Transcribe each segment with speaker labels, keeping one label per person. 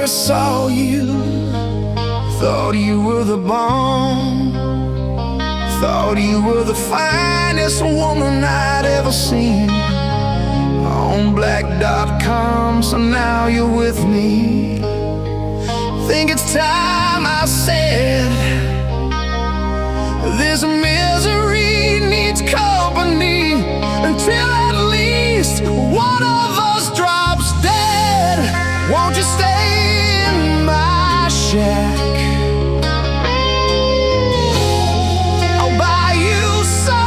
Speaker 1: first saw you, thought you were the bomb. Thought you were the finest woman I'd ever seen. On black.com, so now you're with me. Think it's time I said this misery needs company, until at least one of us drops dead. Won't you stay in my shack? I'll buy you so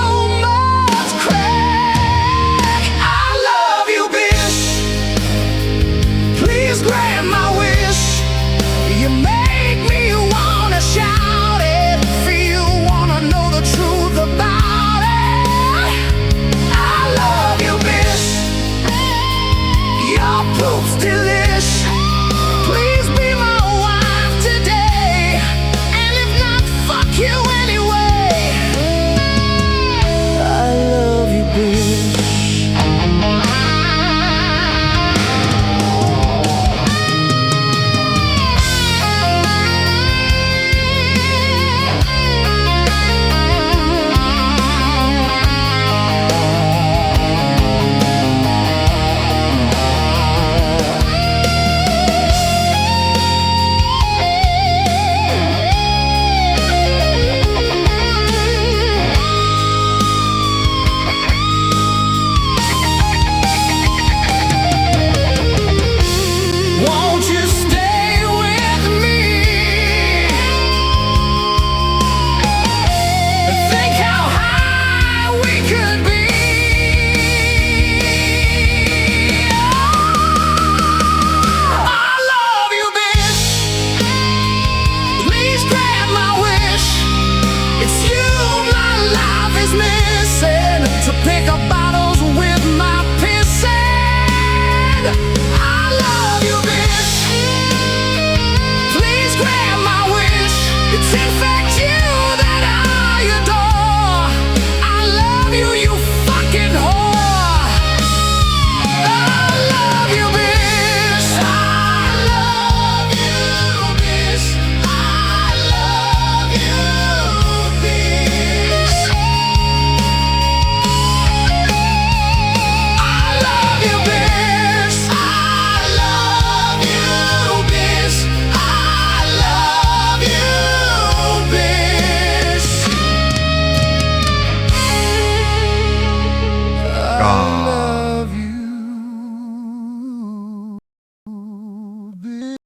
Speaker 1: much crack. I love you, bitch. Please grant my wish. You make me wanna shout it, feel, wanna know the truth about it. I love you, bitch. Your poop's delish. Please be my wife today, and if not, fuck you anyway. I love you, bitch. Won't you stay with me? Think how high we could be. I love you, bitch. Please grant my wish. It's you my life is missing, to pick up bottles with my pissing. I love you, bitch. Please grant my wish. It's in fact you that I adore. I love you, you fucking whore. I love you, bitch. I love you, bitch. I love you, bitch. I love you, bitch. I love you, bitch. I love you, bitch. I love you, bitch.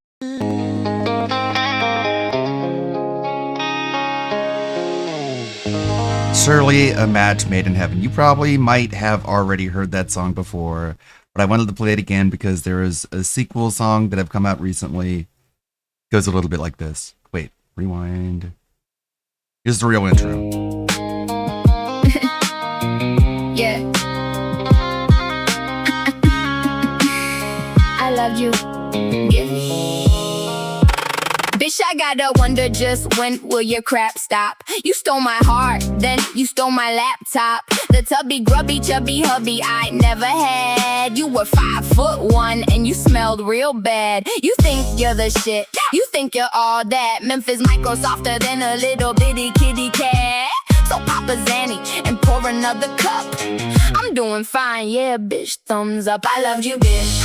Speaker 2: Surely a match made in heaven. You probably might have already heard that song before, but I wanted to play it again because there is a sequel song that have come out recently. It goes a little bit like this. Wait, rewind. Here's the real intro.
Speaker 3: Yeah. I loved you. Bitch, I gotta wonder just when will your crap stop? You stole my heart, then you stole my laptop. The tubby, grubby, chubby hubby I never had. You were 5'1" and you smelled real bad. You think you're the shit, you think you're all that. Memphis Micro softer than a little bitty kitty cat. So pop a Zanny and pour another cup. I'm doing fine, yeah, bitch, thumbs up. I loved you, bitch.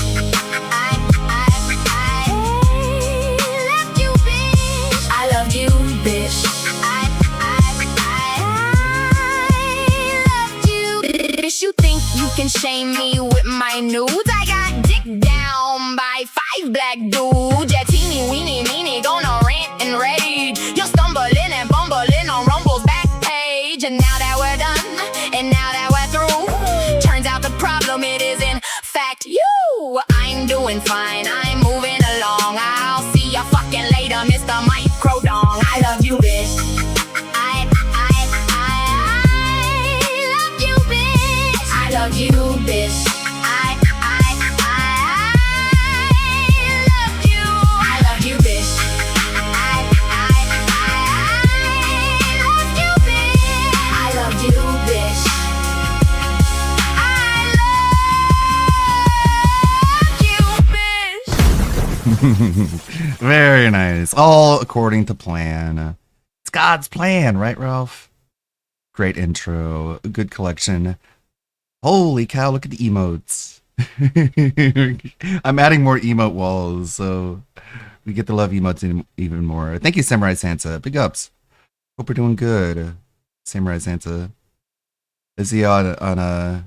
Speaker 3: I loved you, bitch. I loved you, bitch. I loved you. Bitch, you think you can shame me with my nudes? I got dicked down by 5 black dudes. Yeah, teeny weeny meanie, gonna rant and rage. You're stumbling and bumbling on Rumble's back page. And now that we're done, and now that we're through, turns out the problem, it is in fact you. I'm doing fine, I'm moving along. I'll see ya fucking later, Mr. Micro Dong. I love you, bitch. I love you, bitch. I love you, bitch. I love you. I love you, bitch. I love you, bitch. I love you, bitch. I love you, bitch.
Speaker 2: Very nice. All according to plan. It's God's plan, right, Ralph? Great intro. Good collection. Holy cow, look at the emotes. I'm adding more emote walls, so we get to love emotes even more. Thank you, Samurai Sansa. Big ups. Hope we're doing good. Samurai Sansa. Is he on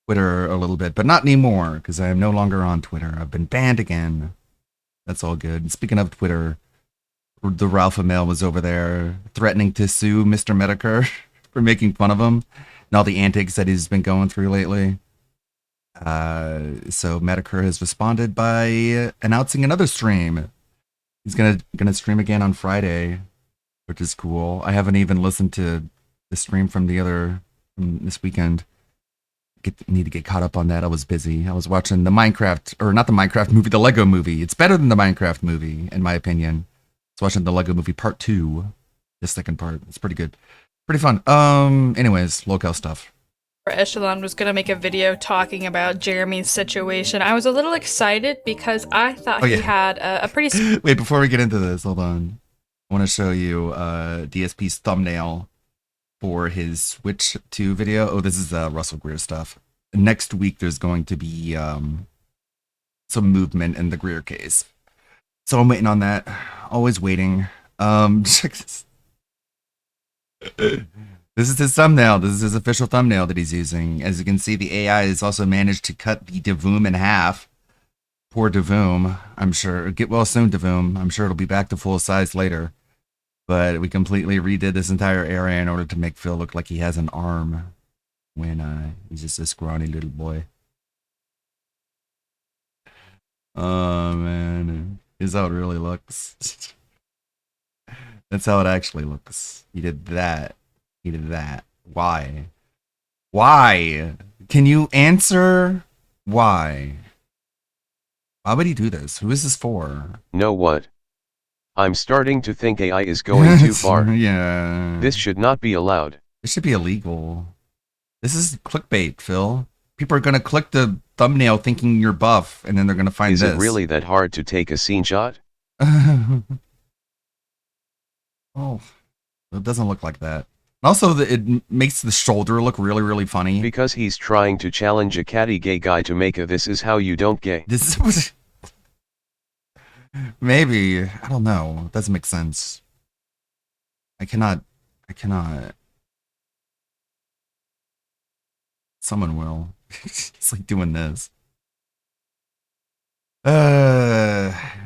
Speaker 2: Twitter a little bit, but not anymore, because I am no longer on Twitter. I've been banned again. That's all good. Speaking of Twitter, the Ralpha Mail was over there threatening to sue Mr. Medicare for making fun of him and all the antics that he's been going through lately. So Medicare has responded by announcing another stream. He's gonna stream again on Friday, which is cool. I haven't even listened to the stream from this weekend. Need to get caught up on that. I was busy. I was watching the Minecraft, or not the Minecraft movie, the Lego movie. It's better than the Minecraft movie, in my opinion. I was watching the Lego movie part 2, the second part. It's pretty good. Pretty fun. Anyways, locale stuff.
Speaker 4: Echelon was going to make a video talking about Jeremy's situation. I was a little excited because I thought he had a pretty...
Speaker 2: Wait, before we get into this, hold on. I want to show you DSP's thumbnail for his Switch 2 video. Oh, this is Russell Greer stuff. Next week, there's going to be some movement in the Greer case. So I'm waiting on that. Always waiting. Check this. This is his thumbnail. This is his official thumbnail that he's using. As you can see, the AI has also managed to cut the Devoom in half. Poor Devoom. I'm sure. Get well soon, Devoom. I'm sure it'll be back to full size later. But we completely redid this entire area in order to make Phil look like he has an arm when he's just a scrawny little boy. Oh, man. Here's how it really looks. That's how it actually looks. He did that. He did that. Why? Why? Can you answer why? Why would he do this? Who is this for?
Speaker 5: Know what? I'm starting to think AI is going too far.
Speaker 2: Yeah.
Speaker 5: This should not be allowed.
Speaker 2: This should be illegal. This is clickbait, Phil. People are going to click the thumbnail thinking you're buff, and then they're going to find
Speaker 5: this.
Speaker 2: Is
Speaker 5: it really that hard to take a scene shot?
Speaker 2: Oh, it doesn't look like that. Also, it makes the shoulder look really, really funny.
Speaker 5: Because he's trying to challenge a catty gay guy to make a "this is how you don't gay."
Speaker 2: This is... Maybe. I don't know. It doesn't make sense. I cannot. Someone will. It's like doing this.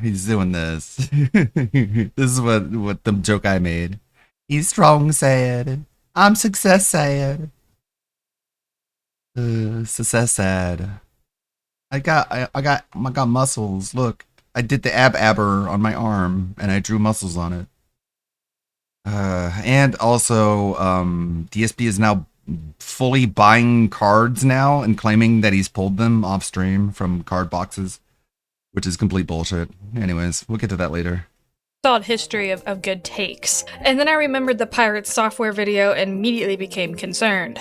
Speaker 2: He's doing this. This is what the joke I made. He's strong, sad. I'm success, sad. Success, sad. I got muscles. Look, I did the abber on my arm, and I drew muscles on it. And also, DSP is now fully buying cards now and claiming that he's pulled them off stream from card boxes, which is complete bullshit. Anyways, we'll get to that later.
Speaker 4: Solid history of good takes. And then I remembered the Pirate Software video and immediately became concerned.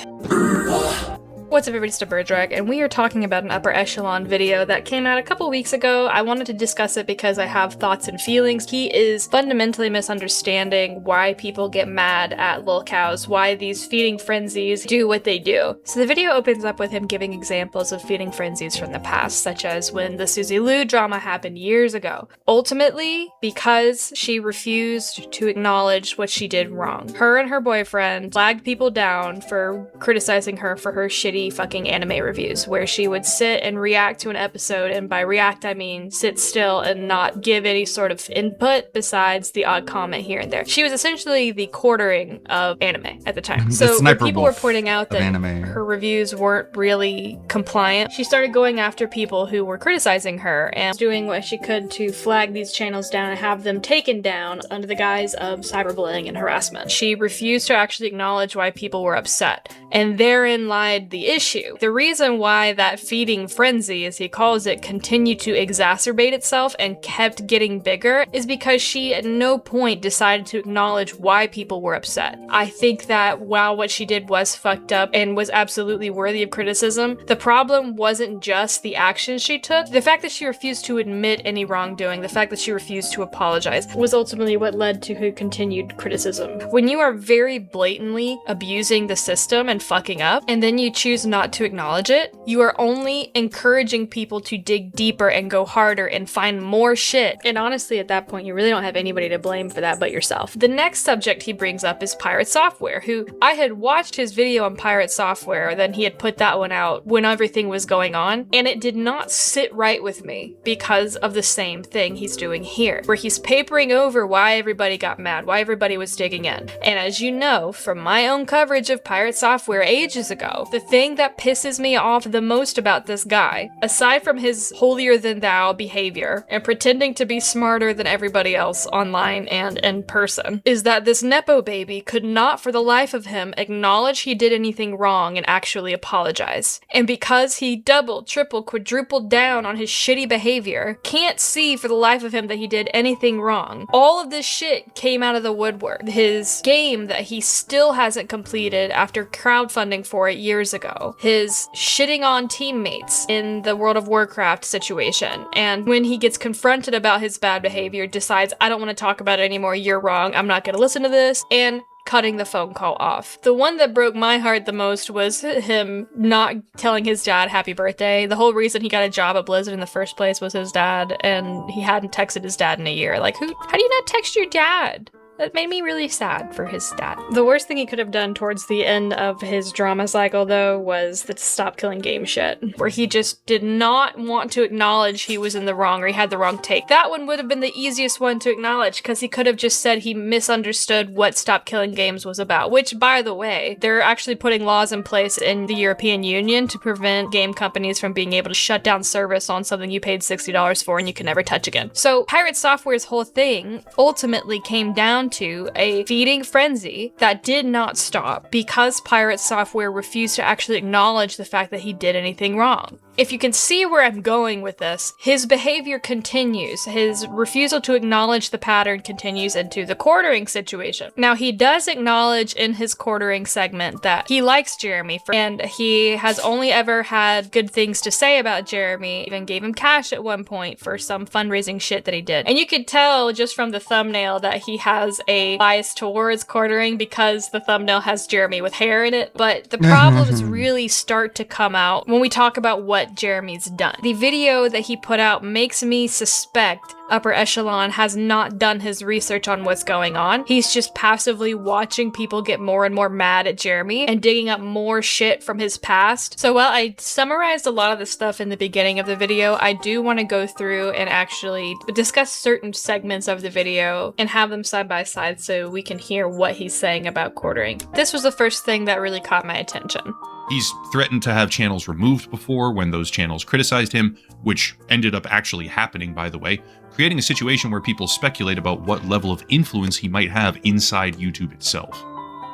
Speaker 4: What's up, everybody, it's Birddrag, and we are talking about an Upper Echelon video that came out a couple weeks ago. I wanted to discuss it because I have thoughts and feelings. He is fundamentally misunderstanding why people get mad at lil cows, why these feeding frenzies do what they do. So the video opens up with him giving examples of feeding frenzies from the past, such as when the Suzy Lu drama happened years ago. Ultimately, because she refused to acknowledge what she did wrong. Her and her boyfriend flagged people down for criticizing her for her shitty fucking anime reviews, where she would sit and react to an episode, and by react I mean sit still and not give any sort of input besides the odd comment here and there. She was essentially the quartering of anime at the time. So when people were pointing out that her reviews weren't really compliant, she started going after people who were criticizing her and doing what she could to flag these channels down and have them taken down under the guise of cyberbullying and harassment. She refused to actually acknowledge why people were upset, and therein lied the issue. The reason why that feeding frenzy, as he calls it, continued to exacerbate itself and kept getting bigger is because she at no point decided to acknowledge why people were upset. I think that while what she did was fucked up and was absolutely worthy of criticism, the problem wasn't just the actions she took. The fact that she refused to admit any wrongdoing, the fact that she refused to apologize, was ultimately what led to her continued criticism. When you are very blatantly abusing the system and fucking up, and then you choose not to acknowledge it, you are only encouraging people to dig deeper and go harder and find more shit. And honestly, at that point, you really don't have anybody to blame for that but yourself. The next subject he brings up is Pirate Software, who I had watched his video on Pirate Software, then he had put that one out when everything was going on, and it did not sit right with me because of the same thing he's doing here, where he's papering over why everybody got mad, why everybody was digging in. And as you know, from my own coverage of Pirate Software ages ago, the thing that pisses me off the most about this guy, aside from his holier-than-thou behavior and pretending to be smarter than everybody else online and in person, is that this Nepo baby could not for the life of him acknowledge he did anything wrong and actually apologize. And because he doubled, tripled, quadrupled down on his shitty behavior, can't see for the life of him that he did anything wrong. All of this shit came out of the woodwork. His game that he still hasn't completed after crowdfunding for it years ago. His shitting on teammates in the World of Warcraft situation. And when he gets confronted about his bad behavior, decides, I don't want to talk about it anymore, you're wrong, I'm not going to listen to this, and cutting the phone call off. The one that broke my heart the most was him not telling his dad happy birthday. The whole reason he got a job at Blizzard in the first place was his dad, and he hadn't texted his dad in a year. Like, how do you not text your dad? That made me really sad for his dad. The worst thing he could have done towards the end of his drama cycle, though, was the stop killing game shit, where he just did not want to acknowledge he was in the wrong or he had the wrong take. That one would have been the easiest one to acknowledge, because he could have just said he misunderstood what stop killing games was about, which, by the way, they're actually putting laws in place in the European Union to prevent game companies from being able to shut down service on something you paid $60 for and you can never touch again. So Pirate Software's whole thing ultimately came down to a feeding frenzy that did not stop because Pirate Software refused to actually acknowledge the fact that he did anything wrong. If you can see where I'm going with this, his behavior continues. His refusal to acknowledge the pattern continues into the quartering situation. Now, he does acknowledge in his quartering segment that he likes Jeremy, and he has only ever had good things to say about Jeremy, even gave him cash at one point for some fundraising shit that he did. And you could tell just from the thumbnail that he has a bias towards quartering because the thumbnail has Jeremy with hair in it. But the problems really start to come out when we talk about what Jeremy's done. The video that he put out makes me suspect Upper Echelon has not done his research on what's going on. He's just passively watching people get more and more mad at Jeremy and digging up more shit from his past. So while I summarized a lot of the stuff in the beginning of the video, I do want to go through and actually discuss certain segments of the video and have them side by side so we can hear what he's saying about quartering. This was the first thing that really caught my attention.
Speaker 6: He's threatened to have channels removed before when those channels criticized him, which ended up actually happening, by the way, creating a situation where people speculate about what level of influence he might have inside YouTube itself.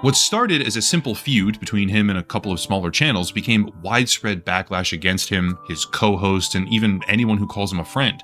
Speaker 6: What started as a simple feud between him and a couple of smaller channels became widespread backlash against him, his co-host, and even anyone who calls him a friend.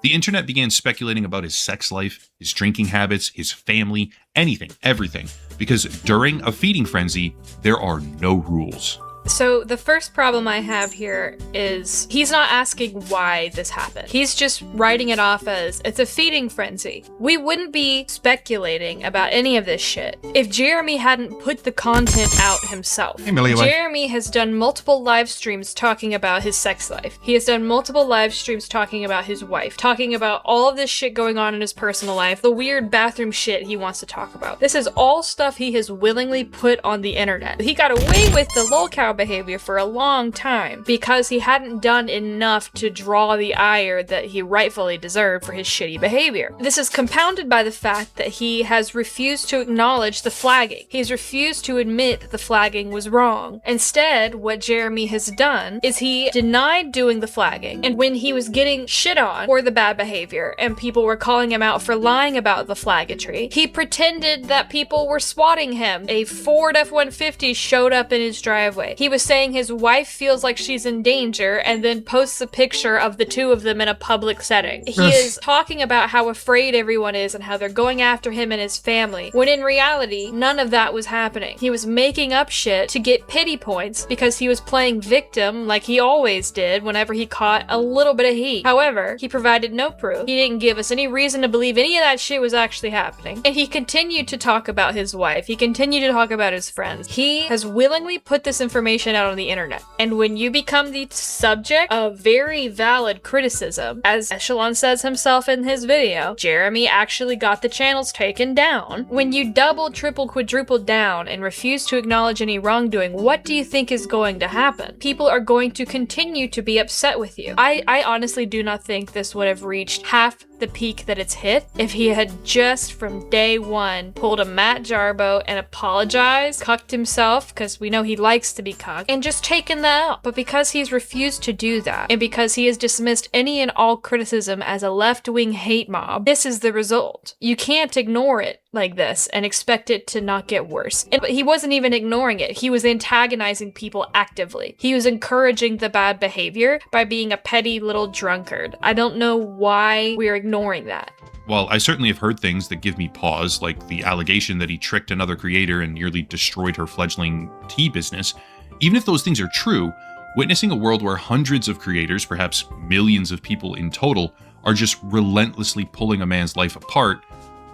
Speaker 6: The internet began speculating about his sex life, his drinking habits, his family, anything, everything, because during a feeding frenzy, there are no rules.
Speaker 4: So the first problem I have here is he's not asking why this happened. He's just writing it off as it's a feeding frenzy. We wouldn't be speculating about any of this shit if Jeremy hadn't put the content out himself.
Speaker 2: Hey, Millie,
Speaker 4: Jeremy has done multiple live streams talking about his sex life. He has done multiple live streams talking about his wife, talking about all of this shit going on in his personal life, the weird bathroom shit he wants to talk about. This is all stuff he has willingly put on the internet. He got away with the lolcow behavior for a long time because he hadn't done enough to draw the ire that he rightfully deserved for his shitty behavior. This is compounded by the fact that he has refused to acknowledge the flagging. He's refused to admit that the flagging was wrong. Instead, what Jeremy has done is he denied doing the flagging, and when he was getting shit on for the bad behavior and people were calling him out for lying about the flaggetry, he pretended that people were swatting him. A Ford F-150 showed up in his driveway. He was saying his wife feels like she's in danger and then posts a picture of the two of them in a public setting. He is talking about how afraid everyone is and how they're going after him and his family, when in reality, none of that was happening. He was making up shit to get pity points because he was playing victim like he always did whenever he caught a little bit of heat. However, he provided no proof. He didn't give us any reason to believe any of that shit was actually happening. And he continued to talk about his wife. He continued to talk about his friends. He has willingly put this information out on the internet. And when you become the subject of very valid criticism, as Echelon says himself in his video, Jeremy actually got the channels taken down. When you double, triple, quadruple down and refuse to acknowledge any wrongdoing, what do you think is going to happen? People are going to continue to be upset with you. I honestly do not think this would have reached half the peak that it's hit if he had just from day one pulled a Matt Jarbo and apologized, cucked himself, because we know he likes to be cucked, and just taken that out. But because he's refused to do that, and because he has dismissed any and all criticism as a left-wing hate mob, this is the result. You can't ignore it like this and expect it to not get worse. And he wasn't even ignoring it. He was antagonizing people actively. He was encouraging the bad behavior by being a petty little drunkard. I don't know why we're ignoring that.
Speaker 6: While I certainly have heard things that give me pause, like the allegation that he tricked another creator and nearly destroyed her fledgling tea business, even if those things are true, witnessing a world where hundreds of creators, perhaps millions of people in total, are just relentlessly pulling a man's life apart,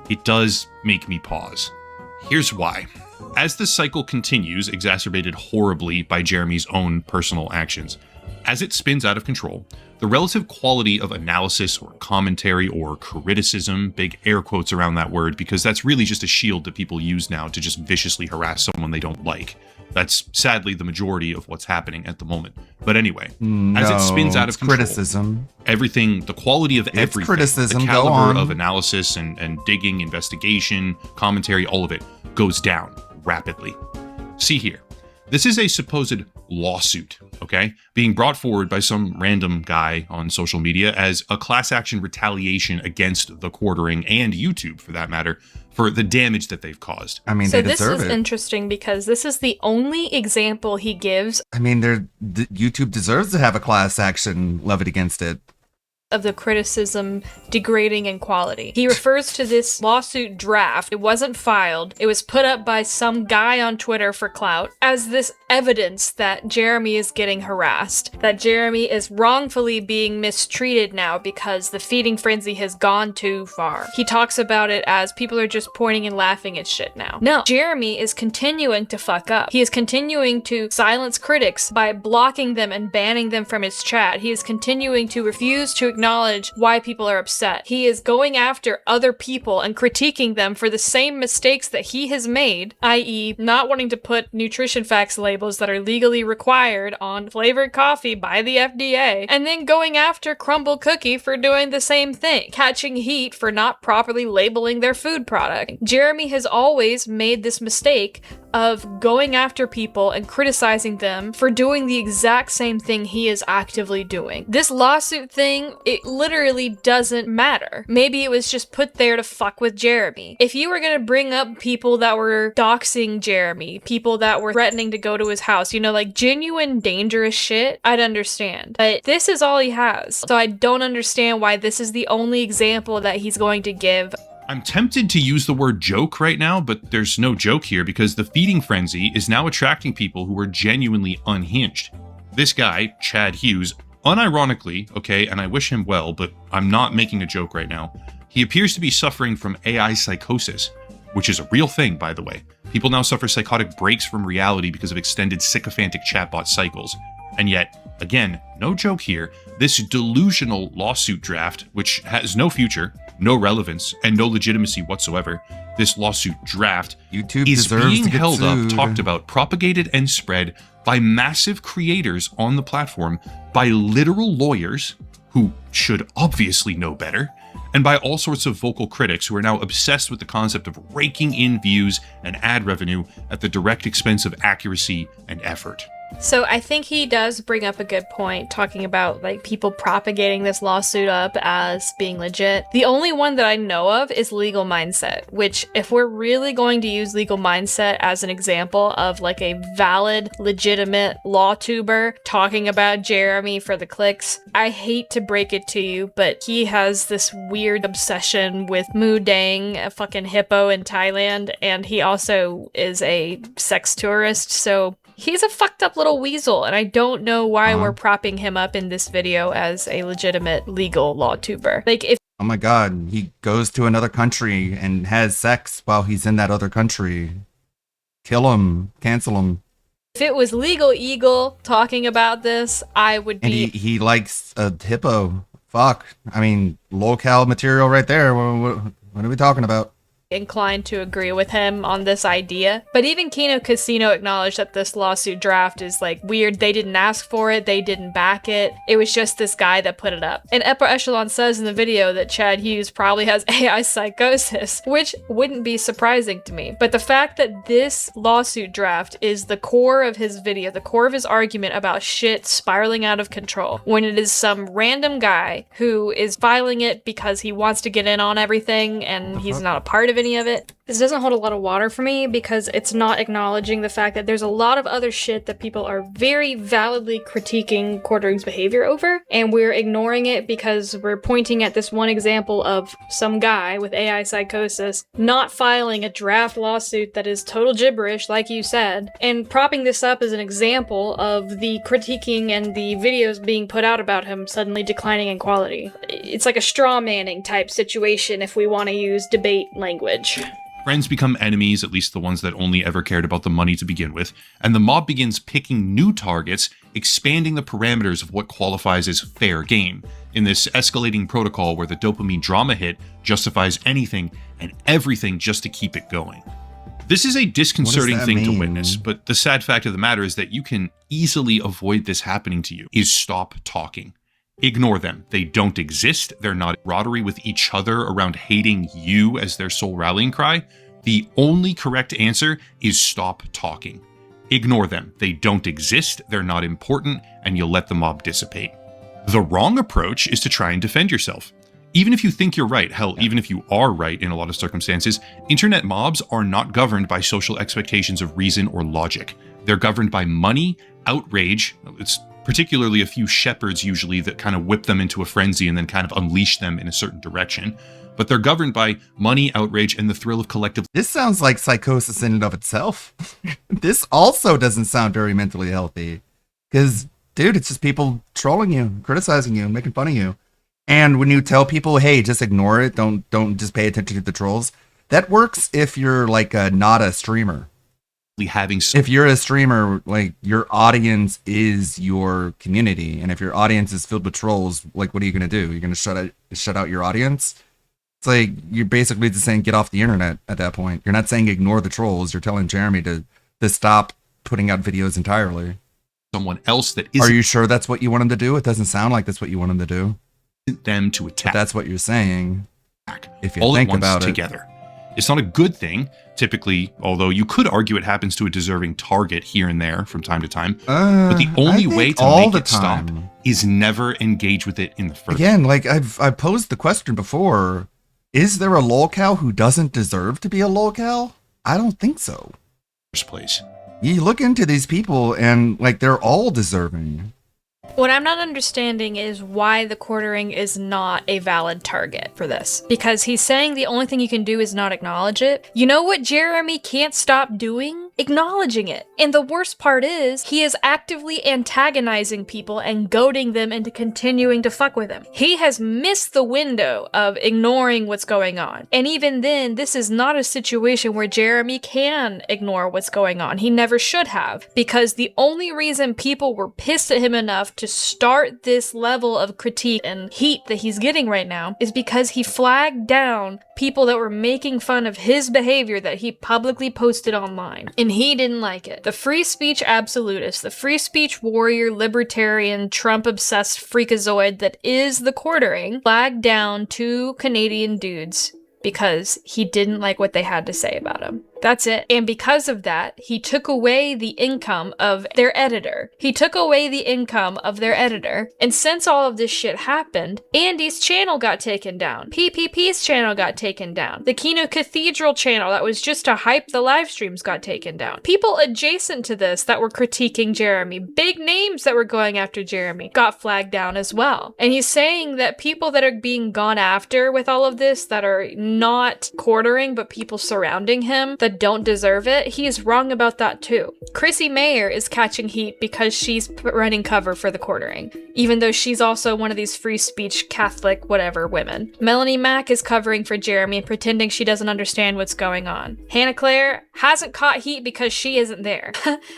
Speaker 6: it does make me pause. Here's why. As this cycle continues, exacerbated horribly by Jeremy's own personal actions, as it spins out of control, the relative quality of analysis or commentary or criticism, big air quotes around that word, because that's really just a shield that people use now to just viciously harass someone they don't like. That's sadly the majority of what's happening at the moment. But anyway, as it spins out of control,
Speaker 2: criticism.
Speaker 6: Everything, the quality of everything,
Speaker 2: criticism,
Speaker 6: the
Speaker 2: go
Speaker 6: caliber
Speaker 2: on.
Speaker 6: of analysis and digging, investigation, commentary, all of it goes down rapidly. See here. This is a supposed lawsuit, okay, being brought forward by some random guy on social media as a class action retaliation against the Quartering and YouTube, for that matter, for the damage that they've caused.
Speaker 2: I mean,
Speaker 4: So
Speaker 2: they
Speaker 4: this
Speaker 2: deserve
Speaker 4: is
Speaker 2: it.
Speaker 4: interesting because this is the only example he gives
Speaker 2: I mean, YouTube deserves to have a class action levied against it.
Speaker 4: of the criticism degrading in quality. He refers to this lawsuit draft. It wasn't filed. It was put up by some guy on Twitter for clout as this evidence that Jeremy is getting harassed, that Jeremy is wrongfully being mistreated now because the feeding frenzy has gone too far. He talks about it as people are just pointing and laughing at shit now. No, Jeremy is continuing to fuck up. He is continuing to silence critics by blocking them and banning them from his chat. He is continuing to refuse to acknowledge why people are upset. He is going after other people and critiquing them for the same mistakes that he has made, i.e. not wanting to put nutrition facts labels that are legally required on flavored coffee by the FDA, and then going after Crumble Cookie for doing the same thing, catching heat for not properly labeling their food product. Jeremy has always made this mistake of going after people and criticizing them for doing the exact same thing he is actively doing. This lawsuit thing, it literally doesn't matter. Maybe it was just put there to fuck with Jeremy. If you were gonna bring up people that were doxing Jeremy, people that were threatening to go to his house, you know, like genuine dangerous shit, I'd understand. But this is all he has. So I don't understand why this is the only example that he's going to give.
Speaker 6: I'm tempted to use the word joke right now, but there's no joke here because the feeding frenzy is now attracting people who are genuinely unhinged. This guy, Chad Hughes, unironically, okay, and I wish him well, but I'm not making a joke right now, he appears to be suffering from AI psychosis, which is a real thing, by the way. People now suffer psychotic breaks from reality because of extended sycophantic chatbot cycles. And yet, again, no joke here, this delusional lawsuit draft, which has no future, no relevance, and no legitimacy whatsoever, this lawsuit draft
Speaker 2: YouTube
Speaker 6: is
Speaker 2: deserves
Speaker 6: being
Speaker 2: to get
Speaker 6: held up,
Speaker 2: sued.
Speaker 6: talked about, propagated, and spread by massive creators on the platform, by literal lawyers who should obviously know better, and by all sorts of vocal critics who are now obsessed with the concept of raking in views and ad revenue at the direct expense of accuracy and effort.
Speaker 4: So I think he does bring up a good point, talking about like people propagating this lawsuit up as being legit. The only one that I know of is Legal Mindset, which if we're really going to use Legal Mindset as an example of like a valid, legitimate law tuber talking about Jeremy for the clicks, I hate to break it to you, but he has this weird obsession with Moo Dang, a fucking hippo in Thailand, and he also is a sex tourist, so he's a fucked up little weasel, and I don't know why we're propping him up in this video as a legitimate legal law tuber. Like, if
Speaker 2: Oh my god, he goes to another country and has sex while he's in that other country. Kill him. Cancel him.
Speaker 4: it was Legal Eagle talking about this, I would
Speaker 2: And
Speaker 4: be...
Speaker 2: he likes a hippo. Fuck. I mean, locale material right there. What are we talking about?
Speaker 4: inclined to agree with him on this idea. But even Kino Casino acknowledged that this lawsuit draft is like weird. They didn't ask for it. They didn't back it. It was just this guy that put it up. And Upper Echelon says in the video that Chad Hughes probably has AI psychosis, which wouldn't be surprising to me. But the fact that this lawsuit draft is the core of his video, the core of his argument about shit spiraling out of control, when it is some random guy who is filing it because he wants to get in on everything and he's not a part of any of it. This doesn't hold a lot of water for me because it's not acknowledging the fact that there's a lot of other shit that people are very validly critiquing Quartering's behavior over, and we're ignoring it because we're pointing at this one example of some guy with AI psychosis not filing a draft lawsuit that is total gibberish, like you said, and propping this up as an example of the critiquing and the videos being put out about him suddenly declining in quality. It's like a straw manning type situation if we want to use debate language.
Speaker 6: Friends become enemies, at least the ones that only ever cared about the money to begin with, and the mob begins picking new targets, expanding the parameters of what qualifies as fair game, in this escalating protocol where the dopamine drama hit justifies anything and everything just to keep it going. This is a disconcerting
Speaker 2: that
Speaker 6: thing to
Speaker 2: mean?
Speaker 6: witness, but the sad fact of the matter is that you can easily avoid this happening to you, is stop talking. Ignore them. They don't exist. They're not camaraderie with each other around hating you as their sole rallying cry. The only correct answer is stop talking. Ignore them. They don't exist. They're not important, and you'll let the mob dissipate. The wrong approach is to try and defend yourself. Even if you think you're right, hell, even if you are right in a lot of circumstances, internet mobs are not governed by social expectations of reason or logic. They're governed by money, outrage. It's particularly a few shepherds usually that kind of whip them into a frenzy and then kind of unleash them in a certain direction. But they're governed by money, outrage, and the thrill of collective...
Speaker 2: This sounds like psychosis in and of itself. This also doesn't sound very mentally healthy. Because, dude, it's just people trolling you, criticizing you, making fun of you. And when you tell people, hey, just ignore it, don't just pay attention to the trolls, that works if you're like not a streamer.
Speaker 6: having
Speaker 2: If you're a streamer, like your audience is your community, and if your audience is filled with trolls, like what are you gonna do? You're gonna shut out your audience? It's like you're basically just saying get off the internet at that point. You're not saying ignore the trolls. You're telling Jeremy to stop putting out videos entirely.
Speaker 6: someone else that
Speaker 2: Are
Speaker 6: isn't
Speaker 2: you sure that's what you want him to do? It doesn't sound like that's what you want him to do.
Speaker 6: them to
Speaker 2: But
Speaker 6: attack
Speaker 2: that's what you're saying. If you
Speaker 6: all
Speaker 2: think
Speaker 6: at once
Speaker 2: about it.
Speaker 6: together. It's not a good thing, typically, although you could argue it happens to a deserving target here and there from time to time. But the only way to make it stop is never engage with it in the first
Speaker 2: Again, like I've posed the question before, is there a lolcow who doesn't deserve to be a lolcow? I don't think so.
Speaker 6: place.
Speaker 2: You look into these people and like they're all deserving.
Speaker 4: What I'm not understanding is why the Quartering is not a valid target for this. Because he's saying the only thing you can do is not acknowledge it. You know what Jeremy can't stop doing? Acknowledging it. And the worst part is, he is actively antagonizing people and goading them into continuing to fuck with him. He has missed the window of ignoring what's going on. And even then, this is not a situation where Jeremy can ignore what's going on. He never should have. Because the only reason people were pissed at him enough to start this level of critique and heat that he's getting right now is because he flagged down people that were making fun of his behavior that he publicly posted online. And he didn't like it. The free speech absolutist, the free speech warrior, libertarian, Trump-obsessed freakazoid that is the Quartering flagged down two Canadian dudes because he didn't like what they had to say about him. That's it. And because of that, he took away the income of their editor. And since all of this shit happened, Andy's channel got taken down. PPP's channel got taken down. The Kino Cathedral channel that was just to hype the live streams got taken down. People adjacent to this that were critiquing Jeremy, big names that were going after Jeremy, got flagged down as well. And he's saying that people that are being gone after with all of this, that are not quartering, but people surrounding him that don't deserve it, he's wrong about that too. Chrissy Mayer is catching heat because she's running cover for the quartering, even though she's also one of these free speech Catholic whatever women. Melanie Mack is covering for Jeremy and pretending she doesn't understand what's going on. Hannah Claire hasn't caught heat because she isn't there.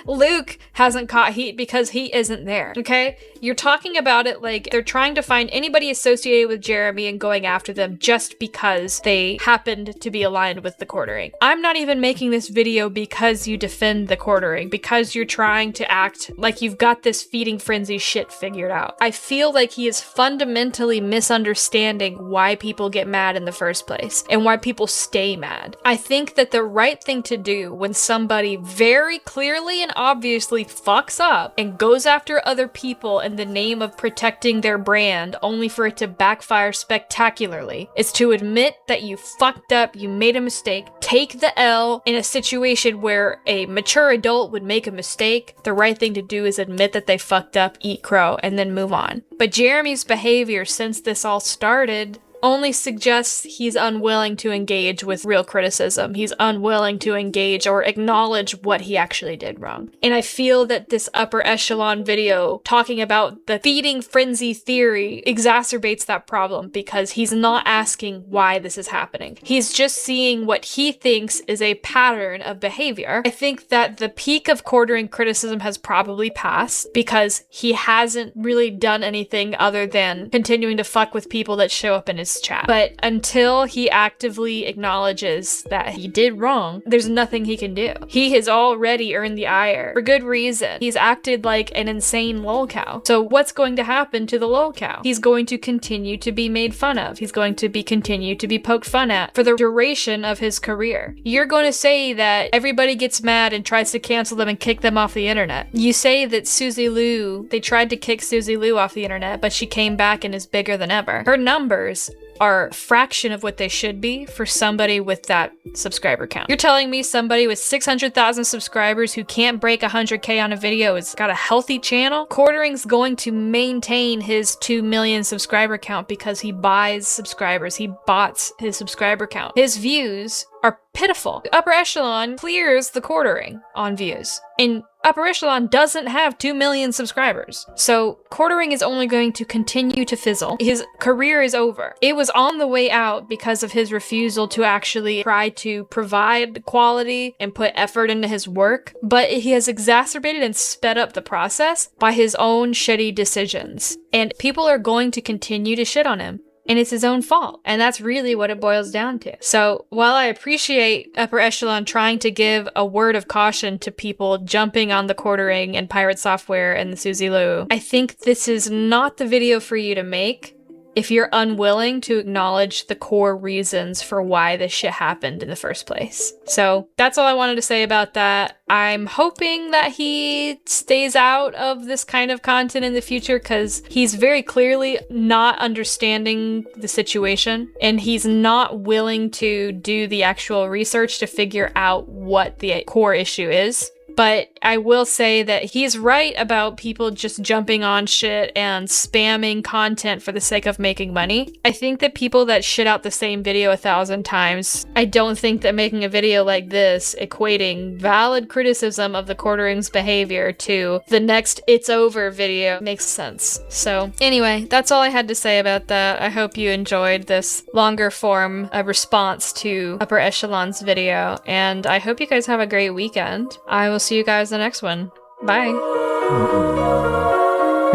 Speaker 4: Luke hasn't caught heat because he isn't there, okay? You're talking about it like they're trying to find anybody associated with Jeremy and going after them just because they happened to be aligned with the quartering. I'm not even making this video because you defend the quartering, because you're trying to act like you've got this feeding frenzy shit figured out. I feel like he is fundamentally misunderstanding why people get mad in the first place and why people stay mad. I think that the right thing to do when somebody very clearly and obviously fucks up and goes after other people in the name of protecting their brand only for it to backfire spectacularly is to admit that you fucked up, you made a mistake, take the L. In a situation where a mature adult would make a mistake, the right thing to do is admit that they fucked up, eat crow, and then move on. But Jeremy's behavior since this all started only suggests he's unwilling to engage with real criticism. He's unwilling to engage or acknowledge what he actually did wrong. And I feel that this upper echelon video talking about the feeding frenzy theory exacerbates that problem because he's not asking why this is happening. He's just seeing what he thinks is a pattern of behavior. I think that the peak of quartering criticism has probably passed because he hasn't really done anything other than continuing to fuck with people that show up in his chat. But until he actively acknowledges that he did wrong, there's nothing he can do. He has already earned the ire for good reason. He's acted like an insane lolcow. So what's going to happen to the lolcow? He's going to continue to be made fun of. He's going to be continue to be poked fun at for the duration of his career. You're going to say that everybody gets mad and tries to cancel them and kick them off the internet. You say that Suzy Liu, they tried to kick Suzy Liu off the internet, but she came back and is bigger than ever. Her numbers are a fraction of what they should be for somebody with that subscriber count. You're telling me somebody with 600,000 subscribers who can't break 100K on a video has got a healthy channel? Quartering's going to maintain his 2 million subscriber count because he buys subscribers. He bots his subscriber count. His views are pitiful. Upper Echelon clears the quartering on views. And Upper Echelon doesn't have 2 million subscribers. So quartering is only going to continue to fizzle. His career is over. It was on the way out because of his refusal to actually try to provide quality and put effort into his work, but he has exacerbated and sped up the process by his own shitty decisions. And people are going to continue to shit on him. And it's his own fault. And that's really what it boils down to. So while I appreciate Upper Echelon trying to give a word of caution to people jumping on the quartering and Pirate Software and the Suzy Liu, I think this is not the video for you to make if you're unwilling to acknowledge the core reasons for why this shit happened in the first place. So that's all I wanted to say about that. I'm hoping that he stays out of this kind of content in the future because he's very clearly not understanding the situation and he's not willing to do the actual research to figure out what the core issue is. But I will say that he's right about people just jumping on shit and spamming content for the sake of making money. I think that people that shit out the same video 1,000 times, I don't think that making a video like this equating valid criticism of the quartering's behavior to the next It's Over video makes sense. So anyway, that's all I had to say about that. I hope you enjoyed this longer form response to Upper Echelon's video, and I hope you guys have a great weekend. I will see you guys in the next one. Bye.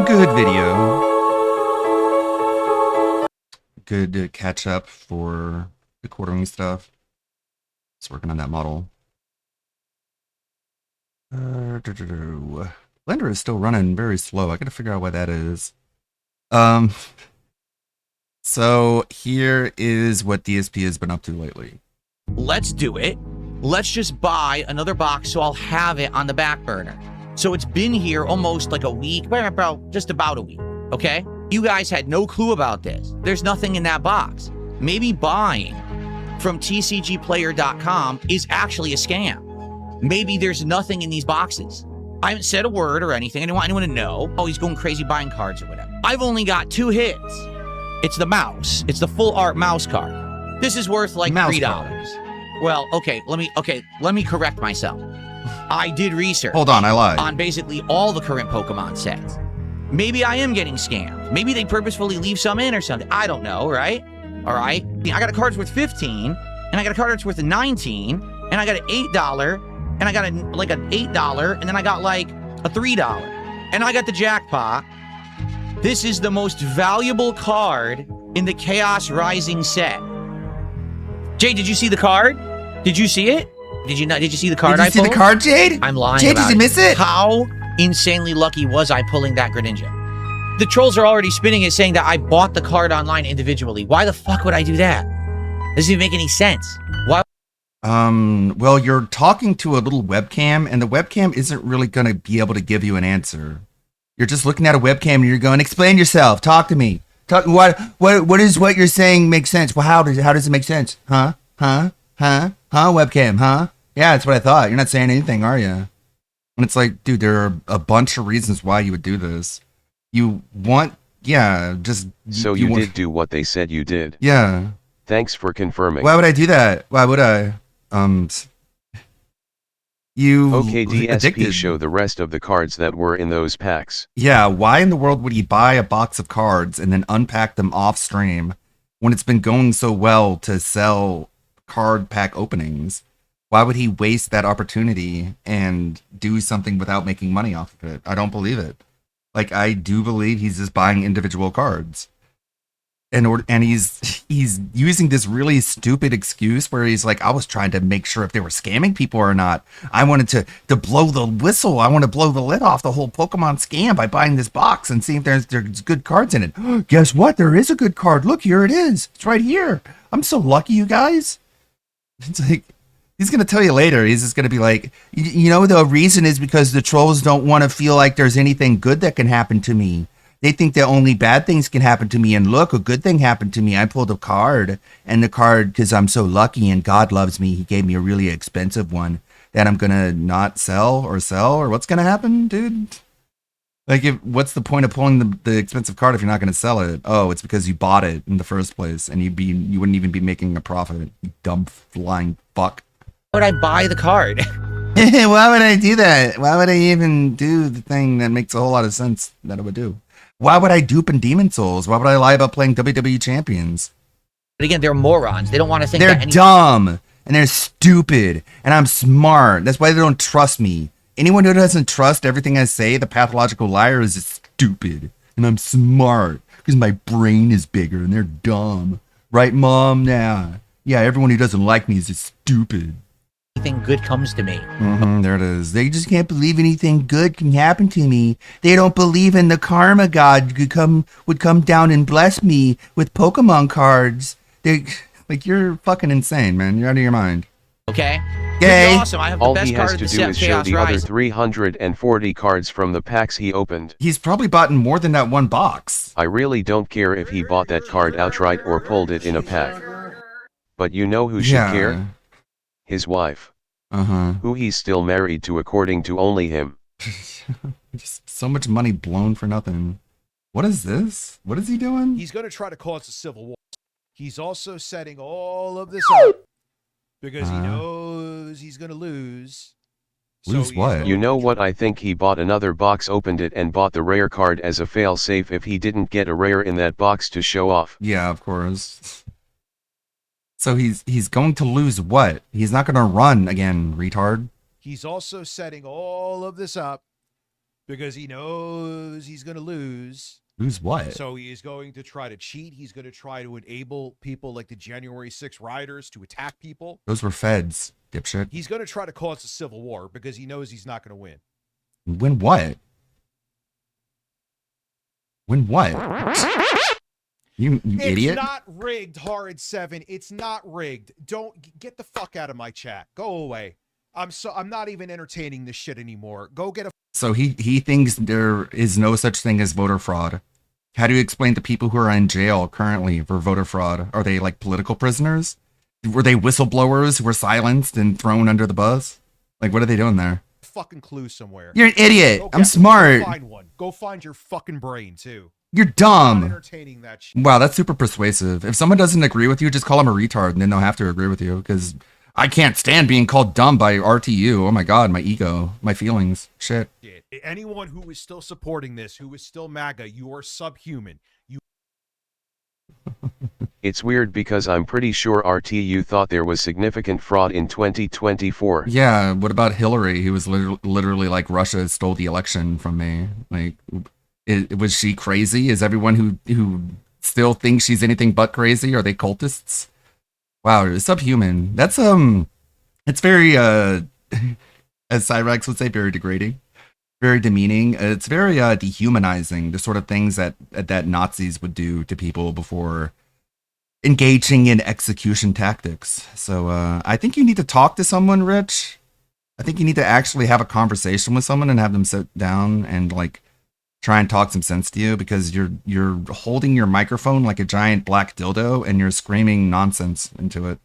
Speaker 2: Good video. Good to catch up for the quartering stuff. Just working on that model. Blender is still running very slow. I gotta figure out why that is. So here is what DSP has been up to lately.
Speaker 7: Let's do it. let's just buy another box so I'll have it on the back burner. So it's been here almost like a week, just about a week, okay? You guys had no clue about this. There's nothing in that box. Maybe buying from tcgplayer.com is actually a scam. Maybe there's nothing in these boxes. I haven't said a word or anything. I didn't want anyone to know. Oh, he's going crazy buying cards or whatever. I've only got 2 hits. It's the mouse. It's the full art mouse card. This is worth like
Speaker 2: Mouse
Speaker 7: $3.
Speaker 2: card.
Speaker 7: Well, okay, let me correct myself. I did research.
Speaker 2: Hold on, I lied.
Speaker 7: On basically all the current Pokemon sets. Maybe I am getting scammed. Maybe they purposefully leave some in or something. I don't know, right? All right. I got a card that's worth 15, and I got a card that's worth 19, and I got an $8, and I got an $8, and then I got like a $3, and I got the jackpot. This is the most valuable card in the Chaos Rising set. Jay, did you see the card? Did you see it? Did you not? Did you see the card
Speaker 2: Did you
Speaker 7: I
Speaker 2: see
Speaker 7: pulled?
Speaker 2: the card, Jade?
Speaker 7: I'm lying
Speaker 2: Jade,
Speaker 7: about
Speaker 2: did you miss it?
Speaker 7: How insanely lucky was I pulling that Greninja? The trolls are already spinning it saying that I bought the card online individually. Why the fuck would I do that? Doesn't even make any sense. Why?
Speaker 2: Well, you're talking to a little webcam, and the webcam isn't really going to be able to give you an answer. You're just looking at a webcam, and you're going, explain yourself. Talk to me. What is what you're saying make sense? Well, how does it make sense? Huh? Webcam, huh? Yeah, that's what I thought. You're not saying anything, are you? And it's like, dude, there are a bunch of reasons why you would do this. You want, yeah, just...
Speaker 5: So you did do what they said you did.
Speaker 2: Yeah.
Speaker 5: Thanks for confirming.
Speaker 2: Why would I do that? Why would I? You
Speaker 5: Okay, DSP,
Speaker 2: addicted.
Speaker 5: show the rest of the cards that were in those packs.
Speaker 2: Yeah, why in the world would he buy a box of cards and then unpack them off stream when it's been going so well to sell card pack openings? Why would he waste that opportunity and do something without making money off of it? I don't believe it. Like, I do believe he's just buying individual cards. And he's using this really stupid excuse where he's like, I was trying to make sure if they were scamming people or not. I wanted to blow the whistle. I want to blow the lid off the whole Pokemon scam by buying this box and seeing if there's good cards in it. Guess what? There is a good card. Look, here it is. It's right here. I'm so lucky, you guys. It's like, he's going to tell you later. He's just going to be like, you know, the reason is because the trolls don't want to feel like there's anything good that can happen to me. They think that only bad things can happen to me. And look, a good thing happened to me. I pulled a card, and the card, because I'm so lucky and God loves me, he gave me a really expensive one that I'm going to not sell, or what's going to happen, dude? Like, what's the point of pulling the expensive card if you're not going to sell it? Oh, it's because you bought it in the first place, and you wouldn't even be making a profit, you dumb flying fuck.
Speaker 7: Why would I buy the card?
Speaker 2: Why would I do that? Why would I even do the thing that makes a whole lot of sense that I would do? Why would I dupe in Demon Souls? Why would I lie about playing WWE Champions?
Speaker 7: But again, they're morons. They don't want to think
Speaker 2: They're
Speaker 7: that
Speaker 2: dumb, and they're stupid, and I'm smart. That's why they don't trust me. Anyone who doesn't trust everything I say, the pathological liar, is just stupid. And I'm smart, because my brain is bigger, and they're dumb. Right, Mom? Nah. Yeah, everyone who doesn't like me is just stupid.
Speaker 7: anything good comes to me.
Speaker 2: There it is. They just can't believe anything good can happen to me. They don't believe in the karma god would come down and bless me with Pokemon cards. They like, you're fucking insane, man. You're out of your mind.
Speaker 7: Okay.
Speaker 2: Yay.
Speaker 7: Awesome. I have the
Speaker 5: All
Speaker 7: best
Speaker 5: he
Speaker 7: card
Speaker 5: has
Speaker 7: of
Speaker 5: to
Speaker 7: the
Speaker 5: do
Speaker 7: set,
Speaker 5: is show
Speaker 7: Chaos
Speaker 5: the other
Speaker 7: Rising.
Speaker 5: 340 cards from the packs he opened.
Speaker 2: He's probably bought more than that one box.
Speaker 5: I really don't care if he bought that card outright or pulled it in a pack. But you know who should care? His wife. Who he's still married to according to only him.
Speaker 2: Just so much money blown for nothing. What is this? What is he doing?
Speaker 8: He's going to try to cause a civil war. He's also setting all of this up because he knows he's going to lose.
Speaker 2: Lose what?
Speaker 5: You know what, I think he bought another box, opened it, and bought the rare card as a fail-safe if he didn't get a rare in that box to show off.
Speaker 2: Yeah, of course. So he's going to lose what? He's not going to run again, retard.
Speaker 8: He's also setting all of this up because he knows he's going to lose.
Speaker 2: Lose what?
Speaker 8: So he is going to try to cheat. He's going to try to enable people like the January 6 rioters to attack people.
Speaker 2: Those were feds, dipshit.
Speaker 8: He's going to try to cause a civil war because he knows he's not going to win.
Speaker 2: Win what? Win what? You idiot.
Speaker 8: It's not rigged, Horrid 7. It's not rigged. Don't get the fuck out of my chat. Go away. I'm not even entertaining this shit anymore. Go get a.
Speaker 2: So he thinks there is no such thing as voter fraud. How do you explain to people who are in jail currently for voter fraud? Are they like political prisoners? Were they whistleblowers who were silenced and thrown under the bus? Like, what are they doing there?
Speaker 8: fucking clue somewhere.
Speaker 2: You're an idiot.
Speaker 8: Okay,
Speaker 2: I'm smart.
Speaker 8: Go find one. Go find your fucking brain too.
Speaker 2: You're
Speaker 8: I'm
Speaker 2: dumb.
Speaker 8: not entertaining that shit.
Speaker 2: Wow, that's super persuasive. If someone doesn't agree with you, just call them a retard and then they'll have to agree with you, because I can't stand being called dumb by RTU. Oh my god, my ego, my feelings. Shit.
Speaker 8: Anyone who is still supporting this, who is still MAGA, you are subhuman.
Speaker 5: It's weird because I'm pretty sure RTU thought there was significant fraud in 2024.
Speaker 2: Yeah, what about Hillary? Who was literally like, Russia stole the election from me. Like, was she crazy? Is everyone who still thinks she's anything but crazy, are they cultists? Wow, subhuman. That's it's very as Cyrax would say, very degrading, very demeaning. It's very dehumanizing, the sort of things that Nazis would do to people before engaging in execution tactics. So I think you need to talk to someone, Rich. I think you need to actually have a conversation with someone and have them sit down and like try and talk some sense to you, because you're holding your microphone like a giant black dildo and you're screaming nonsense into it.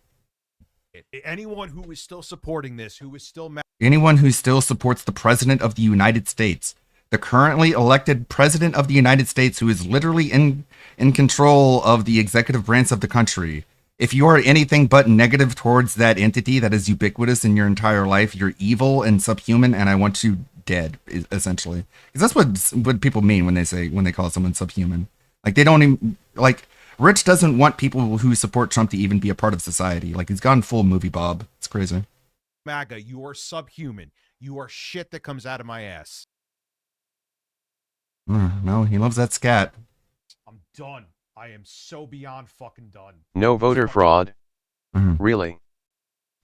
Speaker 8: Anyone who is still supporting this, who is still
Speaker 2: anyone who still supports the President of the United States, the currently elected President of the United States, who is literally in control of the executive branch of the country. If you are anything but negative towards that entity that is ubiquitous in your entire life, you're evil and subhuman, and I want you dead, essentially. Because that's what people mean when they call someone subhuman. Like, they don't even, like, Rich doesn't want people who support Trump to even be a part of society. Like, he's gone full movie Bob. It's crazy.
Speaker 8: MAGA, you are subhuman. You are shit that comes out of my ass.
Speaker 2: No, he loves that scat.
Speaker 8: I'm done. I am so beyond fucking done.
Speaker 5: No voter fraud? Really?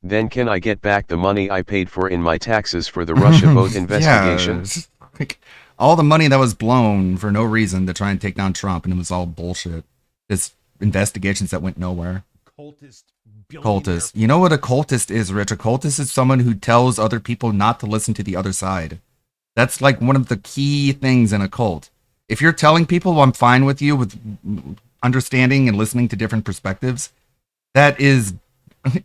Speaker 5: Then can I get back the money I paid for in my taxes for the Russia vote investigation?
Speaker 2: Yeah, like, all the money that was blown for no reason to try and take down Trump, and it was all bullshit. Just investigations that went nowhere. Cultist. You know what a cultist is, Rich? A cultist is someone who tells other people not to listen to the other side. That's like one of the key things in a cult. If you're telling people, well, I'm fine with you with understanding and listening to different perspectives, that is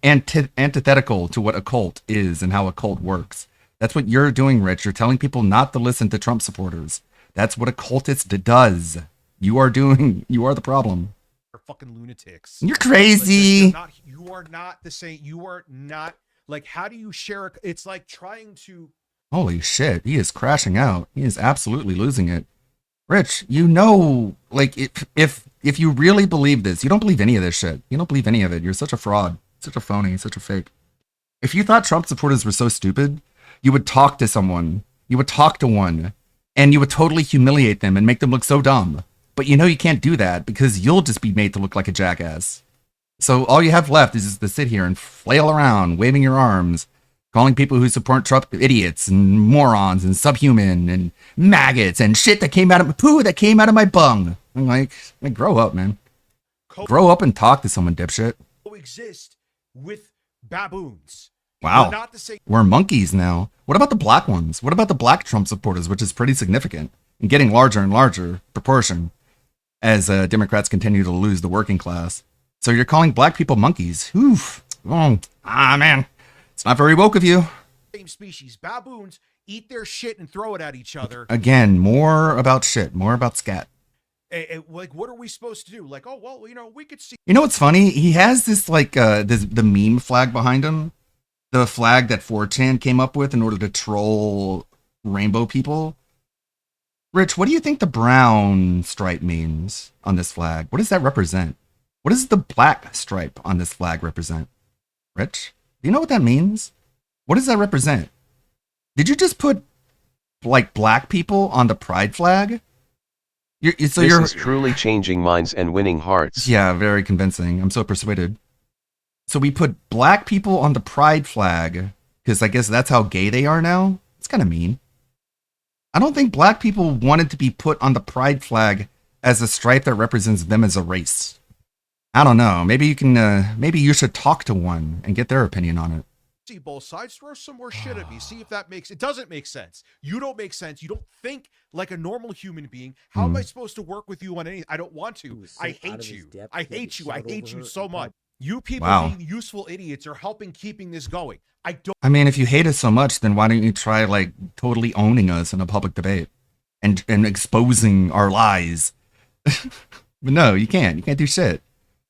Speaker 2: antithetical to what a cult is and how a cult works. That's what you're doing, Rich. You're telling people not to listen to Trump supporters. That's what a cultist does. You are the problem.
Speaker 8: You're fucking lunatics.
Speaker 2: You're crazy.
Speaker 8: You are not the same. You are not, like, how do you share it's like trying to.
Speaker 2: Holy shit, he is crashing out. He is absolutely losing it. Rich, you know, like, if you really believe this, you don't believe any of this shit. You don't believe any of it. You're such a fraud, such a phony, such a fake. If you thought Trump supporters were so stupid, you would talk to someone. You would talk to one, and you would totally humiliate them and make them look so dumb. But you know you can't do that because you'll just be made to look like a jackass. So all you have left is just to sit here and flail around, waving your arms, calling people who support Trump idiots and morons and subhuman and maggots and shit that came out of poo that came out of my bung. I'm like, grow up, man. Grow up and talk to someone, dipshit.
Speaker 8: Coexist with baboons.
Speaker 2: Wow.
Speaker 8: Not the same.
Speaker 2: We're monkeys now. What about the black ones? What about the black Trump supporters, which is pretty significant and getting larger and larger proportion as Democrats continue to lose the working class. So you're calling black people monkeys. Oof. Oh, man. It's not very woke of you.
Speaker 8: Same species. Baboons eat their shit and throw it at each other.
Speaker 2: Again, more about shit, more about scat.
Speaker 8: Like, what are we supposed to do? Like, oh, well, we could see.
Speaker 2: You know what's funny? He has this, like, the meme flag behind him. The flag that 4chan came up with in order to troll rainbow people. Rich, what do you think the brown stripe means on this flag? What does that represent? What does the black stripe on this flag represent? Rich, do you know what that means? What does that represent? Did you just put, like, black people on the pride flag?
Speaker 5: This is truly changing minds and winning hearts.
Speaker 2: Yeah, very convincing. I'm so persuaded. So we put black people on the pride flag because I guess that's how gay they are now. It's kind of mean. I don't think black people wanted to be put on the pride flag as a stripe that represents them as a race. I don't know. Maybe you can. Maybe you should talk to one and get their opinion on it.
Speaker 8: See both sides. Throw some more shit at me. See if that makes it. Doesn't make sense. You don't make sense. You don't think like a normal human being. How am I supposed to work with you on anything? I don't want to. I hate you. I hate you. I hate you so much. You people being useful idiots are helping keeping this going.
Speaker 2: I mean, if you hate us so much, then why don't you try like totally owning us in a public debate and exposing our lies? But no, you can't. You can't do shit.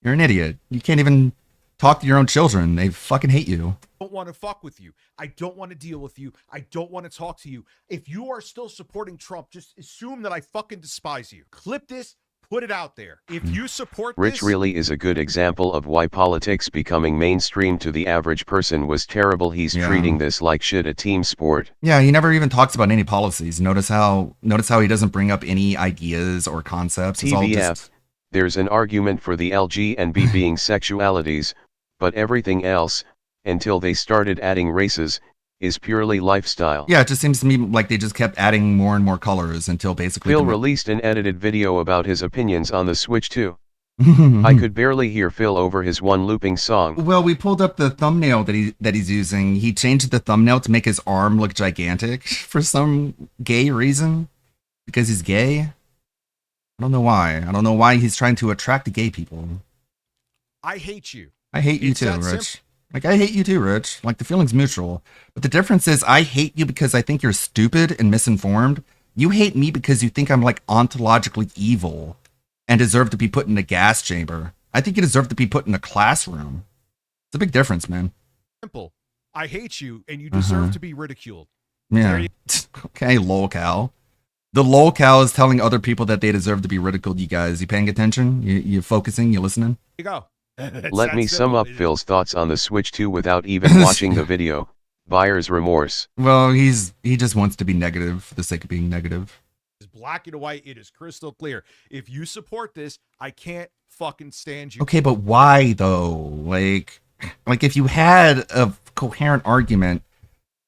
Speaker 2: You're an idiot. You can't even talk to your own children. They fucking hate you.
Speaker 8: I don't want to fuck with you. I don't want to deal with you. I don't want to talk to you. If you are still supporting Trump, just assume that I fucking despise you. Clip this, put it out there. If you support
Speaker 5: Rich really is a good example of why politics becoming mainstream to the average person was terrible. He's treating this like shit, a team sport.
Speaker 2: Yeah, he never even talks about any policies. Notice how he doesn't bring up any ideas or concepts. It's all just...
Speaker 5: There's an argument for the LG and B being sexualities, but everything else, until they started adding races, is purely lifestyle.
Speaker 2: Yeah, it just seems to me like they just kept adding more and more colors until basically...
Speaker 5: Phil released an edited video about his opinions on the Switch 2. I could barely hear Phil over his one looping song.
Speaker 2: Well, we pulled up the thumbnail that he's using. He changed the thumbnail to make his arm look gigantic for some gay reason. Because he's gay. I don't know why. I don't know why he's trying to attract gay people.
Speaker 8: I hate you.
Speaker 2: I hate you too, Rich. Like, I hate you too, Rich. Like, the feeling's mutual. But the difference is I hate you because I think you're stupid and misinformed. You hate me because you think I'm, like, ontologically evil and deserve to be put in a gas chamber. I think you deserve to be put in a classroom. It's a big difference, man.
Speaker 8: Simple. I hate you, and you deserve to be ridiculed.
Speaker 2: Yeah. Okay, lolcow. The lolcow is telling other people that they deserve to be ridiculed, you guys. You paying attention? You focusing? You listening?
Speaker 8: Here you go.
Speaker 5: Let me sum up Phil's thoughts on the Switch 2 without even watching the video. Buyer's remorse.
Speaker 2: Well, he just wants to be negative for the sake of being negative.
Speaker 8: It's black and white. It is crystal clear. If you support this, I can't fucking stand you.
Speaker 2: Okay, but why though? Like if you had a coherent argument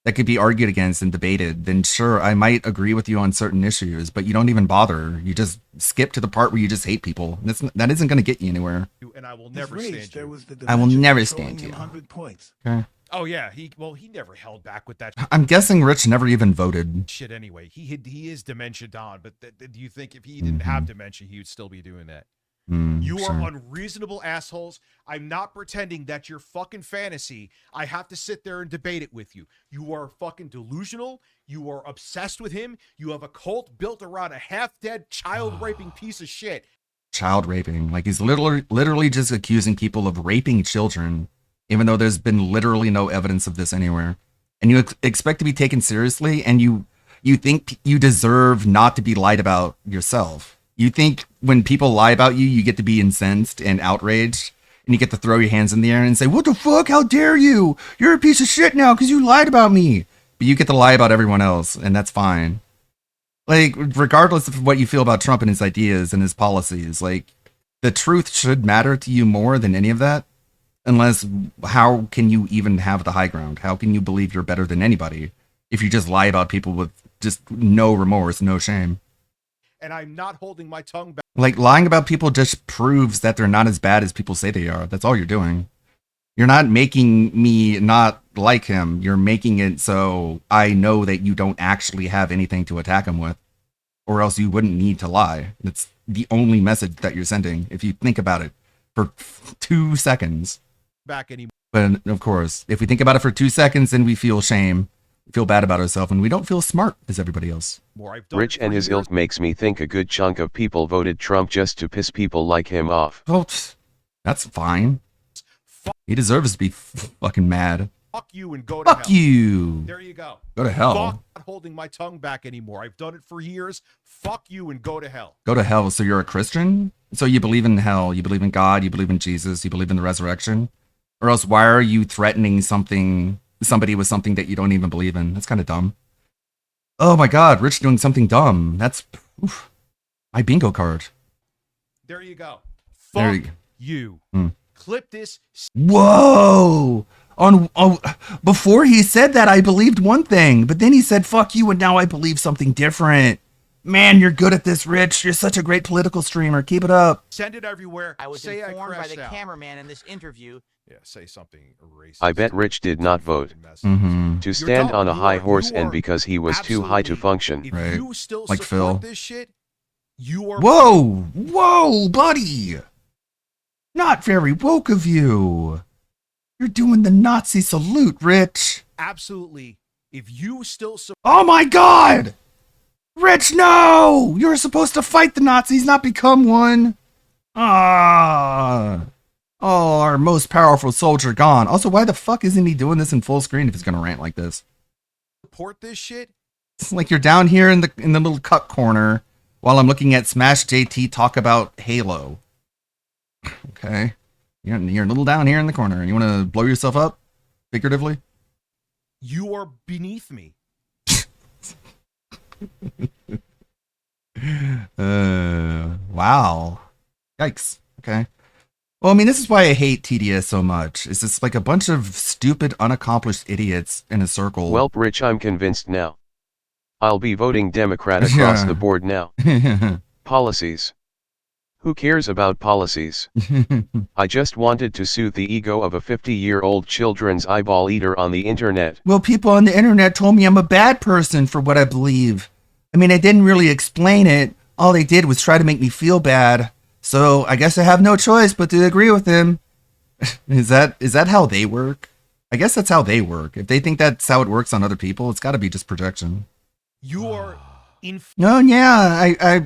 Speaker 2: that could be argued against and debated, then sure, I might agree with you on certain issues, but you don't even bother. You just skip to the part where you just hate people. That isn't going to get you anywhere.
Speaker 8: And I will never stand you.
Speaker 2: I will never stand you. Okay.
Speaker 8: Oh yeah, he never held back with that.
Speaker 2: I'm guessing Rich never even voted.
Speaker 8: Shit anyway. He is dementia Don, but do you think if he didn't have dementia, he would still be doing that? You are unreasonable assholes. I'm not pretending that's your fucking fantasy. I have to sit there and debate it with you. You are fucking delusional. You are obsessed with him. You have a cult built around a half-dead, child-raping piece of shit.
Speaker 2: Child raping. Like, he's literally just accusing people of raping children, even though there's been literally no evidence of this anywhere. And you expect to be taken seriously, and you think you deserve not to be lied about yourself. You think when people lie about you, you get to be incensed and outraged, and you get to throw your hands in the air and say, "What the fuck? How dare you? You're a piece of shit now because you lied about me." But you get to lie about everyone else, and that's fine. Like, regardless of what you feel about Trump and his ideas and his policies, like, the truth should matter to you more than any of that. Unless, how can you even have the high ground? How can you believe you're better than anybody if you just lie about people with just no remorse, no shame?
Speaker 8: And I'm not holding my tongue back.
Speaker 2: Like, lying about people just proves that they're not as bad as people say they are. That's all you're doing. You're not making me not like him. You're making it so I know that you don't actually have anything to attack him with, or else you wouldn't need to lie. That's the only message that you're sending if you think about it for 2 seconds.
Speaker 8: Back anymore.
Speaker 2: But of course, if we think about it for 2 seconds, then we feel shame, feel bad about ourselves, and we don't feel smart as everybody else.
Speaker 5: Rich and his ilk makes me think a good chunk of people voted Trump just to piss people like him off.
Speaker 2: Well, that's fine. He deserves to be fucking mad.
Speaker 8: Fuck you and go to hell.
Speaker 2: Fuck you.
Speaker 8: There you go.
Speaker 2: Go to hell.
Speaker 8: Fuck not holding my tongue back anymore. I've done it for years. Fuck you and go to hell.
Speaker 2: Go to hell. So you're a Christian? So you believe in hell. You believe in God. You believe in Jesus. You believe in the resurrection. Or else why are you threatening somebody with something that you don't even believe in? That's kind of dumb. Oh my God, Rich doing something dumb. That's my bingo card.
Speaker 8: There you go. Fuck you. Clip this.
Speaker 2: Whoa. Before he said that, I believed one thing, but then he said, "Fuck you," and now I believe something different. Man, you're good at this, Rich. You're such a great political streamer. Keep it up.
Speaker 8: Send it everywhere.
Speaker 7: I was
Speaker 8: say
Speaker 7: informed by
Speaker 8: crashed
Speaker 7: the
Speaker 8: out.
Speaker 7: cameraman in this interview.
Speaker 8: Yeah, say something racist.
Speaker 5: I bet Rich did not vote.
Speaker 2: Mm-hmm.
Speaker 5: To stand
Speaker 8: dumb.
Speaker 5: on a
Speaker 8: You
Speaker 5: high
Speaker 8: are-
Speaker 5: horse
Speaker 8: you
Speaker 5: and
Speaker 8: are
Speaker 5: because he was too high to
Speaker 8: absolutely-
Speaker 5: function.
Speaker 8: If
Speaker 2: Right.
Speaker 8: you still
Speaker 2: Like
Speaker 8: support
Speaker 2: Phil.
Speaker 8: this shit, you are.
Speaker 2: Whoa, whoa, buddy. Not very woke of you. You're doing the Nazi salute, Rich.
Speaker 8: Absolutely. If you still support.
Speaker 2: Oh my God! Rich, no! You're supposed to fight the Nazis, not become one. Ah. Oh, our most powerful soldier gone. Also, why the fuck isn't he doing this in full screen if he's gonna rant like this?
Speaker 8: Support this shit,
Speaker 2: It's like you're down here in the little cut corner while I'm looking at Smash JT talk about Halo. Okay. You're a little down here in the corner and you want to blow yourself up figuratively?
Speaker 8: you are beneath me.
Speaker 2: Wow. Yikes. Okay. Well, I mean, this is why I hate TDS so much. It's just like a bunch of stupid, unaccomplished idiots in a circle.
Speaker 5: Welp Rich, I'm convinced now. I'll be voting Democrat across
Speaker 2: Yeah.
Speaker 5: the board now. Policies. Who cares about policies? I just wanted to soothe the ego of a 50-year-old children's eyeball eater on the internet.
Speaker 2: Well, people on the internet told me I'm a bad person for what I believe. I mean, I didn't really explain it. All they did was try to make me feel bad. So I guess I have no choice but to agree with him. Is that how they work? I guess that's how they work. If they think that's how it works on other people, it's got to be just projection.
Speaker 8: You are in.
Speaker 2: No, yeah,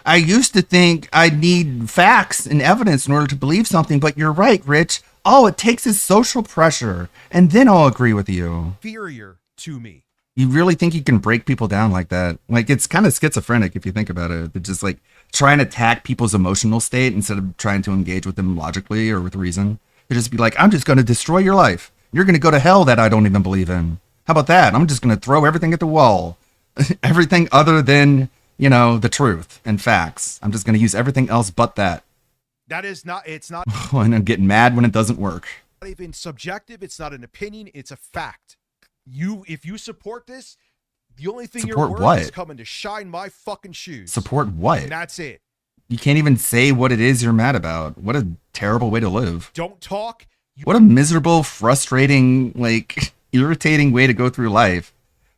Speaker 2: I used to think I'd need facts and evidence in order to believe something, but you're right, Rich. All it takes is social pressure, and then I'll agree with you.
Speaker 8: Inferior to me.
Speaker 2: You really think you can break people down like that? Like, it's kind of schizophrenic if you think about it. They're just like trying to attack people's emotional state instead of trying to engage with them logically or with reason. They just be like, I'm just going to destroy your life. You're going to go to hell that I don't even believe in. How about that? I'm just going to throw everything at the wall. Everything other than, you know, the truth and facts. I'm just going to use everything else but that.
Speaker 8: That is not. It's not
Speaker 2: And I'm getting mad when it doesn't work.
Speaker 8: even subjective. It's not an opinion. It's a fact. If you support this, the only thing
Speaker 2: Support
Speaker 8: you're
Speaker 2: what?
Speaker 8: worth is coming to shine my fucking shoes.
Speaker 2: Support what?
Speaker 8: And that's it.
Speaker 2: You can't even say what it is you're mad about. What a terrible way to live.
Speaker 8: Don't talk.
Speaker 2: What a miserable, frustrating, like, irritating way to go through life.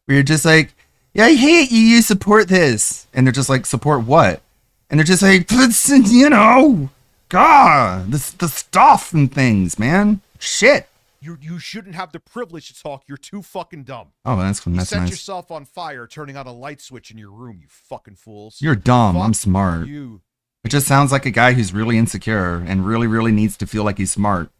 Speaker 2: Where you're just like, yeah, I hate you, you support this. And they're just like, support what? And they're just like, you know, God, the stuff and things, man. Shit.
Speaker 8: You shouldn't have the privilege to talk. You're too fucking dumb.
Speaker 2: Oh, that's
Speaker 8: You set
Speaker 2: nice.
Speaker 8: yourself on fire turning on a light switch in your room, you fucking fools.
Speaker 2: You're dumb.
Speaker 8: Fuck
Speaker 2: I'm smart.
Speaker 8: You.
Speaker 2: It just sounds like a guy who's really insecure and really, really needs to feel like he's smart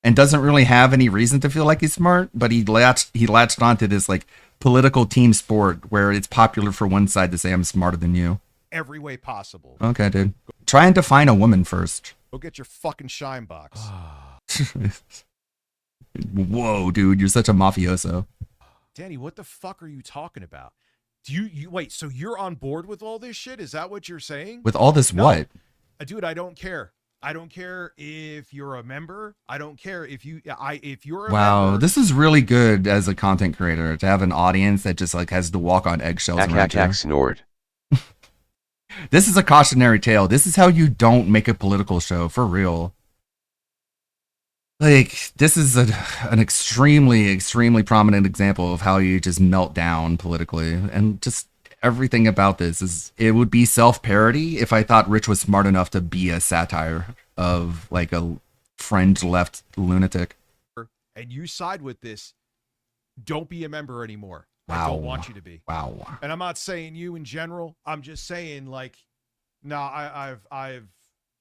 Speaker 2: and doesn't really have any reason to feel like he's smart, but he latched onto this like political team sport where it's popular for one side to say I'm smarter than you.
Speaker 8: Every way possible.
Speaker 2: Okay, dude. Try and define a woman first.
Speaker 8: Go get your fucking shine box.
Speaker 2: Whoa, dude, you're such a mafioso.
Speaker 8: Danny, what the fuck are you talking about? Do you wait, so you're on board with all this shit? Is that what you're saying?
Speaker 2: With all this
Speaker 8: No.
Speaker 2: what?
Speaker 8: Dude, I don't care. I don't care if you're a member. I don't care if you're a
Speaker 2: Wow,
Speaker 8: member.
Speaker 2: this is really good as a content creator to have an audience that just like has to walk on eggshells around you.
Speaker 5: Snort.
Speaker 2: This is a cautionary tale. This is how you don't make a political show, for real. Like, this is an extremely, extremely prominent example of how you just melt down politically. And just everything about this is, it would be self-parody if I thought Rich was smart enough to be a satire of like a fringe left lunatic.
Speaker 8: And you side with this, don't be a member anymore. I
Speaker 2: Wow.
Speaker 8: don't want you to be.
Speaker 2: Wow.
Speaker 8: And I'm not saying you in general. I'm just saying, like, no, I've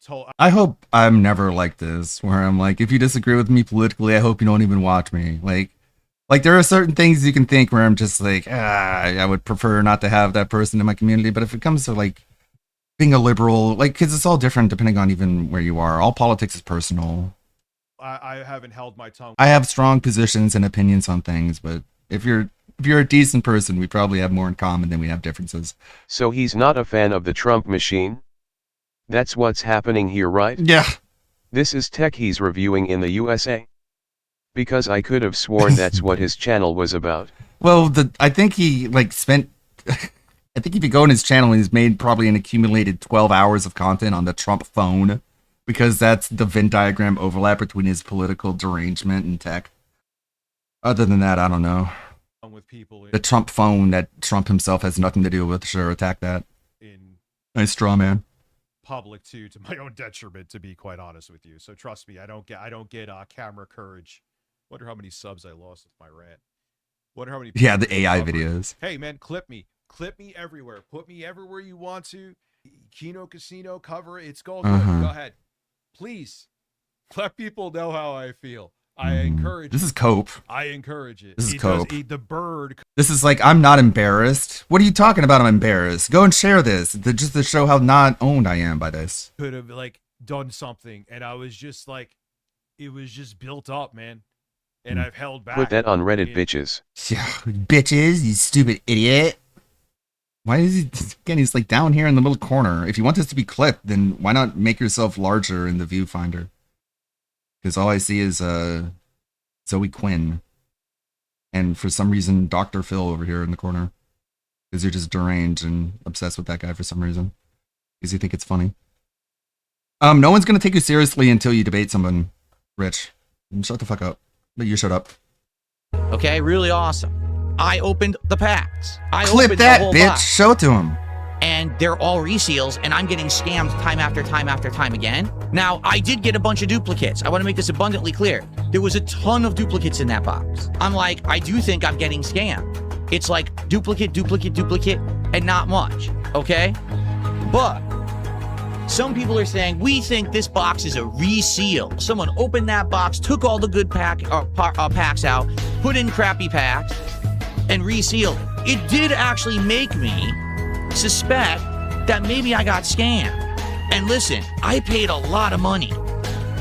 Speaker 8: told.
Speaker 2: I hope I'm never like this, where I'm like, if you disagree with me politically, I hope you don't even watch me. Like there are certain things you can think where I'm just like, I would prefer not to have that person in my community. But if it comes to like being a liberal, like, because it's all different depending on even where you are. All politics is personal.
Speaker 8: I haven't held my tongue.
Speaker 2: I have strong positions and opinions on things, but if you're a decent person, we probably have more in common than we have differences.
Speaker 5: So he's not a fan of the Trump machine? That's what's happening here, right?
Speaker 2: Yeah.
Speaker 5: This is tech he's reviewing in the USA. Because I could have sworn that's what his channel was about.
Speaker 2: Well, I think he like spent I think if you go on his channel, he's made probably an accumulated 12 hours of content on the Trump phone, because that's the Venn diagram overlap between his political derangement and tech. Other than that, I don't know.
Speaker 8: With people
Speaker 2: the Trump phone that Trump himself has nothing to do with, sure, attack that. Nice straw man.
Speaker 8: Public too, to my own detriment, to be quite honest with you. So trust me, I don't get camera courage. Wonder how many subs I lost with my rant. Wonder how many.
Speaker 2: Yeah, the AI videos.
Speaker 8: Hey man, clip me everywhere. Put me everywhere you want to. Kino Casino cover it. It's all good. Go ahead, please. Let people know how I feel. I encourage.
Speaker 2: This is cope.
Speaker 8: I encourage it.
Speaker 2: This is cope.
Speaker 8: The bird.
Speaker 2: This is like, I'm not embarrassed. What are you talking about? I'm embarrassed. Go and share this, just to show how not owned I am by this.
Speaker 8: Could have like done something, and I was just like, it was just built up, man, and I've held back.
Speaker 5: Put that on Reddit, bitches.
Speaker 2: Yeah, bitches, you stupid idiot. Why is he, again, he's like down here in the little corner. If you want this to be clipped, then why not make yourself larger in the viewfinder? Because all I see is Zoe Quinn. And for some reason, Dr. Phil over here in the corner. Because you're just deranged and obsessed with that guy for some reason. Because you think it's funny. No one's going to take you seriously until you debate someone, Rich. Shut the fuck up. But you shut up.
Speaker 7: Okay, really awesome. I opened the packs.
Speaker 2: Clip that, bitch. Show it to him.
Speaker 7: And they're all reseals, and I'm getting scammed time after time after time again. Now, I did get a bunch of duplicates. I want to make this abundantly clear. There was a ton of duplicates in that box. I'm like, I do think I'm getting scammed. It's like duplicate, duplicate, duplicate, and not much, okay? But some people are saying, we think this box is a reseal. Someone opened that box, took all the good packs out, put in crappy packs, and resealed it. It did actually make me suspect that maybe I got scammed. And listen, I paid a lot of money.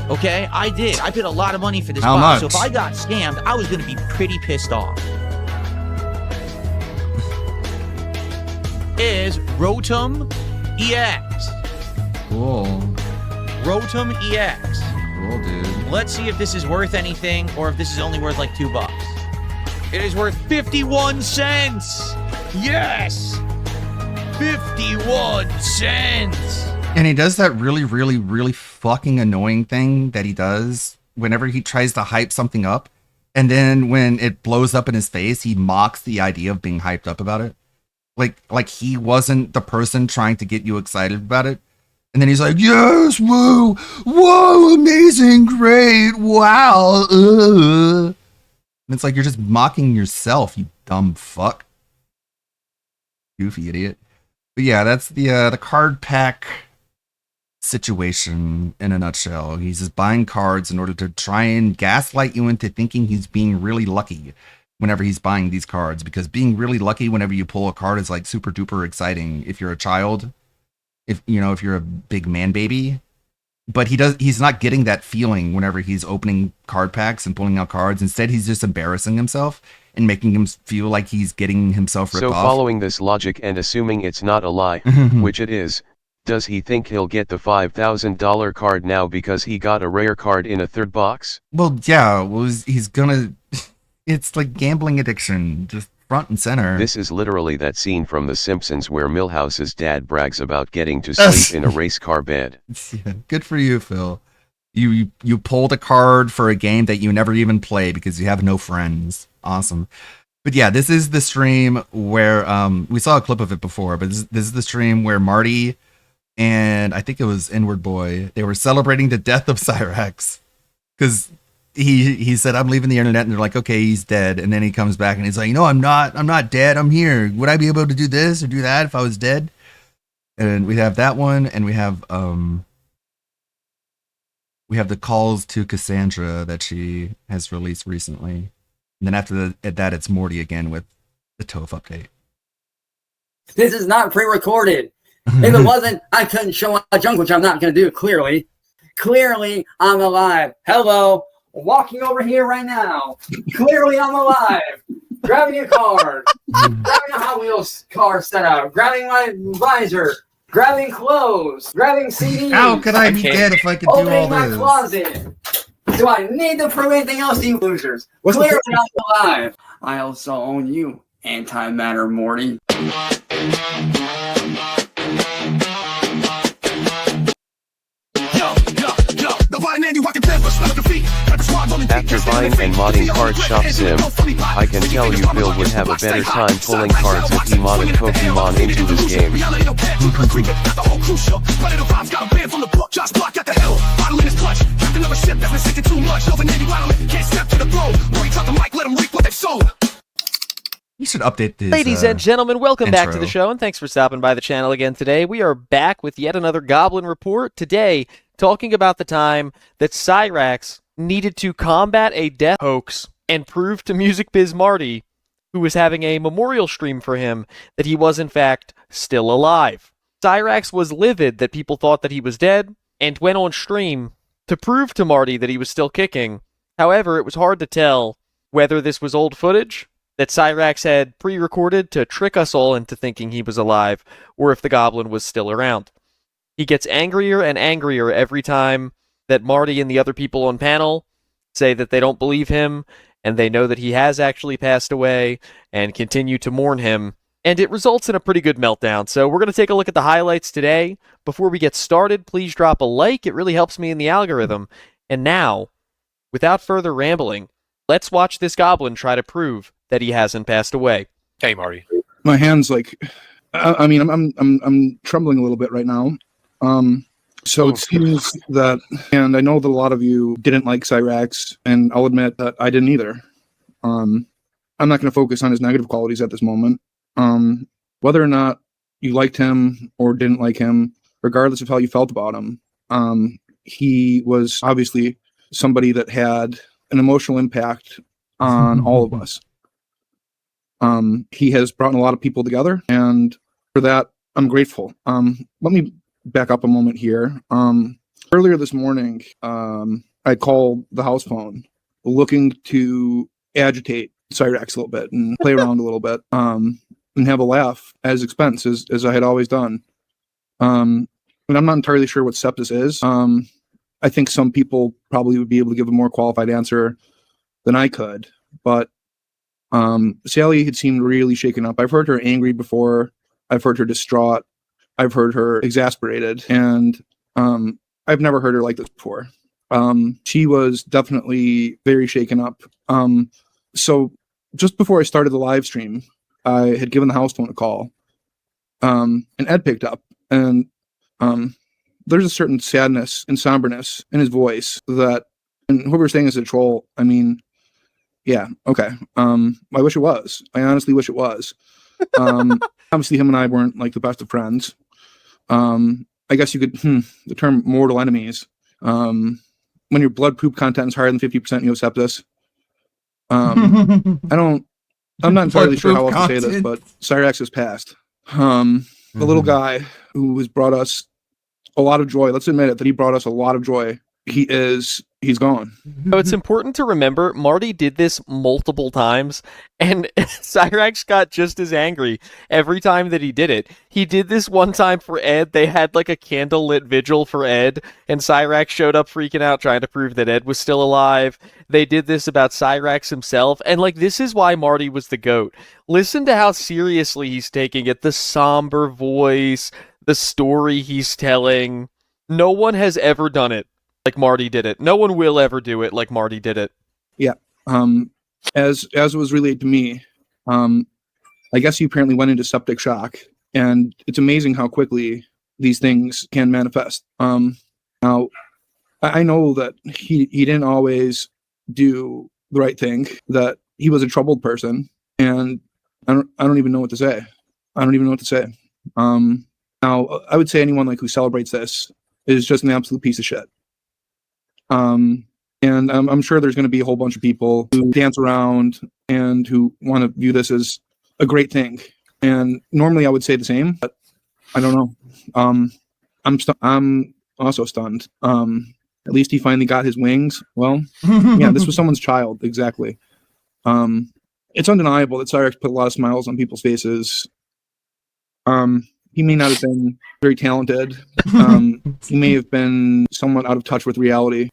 Speaker 7: Okay, I did. I paid a lot of money for this box. So if I got scammed, I was going to be pretty pissed off. Is Rotom EX.
Speaker 2: Cool.
Speaker 7: Rotom EX.
Speaker 2: Cool, dude.
Speaker 7: Let's see if this is worth anything or if this is only worth like $2. It is worth 51 cents. Yes. 51 cents.
Speaker 2: And he does that really, really, really fucking annoying thing that he does whenever he tries to hype something up. And then when it blows up in his face, he mocks the idea of being hyped up about it. Like he wasn't the person trying to get you excited about it. And then he's like, yes, woo, whoa, amazing, great, wow. And it's like, you're just mocking yourself, you dumb fuck. Goofy idiot. But yeah, that's the card pack situation in a nutshell. He's just buying cards in order to try and gaslight you into thinking he's being really lucky whenever he's buying these cards, because being really lucky whenever you pull a card is like super duper exciting if you're a child, if you're a big man baby. But he's not getting that feeling whenever he's opening card packs and pulling out cards. Instead, he's just embarrassing himself and making him feel like he's getting himself ripped off.
Speaker 5: So following this logic and assuming it's not a lie, which it is, does he think he'll get the $5,000 card now because he got a rare card in a third box?
Speaker 2: Well, yeah, he's gonna... It's like gambling addiction, just front and center.
Speaker 5: This is literally that scene from The Simpsons where Milhouse's dad brags about getting to sleep in a race car bed.
Speaker 2: Yeah, good for you, Phil. You pulled a card for a game that you never even play because you have no friends. Awesome. But yeah, this is the stream where we saw a clip of it before, but this is the stream where Marty and I think it was Inward Boy, they were celebrating the death of Cyrax because he said, I'm leaving the internet, and they're like, okay, he's dead. And then he comes back and he's like, no, I'm not dead. I'm here. Would I be able to do this or do that if I was dead? And we have that one, and we have the calls to Cassandra that she has released recently. And then after that, it's Morty again with the Toph update.
Speaker 9: This is not pre-recorded. If it wasn't, I couldn't show a junk, which I'm not going to do, clearly. Clearly, I'm alive. Hello. Walking over here right now. Clearly, I'm alive. Grabbing a card. Grabbing a Hot Wheels car setup. Grabbing my visor. Grabbing clothes. Grabbing CDs.
Speaker 2: How could I be dead if I could do all this?
Speaker 9: Opening my closet. Do I need to prove anything else to you losers? Clearly, I'm alive. I also own you. antimatter Morty.
Speaker 5: After buying and modding Card Shop Sim, I can tell you Phil would have a better time pulling cards if he modded Pokemon into this game.
Speaker 2: You should update this.
Speaker 10: Ladies and gentlemen, welcome back to
Speaker 2: intro.
Speaker 10: the show, and thanks for stopping by the channel again today. We are back with yet another Goblin Report. Today, talking about the time that Cyrax needed to combat a death hoax and prove to Music Biz Marty, who was having a memorial stream for him, that he was in fact still alive. Cyrax was livid that people thought that he was dead, and went on stream to prove to Marty that he was still kicking. However, it was hard to tell whether this was old footage that Cyrax had pre-recorded to trick us all into thinking he was alive, or if the goblin was still around. He gets angrier and angrier every time that Marty and the other people on panel say that they don't believe him, and they know that he has actually passed away, and continue to mourn him, and it results in a pretty good meltdown. So we're going to take a look at the highlights today. Before we get started, please drop a like. It really helps me in the algorithm. And now, without further rambling, let's watch this goblin try to prove that he hasn't passed away.
Speaker 11: Hey, Marty.
Speaker 12: My hands, like, I mean, I'm trembling a little bit right now. So it seems that, and I know that a lot of you didn't like Cyrax, and I'll admit that I didn't either. I'm not going to focus on his negative qualities at this moment. Whether or not you liked him or didn't like him, regardless of how you felt about him, he was obviously somebody that had an emotional impact on all of us. He has brought a lot of people together, and for that, I'm grateful. Let me back up a moment here. Earlier this morning, I called the house phone looking to agitate Cyrax a little bit and play around a little bit, and have a laugh at his expense, as I had always done. And I'm not entirely sure what sepsis is. I think some people probably would be able to give a more qualified answer than I could, but Sally had seemed really shaken up. I've heard her angry before. I've heard her distraught. I've heard her exasperated, and I've never heard her like this before. She was definitely very shaken up. So just before I started the live stream, I had given the house phone a call, and Ed picked up, and there's a certain sadness and somberness in his voice that, and whoever's saying is a troll, I mean, yeah, okay. I wish it was. I honestly wish it was. Obviously, him and I weren't like the best of friends. I guess you could, the term mortal enemies. When your blood poop content is higher than 50%, you have sepsis. I'm not entirely sure how else to say this, but Cyrax has passed. The little guy who has brought us a lot of joy. Let's admit it, that he brought us a lot of joy. He's gone.
Speaker 10: So it's important to remember, Marty did this multiple times, and Cyrax got just as angry every time that he did it. He did this one time for Ed. They had like a candlelit vigil for Ed, and Cyrax showed up freaking out trying to prove that Ed was still alive. They did this about Cyrax himself, and like, this is why Marty was the GOAT. Listen to how seriously he's taking it, the somber voice, the story he's telling. No one has ever done it like Marty did it. No one will ever do it like Marty did it.
Speaker 12: Yeah. As it was relayed to me, I guess he apparently went into septic shock, and it's amazing how quickly these things can manifest. Now, I know that he didn't always do the right thing, that he was a troubled person, and I don't even know what to say. Now, I would say anyone like who celebrates this is just an absolute piece of shit. And I'm sure there's going to be a whole bunch of people who dance around and who want to view this as a great thing. And normally I would say the same, but I don't know. I'm also stunned. At least he finally got his wings. Well, yeah, this was someone's child. Exactly. It's undeniable that Cyrax put a lot of smiles on people's faces. He may not have been very talented. He may have been somewhat out of touch with reality.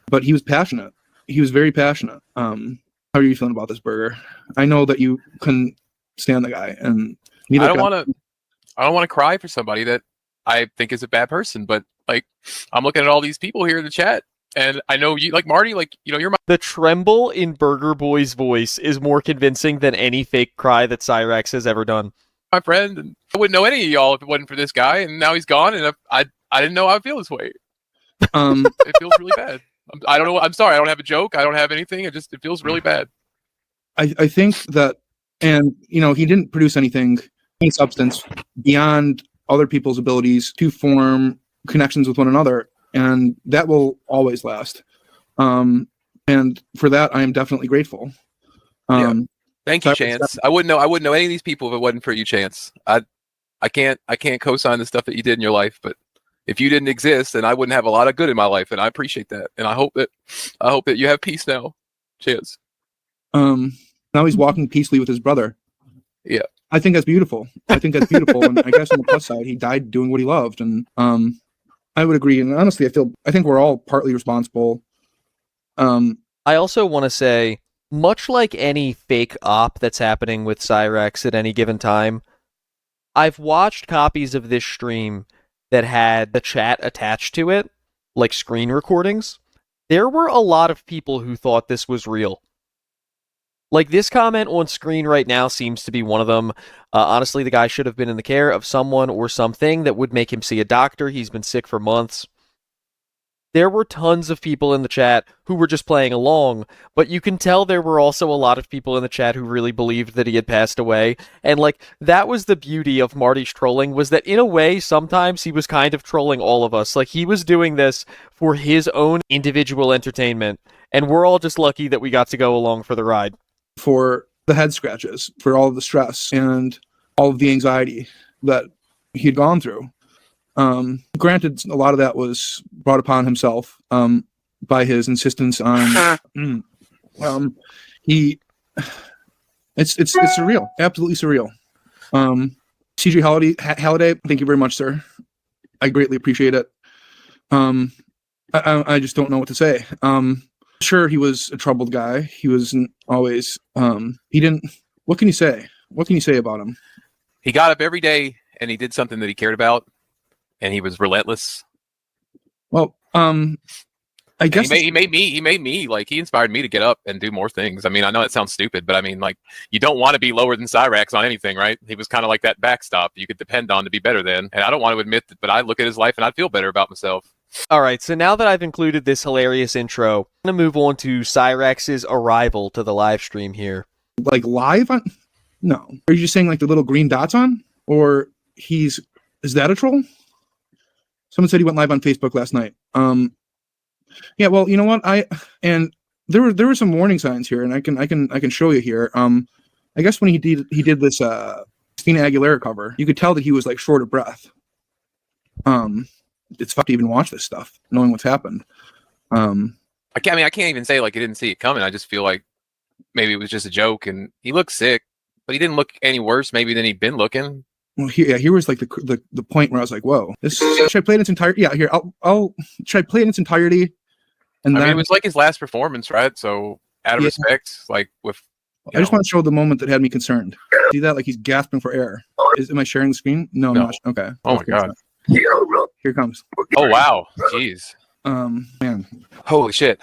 Speaker 12: But he was passionate. He was very passionate. How are you feeling about this, Burger? I know that you couldn't stand the guy, and
Speaker 11: I don't want to cry for somebody that I think is a bad person, but like I'm looking at all these people here in the chat, and I know you, like Marty, like you're my.
Speaker 10: The tremble in Burger Boy's voice is more convincing than any fake cry that Cyrax has ever done.
Speaker 11: My friend, and I wouldn't know any of y'all if it wasn't for this guy, and now he's gone, and I didn't know I would feel this way. It feels really bad. I don't know. I'm sorry. I don't have a joke. I don't have anything. It feels really bad.
Speaker 12: I think that, and he didn't produce anything, any substance beyond other people's abilities to form connections with one another, and that will always last. And for that, I am definitely grateful.
Speaker 11: Thank you, Chance. I wouldn't know any of these people if it wasn't for you, Chance. I can't co-sign the stuff that you did in your life, but if you didn't exist, then I wouldn't have a lot of good in my life, and I appreciate that. And I hope that you have peace now, Chance.
Speaker 12: Now he's walking peacefully with his brother.
Speaker 11: Yeah,
Speaker 12: I think that's beautiful. And I guess on the plus side, he died doing what he loved, and I would agree. And honestly, I think we're all partly responsible.
Speaker 10: I also want to say, much like any fake op that's happening with Cyrax at any given time, I've watched copies of this stream that had the chat attached to it, like screen recordings. There were a lot of people who thought this was real. Like, this comment on screen right now seems to be one of them. Honestly, the guy should have been in the care of someone or something that would make him see a doctor. He's been sick for months. There were tons of people in the chat who were just playing along, but you can tell there were also a lot of people in the chat who really believed that he had passed away. And, like, that was the beauty of Marty's trolling, was that in a way, sometimes he was kind of trolling all of us. Like, he was doing this for his own individual entertainment, and we're all just lucky that we got to go along for the ride.
Speaker 12: For the head scratches, for all of the stress and all of the anxiety that he'd gone through. Granted, a lot of that was brought upon himself by his insistence on. It's surreal, absolutely surreal. CJ Halliday, thank you very much, sir. I greatly appreciate it. I just don't know what to say. Sure, he was a troubled guy. He wasn't always. He didn't. What can you say? What can you say about him?
Speaker 11: He got up every day and he did something that he cared about, and he was relentless.
Speaker 12: Well, I guess
Speaker 11: he made me like, he inspired me to get up and do more things. I mean, I know it sounds stupid, but I mean, like, you don't want to be lower than Cyrax on anything, right? He was kind of like that backstop you could depend on to be better than. And I don't want to admit that, but I look at his life and I feel better about myself.
Speaker 10: All right, so now that I've included this hilarious intro, I'm going to move on to Cyrax's arrival to the live stream here.
Speaker 12: Like, live on? No. Are you just saying, like, the little green dots on? Or is that a troll? Someone said he went live on Facebook last night. Yeah, well, you know what? There were some warning signs here, and I can show you here. I guess when he did this Christina Aguilera cover, you could tell that he was, like, short of breath. It's fun to even watch this stuff, knowing what's happened.
Speaker 11: I can't even say like I didn't see it coming. I just feel like maybe it was just a joke, and he looked sick, but he didn't look any worse maybe than he'd been looking.
Speaker 12: Well, here was like the point where I was like, "Whoa, should I play it in its entirety?" Yeah, here should I play it in its entirety? And then,
Speaker 11: it was like his last performance, right? So out of respect, like with.
Speaker 12: I just want to show the moment that had me concerned. See that? Like, he's gasping for air. Am I sharing the screen? No, I'm not. Okay.
Speaker 11: Oh my god.
Speaker 12: Here it comes.
Speaker 11: Oh wow. Jeez.
Speaker 12: Man.
Speaker 11: Holy shit.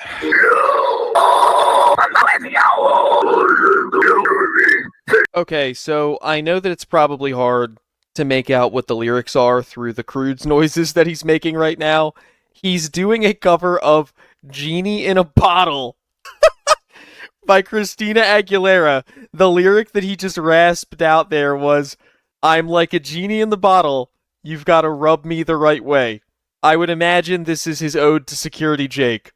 Speaker 10: Okay, so I know that it's probably hard to make out what the lyrics are through the crude noises that he's making right now. He's doing a cover of Genie in a Bottle by Christina Aguilera. The lyric that he just rasped out there was, "I'm like a genie in the bottle. You've got to rub me the right way." I would imagine this is his ode to Security Jake.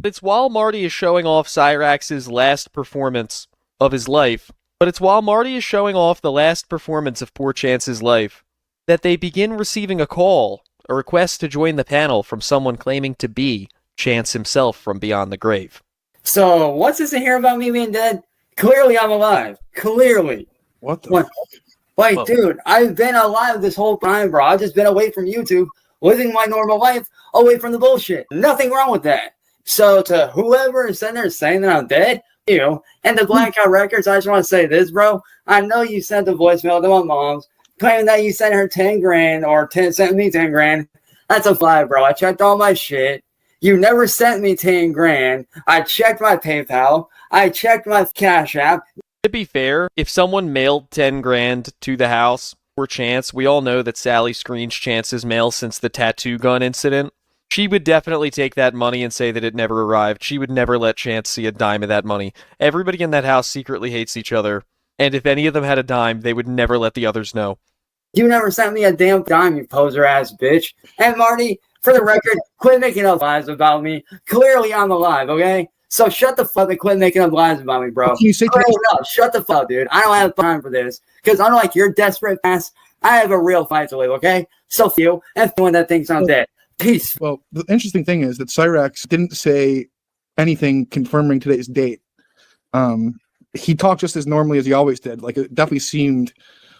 Speaker 10: It's while Marty is showing off Cyrax's last performance of his life, but it's while Marty is showing off the last performance of Poor Chance's life, that they begin receiving a call, a request to join the panel from someone claiming to be Chance himself from beyond the grave.
Speaker 9: So, what's this in here about me being dead? Clearly I'm alive. Clearly.
Speaker 12: What the
Speaker 9: Like, dude, I've been alive this whole time, bro. I've just been away from YouTube, living my normal life, away from the bullshit. Nothing wrong with that. So to whoever is sitting there saying that I'm dead, you and the Blackout Records, I just want to say this, bro. I know you sent the voicemail to my mom's claiming that you sent her 10 grand or sent me 10 grand. That's a lie, bro. I checked all my shit. You never sent me 10 grand. I checked my PayPal. I checked my Cash App.
Speaker 10: To be fair, if someone mailed 10 grand to the house for Chance, we all know that Sally screens Chance's mail since the tattoo gun incident. She would definitely take that money and say that it never arrived. She would never let Chance see a dime of that money. Everybody in that house secretly hates each other, and if any of them had a dime, they would never let the others know.
Speaker 9: You never sent me a damn dime, you poser ass bitch. And Marty, for the record, quit making up lies about me. Clearly I'm alive, okay? So shut the fuck and quit making up lies about me, bro.
Speaker 12: You say
Speaker 9: no, shut the fuck, dude. I don't have time for this. Because unlike your desperate ass, I have a real fight to live, okay? So for you, and for that thinks I'm dead. Peace.
Speaker 12: Well, the interesting thing is that Cyrax didn't say anything confirming today's date. He talked just as normally as he always did. Like, it definitely seemed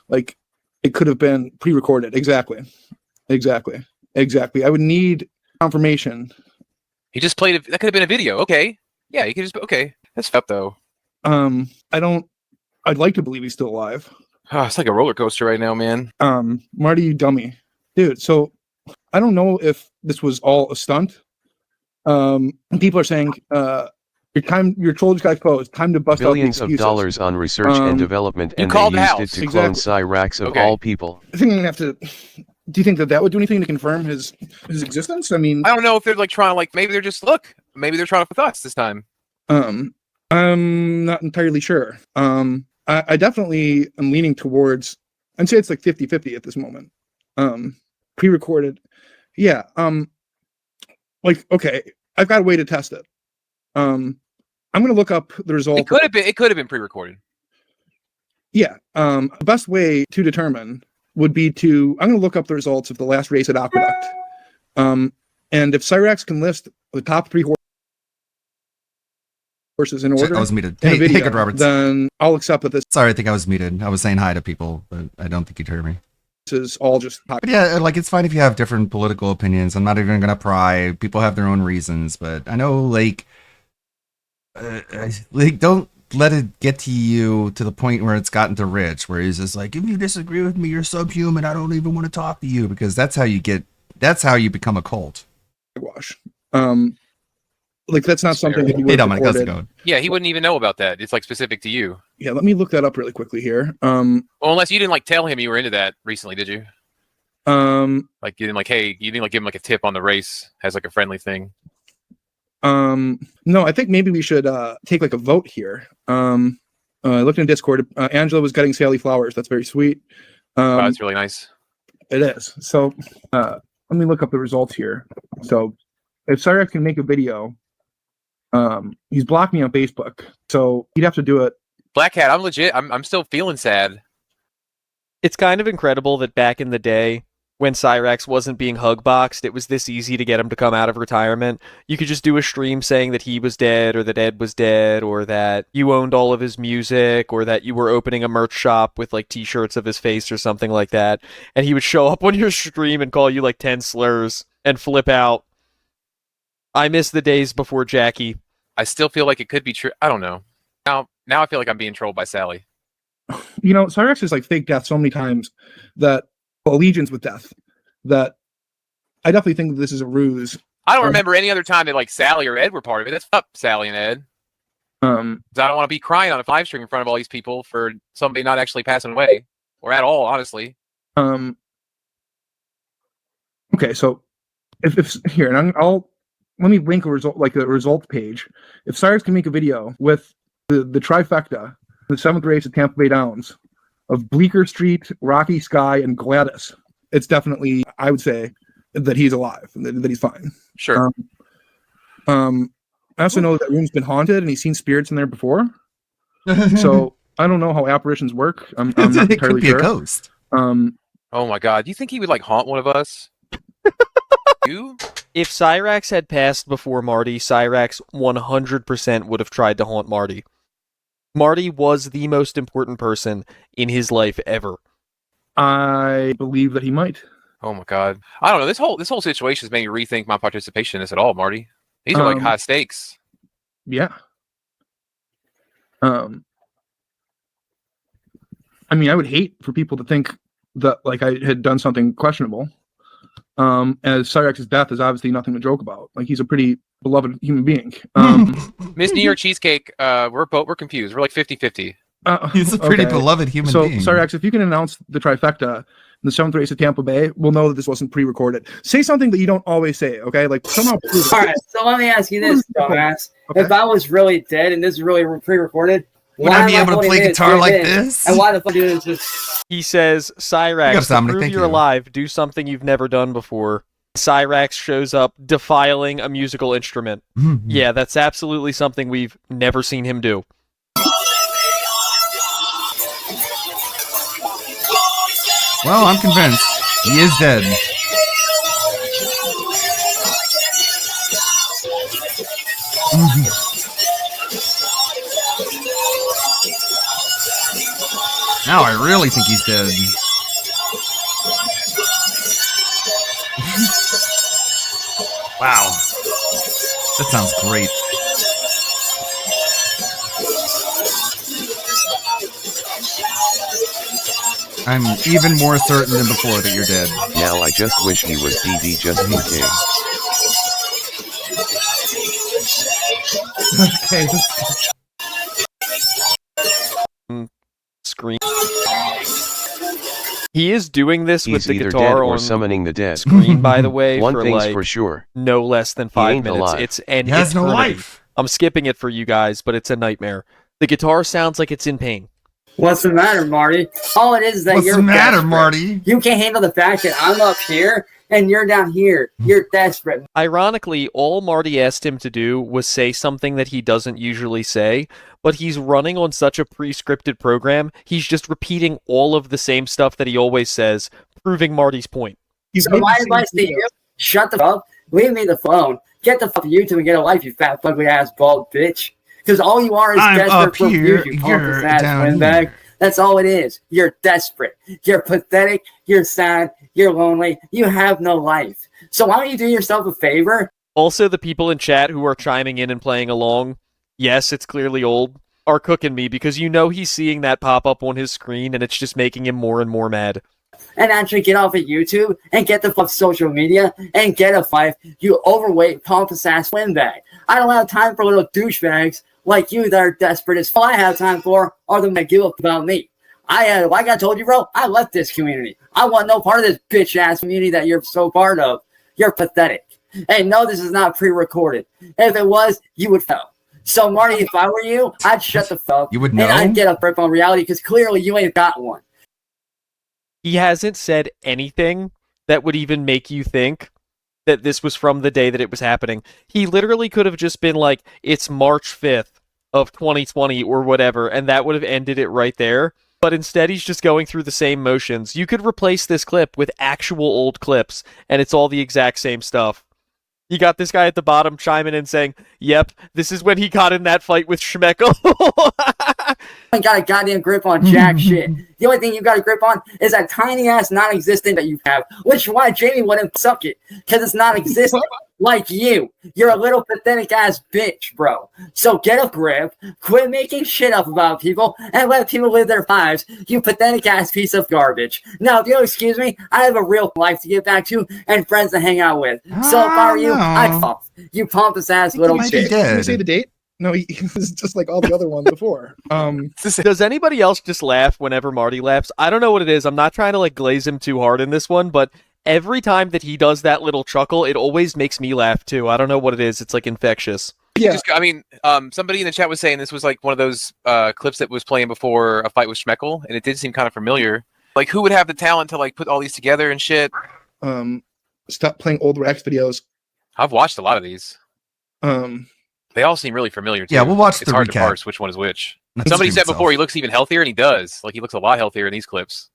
Speaker 12: like it could have been pre-recorded. Exactly. I would need confirmation.
Speaker 11: He just played it. That could have been a video. Okay. Yeah, he could just. Okay. That's up though.
Speaker 12: I'd like to believe he's still alive.
Speaker 11: Oh, it's like a roller coaster right now, man.
Speaker 12: Marty, you dummy. Dude, so I don't know if this was all a stunt. People are saying your troll just got exposed. Time to bust
Speaker 5: billions
Speaker 12: out
Speaker 5: of dollars on research and development, and they used it to clone Cyrax of all people.
Speaker 12: I think I'm gonna have to. Do you think that would do anything to confirm his existence? I mean,
Speaker 11: I don't know if they're like trying to maybe they're just maybe they're trying to with us this time.
Speaker 12: I'm not entirely sure. I definitely am leaning towards. I'd say it's like 50-50 at this moment. Pre-recorded. Yeah. Okay, I've got a way to test it. I'm gonna look up the result.
Speaker 11: It could have been pre-recorded.
Speaker 12: Yeah. The best way to determine would be I'm going to look up the results of the last race at Aqueduct. And if Cyrax can list the top 3 horses in order,
Speaker 2: I was muted. Hey, good, Roberts.
Speaker 12: Then I'll accept that this.
Speaker 2: Sorry, I think I was muted. I was saying hi to people, but I don't think you'd hear me.
Speaker 12: This is all just.
Speaker 2: But yeah, like it's fine if you have different political opinions. I'm not even going to pry. People have their own reasons, but I know, don't let it get to you to the point where it's gotten to Rich, where he's just like, if you disagree with me, you're subhuman. I don't even want to talk to you, because that's how you become a cult.
Speaker 12: Wash. That's not something that he would have recorded.
Speaker 11: Yeah, he wouldn't even know about that. It's specific to you.
Speaker 12: Yeah, let me look that up really quickly here.
Speaker 11: Well, unless you didn't tell him you were into that recently, did you? You didn't give him a tip on the race as a friendly thing.
Speaker 12: No, I think maybe we should take a vote here. Looking in Discord, Angela was getting Sally flowers. That's very sweet.
Speaker 11: Wow, that's really nice.
Speaker 12: It is. So let me look up the results here. So if Cyrax can make a video, he's blocked me on Facebook, so he'd have to do it.
Speaker 11: Black Hat, I'm legit. I'm still feeling sad.
Speaker 10: It's kind of incredible that back in the day, when Cyrax wasn't being hug-boxed, it was this easy to get him to come out of retirement. You could just do a stream saying that he was dead, or that Ed was dead, or that you owned all of his music, or that you were opening a merch shop with t-shirts of his face or something like that. And he would show up on your stream and call you 10 slurs and flip out. I miss the days before Jackie.
Speaker 11: I still feel like it could be true. I don't know. Now I feel like I'm being trolled by Sally.
Speaker 12: Cyrax is fake death so many times that allegiance with death that I definitely think that this is a ruse.
Speaker 11: I don't remember any other time that Sally or Ed were part of it. That's up Sally and Ed. I don't want to be crying on a live stream in front of all these people for somebody not actually passing away, or at all, honestly.
Speaker 12: Okay, so if here, and let me link a result, a results page. If Cyrax can make a video with the trifecta, the 7th race at Tampa Bay Downs, of Bleecker Street, Rocky Sky, and Gladys, it's definitely, I would say, that he's alive, that he's fine.
Speaker 11: Sure.
Speaker 12: I also know that room's been haunted, and he's seen spirits in there before. So I don't know how apparitions work. I'm not entirely
Speaker 2: it could be
Speaker 12: sure.
Speaker 2: A ghost.
Speaker 11: Oh my God! Do you think he would haunt one of us? You?
Speaker 10: If Cyrax had passed before Marty, Cyrax 100% would have tried to haunt Marty. Marty was the most important person in his life ever.
Speaker 12: I believe that he might.
Speaker 11: Oh my God! I don't know. This whole situation has made me rethink my participation in this at all, Marty. These are like high stakes.
Speaker 12: Yeah. I mean, I would hate for people to think that like I had done something questionable. As Cyrax's death is obviously nothing to joke about. Like he's a pretty beloved human being.
Speaker 11: Miss New York Cheesecake, we're confused. We're like 50-50.
Speaker 2: He's a pretty beloved human being.
Speaker 12: So Cyrax, if you can announce the trifecta in the 7th race of Tampa Bay, we'll know that this wasn't pre-recorded. Say something that you don't always say, okay? Like somehow.
Speaker 9: All right, so let me ask you this, dumbass. Okay. If I was really dead and this is really pre-recorded,
Speaker 2: would I be able to play guitar like this?
Speaker 9: And why the fuck do this?
Speaker 10: He says, Cyrax, to prove you're alive, do something you've never done before. Cyrax shows up defiling a musical instrument. Yeah, that's absolutely something we've never seen him do.
Speaker 2: Well, I'm convinced. He is dead. Now I really think he's dead. Wow. That sounds great. I'm even more certain than before that you're dead.
Speaker 5: Now I just wish he was DD just in
Speaker 12: Okay.
Speaker 10: Screen. He is doing this
Speaker 5: He's
Speaker 10: with the
Speaker 5: either
Speaker 10: guitar
Speaker 5: dead or
Speaker 10: on
Speaker 5: summoning the dead.
Speaker 10: screen, by the way,
Speaker 5: One
Speaker 10: for
Speaker 5: thing's
Speaker 10: like
Speaker 5: for sure.
Speaker 10: no less than
Speaker 5: He
Speaker 10: 5
Speaker 5: ain't
Speaker 10: minutes.
Speaker 5: alive.
Speaker 10: It's an
Speaker 2: He has no
Speaker 10: eternity.
Speaker 2: life.
Speaker 10: I'm skipping it for you guys, but it's a nightmare. The guitar sounds like it's in pain.
Speaker 9: What's the matter, Marty? All it is that
Speaker 2: What's
Speaker 9: you're
Speaker 2: the matter,
Speaker 9: desperate.
Speaker 2: Marty?
Speaker 9: You can't handle the fact that I'm up here and you're down here. You're desperate.
Speaker 10: Ironically, all Marty asked him to do was say something that he doesn't usually say, but he's running on such a pre-scripted program, he's just repeating all of the same stuff that he always says, proving Marty's point.
Speaker 9: So my advice to you, shut the fuck up, leave me the phone, get the fuck to YouTube and get a life, you fat, ugly ass, bald bitch. Because all you are is
Speaker 2: I'm
Speaker 9: desperate
Speaker 2: up
Speaker 9: for
Speaker 2: here,
Speaker 9: views, you
Speaker 2: you're
Speaker 9: pompous ass
Speaker 2: down
Speaker 9: windbag.
Speaker 2: here.
Speaker 9: That's all it is. You're desperate. You're pathetic. You're sad. You're lonely. You have no life. So why don't you do yourself a favor?
Speaker 10: Also, the people in chat who are chiming in and playing along, yes, it's clearly old, are cooking me because you know he's seeing that pop up on his screen and it's just making him more and more mad.
Speaker 9: And actually get off of YouTube and get the fuck social media and get a life, you overweight, pompous ass windbag. I don't have time for little douchebags like you that are desperate. As all I have time for are them that give up about me. Like I told you, bro, I left this community. I want no part of this bitch ass community that you're so part of. You're pathetic. And no, this is not pre-recorded. If it was, you would know. So Marty, if I were you, I'd shut the fuck.
Speaker 2: You would know?
Speaker 9: And I'd get a grip on reality because clearly you ain't got one.
Speaker 10: He hasn't said anything that would even make you think that this was from the day that it was happening. He literally could have just been like, it's March 5th of 2020 or whatever, and that would have ended it right there. But instead, he's just going through the same motions. You could replace this clip with actual old clips, and it's all the exact same stuff. You got this guy at the bottom chiming in saying, yep, this is when he got in that fight with Schmeckel.
Speaker 9: ain't got a goddamn grip on jack shit. The only thing you got a grip on is that tiny ass non-existent that you have, which is why Jamie wouldn't suck it, because it's non-existent. Like you. You're a little pathetic ass bitch, bro. So get a grip, quit making shit up about people, and let people live their lives, you pathetic ass piece of garbage. Now, if you'll excuse me, I have a real life to get back to and friends to hang out with. So if I were you, I'd fuck. You pompous ass little bitch.
Speaker 12: Can you say the date? No, he was just like all the other ones before.
Speaker 10: Does anybody else just laugh whenever Marty laughs? I don't know what it is. I'm not trying to like glaze him too hard in this one, but every time that he does that little chuckle, it always makes me laugh too. I don't know what it is. It's like infectious.
Speaker 11: Yeah. Somebody in the chat was saying this was like one of those clips that was playing before a fight with Schmeckel, and it did seem kind of familiar. Like, who would have the talent to like put all these together and shit?
Speaker 12: Stop playing old Rex videos.
Speaker 11: I've watched a lot of these. They all seem really familiar too.
Speaker 2: Yeah, we'll watch
Speaker 11: It's
Speaker 2: the
Speaker 11: hard
Speaker 2: recap.
Speaker 11: to parse which one is which.
Speaker 2: Let's
Speaker 11: Somebody
Speaker 2: do
Speaker 11: said
Speaker 2: himself.
Speaker 11: before he looks even healthier, and he does. Like, he looks a lot healthier in these clips.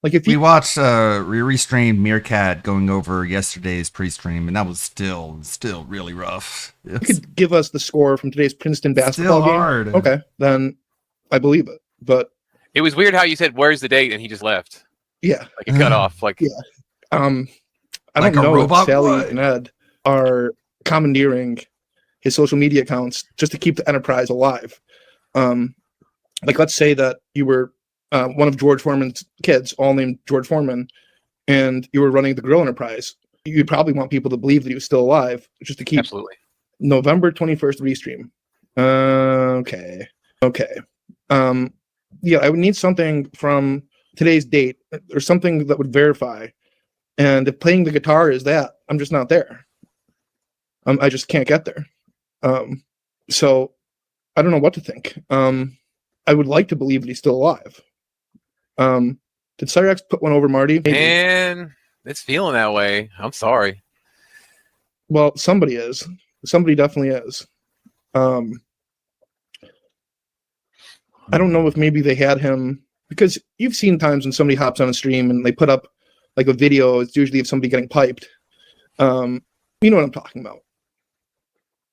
Speaker 12: Like if
Speaker 2: we watched re-streamed Meerkat going over yesterday's pre-stream, and that was still really rough.
Speaker 12: You could give us the score from today's Princeton basketball game.
Speaker 2: hard.
Speaker 12: Okay, then I believe it. But
Speaker 11: It was weird how you said, "Where's the date?" and he just left.
Speaker 12: yeah,
Speaker 11: Like, it cut off. Like,
Speaker 12: yeah. I
Speaker 2: Like
Speaker 12: don't
Speaker 2: a
Speaker 12: know
Speaker 2: robot
Speaker 12: if Sally
Speaker 2: would.
Speaker 12: and Ed are commandeering his social media accounts just to keep the enterprise alive. Like, let's say that you were one of George Foreman's kids, all named George Foreman, and you were running the Grill Enterprise. You'd probably want people to believe that he was still alive, just to keep November 21st restream. Okay. Yeah, I would need something from today's date or something that would verify. And if playing the guitar is that, I'm just not there. I just can't get there. So I don't know what to think. I would like to believe that he's still alive. Did Cyrax put one over Marty? Maybe.
Speaker 11: Man, it's feeling that way. I'm sorry.
Speaker 12: Well, somebody is. Somebody definitely is. I don't know if maybe they had him, because you've seen times when somebody hops on a stream and they put up like a video. It's usually of somebody getting piped. You know what I'm talking about.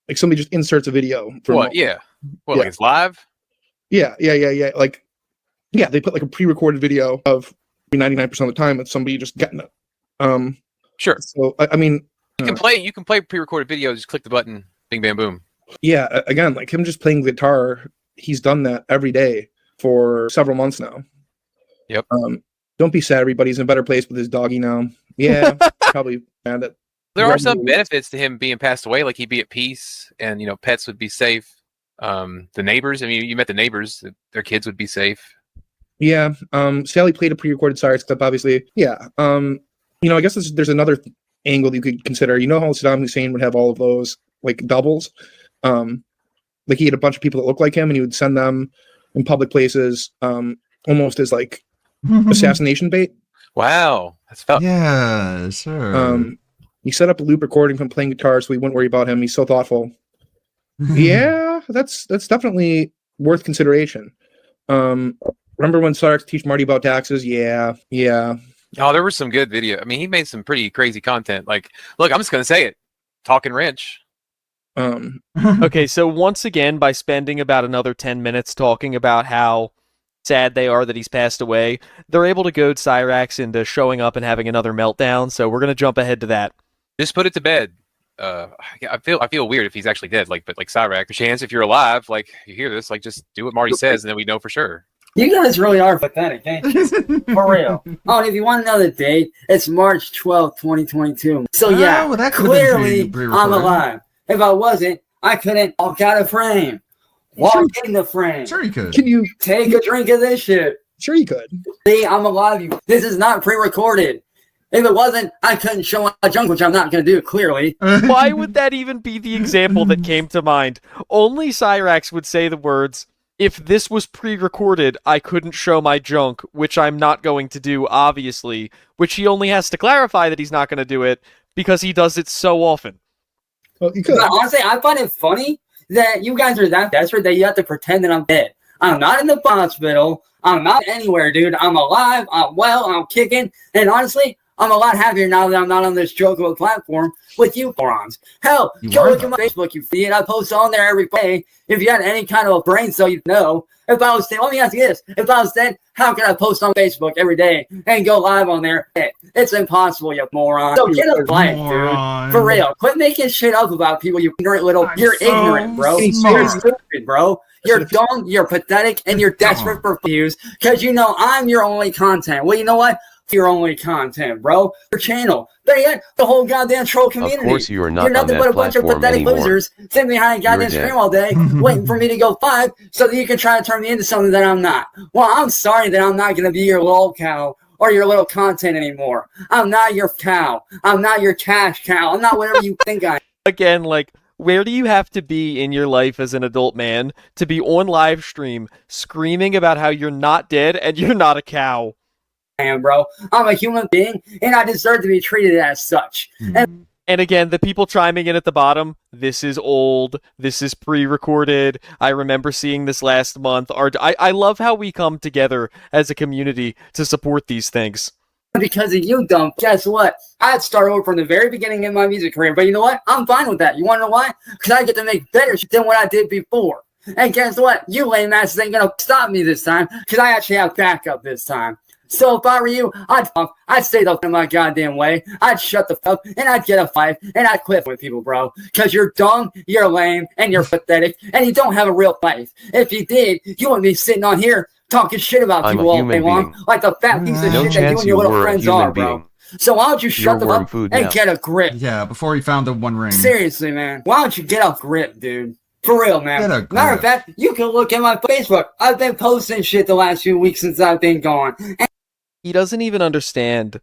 Speaker 12: Like somebody just inserts a video.
Speaker 11: What? Yeah. What? Like it's live?
Speaker 12: Yeah. Like, yeah, they put like a pre-recorded video of 99% of the time. It's somebody just getting it.
Speaker 11: Sure.
Speaker 12: So I mean,
Speaker 11: you can play pre-recorded videos. Just click the button. Bing, bam, boom.
Speaker 12: Yeah. Again, like him just playing the guitar. He's done that every day for several months now.
Speaker 11: Yep.
Speaker 12: Don't be sad, everybody. He's in a better place with his doggy now. Yeah, probably mad at.
Speaker 11: There are some benefits to him being passed away, like he'd be at peace, and pets would be safe. The neighbors. I mean, you met the neighbors; their kids would be safe.
Speaker 12: Yeah. Sally played a pre-recorded Cyrax clip, obviously. Yeah. I guess there's another angle you could consider. You know how Saddam Hussein would have all of those like doubles. Like he had a bunch of people that looked like him, and he would send them in public places, almost as like assassination bait.
Speaker 11: Wow, that's felt.
Speaker 2: Yeah, sure.
Speaker 12: He set up a loop recording from playing guitar, so we wouldn't worry about him. He's so thoughtful. Yeah, that's definitely worth consideration. Remember when Cyrax teach Marty about taxes? Yeah.
Speaker 11: Oh, there was some good video. I mean, he made some pretty crazy content. Like, look, I'm just gonna say it. Talking wrench.
Speaker 10: Okay, so once again, by spending about another 10 minutes talking about how sad they are that he's passed away, they're able to goad Cyrax into showing up and having another meltdown, so we're going to jump ahead to that.
Speaker 11: Just put it to bed. I feel weird if he's actually dead, but Cyrax, chance if you're alive, like you hear this, like just do what Marty says and then we know for sure.
Speaker 9: You guys really are pathetic, ain't you? For real. Oh, and if you want to know the date, it's March 12th, 2022. So yeah,
Speaker 2: well, that
Speaker 9: clearly I'm alive. If I wasn't, I couldn't walk out of frame. Walk in the frame.
Speaker 2: Sure you could.
Speaker 12: Can you
Speaker 9: take a drink of this shit?
Speaker 12: Sure you could.
Speaker 9: See, I'm alive. This is not pre-recorded. If it wasn't, I couldn't show a junk, which I'm not going to do, clearly.
Speaker 10: Why would that even be the example that came to mind? Only Cyrax would say the words, if this was pre-recorded, I couldn't show my junk, which I'm not going to do, obviously, which he only has to clarify that he's not going to do it because he does it so often.
Speaker 12: Well, you could.
Speaker 9: But honestly, I find it funny that you guys are that desperate that you have to pretend that I'm dead. I'm not in the hospital. I'm not anywhere, dude. I'm alive. I'm well. I'm kicking. And honestly, I'm a lot happier now that I'm not on this joke of a platform with you morons. Hell, go look at my Facebook, you idiot. I post on there every day. If you had any kind of a brain cell, you'd know. If I was dead, let me ask you this. If I was dead, how could I post on Facebook every day and go live on there? It's impossible, you moron. So get a life, dude. For real. Quit making shit up about people, you ignorant little... You're ignorant, bro. You're stupid, bro. You're dumb, you're pathetic, and you're desperate for views because you know I'm your only content. Well, you know what? Your only content, bro. Your channel. Better yet, the whole goddamn troll community.
Speaker 5: Of course you are not.
Speaker 9: You're nothing but a bunch of pathetic
Speaker 5: anymore.
Speaker 9: losers sitting behind a goddamn screen all day, waiting for me to go 5 so that you can try to turn me into something that I'm not. Well, I'm sorry that I'm not going to be your lol cow or your little content anymore. I'm not your cow. I'm not your cash cow. I'm not whatever you think I am.
Speaker 10: Again, like, where do you have to be in your life as an adult man to be on live stream screaming about how you're not dead and you're not a cow?
Speaker 9: I am, bro. I'm a human being, and I deserve to be treated as such.
Speaker 10: And again, the people chiming in at the bottom, this is old, this is pre-recorded, I remember seeing this last month. I love how we come together as a community to support these things.
Speaker 9: Because of you, dumb. Guess what? I had started over from the very beginning in my music career, but you know what? I'm fine with that. You want to know why? Because I get to make better shit than what I did before. And guess what? You lame asses ain't going to stop me this time, because I actually have backup this time. So if I were you, I'd stay the in my goddamn way. I'd shut the fuck up and I'd get a fight and I'd quit with people, bro. Because you're dumb, you're lame, and you're pathetic, and you don't have a real life. If you did, you wouldn't be sitting on here talking shit about people all day long, like the fat piece of shit that you and your little friends are, bro. So why don't you shut the fuck up and get a grip?
Speaker 2: Yeah, before he found the One Ring.
Speaker 9: Seriously, man. Why don't you get a grip, dude? For real, man. Matter of fact, you can look at my Facebook. I've been posting shit the last few weeks since I've been gone.
Speaker 10: He doesn't even understand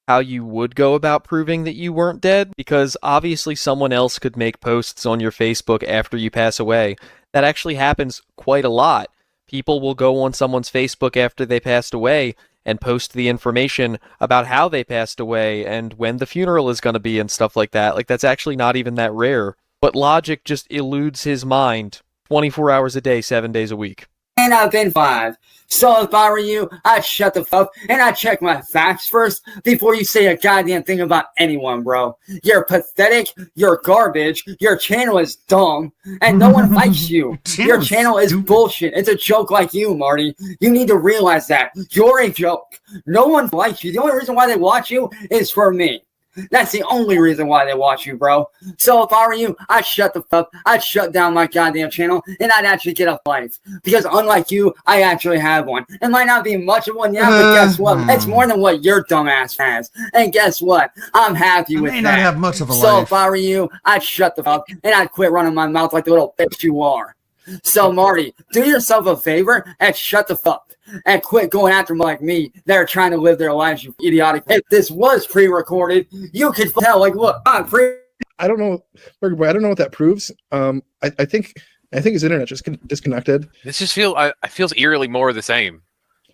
Speaker 10: how you would go about proving that you weren't dead, because obviously someone else could make posts on your Facebook after you pass away. That actually happens quite a lot. People will go on someone's Facebook after they passed away and post the information about how they passed away and when the funeral is going to be and stuff like that. Like, that's actually not even that rare. But logic just eludes his mind 24 hours a day, 7 days a week.
Speaker 9: And I've been 5. So if I were you, I'd shut the fuck up and I'd check my facts first before you say a goddamn thing about anyone, bro. You're pathetic, you're garbage, your channel is dumb, and no one likes you. Your channel is bullshit. It's a joke like you, Marty. You need to realize that. You're a joke. No one likes you. The only reason why they watch you is for me. That's the only reason why they watch you, bro. So if I were you, I'd shut the fuck up, I'd shut down my goddamn channel, and I'd actually get a life. Because unlike you, I actually have one. It might not be much of one, yeah, but guess what? It's more than what your dumbass has. And guess what? I'm happy with that.
Speaker 2: I may not have much of a
Speaker 9: So
Speaker 2: life.
Speaker 9: if I were you, I'd shut the fuck up, and I'd quit running my mouth like the little bitch you are. So Marty, do yourself a favor and shut the fuck up. And quit going after them like me. They're trying to live their lives, you idiotic. If this was pre-recorded, you could tell, like, look, I'm free.
Speaker 12: I don't know, Burger Boy. I don't know what that proves. I think his internet just disconnected.
Speaker 11: This just feels eerily more of the same.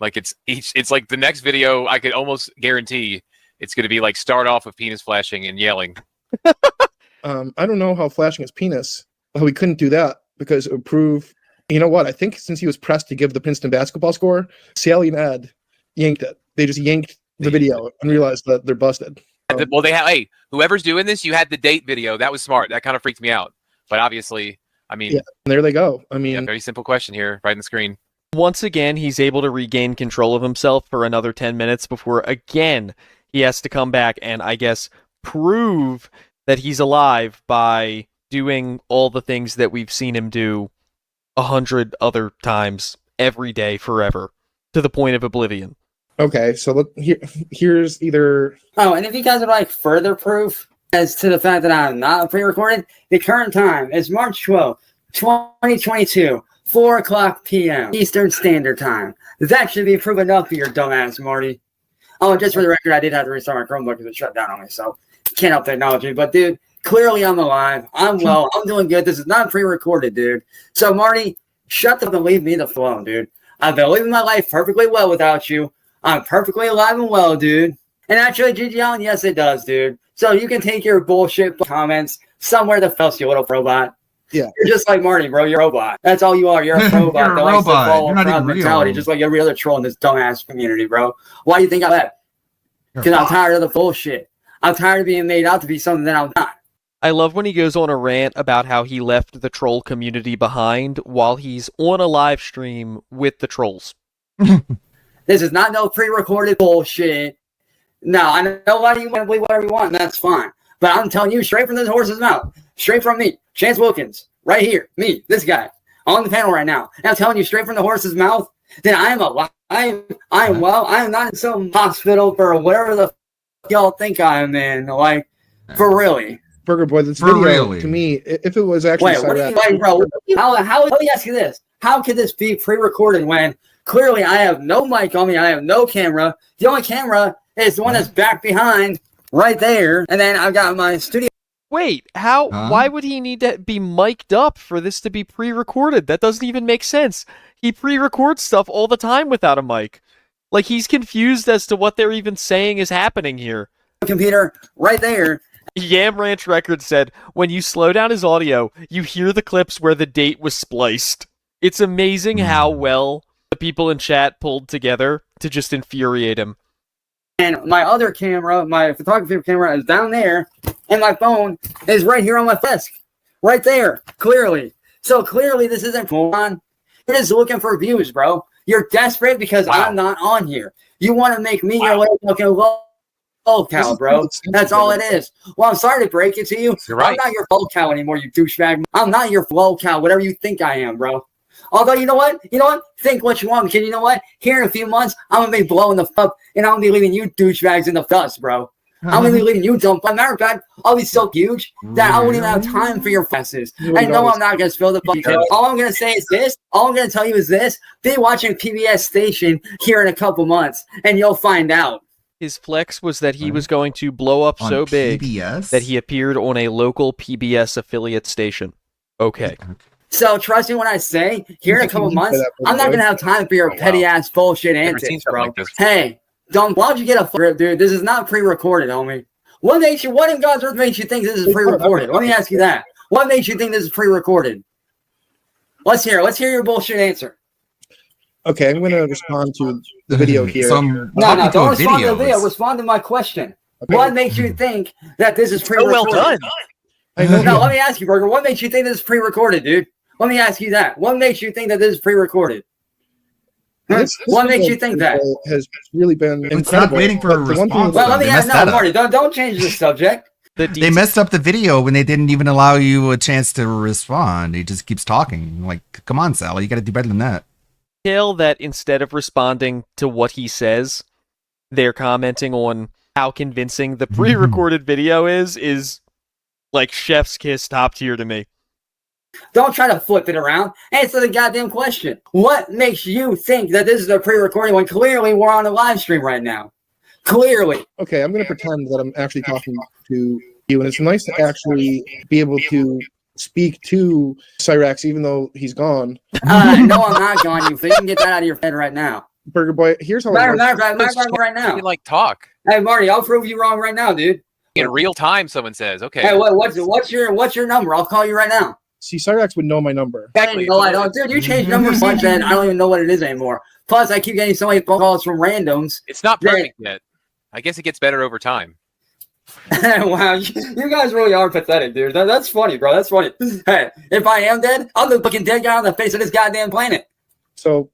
Speaker 11: Like it's like the next video. I could almost guarantee it's going to be like start off with penis flashing and yelling.
Speaker 12: I don't know how flashing his penis. How he couldn't do that because it would prove. You know what? I think since he was pressed to give the Princeton basketball score, Sally and Ed yanked it. They just yanked the video and realized that they're busted.
Speaker 11: Well, they have. Hey, whoever's doing this, you had the date video. That was smart. That kind of freaked me out. But obviously, I mean,
Speaker 12: yeah, there they go. I mean,
Speaker 11: yeah, very simple question here, right in the screen.
Speaker 10: Once again, he's able to regain control of himself for another 10 minutes before again he has to come back and, I guess, prove that he's alive by doing all the things that we've seen him do 100 other times every day forever to the point of oblivion.
Speaker 12: Okay, so here's either.
Speaker 9: Oh, and if you guys would like further proof as to the fact that I'm not pre-recorded, the current time is March 12th, 2022, 4 o'clock p.m. Eastern Standard Time. That should be proof enough for your dumbass, Marty. Oh, and just for the record, I did have to restart my Chromebook because it shut down on me, so can't help technology. But dude, clearly I'm alive. I'm well. I'm doing good. This is not pre-recorded, dude. So Marty, shut the fuck and leave me the phone, dude. I've been living my life perfectly well without you. I'm perfectly alive and well, dude. And actually, Gigi Allen, yes, it does, dude. So you can take your bullshit comments somewhere the else, you little robot.
Speaker 12: Yeah.
Speaker 9: You're just like Marty, bro. You're a robot. That's all you are. You're a robot.
Speaker 2: You're a
Speaker 9: that likes to
Speaker 2: robot.
Speaker 9: follow
Speaker 2: You're not
Speaker 9: crowd
Speaker 2: even real.
Speaker 9: mentality, just like every other troll in this dumbass community, bro. Why do you think I'm that? Because I'm tired of the bullshit. I'm tired of being made out to be something that I'm not.
Speaker 10: I love when he goes on a rant about how he left the troll community behind while he's on a live stream with the trolls.
Speaker 9: This is not no pre-recorded bullshit. No, I know a lot of you want to believe whatever you want, and that's fine. But I'm telling you straight from this horse's mouth, straight from me, Chance Wilkins, right here, me, this guy, on the panel right now. And I'm telling you straight from the horse's mouth that I am alive. I am well. I am not in some hospital for whatever the y'all think I am in. Like, for really.
Speaker 12: Burger Boy, this
Speaker 2: For
Speaker 12: video,
Speaker 2: really.
Speaker 12: to me, if it was actually
Speaker 9: Wait, what do you
Speaker 12: Cyrax,
Speaker 9: like, bro? Let me ask you this. How could this be pre-recorded when clearly I have no mic on me, I have no camera. The only camera is the one that's back behind right there. And then I've got my studio.
Speaker 10: Wait, how? Why would he need to be mic'd up for this to be pre-recorded? That doesn't even make sense. He pre-records stuff all the time without a mic. Like, he's confused as to what they're even saying is happening here.
Speaker 9: Computer right there.
Speaker 10: Yam Ranch Records said, when you slow down his audio, you hear the clips where the date was spliced. It's amazing how well the people in chat pulled together to just infuriate him.
Speaker 9: And my other camera, my photography camera is down there, and my phone is right here on my desk. Right there, clearly. So clearly this isn't on. You're just looking for views, bro. You're desperate because I'm not on here. You want to make me your little fucking cow, bro. That's all it is. Well, I'm sorry to break it to you.
Speaker 11: You're right.
Speaker 9: I'm not your cow anymore, you douchebag. I'm not your cow, whatever you think I am, bro. Although, you know what? Think what you want, because you know what? Here in a few months, I'm going to be blowing the fuck, and I'm going to be leaving you douchebags in the dust, bro. I'm going to be leaving you dumb. Matter of fact, I'll be so huge that I won't even have time for your fesses. I know I'm not going to spill the fucking tea. All I'm going to say is this. All I'm going to tell you is this. Be watching PBS station here in a couple months, and you'll find out.
Speaker 10: His flex was that he was going to blow up so big that he appeared on a local PBS affiliate station. Okay.
Speaker 9: So trust me when I say, here in a couple months, I'm not going to have time for your petty-ass bullshit antics, bro. Hey. Why don't you get a grip, dude? This is not pre-recorded, homie. What in God's earth makes you think this is pre-recorded? Let me ask you that. What makes you think this is pre-recorded? Let's hear your bullshit answer.
Speaker 12: Okay, I'm going to respond to the video here.
Speaker 9: No, don't respond to the video. Respond to my question. Okay. What makes you think that this is pre-recorded?
Speaker 10: So well done.
Speaker 9: No, let me ask you, Burger. What makes you think this is pre-recorded, dude? Let me ask you that. What makes you think that this is pre-recorded? What makes you think that?
Speaker 12: Has really been
Speaker 2: incredible. Waiting for a response.
Speaker 9: Well, let me ask Marty. Don't change the subject.
Speaker 2: They messed up the video when they didn't even allow you a chance to respond. He just keeps talking. Like, come on, Sally, you got to do better than that.
Speaker 10: Tell that instead of responding to what he says, they're commenting on how convincing the pre-recorded video is like chef's kiss top tier to me.
Speaker 9: Don't try to flip it around. Answer the goddamn question. What makes you think that this is a pre-recording when clearly we're on a live stream right now? Clearly.
Speaker 12: Okay, I'm going to pretend that I'm actually talking to you, and it's nice to actually be able to speak to Cyrax, even though he's gone.
Speaker 9: No, I'm not gone, you can get that out of your head right now.
Speaker 12: Burger Boy, here's how
Speaker 9: matter right now.
Speaker 11: You like talk.
Speaker 9: Hey, Marty, I'll prove you wrong right now, dude.
Speaker 11: In real time, someone says, okay.
Speaker 9: Hey, what's your number? I'll call you right now.
Speaker 12: See, Cyrax would know my number.
Speaker 9: Exactly. No, I don't. Dude, you changed numbers so much that I don't even know what it is anymore. Plus, I keep getting so many phone calls from randoms.
Speaker 11: It's not perfect yet. I guess it gets better over time.
Speaker 9: Wow, you guys really are pathetic, dude. That's funny, bro. That's funny. Hey, if I am dead, I'm the fucking dead guy on the face of this goddamn planet.
Speaker 12: So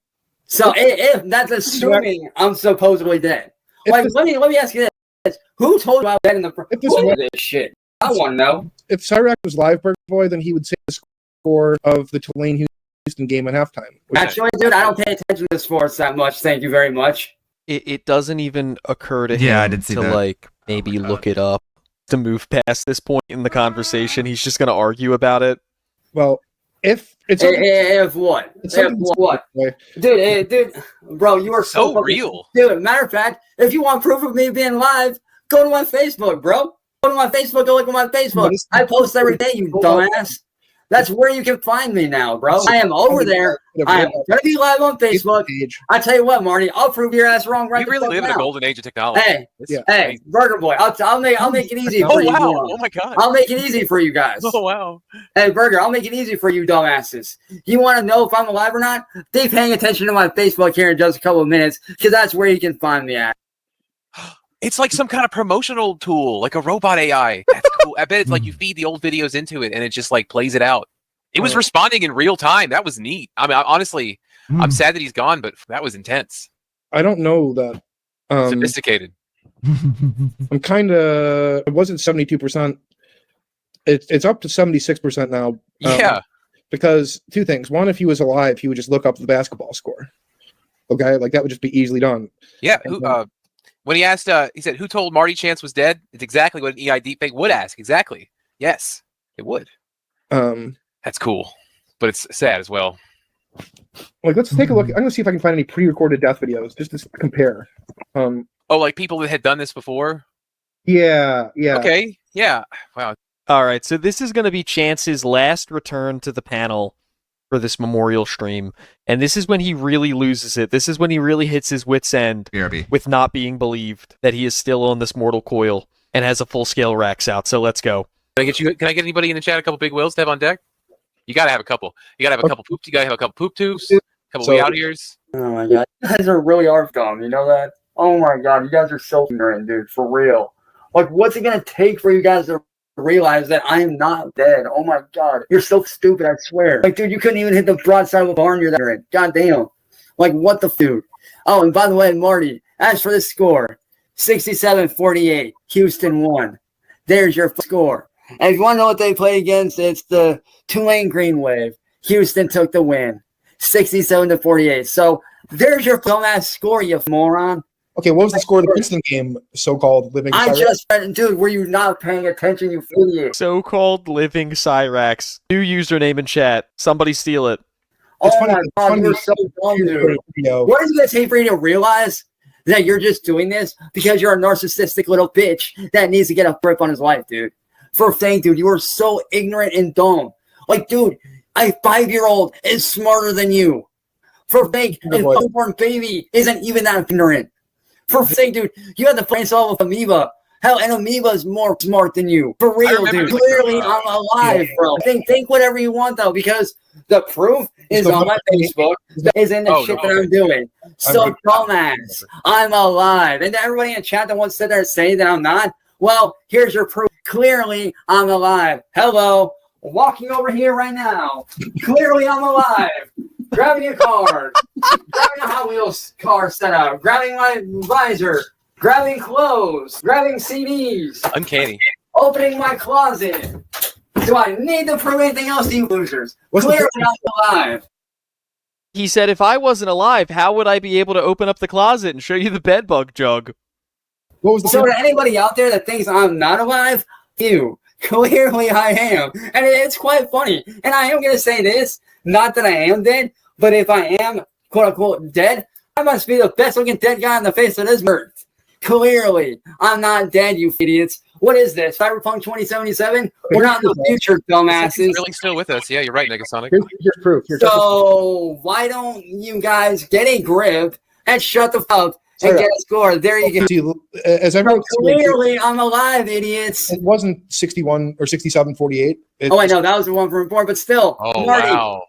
Speaker 9: if that's assuming I'm supposedly dead. Like, let me ask you this. Who told you I was dead in the first this shit? I want to know.
Speaker 12: If Cyrax was live, Burger Boy, then he would say the score of the Tulane-Houston game at halftime.
Speaker 9: Actually, dude, I don't pay attention to sports that much. Thank you very much.
Speaker 10: It doesn't even occur to him to like maybe look it up to move past this point in the conversation. He's just going to argue about it.
Speaker 12: Well, if it's
Speaker 9: if what? Dude, bro, you are
Speaker 11: so real.
Speaker 9: Dude, matter of fact, if you want proof of me being live, go to my Facebook, bro. Go to my Facebook. Go look at my Facebook. I post every day, you dumbass. That's where you can find me now, bro. I am over there. I am going to be live on Facebook. I tell you what, Marty, I'll prove your ass wrong right now.
Speaker 11: We really live in a golden age of technology.
Speaker 9: Hey, Burger Boy, I'll make it easy for you.
Speaker 11: Oh my God.
Speaker 9: I'll make it easy for you guys.
Speaker 11: Oh wow.
Speaker 9: Hey, Burger, I'll make it easy for you dumbasses. You want to know if I'm alive or not? Be paying attention to my Facebook here in just a couple of minutes, because that's where you can find me at.
Speaker 11: It's like some kind of promotional tool, like a robot AI. That's cool. I bet it's like you feed the old videos into it and it just like plays it out. It was responding in real time. That was neat. I mean, honestly, I'm sad that he's gone, but that was intense.
Speaker 12: I don't know that.
Speaker 11: Sophisticated.
Speaker 12: I'm kind of. It wasn't 72%. It's up to 76% now.
Speaker 11: Yeah.
Speaker 12: Because two things. One, if he was alive, he would just look up the basketball score. Okay, like that would just be easily done.
Speaker 11: Yeah. When he asked, he said, "Who told Marty Chance was dead?" It's exactly what an EI deepfake would ask. Exactly. Yes, it would. That's cool, but it's sad as well.
Speaker 12: Like, let's take a look. I'm gonna see if I can find any pre-recorded death videos just to compare.
Speaker 11: Oh, like people that had done this before.
Speaker 12: Yeah.
Speaker 11: Okay. Yeah. Wow.
Speaker 10: All right. So this is going to be Chance's last return to the panel for this memorial stream, and this is when he really loses it. This is when he really hits his wit's end with not being believed that he is still on this mortal coil and has a full-scale Rax out. So let's go.
Speaker 11: Can I get anybody in the chat a couple big whales to have on deck? You gotta have a couple. You gotta have a couple poop. You gotta have a couple poop tubes. A couple way out ears.
Speaker 9: Oh my God, you guys are really dumb. You know that? Oh my God, you guys are so ignorant, dude. For real. Like, what's it gonna take for you guys to realize that I am not dead? Oh my God, you're so stupid. I swear. Like, dude, you couldn't even hit the broadside of a barn you're there in. God damn. Like, what the dude? Oh, and by the way, Marty, As for the score, 67-48. Houston won. There's your score. And if you want to know what they played against, it's the Tulane Green Wave. Houston took the win, 67-48. So there's your dumbass score, you moron.
Speaker 12: Okay, what was the score of the Princeton game, so-called Living Cyrax?
Speaker 9: Dude, were you not paying attention, you idiot?
Speaker 10: So-called Living Cyrax. New username in chat. Somebody steal it.
Speaker 9: Oh my God, you're so dumb, dude. What is it going to take for you to realize that you're just doing this because you're a narcissistic little bitch that needs to get a grip on his life, dude? For saying, dude, you are so ignorant and dumb. Like, dude, a 5-year-old is smarter than you. For saying, a newborn baby isn't even that ignorant. For saying, dude, you had the brain cell of amoeba. Hell, an amoeba is more smart than you. For real, dude. Clearly, I'm alive, bro. Think whatever you want, though, because the proof is on my Facebook, is in the shit that I'm doing. So, dumbass, I'm alive. And everybody in chat that wants to sit there and say that I'm not, well, here's your proof. Clearly, I'm alive. Hello. Walking over here right now. Clearly, I'm alive. Grabbing a card. Grabbing a Hot Wheels car setup. Grabbing my visor. Grabbing clothes. Grabbing CDs.
Speaker 11: Uncanny.
Speaker 9: Opening my closet. Do I need to prove anything else to you losers? Clearly, I'm alive.
Speaker 10: He said, if I wasn't alive, how would I be able to open up the closet and show you the bedbug jug?
Speaker 12: What was the
Speaker 9: so to anybody out there that thinks I'm not alive, you. Clearly I am. And it's quite funny. And I am going to say this, not that I am dead, but if I am, quote unquote, dead, I must be the best looking dead guy on the face of this earth. Clearly, I'm not dead, you idiots. What is this? Cyberpunk 2077? We're not in the future, dumbasses.
Speaker 11: He's really still with us. Yeah, you're right, Negasonic.
Speaker 12: Here's proof.
Speaker 9: So why don't you guys get a grip and shut the fuck up and get a score? There you go.
Speaker 12: As I
Speaker 9: clearly, I'm alive, idiots.
Speaker 12: It wasn't 61 or 67-48.
Speaker 9: Oh, I know that was the one from before, but still,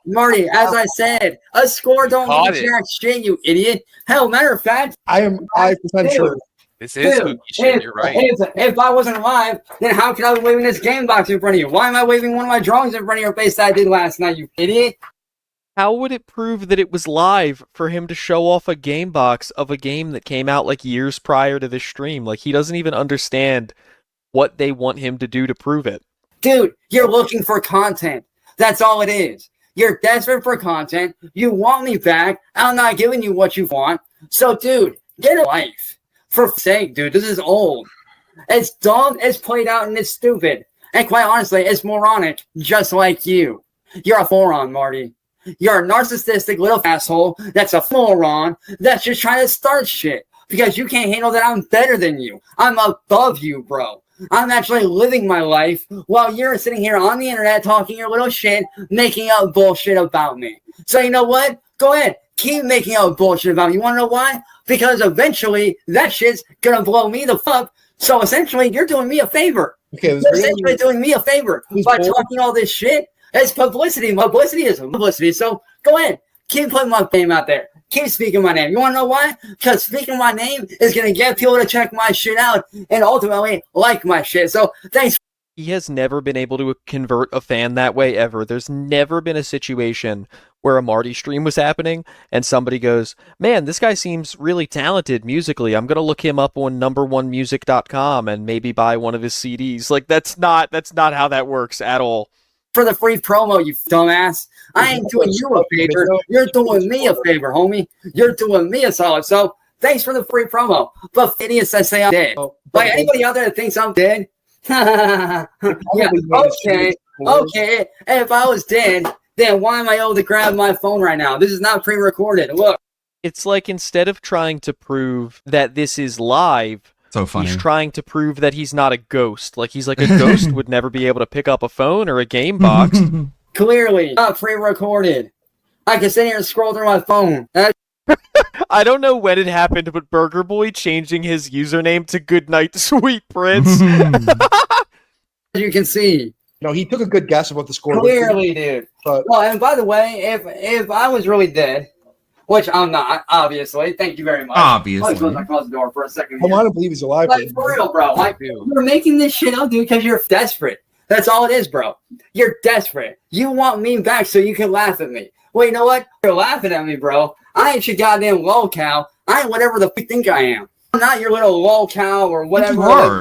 Speaker 9: Marty, as I said, a score don't mean jack shit, you idiot. Hell, matter of fact,
Speaker 12: I am 5% sure.
Speaker 11: This is spooky shit, you're right.
Speaker 9: If I wasn't alive, then how could I be waving this game box in front of you? Why am I waving one of my drawings in front of your face that I did last night, you idiot?
Speaker 10: How would it prove that it was live for him to show off a game box of a game that came out like years prior to this stream? Like, he doesn't even understand what they want him to do to prove it.
Speaker 9: Dude, you're looking for content. That's all it is. You're desperate for content. You want me back. I'm not giving you what you want. So, dude, get a life. For sake, dude, this is old. It's dumb, it's played out, and it's stupid. And quite honestly, it's moronic, just like you. You're a moron, Marty. You're a narcissistic little asshole that's a moron that's just trying to start shit because you can't handle that I'm better than you. I'm above you, bro. I'm actually living my life while you're sitting here on the internet talking your little shit, making up bullshit about me. So you know what? Go ahead. Keep making up bullshit about me. You want to know why? Because eventually that shit's going to blow me the fuck. So essentially, you're doing me a favor.
Speaker 12: Okay,
Speaker 9: you're essentially doing me a favor by talking all this shit. It's publicity. Publicity is publicity. So go ahead. Keep putting my name out there. Keep speaking my name. You want to know why? Because speaking my name is going to get people to check my shit out and ultimately like my shit. So thanks.
Speaker 10: He has never been able to convert a fan that way ever. There's never been a situation where a Marty stream was happening and somebody goes, man, this guy seems really talented musically. I'm going to look him up on number1music.com and maybe buy one of his CDs. Like, that's not how that works at all.
Speaker 9: For the free promo, you dumbass. I ain't doing you a favor. You're doing me a favor, homie. You're doing me a solid. So thanks for the free promo. But idiots that say I'm dead. Like anybody out there that thinks I'm dead? Yeah, okay. If I was dead, then why am I able to grab my phone right now? This is not pre-recorded. Look.
Speaker 10: It's like instead of trying to prove that this is live,
Speaker 2: so funny.
Speaker 10: He's trying to prove that he's not a ghost. Like he's like a ghost would never be able to pick up a phone or a game box.
Speaker 9: Clearly not pre-recorded. I can sit here and scroll through my phone.
Speaker 10: I don't know when it happened, but Burger Boy changing his username to Goodnight Sweet Prince.
Speaker 9: You can see.
Speaker 12: No, he took a good guess of what the score
Speaker 9: Clearly, dude. Well, and by the way, if I was really dead, which I'm not, obviously. Thank you very much.
Speaker 2: Obviously.
Speaker 9: Let me close the door for a second.
Speaker 12: I want to believe he's alive.
Speaker 9: Like, for real, bro. Like, you're making this shit up, dude, because you're desperate. That's all it is, bro. You're desperate. You want me back so you can laugh at me. Well, you know what? You're laughing at me, bro. I ain't your goddamn lolcow. I ain't whatever the fuck you think I am. I'm not your little lolcow or whatever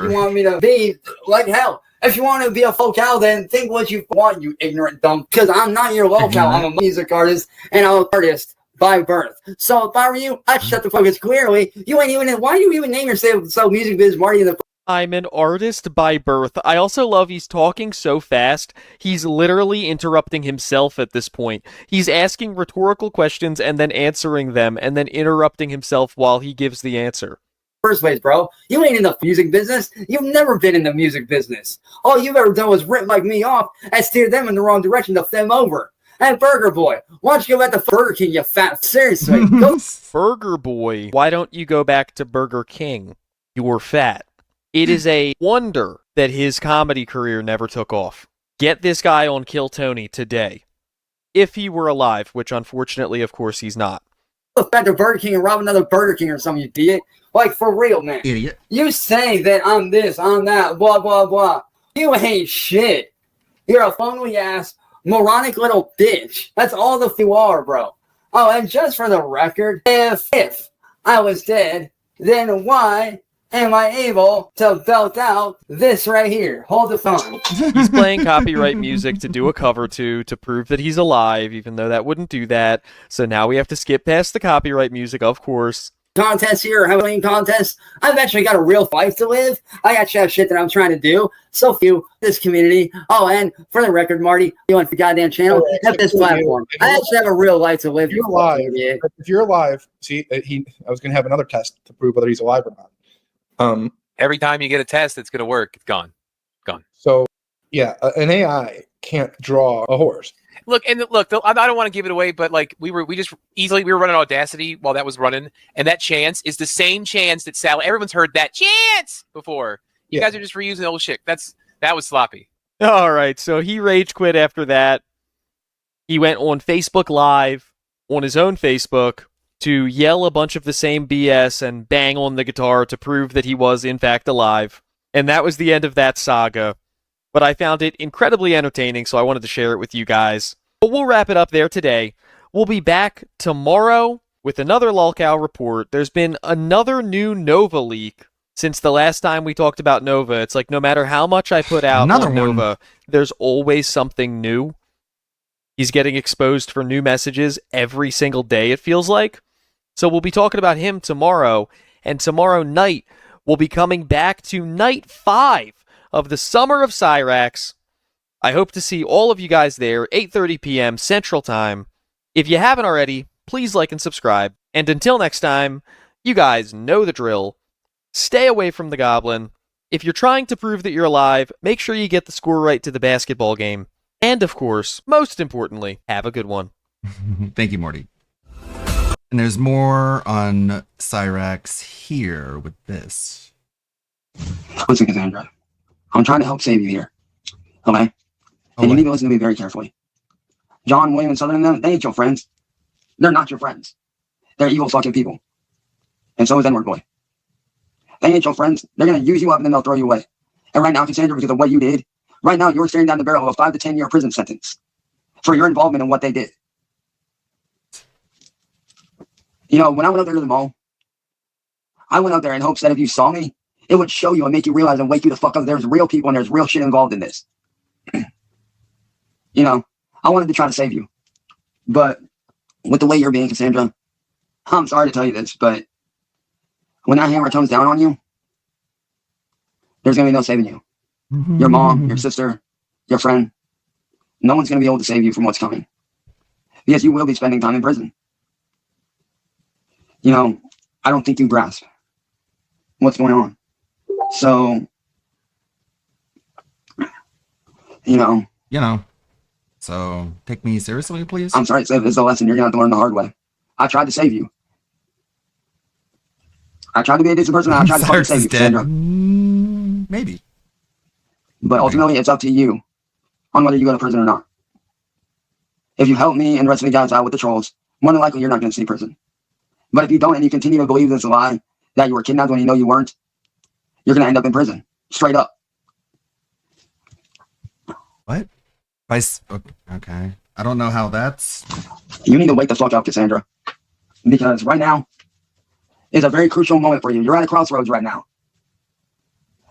Speaker 9: you want me to be. Like hell. If you want to be a lolcow, then think what you want, you ignorant dumb. Because I'm not your lolcow. I'm a music artist and I'm an artist by birth. So if I were you, I'd shut the fuck. Because clearly, you ain't even. Why do you even name yourself music biz Marty in the?
Speaker 10: I'm an artist by birth. I also love he's talking so fast, he's literally interrupting himself at this point. He's asking rhetorical questions and then answering them and then interrupting himself while he gives the answer.
Speaker 9: First place, bro. You ain't in the music business. You've never been in the music business. All you've ever done was rip like me off and steer them in the wrong direction to them over. And Burger Boy, why don't you go back to Burger King, you fat... Seriously. Go...
Speaker 10: Burger Boy, why don't you go back to Burger King? You're fat. It is a wonder that his comedy career never took off. Get this guy on Kill Tony today. If he were alive, which unfortunately, of course, he's not.
Speaker 9: Go back to Burger King and rob another Burger King or something, you idiot. Like, for real, man.
Speaker 2: Idiot.
Speaker 9: You say that I'm this, I'm that, blah, blah, blah. You ain't shit. You're a phony-ass, moronic little bitch. That's all the you are, bro. Oh, and just for the record, if I was dead, then why am I able to belt out this right here? Hold the phone.
Speaker 10: He's playing copyright music to do a cover to prove that he's alive, even though that wouldn't do that. So now we have to skip past the copyright music, of course.
Speaker 9: Contest here, Halloween contest. I've actually got a real life to live. I actually have shit that I'm trying to do. So few this community. Oh, and for the record, Marty, you want the goddamn channel? Have this platform. I actually have a real life to live.
Speaker 12: If you're alive, if you're alive, see, I was going to have another test to prove whether he's alive or not.
Speaker 11: Every time you get a test, it's going to work. It's gone.
Speaker 12: So, yeah, an AI can't draw a horse.
Speaker 11: Look, I don't want to give it away, but like we were running Audacity while that was running, and that chance is the same chance that Sally. Everyone's heard that chance before. You guys are just reusing old shit. That was sloppy.
Speaker 10: All right, so he rage quit after that. He went on Facebook Live on his own Facebook to yell a bunch of the same BS and bang on the guitar to prove that he was in fact alive. And that was the end of that saga. But I found it incredibly entertaining, so I wanted to share it with you guys. But we'll wrap it up there today. We'll be back tomorrow with another Lolcow report. There's been another new Nova leak since the last time we talked about Nova. It's like no matter how much I put out on Nova, there's always something new. He's getting exposed for new messages every single day, it feels like. So we'll be talking about him tomorrow, and tomorrow night we'll be coming back to night 5 of the Summer of Cyrax. I hope to see all of you guys there, 8:30 p.m. Central Time. If you haven't already, please like and subscribe. And until next time, you guys know the drill. Stay away from the goblin. If you're trying to prove that you're alive, make sure you get the score right to the basketball game. And of course, most importantly, have a good one.
Speaker 2: Thank you, Morty. And there's more on Cyrax here with this.
Speaker 13: Listen, Cassandra. I'm trying to help save you here. Okay? And you need to listen to me very carefully. John, William, and Southern and them, they ain't your friends. They're not your friends. They're evil fucking people. And so is N-word boy. They ain't your friends. They're going to use you up and then they'll throw you away. And right now, Cassandra, because of what you did, right now you're staring down the barrel of a 5 to 10 year prison sentence for your involvement in what they did. You know, when I went out there to the mall, I went out there in hopes that if you saw me, it would show you and make you realize and wake you the fuck up. There's real people and there's real shit involved in this. You know, I wanted to try to save you. But with the way you're being, Cassandra, I'm sorry to tell you this, but when that hammer comes down on you, there's going to be no saving you. Your mom, your sister, your friend, no one's going to be able to save you from what's coming. Because you will be spending time in prison. You know, I don't think you grasp what's going on. So, you know.
Speaker 2: So, take me seriously, please.
Speaker 13: I'm sorry to say this is a lesson you're going to have to learn the hard way. I tried to save you. I tried to be a decent person. I tried to fucking save you, Cassandra.
Speaker 2: Maybe.
Speaker 13: But ultimately, it's up to you on whether you go to prison or not. If you help me and the rest of the guys out with the trolls, more than likely you're not going to see prison. But if you don't and you continue to believe this lie that you were kidnapped when you know you weren't, you're going to end up in prison. Straight up.
Speaker 2: What? Okay. I don't know how that's...
Speaker 13: You need to wake the fuck up, Cassandra. Because right now is a very crucial moment for you. You're at a crossroads right now.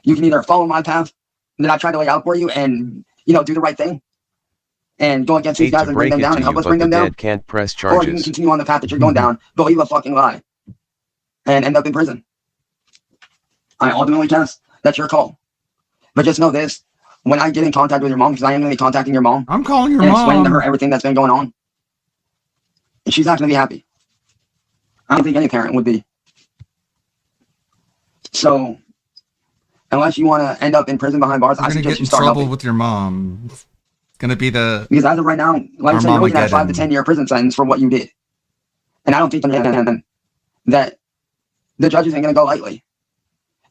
Speaker 13: You can either follow my path that I tried to lay out for you and, do the right thing and go against these guys and bring them down and help us bring them down.
Speaker 5: Can't press
Speaker 13: Or you can
Speaker 5: charges.
Speaker 13: continue on the path that you're going down, believe a fucking lie, and end up in prison. I ultimately guess that's your call. But just know this, when I get in contact with your mom, because I am going to be contacting your mom.
Speaker 2: I'm calling your
Speaker 13: and
Speaker 2: mom.
Speaker 13: explaining to her everything that's been going on. And she's not going to be happy. I don't think any parent would be. So, unless you want to end up in prison behind bars, I
Speaker 2: You're gonna
Speaker 13: suggest
Speaker 2: get
Speaker 13: you
Speaker 2: in
Speaker 13: start
Speaker 2: trouble
Speaker 13: helping.
Speaker 2: with your mom. It's gonna be the
Speaker 13: Because as of right now, like I said, you're looking at a 5 to
Speaker 2: Armageddon.
Speaker 13: 10 year prison sentence for what you did. And I don't think that the judges ain't going to go lightly.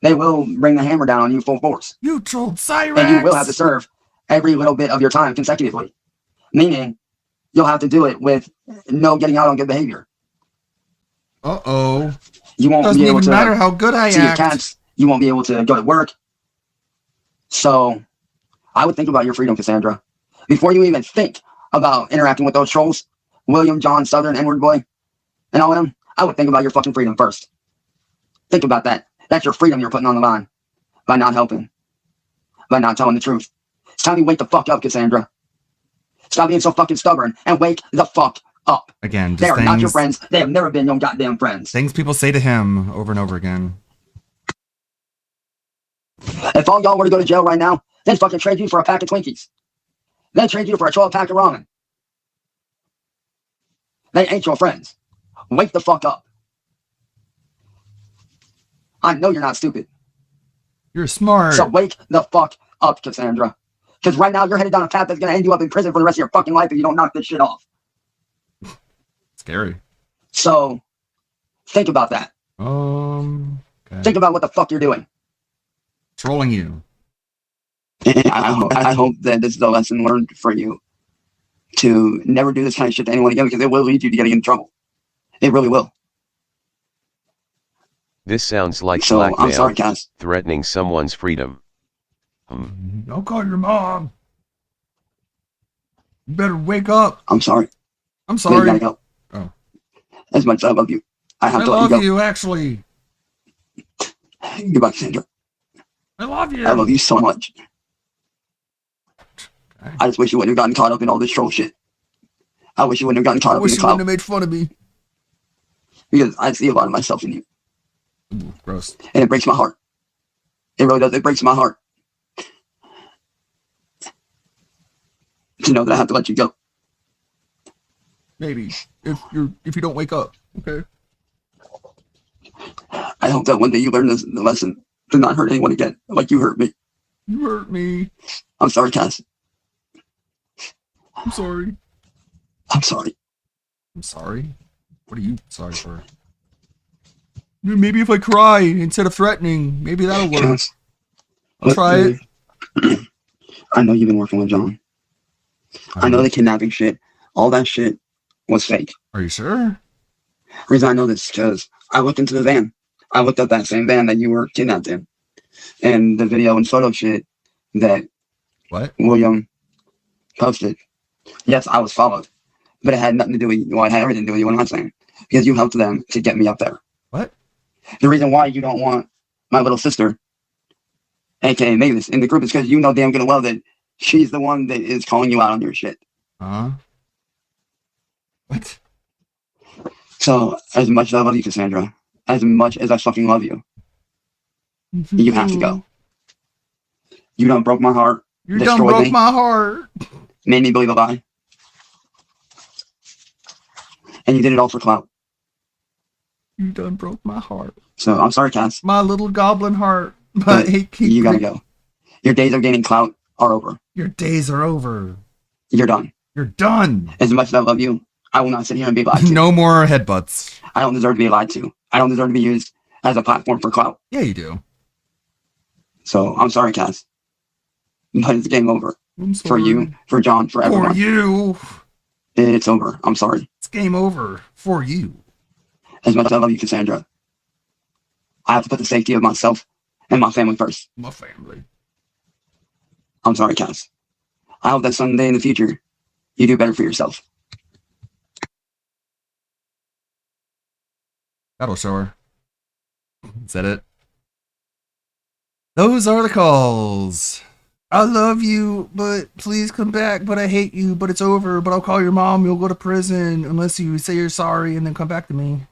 Speaker 13: They will bring the hammer down on you full force.
Speaker 2: You trolled Cyrax!
Speaker 13: And you will have to serve every little bit of your time consecutively. Meaning, you'll have to do it with no getting out on good behavior.
Speaker 2: Uh-oh.
Speaker 13: You won't
Speaker 2: Doesn't
Speaker 13: be able
Speaker 2: even
Speaker 13: to
Speaker 2: matter how good I
Speaker 13: see
Speaker 2: act.
Speaker 13: your cats. You won't be able to go to work. So, I would think about your freedom, Cassandra. Before you even think about interacting with those trolls, William, John, Southern, N-word boy, and all of them, I would think about your fucking freedom first. Think about that. That's your freedom you're putting on the line. By not helping. By not telling the truth. It's time you wake the fuck up, Cassandra. Stop being so fucking stubborn and wake the fuck up.
Speaker 2: Again,
Speaker 13: They
Speaker 2: just
Speaker 13: are not your
Speaker 2: things,
Speaker 13: friends. They have never been your goddamn friends.
Speaker 2: things people say to him over and over again.
Speaker 13: If all y'all were to go to jail right now, they'd fucking trade you for a pack of Twinkies. They'd trade you for a 12-pack of ramen. They ain't your friends. Wake the fuck up. I know you're not stupid.
Speaker 2: You're smart.
Speaker 13: So wake the fuck up, Cassandra. Because right now you're headed down a path that's going to end you up in prison for the rest of your fucking life if you don't knock this shit off.
Speaker 2: Scary.
Speaker 13: So, think about that.
Speaker 2: Okay.
Speaker 13: Think about what the fuck you're doing.
Speaker 2: Trolling you.
Speaker 13: And I hope that this is a lesson learned for you to never do this kind of shit to anyone again, because it will lead you to getting in trouble. It really will.
Speaker 5: This sounds like
Speaker 13: So, I'm
Speaker 5: blackmail,
Speaker 13: sorry, Cass.
Speaker 5: threatening someone's freedom.
Speaker 2: Don't call your mom. You better wake up.
Speaker 13: I'm sorry.
Speaker 2: I'm
Speaker 13: But you
Speaker 2: sorry.
Speaker 13: gotta go.
Speaker 2: Oh.
Speaker 13: As much as I love you, I have
Speaker 2: I
Speaker 13: to let
Speaker 2: love
Speaker 13: you go.
Speaker 2: you, actually.
Speaker 13: Goodbye, Cassandra.
Speaker 2: I love you.
Speaker 13: I love you so much.
Speaker 2: Okay.
Speaker 13: I just wish you wouldn't have gotten caught up in all this troll shit. I wish you wouldn't have gotten caught
Speaker 2: I
Speaker 13: up in
Speaker 2: wish
Speaker 13: the
Speaker 2: you wouldn't
Speaker 13: clout.
Speaker 2: have made fun of me.
Speaker 13: Because I see a lot of myself in you.
Speaker 2: Ooh, gross.
Speaker 13: And it breaks my heart. It really does. It breaks my heart to know that I have to let you go.
Speaker 2: Maybe if you don't wake up. Okay.
Speaker 13: I hope that one day you learn the lesson to not hurt anyone again, like you hurt me.
Speaker 2: You hurt me.
Speaker 13: I'm sorry, Cass.
Speaker 2: I'm sorry.
Speaker 13: I'm sorry.
Speaker 2: I'm sorry. What are you sorry for? Maybe if I cry instead of threatening, maybe that'll work.
Speaker 13: Cass,
Speaker 2: I'll try it.
Speaker 13: I know you've been working with John. I know the kidnapping shit, all that shit was fake.
Speaker 2: Are you sure?
Speaker 13: Reason I know this is because I looked into the van. I looked up that same van that you were kidnapped in. And the video and photo shit that William posted. Yes, I was followed. But it had nothing to do with you. Well, it had everything to do with you. What am I saying? Because you helped them to get me up there.
Speaker 2: What?
Speaker 13: The reason why you don't want my little sister, aka Mavis, in the group is because you know damn good and well that she's the one that is calling you out on your shit.
Speaker 2: What?
Speaker 13: So, as much as I love you, Cassandra, as much as I fucking love you, you have to go. You done broke my heart.
Speaker 2: You done
Speaker 13: destroyed
Speaker 2: broke
Speaker 13: me,
Speaker 2: my heart.
Speaker 13: made me believe a lie. And you did it all for clout.
Speaker 2: You done broke my heart.
Speaker 13: So, I'm sorry, Cass.
Speaker 2: My little goblin heart.
Speaker 13: But you gotta go. Your days of gaining clout are over.
Speaker 2: Your days are over.
Speaker 13: You're done.
Speaker 2: You're done.
Speaker 13: As much as I love you, I will not sit here and be lied to.
Speaker 2: No more headbutts.
Speaker 13: I don't deserve to be lied to. I don't deserve to be used as a platform for clout.
Speaker 2: Yeah, you do.
Speaker 13: So, I'm sorry, Cass. But it's game over.
Speaker 2: I'm
Speaker 13: For
Speaker 2: sorry.
Speaker 13: you, for John, for everyone.
Speaker 2: For you.
Speaker 13: It's over. I'm sorry.
Speaker 2: It's game over. For you.
Speaker 13: As much as I love you, Cassandra, I have to put the safety of myself and my family first.
Speaker 2: My family.
Speaker 13: I'm sorry, Cass. I hope that someday in the future, you do better for yourself.
Speaker 2: That'll show her. Is that it? Those are the calls. I love you, but please come back. But I hate you, but it's over. But I'll call your mom. You'll go to prison unless you say you're sorry and then come back to me.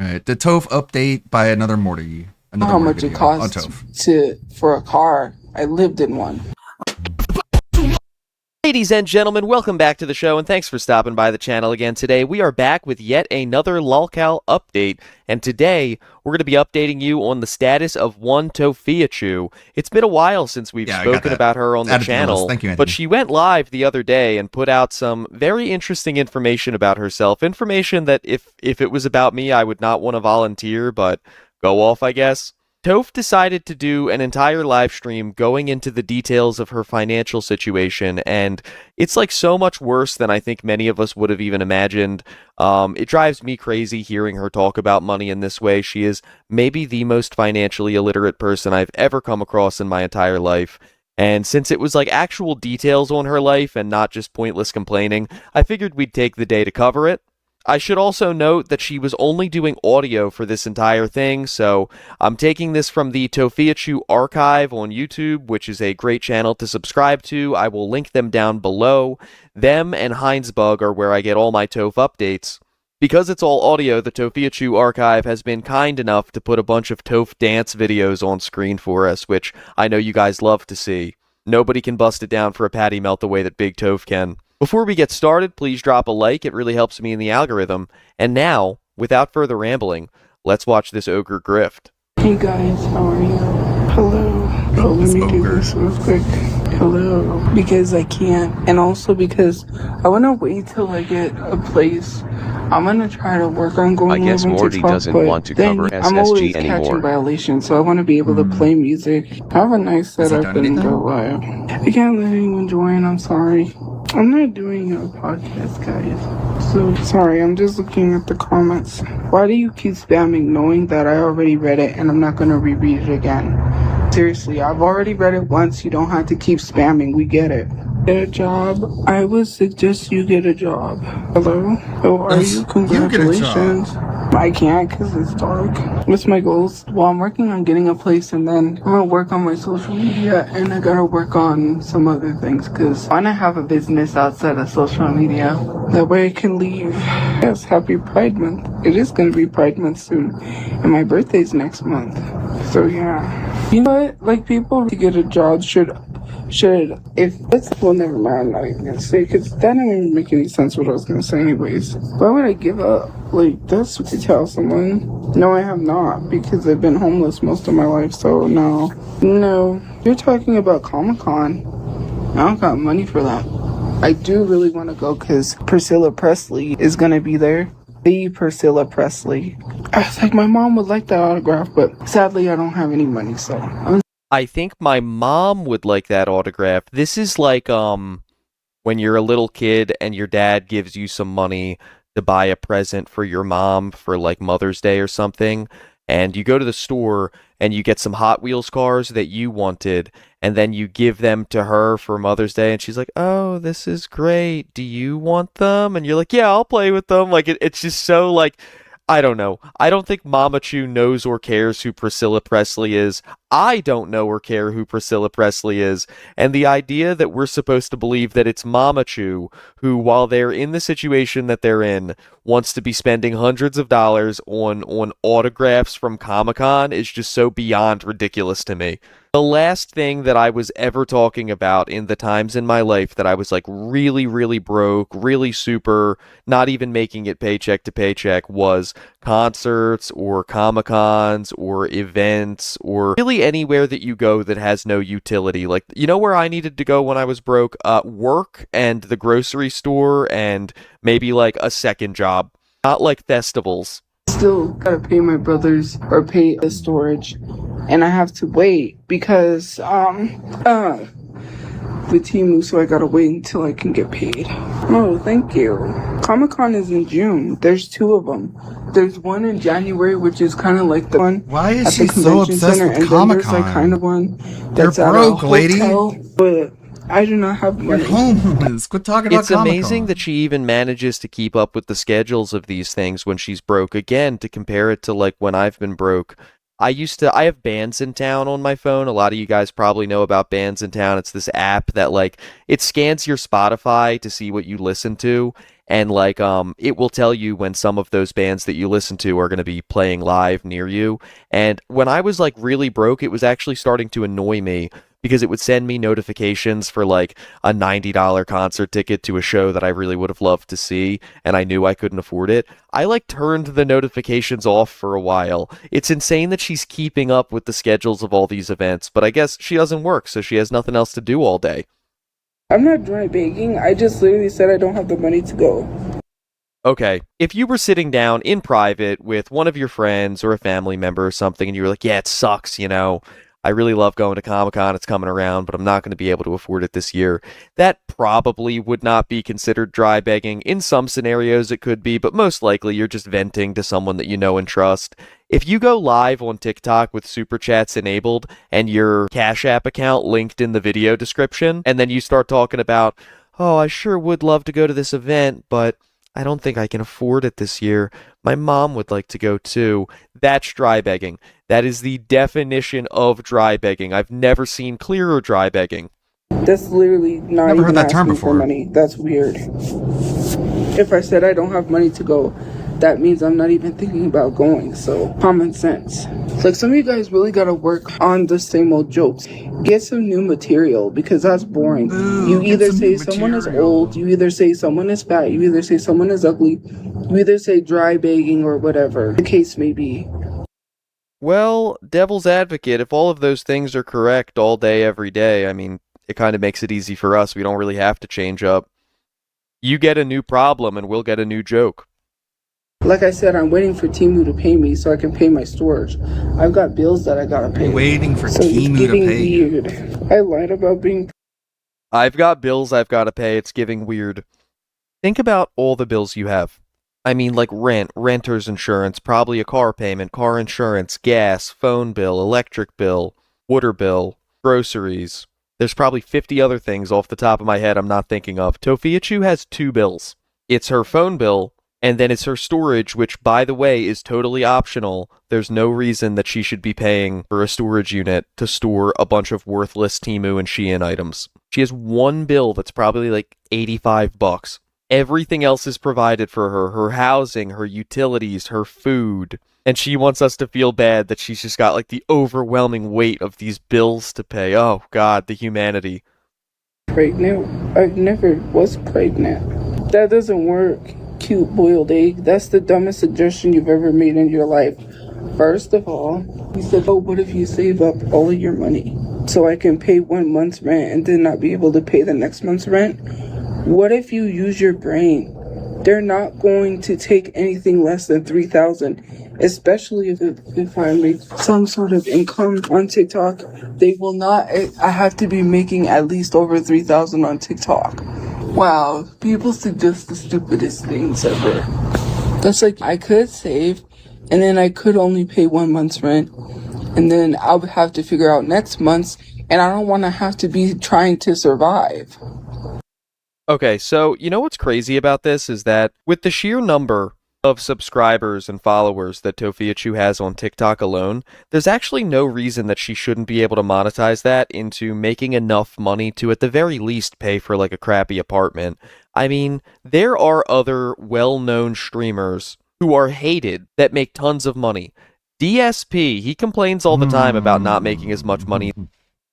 Speaker 2: All right. The Toph update by another Morty.
Speaker 14: How much it costs for a car. I lived in one.
Speaker 10: Ladies and gentlemen, welcome back to the show, and thanks for stopping by the channel again today. We are back with yet another lolcow update, and today we're going to be updating you on the status of one Tophiachu. It's been a while since we've spoken about her on the channel,
Speaker 2: Thank you,
Speaker 10: but she went live the other day and put out some very interesting information about herself, information that if it was about me, I would not want to volunteer, but go off, I guess. Toph decided to do an entire live stream going into the details of her financial situation, and it's like so much worse than I think many of us would have even imagined. It drives me crazy hearing her talk about money in this way. She is maybe the most financially illiterate person I've ever come across in my entire life. And since it was like actual details on her life and not just pointless complaining, I figured we'd take the day to cover it. I should also note that she was only doing audio for this entire thing, so I'm taking this from the Tophiachu archive on YouTube, which is a great channel to subscribe to. I will link them down below. Them and Heinzbug are where I get all my Toph updates. Because it's all audio, the Tophiachu archive has been kind enough to put a bunch of Toph dance videos on screen for us, which I know you guys love to see. Nobody can bust it down for a patty melt the way that Big Toph can. Before we get started, please drop a like, it really helps me in the algorithm. And now, without further rambling, let's watch this ogre grift.
Speaker 14: Hey guys, how are you? Hello. Oh, let me do this real quick. Hello. Because I can't, and also because I want to wait till I get a place. I'm going to try to work on going
Speaker 5: I guess
Speaker 14: live on
Speaker 5: Morty
Speaker 14: TikTok,
Speaker 5: doesn't
Speaker 14: but
Speaker 5: want to
Speaker 14: then
Speaker 5: cover
Speaker 14: I'm always
Speaker 5: SSG
Speaker 14: catching
Speaker 5: anymore.
Speaker 14: violations, so I want to be able to play music. Have a nice setup and go live. I can't let anyone join, I'm sorry. I'm not doing a podcast, guys. So, sorry, I'm just looking at the comments. Why do you keep spamming knowing that I already read it and I'm not going to reread it again? Seriously, I've already read it once. You don't have to keep spamming. We get it. Get a job. I would suggest you get a job. Hello? How are you? Congratulations. I can't because it's dark. What's my goals? Well, I'm working on getting a place, and then I'm going to work on my social media, and I got to work on some other things because I want to have a business outside of social media. That way I can leave. Yes, happy Pride Month. It is going to be Pride Month soon, and my birthday's next month. So, yeah. You know what? Like, people to get a job should if that's, well, never mind, I'm not even gonna say, because that didn't even make any sense what I was gonna say anyways. Why would I give up? Like, that's what to tell someone. No, I have not, because I've been homeless most of my life, so no. You're talking about Comic-Con. I don't got money for that. I do really want to go because Priscilla Presley is gonna be there. The Priscilla Presley. I was like, my mom would like that autograph, but sadly I don't have any money, so
Speaker 10: I think my mom would like that autograph. This is like when you're a little kid and your dad gives you some money to buy a present for your mom for like Mother's Day or something, and you go to the store and you get some Hot Wheels cars that you wanted, and then you give them to her for Mother's Day, and she's like, oh, this is great. Do you want them? And you're like, yeah, I'll play with them. Like, it's just so like, I don't know. I don't think Mama Chu knows or cares who Priscilla Presley is. I don't know or care who Priscilla Presley is. And the idea that we're supposed to believe that it's Mama Chu who, while they're in the situation that they're in, wants to be spending hundreds of dollars on autographs from Comic-Con is just so beyond ridiculous to me. The last thing that I was ever talking about in the times in my life that I was like really, really broke, really super, not even making it paycheck to paycheck was concerts or Comic-Cons or events or really anywhere that you go that has no utility. Like, you know where I needed to go when I was broke? Work and the grocery store and maybe like a second job. Not like festivals.
Speaker 14: Still gotta pay my brothers or pay the storage, and I have to wait because with Temu, so I gotta wait until I can get paid. Oh, thank you. Comic-Con is in June. There's 2 of them. There's one in January, which is kind of like the one
Speaker 2: Why is
Speaker 14: at
Speaker 2: she
Speaker 14: the
Speaker 2: so
Speaker 14: convention
Speaker 2: obsessed
Speaker 14: center,
Speaker 2: with
Speaker 14: and then there's
Speaker 2: Comic-Con?
Speaker 14: like kind of one
Speaker 2: They're
Speaker 14: that's at
Speaker 2: broke,
Speaker 14: a
Speaker 2: lady.
Speaker 14: hotel, but I do not have money.
Speaker 2: You're homeless. Quit talking about
Speaker 10: It's amazing
Speaker 2: Comic-Con.
Speaker 10: that she even manages to keep up with the schedules of these things when she's broke. Again, to compare it to like when I've been broke. I have Bands in Town on my phone. A lot of you guys probably know about Bands in Town. It's this app that like it scans your Spotify to see what you listen to, and like it will tell you when some of those bands that you listen to are going to be playing live near you. And when I was like really broke, it was actually starting to annoy me because it would send me notifications for like a $90 concert ticket to a show that I really would have loved to see, and I knew I couldn't afford it. I like turned the notifications off for a while. It's insane that she's keeping up with the schedules of all these events, but I guess she doesn't work, so she has nothing else to do all day.
Speaker 14: I'm not dry begging. I just literally said I don't have the money to go.
Speaker 10: Okay, if you were sitting down in private with one of your friends or a family member or something, and you were like, yeah, it sucks, you know, I really love going to Comic-Con, it's coming around, but I'm not going to be able to afford it this year. That probably would not be considered dry begging. In some scenarios it could be, but most likely you're just venting to someone that you know and trust. If you go live on TikTok with Super Chats enabled and your Cash App account linked in the video description, and then you start talking about, oh, I sure would love to go to this event, but I don't think I can afford it this year. My mom would like to go too. That's dry begging. That is the definition of dry begging. I've never seen clearer dry begging.
Speaker 14: That's literally not
Speaker 2: Never
Speaker 14: even
Speaker 2: heard that term
Speaker 14: asking for
Speaker 2: before.
Speaker 14: money. That's weird. If I said I don't have money to go, that means I'm not even thinking about going. So common sense. Like, some of you guys really gotta work on the same old jokes. Get some new material, because that's boring. You either say someone is old, you either say someone is fat, you either say someone is ugly, you either say dry begging or whatever the case may be.
Speaker 10: Well, devil's advocate, if all of those things are correct all day, every day, I mean, it kind of makes it easy for us. We don't really have to change up. You get a new problem and we'll get a new joke.
Speaker 14: Like I said, I'm waiting for Temu to pay me so I can pay my storage. I've got bills that I gotta pay.
Speaker 2: Waiting for
Speaker 14: So it's
Speaker 2: Temu to
Speaker 14: getting
Speaker 2: pay you.
Speaker 14: weird. I lied about being.
Speaker 10: I've got bills I've got to pay. It's giving weird. Think about all the bills you have. I mean, like rent, renter's insurance, probably a car payment, car insurance, gas, phone bill, electric bill, water bill, groceries. There's probably 50 other things off the top of my head I'm not thinking of. Tofiachu has 2 bills. It's her phone bill, and then it's her storage, which, by the way, is totally optional. There's no reason that she should be paying for a storage unit to store a bunch of worthless Temu and Shein items. She has 1 bill that's probably like $85. Everything else is provided for her. Her housing, her utilities, her food. And she wants us to feel bad that she's just got like the overwhelming weight of these bills to pay. Oh God, the humanity.
Speaker 14: Pregnant? I never was pregnant. That doesn't work. Cute boiled egg. That's the dumbest suggestion you've ever made in your life. First of all, you said, oh, what if you save up all of your money so I can pay 1 month's rent and then not be able to pay the next month's rent? What if you use your brain? They're not going to take anything less than $3,000, especially if I make some sort of income on TikTok. They will not. I have to be making at least over $3,000 on TikTok. Wow, people suggest the stupidest things ever. That's like, I could save, and then I could only pay 1 month's rent, and then I would have to figure out next month's, and I don't want to have to be trying to survive.
Speaker 10: Okay, so you know what's crazy about this is that with the sheer number of subscribers and followers that Tofiachu has on TikTok alone, there's actually no reason that she shouldn't be able to monetize that into making enough money to at the very least pay for like a crappy apartment. I mean, there are other well-known streamers who are hated that make tons of money. DSP, he complains all the time about not making as much money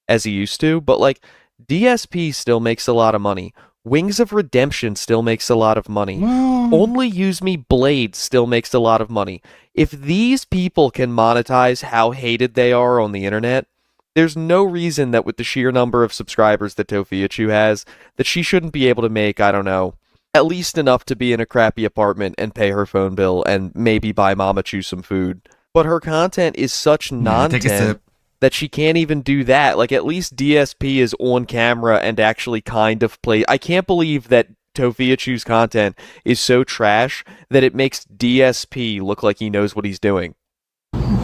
Speaker 10: as he used to, but like DSP still makes a lot of money. Wings of Redemption still makes a lot of money. Only Use Me Blade still makes a lot of money. If these people can monetize how hated they are on the internet, there's no reason that with the sheer number of subscribers that Tofiachu has, that she shouldn't be able to make, I don't know, at least enough to be in a crappy apartment and pay her phone bill and maybe buy Mama Chu some food. But her content is such nonsense that she can't even do that. Like, at least DSP is on camera and actually kind of play. I can't believe that Tofiachu's content is so trash that it makes DSP look like he knows what he's doing.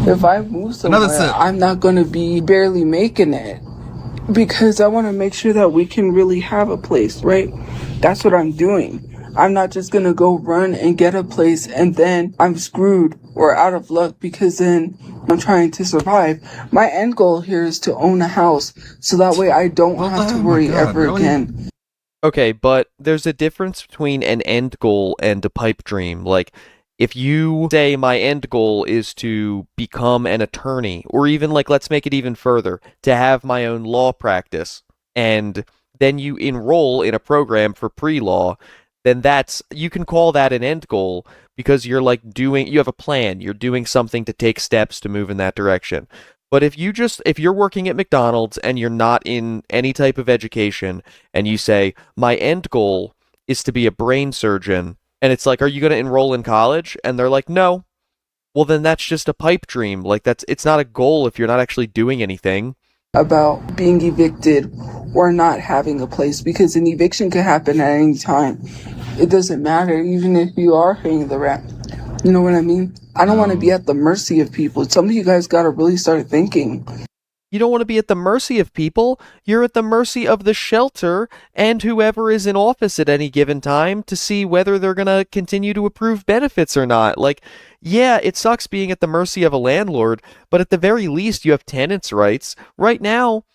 Speaker 14: If I move somewhere, I'm not going to be barely making it. Because I want to make sure that we can really have a place, right? That's what I'm doing. I'm not just going to go run and get a place and then I'm screwed or out of luck because then I'm trying to survive. My end goal here is to own a house so that way I don't have to worry ever again.
Speaker 10: Okay, but there's a difference between an end goal and a pipe dream. Like, if you say my end goal is to become an attorney, or even, like, let's make it even further, to have my own law practice, and then you enroll in a program for pre-law, then you can call that an end goal because you're like you have a plan, you're doing something to take steps to move in that direction. But if you're working at McDonald's and you're not in any type of education and you say, my end goal is to be a brain surgeon, and it's like, are you going to enroll in college? And they're like, no. Well, then that's just a pipe dream. Like, it's not a goal if you're not actually doing anything.
Speaker 14: About being evicted or not having a place, because an eviction could happen at any time. It doesn't matter, even if you are paying the rent. You know what I mean? I don't want to be at the mercy of people. Some of you guys got to really start thinking.
Speaker 10: You don't want to be at the mercy of people. You're at the mercy of the shelter and whoever is in office at any given time to see whether they're going to continue to approve benefits or not. Like, yeah, it sucks being at the mercy of a landlord, but at the very least you have tenants' rights. Right now,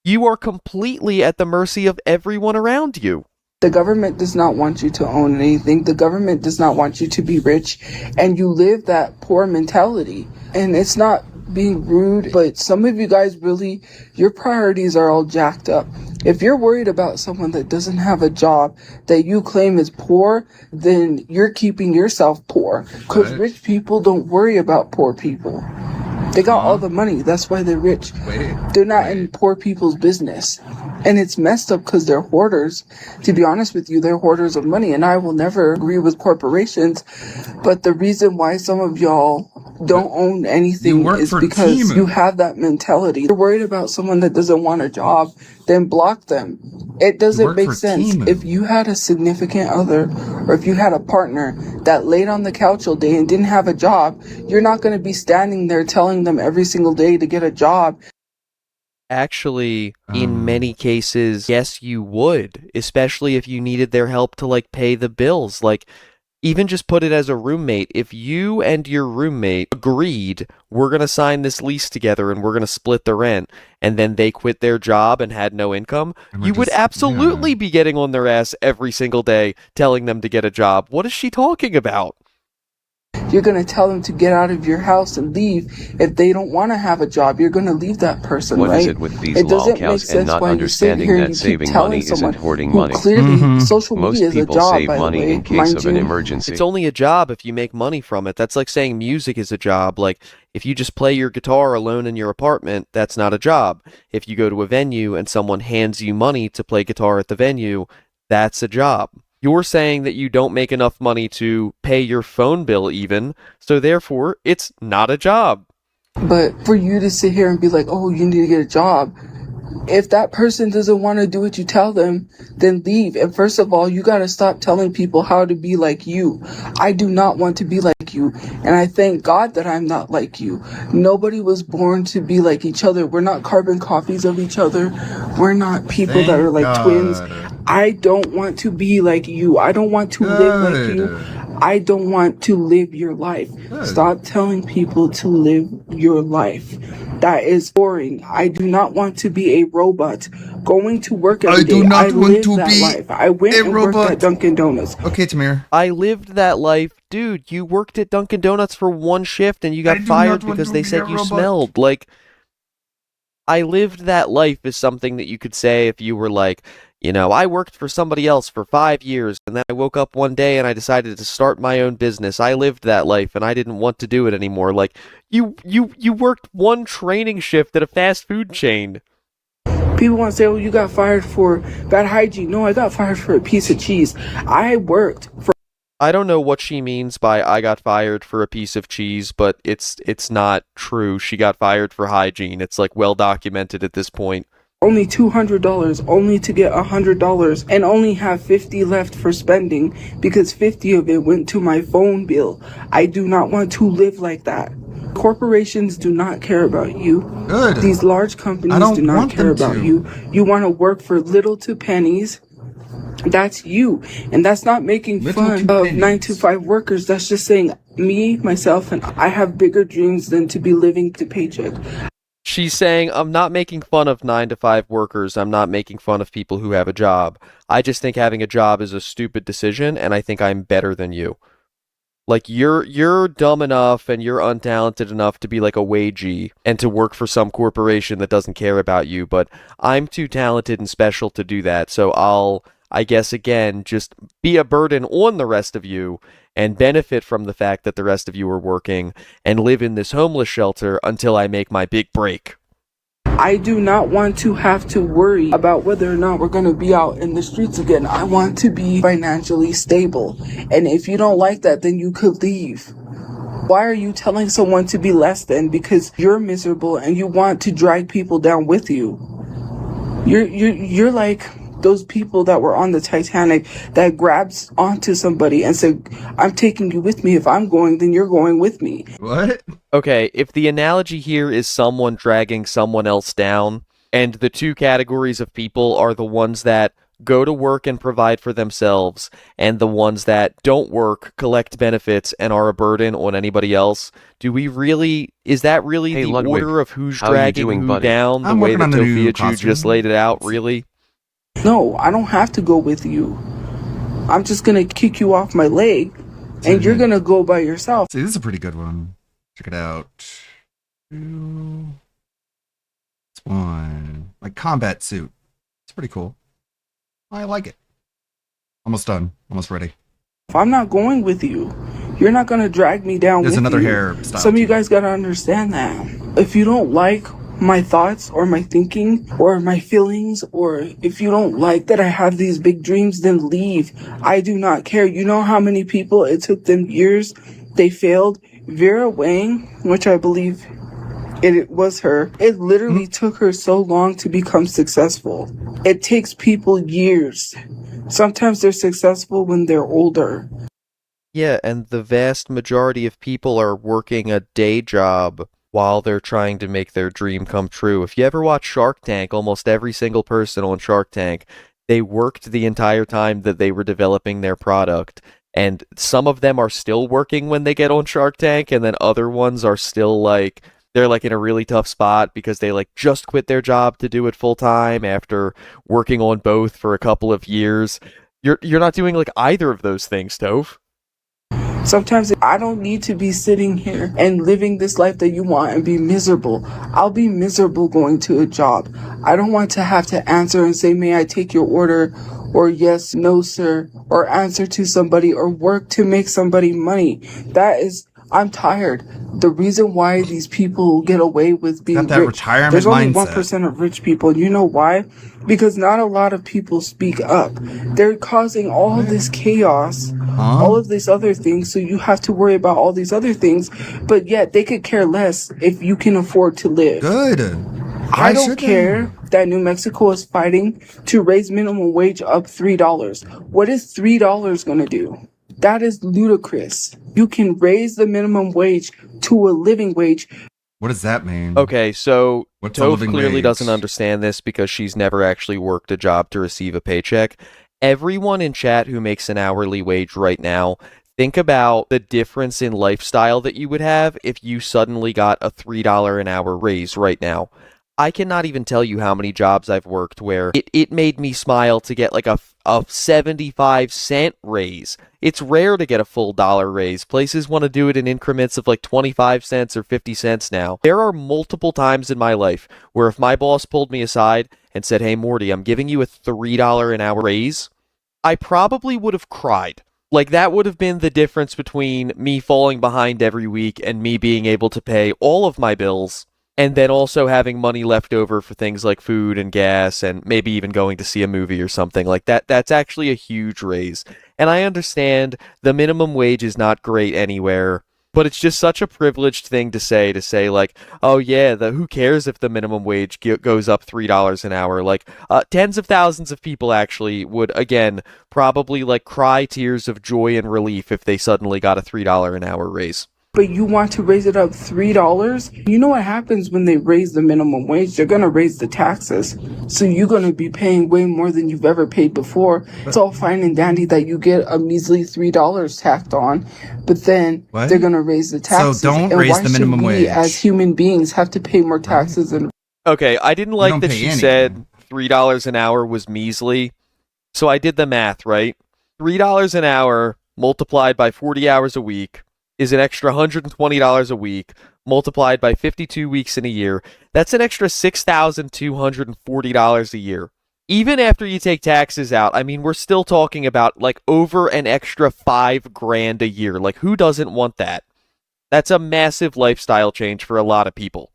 Speaker 10: you are completely at the mercy of everyone around you.
Speaker 14: The government does not want you to own anything. The government does not want you to be rich, and you live that poor mentality. And it's not being rude, but some of you guys really, your priorities are all jacked up. If you're worried about someone that doesn't have a job that you claim is poor, then you're keeping yourself poor. Because rich people don't worry about poor people. They got all the money. That's why they're rich. They're not in poor people's business. And it's messed up because they're hoarders. To be honest with you, they're hoarders of money. And I will never agree with corporations. But the reason why some of y'all don't own anything is because you have that mentality. You're worried about someone that doesn't want a job, then block them. It doesn't make sense. If you had a significant other or if you had a partner that laid on the couch all day and didn't have a job, you're not going to be standing there telling them every single day to get a job.
Speaker 10: Actually, in many cases, yes, you would, especially if you needed their help to, like, pay the bills. Like, even just put it as a roommate. If you and your roommate agreed, we're going to sign this lease together and we're going to split the rent, and then they quit their job and had no income, you would absolutely be getting on their ass every single day telling them to get a job. What is she talking about?
Speaker 14: You're going to tell them to get out of your house and leave. If they don't want to have a job, you're going to leave that person, right?
Speaker 5: What is it with these lolcows and not understanding that saving money isn't hoarding money?
Speaker 14: Clearly, social
Speaker 5: Most
Speaker 14: media is a
Speaker 5: people
Speaker 14: job,
Speaker 5: save
Speaker 14: by the
Speaker 5: money
Speaker 14: way,
Speaker 5: in case
Speaker 14: mind
Speaker 5: of
Speaker 14: you.
Speaker 5: an emergency.
Speaker 10: It's only a job if you make money from it. That's like saying music is a job. Like, if you just play your guitar alone in your apartment, that's not a job. If you go to a venue and someone hands you money to play guitar at the venue, that's a job. You're saying that you don't make enough money to pay your phone bill even, so therefore, it's not a job.
Speaker 14: But for you to sit here and be like, oh, you need to get a job, if that person doesn't want to do what you tell them, then leave. And first of all, you got to stop telling people how to be like you. I do not want to be like you. And I thank God that I'm not like you. Nobody was born to be like each other. We're not carbon copies of each other. We're not people that are like twins. I don't want to be like you. I don't want to live like you. I don't want to live your life. Stop telling people to live your life. That is boring. I do not want to be a robot going to work every day. I live that life. I went and worked at Dunkin' Donuts.
Speaker 2: Okay, Tamir.
Speaker 10: I lived that life. Dude, you worked at Dunkin' Donuts for one shift and you got fired because they said you smelled. Like, I lived that life is something that you could say if you were like, you know, I worked for somebody else for 5 years, and then I woke up one day and I decided to start my own business. I lived that life, and I didn't want to do it anymore. Like, you worked one training shift at a fast food chain.
Speaker 14: People want to say, oh, you got fired for bad hygiene. No, I got fired for a piece of cheese. I worked for...
Speaker 10: I don't know what she means by I got fired for a piece of cheese, but it's not true. She got fired for hygiene. It's, like, well documented at this point.
Speaker 14: Only $200, only to get $100, and only have $50 left for spending because $50 of it went to my phone bill. I do not want to live like that. Corporations do not care about you.
Speaker 2: Good.
Speaker 14: These large companies do not care about you. You want to work for little to pennies. That's you. And that's not making fun of 9-to-5 workers. That's just saying me, myself, and I have bigger dreams than to be living to paycheck.
Speaker 10: She's saying, I'm not making fun of 9-to-5 workers. I'm not making fun of people who have a job. I just think having a job is a stupid decision, and I think I'm better than you. Like, you're dumb enough and you're untalented enough to be like a wagee and to work for some corporation that doesn't care about you, but I'm too talented and special to do that, so I'll, I guess, again, just be a burden on the rest of you and benefit from the fact that the rest of you are working and live in this homeless shelter until I make my big break.
Speaker 14: I do not want to have to worry about whether or not we're going to be out in the streets again. I want to be financially stable. And if you don't like that, then you could leave. Why are you telling someone to be less than because you're miserable and you want to drag people down with you? You're like those people that were on the Titanic that grabs onto somebody and said, I'm taking you with me. If I'm going, then you're going with me.
Speaker 2: What?
Speaker 10: Okay, if the analogy here is someone dragging someone else down, and the two categories of people are the ones that go to work and provide for themselves, and the ones that don't work, collect benefits, and are a burden on anybody else, is that really the
Speaker 5: Ludwig,
Speaker 10: order of who's
Speaker 5: how are you
Speaker 10: dragging
Speaker 5: doing,
Speaker 10: who
Speaker 5: buddy?
Speaker 10: down, the
Speaker 2: I'm
Speaker 10: way
Speaker 2: working
Speaker 10: that
Speaker 2: on a new
Speaker 10: Tofia Chu just
Speaker 2: costume.
Speaker 10: laid it out, really?
Speaker 14: No, I don't have to go with you. I'm just going to kick you off my leg, and you're going to go by yourself.
Speaker 2: See, this is a pretty good one. Check it out. It's one. Like combat suit. It's pretty cool. I like it. Almost done. Almost ready.
Speaker 14: If I'm not going with you, you're not going to drag me down
Speaker 2: There's
Speaker 14: with
Speaker 2: another
Speaker 14: you.
Speaker 2: hairstyle,
Speaker 14: Some of you guys got to understand that. If you don't like my thoughts or my thinking or my feelings, or if you don't like that I have these big dreams, then leave. I do not care. You know how many people it took them years? They failed. Vera Wang, which I believe it was her, it literally took her so long to become successful. It takes people years. Sometimes they're successful when they're older.
Speaker 10: Yeah, and the vast majority of people are working a day job while they're trying to make their dream come true. If you ever watch Shark Tank, almost every single person on Shark Tank, they worked the entire time that they were developing their product. And some of them are still working when they get on Shark Tank, and then other ones are still like, they're like in a really tough spot because they like just quit their job to do it full time after working on both for a couple of years. You're not doing like either of those things, Toph.
Speaker 14: Sometimes I don't need to be sitting here and living this life that you want and be miserable. I'll be miserable going to a job. I don't want to have to answer and say, may I take your order? Or yes, no, sir. Or answer to somebody or work to make somebody money. I'm tired. The reason why these people get away with being
Speaker 2: Got that
Speaker 14: rich,
Speaker 2: retirement
Speaker 14: there's only
Speaker 2: mindset.
Speaker 14: 1% of rich people. You know why? Because not a lot of people speak up. They're causing all this chaos, all of these other things, so you have to worry about all these other things, but yet they could care less if you can afford to live.
Speaker 2: Good.
Speaker 14: I don't care that New Mexico is fighting to raise minimum wage up $3. What is $3 going to do? That is ludicrous. You can raise the minimum wage to a living wage.
Speaker 2: What does that mean?
Speaker 10: Okay, so
Speaker 2: What's a
Speaker 10: Toph
Speaker 2: living
Speaker 10: clearly
Speaker 2: wage?
Speaker 10: doesn't understand this because she's never actually worked a job to receive a paycheck. Everyone in chat who makes an hourly wage right now, think about the difference in lifestyle that you would have if you suddenly got a $3 an hour raise right now. I cannot even tell you how many jobs I've worked where it made me smile to get like a 75-cent raise. It's rare to get a full dollar raise. Places want to do it in increments of like 25 cents or 50 cents now. There are multiple times in my life where if my boss pulled me aside and said, hey Morty, I'm giving you a $3 an hour raise, I probably would have cried. Like, that would have been the difference between me falling behind every week and me being able to pay all of my bills, and then also having money left over for things like food and gas and maybe even going to see a movie or something like that. That's actually a huge raise. And I understand the minimum wage is not great anywhere, but it's just such a privileged thing to say like, oh yeah, who cares if the minimum wage goes up $3 an hour? Like, tens of thousands of people actually would, again, probably like cry tears of joy and relief if they suddenly got a $3 an hour raise.
Speaker 14: but you want to raise it up $3? You know what happens when they raise the minimum wage? They're going to raise the taxes. So you're going to be paying way more than you've ever paid before. It's all fine and dandy that you get a measly $3 tacked on, but then they're going to raise the taxes.
Speaker 2: So don't raise the minimum wage.
Speaker 14: We as human beings have to pay more taxes and
Speaker 10: Okay, I didn't like that she said $3 an hour was measly. So I did the math, right? $3 an hour multiplied by 40 hours a week is an extra $120 a week, multiplied by 52 weeks in a year. That's an extra $6,240 a year. Even after you take taxes out, I mean, we're still talking about like over an extra $5,000 a year. Like, who doesn't want that? That's a massive lifestyle change for a lot of people.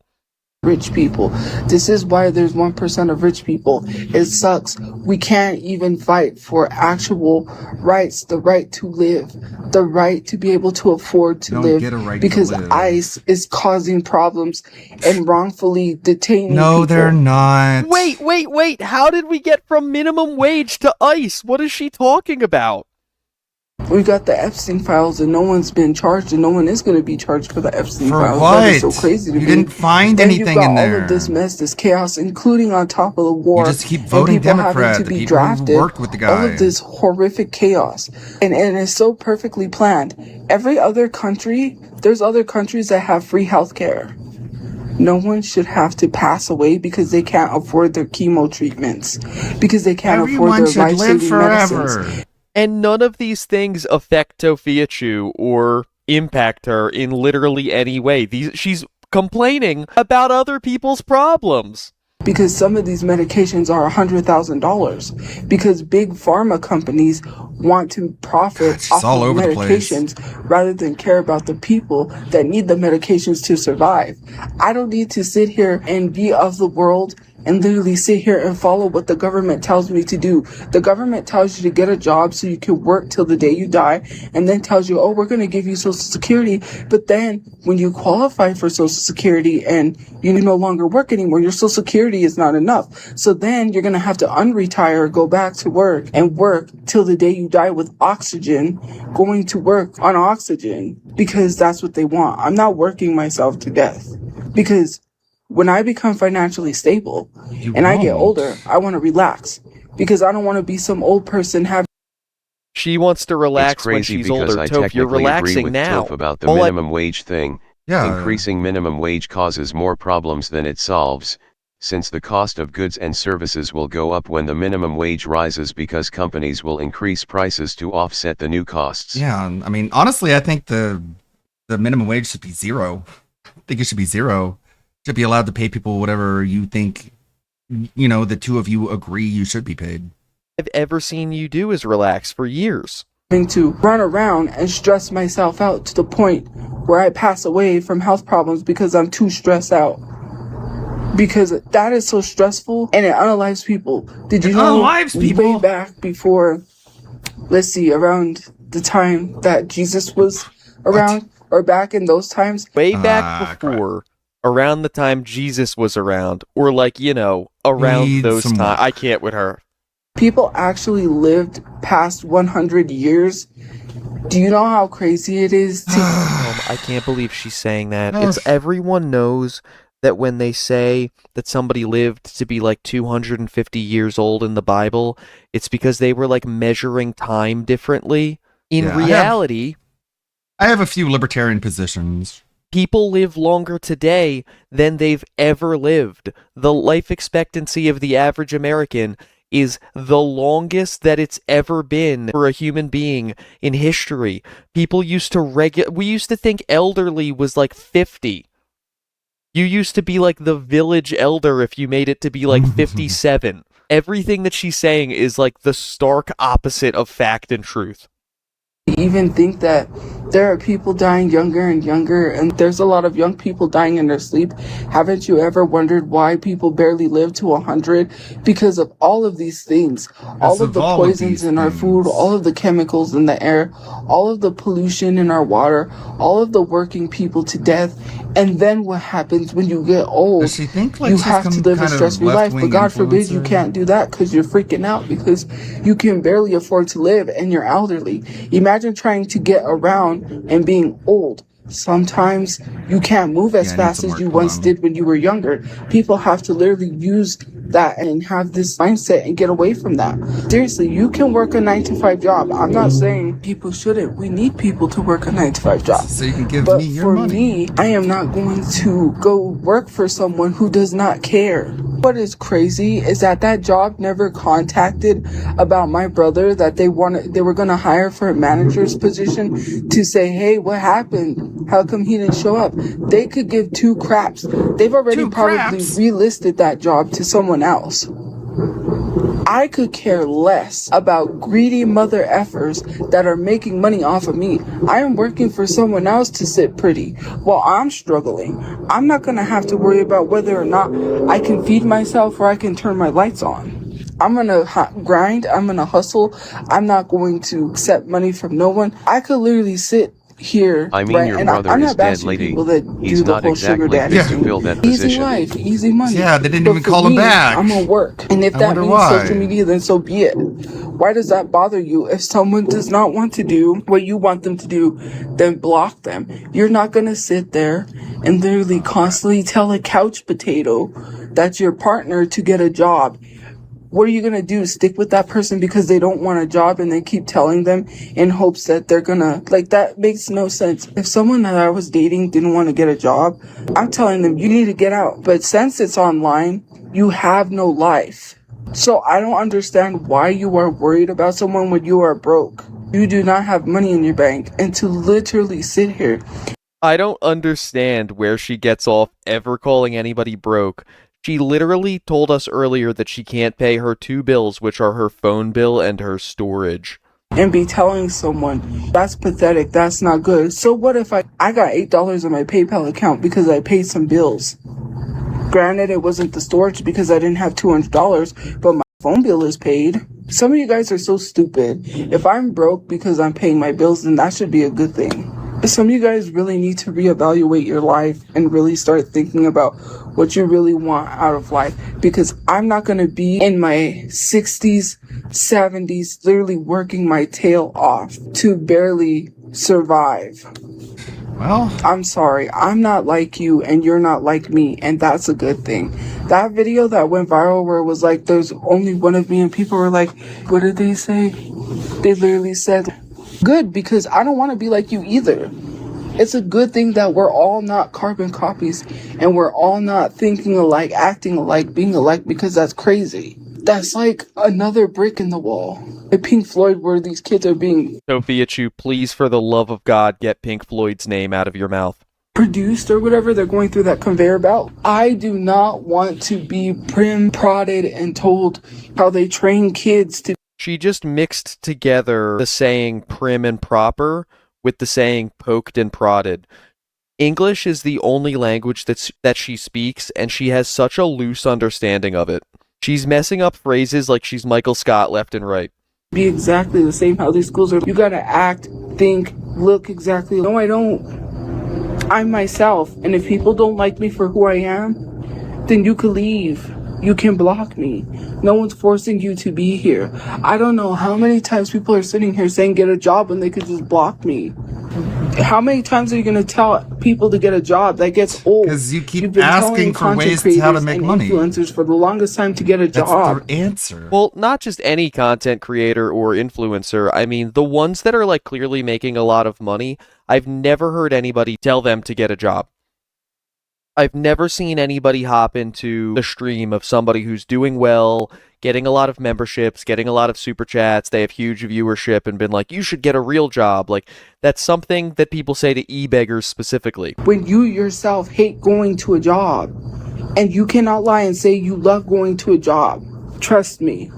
Speaker 14: Rich people. This is why there's 1% of rich people. It sucks. We can't even fight for actual rights, the right to live, the right to be able to afford to live, because ICE is causing problems and wrongfully detaining people.
Speaker 2: They're not.
Speaker 10: Wait. How did we get from minimum wage to ICE? What is she talking about?
Speaker 14: We got the Epstein files and no one's been charged and no one is going to be charged for the Epstein
Speaker 2: For
Speaker 14: files.
Speaker 2: what?
Speaker 14: That is so crazy to me.
Speaker 2: You didn't find
Speaker 14: and
Speaker 2: anything
Speaker 14: you've got
Speaker 2: in there.
Speaker 14: all of this mess, this chaos, including on top of the war.
Speaker 2: You just keep voting
Speaker 14: and people
Speaker 2: Democrat.
Speaker 14: having to
Speaker 2: The
Speaker 14: be
Speaker 2: people who
Speaker 14: drafted.
Speaker 2: worked with the guy.
Speaker 14: All of this horrific chaos. And it's so perfectly planned. Every other country, there's other countries that have free healthcare. No one should have to pass away because they can't afford their chemo treatments, because they can't afford their life-saving medicines.
Speaker 10: And none of these things affect Tofia Chu or impact her in literally any way. She's complaining about other people's problems.
Speaker 14: Because some of these medications are $100,000. Because big pharma companies want to profit off of medications rather than care about the people that need the medications to survive. I don't need to sit here and be of the world and literally sit here and follow what the government tells me to do. The government tells you to get a job so you can work till the day you die, and then tells you, oh, we're going to give you Social Security. But then when you qualify for Social Security and you no longer work anymore, your Social Security is not enough. So then you're going to have to unretire, go back to work, and work till the day you die with oxygen, going to work on oxygen, because that's what they want. I'm not working myself to death, because when I become financially stable and I get older, I want to relax, because I don't want to be some old person having.
Speaker 10: She wants to relax when she's older. Toph, you're relaxing now.
Speaker 5: Toph about the minimum wage thing. Increasing minimum wage causes more problems than it solves, since the cost of goods and services will go up when the minimum wage rises because companies will increase prices to offset the new costs.
Speaker 2: Yeah, I mean, honestly, I think the minimum wage should be zero. I think it should be zero. Should be allowed to pay people whatever you think, the two of you agree you should be paid.
Speaker 10: I've ever seen you do is relax for years.
Speaker 14: To run around and stress myself out to the point where I pass away from health problems because I'm too stressed out. Because that is so stressful and it unalives people. Did you know way back before, let's see, around the time that Jesus was around, or back in those times?
Speaker 10: Way back before. Around the time Jesus was around, or around those times. I can't with her.
Speaker 14: People actually lived past 100 years. Do you know how crazy it is?
Speaker 10: I can't believe she's saying that. It's everyone knows that when they say that somebody lived to be like 250 years old in the Bible, it's because they were like measuring time differently. In reality,
Speaker 2: I have a few libertarian positions.
Speaker 10: People live longer today than they've ever lived. The life expectancy of the average American is the longest that it's ever been for a human being in history. People used to we used to think elderly was like 50. You used to be like the village elder if you made it to be like 57. Everything that she's saying is like the stark opposite of fact and truth.
Speaker 14: Even think that there are people dying younger and younger, and there's a lot of young people dying in their sleep. Haven't you ever wondered why people barely live to 100? Because of all of these things, all of the poisons in our food, all of the chemicals in the air, all of the pollution in our water, all of the working people to death. And then what happens when you get old?
Speaker 2: Does she think like
Speaker 14: you have to live a stress-free life, but God forbid you can't do that because you're freaking out because you can barely afford to live and you're elderly. Imagine trying to get around and being old Sometimes you can't move as fast as you once did when you were younger. People have to literally use that and have this mindset and get away from that. Seriously, you can work a 9-to-5 job. I'm not saying people shouldn't. We need people to work a 9-to-5 job.
Speaker 2: So you can give
Speaker 14: But
Speaker 2: me your
Speaker 14: for
Speaker 2: money.
Speaker 14: me, I am not going to go work for someone who does not care. What is crazy is that job never contacted about my brother that they were going to hire for a manager's position to say, hey, what happened? How come he didn't show up? They could give two craps. They've already probably relisted that job to someone else. I could care less about greedy mother effers that are making money off of me. I am working for someone else to sit pretty while I'm struggling. I'm not going to have to worry about whether or not I can feed myself or I can turn my lights on. I'm going to grind. I'm going to hustle. I'm not going to accept money from no one. I could literally sit here.
Speaker 5: I mean, your brother is dead, lady. He's not exactly fit to fill that
Speaker 14: Easy
Speaker 5: position.
Speaker 14: life, easy money.
Speaker 2: Yeah, they didn't
Speaker 14: But
Speaker 2: even
Speaker 14: for
Speaker 2: call him
Speaker 14: me,
Speaker 2: back.
Speaker 14: I'm gonna work, and if
Speaker 2: I
Speaker 14: that
Speaker 2: wonder
Speaker 14: means
Speaker 2: why.
Speaker 14: social media, then so be it. Why does that bother you? If someone does not want to do what you want them to do, then block them. You're not gonna sit there and literally constantly tell a couch potato that's your partner to get a job. What are you going to do? Stick with that person because they don't want a job and then keep telling them in hopes that they're going to, like, that makes no sense. If someone that I was dating didn't want to get a job, I'm telling them you need to get out. But since it's online, you have no life. So I don't understand why you are worried about someone when you are broke. You do not have money in your bank, and to literally sit here.
Speaker 10: I don't understand where she gets off ever calling anybody broke. She literally told us earlier that she can't pay her two bills, which are her phone bill and her storage.
Speaker 14: And be telling someone, that's pathetic, that's not good. So what if I got $8 in my PayPal account because I paid some bills? Granted, it wasn't the storage because I didn't have $200, but my phone bill is paid. Some of you guys are so stupid. If I'm broke because I'm paying my bills, then that should be a good thing. Some of you guys really need to reevaluate your life and really start thinking about what you really want out of life, because I'm not going to be in my 60s, 70s, literally working my tail off to barely survive.
Speaker 2: Well,
Speaker 14: I'm sorry. I'm not like you and you're not like me, and that's a good thing. That video that went viral where it was like, there's only one of me, and people were like, what did they say? They literally said, good, because I don't want to be like you either. It's a good thing that we're all not carbon copies and we're all not thinking alike, acting alike, being alike, because that's crazy. That's like another brick in the wall. At Pink Floyd, where these kids are being
Speaker 10: Sophia Chu, please, for the love of God, get Pink Floyd's name out of your mouth.
Speaker 14: Produced or whatever, they're going through that conveyor belt. I do not want to be prodded and told how they train kids to.
Speaker 10: She just mixed together the saying prim and proper with the saying poked and prodded. English is the only language that she speaks, and she has such a loose understanding of it. She's messing up phrases like she's Michael Scott left and right.
Speaker 14: Be exactly the same how these schools are. You gotta act, think, look exactly. No, I don't. I'm myself, and if people don't like me for who I am, then you can leave. You can block me. No one's forcing you to be here. I don't know how many times people are sitting here saying get a job when they could just block me. How many times are you going to tell people to get a job? That gets old.
Speaker 2: Because you keep asking for ways to how to make money.
Speaker 14: Influencers for the longest time to get a job.
Speaker 2: That's their answer.
Speaker 10: Well, not just any content creator or influencer. I mean, the ones that are like clearly making a lot of money, I've never heard anybody tell them to get a job. I've never seen anybody hop into the stream of somebody who's doing well, getting a lot of memberships, getting a lot of super chats, they have huge viewership, and been like, you should get a real job. Like, that's something that people say to e-beggars specifically.
Speaker 14: When you yourself hate going to a job, and you cannot lie and say you love going to a job, trust me.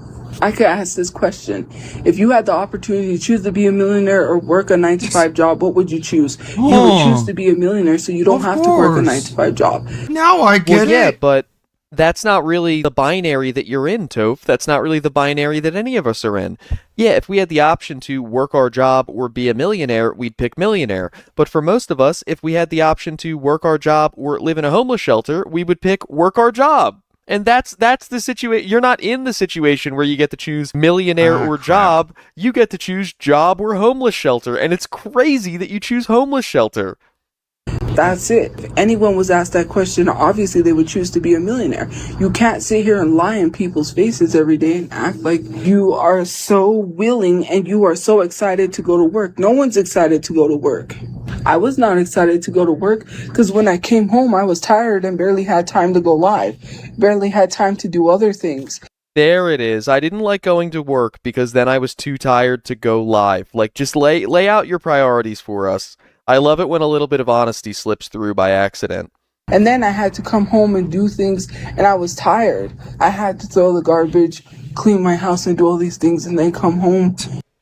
Speaker 14: I could ask this question. If you had the opportunity to choose to be a millionaire or work a 9-to-5 job, what would you choose? You would choose to be a millionaire so you don't have to work a 9-to-5 job.
Speaker 2: Now I get
Speaker 10: it. Yeah,
Speaker 2: it.
Speaker 10: But that's not really the binary that you're in, Toph. That's not really the binary that any of us are in. Yeah, if we had the option to work our job or be a millionaire, we'd pick millionaire. But for most of us, if we had the option to work our job or live in a homeless shelter, we would pick work our job. And that's the situation. You're not in the situation where you get to choose millionaire or job. You get to choose job or homeless shelter. And it's crazy that you choose homeless shelter.
Speaker 14: That's it. If anyone was asked that question, obviously they would choose to be a millionaire. You can't sit here and lie in people's faces every day and act like you are so willing and you are so excited to go to work. No one's excited to go to work. I was not excited to go to work because when I came home, I was tired and barely had time to go live, barely had time to do other things.
Speaker 10: There it is. I didn't like going to work because then I was too tired to go live. Like, just lay out your priorities for us. I love it when a little bit of honesty slips through by accident.
Speaker 14: And then I had to come home and do things, and I was tired. I had to throw the garbage, clean my house, and do all these things, and then come home.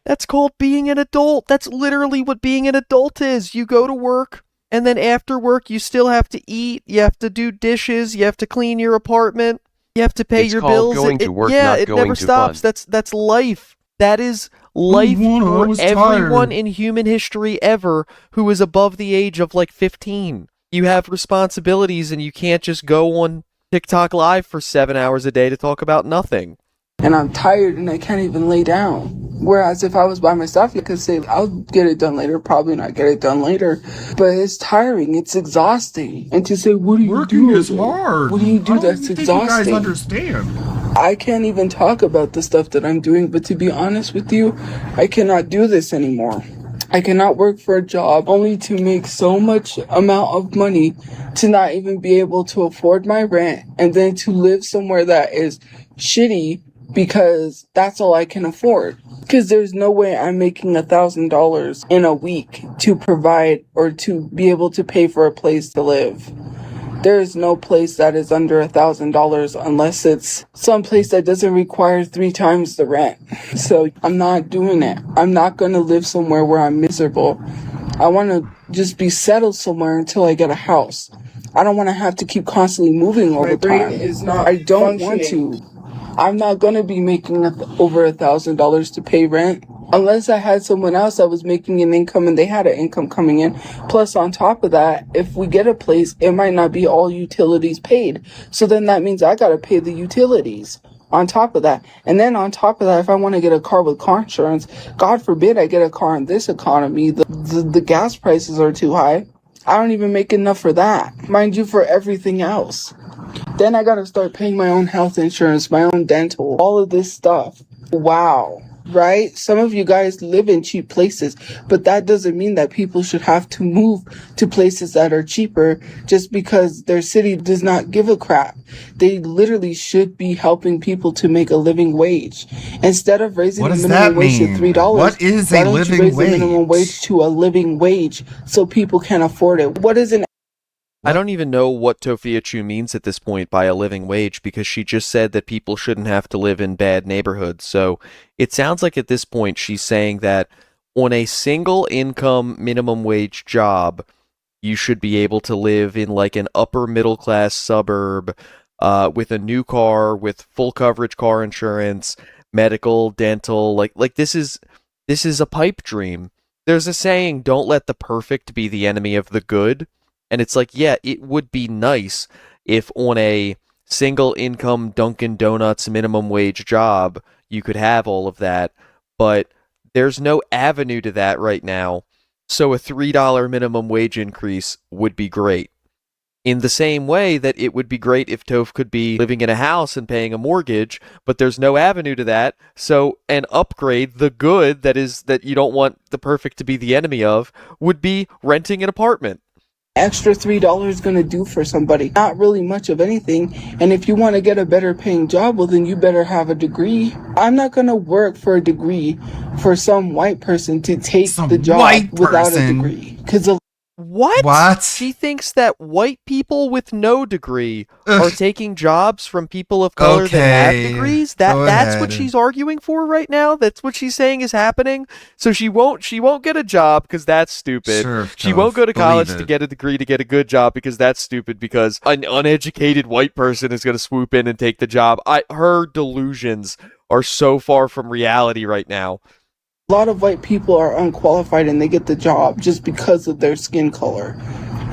Speaker 10: That's called being an adult. That's literally what being an adult is. You go to work, and then after work, you still have to eat, you have to do dishes, you have to clean your apartment, you have to pay your bills.
Speaker 5: Going to work,
Speaker 10: yeah,
Speaker 5: not
Speaker 10: it
Speaker 5: going
Speaker 10: never
Speaker 5: to
Speaker 10: stops.
Speaker 5: fun.
Speaker 10: That's life. That is life for everyone in human history ever who is above the age of like 15. You have responsibilities and you can't just go on TikTok Live for 7 hours a day to talk about nothing.
Speaker 14: And I'm tired and I can't even lay down. Whereas if I was by myself, I could say, I'll get it done later, probably not get it done later. But it's tiring, it's exhausting. And to say, what do you do?
Speaker 12: Working is hard.
Speaker 14: What do you do that's exhausting?
Speaker 12: You guys understand.
Speaker 14: I can't even talk about the stuff that I'm doing, but to be honest with you, I cannot do this anymore. I cannot work for a job only to make so much amount of money to not even be able to afford my rent and then to live somewhere that is shitty because that's all I can afford. Because there's no way I'm making $1,000 in a week to provide or to be able to pay for a place to live. There is no place that is under $1,000 unless it's some place that doesn't require 3 times the rent. So I'm not doing it. I'm not going to live somewhere where I'm miserable. I want to just be settled somewhere until I get a house. I don't want to have to keep constantly moving all the time. I don't want to. I'm not going to be making over $1,000 to pay rent unless I had someone else that was making an income and they had an income coming in. Plus, on top of that, if we get a place, it might not be all utilities paid. So then that means I got to pay the utilities on top of that. And then on top of that, if I want to get a car with car insurance, God forbid I get a car in this economy. The gas prices are too high. I don't even make enough for that. Mind you, for everything else. Then I gotta start paying my own health insurance, my own dental, all of this stuff. Wow. Right? Some of you guys live in cheap places, but that doesn't mean that people should have to move to places that are cheaper just because their city does not give a crap. They literally should be helping people to make a living wage. Instead of raising the minimum wage to $3,
Speaker 2: what is
Speaker 14: why
Speaker 2: a
Speaker 14: don't
Speaker 2: living
Speaker 14: you raise
Speaker 2: wage?
Speaker 14: the minimum wage to a living wage so people can afford it? What is an
Speaker 10: I don't even know what Tofia Chu means at this point by a living wage because she just said that people shouldn't have to live in bad neighborhoods. So it sounds like at this point she's saying that on a single income minimum wage job, you should be able to live in like an upper middle class suburb with a new car, with full coverage car insurance, medical, dental. Like this is a pipe dream. There's a saying, don't let the perfect be the enemy of the good. And it's like, yeah, it would be nice if on a single income Dunkin' Donuts minimum wage job, you could have all of that. But there's no avenue to that right now. So a $3 minimum wage increase would be great. In the same way that it would be great if Toph could be living in a house and paying a mortgage, but there's no avenue to that. So an upgrade, the good that you don't want the perfect to be the enemy of, would be renting an apartment.
Speaker 14: extra $3 going to do for somebody? Not really much of anything. And if you want to get a better paying job, well, then you better have a degree. I'm not going to work for a degree for some white person to take the job without a degree. Because
Speaker 10: What? She thinks that white people with no degree are taking jobs from people of color that have degrees? That's what she's arguing for right now? That's what she's saying is happening? So she won't get a job because that's stupid.
Speaker 2: Sure,
Speaker 10: she won't go to college to get a degree to get a good job because that's stupid because an uneducated white person is going to swoop in and take the job. Her delusions are so far from reality right now.
Speaker 14: a lot of white people are unqualified and they get the job just because of their skin color.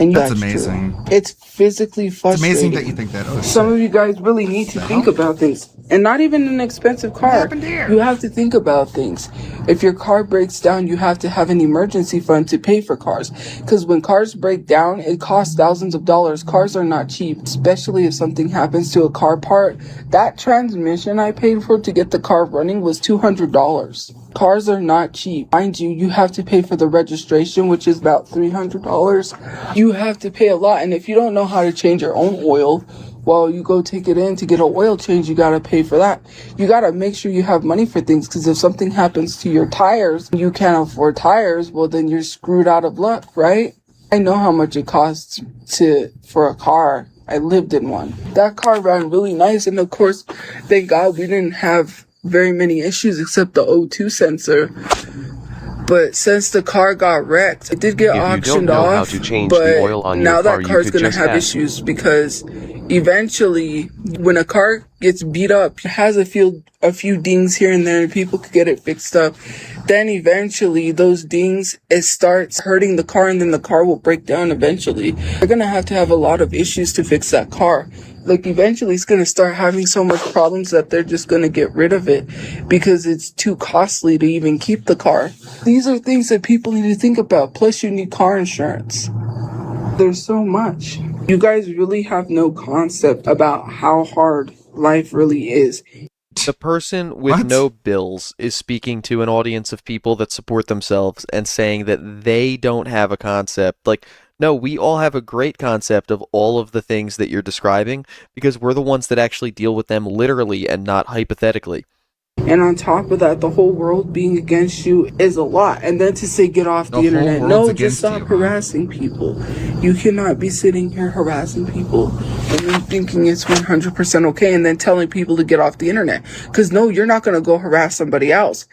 Speaker 14: And
Speaker 2: That's amazing.
Speaker 14: True. It's physically frustrating.
Speaker 2: It's amazing that you think that. Oh,
Speaker 14: some of you guys really need to think about things. And not even an expensive car. You have to think about things. If your car breaks down, you have to have an emergency fund to pay for cars. Because when cars break down, it costs thousands of dollars. Cars are not cheap, especially if something happens to a car part. That transmission I paid for to get the car running was $200. Cars are not cheap. Mind you, you have to pay for the registration, which is about $300. You have to pay a lot. And if you don't know how to change your own oil, well, you go take it in to get an oil change, you gotta pay for that. You gotta make sure you have money for things, because if something happens to your tires, you can't afford tires, well then you're screwed out of luck, right? I know how much it costs for a car. I lived in one. That car ran really nice, and of course, thank God we didn't have very many issues except the O2 sensor. But since the car got wrecked, it did get auctioned off, but now that car's gonna have issues, because eventually when a car gets beat up, it has a few dings here and there and people could get it fixed up. Then eventually those dings, it starts hurting the car, and then the car will break down eventually. They're gonna have a lot of issues to fix that car. Like eventually it's gonna start having so much problems that they're just gonna get rid of it because it's too costly to even keep the car. These are things that people need to think about. Plus you need car insurance. There's so much. You guys really have no concept about how hard life really is.
Speaker 10: The person with no bills is speaking to an audience of people that support themselves and saying that they don't have a concept. Like, no, we all have a great concept of all of the things that you're describing because we're the ones that actually deal with them literally and not hypothetically.
Speaker 14: And on top of that, the whole world being against you is a lot. And then to say get off the internet. No, just stop harassing people. You cannot be sitting here harassing people and then thinking it's 100% okay and then telling people to get off the internet. Because no, you're not going to go harass somebody else.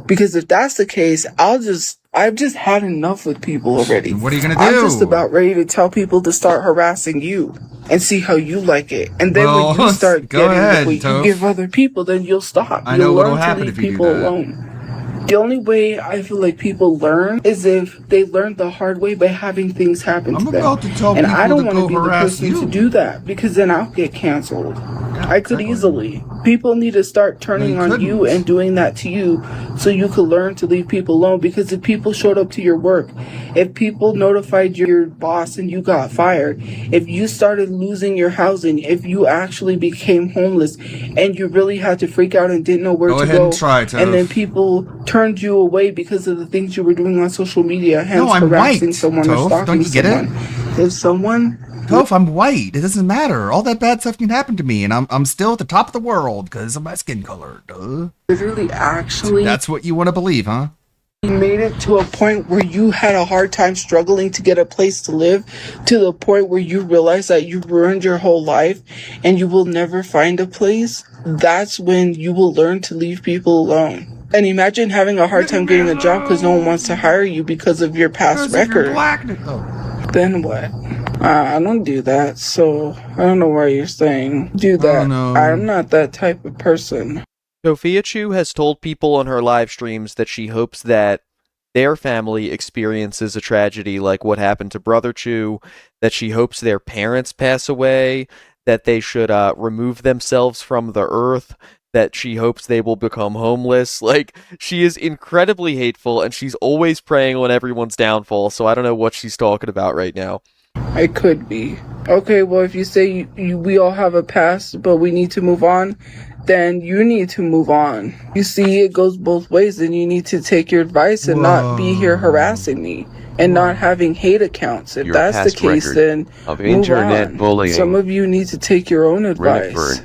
Speaker 14: Because if that's the case, I've just had enough with people already.
Speaker 2: What are you going to do?
Speaker 14: I'm just about ready to tell people to start harassing you and see how you like it. And then when you start getting what you give other people, then you'll stop.
Speaker 2: I know what'll happen if you do that.
Speaker 14: Alone. The only way I feel like people learn is if they learn the hard way by having things happen to them.
Speaker 2: About to tell
Speaker 14: and
Speaker 2: people
Speaker 14: I don't
Speaker 2: to
Speaker 14: want to
Speaker 2: go
Speaker 14: be the
Speaker 2: harass
Speaker 14: person
Speaker 2: you.
Speaker 14: to do that because then I'll get canceled. I could easily. People need to start turning on you and doing that to you so you could learn to leave people alone. Because if people showed up to your work, if people notified your boss and you got fired, if you started losing your housing, if you actually became homeless and you really had to freak out and didn't know where to go, and then people turned you away because of the things you were doing on social media, hence harassing someone or stalking someone. If someone...
Speaker 2: Toph, I'm white. It doesn't matter. All that bad stuff can happen to me, and I'm still at the top of the world because of my skin color. Duh.
Speaker 14: Literally, actually...
Speaker 2: That's what you want to believe, huh?
Speaker 14: You made it to a point where you had a hard time struggling to get a place to live, to the point where you realize that you ruined your whole life and you will never find a place. That's when you will learn to leave people alone. And imagine having a hard time getting a job because no one wants to hire you because of your past record. Then what? I don't do that, so I don't know why you're saying do that. I'm not that type of person.
Speaker 10: Sophia Chu has told people on her live streams that she hopes that their family experiences a tragedy like what happened to Brother Chu, that she hopes their parents pass away, that they should remove themselves from the earth, that she hopes they will become homeless. Like, she is incredibly hateful, and she's always preying on everyone's downfall, so I don't know what she's talking about right now.
Speaker 14: I could be. Okay, well, if you say we all have a past, but we need to move on, then you need to move on. You see, it goes both ways, and you need to take your advice and not be here harassing me and not having hate accounts. If that's the case, then
Speaker 5: of
Speaker 14: move
Speaker 5: internet
Speaker 14: on.
Speaker 5: bullying.
Speaker 14: Some of you need to take your own advice.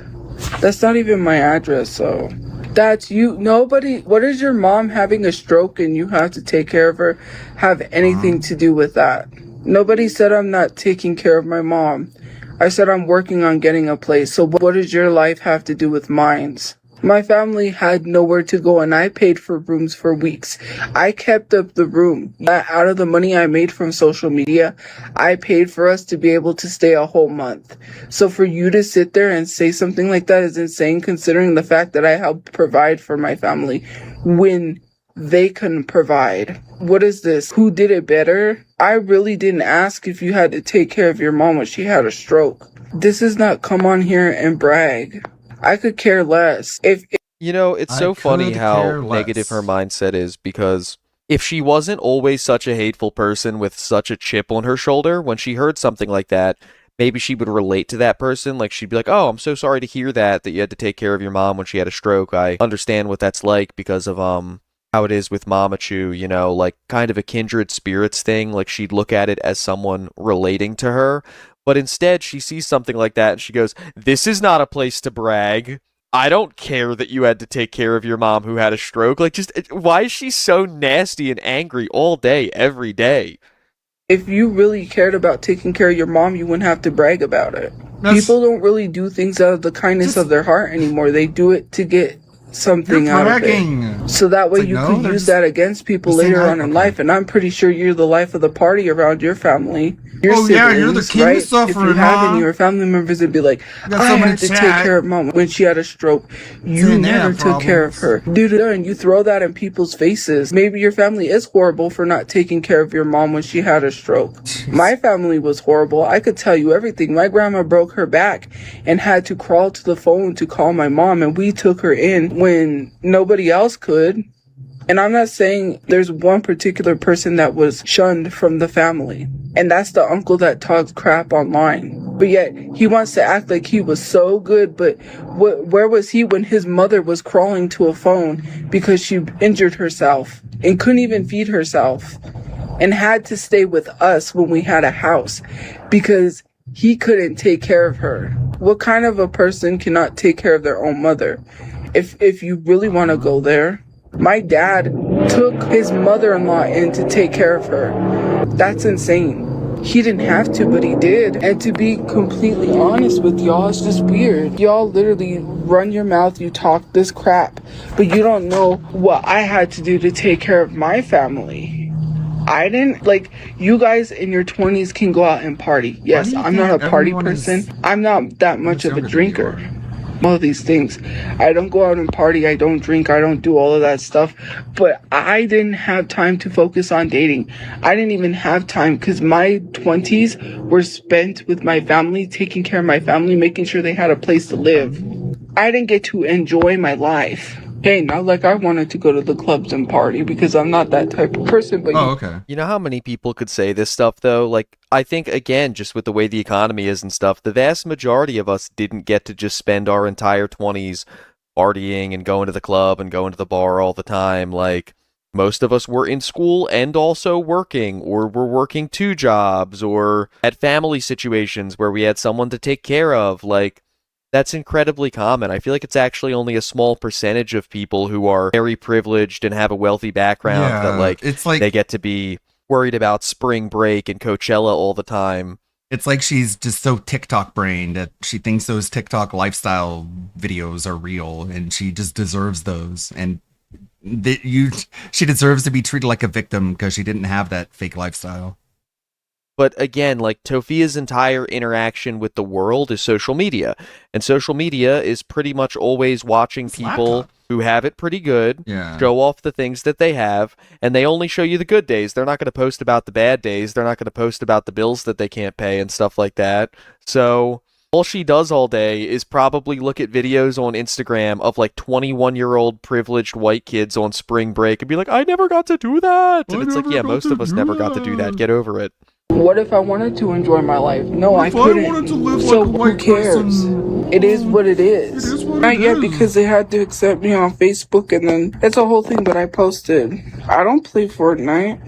Speaker 14: That's not even my address, so... That's you. Nobody... What is your mom having a stroke and you have to take care of her have anything to do with that? Nobody said I'm not taking care of my mom. I said I'm working on getting a place. So what does your life have to do with mine's? My family had nowhere to go and I paid for rooms for weeks. I kept up the room. Out of the money I made from social media, I paid for us to be able to stay a whole month. So for you to sit there and say something like that is insane, considering the fact that I helped provide for my family when they couldn't provide. What is this? Who did it better? I really didn't ask if you had to take care of your mom when she had a stroke. This is not come on here and brag. I could care less. If
Speaker 10: You know, it's so funny how negative her mindset is, because if she wasn't always such a hateful person with such a chip on her shoulder, when she heard something like that, maybe she would relate to that person. Like, she'd be like, oh, I'm so sorry to hear that you had to take care of your mom when she had a stroke. I understand what that's like because of how it is with Mama Chu, you know, like kind of a kindred spirits thing. Like, she'd look at it as someone relating to her. But instead, she sees something like that and she goes, this is not a place to brag. I don't care that you had to take care of your mom who had a stroke. Like, just, why is she so nasty and angry all day, every day?
Speaker 14: If you really cared about taking care of your mom, you wouldn't have to brag about it. People don't really do things out of the kindness of their heart anymore. They do it to get something out of it. So that way you can use that against people later on in life. And I'm pretty sure you're the life of the party around your family. Your siblings,
Speaker 2: you're the king
Speaker 14: right?
Speaker 2: of suffering,
Speaker 14: if you have any of your family members, it'd be like, I had to take care of mom when she had a stroke. You never took care of her. And you throw that in people's faces. Maybe your family is horrible for not taking care of your mom when she had a stroke. My family was horrible. I could tell you everything. My grandma broke her back and had to crawl to the phone to call my mom, and we took her in when nobody else could. And I'm not saying there's one particular person that was shunned from the family, and that's the uncle that talks crap online. But yet he wants to act like he was so good. But where was he when his mother was crawling to a phone because she injured herself and couldn't even feed herself and had to stay with us when we had a house because he couldn't take care of her? What kind of a person cannot take care of their own mother? If you really want to go there, my dad took his mother-in-law in to take care of her. That's insane. He didn't have to, but he did. And to be completely honest with y'all, it's just weird. Y'all literally run your mouth, you talk this crap, but you don't know what I had to do to take care of my family. I didn't, like, you guys in your 20s can go out and party. Yes, I'm not a party person. I'm not that much of a drinker. All of these things. I don't go out and party. I don't drink. I don't do all of that stuff. But I didn't have time to focus on dating. I didn't even have time because my 20s were spent with my family, taking care of my family, making sure they had a place to live. I didn't get to enjoy my life. Hey, not like I wanted to go to the clubs and party because I'm not that type of person. But
Speaker 2: okay.
Speaker 10: You know how many people could say this stuff, though? Like, I think, again, just with the way the economy is and stuff, the vast majority of us didn't get to just spend our entire 20s partying and going to the club and going to the bar all the time. Like, most of us were in school and also working, or were working 2 jobs, or at family situations where we had someone to take care of. Like, that's incredibly common. I feel like it's actually only a small percentage of people who are very privileged and have a wealthy background that, like, it's like they get to be worried about spring break and Coachella all the time.
Speaker 2: It's like she's just so TikTok brained that she thinks those TikTok lifestyle videos are real, and she just deserves those. And she deserves to be treated like a victim because she didn't have that fake lifestyle.
Speaker 10: But again, like, Tofia's entire interaction with the world is social media. And social media is pretty much always watching people who have it pretty good, show off the things that they have, and they only show you the good days. They're not going to post about the bad days. They're not going to post about the bills that they can't pay and stuff like that. So all she does all day is probably look at videos on Instagram of, like, 21-year-old privileged white kids on spring break and be like, I never got to do that. And it's like, yeah, most of us never got to do that. Get over it.
Speaker 14: What if I wanted to enjoy my life? No, I couldn't. So who cares? It is what it is. Not yet, because they had to accept me on Facebook, and then that's a whole thing that I posted. I don't play Fortnite.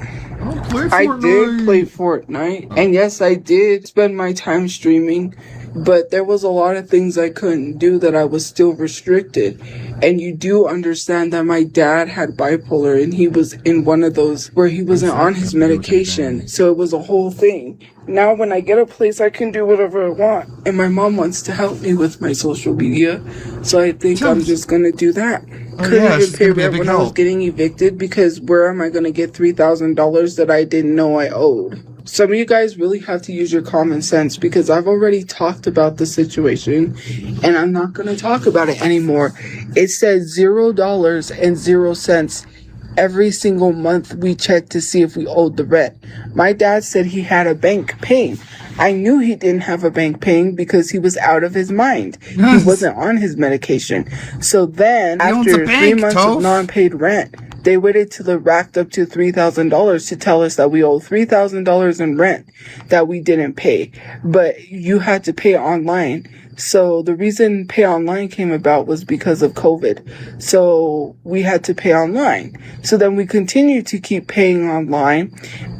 Speaker 14: I did play Fortnite, and yes, I did spend my time streaming, but there was a lot of things I couldn't do that I was still restricted. And you do understand that my dad had bipolar, and he was in one of those where he wasn't on his medication. So it was a whole thing. Now when I get a place, I can do whatever I want. And my mom wants to help me with my social media. So I think I'm just going to do that. Couldn't even pay rent when I was getting evicted, because where am I going to get $3,000 that I didn't know I owed? Some of you guys really have to use your common sense, because I've already talked about the situation and I'm not going to talk about it anymore. It says $0 and 0 cents every single month we checked to see if we owed the rent. My dad said he had a bank paying. I knew he didn't have a bank paying because he was out of his mind. He wasn't on his medication. So then, after 3 months of non-paid rent, they waited till it racked up to $3,000 to tell us that we owed $3,000 in rent that we didn't pay. But you had to pay online. So the reason pay online came about was because of COVID. So we had to pay online. So then we continued to keep paying online,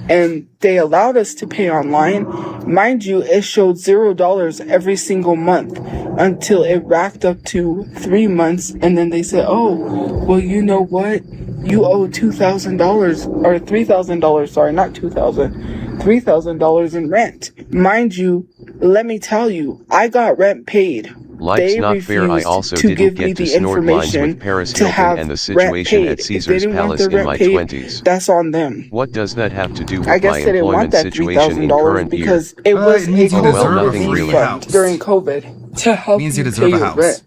Speaker 14: and they allowed us to pay online. Mind you, it showed $0 every single month until it racked up to 3 months. And then they said, oh, well, you know what? You owe $2,000 or $3,000. Sorry, not $2,000. $3,000 in rent. Mind you, let me tell you, I got rent paid.
Speaker 5: Life's not fair. I also didn't get to snort lines with Paris Hilton and the situation at Caesar's Palace in my 20s.
Speaker 14: That's on them.
Speaker 5: What does that have to do with
Speaker 14: I guess
Speaker 5: my
Speaker 14: they didn't want
Speaker 5: employment
Speaker 14: that
Speaker 5: situation in
Speaker 14: $3,000
Speaker 5: current year?
Speaker 14: because it was a COVID
Speaker 5: nothing
Speaker 14: relief
Speaker 5: really.
Speaker 14: fund during COVID to help
Speaker 2: Means
Speaker 14: you
Speaker 2: you
Speaker 14: pay
Speaker 2: deserve a
Speaker 14: your
Speaker 2: house.
Speaker 14: rent.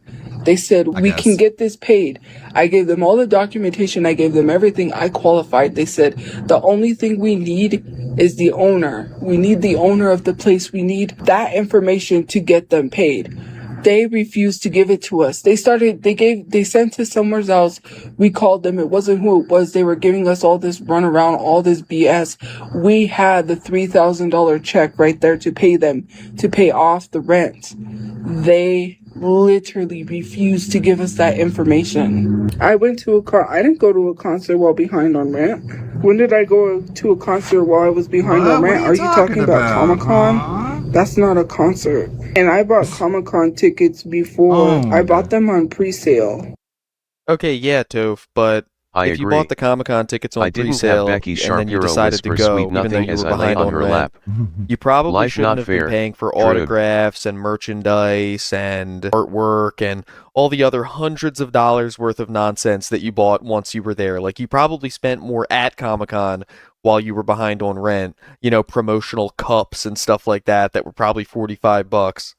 Speaker 14: They said, we
Speaker 2: guess.
Speaker 14: can get this paid. I gave them all the documentation. I gave them everything. I qualified. They said, the only thing we need is the owner. We need the owner of the place. We need that information to get them paid. They refused to give it to us. They sent us somewhere else. We called them. It wasn't who it was. They were giving us all this runaround, all this BS. We had the $3,000 check right there to pay them, to pay off the rent. They literally refused to give us that information. I didn't go to a concert while behind on rent. When did I go to a concert while I was behind on rent? Are you talking about Comic-Con? That's not a concert. And I bought Comic-Con tickets before. I bought them on pre-sale.
Speaker 10: Okay, yeah, Toph, but
Speaker 5: I
Speaker 10: if you
Speaker 5: agree.
Speaker 10: bought the Comic-Con tickets on
Speaker 5: I didn't
Speaker 10: pre-sale
Speaker 5: have Becky
Speaker 10: and then you
Speaker 5: Sharpuro
Speaker 10: decided to
Speaker 5: whisper
Speaker 10: go,
Speaker 5: sweet
Speaker 10: even though
Speaker 5: nothing
Speaker 10: you
Speaker 5: as
Speaker 10: were
Speaker 5: I lay
Speaker 10: behind
Speaker 5: on
Speaker 10: on
Speaker 5: her
Speaker 10: rent,
Speaker 5: lap.
Speaker 10: you probably
Speaker 5: Life
Speaker 10: shouldn't
Speaker 5: not
Speaker 10: have
Speaker 5: fair.
Speaker 10: been paying for
Speaker 5: True.
Speaker 10: autographs and merchandise and artwork and all the other hundreds of dollars worth of nonsense that you bought once you were there. Like, you probably spent more at Comic-Con while you were behind on rent, you know, promotional cups and stuff like that were probably $45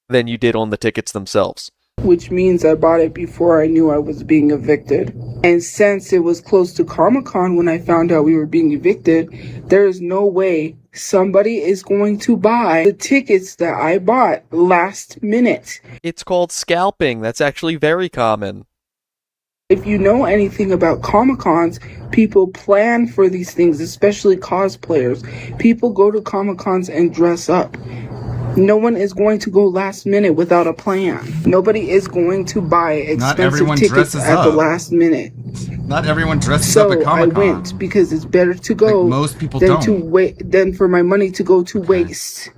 Speaker 10: than you did on the tickets themselves.
Speaker 14: Which means I bought it before I knew I was being evicted. And since it was close to Comic-Con when I found out we were being evicted, there is no way somebody is going to buy the tickets that I bought last minute.
Speaker 10: It's called scalping. That's actually very common.
Speaker 14: If you know anything about Comic-Cons, people plan for these things, especially cosplayers. People go to Comic-Cons and dress up. No one is going to go last minute without a plan. Nobody is going to buy expensive tickets at the last minute.
Speaker 2: Not everyone dresses up at
Speaker 14: So I
Speaker 2: Comic-Con.
Speaker 14: went because it's better to go
Speaker 2: most people
Speaker 14: than
Speaker 2: don't.
Speaker 14: to wait than for my money to go to waste.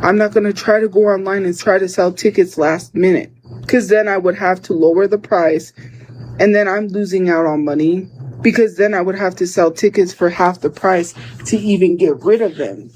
Speaker 14: I'm not going to try to go online and try to sell tickets last minute, because then I would have to lower the price, and then I'm losing out on money, because then I would have to sell tickets for half the price to even get rid of them.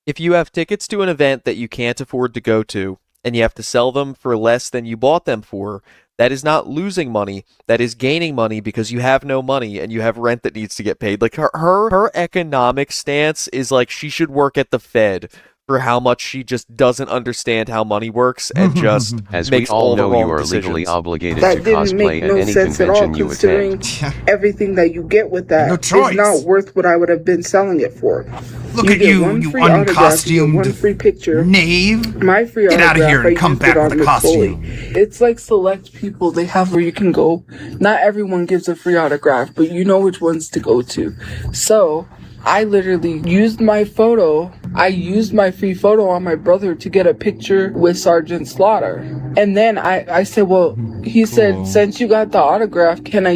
Speaker 10: If you have tickets to an event that you can't afford to go to, and you have to sell them for less than you bought them for, that is not losing money. That is gaining money because you have no money and you have rent that needs to get paid. Like, her economic stance is like she should work at the Fed for how much she just doesn't understand how money works and just
Speaker 5: As we
Speaker 10: makes
Speaker 5: all
Speaker 10: the
Speaker 5: know,
Speaker 10: wrong
Speaker 5: you are
Speaker 10: decisions.
Speaker 5: legally obligated
Speaker 14: That
Speaker 5: to
Speaker 14: didn't
Speaker 5: cosplay
Speaker 14: make
Speaker 5: at
Speaker 14: no
Speaker 5: any
Speaker 14: sense at all,
Speaker 5: convention you attend.
Speaker 14: considering everything that you get with that
Speaker 2: No
Speaker 14: is
Speaker 2: choice.
Speaker 14: not worth what I would have been selling it for.
Speaker 2: Look at
Speaker 14: get
Speaker 2: you,
Speaker 14: one
Speaker 2: you
Speaker 14: free autograph, you get one
Speaker 2: uncostumed
Speaker 14: free picture.
Speaker 2: knave.
Speaker 14: My free
Speaker 2: Get out of
Speaker 14: autograph,
Speaker 2: here and
Speaker 14: I
Speaker 2: come
Speaker 14: used
Speaker 2: back
Speaker 14: it
Speaker 2: with
Speaker 14: on
Speaker 2: the
Speaker 14: Miss Foley.
Speaker 2: costume.
Speaker 14: It's like select people they have where you can go. Not everyone gives a free autograph, but you know which ones to go to. So I literally used my photo. I used my free photo on my brother to get a picture with Sergeant Slaughter. And then I said, well, he said, since you got the autograph, can I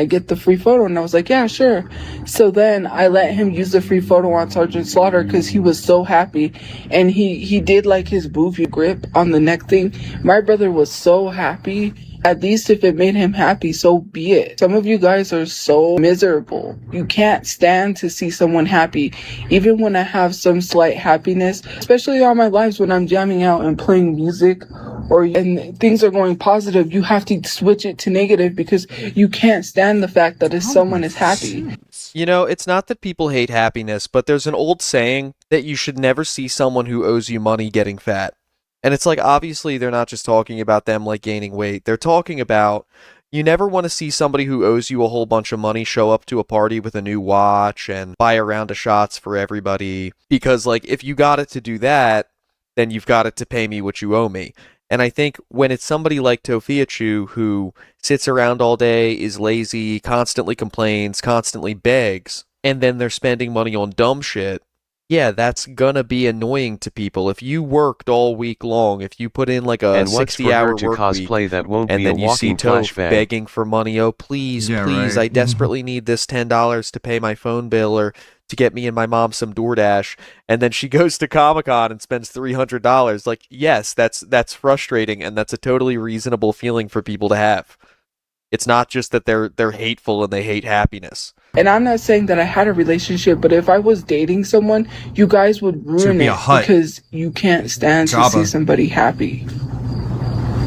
Speaker 14: get the free photo? And I was like, yeah, sure. So then I let him use the free photo on Sergeant Slaughter because he was so happy. And he did like his boofy grip on the neck thing. My brother was so happy. At least if it made him happy, so be it. Some of you guys are so miserable. You can't stand to see someone happy. Even when I have some slight happiness, especially on my lives when I'm jamming out and playing music and things are going positive, you have to switch it to negative because you can't stand the fact that if someone is happy.
Speaker 10: You know, it's not that people hate happiness, but there's an old saying that you should never see someone who owes you money getting fat. And it's like, obviously, they're not just talking about them like gaining weight. They're talking about, You never want to see somebody who owes you a whole bunch of money show up to a party with a new watch and buy a round of shots for everybody. Because, like, if you got it to do that, then you've got it to pay me what you owe me. And I think when it's somebody like Tofiachu who sits around all day, is lazy, constantly complains, constantly begs, and then they're spending money on dumb shit, yeah, that's gonna be annoying to people. If you worked all week long, if you put in like a 60-hour work
Speaker 5: cosplay
Speaker 10: week,
Speaker 5: that won't
Speaker 10: and
Speaker 5: be
Speaker 10: then
Speaker 5: a
Speaker 10: you see
Speaker 5: walking
Speaker 10: Toph
Speaker 5: flashback.
Speaker 10: begging for money, oh please, please, I desperately need this $10 to pay my phone bill or to get me and my mom some DoorDash, and then she goes to Comic-Con and spends $300. Like, yes, that's frustrating, and that's a totally reasonable feeling for people to have. It's not just that they're hateful and they hate happiness.
Speaker 14: And I'm not saying that I had a relationship, but if I was dating someone, you guys would ruin it because you can't stand to see somebody happy.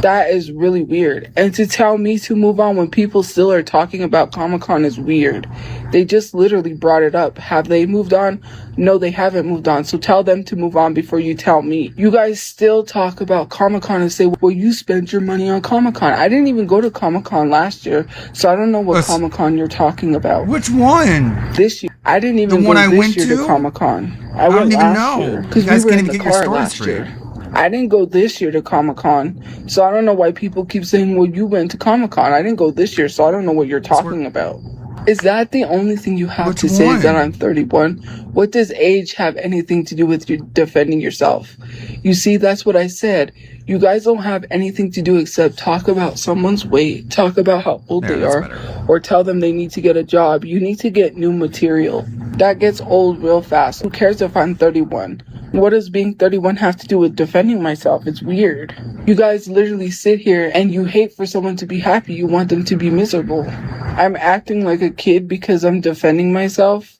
Speaker 14: That is really weird. And to tell me to move on when people still are talking about Comic-Con is weird. They just literally brought it up. Have they moved on? No, they haven't moved on. So tell them to move on before you tell me. You guys still talk about Comic-Con and say, well, you spent your money on Comic-Con. I didn't even go to Comic-Con last year, so I don't know what Comic-Con you're talking about.
Speaker 2: Which one?
Speaker 14: This year. I didn't even go this year to Comic-Con. I went last year. Because we were in the car last year. I didn't go this year to Comic-Con, so I don't know why people keep saying, well, you went to Comic-Con. I didn't go this year, so I don't know what you're talking about. Is that the only thing you have to say is that I'm 31? What does age have anything to do with you defending yourself? You see, that's what I said. You guys don't have anything to do except talk about someone's weight, talk about how old they are, or tell them they need to get a job. You need to get new material. That gets old real fast. Who cares if I'm 31? What does being 31 have to do with defending myself? It's weird. You guys literally sit here and you hate for someone to be happy. You want them to be miserable. I'm acting like a kid because I'm defending myself.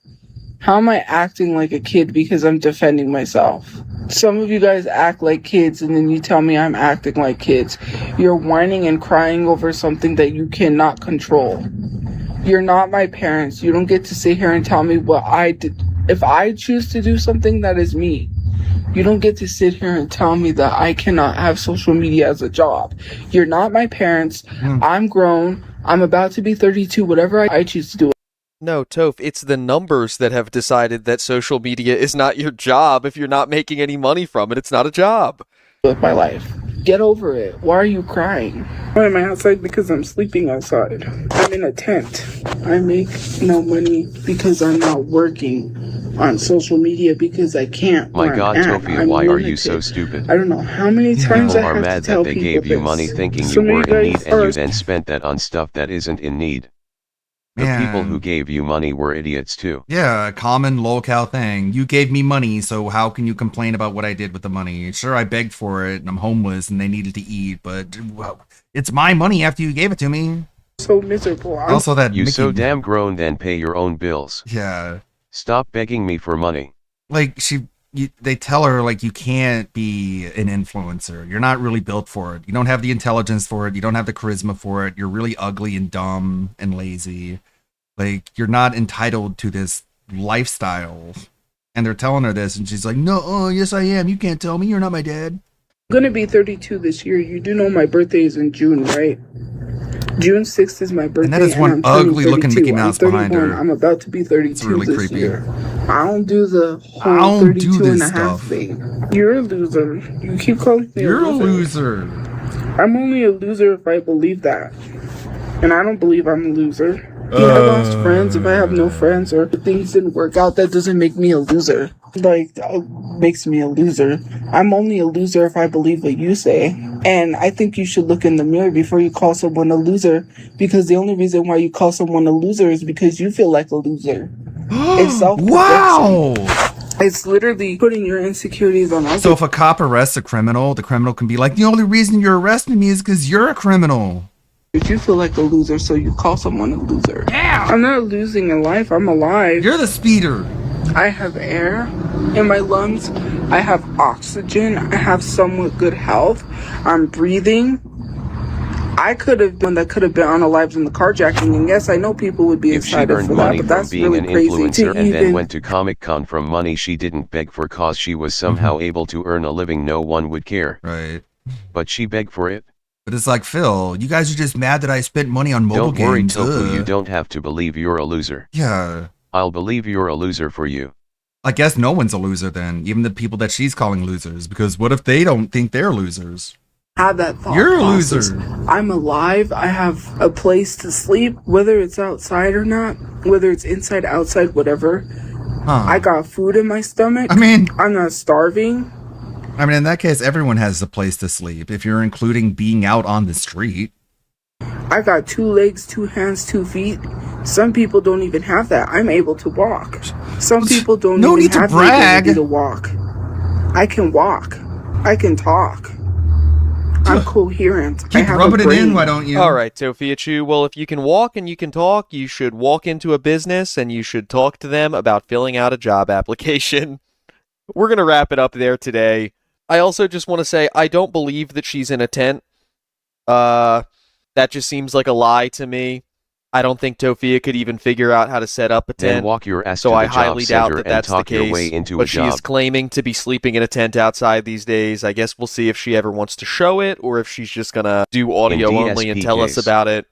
Speaker 14: How am I acting like a kid because I'm defending myself? Some of you guys act like kids and then you tell me I'm acting like kids. You're whining and crying over something that you cannot control. You're not my parents. You don't get to sit here and tell me what I did. If I choose to do something, that is me. You don't get to sit here and tell me that I cannot have social media as a job. You're not my parents. I'm grown. I'm about to be 32, whatever I choose to do.
Speaker 10: No, Toph, it's the numbers that have decided that social media is not your job. If you're not making any money from it, it's not a job.
Speaker 14: With my life. Get over it. Why are you crying? Why am I outside? Because I'm sleeping outside. I'm in a tent. I make no money because I'm not working on social media because I can't.
Speaker 5: My God, Tofia, why are you so stupid?
Speaker 14: I don't know how many times
Speaker 5: People
Speaker 14: I
Speaker 5: are
Speaker 14: have
Speaker 5: mad
Speaker 14: to tell
Speaker 5: that they
Speaker 14: people
Speaker 5: gave you
Speaker 14: this.
Speaker 5: money thinking
Speaker 14: So
Speaker 5: you were
Speaker 14: many
Speaker 5: in
Speaker 14: guys
Speaker 5: need and you
Speaker 14: are-
Speaker 5: then spent that on stuff that isn't in need. The people who gave you money were idiots too.
Speaker 2: Yeah, a common lolcow thing. You gave me money, so how can you complain about what I did with the money? Sure, I begged for it, and I'm homeless, and they needed to eat, but well, it's my money after you gave it to me.
Speaker 14: So miserable.
Speaker 2: Also, that
Speaker 5: You
Speaker 2: Mickey,
Speaker 5: so damn grown, then pay your own bills.
Speaker 2: yeah,
Speaker 5: Stop begging me for money.
Speaker 2: like they tell her like you can't be an influencer. You're not really built for it. You don't have the intelligence for it. You don't have the charisma for it. You're really ugly and dumb and lazy. Like, you're not entitled to this lifestyle. And they're telling her this, and she's like, no, yes I am. You can't tell me. You're not my dad.
Speaker 14: I'm gonna be 32 this year. You do know my birthday is in June, right? June 6th is my birthday.
Speaker 2: And that is one
Speaker 14: I'm turning
Speaker 2: ugly looking
Speaker 14: 32.
Speaker 2: Mickey Mouse
Speaker 14: I'm
Speaker 2: behind
Speaker 14: 31.
Speaker 2: her.
Speaker 14: I'm about to be 32
Speaker 2: It's really
Speaker 14: this
Speaker 2: creepy.
Speaker 14: year. I don't do the
Speaker 2: I
Speaker 14: whole
Speaker 2: don't do
Speaker 14: 32 and a
Speaker 2: this
Speaker 14: half
Speaker 2: stuff.
Speaker 14: thing. You're a loser. You keep calling me
Speaker 2: You're
Speaker 14: a
Speaker 2: a
Speaker 14: loser.
Speaker 2: loser.
Speaker 14: I'm only a loser if I believe that. And I don't believe I'm a loser. If I lost friends, if I have no friends, or if things didn't work out, that doesn't make me a loser. Like, that makes me a loser. I'm only a loser if I believe what you say. And I think you should look in the mirror before you call someone a loser, because the only reason why you call someone a loser is because you feel like a loser. It's self-protection.
Speaker 2: Wow!
Speaker 14: It's literally putting your insecurities on others.
Speaker 2: So if a cop arrests a criminal, the criminal can be like, the only reason you're arresting me is because you're a criminal.
Speaker 14: If you feel like a loser, so you call someone a loser. Yeah. I'm not losing in life. I'm alive.
Speaker 2: You're the speeder.
Speaker 14: I have air in my lungs. I have oxygen. I have somewhat good health. I'm breathing. I could have been that could have been unalived in the carjacking, and yes, I know people would be
Speaker 5: If she
Speaker 14: excited
Speaker 5: earned
Speaker 14: for that,
Speaker 5: money
Speaker 14: but
Speaker 5: from
Speaker 14: that's
Speaker 5: being
Speaker 14: really
Speaker 5: an
Speaker 14: crazy
Speaker 5: influencer
Speaker 14: to
Speaker 5: and then
Speaker 14: even.
Speaker 5: went to Comic-Con from money she didn't beg for cause she was somehow able to earn a living, no one would care.
Speaker 2: Right.
Speaker 5: But she begged for it.
Speaker 2: But it's like, Phil, you guys are just mad that I spent money on mobile games.
Speaker 5: Don't worry, Tofu, you don't have to believe you're a loser.
Speaker 2: Yeah.
Speaker 5: I'll believe you're a loser for you.
Speaker 2: I guess no one's a loser then, even the people that she's calling losers, because what if they don't think they're losers?
Speaker 14: Have that thought.
Speaker 2: You're a
Speaker 14: process.
Speaker 2: loser.
Speaker 14: I'm alive. I have a place to sleep, whether it's outside or not, whether it's inside, outside, whatever. I got food in my stomach.
Speaker 2: I mean,
Speaker 14: I'm not starving.
Speaker 2: I mean, in that case, everyone has a place to sleep, if you're including being out on the street.
Speaker 14: I got 2 legs, 2 hands, 2 feet. Some people don't even have that. I'm able to walk. Some people don't even have the ability to walk. I can walk. I can talk. I'm coherent.
Speaker 2: Keep rubbing it in, why don't you?
Speaker 10: All right, Tofiachu. Well, if you can walk and you can talk, you should walk into a business and you should talk to them about filling out a job application. We're going to wrap it up there today. I also just want to say I don't believe that she's in a tent. That just seems like a lie to me. I don't think Tofia could even figure out how to set up a tent.
Speaker 5: Then walk your ass
Speaker 10: so
Speaker 5: to the
Speaker 10: I
Speaker 5: job
Speaker 10: highly doubt
Speaker 5: center
Speaker 10: that
Speaker 5: and
Speaker 10: that's the
Speaker 5: talk your
Speaker 10: case.
Speaker 5: way into a
Speaker 10: But she is
Speaker 5: job.
Speaker 10: claiming to be sleeping in a tent outside these days. I guess we'll see if she ever wants to show it or if she's just gonna do audio
Speaker 5: In
Speaker 10: only and
Speaker 5: DSP
Speaker 10: tell us
Speaker 5: case,
Speaker 10: about it.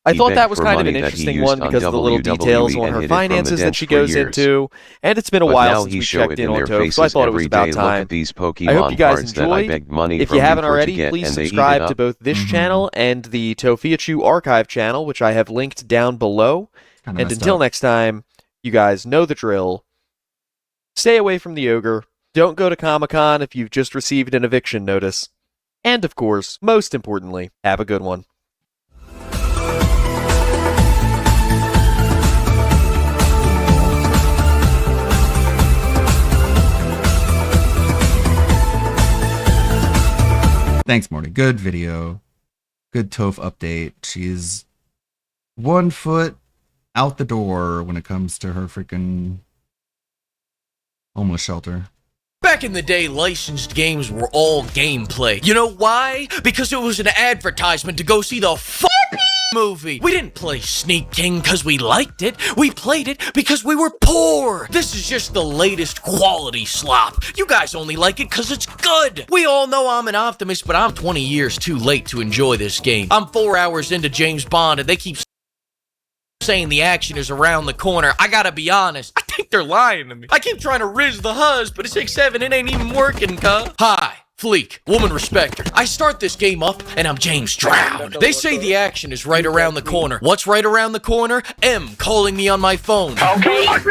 Speaker 10: I
Speaker 5: he
Speaker 10: thought
Speaker 5: begged
Speaker 10: that was
Speaker 5: for
Speaker 10: kind of
Speaker 5: money
Speaker 10: an
Speaker 5: that he
Speaker 10: interesting
Speaker 5: used
Speaker 10: one
Speaker 5: on
Speaker 10: because of the little
Speaker 5: WWE
Speaker 10: details on
Speaker 5: and
Speaker 10: her
Speaker 5: hid it from the
Speaker 10: finances that
Speaker 5: dent
Speaker 10: she
Speaker 5: for
Speaker 10: goes
Speaker 5: years.
Speaker 10: into. And it's been a
Speaker 5: But
Speaker 10: while
Speaker 5: now
Speaker 10: since
Speaker 5: he
Speaker 10: we
Speaker 5: show
Speaker 10: checked
Speaker 5: it
Speaker 10: in
Speaker 5: in
Speaker 10: on
Speaker 5: their
Speaker 10: Toph, so I
Speaker 5: faces
Speaker 10: thought it was
Speaker 5: every
Speaker 10: about
Speaker 5: day. Look
Speaker 10: time.
Speaker 5: at these
Speaker 10: I hope
Speaker 5: Pokemon
Speaker 10: you guys
Speaker 5: cards that I
Speaker 10: enjoyed.
Speaker 5: begged money
Speaker 10: If
Speaker 5: from
Speaker 10: you
Speaker 5: you
Speaker 10: haven't
Speaker 5: for to
Speaker 10: already,
Speaker 5: get,
Speaker 10: please
Speaker 5: and they eat
Speaker 10: subscribe
Speaker 5: it
Speaker 10: to
Speaker 5: up.
Speaker 10: both this channel and the Tofiachu archive channel, which I have linked down below.
Speaker 2: Kinda
Speaker 10: And
Speaker 2: messed
Speaker 10: until
Speaker 2: up.
Speaker 10: next time, you guys know the drill. Stay away from the ogre. Don't go to Comic-Con if you've just received an eviction notice. And of course, most importantly, have a good one.
Speaker 2: Thanks, Morty. Good video. Good Toph update. She's 1 foot out the door when it comes to her freaking homeless shelter.
Speaker 15: Back in the day, licensed games were all gameplay. You know why? Because it was an advertisement to go see the movie. We didn't play Sneak King because we liked it. We played it because we were poor. This is just the latest quality slop. You guys only like it because it's good. We all know I'm an optimist, but I'm 20 years too late to enjoy this game. I'm 4 hours into James Bond and they keep saying the action is around the corner. I gotta be honest, I think they're lying to me. I keep trying to riz the huzz, but it's 6-7, it ain't even working, cuh. Hi. Fleek, woman respecter. I start this game up and I'm James Drown. They say the action is right around the corner. What's right around the corner? M calling me on my phone. Okay. Now I'm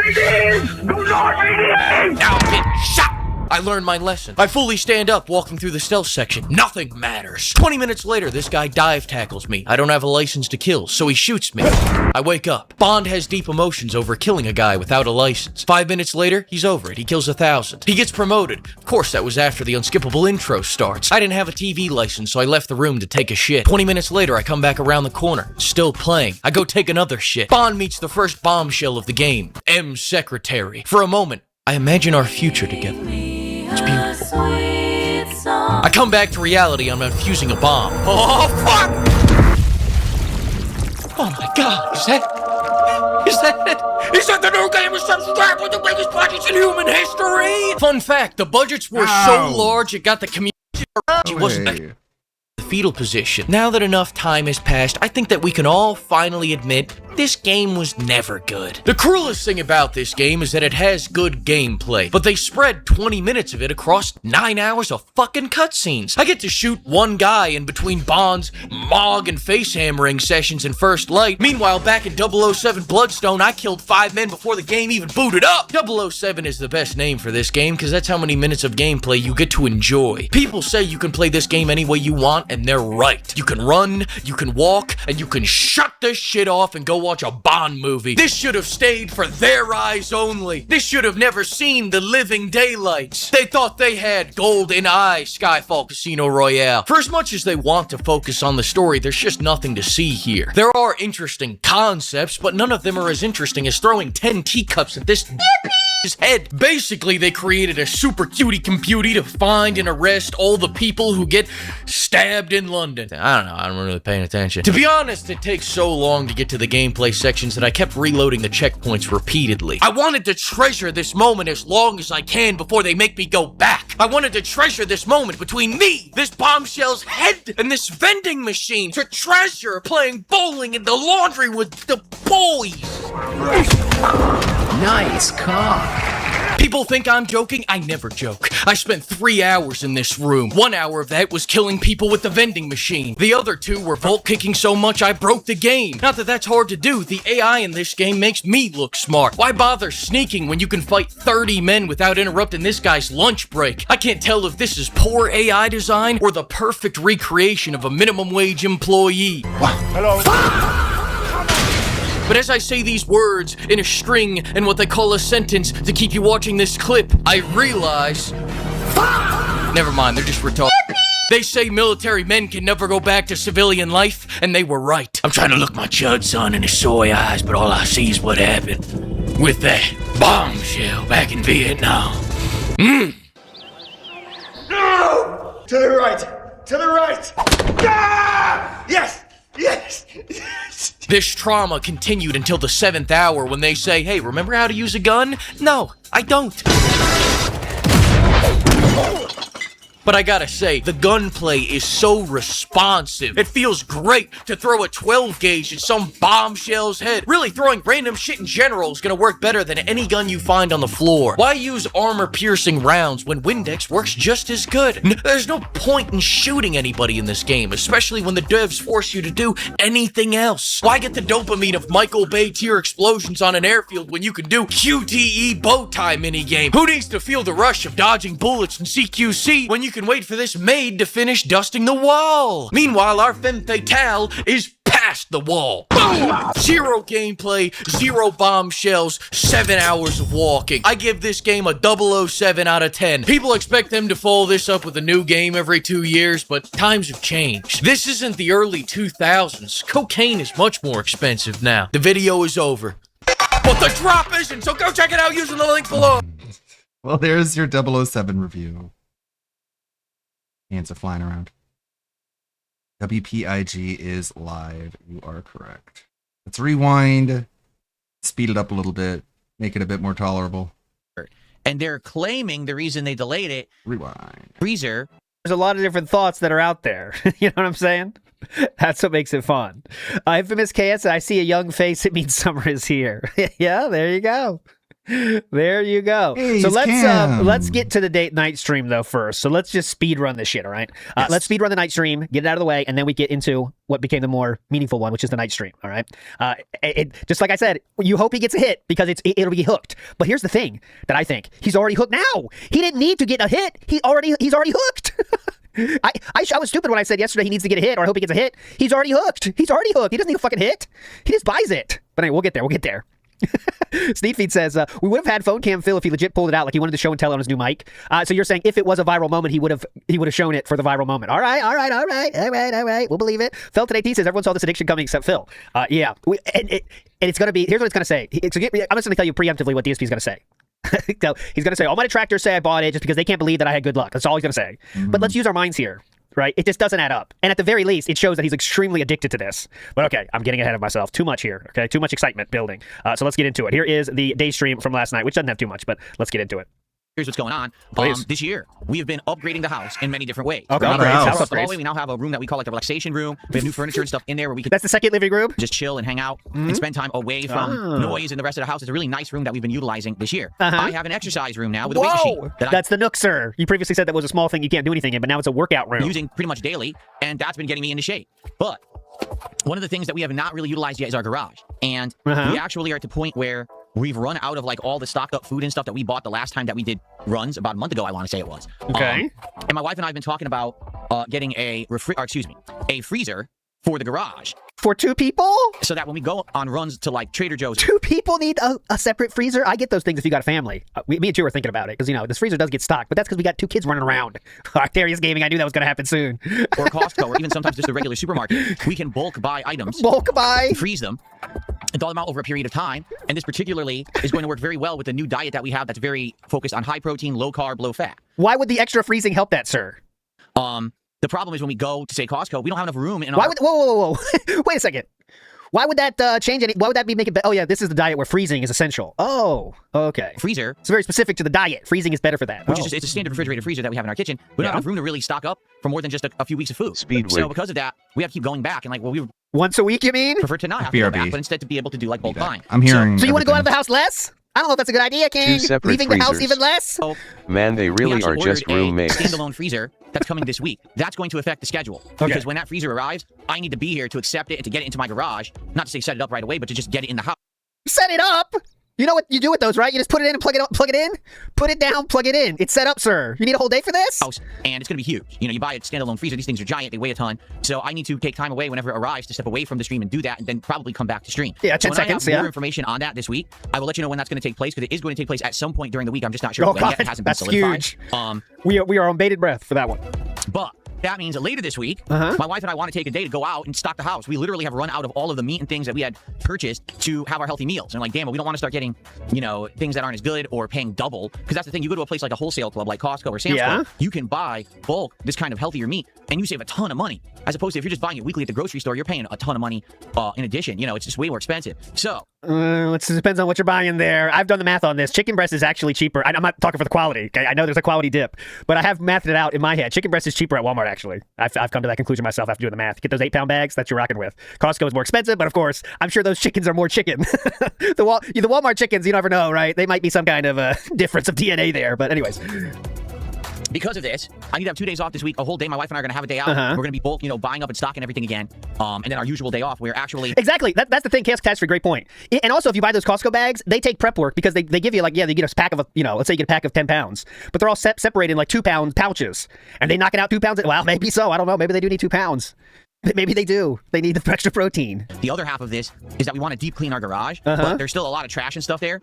Speaker 15: getting shot. I learned my lesson. I fully stand up walking through the stealth section. Nothing matters. 20 minutes later, this guy dive tackles me. I don't have a license to kill, so he shoots me. I wake up. Bond has deep emotions over killing a guy without a license. 5 minutes later, he's over it. He kills 1,000. He gets promoted. Of course, that was after the unskippable intro starts. I didn't have a TV license, so I left the room to take a shit. 20 minutes later, I come back around the corner. Still playing. I go take another shit. Bond meets the first bombshell of the game. M's secretary. For a moment, I imagine our future together. It's beautiful. I come back to reality. I'm defusing a bomb. Oh, fuck! Oh my god, is that it? Is that the new game of Subscribe with the biggest budgets in human history? Fun fact, the budgets were so large it got the community it wasn't the fetal position. Now that enough time has passed, I think that we can all finally admit this game was never good. The cruelest thing about this game is that it has good gameplay, but they spread 20 minutes of it across 9 hours of fucking cutscenes. I get to shoot one guy in between Bond's Mog and face hammering sessions in First Light. Meanwhile, back in 007 Bloodstone, I killed 5 men before the game even booted up. 007 is the best name for this game because that's how many minutes of gameplay you get to enjoy. People say you can play this game any way you want, and they're right. You can run, you can walk, and you can shut this shit off and go watch a Bond movie. This should have stayed for their eyes only. This should have never seen the living daylights. They thought they had golden eye Skyfall Casino Royale. For as much as they want to focus on the story, there's just nothing to see here. There are interesting concepts, but none of them are as interesting as throwing 10 teacups at this his head. Basically, they created a super cutie computy to find and arrest all the people who get stabbed in London. I don't know, I'm really paying attention. To be honest, it takes so long to get to the gameplay sections that I kept reloading the checkpoints repeatedly. I wanted to treasure this moment as long as I can before they make me go back. I wanted to treasure this moment between me, this bombshell's head, and this vending machine. To treasure playing bowling in the laundry with the boys.
Speaker 16: Nice cock.
Speaker 15: People think I'm joking. I never joke. I spent 3 hours in this room. 1 hour of that was killing people with the vending machine. The other 2 were vault kicking so much I broke the game. Not that that's hard to do. The AI in this game makes me look smart. Why bother sneaking when you can fight 30 men without interrupting this guy's lunch break? I can't tell if this is poor AI design or the perfect recreation of a minimum wage employee.
Speaker 8: Hello.
Speaker 15: But as I say these words in a string and what they call a sentence to keep you watching this clip, I realize... Never mind, they're just retarded. They say military men can never go back to civilian life, and they were right. I'm trying to look my chud son in his soy eyes, but all I see is what happened with that bombshell back in Vietnam.
Speaker 16: No! To the right! To the right! Ah! Yes! Yes! Yes!
Speaker 15: This trauma continued until the 7th hour when they say, hey, remember how to use a gun? No, I don't. But I gotta say, the gunplay is so responsive. It feels great to throw a 12 gauge at some bombshell's head. Really, throwing random shit in general is gonna work better than any gun you find on the floor. Why use armor-piercing rounds when Windex works just as good? There's no point in shooting anybody in this game, especially when the devs force you to do anything else. Why get the dopamine of Michael Bay tier explosions on an airfield when you can do QTE bow tie minigame? Who needs to feel the rush of dodging bullets in CQC when you can wait for this maid to finish dusting the wall? Meanwhile, our femme fatale is past the wall. Boom! 0 gameplay, 0 bombshells, 7 hours of walking. I give this game a 007 out of 10. People expect them to follow this up with a new game every 2 years, but times have changed. This isn't the early 2000s. Cocaine is much more expensive now. The video is over. But the drop isn't, so go check it out using the link below.
Speaker 2: Well, there's your 007 review. Hands are flying around. WPIG is live. You are correct. Let's rewind, speed it up a little bit, make it a bit more tolerable.
Speaker 7: And they're claiming the reason they delayed it.
Speaker 2: Rewind.
Speaker 7: Freezer.
Speaker 17: There's a lot of different thoughts that are out there. You know what I'm saying? That's what makes it fun. Infamous KS, I see a young face. It means summer is here. Yeah, there you go. There you go.
Speaker 2: Hey,
Speaker 17: so let's get to the night stream though first. So let's just speed run this shit, all right?
Speaker 2: Yes.
Speaker 17: Let's speed run the night stream, get it out of the way, and then we get into what became the more meaningful one, which is the night stream, all right? Just like I said, you hope he gets a hit because it'll be hooked. But here's the thing that I think he's already hooked now. He didn't need to get a hit. He's already hooked. I was stupid when I said yesterday he needs to get a hit, or I hope he gets a hit. He's already hooked. He doesn't need a fucking hit. He just buys it. But anyway, we'll get there. Sneakfeed says, we would have had phone cam Phil if he legit pulled it out like he wanted to show and tell on his new mic. So you're saying if it was a viral moment, he would have shown it for the viral moment. All right. We'll believe it. Felt today says everyone saw this addiction coming except Phil. Yeah. And it's going to be, here's what it's going to say. I'm just going to tell you preemptively what DSP is going to say. So he's going to say, all my detractors say I bought it just because they can't believe that I had good luck. That's all he's going to say. Mm-hmm. But let's use our minds here. Right? It just doesn't add up. And at the very least, it shows that he's extremely addicted to this. But okay, I'm getting ahead of myself. Too much here. Okay, too much excitement building. So let's get into it. Here is the day stream from last night, which doesn't have too much, but let's get into it.
Speaker 7: Here's what's going on. This year, we have been upgrading the house in many different ways.
Speaker 17: Okay,
Speaker 7: house we now have a room that we call like the relaxation room. We have new furniture and stuff in there where we can...
Speaker 17: That's the second living room?
Speaker 7: Just chill and hang out and spend time away from noise in the rest of the house. It's a really nice room that we've been utilizing this year. I have an exercise room now with a weight machine.
Speaker 17: That's the Nook, sir. You previously said that was a small thing you can't do anything in, but now it's a workout room.
Speaker 7: I'm using pretty much daily, and that's been getting me into shape. But one of the things that we have not really utilized yet is our garage. And we actually are at the point where we've run out of like all the stocked up food and stuff that we bought the last time that we did runs about a month ago, I want to say it was.
Speaker 17: Okay.
Speaker 7: And my wife and I have been talking about getting a freezer for the garage.
Speaker 17: For 2 people?
Speaker 7: So that when we go on runs to like Trader Joe's.
Speaker 17: 2 people need a separate freezer? I get those things if you got a family. Me and you were thinking about it because, you know, this freezer does get stocked, but that's because we got 2 kids running around. Arterius Gaming, I knew that was going to happen soon.
Speaker 7: Or Costco, or even sometimes just a regular supermarket. We can bulk buy items.
Speaker 17: Bulk buy?
Speaker 7: Freeze them. And thaw them out over a period of time. And this particularly is going to work very well with the new diet that we have that's very focused on high protein, low carb, low fat.
Speaker 17: Why would the extra freezing help that, sir?
Speaker 7: The problem is when we go to, say, Costco, we don't have enough room in
Speaker 17: Whoa. Wait a second. Why would that change any? Why would that be making? Oh yeah, this is the diet where freezing is essential. Oh, okay.
Speaker 7: Freezer.
Speaker 17: It's very specific to the diet. Freezing is better for that.
Speaker 7: Which is it's a standard refrigerated freezer that we have in our kitchen. We don't have room to really stock up for more than just a few weeks of food. So because of that, we have to keep going back and like, well, we
Speaker 17: once a week. You mean?
Speaker 7: Prefer to not have to go back, but instead to be able to do like bulk buying.
Speaker 2: I'm hearing.
Speaker 17: So you want to go out of the house less? I don't know if that's a good idea, King.
Speaker 5: 2 separate
Speaker 17: Leaving the house
Speaker 5: freezers.
Speaker 17: even less?
Speaker 7: Oh,
Speaker 5: Man, they really
Speaker 7: we
Speaker 5: are
Speaker 7: actually
Speaker 5: just
Speaker 7: ordered
Speaker 5: roommates.
Speaker 7: a standalone freezer that's coming this week. That's going to affect the schedule. Because when that freezer arrives, I need to be here to accept it and to get it into my garage. Not to say set it up right away, but to just get it in the house.
Speaker 17: Set it up? You know what you do with those, right? You just put it in and plug it in. Put it down, plug it in. It's set up, sir. You need a whole day for this?
Speaker 7: And it's going to be huge. You know, you buy a standalone freezer. These things are giant. They weigh a ton. So I need to take time away whenever it arrives to step away from the stream and do that and then probably come back to stream.
Speaker 17: Yeah, 10
Speaker 7: so when
Speaker 17: seconds,
Speaker 7: I have more information on that this week, I will let you know when that's going to take place because it is going to take place at some point during the week. I'm just not sure
Speaker 17: Oh,
Speaker 7: when
Speaker 17: God,
Speaker 7: yet. It hasn't been
Speaker 17: that's
Speaker 7: solidified.
Speaker 17: huge. We are on bated breath for that one.
Speaker 7: But that means that later this week, my wife and I want to take a day to go out and stock the house. We literally have run out of all of the meat and things that we had purchased to have our healthy meals. And like, damn it, we don't want to start getting, you know, things that aren't as good or paying double. Because that's the thing. You go to a place like a wholesale club like Costco or Sam's Club, you can buy bulk, this kind of healthier meat, and you save a ton of money. As opposed to if you're just buying it weekly at the grocery store, you're paying a ton of money in addition. You know, it's just way more expensive. So
Speaker 17: it depends on what you're buying there. I've done the math on this. Chicken breast is actually cheaper. I'm not talking for the quality. Okay? I know there's a quality dip, but I have mathed it out in my head. Chicken breast is cheaper at Walmart, actually. I've come to that conclusion myself after doing the math. Get those 8-pound bags, that's you're rocking with. Costco is more expensive, but of course, I'm sure those chickens are more chicken. The Walmart chickens, you never know, right? They might be some kind of difference of DNA there. But anyways.
Speaker 7: Because of this, I need to have 2 days off this week. A whole day. My wife and I are going to have a day out. We're going to be bulk, you know, buying up and stocking everything again. And then our usual day off, we're actually...
Speaker 17: Exactly. That's the thing. Chaos Catastrophe, great point. And also, if you buy those Costco bags, they take prep work because they give you like, they get a pack of, let's say you get a pack of 10 pounds. But they're all separated in like 2-pound pouches. And they knocking out 2 pounds. Well, maybe so. I don't know. Maybe they do need 2 pounds. Maybe they do. They need the extra protein.
Speaker 7: The other half of this is that we want to deep clean our garage. But there's still a lot of trash and stuff there.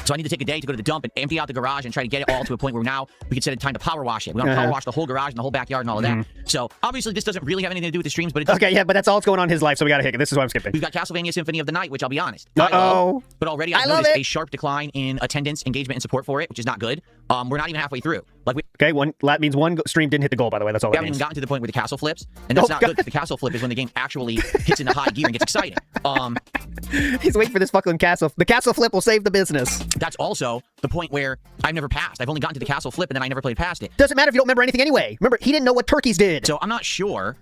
Speaker 7: So I need to take a day to go to the dump and empty out the garage and try to get it all to a point where now we can set a time to power wash it. We want to power wash the whole garage and the whole backyard and all of that. So obviously this doesn't really have anything to do with the streams, but it does.
Speaker 17: Okay, yeah, but that's all that's going on in his life, so we gotta hit it. This is what I'm skipping.
Speaker 7: We've got Castlevania Symphony of the Night, which I'll be honest.
Speaker 17: I
Speaker 7: love, but already I've noticed a sharp decline in attendance, engagement, and support for it, which is not good. We're not even halfway through.
Speaker 17: That means one stream didn't hit the goal, by the way. That's all
Speaker 7: we
Speaker 17: that
Speaker 7: haven't
Speaker 17: means.
Speaker 7: even gotten to the point where the castle flips, and that's not good because the castle flip is when the game actually hits into high gear and gets exciting.
Speaker 17: He's waiting for this fucking castle. The castle flip will save the business.
Speaker 7: That's also the point where I've never passed. I've only gotten to the castle flip, and then I never played past it.
Speaker 17: Doesn't matter if you don't remember anything anyway. Remember, he didn't know what turkeys did.
Speaker 7: So I'm not sure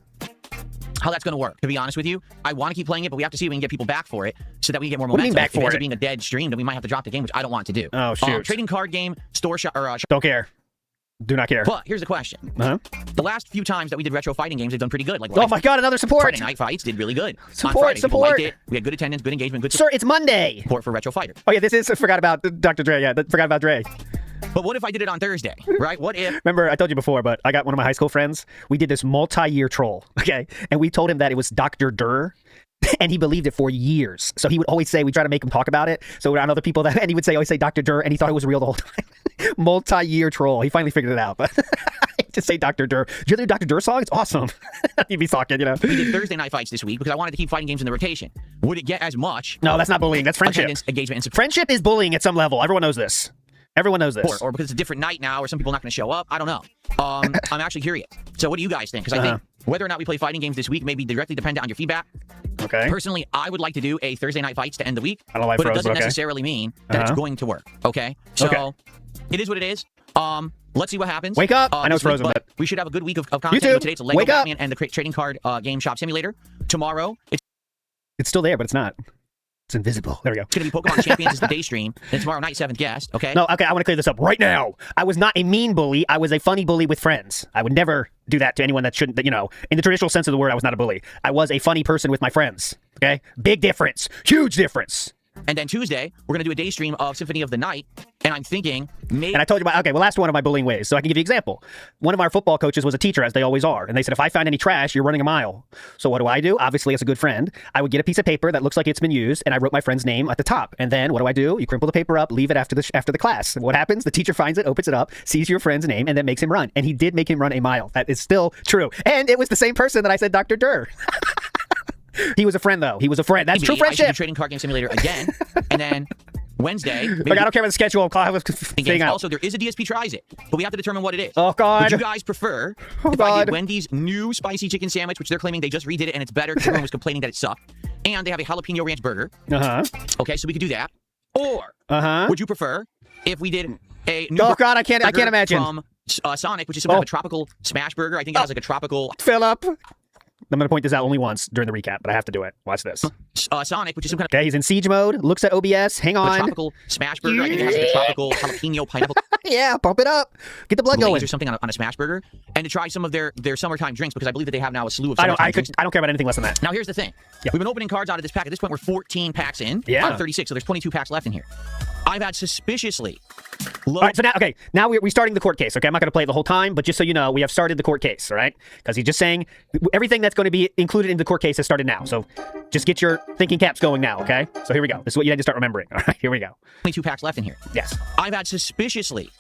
Speaker 7: how that's going to work, to be honest with you. I want to keep playing it, but we have to see if we can get people back for it so that we get more momentum.
Speaker 17: Back
Speaker 7: if it
Speaker 17: for
Speaker 7: ends
Speaker 17: it?
Speaker 7: up being a dead stream, then we might have to drop the game, which I don't want to do.
Speaker 17: Oh, shoot.
Speaker 7: Trading card game, store shop, or...
Speaker 17: Don't care. Do not care.
Speaker 7: But here's the question. The last few times that we did retro fighting games, they've done pretty good. Like,
Speaker 17: oh my God, another support.
Speaker 7: Friday Night Fights did really good.
Speaker 17: Support.
Speaker 7: On Friday, people liked it. We had good attendance, good engagement, good
Speaker 17: support. Sir, it's Monday.
Speaker 7: Support for retro fighter.
Speaker 17: Oh yeah, this is, I forgot about Dr. Dre. Yeah, forgot about Dre.
Speaker 7: But what if I did it on Thursday, right? What if...
Speaker 17: Remember, I told you before, but I got one of my high school friends. We did this multi-year troll, okay? And we told him that it was Dr. Durr. And he believed it for years. So he would always say, we try to make him talk about it. So around other people, and he would always say Dr. Durr, and he thought it was real the whole time. Multi-year troll. He finally figured it out. But to say Dr. Durr. Did you hear the Dr. Durr song? It's awesome. He'd be talking,
Speaker 7: We did Thursday Night Fights this week because I wanted to keep fighting games in the rotation. Would it get as much?
Speaker 17: No, that's not bullying. That's friendship.
Speaker 7: Attendance, engagement, and support.
Speaker 17: Friendship is bullying at some level. Everyone knows this. Everyone knows this.
Speaker 7: Or because it's a different night now, or some people are not going to show up. I don't know. I'm actually curious. So what do you guys think? Because I think whether or not we play fighting games this week may be directly dependent on your feedback.
Speaker 17: Okay.
Speaker 7: Personally, I would like to do a Thursday Night Fights to end the week.
Speaker 17: I don't like
Speaker 7: but it doesn't necessarily mean that it's going to work. Okay? So it is what it is. Let's see what happens.
Speaker 17: Wake up! I know it's frozen, but
Speaker 7: we should have a good week of content.
Speaker 17: YouTube,
Speaker 7: today it's a Lego
Speaker 17: wake up.
Speaker 7: Batman and the Trading Card Game Shop Simulator. Tomorrow,
Speaker 17: it's still there, but it's not. It's invisible. There we go.
Speaker 7: It's going to be Pokemon Champions is the day stream. And tomorrow night, 7th guest. Okay?
Speaker 17: No, okay, I want to clear this up right now. I was not a mean bully. I was a funny bully with friends. I would never do that to anyone that shouldn't, in the traditional sense of the word, I was not a bully. I was a funny person with my friends. Okay? Big difference. Huge difference.
Speaker 7: And then Tuesday, we're going to do a day stream of Symphony of the Night. And I'm thinking, maybe...
Speaker 17: And I told you about, last one of my bullying ways. So I can give you an example. One of our football coaches was a teacher, as they always are. And they said, if I find any trash, you're running a mile. So what do? Obviously, as a good friend, I would get a piece of paper that looks like it's been used, and I wrote my friend's name at the top. And then what do? You crumple the paper up, leave it after the class. And what happens? The teacher finds it, opens it up, sees your friend's name, and then makes him run. And he did make him run a mile. That is still true. And it was the same person that I said Dr. Durr. He was a friend, though. He was a friend. That's true friendship.
Speaker 7: I should do Trading Card Game Simulator again. And then Wednesday...
Speaker 17: Look, I don't care about the schedule.
Speaker 7: Also, there is a DSP Tries It, but we have to determine what it is.
Speaker 17: Oh, God.
Speaker 7: Would you guys prefer if I did Wendy's new spicy chicken sandwich, which they're claiming they just redid it and it's better because everyone was complaining that it sucked, and they have a jalapeno ranch burger. Okay, so we could do that. Or would you prefer if we did a new
Speaker 17: God, I can't imagine.
Speaker 7: From Sonic, which is some kind of a tropical smash burger. I think it has like a tropical
Speaker 17: Philip. I'm going to point this out only once during the recap, but I have to do it. Watch this.
Speaker 7: Sonic, which is some kind of...
Speaker 17: Okay, he's in siege mode. Looks at OBS. Hang on.
Speaker 7: A tropical smash burger. I think it has like a tropical jalapeno pineapple.
Speaker 17: Yeah, pump it up. Get the blood going.
Speaker 7: Or something on a smash burger. And to try some of their summertime drinks, because I believe that they have now a slew of
Speaker 17: I
Speaker 7: summertime drinks.
Speaker 17: don't care about anything less than that.
Speaker 7: Now, here's the thing.
Speaker 17: Yeah.
Speaker 7: We've been opening cards out of this pack. At this point, we're 14 packs in out of 36, so there's 22 packs left in here. I've had suspiciously low...
Speaker 17: All right, so now we're starting the court case, okay? I'm not going to play it the whole time, but just so you know, we have started the court case, all right? Because he's just saying everything that's going to be included in the court case has started now. So just get your thinking caps going now, okay? So here we go. This is what you need to start remembering. All right, here we go.
Speaker 7: 22 packs left in here.
Speaker 17: Yes.
Speaker 7: I've had suspiciously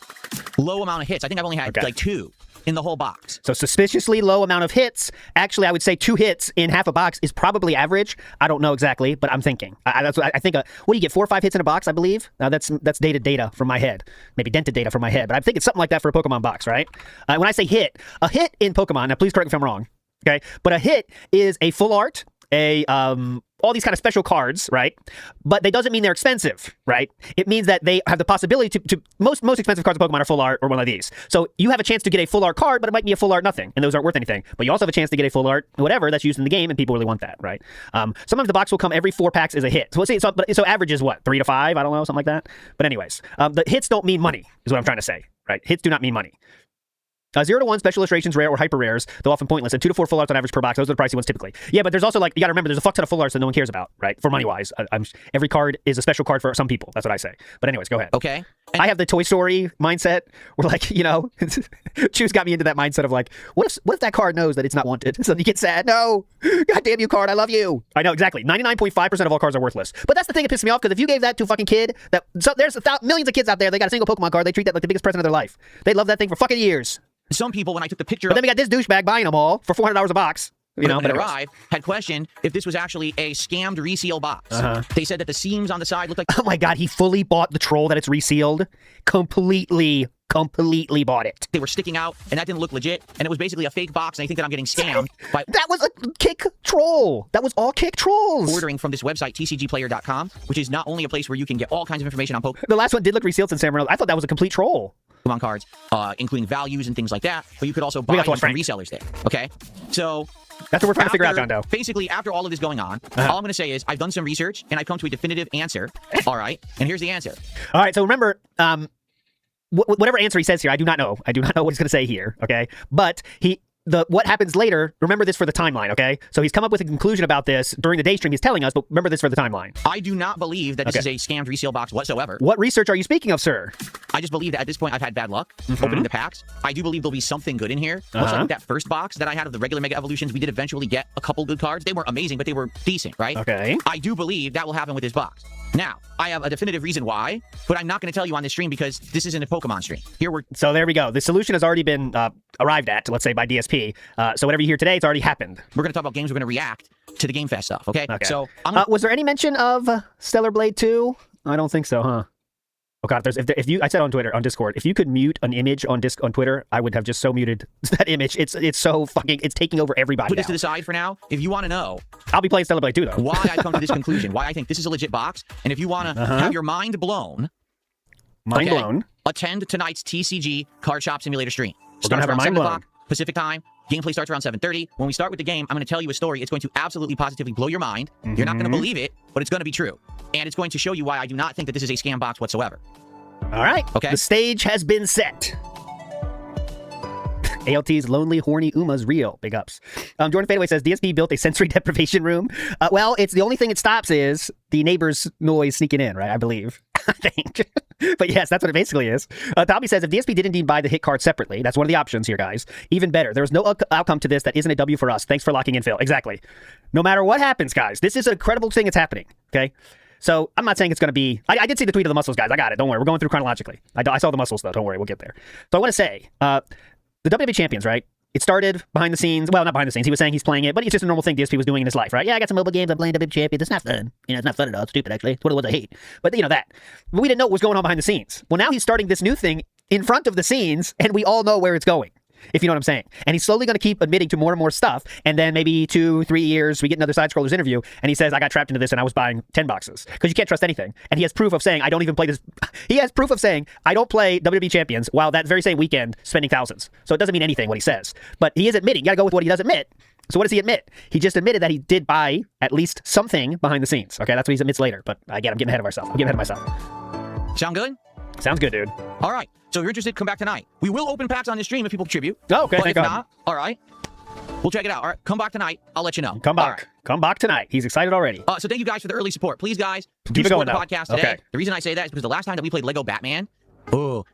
Speaker 7: low amount of hits. I think I've only had like 2 in the whole box.
Speaker 17: So suspiciously low amount of hits. Actually, I would say 2 hits in half a box is probably average. I don't know exactly, but I'm thinking. That's what I think. What do you get? 4 or 5 hits in a box, I believe. That's dated data from my head. Maybe dented data from my head, but I think it's something like that for a Pokemon box, right? When I say hit, a hit in Pokemon. Now, please correct me if I'm wrong. Okay, but a hit is a full art, all these kind of special cards, right? But they doesn't mean they're expensive, right? It means that they have the possibility to most expensive cards of Pokemon are full art or one of these. So you have a chance to get a full art card, but it might be a full art nothing, and those aren't worth anything. But you also have a chance to get a full art whatever that's used in the game, and people really want that, right? Sometimes the box will come every 4 packs as a hit. So let's say so average is what, 3 to 5? I don't know, something like that. But anyways, the hits don't mean money, is what I'm trying to say, right? Hits do not mean money. 0 to 1 special illustrations, rare or hyper rares, though often pointless, and 2 to 4 full arts on average per box. Those are the pricey ones typically. Yeah, but there's also you got to remember, there's a fuck ton of full arts that no one cares about, right? For money wise, every card is a special card for some people. That's what I say. But anyways, go ahead.
Speaker 7: Okay.
Speaker 17: I have the Toy Story mindset where Chew's got me into that mindset of what if that card knows that it's not wanted? So you get sad. No, goddamn you, card, I love you. I know exactly. 99.5% of all cards are worthless. But that's the thing that pisses me off, because if you gave that to a fucking kid, there's millions of kids out there. They got a single Pokemon card. They treat that like the biggest present of their life. They love that thing for fucking years.
Speaker 7: Some people, when I took the picture,
Speaker 17: but then we got this douchebag buying them all for $400 a box. When it
Speaker 7: arrived, had questioned if this was actually a scammed reseal box. They said that the seams on the side looked like...
Speaker 17: Oh my god, he fully bought the troll that it's resealed. Completely bought it.
Speaker 7: They were sticking out, and that didn't look legit, and it was basically a fake box, and I think that I'm getting scammed by...
Speaker 17: That was a kick troll. That was all kick trolls.
Speaker 7: Ordering from this website, tcgplayer.com, which is not only a place where you can get all kinds of information on Pokemon...
Speaker 17: The last one did look resealed since San Marino. I thought that was a complete troll.
Speaker 7: Pokemon cards, including values and things like that, but you could also buy them from resellers there, okay? So...
Speaker 17: That's what we're trying to figure out, John Doe.
Speaker 7: Basically, after all of this going on, all I'm going to say is I've done some research, and I've come to a definitive answer, all right? And here's the answer.
Speaker 17: All right, so remember, whatever answer he says here, I do not know. I do not know what he's going to say here, okay? But what happens later, remember this for the timeline, okay? So he's come up with a conclusion about this during the day stream. He's telling us, but remember this for the timeline.
Speaker 7: I do not believe that this is a scammed resale box whatsoever.
Speaker 17: What research are you speaking of, sir?
Speaker 7: I just believe that at this point I've had bad luck opening the packs. I do believe there'll be something good in here. Much like that first box that I had of the regular Mega Evolutions, we did eventually get a couple good cards. They weren't amazing, but they were decent, right?
Speaker 17: Okay.
Speaker 7: I do believe that will happen with this box. Now, I have a definitive reason why, but I'm not going to tell you on this stream because this isn't a Pokemon stream.
Speaker 17: So there we go. The solution has already been arrived at, let's say, by DSP. So whatever you hear today, it's already happened.
Speaker 7: We're going to talk about games. We're going to react to the Game Fest stuff, okay? So
Speaker 17: was there any mention of Stellar Blade 2? I don't think so, huh? Oh god, if you I said on Twitter, on Discord, if you could mute an image on Twitter, I would have just so muted that image. It's so fucking, it's taking over everybody.
Speaker 7: Put this to the side for now. If you want to know,
Speaker 17: I'll be playing Stellar Blade 2 though.
Speaker 7: Why I come to this conclusion, why I think this is a legit box, and if you want to have your mind blown, attend tonight's TCG Card Shop Simulator stream.
Speaker 17: We're gonna have our mind blown.
Speaker 7: Pacific time. Gameplay starts around 7:30. When we start with the game, I'm going to tell you a story. It's going to absolutely positively blow your mind. You're not going to believe it, but it's going to be true. And it's going to show you why I do not think that this is a scam box whatsoever.
Speaker 17: All right.
Speaker 7: Okay.
Speaker 17: The stage has been set. ALT's Lonely Horny Uma's real. Big ups. Jordan Fadeaway says, DSP built a sensory deprivation room. Well, it's the only thing it stops is the neighbor's noise sneaking in, right? I believe. I think. But yes, that's what it basically is. Tommy says, if DSP did indeed buy the hit card separately, that's one of the options here, guys. Even better. There's no outcome to this that isn't a W for us. Thanks for locking in, Phil. Exactly. No matter what happens, guys, this is an incredible thing that's happening. Okay? So I'm not saying it's going to be... I did see the tweet of the muscles, guys. I got it. Don't worry. We're going through chronologically. I saw the muscles, though. Don't worry. We'll get there. So I want to say, the WWE Champions, right? It started behind the scenes. Well, not behind the scenes. He was saying he's playing it, but it's just a normal thing DSP was doing in his life, right? Yeah, I got some mobile games. I'm playing WWE Champions. It's not fun. It's not fun at all. It's stupid, actually. It's what it was. I hate. But, that. But we didn't know what was going on behind the scenes. Well, now he's starting this new thing in front of the scenes, and we all know where it's going. if you know what I'm saying. And he's slowly going to keep admitting to more and more stuff. And then maybe 2-3 years, we get another Side Scrollers interview, and he says, I got trapped into this and I was buying 10 boxes. Because you can't trust anything. And he has proof of saying, I don't even play this. He has proof of saying, I don't play WWE Champions, while that very same weekend spending thousands. So it doesn't mean anything what he says. But he is admitting, you got to go with what he does admit. So what does he admit? He just admitted that he did buy at least something behind the scenes. Okay, that's what he admits later. But again, I'm getting ahead of myself.
Speaker 7: Sound good?
Speaker 17: Sounds good, dude.
Speaker 7: All right. So if you're interested, come back tonight. We will open packs on this stream if people contribute.
Speaker 17: Oh, okay.
Speaker 7: But if not, all right. We'll check it out. All right. Come back tonight. I'll let you know.
Speaker 17: Come back.
Speaker 7: Right.
Speaker 17: Come back tonight. He's excited already.
Speaker 7: So thank you guys for the early support. Please, guys,
Speaker 17: keep it
Speaker 7: support
Speaker 17: going
Speaker 7: the podcast today.
Speaker 17: Okay.
Speaker 7: The reason I say that is because the last time that we played Lego Batman,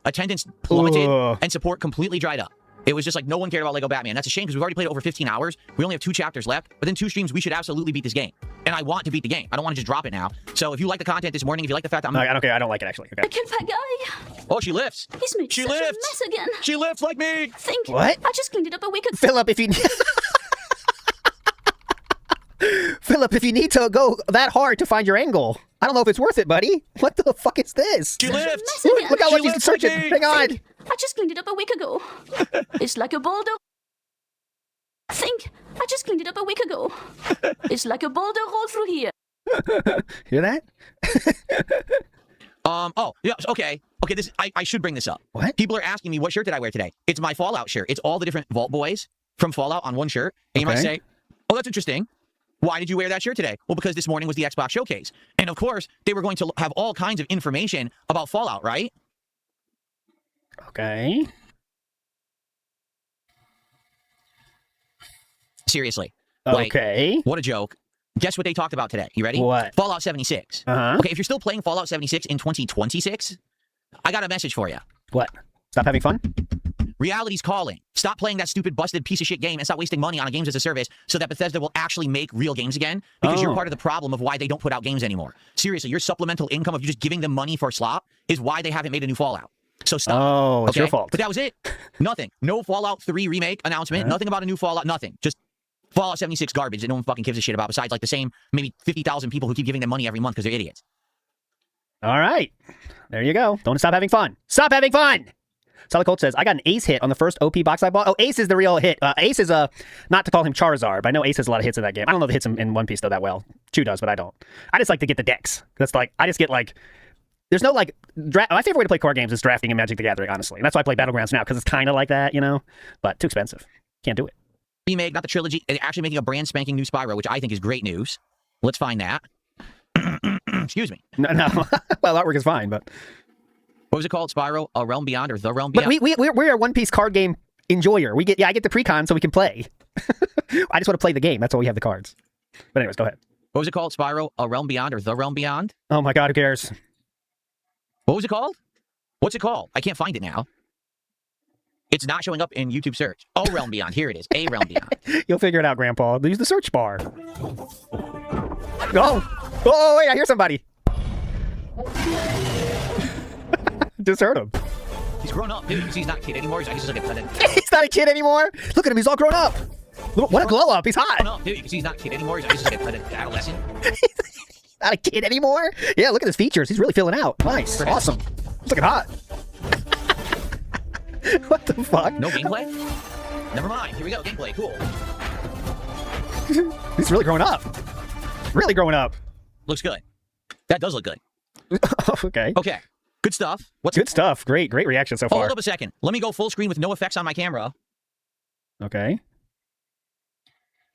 Speaker 7: attendance plummeted and support completely dried up. It was just like no one cared about Lego Batman. That's a shame because we've already played over 15 hours. We only have 2 chapters left. Within 2 streams, we should absolutely beat this game. And I want to beat the game. I don't want to just drop it now. So if you like the content this morning, if you like the fact that I'm...
Speaker 17: No, I don't care. I don't like it, actually. Okay.
Speaker 18: I killed that guy.
Speaker 7: Oh, she lifts.
Speaker 18: He's made such a mess again.
Speaker 7: She lifts like me.
Speaker 18: Think.
Speaker 17: What?
Speaker 18: I just cleaned it up a week ago.
Speaker 17: Philip, if you... Philip, if you need to go that hard to find your angle, I don't know if it's worth it, buddy. What the fuck is this?
Speaker 7: She lifts.
Speaker 17: Look how much he's searching. Hang on.
Speaker 18: I just cleaned it up a week ago. It's like a boulder. Think. I just cleaned it up a week ago. It's like a boulder rolled through here.
Speaker 17: Hear that?
Speaker 7: Oh, yeah, okay. Okay, I should bring this up.
Speaker 17: What?
Speaker 7: People are asking me, what shirt did I wear today? It's my Fallout shirt. It's all the different Vault Boys from Fallout on one shirt. And you might say, oh, that's interesting. Why did you wear that shirt today? Well, because this morning was the Xbox showcase. And of course, they were going to have all kinds of information about Fallout, right?
Speaker 17: Okay.
Speaker 7: Seriously.
Speaker 17: Okay.
Speaker 7: What a joke. Guess what they talked about today? You ready?
Speaker 17: What?
Speaker 7: Fallout 76.
Speaker 17: Uh-huh.
Speaker 7: Okay, if you're still playing Fallout 76 in 2026, I got a message for you.
Speaker 17: What? Stop having fun?
Speaker 7: Reality's calling. Stop playing that stupid busted piece of shit game and stop wasting money on a games as a service so that Bethesda will actually make real games again, because you're part of the problem of why they don't put out games anymore. Seriously, your supplemental income of you just giving them money for slop is why they haven't made a new Fallout. So stop.
Speaker 17: Oh, it's your fault.
Speaker 7: But that was it. Nothing. No Fallout 3 remake announcement. Nothing about a new Fallout. Nothing. Just Fallout 76 garbage that no one fucking gives a shit about, besides like the same maybe 50,000 people who keep giving them money every month because they're idiots.
Speaker 17: All right. There you go. Don't stop having fun. Stop having fun! Solid Colt says, I got an Ace hit on the first OP box I bought. Oh, Ace is the real hit. Ace is not to call him Charizard, but I know Ace has a lot of hits in that game. I don't know if it hits him in One Piece though that well. Chew does, but I don't. I just like to get the decks. That's like, I just get like, there's no like, my favorite way to play card games is drafting in Magic the Gathering, honestly. And that's why I play Battlegrounds now, because it's kind of like that, you know? But too expensive. Can't do it.
Speaker 7: Remake, not the trilogy. They're actually making a brand spanking new Spyro, which I think is great news. Let's find that. Excuse me.
Speaker 17: No. Well, artwork is fine, but...
Speaker 7: What was it called? Spyro, A Realm Beyond, or The Realm Beyond?
Speaker 17: But we're a One Piece card game enjoyer. I get the pre-con so we can play. I just want to play the game. That's why we have the cards. But anyways, go ahead.
Speaker 7: What was it called? Spyro, A Realm Beyond, or The Realm Beyond?
Speaker 17: Oh my god, who cares?
Speaker 7: What was it called? What's it called? I can't find it now. It's not showing up in YouTube search. Oh, Realm Beyond. Here it is. A Realm Beyond.
Speaker 17: You'll figure it out, Grandpa. Use the search bar. Oh, wait, I hear somebody. Just heard him.
Speaker 7: He's grown up, dude. He's not a kid anymore. He's like a
Speaker 17: He's not a kid anymore. Look at him. He's all grown up. What a glow up. He's hot.
Speaker 7: No, dude. He's not a kid anymore. He's just like an adolescent.
Speaker 17: Not a kid anymore. Yeah, look at his features. He's really filling out. Nice. Awesome. He's looking hot. What the fuck?
Speaker 7: No gameplay? Never mind. Here we go. Gameplay. Cool.
Speaker 17: He's really growing up. Really growing up.
Speaker 7: Looks good. That does look good.
Speaker 17: Okay.
Speaker 7: Okay. Good stuff. What's
Speaker 17: good stuff? Great reaction so far.
Speaker 7: Hold up a second. Let me go full screen with no effects on my camera.
Speaker 17: Okay.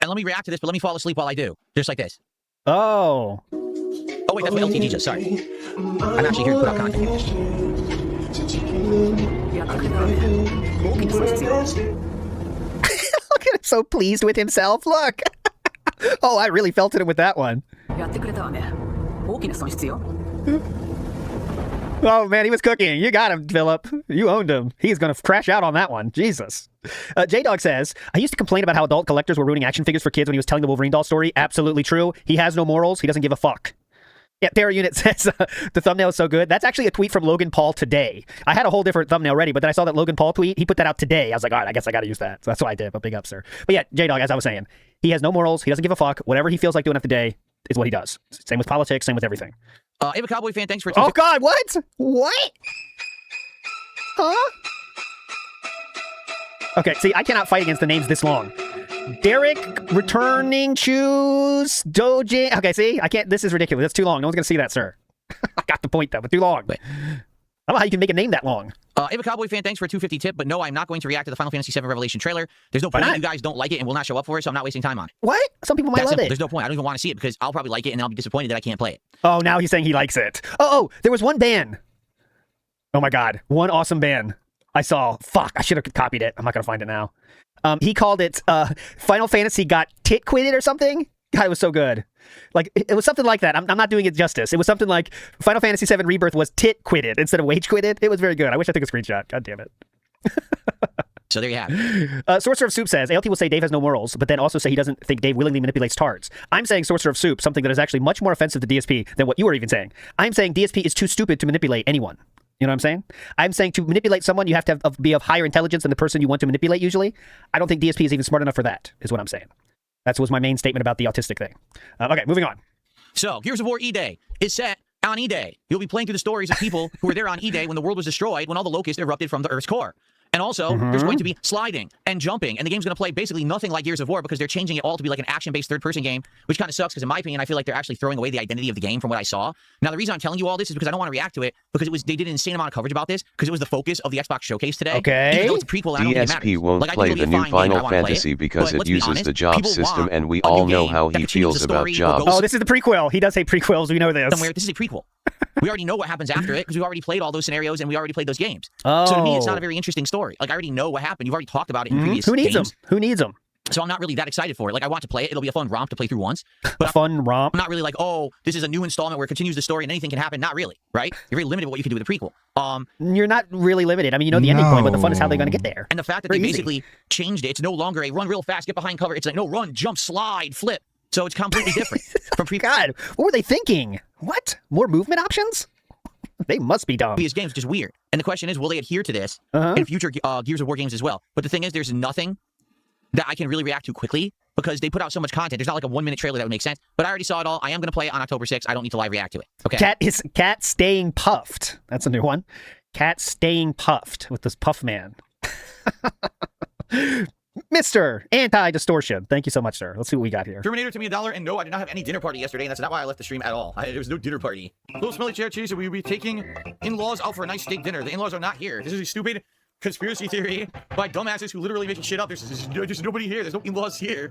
Speaker 7: And let me react to this, but let me fall asleep while I do. Just like this.
Speaker 17: Oh.
Speaker 7: Oh, wait, that's what LTG does. Sorry. I'm actually here to put out content.
Speaker 17: Look at him, so pleased with himself. Look. Oh, I really felt it with that one. Oh, man, he was cooking. You got him, Philip. You owned him. He's going to crash out on that one. Jesus. J-Dog says, I used to complain about how adult collectors were ruining action figures for kids when he was telling the Wolverine doll story. Absolutely true. He has no morals. He doesn't give a fuck. Yeah, Terra Unit says, the thumbnail is so good. That's actually a tweet from Logan Paul today. I had a whole different thumbnail ready, but then I saw that Logan Paul tweet. He put that out today. I was like, all right, I guess I got to use that. So that's what I did. But big up, sir. But yeah, J-Dog, as I was saying, he has no morals. He doesn't give a fuck. Whatever he feels like doing after the day is what he does. Same with politics, same with everything.
Speaker 7: Ava Cowboy fan, thanks for...
Speaker 17: Oh, God, what? What? Huh? Okay, see, I cannot fight against the names this long. Derek, returning, choose, Dojin. Okay, see, I can't. This is ridiculous. That's too long. No one's gonna see that, sir. I got the point though, but too long. I don't know how you can make a name that long.
Speaker 7: Ava Cowboy fan, thanks for a 250 tip, but no, I'm not going to react to the Final Fantasy VII Revelation trailer. There's no point. You guys don't like it and will not show up for it, so I'm not wasting time on it.
Speaker 17: What? Some people might love it.
Speaker 7: There's no point. I don't even want to see it because I'll probably like it and I'll be disappointed that I can't play it.
Speaker 17: Oh, now he's saying he likes it. Oh, there was one ban. Oh my God, one awesome ban I saw. Fuck, I should have copied it. I'm not gonna find it now. He called it Final Fantasy got tit quitted or something. God, it was so good. Like, it was something like that. I'm not doing it justice. It was something like Final Fantasy VII Rebirth was tit quitted instead of wage quitted. It was very good. I wish I took a screenshot. God damn it.
Speaker 7: So there you have it.
Speaker 17: Sorcerer of Soup says, ALT will say Dave has no morals, but then also say he doesn't think Dave willingly manipulates tards. I'm saying Sorcerer of Soup, something that is actually much more offensive to DSP than what you were even saying. I'm saying DSP is too stupid to manipulate anyone. You know what I'm saying? I'm saying to manipulate someone, you have to be of higher intelligence than the person you want to manipulate usually. I don't think DSP is even smart enough for that, is what I'm saying. That was my main statement about the autistic thing. Okay, moving on.
Speaker 7: So, Gears of War E-Day is set on E-Day. You'll be playing through the stories of people who were there on E-Day when the world was destroyed, when all the locusts erupted from the Earth's core. And also, there's going to be sliding and jumping, and the game's going to play basically nothing like Gears of War because they're changing it all to be like an action-based third-person game, which kind of sucks because, in my opinion, I feel like they're actually throwing away the identity of the game from what I saw. Now, the reason I'm telling you all this is because I don't want to react to it because they did an insane amount of coverage about this because it was the focus of the Xbox showcase today.
Speaker 17: Okay.
Speaker 7: Even though it's a prequel, I don't think it
Speaker 5: DSP
Speaker 7: matters.
Speaker 5: won't play the new Final Fantasy because it uses the job system, and we all know how he feels about jobs.
Speaker 17: Oh, this is the prequel. He does hate prequels. We know this.
Speaker 7: Somewhere, this is a prequel. We already know what happens after it because we've already played all those scenarios and we already played those games.
Speaker 17: Oh.
Speaker 7: So to me, it's not a very interesting story. Like, I already know what happened. You've already talked about it in previous
Speaker 17: Who needs
Speaker 7: games.
Speaker 17: them? Who needs them?
Speaker 7: So I'm not really that excited for it. Like, I want to play it. It'll be a fun romp to play through once. But
Speaker 17: a fun romp?
Speaker 7: I'm not really like, oh, this is a new installment where it continues the story and anything can happen. Not really, right? You're very limited with what you can do with a prequel.
Speaker 17: You're not really limited. I mean, you know the ending point, but the fun is how they're going to get there.
Speaker 7: And the fact that they basically changed it, it's no longer a run real fast, get behind cover. It's like, no, run, jump, slide, flip. So it's completely different from previous.
Speaker 17: God, what were they thinking? What? More movement options? They must be dumb.
Speaker 7: These games are just weird. And the question is, will they adhere to this in future Gears of War games as well? But the thing is, there's nothing that I can really react to quickly because they put out so much content. There's not like a 1-minute trailer that would make sense. But I already saw it all. I am going to play it on October 6th. I don't need to live react to it. Okay.
Speaker 17: Cat staying puffed. That's a new one. Cat staying puffed with this puff man. Mr. Anti-Distortion. Thank you so much, sir. Let's see what we got here.
Speaker 7: Terminator to me $1, and no, I did not have any dinner party yesterday, and that's not why I left the stream at all. There was no dinner party. Little smelly chair cheese, we will be taking in-laws out for a nice steak dinner. The in-laws are not here. This is a stupid conspiracy theory by dumbasses who literally make shit up. There's nobody here. There's no in-laws here.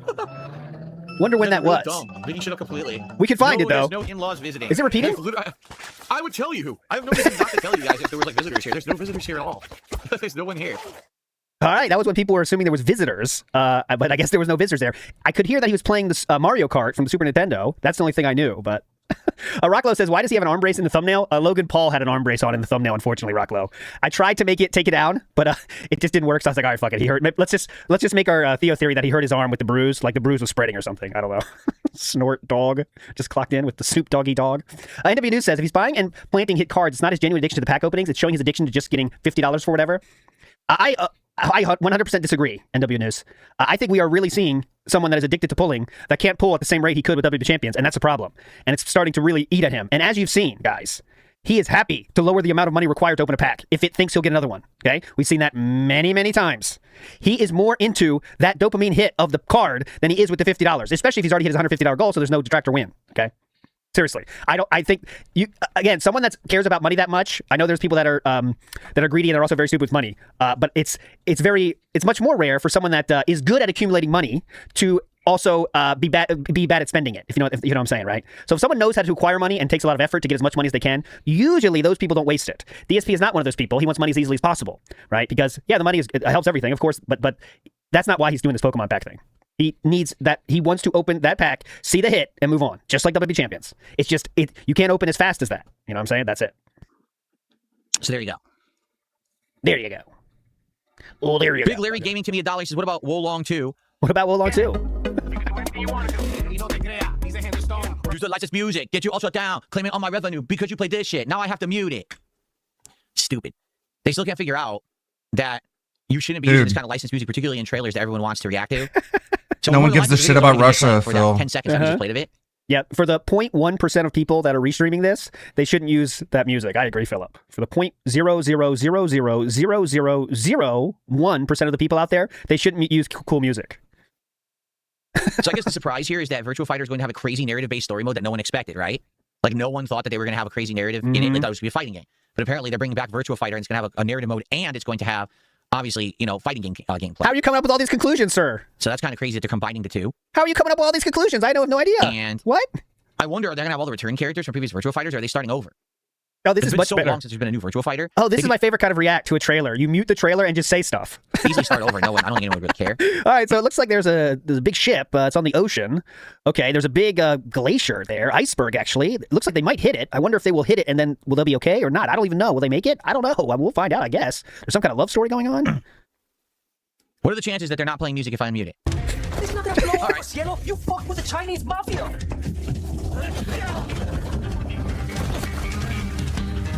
Speaker 17: Wonder when that was.
Speaker 7: Dumb. Making shit up completely.
Speaker 17: We can find it, though.
Speaker 7: There's no in-laws visiting.
Speaker 17: Is it repeating?
Speaker 7: I would tell you. I have no reason not to tell you guys if there was like visitors here. There's no visitors here at all. There's no one here.
Speaker 17: All right, that was when people were assuming there was visitors, but I guess there was no visitors there. I could hear that he was playing this Mario Kart from the Super Nintendo. That's the only thing I knew, but... Rocklow says, why does he have an arm brace in the thumbnail? Logan Paul had an arm brace on in the thumbnail, unfortunately, Rocklow. I tried to take it down, but it just didn't work, so I was like, all right, fuck it. He hurt. Let's just make our Theo theory that he hurt his arm with the bruise, like the bruise was spreading or something. I don't know. Snort dog. Just clocked in with the Snoop Doggy dog. NW News says, if he's buying and planting hit cards, it's not his genuine addiction to the pack openings. It's showing his addiction to just getting $50 for whatever. I 100% disagree, NW News. I think we are really seeing someone that is addicted to pulling that can't pull at the same rate he could with WWE Champions, and that's a problem. And it's starting to really eat at him. And as you've seen, guys, he is happy to lower the amount of money required to open a pack if it thinks he'll get another one, okay? We've seen that many, many times. He is more into that dopamine hit of the card than he is with the $50, especially if he's already hit his $150 goal, so there's no detractor win, okay? Seriously, I think you again. Someone that cares about money that much. I know there's people that are greedy and they're also very stupid with money. But it's much more rare for someone that is good at accumulating money to also be bad at spending it. If you know what I'm saying, right? So if someone knows how to acquire money and takes a lot of effort to get as much money as they can, usually those people don't waste it. DSP is not one of those people. He wants money as easily as possible, right? Because yeah, the money it helps everything, of course. But that's not why he's doing this Pokemon pack thing. He needs that. He wants to open that pack, see the hit, and move on, just like WWE Champions. It's just you can't open as fast as that. You know what I'm saying? That's it.
Speaker 7: So there you go.
Speaker 17: There you go. Oh, there you go.
Speaker 7: Big Larry Gaming to me $1 says, what about Wolong 2?
Speaker 17: What about Wolong 2?
Speaker 7: Use the licensed music, get you all shut down, claiming all my revenue because you played this shit. Now I have to mute it. Stupid. They still can't figure out that you shouldn't be using this kind of licensed music, particularly in trailers that everyone wants to react to. So
Speaker 2: no one gives a shit about Russia,
Speaker 7: for
Speaker 2: Phil.
Speaker 7: that 10 seconds that we just played of it.
Speaker 17: Yeah, for the 0.1% of people that are restreaming this, they shouldn't use that music. I agree, Philip. For the 0.0000001% of the people out there, they shouldn't use cool music.
Speaker 7: So I guess the surprise here is that Virtua Fighter is going to have a crazy narrative-based story mode that no one expected, right? Like, no one thought that they were going to have a crazy narrative in it. They thought it was going to be a fighting game. But apparently they're bringing back Virtua Fighter, and it's going to have a narrative mode, and it's going to have, obviously, you know, fighting game gameplay.
Speaker 17: How are you coming up with all these conclusions, sir?
Speaker 7: So that's kind of crazy that they're combining the two.
Speaker 17: How are you coming up with all these conclusions? I have no idea.
Speaker 7: And
Speaker 17: what?
Speaker 7: I wonder, are they going to have all the return characters from previous Virtua Fighters, or are they starting over?
Speaker 17: Oh, this
Speaker 7: It's
Speaker 17: is
Speaker 7: been
Speaker 17: much
Speaker 7: so
Speaker 17: better.
Speaker 7: long since there's been a new Virtua Fighter.
Speaker 17: Oh, this is my favorite kind of react to a trailer. You mute the trailer and just say stuff.
Speaker 7: Easily start over. No one. I don't think anyone would really care.
Speaker 17: All right, so it looks like there's a big ship. It's on the ocean. Okay, there's a big glacier there, iceberg actually. It looks like they might hit it. I wonder if they will hit it, and then will they be okay or not? I don't even know. Will they make it? I don't know. We'll find out, I guess. There's some kind of love story going on.
Speaker 7: What are the chances that they're not playing music if I unmute it?
Speaker 15: It's not gonna blow us, Yellow. You fuck with the Chinese mafia.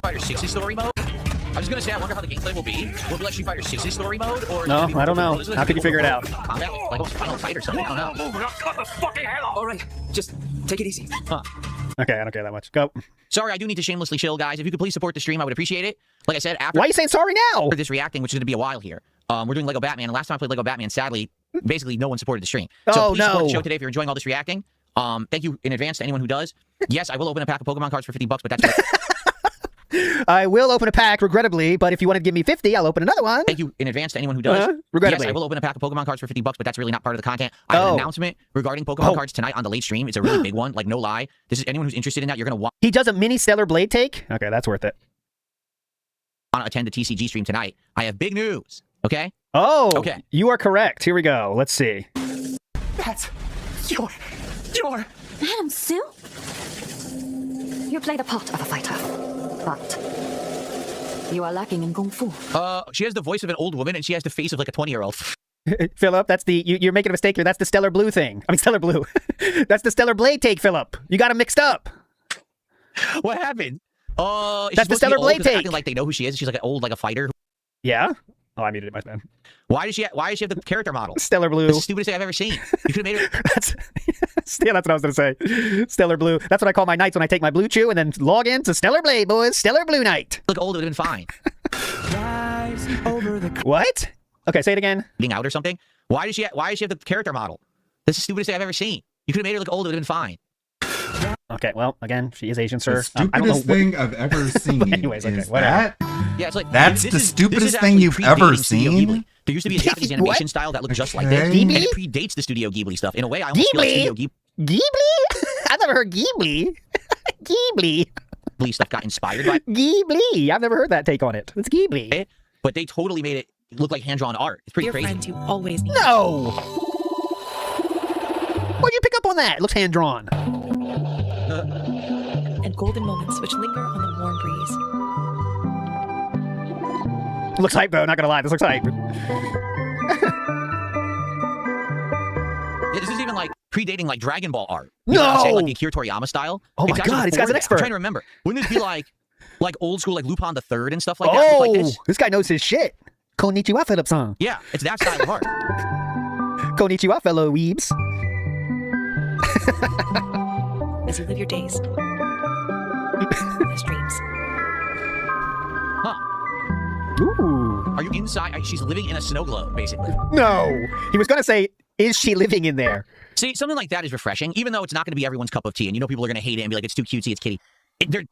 Speaker 7: Fighter 6's story mode? I was gonna say, I wonder how the gameplay will be. Will it be like Street Fighter 6's story mode? Or
Speaker 17: No, I don't know. How could you figure it out?
Speaker 7: Combat? Like almost Final Fight or something? I don't know.
Speaker 15: Cut the fucking head off. All right, just take it easy.
Speaker 7: Huh.
Speaker 17: Okay, I don't care that much. Go.
Speaker 7: Sorry, I do need to shamelessly chill, guys. If you could please support the stream, I would appreciate it. Like I said, after...
Speaker 17: Why are you saying sorry now?
Speaker 7: After this reacting, which is going to be a while here. We're doing Lego Batman, and last time I played Lego Batman, sadly, basically no one supported the stream. So please support the show today if you're enjoying all this reacting. Thank you in advance to anyone who does. Yes, I will open a pack of Pokemon cards for $50, but that's...
Speaker 17: I will open a pack, regrettably, but if you want to give me 50, I'll open another one.
Speaker 7: Thank you in advance to anyone who does.
Speaker 17: Regrettably.
Speaker 7: Yes, I will open a pack of Pokemon cards for $50, but that's really not part of the content. I have an announcement regarding Pokemon cards tonight on the late stream. It's a really big one, like no lie. This is anyone who's interested in that. You're gonna watch.
Speaker 17: He does a mini Stellar Blade take. Okay, that's worth it.
Speaker 7: On attend the TCG stream tonight. I have big news. Okay.
Speaker 17: Oh.
Speaker 7: Okay.
Speaker 17: You are correct. Here we go. Let's see.
Speaker 15: That's your.
Speaker 18: Madam Sue? You play the part of a fighter, but you are lacking in kung fu.
Speaker 7: She has the voice of an old woman and she has the face of like a 20-year-old.
Speaker 17: Philip, that's the you're making a mistake here. That's the Stellar Blue thing. I mean Stellar Blue. That's the Stellar Blade take, Philip. You got them mixed up.
Speaker 7: What happened?
Speaker 17: That's the Stellar Blade take.
Speaker 7: Acting like they know who she is. She's like an old, like a fighter.
Speaker 17: Yeah. Oh, I muted it, my bad.
Speaker 7: Why does she have the character model?
Speaker 17: Stellar Blue.
Speaker 7: That's the stupidest thing I've ever seen. You could have made her.
Speaker 17: Yeah, that's what I was going to say. Stellar Blue. That's what I call my nights when I take my blue chew and then log in to Stellar Blade, boys. Stellar Blue night.
Speaker 7: Look old, it would have been fine.
Speaker 17: What? Okay, say it again.
Speaker 7: Being out or something. Why does she have the character model? That's the stupidest thing I've ever seen. You could have made her look old, it would have been fine.
Speaker 17: Okay, well, again, she is Asian, sir.
Speaker 2: The stupidest thing I've ever seen.
Speaker 17: Anyways, okay,
Speaker 2: is
Speaker 17: whatever.
Speaker 7: Yeah, it's like
Speaker 2: that's the stupidest thing you've ever seen.
Speaker 7: There used to be a Japanese animation style that looked just like this, and it predates the Studio Ghibli stuff. In a way, I almost feel like Studio
Speaker 17: Ghibli. I've never heard Ghibli. Ghibli
Speaker 7: stuff got inspired by
Speaker 17: Ghibli. I've never heard that take on it. It's Ghibli.
Speaker 7: But they totally made it look like hand-drawn art. It's pretty crazy.
Speaker 19: Friends you always need.
Speaker 17: No. Why'd you pick up on that? It looks hand-drawn.
Speaker 19: And golden moments which linger on the warm breeze.
Speaker 17: Looks hype, though. Not gonna lie, this looks hype.
Speaker 7: Yeah, this is even like predating like Dragon Ball art.
Speaker 17: No!
Speaker 7: You know what I'm saying? Like the Akira Toriyama style.
Speaker 17: Oh my God, this guy's an expert.
Speaker 7: I'm trying to remember. Wouldn't this be like old school like Lupin the Third and stuff like that?
Speaker 17: Oh,
Speaker 7: Like
Speaker 17: this guy knows his shit. Konnichiwa, Philip-san.
Speaker 7: Yeah, it's that style of art.
Speaker 17: Konnichiwa, fellow weebs.
Speaker 19: As you live your days. As dreams.
Speaker 7: Huh.
Speaker 17: Ooh.
Speaker 7: Are you inside? She's living in a snow globe, basically.
Speaker 17: No. He was gonna say, is she living in there?
Speaker 7: See, something like that is refreshing, even though it's not going to be everyone's cup of tea, and you know people are going to hate it and be like, it's too cutesy, it's kitty.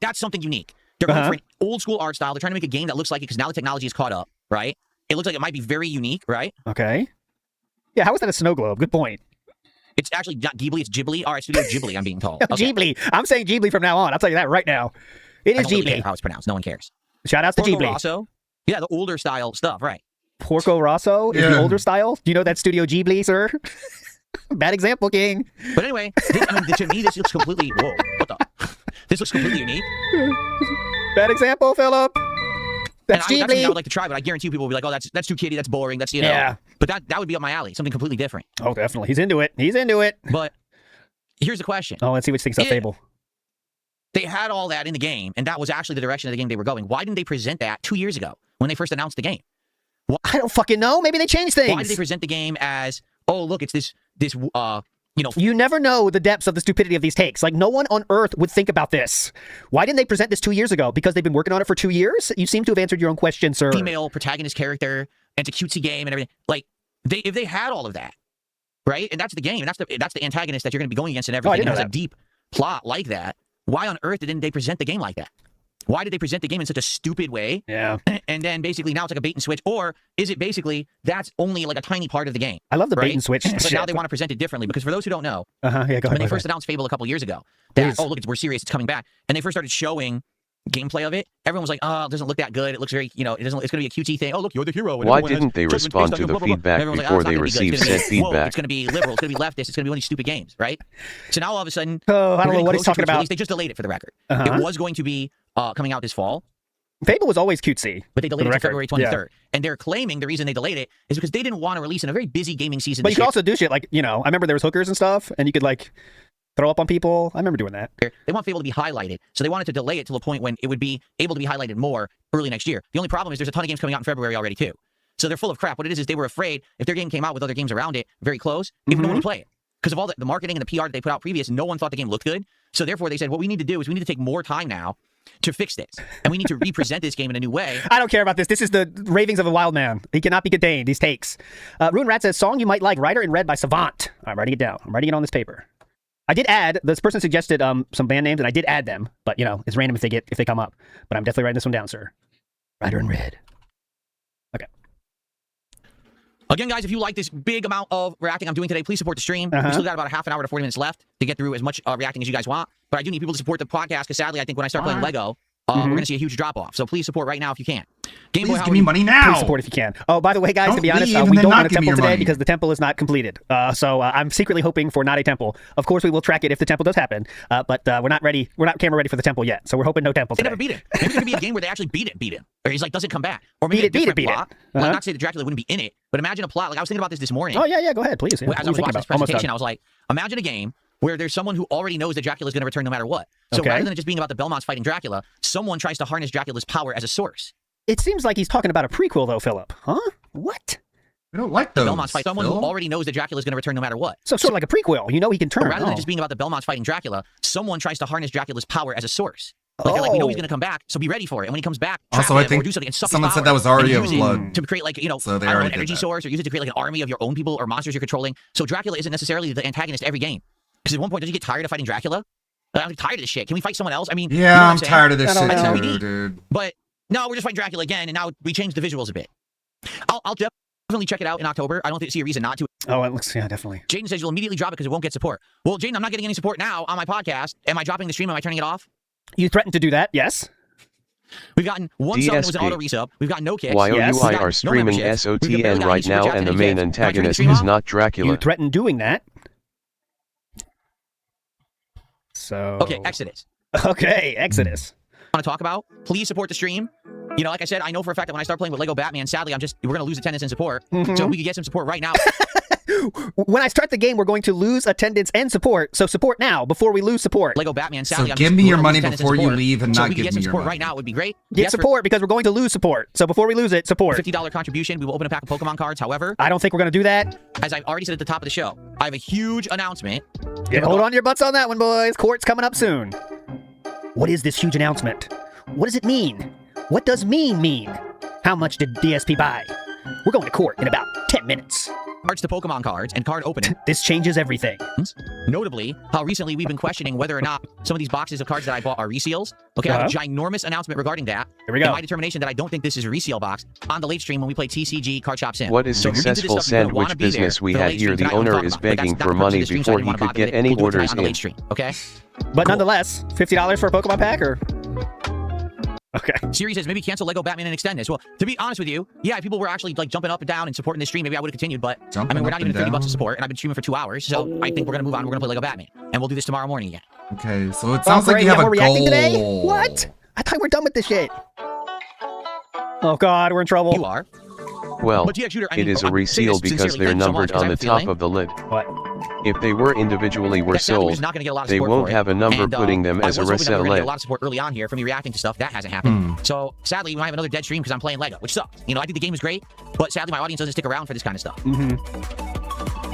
Speaker 7: That's something unique. They're going for an old school art style. They're trying to make a game that looks like it because now the technology is caught up, right? It looks like it might be very unique, right?
Speaker 17: Okay. Yeah, how is that a snow globe? Good point.
Speaker 7: It's actually not Ghibli, it's Ghibli. All right, Studio Ghibli, I'm being told. Okay.
Speaker 17: Ghibli. I'm saying Ghibli from now on. I'll tell you that right now. It is
Speaker 7: I don't really
Speaker 17: Ghibli.
Speaker 7: care how it's pronounced. No one cares.
Speaker 17: Shout outs to
Speaker 7: Porco
Speaker 17: Ghibli.
Speaker 7: Rosso. Yeah, the older style stuff, right.
Speaker 17: Porco Rosso is the older style. Do you know that Studio Ghibli, sir? Bad example, King.
Speaker 7: But anyway, to me, this looks completely... Whoa, what the... This looks completely unique.
Speaker 17: Bad example, Philip. That's
Speaker 7: Ghibli. That's something I would like to try, but I guarantee you people will be like, oh, that's too kiddie, that's boring, that's, you know.
Speaker 17: Yeah.
Speaker 7: But that would be up my alley, something completely different.
Speaker 17: Oh, definitely. He's into it. He's into it.
Speaker 7: But here's the question.
Speaker 17: Oh, let's see which thing's up Fable.
Speaker 7: They had all that in the game, and that was actually the direction of the game they were going. Why didn't they present that 2 years ago when they first announced the game?
Speaker 17: I don't fucking know. Maybe they changed things.
Speaker 7: Why did they present the game as, oh, look, it's this
Speaker 17: You never know the depths of the stupidity of these takes. Like, no one on earth would think about this. Why didn't they present this 2 years ago? Because they've been working on it for 2 years? You seem to have answered your own question, sir.
Speaker 7: Female protagonist character, and it's a cutesy game and everything. Like, if they had all of that, right? And that's the game, and that's the antagonist that you're going to be going against and everything. And it has a deep plot like that. Why on earth didn't they present the game like that? Why did they present the game in such a stupid way?
Speaker 17: Yeah.
Speaker 7: And then basically now it's like a bait and switch, or is it basically that's only like a tiny part of the game?
Speaker 17: I love the bait and switch.
Speaker 7: But now they want to present it differently because for those who don't know,
Speaker 17: go ahead,
Speaker 7: when they first announced Fable a couple years ago, that we're serious, it's coming back, and they first started showing gameplay of it, everyone was like, oh, it doesn't look that good. It looks very, it's going to be a cutesy thing. Oh, look, you're the hero.
Speaker 5: Why didn't they respond to the feedback before they received said feedback?
Speaker 7: It's going to be liberal. It's going to be leftist. It's going to be one of these stupid games, right? So now all of a sudden,
Speaker 17: I don't know what he's talking about.
Speaker 7: Release. They just delayed it for the record. It was going to be coming out this fall.
Speaker 17: Fable was always cutesy.
Speaker 7: But they delayed it to February 23rd. Yeah. And they're claiming the reason they delayed it is because they didn't want to release in a very busy gaming season.
Speaker 17: But you could also do shit like, I remember there was hookers and stuff, and you could like throw up on people. I remember doing that.
Speaker 7: They want Fable to be highlighted. So they wanted to delay it to a point when it would be able to be highlighted more early next year. The only problem is there's a ton of games coming out in February already too. So they're full of crap. What it is they were afraid if their game came out with other games around it very close, no one would play it. Because of all the marketing and the PR that they put out previous, no one thought the game looked good. So therefore they said, what we need to do is we need to take more time now to fix this. And we need to represent this game in a new way.
Speaker 17: I don't care about this. This is the ravings of a wild man. He cannot be contained. These takes. Ruin Rat says, song you might like, Rider in Red by Savant. I'm writing it down. I'm writing it on this paper. I did add, this person suggested some band names, and I did add them. But, it's random if they come up. But I'm definitely writing this one down, sir. Rider in Red. Okay.
Speaker 7: Again, guys, if you like this big amount of reacting I'm doing today, please support the stream. We still got about a half an hour to 40 minutes left to get through as much reacting as you guys want. But I do need people to support the podcast because sadly, I think when I start playing Lego, we're going to see a huge drop-off. So please support right now if you can.
Speaker 2: Please give me money now.
Speaker 17: Please support if you can. Oh, by the way, guys, to be honest, we don't want a temple today because the temple is not completed. So I'm secretly hoping for not a temple. Of course, we will track it if the temple does happen. But we're not ready. We're not camera ready for the temple yet. So we're hoping no temple today.
Speaker 7: They never beat it. Maybe there could be a game where they actually beat it. Or he's like, doesn't come back. Or maybe a different plot. Like, not to say that Dracula wouldn't be in it, but imagine a plot. Like I was thinking about this morning.
Speaker 17: Oh, yeah, go ahead, please. Yeah.
Speaker 7: As I was watching this presentation, I was like, imagine a game where there's someone who already knows that Dracula is going to return no matter what. So rather than it just being about the Belmonts fighting Dracula, someone tries to harness Dracula's power as a source.
Speaker 17: It seems like he's talking about a prequel, though, Philip. Huh? What?
Speaker 2: We don't like those.
Speaker 7: The Belmonts fight someone who already knows that Dracula is going to return no matter what.
Speaker 17: So sort of like a prequel. He can turn.
Speaker 7: Rather than it just being about the Belmonts fighting Dracula, someone tries to harness Dracula's power as a source. Like, they're like, we know he's going to come back, so be ready for it. And when he comes back,
Speaker 2: also, I think someone said that was already a blood.
Speaker 7: To create like,
Speaker 2: so they
Speaker 7: an energy source, or use it to create like an army of your own people or monsters you're controlling. So Dracula isn't necessarily the antagonist every game. Because at one point, does he get tired of fighting Dracula? I'm tired of this shit. Can we fight someone else? I mean,
Speaker 2: yeah, I'm tired of this shit too, dude.
Speaker 7: But no, we're just fighting Dracula again, and now we changed the visuals a bit. I'll definitely check it out in October. I don't see a reason not to.
Speaker 17: Oh, it looks, yeah, definitely.
Speaker 7: Jaden says you'll immediately drop it because it won't get support. Well, Jaden, I'm not getting any support now on my podcast. Am I dropping the stream? Am I turning it off?
Speaker 17: You threatened to do that, yes.
Speaker 7: We've gotten one sub that was an auto resub. We've got no kicks.
Speaker 5: YOUI are streaming SOTN right now, and the main antagonist is not Dracula.
Speaker 17: You threatened doing that. So.
Speaker 7: Okay, Exodus.
Speaker 17: Okay, Exodus.
Speaker 7: Want to talk about? Please support the stream. Like I said, I know for a fact that when I start playing with Lego Batman, sadly, we're going to lose attendance and support. So if we could get some support right now.
Speaker 17: When I start the game, we're going to lose attendance and support. So support now before we lose support.
Speaker 7: Lego Batman, sadly,
Speaker 2: so give me your money before you leave and not give me your money. So we could get some
Speaker 7: support right now. It would be great.
Speaker 17: Get support because we're going to lose support. So before we lose it, support.
Speaker 7: $50 contribution. We will open a pack of Pokemon cards. However,
Speaker 17: I don't think we're going to do that.
Speaker 7: As I've already said at the top of the show, I have a huge announcement.
Speaker 17: Hold on to your butts on that one, boys. Court's coming up soon. What is this huge announcement? What does it mean? What does mean? How much did DSP buy? We're going to court in about 10 minutes.
Speaker 7: Cards to Pokemon cards and card opening.
Speaker 17: This changes everything.
Speaker 7: Notably, how recently we've been questioning whether or not some of these boxes of cards that I bought are reseals. Okay, I have a ginormous announcement regarding that.
Speaker 17: Here we go.
Speaker 7: And my determination that I don't think this is a resale box on the late stream when we play TCG Card Shop Sim.
Speaker 5: What is successful sandwich business we had here? The owner is begging for money before he could get any orders in.
Speaker 7: Okay?
Speaker 17: But nonetheless, $50 for a Pokemon pack or... Okay.
Speaker 7: Siri says maybe cancel Lego Batman and extend this. Well, to be honest with you, yeah, people were actually like jumping up and down and supporting this stream. Maybe I would have continued, but I mean, we're not even at $30 to support, and I've been streaming for 2 hours, so I think we're gonna move on. We're gonna play Lego Batman, and we'll do this tomorrow morning again.
Speaker 2: Okay, so it sounds like you have a
Speaker 17: reacting
Speaker 2: goal.
Speaker 17: Today? What? I thought we're done with this shit. Oh God, we're in trouble.
Speaker 7: You are.
Speaker 5: Well, it is a reseal because they're numbered on the top of the lid.
Speaker 17: What?
Speaker 5: If they were individually sold, they won't have a number putting them as a resale.
Speaker 7: I was hoping that we're gonna get a lot of support early on here from me reacting to stuff. That hasn't happened. So sadly, we might have another dead stream because I'm playing Lego, which sucks. I think the game is great, but sadly my audience doesn't stick around for this kind of stuff.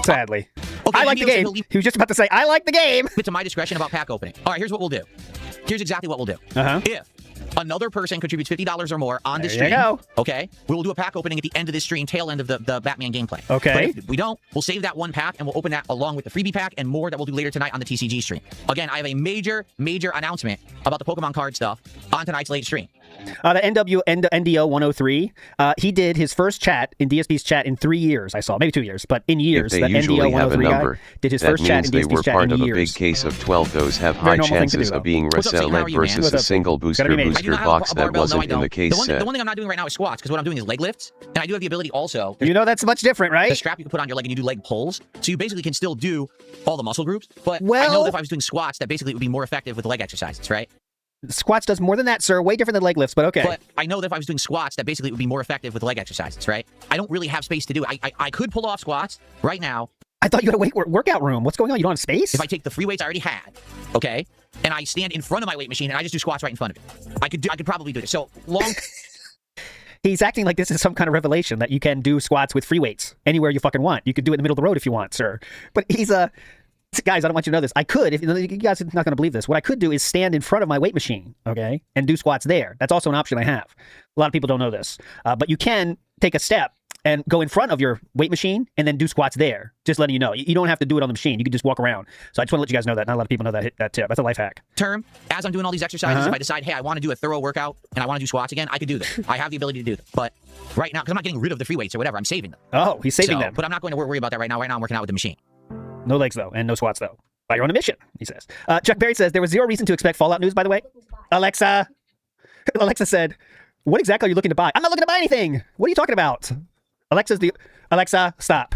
Speaker 17: Sadly.
Speaker 7: Okay,
Speaker 17: I like the game. He was just about to say, I like the game.
Speaker 7: It's to my discretion about pack opening. All right, here's what we'll do. Here's exactly what we'll do. If another person contributes $50 or more on this
Speaker 17: There you
Speaker 7: stream,
Speaker 17: go.
Speaker 7: okay, we will do a pack opening at the end of this stream, tail end of the Batman gameplay.
Speaker 17: Okay.
Speaker 7: But if we don't, we'll save that one pack and we'll open that along with the freebie pack and more that we'll do later tonight on the TCG stream. Again, I have a major announcement about the Pokemon card stuff on tonight's late stream.
Speaker 17: The NDO 103, he did his first chat in DSP's chat in 3 years. I saw maybe 2 years, but in years.
Speaker 5: If they
Speaker 17: The
Speaker 5: usually
Speaker 17: NDO
Speaker 5: have a
Speaker 17: 103
Speaker 5: number,
Speaker 17: guy did his
Speaker 5: that
Speaker 17: first chat
Speaker 5: means
Speaker 17: in
Speaker 5: they
Speaker 17: DSP's
Speaker 5: were
Speaker 17: chat
Speaker 5: part
Speaker 17: in
Speaker 5: of a
Speaker 17: years.
Speaker 5: big case of 12. Those have
Speaker 17: Very
Speaker 5: high
Speaker 17: normal thing to
Speaker 5: chances
Speaker 17: do,
Speaker 5: of being
Speaker 7: What's up, Zane? How are
Speaker 5: reselect
Speaker 7: you, man?
Speaker 5: versus a single booster
Speaker 17: Gotta be amazing.
Speaker 7: I do
Speaker 5: booster
Speaker 7: not have
Speaker 5: box
Speaker 7: a
Speaker 5: that
Speaker 7: barbell,
Speaker 5: wasn't
Speaker 7: no, I
Speaker 5: in the
Speaker 7: don't.
Speaker 5: case
Speaker 7: The
Speaker 5: set.
Speaker 7: one thing I'm not doing right now is squats, because what I'm doing is leg lifts, and I do have the ability also.
Speaker 17: You know that's much different, right?
Speaker 7: The strap you can put on your leg and you do leg pulls, so you basically can still do all the muscle groups. But I
Speaker 17: Well-
Speaker 7: know that if I was doing squats, that basically it would be more effective with leg exercises, right?
Speaker 17: Squats does more than that, sir. Way different than leg lifts, but okay.
Speaker 7: But I know that if I was doing squats, that basically it would be more effective with leg exercises, right? I don't really have space to do it. I could pull off squats right now.
Speaker 17: I thought you had a workout room. What's going on? You don't have space?
Speaker 7: If I take the free weights I already had, okay, and I stand in front of my weight machine and I just do squats right in front of it, I could probably do it. So long.
Speaker 17: He's acting like this is some kind of revelation that you can do squats with free weights anywhere you fucking want. You could do it in the middle of the road if you want, sir. But he's guys, I don't want you to know this. I could, if you guys are not going to believe this, what I could do is stand in front of my weight machine, okay, and do squats there. That's also an option I have. A lot of people don't know this. But you can take a step and go in front of your weight machine and then do squats there. Just letting you know. You don't have to do it on the machine. You can just walk around. So I just want to let you guys know that. Not a lot of people know that tip. That's a life hack.
Speaker 7: Term, as I'm doing all these exercises, if I decide, hey, I want to do a thorough workout and I want to do squats again, I could do them. I have the ability to do them. But right now, because I'm not getting rid of the free weights or whatever, I'm saving them.
Speaker 17: Oh, he's saving them.
Speaker 7: But I'm not going to worry about that right now. Right now, I'm working out with the machine.
Speaker 17: No legs, though, and no squats, though. But you're on a mission, he says. Chuck Berry says, there was zero reason to expect Fallout news, by the way. Alexa said, what exactly are you looking to buy? I'm not looking to buy anything. What are you talking about? Alexa, stop.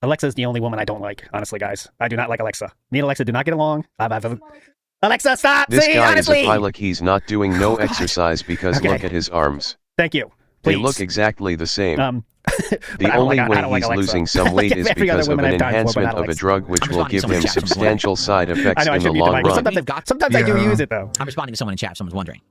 Speaker 17: Alexa's the only woman I don't like, honestly, guys. I do not like Alexa. Me and Alexa do not get along. Alexa, stop!
Speaker 5: This
Speaker 17: See,
Speaker 5: guy
Speaker 17: honestly.
Speaker 5: is a pilot. He's not doing no exercise because look at his arms.
Speaker 17: Thank you.
Speaker 5: They
Speaker 17: Please.
Speaker 5: look exactly the same.
Speaker 17: I
Speaker 5: The
Speaker 17: don't
Speaker 5: only
Speaker 17: like- I
Speaker 5: way
Speaker 17: don't like
Speaker 5: he's
Speaker 17: Alexa.
Speaker 5: losing some weight
Speaker 17: Like
Speaker 5: is
Speaker 17: every other
Speaker 5: because of
Speaker 17: woman
Speaker 5: an
Speaker 17: I've died for, but
Speaker 5: enhancement
Speaker 17: not
Speaker 5: of a
Speaker 17: Alexa.
Speaker 5: drug which will give him substantial side effects
Speaker 17: I know I
Speaker 5: in the
Speaker 17: shouldn't mute the
Speaker 5: long
Speaker 17: mic.
Speaker 5: run.
Speaker 17: Sometimes I do use it, though.
Speaker 7: I'm responding to someone in chat if someone's wondering.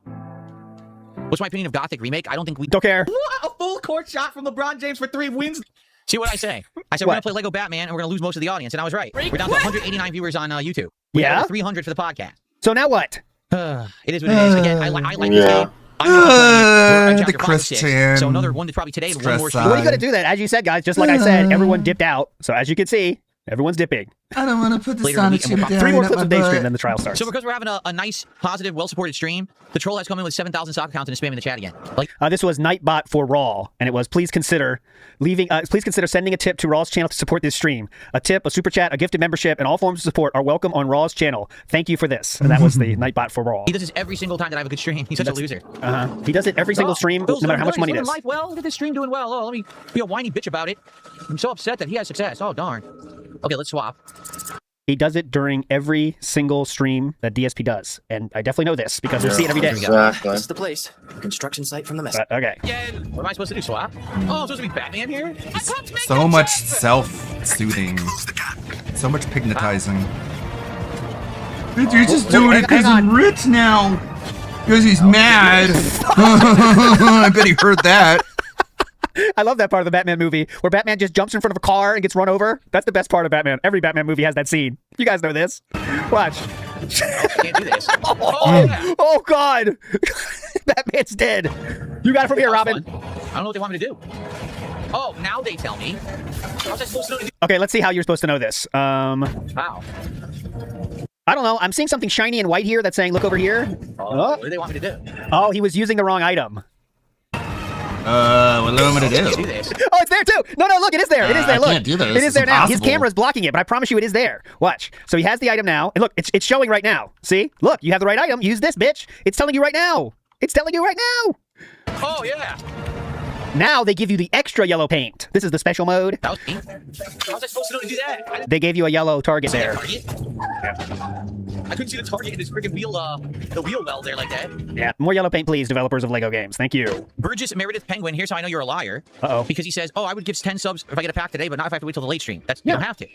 Speaker 7: What's my opinion of Gothic Remake? I don't think we...
Speaker 17: Don't care.
Speaker 7: What? A full court shot from LeBron James for 3 wins? See what I say? I said we're going to play Lego Batman and we're going to lose most of the audience, and I was right. We're down to 189 viewers on YouTube. We
Speaker 17: Yeah?
Speaker 7: got over 300 for the podcast.
Speaker 17: So now what?
Speaker 7: It is what it is. Again, I like this game. I'm not playing it.
Speaker 2: The
Speaker 7: Chapter 5 and 6.
Speaker 2: Christian.
Speaker 7: So another one is probably today. One more.
Speaker 17: What are you going to do then? As you said, guys, just like I said, everyone dipped out. So as you can see, everyone's dipping.
Speaker 2: I don't want to put the
Speaker 7: Later in the
Speaker 2: Sonic
Speaker 7: week, and
Speaker 2: chip
Speaker 7: we'll
Speaker 2: down.
Speaker 17: 3 more
Speaker 2: up
Speaker 17: clips
Speaker 2: my
Speaker 17: of Dave
Speaker 2: butt.
Speaker 17: stream, then the trial starts.
Speaker 7: So because we're having a nice, positive, well-supported stream, the troll has come in with 7,000 stock accounts and is spamming the chat again. Like
Speaker 17: This was Nightbot for Raw, and it was please consider sending a tip to Raw's channel to support this stream. A tip, a super chat, a gifted membership, and all forms of support are welcome on Raw's channel. Thank you for this. And that was the Nightbot for Raw.
Speaker 7: he does this every single time that I have a good stream. He's such a loser.
Speaker 17: He does it every single stream, no matter how much money it is.
Speaker 7: Life well. Look at this stream doing well. Oh, let me be a whiny bitch about it. I'm so upset that he has success. Oh darn. Okay, let's swap.
Speaker 17: He does it during every single stream that DSP does. And I definitely know this because we see it every day.
Speaker 15: This is the place. Construction site from the message.
Speaker 17: Okay.
Speaker 7: What am I supposed to do? Swap? Oh, I'm supposed to be Batman here?
Speaker 2: So much self-soothing. So much pignatizing. You're just doing it because he's rich now. Because he's mad. I bet he heard that.
Speaker 17: I love that part of the Batman movie where Batman just jumps in front of a car and gets run over. That's the best part of Batman. Every Batman movie has that scene. You guys know this. Watch.
Speaker 7: Can't do this.
Speaker 17: Oh, God. Batman's dead. You got it from here, Robin.
Speaker 7: I don't know what they want me to do. Oh, now they tell me. How's I supposed to know?
Speaker 17: Okay, let's see how you're supposed to know this.
Speaker 7: How?
Speaker 17: I don't know. I'm seeing something shiny and white here that's saying, look over here.
Speaker 7: What do they want me to do?
Speaker 17: Oh, he was using the wrong item.
Speaker 2: What do you want me to do?
Speaker 17: Oh, it's there too. No, look, it is there. It is there.
Speaker 2: I
Speaker 17: Look,
Speaker 2: can't do this.
Speaker 17: it is
Speaker 2: It's
Speaker 17: there now. His
Speaker 2: impossible.
Speaker 17: camera's blocking it, but I promise you, it is there. Watch. So he has the item now, and look, it's showing right now. See? Look, you have the right item. Use this, bitch. It's telling you right now. It's telling you right now.
Speaker 7: Oh yeah.
Speaker 17: Now they give you the extra yellow paint. This is the special mode.
Speaker 7: That was me. How's I supposed to know to do that?
Speaker 17: They gave you a yellow target there.
Speaker 7: I couldn't see the target in this freaking wheel, the wheel well there like that.
Speaker 17: Yeah, more yellow paint, please, developers of Lego games. Thank you.
Speaker 7: Burgess Meredith Penguin, here's how I know you're a liar.
Speaker 17: Uh-oh.
Speaker 7: Because he says, oh, I would give 10 subs if I get a pack today, but not if I have to wait till the late stream. You don't have to.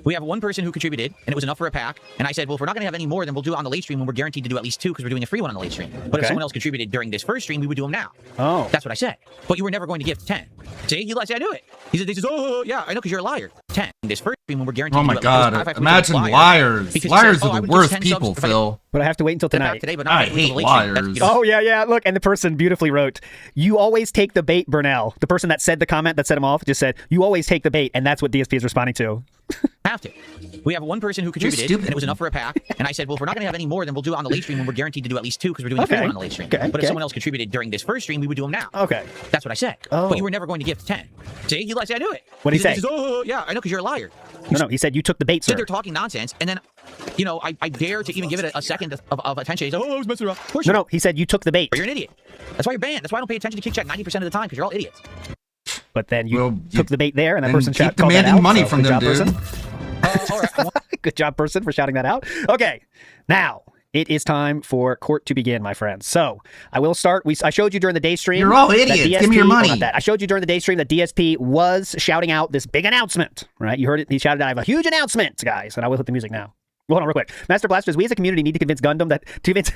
Speaker 7: We have one person who contributed, and it was enough for a pack. And I said, well, if we're not going to have any more, then we'll do it on the late stream when we're guaranteed to do at least 2 because we're doing a free one on the late stream. But if someone else contributed during this first stream, we would do them now.
Speaker 17: Oh.
Speaker 7: That's what I said. But you were never going to give 10. See? You said I do it. He says, oh, yeah, I know because you're a liar. 10 10. This first stream when we're guaranteed
Speaker 2: Oh my
Speaker 7: to do at least
Speaker 2: god.
Speaker 7: 5
Speaker 2: Imagine liars.
Speaker 7: Because he
Speaker 2: Liars
Speaker 7: says, "Oh, I
Speaker 2: are the
Speaker 7: would
Speaker 2: worst
Speaker 7: give 10
Speaker 2: people,
Speaker 7: subs, but
Speaker 2: Phil.
Speaker 17: But I have to wait until
Speaker 7: Get back
Speaker 17: tonight.
Speaker 7: today, but not
Speaker 2: I
Speaker 7: after the
Speaker 2: hate
Speaker 7: late stream. That's-
Speaker 2: liars.
Speaker 17: Oh, yeah. Look, and the person beautifully wrote, "You always take the bait, Burnell." The person that said the comment that set him off just said, "You always take the bait," and that's what DSP is responding to.
Speaker 7: Have to. We have one person who contributed, and it was enough for a pack. And I said, well, if we're not going to have any more, then we'll do it on the late stream when we're guaranteed to do at least 2 because we're doing the free one on the late stream. But if someone else contributed during this first stream, we would do them now.
Speaker 17: Okay.
Speaker 7: That's what I said.
Speaker 17: Oh.
Speaker 7: But you were never going to give 10. See, you like, I do it.
Speaker 17: What did he say?
Speaker 7: He says, oh, yeah, I know because you're a liar.
Speaker 17: No, he said you took the bait, sir.
Speaker 7: Sit there talking nonsense, and then, you know, I dare to even give it a second of attention. He's like, oh, I was messing around. Of course
Speaker 17: No, he said you took the bait.
Speaker 7: You're an idiot. That's why you're banned. That's why I don't pay attention to Kick Chat 90% of the time because you're all idiots.
Speaker 17: But then you took the bait there, and that
Speaker 2: then
Speaker 17: person
Speaker 2: keep
Speaker 17: called that
Speaker 2: demanding
Speaker 17: out.
Speaker 2: money
Speaker 17: so
Speaker 2: from
Speaker 17: good
Speaker 2: them,
Speaker 17: job,
Speaker 2: dude.
Speaker 17: person. All right. Good job, person, for shouting that out. Okay, now it is time for court to begin, my friends. So I will start. I showed you during the day stream.
Speaker 2: You're all
Speaker 17: that
Speaker 2: idiots.
Speaker 17: DSP,
Speaker 2: Give me your money.
Speaker 17: not that. I showed you during the day stream that DSP was shouting out this big announcement. Right? You heard it. He shouted out, "I have a huge announcement, guys!" And I will hit the music now. Hold on, real quick. Master Blaster says, we as a community need to convince Gundam that convince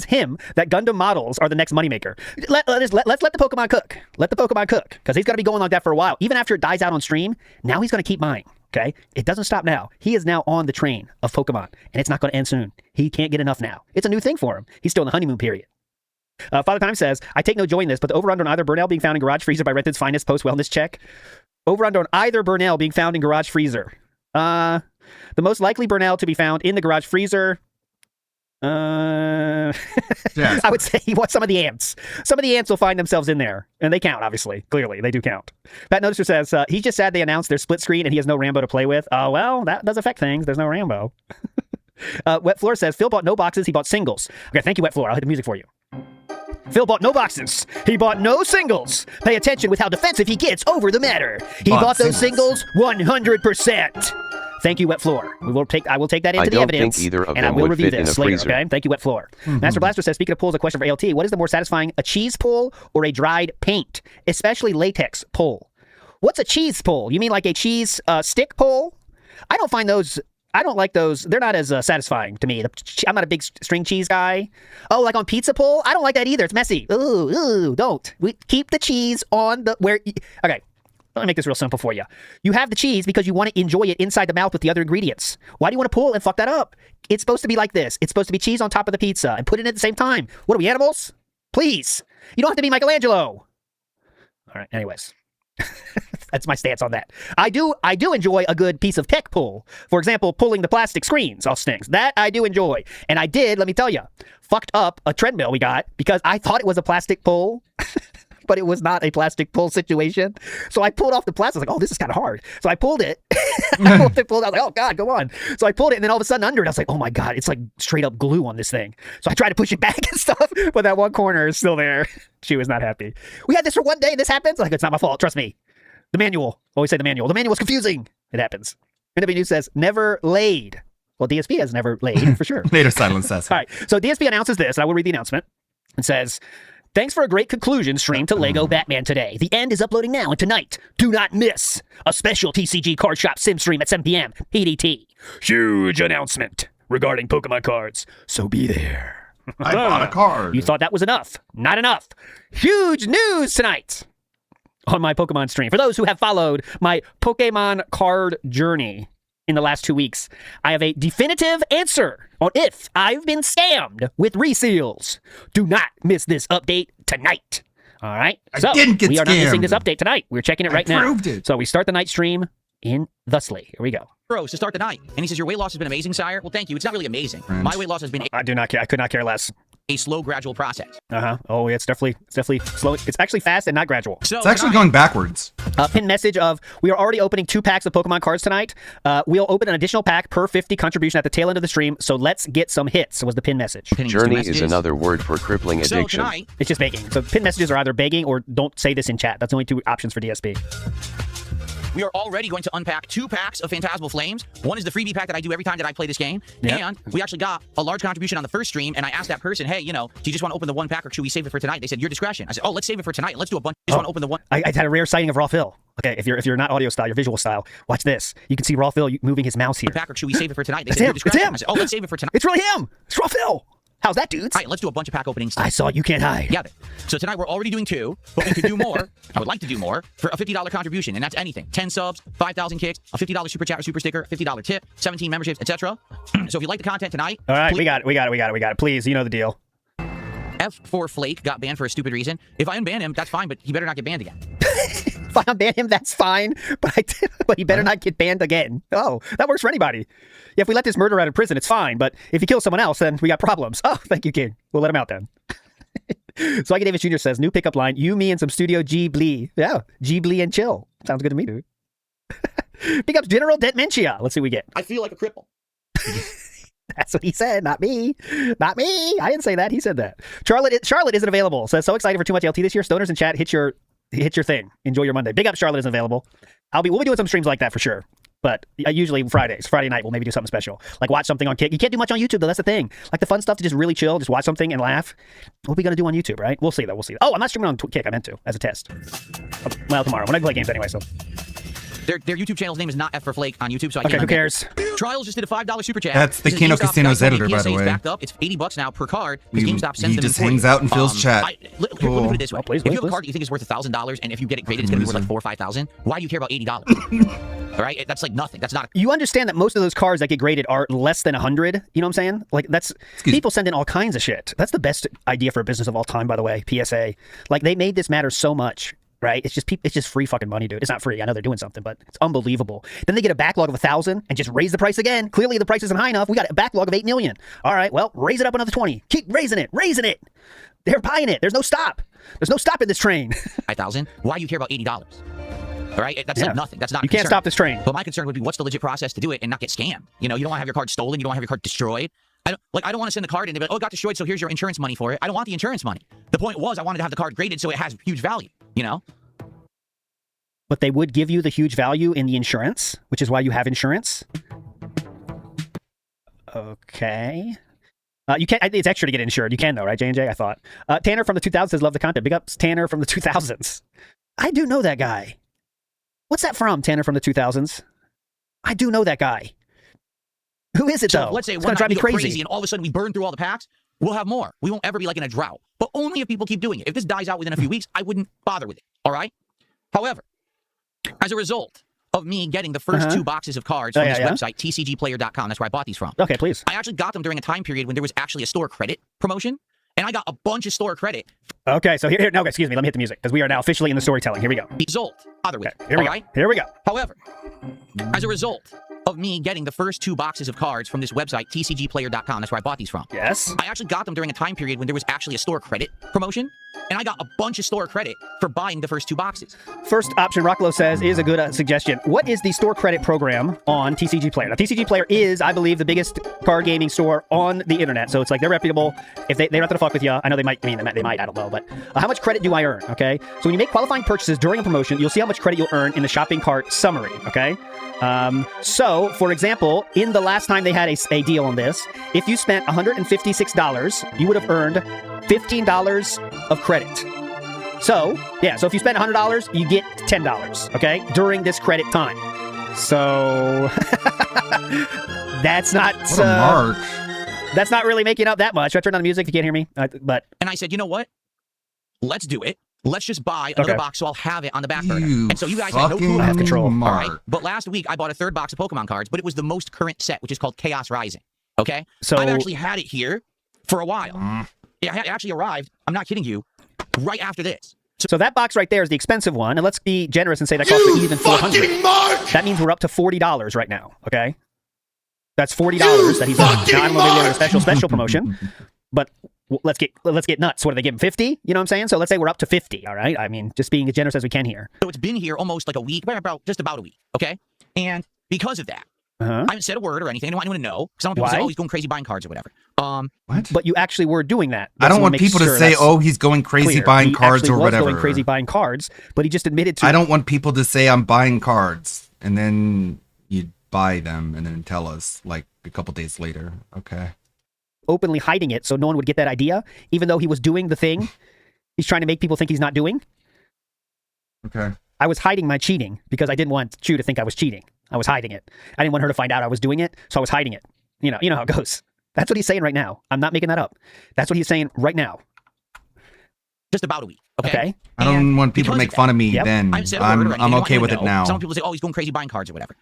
Speaker 17: him that Gundam models are the next moneymaker. Let's let the Pokemon cook. Let the Pokemon cook, because he's going to be going like that for a while. Even after it dies out on stream, now he's going to keep buying. Okay, it doesn't stop now. He is now on the train of Pokemon, and it's not going to end soon. He can't get enough now. It's a new thing for him. He's still in the honeymoon period. Father Time says, I take no joy in this, but the over-under on either Burnell being found in Garage Freezer by Rented's finest post-wellness check. Over-under on either Burnell being found in Garage Freezer. The most likely Burnell to be found in the Garage Freezer. I would say he wants some of the ants. Some of the ants will find themselves in there. And they count, obviously. Clearly, they do count. Pat Noticer says, he's just sad they announced their split screen and he has no Rambo to play with. Well, that does affect things. There's no Rambo. Wet Floor says, Phil bought no boxes, he bought singles. Okay, thank you, Wet Floor. I'll hit the music for you. Phil bought no boxes. He bought no singles. Pay attention with how defensive he gets over the matter. He bought those singles 100%. Thank you, Wet Floor. I will take that into the evidence,
Speaker 5: think either of
Speaker 17: and I
Speaker 5: them
Speaker 17: will
Speaker 5: would
Speaker 17: review
Speaker 5: fit in
Speaker 17: this
Speaker 5: a
Speaker 17: later.
Speaker 5: freezer.
Speaker 17: Okay, thank you, Wet Floor. Master Blaster says, speaking of pulls, a question for ALT: what is the more satisfying, a cheese pull or a dried paint, especially latex pull? What's a cheese pull? You mean like a cheese stick pull? I don't find those. I don't like those. They're not as satisfying to me. I'm not a big string cheese guy. Oh, like on pizza pull? I don't like that either. It's messy. Ooh, don't. We keep the cheese on the where. Okay. Let me make this real simple for you. You have the cheese because you want to enjoy it inside the mouth with the other ingredients. Why do you want to pull and fuck that up? It's supposed to be like this. It's supposed to be cheese on top of the pizza and put it in at the same time. What are we, animals? Please. You don't have to be Michelangelo. All right. Anyways. That's my stance on that. I do enjoy a good piece of tech pull. For example, pulling the plastic screens off things. That I do enjoy. And I did, let me tell you, fucked up a treadmill we got because I thought it was a plastic pull. But it was not a plastic pull situation. So I pulled off the plastic. I was like, oh, this is kind of hard. So I pulled it. I was like, oh, God, go on. So I pulled it, and then all of a sudden under it, I was like, oh, my God, it's like straight up glue on this thing. So I tried to push it back and stuff, but that one corner is still there. She was not happy. We had this for one day, and this happens? Like, it's not my fault. Trust me. The manual. Always say the manual. The manual's confusing. It happens. NW News says, never laid. Well, DSP has never laid, for sure.
Speaker 2: Later silence says.
Speaker 17: All right. So DSP announces this, and I will read the announcement. It says, thanks for a great conclusion stream to Lego Batman today. The end is uploading now, and tonight, do not miss a special TCG Card Shop Sim stream at 7 p.m. PDT. Huge announcement regarding Pokemon cards, so be there.
Speaker 2: I bought a card.
Speaker 17: You thought that was enough. Not enough. Huge news tonight on my Pokemon stream. For those who have followed my Pokemon card journey in the last 2 weeks, I have a definitive answer on if I've been scammed with reseals. Do not miss this update tonight. All right? So,
Speaker 2: I didn't get
Speaker 17: we are not missing
Speaker 2: scammed.
Speaker 17: this update tonight. We're checking it right now.
Speaker 2: proved it.
Speaker 17: So we start the night stream in thusly. Here we go.
Speaker 7: To start the night. And he says, your weight loss has been amazing, sire. Well, thank you. It's not really amazing.
Speaker 2: French.
Speaker 7: My weight loss has been
Speaker 17: I do not care. I could not care less.
Speaker 7: a slow, gradual process.
Speaker 17: Oh, yeah, it's definitely slow. It's actually fast and not gradual.
Speaker 7: So
Speaker 2: It's actually going backwards.
Speaker 17: Pin message of, we are already opening 2 packs of Pokemon cards tonight. We'll open an additional pack per 50 contribution at the tail end of the stream, so let's get some hits, was the pin message.
Speaker 5: Journey is another word for crippling
Speaker 7: So
Speaker 5: addiction.
Speaker 7: tonight,
Speaker 17: It's just begging. So pin messages are either begging or don't say this in chat. That's the only 2 options for DSP.
Speaker 7: we are already going to unpack 2 packs of Phantasmal Flames. One is the freebie pack that I do every time that I play this game.
Speaker 17: Yep.
Speaker 7: And we actually got a large contribution on the first stream, and I asked that person, hey, you know, do you just want to open the 1 pack or should we save it for tonight? They said, your discretion. I said, oh, let's save it for tonight. Let's do a bunch. Just want to open the 1.
Speaker 17: I had a rare sighting of Raw Phil. Okay, if you're not audio style, you're visual style. Watch this. You can see Raw Phil moving his mouse here.
Speaker 7: Pack or should we save it for tonight? They
Speaker 17: It's
Speaker 7: said,
Speaker 17: him.
Speaker 7: your
Speaker 17: It's
Speaker 7: discretion.
Speaker 17: him.
Speaker 7: I said, oh, let's save it for tonight.
Speaker 17: It's really him. It's Raw Phil. How's that, dudes?
Speaker 7: All right, let's do a bunch of pack openings.
Speaker 17: I saw You Can't Hide.
Speaker 7: Yeah. So tonight we're already doing 2, but we could do more. I would like to do more for a $50 contribution, and that's anything. 10 subs, 5,000 kicks, a $50 super chat or super sticker, $50 tip, 17 memberships, etc. So if you like the content tonight,
Speaker 17: all right, we got it. Please, you know the deal.
Speaker 7: F4 Flake got banned for a stupid reason. If I unban him, that's fine, but he better not get banned again.
Speaker 17: If I unban him, that's fine, but he better not get banned again. Oh, that works for anybody. Yeah, if we let this murderer out of prison, it's fine, but if he kills someone else, then we got problems. Oh, thank you, King. We'll let him out then. So Ike Davis Jr. says, new pickup line, you, me, and some Studio Ghibli. Yeah, Ghibli and chill. Sounds good to me, dude. Pick up General Dementia. Let's see what we get.
Speaker 7: I feel like a cripple.
Speaker 17: That's what he said, not me. Not me. I didn't say that. He said that. Charlotte isn't available. Says, so excited for Too Much LT this year. Stoners in chat, hit your thing. Enjoy your Monday. Big up, Charlotte isn't available. We'll be doing some streams like that for sure. But usually Friday night, we'll maybe do something special. Like watch something on Kick. You can't do much on YouTube, though. That's the thing. Like the fun stuff to just really chill, just watch something and laugh. What are we going to do on YouTube, right? We'll see, though. We'll see. Oh, I'm not streaming on Kick. I meant to, as a test. Well, tomorrow. When I play games anyway, so.
Speaker 7: Their YouTube channel's name is not F4 Flake on YouTube, so I
Speaker 17: can't. Okay, who cares?
Speaker 7: Trials just did a $5 super chat.
Speaker 2: That's the Kino Casino's editor, by the way.
Speaker 7: Backed up. It's $80 now per card. GameStop sends
Speaker 2: he
Speaker 7: them
Speaker 2: just hangs out in Phil's chat.
Speaker 7: Let me put it this way. If you have a card that you think is worth $1,000, and if you get it graded, it's going to be worth like $4,000 or $5,000. Why do you care about $80? All right, that's like nothing. That's not.
Speaker 17: You understand that most of those cards that get graded are less than 100. You know what I'm saying? Like people send in all kinds of shit. That's the best idea for a business of all time, by the way. PSA. Like they made this matter so much. Right? It's just free fucking money, dude. It's not free. I know they're doing something, but it's unbelievable. Then they get a backlog of 1,000 and just raise the price again. Clearly the price isn't high enough. We got a backlog of 8 million. All right, well, raise it up another 20. Keep raising it. They're buying it. There's no stop. There's no stopping this train.
Speaker 7: 5,000. Why do you care about $80? All right, that's like nothing. That's not.
Speaker 17: You can't stop this train.
Speaker 7: But my concern would be, what's the legit process to do it and not get scammed? You know, you don't want to have your card stolen. You don't want to have your card destroyed. I don't want to send the card in and be like, oh, it got destroyed, so here's your insurance money for it. I don't want the insurance money. The point was, I wanted to have the card graded so it has huge value. You know.
Speaker 17: But they would give you the huge value in the insurance, which is why you have insurance. Okay. You can't. It's extra to get insured. You can though, right, J&J? I thought. Tanner from the 2000s says, love the content. Big ups, Tanner from the 2000s. I do know that guy. What's that from, Tanner from the 2000s? I do know that guy. Who is it, though?
Speaker 7: Let's say
Speaker 17: it's
Speaker 7: one
Speaker 17: gonna drive
Speaker 7: night
Speaker 17: me
Speaker 7: we go
Speaker 17: crazy.
Speaker 7: and all of a sudden we burn through all the packs. We'll have more. We won't ever be like in a drought. But only if people keep doing it. If this dies out within a few weeks, I wouldn't bother with it. All right? However, as a result of me getting the first 2 boxes of cards from this website, tcgplayer.com, that's where I bought these from.
Speaker 17: Okay, please.
Speaker 7: I actually got them during a time period when there was actually a store credit promotion, and I got a bunch of store credit.
Speaker 17: Okay, so here no, excuse me, let me hit the music, because we are now officially in the storytelling. Here we go.
Speaker 7: Result, other way.
Speaker 17: Okay, here we go.
Speaker 7: However, as a result of me getting the first 2 boxes of cards from this website, tcgplayer.com, that's where I bought these from.
Speaker 17: Yes.
Speaker 7: I actually got them during a time period when there was actually a store credit promotion, and I got a bunch of store credit for buying the first 2 boxes.
Speaker 17: First option, Rocklow says, is a good suggestion. What is the store credit program on TCG Player? Now, TCG Player is, I believe, the biggest card gaming store on the internet, so it's like they're reputable. If they're not gonna fuck with you, I know they might. I don't know, but how much credit do I earn? Okay, so when you make qualifying purchases during a promotion, you'll see how much credit you'll earn in the shopping cart summary. Okay. So, for example, in the last time they had a deal on this, if you spent $156, you would have earned $15 of credit. So, yeah, so if you spend $100, you get $10, okay, during this credit time. So, that's not...
Speaker 2: What a mark.
Speaker 17: That's not really making up that much. I turned on the music, you can't hear me, but...
Speaker 7: And I said, you know what? Let's do it. Let's just buy another box so I'll have it on the back burner. And so you guys had no clue.
Speaker 17: I have control.
Speaker 7: All right. But last week I bought a 3rd box of Pokemon cards, but it was the most current set, which is called Chaos Rising. Okay?
Speaker 17: So
Speaker 7: I've actually had it here for a while. Yeah, it actually arrived, I'm not kidding you, right after this.
Speaker 17: So that box right there is the expensive one, and let's be generous and say that costs even $400. That means we're up to $40 right now, okay? That's $40 that he's done. Now, I don't know, maybe there's a special promotion, but let's get nuts. What do they give him, 50? You know what I'm saying? So let's say we're up to 50, all right? I mean, just being as generous as we can here.
Speaker 7: So it's been here almost like a week, just about a week, okay? And because of that, I haven't said a word or anything. I don't want anyone to know, because I don't want people to say, oh, he's going crazy buying cards or whatever.
Speaker 2: What?
Speaker 17: But you actually were doing that.
Speaker 2: I don't want people to say, oh, he's going crazy buying cards or whatever.
Speaker 17: He was going crazy buying cards, but he just admitted to...
Speaker 2: I don't want people to say I'm buying cards, and then you buy them, and then tell us, like, a couple days later. Okay.
Speaker 17: Openly hiding it so no one would get that idea, even though he was doing the thing he's trying to make people think he's not doing.
Speaker 2: Okay.
Speaker 17: I was hiding my cheating because I didn't want Chu to think I was cheating. I was hiding it. I didn't want her to find out I was doing it, so I was hiding it. You know how it goes. That's what he's saying right now. I'm not making that up. That's what he's saying right now.
Speaker 7: Just about a week. Okay.
Speaker 2: I don't want people to make fun of me then. I'm okay with it now.
Speaker 7: Some people say, oh, he's going crazy buying cards or whatever.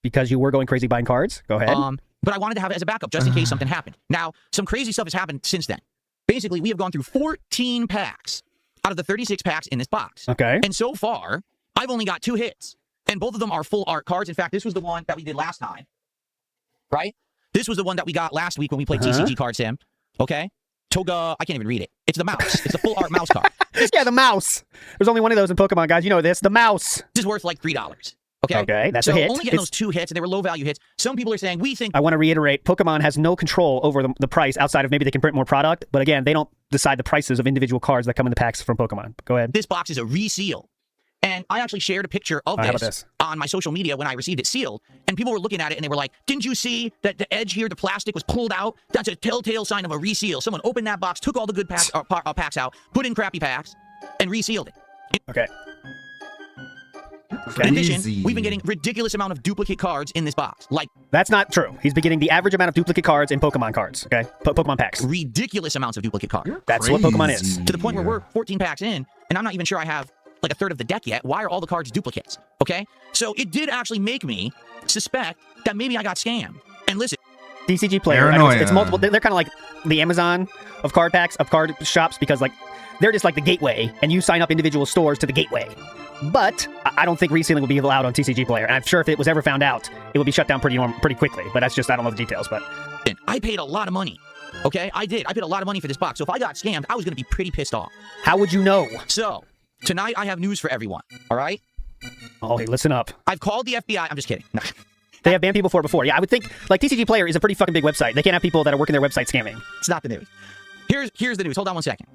Speaker 17: Because you were going crazy buying cards? Go ahead.
Speaker 7: But I wanted to have it as a backup just in case something happened. Now, some crazy stuff has happened since then. Basically, we have gone through 14 packs out of the 36 packs in this box.
Speaker 17: Okay.
Speaker 7: And so far, I've only got 2 hits. And both of them are full art cards. In fact, this was the one that we did last time. Right? This was the one that we got last week when we played TCG Card Sim. Okay? Toga, I can't even read it. It's the mouse. It's a full art mouse card.
Speaker 17: Yeah, the mouse. There's only one of those in Pokemon, guys. You know this. The mouse.
Speaker 7: This is worth like $3. Okay?
Speaker 17: Okay, that's
Speaker 7: so
Speaker 17: a hit.
Speaker 7: Only getting those 2 hits, and they were low value hits. Some people are saying, we think...
Speaker 17: I want to reiterate, Pokemon has no control over the price outside of maybe they can print more product. But again, they don't decide the prices of individual cards that come in the packs from Pokemon. Go ahead.
Speaker 7: This box is a reseal. And I actually shared a picture of this on my social media when I received it sealed. And people were looking at it and they were like, didn't you see that the edge here, the plastic was pulled out? That's a telltale sign of a reseal. Someone opened that box, took all the good packs out, put in crappy packs, and resealed it.
Speaker 17: Okay.
Speaker 7: In addition, we've been getting ridiculous amount of duplicate cards in this box. Like,
Speaker 17: that's not true. He's been getting the average amount of duplicate cards in Pokemon cards. Okay, Pokemon packs.
Speaker 7: Ridiculous amounts of duplicate cards.
Speaker 17: That's what Pokemon is.
Speaker 7: To the point where we're 14 packs in, and I'm not even sure I have like a third of the deck yet. Why are all the cards duplicates? Okay, so it did actually make me suspect that maybe I got scammed. And listen,
Speaker 17: TCG Player, it's multiple. They're kind of like the Amazon of card packs, of card shops, because like they're just like the gateway, and you sign up individual stores to the gateway. But I don't think resealing will be allowed on TCG Player. And I'm sure if it was ever found out, it would be shut down pretty quickly. But that's just, I don't know the details. But
Speaker 7: I paid a lot of money. Okay, I did. I paid a lot of money for this box. So if I got scammed, I was going to be pretty pissed off.
Speaker 17: How would you know?
Speaker 7: So tonight I have news for everyone. All right?
Speaker 17: Oh, hey, listen up.
Speaker 7: I've called the FBI. I'm just kidding. No.
Speaker 17: They have banned people for it before. Yeah, I would think, like, TCG Player is a pretty fucking big website. They can't have people that are working their website scamming.
Speaker 7: It's not the news. Here's the news. Hold on one second.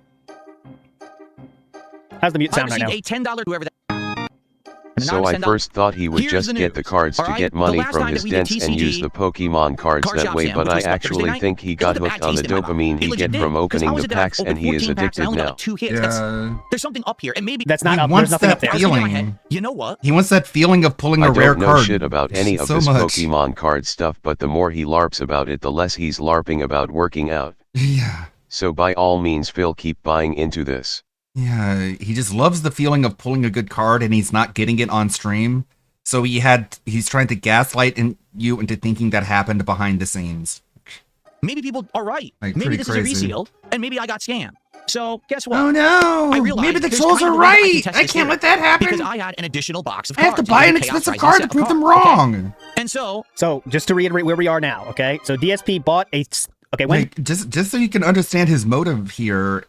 Speaker 17: How's the mute sound
Speaker 7: right now? I received a $10 whoever that.
Speaker 5: So I first thought he would just get the cards to get money from his dents and use the Pokemon cards that way, but I actually think he got hooked on the dopamine he get from opening the packs and he is addicted now.
Speaker 7: There's something up here, and maybe
Speaker 17: that's not up.
Speaker 2: There's
Speaker 17: nothing up there.
Speaker 2: Feeling.
Speaker 7: You know what?
Speaker 2: He wants that feeling of pulling a rare card.
Speaker 5: I don't know shit about any of this Pokemon card stuff, but the more he LARPs about it, the less he's LARPing about working out.
Speaker 2: Yeah.
Speaker 5: So by all means, Phil, keep buying into this.
Speaker 2: Yeah, he just loves the feeling of pulling a good card and he's not getting it on stream. So he's trying to gaslight you into thinking that happened behind the scenes.
Speaker 7: Maybe people are right.
Speaker 2: Like,
Speaker 7: maybe this
Speaker 2: crazy.
Speaker 7: is a reseal, and maybe I got scammed. So guess what?
Speaker 2: Oh no!
Speaker 7: I realized
Speaker 2: maybe the trolls are right. I can't let that happen
Speaker 7: because I had an additional box of
Speaker 2: I
Speaker 7: cards.
Speaker 2: have to buy an expensive card to prove them wrong.
Speaker 7: Okay? And so
Speaker 17: just to reiterate where we are now, okay? So DSP bought a
Speaker 2: just so you can understand his motive here,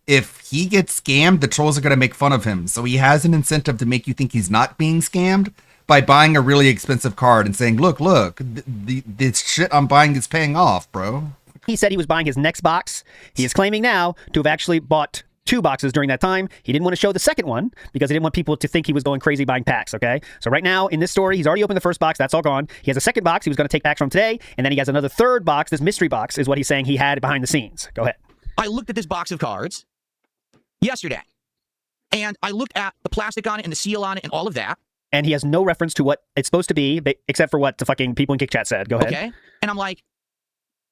Speaker 2: if he gets scammed, the trolls are going to make fun of him. So he has an incentive to make you think he's not being scammed by buying a really expensive card and saying, look, this shit I'm buying is paying off, bro.
Speaker 17: He said he was buying his next box. He is claiming now to have actually bought 2 boxes during that time. He didn't want to show the second one because he didn't want people to think he was going crazy buying packs, okay? So right now in this story, he's already opened the first box. That's all gone. He has a second box he was going to take packs from today. And then he has another third box. This mystery box is what he's saying he had behind the scenes. Go ahead.
Speaker 7: I looked at this box of cards yesterday, and I looked at the plastic on it and the seal on it and all of that.
Speaker 17: And he has no reference to what it's supposed to be, except for what the fucking people in Kick Chat said. Go ahead.
Speaker 7: Okay. And I'm like,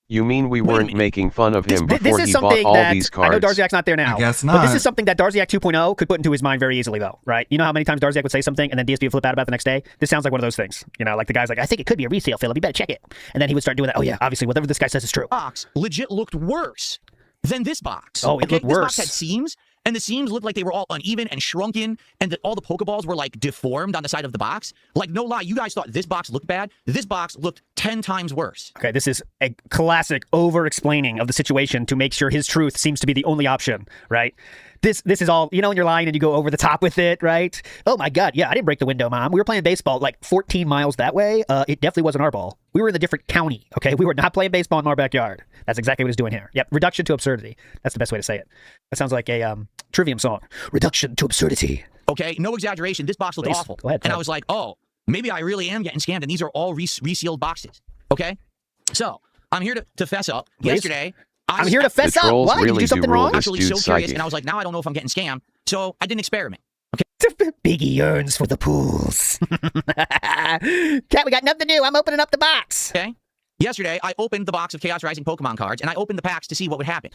Speaker 5: you mean we weren't making fun of him before he bought all these cards?
Speaker 17: I know Darziak's not there now.
Speaker 2: I guess not.
Speaker 17: But this is something that Darziak 2.0 could put into his mind very easily, though, right? You know how many times Darziak would say something and then DSP would flip out about it the next day? This sounds like one of those things. You know, like the guy's like, I think it could be a resale, Philip. You better check it. And then he would start doing that. Oh, yeah, obviously, whatever this guy says is true.
Speaker 7: Box legit looked worse than this box.
Speaker 17: Oh, it looked worse.
Speaker 7: This box had seams, and the seams looked like they were all uneven and shrunken, and that all the Pokeballs were like deformed on the side of the box. Like, no lie, you guys thought this box looked bad. This box looked 10 times worse.
Speaker 17: Okay, this is a classic over-explaining of the situation to make sure his truth seems to be the only option, right? This is all, you know, when you're lying and you go over the top with it, right? Oh my God, yeah, I didn't break the window, Mom. We were playing baseball like 14 miles that way. It definitely wasn't our ball. We were in a different county, okay? We were not playing baseball in our backyard. That's exactly what he's doing here. Yep, reduction to absurdity. That's the best way to say it. That sounds like a Trivium song. Reduction to absurdity.
Speaker 7: Okay, no exaggeration. This box looked awful.
Speaker 17: Go ahead.
Speaker 7: And I was like, oh, maybe I really am getting scammed, and these are all resealed boxes. Okay? So, I'm here to fess up.
Speaker 17: Please?
Speaker 7: Yesterday,
Speaker 17: I'm here to fess up. What?
Speaker 5: Really
Speaker 17: Did you do something wrong?
Speaker 7: I'm actually so curious, and I was like, now I don't know if I'm getting scammed. So, I didn't experiment. Okay.
Speaker 17: Biggie yearns for the pools. Cat, we got nothing to do. I'm opening up the box.
Speaker 7: Okay. Yesterday, I opened the box of Chaos Rising Pokemon cards, and I opened the packs to see what would happen.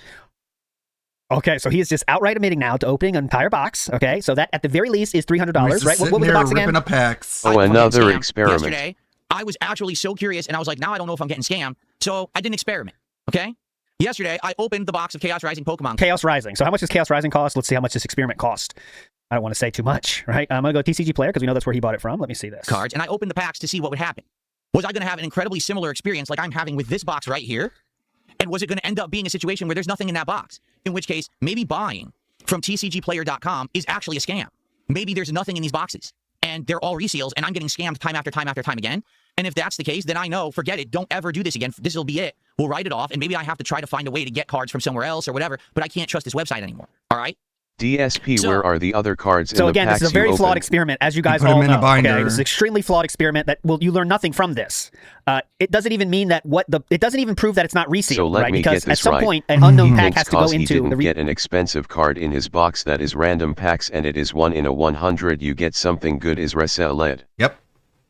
Speaker 17: Okay, so he is just outright admitting now to opening an entire box. Okay, so that at the very least is $300, right? What was the box again?
Speaker 2: Ripping up packs.
Speaker 5: Oh, another experiment.
Speaker 7: Yesterday, I was actually so curious, and I was like, now I don't know if I'm getting scammed, so I didn't experiment, okay? Yesterday, I opened the box of Chaos Rising Pokemon.
Speaker 17: Chaos Rising. So how much does Chaos Rising cost? Let's see how much this experiment cost. I don't want to say too much, right? I'm going to go TCG Player because we know that's where he bought it from. Let me see this.
Speaker 7: Cards, and I opened the packs to see what would happen. Was I going to have an incredibly similar experience like I'm having with this box right here? And was it going to end up being a situation where there's nothing in that box? In which case, maybe buying from TCGplayer.com is actually a scam. Maybe there's nothing in these boxes, and they're all reseals, and I'm getting scammed time after time after time again. And if that's the case, then I know, forget it. Don't ever do this again. This will be it. We'll write it off, and maybe I have to try to find a way to get cards from somewhere else or whatever, but I can't trust this website anymore. All right?
Speaker 5: DSP, where are the other cards in
Speaker 17: So
Speaker 5: the
Speaker 17: again,
Speaker 5: packs
Speaker 17: this is a very
Speaker 5: you
Speaker 17: flawed
Speaker 5: opened?
Speaker 17: experiment, as you guys
Speaker 2: put 'em
Speaker 17: all
Speaker 2: in a
Speaker 17: know.
Speaker 2: binder.
Speaker 17: Okay, this is an extremely flawed experiment that you learn nothing from this. It doesn't even mean that it doesn't even prove that it's not resealed,
Speaker 5: So let
Speaker 17: right?
Speaker 5: me
Speaker 17: Because
Speaker 5: get this
Speaker 17: at some
Speaker 5: right.
Speaker 17: point, an unknown
Speaker 5: He
Speaker 17: pack
Speaker 5: thinks
Speaker 17: has to go
Speaker 5: 'cause he
Speaker 17: into
Speaker 5: didn't
Speaker 17: the
Speaker 5: get an expensive card in his box that is random packs and it is 1 in a 100 you get something good is reselled.
Speaker 2: Yep.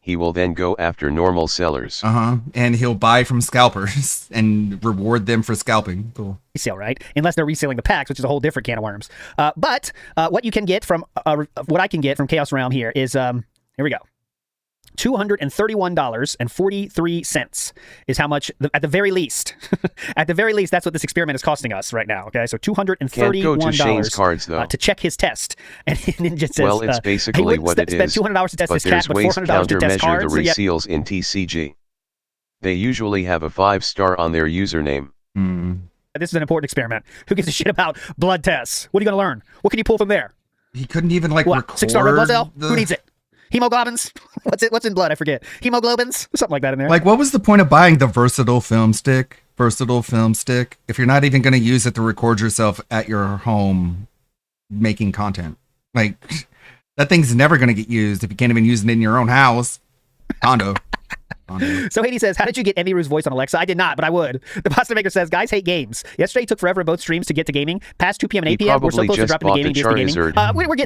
Speaker 5: He will then go after normal sellers.
Speaker 2: And he'll buy from scalpers and reward them for scalping. Cool.
Speaker 17: Resale, right? Unless they're reselling the packs, which is a whole different can of worms. But what you can get from what I can get from Chaos Realm here is here we go. $231.43 is how much, at the very least, at the very least, that's what this experiment is costing us right now. Okay, so $231
Speaker 5: Can't go to Shane's cards, though.
Speaker 17: to check his test, and then just says,
Speaker 5: Well, it's basically what it is,
Speaker 17: spend $200 to test
Speaker 5: but
Speaker 17: his cat,
Speaker 5: there's
Speaker 17: but
Speaker 5: ways to
Speaker 17: $400 to test
Speaker 5: countermeasure
Speaker 17: cards.
Speaker 5: the
Speaker 17: So yeah,
Speaker 5: reseals in TCG. They usually have a 5-star on their username.
Speaker 17: this is an important experiment. Who gives a shit about blood tests? What are you going to learn? What can you pull from there?
Speaker 2: He couldn't even record
Speaker 17: 6-star red blood cell? Who needs it? Hemoglobins? What's in blood? I forget. Hemoglobins? Something like that in there.
Speaker 2: Like, what was the point of buying the versatile film stick? If you're not even going to use it to record yourself at your home making content. Like, that thing's never going to get used if you can't even use it in your own house. Condo.
Speaker 17: So Haiti says, how did you get Emir's voice on Alexa? I did not, but I would. The Pasta Maker says, guys hate games. Yesterday took forever in both streams to get to gaming. Past 2 p.m. and 8 p.m. We're so close to dropping the gaming. We're getting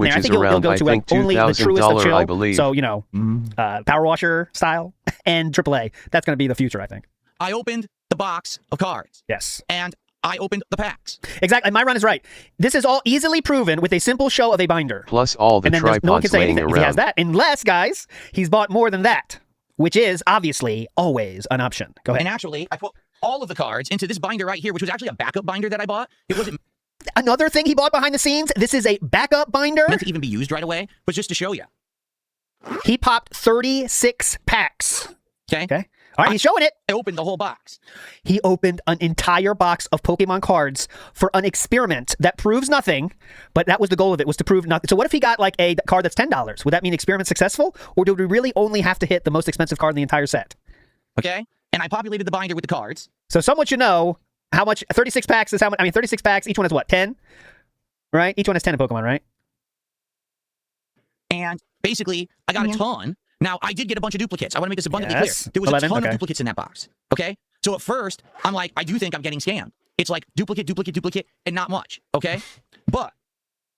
Speaker 17: there. I think it'll go to only the truest of chill.
Speaker 5: I believe.
Speaker 17: So, Power Washer style and AAA. That's going to be the future, I think.
Speaker 7: I opened the box of cards.
Speaker 17: Yes.
Speaker 7: And I opened the packs.
Speaker 17: Exactly. My run is right. This is all easily proven with a simple show of a binder.
Speaker 5: Plus all the
Speaker 17: and then no one can
Speaker 5: tripods
Speaker 17: say
Speaker 5: laying
Speaker 17: anything if he has
Speaker 5: around.
Speaker 17: that. Unless, guys, he's bought more than that, which is obviously always an option. Go ahead.
Speaker 7: And actually, I put all of the cards into this binder right here, which was actually a backup binder that I bought. It wasn't
Speaker 17: another thing he bought behind the scenes. This is a backup binder.
Speaker 7: meant to even be used right away, but just to show you.
Speaker 17: He popped 36 packs. Okay. All right, he's showing it.
Speaker 7: I opened the whole box.
Speaker 17: He opened an entire box of Pokemon cards for an experiment that proves nothing, but that was the goal of it, was to prove nothing. So what if he got like a card that's $10? Would that mean experiment successful? Or do we really only have to hit the most expensive card in the entire set?
Speaker 7: Okay. And I populated the binder with the cards.
Speaker 17: So someone should know how much 36 packs is how much. I mean, 36 packs, each one has what, 10? Right? Each one has 10 in Pokemon, right?
Speaker 7: And basically, I got a ton. Now, I did get a bunch of duplicates. I want to make this abundantly clear. There was
Speaker 17: 11?
Speaker 7: a ton
Speaker 17: Okay.
Speaker 7: of duplicates in that box. Okay? So at first, I'm like, I do think I'm getting scammed. It's like duplicate, duplicate, duplicate, and not much. Okay? But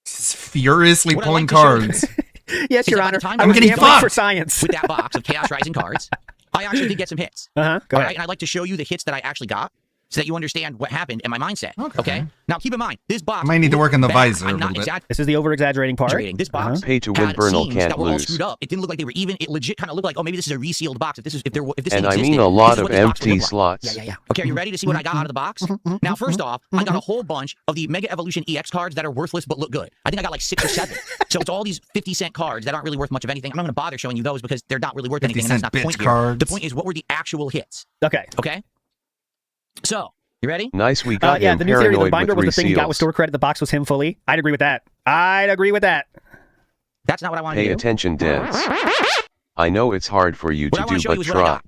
Speaker 2: Furiously
Speaker 7: what I
Speaker 2: pulling
Speaker 7: like to show you
Speaker 2: cards.
Speaker 17: Yes,
Speaker 7: is
Speaker 17: Your
Speaker 7: that by
Speaker 17: Honor.
Speaker 7: the time
Speaker 17: I'm
Speaker 7: I was
Speaker 17: getting
Speaker 7: gambling
Speaker 17: fucked for science.
Speaker 7: with that box of Chaos Rising cards, I actually did get some hits.
Speaker 17: Go
Speaker 7: All
Speaker 17: ahead.
Speaker 7: right? And I'd like to show you the hits that I actually got so that you understand what happened in my mindset. Okay? Now, keep in mind, this box...
Speaker 2: I might need to work on the
Speaker 7: bad.
Speaker 2: visor a
Speaker 7: I'm
Speaker 2: little
Speaker 7: not
Speaker 2: bit.
Speaker 7: exaggerating.
Speaker 17: This is the over-exaggerating part.
Speaker 7: This box
Speaker 5: Pay to win
Speaker 7: had
Speaker 5: Bernal
Speaker 7: seams
Speaker 5: can't
Speaker 7: that were all
Speaker 5: lose.
Speaker 7: screwed up. It didn't look like they were even. It legit kind of looked like, oh, maybe this is a resealed box. If this thing
Speaker 5: And I
Speaker 7: existed,
Speaker 5: mean a
Speaker 7: this
Speaker 5: lot
Speaker 7: is
Speaker 5: of
Speaker 7: what this box would
Speaker 5: empty
Speaker 7: look like.
Speaker 5: slots.
Speaker 7: Yeah. Okay, are you ready to see what I got out of the box? Now, first off, I got a whole bunch of the Mega Evolution EX cards that are worthless but look good. I think I got like 6 or 7. So it's all these 50-cent cards that aren't really worth much of anything. I'm not going to bother showing you those because they're not really worth anything, and that's not the point here. The point is, what were the actual hits?
Speaker 17: Okay.
Speaker 7: So, you ready?
Speaker 5: Nice, we got
Speaker 17: yeah,
Speaker 5: him
Speaker 17: the new theory of the
Speaker 5: paranoid
Speaker 17: binder was
Speaker 5: with
Speaker 17: the thing you got with
Speaker 5: reseals.
Speaker 17: store credit. The box was him fully. I'd agree with that.
Speaker 7: That's not what I wanted to
Speaker 5: Pay
Speaker 7: do.
Speaker 5: attention, Dance. I know it's hard for you
Speaker 7: What I
Speaker 5: to
Speaker 7: wanna
Speaker 5: do,
Speaker 7: show you
Speaker 5: but
Speaker 7: is what I
Speaker 5: try.
Speaker 7: got.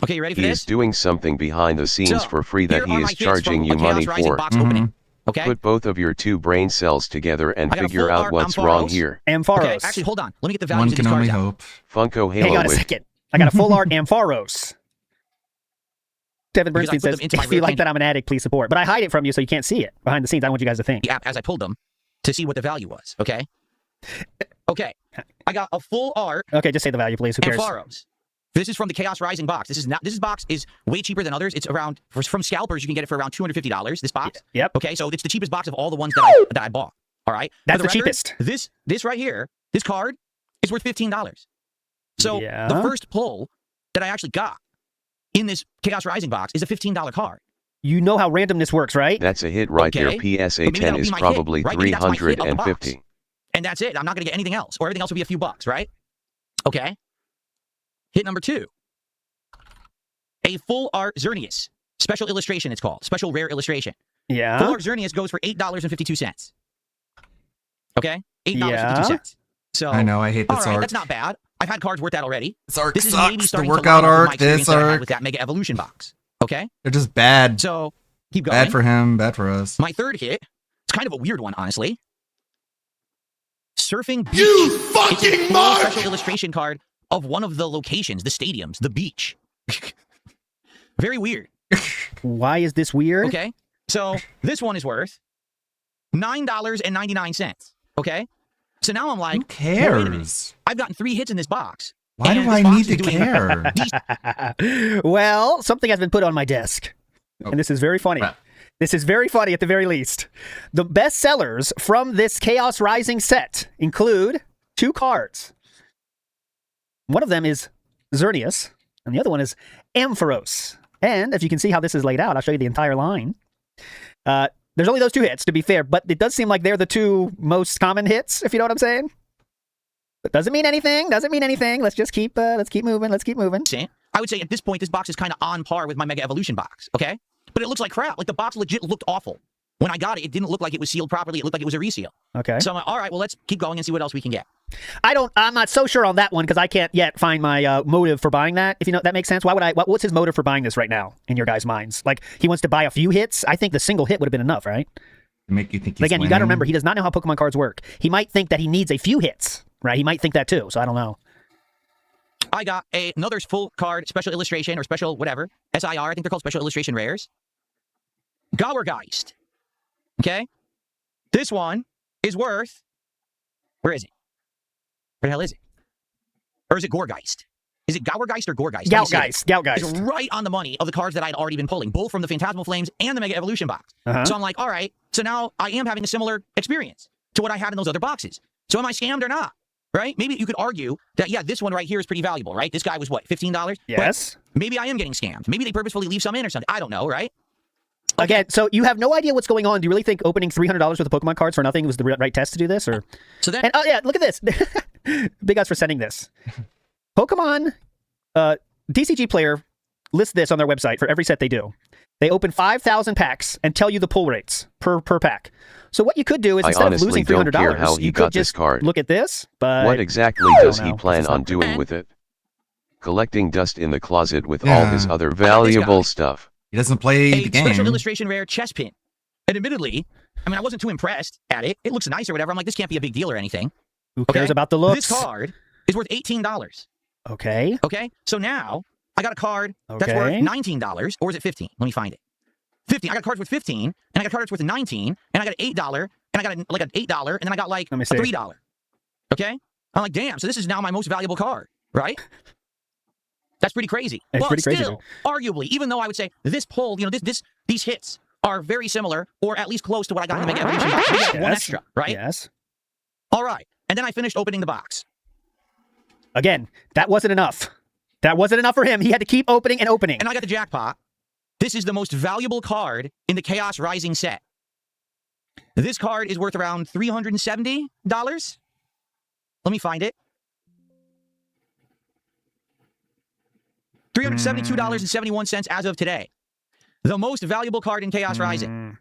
Speaker 7: Okay, you ready for
Speaker 5: He
Speaker 7: this?
Speaker 5: is doing something behind the scenes
Speaker 7: So,
Speaker 5: for free
Speaker 7: here
Speaker 5: that he
Speaker 7: are my
Speaker 5: is
Speaker 7: hits
Speaker 5: charging
Speaker 7: from
Speaker 5: you
Speaker 7: a Chaos
Speaker 5: money
Speaker 7: Rising
Speaker 5: for.
Speaker 7: box opening. Okay?
Speaker 5: Put both of your 2 brain cells together and
Speaker 7: I got a
Speaker 5: figure
Speaker 7: full
Speaker 5: out
Speaker 7: art
Speaker 5: what's
Speaker 7: Ampharos.
Speaker 5: wrong here.
Speaker 17: Ampharos.
Speaker 7: Okay, actually, hold on. Let me get the
Speaker 2: One
Speaker 7: values of
Speaker 2: can
Speaker 7: these
Speaker 2: only
Speaker 7: cards out.
Speaker 2: hope.
Speaker 5: Funko Halo
Speaker 17: Hang on a
Speaker 5: with
Speaker 17: second. I got a full art Ampharos. Devin
Speaker 7: Because I
Speaker 17: Bernstein
Speaker 7: put
Speaker 17: says,
Speaker 7: them into my
Speaker 17: if you
Speaker 7: rear
Speaker 17: like
Speaker 7: end.
Speaker 17: that I'm an addict, please support. But I hide it from you so you can't see it behind the scenes. I want you guys to think.
Speaker 7: The app as I pulled them to see what the value was. Okay? Okay. I got a full art
Speaker 17: Okay, just say the value, please. Who cares?
Speaker 7: Ampharos. This is from the Chaos Rising box. This box is way cheaper than others. It's around from scalpers. You can get it for around $250. This box.
Speaker 17: Yep.
Speaker 7: Okay, so it's the cheapest box of all the ones that I bought. All right.
Speaker 17: That's
Speaker 7: For
Speaker 17: the
Speaker 7: record,
Speaker 17: cheapest.
Speaker 7: This right here, this card is worth $15. So the first pull that I actually got in this Chaos Rising box is a $15 card.
Speaker 17: You know how randomness works, right?
Speaker 5: That's a hit right there. PSA 10 is probably
Speaker 7: hit, right? Maybe that's my hit of the box.
Speaker 5: 350.
Speaker 7: And that's it. I'm not going to get anything else, or everything else will be a few bucks, right? Okay. Hit number 2. A full art Xerneas. Special illustration, it's called. Special rare illustration.
Speaker 17: Yeah.
Speaker 7: Full art Xerneas goes for $8.52. Okay? $8.52. So
Speaker 2: I know, I hate this
Speaker 7: all right,
Speaker 2: art.
Speaker 7: That's not bad. I've had cards worth that already.
Speaker 2: This art
Speaker 7: This is
Speaker 2: sucks.
Speaker 7: maybe
Speaker 2: The
Speaker 7: starting
Speaker 2: workout
Speaker 7: to line up with
Speaker 2: art,
Speaker 7: my experience
Speaker 2: this
Speaker 7: that I had
Speaker 2: art.
Speaker 7: with that Mega Evolution box. Okay?
Speaker 2: They're just bad.
Speaker 7: So, keep going.
Speaker 2: Bad for him, bad for us.
Speaker 7: My third hit, it's kind of a weird one, honestly. Surfing Beach.
Speaker 16: You fucking
Speaker 7: It's a full
Speaker 16: mark!
Speaker 7: special illustration card of one of the locations, the stadiums, the beach. Very weird.
Speaker 17: Why is this weird?
Speaker 7: Okay. So this one is worth $9.99. Okay. So now I'm like,
Speaker 2: Who
Speaker 7: well, wait a minute.
Speaker 2: cares?
Speaker 7: I've gotten 3 hits in this box.
Speaker 2: Why do
Speaker 7: and
Speaker 2: I
Speaker 7: this box
Speaker 2: need
Speaker 7: is
Speaker 2: to
Speaker 7: doing
Speaker 2: care?
Speaker 17: Well, something has been put on my desk. And this is very funny. This is very funny at the very least. The best sellers from this Chaos Rising set include 2 cards. One of them is Xerneas, and the other one is Ampharos. And if you can see how this is laid out, I'll show you the entire line. There's only those 2 hits, to be fair, but it does seem like they're the 2 most common hits, if you know what I'm saying. But doesn't mean anything. Doesn't mean anything. Let's just keep moving. Let's keep moving.
Speaker 7: I would say at this point, this box is kind of on par with my Mega Evolution box. Okay. But it looks like crap. Like the box legit looked awful. When I got it, it didn't look like it was sealed properly. It looked like it was a reseal.
Speaker 17: Okay.
Speaker 7: So I'm like, all right, well, let's keep going and see what else we can get.
Speaker 17: I'm not so sure on that one because I can't yet find my motive for buying that. If you know that makes sense. Why would I? What's his motive for buying this right now in your guys' minds? Like he wants to buy a few hits. I think the single hit would have been enough, right?
Speaker 2: To make you think he's
Speaker 17: Again, you got to
Speaker 2: winning.
Speaker 17: remember he does not know how Pokemon cards work. He might think that he needs a few hits, right? He might think that too. So I don't know.
Speaker 7: I got another full card special illustration or special whatever SIR. I think they're called special illustration rares. Gourgeist. Okay. This one is worth. Where is it? Where the hell is it? Or is it Gourgeist? Is it Gourgeist or Gourgeist?
Speaker 17: Gourgeist.
Speaker 7: It's right on the money of the cards that I'd already been pulling, both from the Phantasmal Flames and the Mega Evolution box. So I'm like, all right, so now I am having a similar experience to what I had in those other boxes. So am I scammed or not? Right? Maybe you could argue that, yeah, this one right here is pretty valuable, right? This guy was what, $15?
Speaker 17: Yes.
Speaker 7: But maybe I am getting scammed. Maybe they purposefully leave some in or something. I don't know, right?
Speaker 17: Again, so you have no idea what's going on. Do you really think opening $300 worth of Pokemon cards for nothing was the right test to do this? Or
Speaker 7: so then,
Speaker 17: and, oh yeah, look at this. Big ups for sending this. Pokemon DCG Player lists this on their website for every set they do. They open 5,000 packs and tell you the pull rates per pack. So what you could do is
Speaker 5: I
Speaker 17: instead of
Speaker 5: honestly
Speaker 17: losing
Speaker 5: don't care
Speaker 17: $300,
Speaker 5: how he
Speaker 17: you
Speaker 5: got
Speaker 17: could
Speaker 5: this
Speaker 17: just
Speaker 5: card.
Speaker 17: look at this. But
Speaker 5: What exactly
Speaker 17: I
Speaker 5: does
Speaker 17: don't
Speaker 5: he
Speaker 17: know.
Speaker 5: plan
Speaker 17: It's
Speaker 5: on
Speaker 17: not-
Speaker 5: doing with it? Collecting dust in the closet with all this other valuable stuff.
Speaker 2: He doesn't play
Speaker 7: a
Speaker 2: the game.
Speaker 7: special illustration rare chess pin. And admittedly, I mean, I wasn't too impressed at it. It looks nice or whatever. I'm like, this can't be a big deal or anything.
Speaker 17: Who cares about the looks?
Speaker 7: This card is worth $18.
Speaker 17: Okay.
Speaker 7: Okay. So now I got a card that's
Speaker 17: Okay.
Speaker 7: worth $19, or is it $15? Let me find it. 15. I got a card worth $15, and I got a card that's worth $19, and I got an $8, and I got like an $8, and then I got like a $3. Okay. I'm like, damn. So this is now my most valuable card, right? That's pretty crazy.
Speaker 17: It's
Speaker 7: Well,
Speaker 17: pretty crazy,
Speaker 7: still, arguably, even though I would say this pull, you know, these hits are very similar, or at least close to what I got in the Mega Evolution box. I got one
Speaker 17: Yes.
Speaker 7: extra, right?
Speaker 17: Yes.
Speaker 7: All right. And then I finished opening the box.
Speaker 17: Again, that wasn't enough. That wasn't enough for him. He had to keep opening and opening.
Speaker 7: And I got the jackpot. This is the most valuable card in the Chaos Rising set. This card is worth around $370. Let me find it. $372.71 as of today. The most valuable card in Chaos Rising.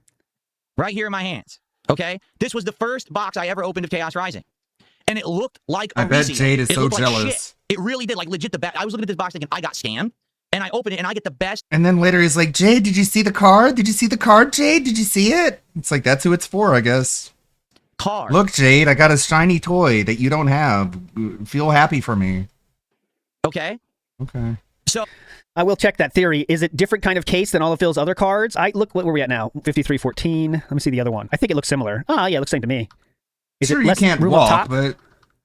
Speaker 7: Right here in my hands. Okay? This was the first box I ever opened of Chaos Rising. And it looked like a
Speaker 2: I bet
Speaker 7: reseal.
Speaker 2: Jade is
Speaker 7: It
Speaker 2: so
Speaker 7: looked like
Speaker 2: jealous.
Speaker 7: shit. It really did. Like, legit the best. I was looking at this box thinking, I got scammed. And I open it and I get the best.
Speaker 2: And then later he's like, Jade, did you see the card? Did you see the card, Jade? Did you see it? It's like, that's who it's for, I guess.
Speaker 7: Card.
Speaker 2: Look, Jade, I got a shiny toy that you don't have. Feel happy for me.
Speaker 7: Okay.
Speaker 2: Okay.
Speaker 7: So
Speaker 17: I will check that theory. Is it different kind of case than all of Phil's other cards? Look, what were we at now? 5314. Let me see the other one. I think it looks similar. Oh, yeah, it looks same to me. Is
Speaker 2: Sure,
Speaker 17: it
Speaker 2: you
Speaker 17: less
Speaker 2: can't
Speaker 17: room on
Speaker 2: walk,
Speaker 17: top?
Speaker 2: but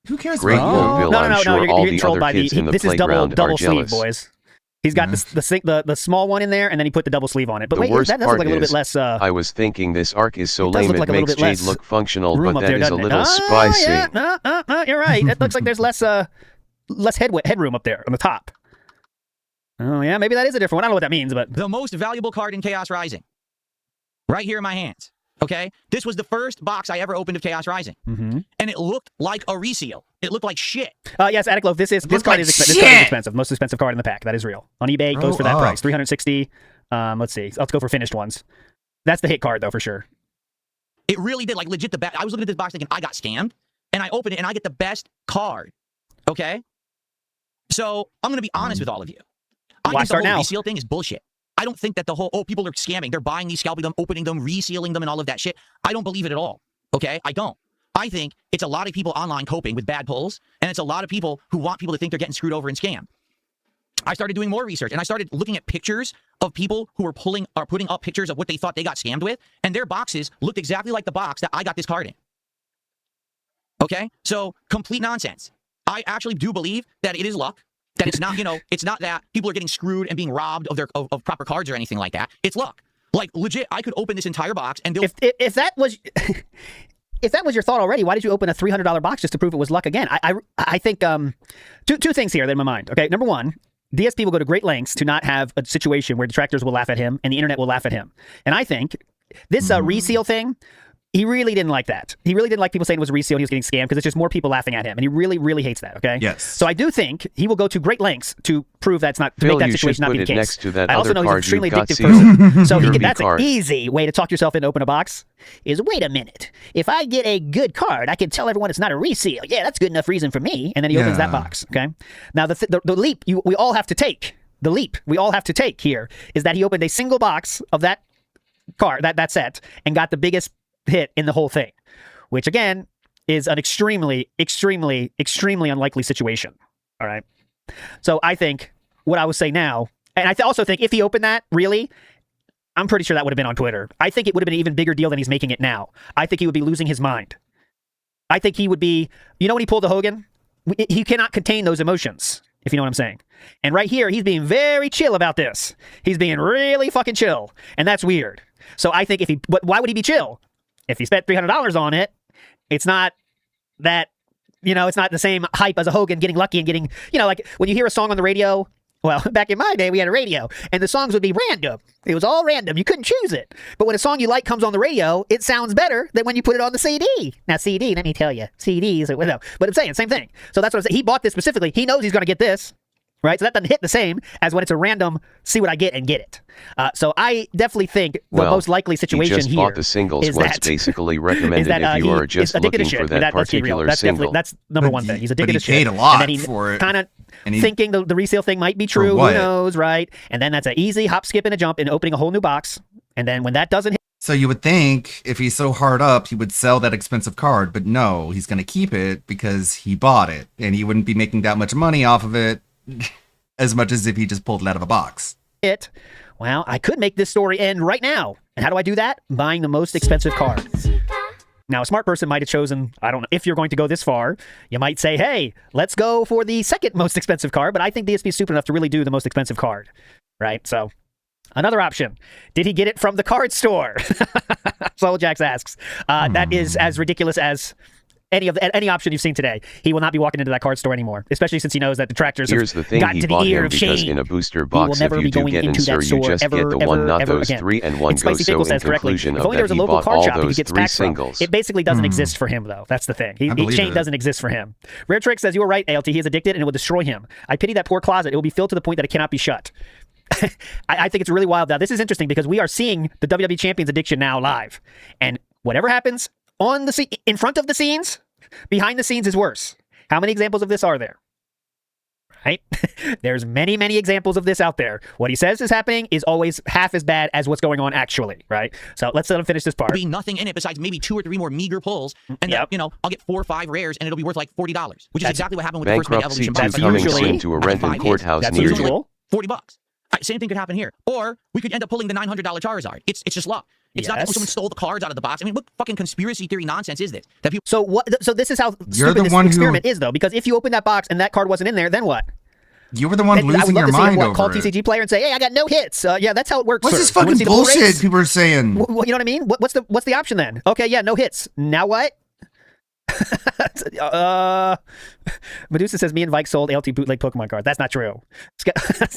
Speaker 2: Who cares
Speaker 5: Great
Speaker 2: about
Speaker 5: Bill,
Speaker 17: no,
Speaker 5: I'm sure
Speaker 17: you're
Speaker 5: all
Speaker 17: getting
Speaker 5: the
Speaker 17: trolled
Speaker 5: other
Speaker 17: by
Speaker 5: kids in the
Speaker 17: this is
Speaker 5: playground
Speaker 17: double
Speaker 5: are
Speaker 17: sleeve,
Speaker 5: jealous.
Speaker 17: boys. He's got the small one in there, and then he put the double sleeve on it. But
Speaker 5: The
Speaker 17: wait,
Speaker 5: worst
Speaker 17: that does
Speaker 5: part
Speaker 17: look like a little
Speaker 5: is,
Speaker 17: bit less.
Speaker 5: I was thinking this arc is so
Speaker 17: it does
Speaker 5: lame
Speaker 17: look like
Speaker 5: it
Speaker 17: a little
Speaker 5: makes
Speaker 17: bit
Speaker 5: Jade
Speaker 17: less
Speaker 5: look functional,
Speaker 17: room
Speaker 5: but
Speaker 17: up
Speaker 5: that
Speaker 17: there,
Speaker 5: is a
Speaker 17: doesn't it?
Speaker 5: little spicy.
Speaker 17: Yeah, no, you're right. It looks like there's less headroom up there on the top. Oh yeah, maybe that is a different one. I don't know what that means, but
Speaker 7: the most valuable card in Chaos Rising, right here in my hands. Okay, this was the first box I ever opened of Chaos Rising, and it looked like a reseal. It looked like shit.
Speaker 17: Yes, Attic Loaf, this card is expensive. Most expensive card in the pack. That is real. On eBay, it goes for that price, $360. Let's see. Let's go for finished ones. That's the hit card though, for sure.
Speaker 7: It really did, like legit. I was looking at this box thinking I got scammed, and I opened it and I get the best card. Okay, so I'm gonna be honest with all of you. I think the whole reseal thing is bullshit. I don't think that the whole, people are scamming. They're buying these, scalping them, opening them, resealing them, and all of that shit. I don't believe it at all. Okay? I don't. I think it's a lot of people online coping with bad pulls, and it's a lot of people who want people to think they're getting screwed over and scammed. I started doing more research, and I started looking at pictures of people who are putting up pictures of what they thought they got scammed with, and their boxes looked exactly like the box that I got this card in. Okay? So, complete nonsense. I actually do believe that it is luck. That it's not, it's not that people are getting screwed and being robbed of their of proper cards or anything like that. It's luck. Like legit, I could open this entire box and
Speaker 17: if that was if that was your thought already, why did you open a $300 box just to prove it was luck again? I think two things here that in my mind. Okay, number one, DSP will go to great lengths to not have a situation where detractors will laugh at him and the internet will laugh at him. And I think this reseal thing, he really didn't like that. He really didn't like people saying it was a reseal and he was getting scammed because it's just more people laughing at him. And he really, really hates that, okay?
Speaker 2: Yes.
Speaker 17: So I do think he will go to great lengths to prove that's not, to make that situation not be the case.
Speaker 5: Next to that
Speaker 17: I also
Speaker 5: other
Speaker 17: know he's an
Speaker 5: card
Speaker 17: extremely
Speaker 5: you've got
Speaker 17: addictive person. So that's
Speaker 5: card.
Speaker 17: an easy way to talk yourself into open a box is, wait a minute, if I get a good card, I can tell everyone it's not a reseal. Yeah, that's good enough reason for me. And then he opens that box, okay? Now the leap we all have to take, here is that he opened a single box of that card, that set, and got the biggest hit in the whole thing, which again is an extremely, extremely, extremely unlikely situation. All right. So I think what I would say now, and I also think if he opened that, really, I'm pretty sure that would have been on Twitter. I think it would have been an even bigger deal than he's making it now. I think he would be losing his mind. I think he would be, when he pulled the Hogan, he cannot contain those emotions, if you know what I'm saying. And right here, he's being very chill about this. He's being really fucking chill. And that's weird. So I think why would he be chill? If he spent $300 on it, it's not that, it's not the same hype as a Hogan getting lucky and getting, like when you hear a song on the radio. Well, back in my day, we had a radio, and the songs would be random. It was all random. You couldn't choose it. But when a song you like comes on the radio, it sounds better than when you put it on the CD. Now, CD, let me tell you, CDs, but I'm saying, same thing. So that's what I'm saying. He bought this specifically. He knows he's going to get this, right? So that doesn't hit the same as when it's a random, see what I get and get it. So I definitely think the most likely situation
Speaker 5: he just bought the singles
Speaker 17: is
Speaker 5: what's basically recommended if you are just looking for that particular single.
Speaker 17: That's number one thing. He's addicted to shit.
Speaker 2: He paid a lot
Speaker 17: and then
Speaker 2: for it.
Speaker 17: Kind of thinking the resale thing might be true. Who knows, right? And then that's an easy hop, skip, and a jump in opening a whole new box. And then when that doesn't hit.
Speaker 2: So you would think if he's so hard up, he would sell that expensive card. But no, he's going to keep it because he bought it. And he wouldn't be making that much money off of it as much as if he just pulled it out of a box.
Speaker 17: Well, I could make this story end right now. And how do I do that? Buying the most expensive card. Now, a smart person might have chosen, I don't know, if you're going to go this far, you might say, hey, let's go for the second most expensive card. But I think DSP is stupid enough to really do the most expensive card, right? So, another option. Did he get it from the card store? Soul Jax asks. That is as ridiculous as any option you've seen today. He will not be walking into that card store anymore, especially since he knows that detractors
Speaker 5: Here's the thing,
Speaker 17: gotten
Speaker 5: he
Speaker 17: to the
Speaker 5: bought
Speaker 17: ear
Speaker 5: him
Speaker 17: of
Speaker 5: because
Speaker 17: shame.
Speaker 5: in a booster
Speaker 17: He will
Speaker 5: box,
Speaker 17: never
Speaker 5: if
Speaker 17: be
Speaker 5: you do
Speaker 17: going
Speaker 5: get in,
Speaker 17: into
Speaker 5: sir,
Speaker 17: that
Speaker 5: you
Speaker 17: store
Speaker 5: just
Speaker 17: ever,
Speaker 5: get the one, not
Speaker 17: ever
Speaker 5: those
Speaker 17: again.
Speaker 5: three, and one
Speaker 17: And Spicy
Speaker 5: goes so
Speaker 17: Pickle
Speaker 5: in
Speaker 17: says correctly,
Speaker 5: conclusion
Speaker 17: if
Speaker 5: of
Speaker 17: only there
Speaker 5: that
Speaker 17: was a
Speaker 5: he
Speaker 17: local
Speaker 5: bought
Speaker 17: card
Speaker 5: all
Speaker 17: shop he
Speaker 5: those
Speaker 17: gets
Speaker 5: three
Speaker 17: back from.
Speaker 5: singles.
Speaker 17: It basically doesn't exist for him, though. That's the thing. Shame doesn't exist for him. Rare Trick says, you were right, ALT. He is addicted and it will destroy him. I pity that poor closet. It will be filled to the point that it cannot be shut. I think it's really wild. Now, this is interesting because we are seeing the WWE Champion's addiction now live. And whatever happens on the in front of the scenes, behind the scenes is worse. How many examples of this are there? Right? There's many, many examples of this out there. What he says is happening is always half as bad as what's going on actually, right? So let's let him finish this part.
Speaker 7: There'll be nothing in it besides maybe 2 or 3 more meager pulls, and then, I'll get 4 or 5 rares, and it'll be worth like $40, which is exactly what happened with the first Mega
Speaker 5: Bankruptcy
Speaker 7: Evolution box.
Speaker 5: 2 coming soon to a Renton courthouse near you.
Speaker 7: $40. Same thing could happen here, or we could end up pulling the $900 Charizard. It's just luck. It's not that someone stole the cards out of the box. I mean, what fucking conspiracy theory nonsense is this? That people.
Speaker 17: So what? So this is how
Speaker 2: You're
Speaker 17: stupid
Speaker 2: the
Speaker 17: this
Speaker 2: one
Speaker 17: experiment is, though. Because if you open that box and that card wasn't in there, then what?
Speaker 2: You were the one
Speaker 17: I would
Speaker 2: losing
Speaker 17: love
Speaker 2: your
Speaker 17: to see
Speaker 2: mind
Speaker 17: him,
Speaker 2: over
Speaker 17: call
Speaker 2: it.
Speaker 17: TCG player and say, "Hey, I got no hits." Yeah, that's how it works.
Speaker 2: What's
Speaker 17: sir.
Speaker 2: this
Speaker 17: You wanna
Speaker 2: fucking
Speaker 17: see the bull race?
Speaker 2: bullshit people are saying?
Speaker 17: Well, you know what I mean? What's the option then? Okay, yeah, no hits. Now what? Medusa says, me and Vike sold LT bootleg Pokemon cards. That's not true.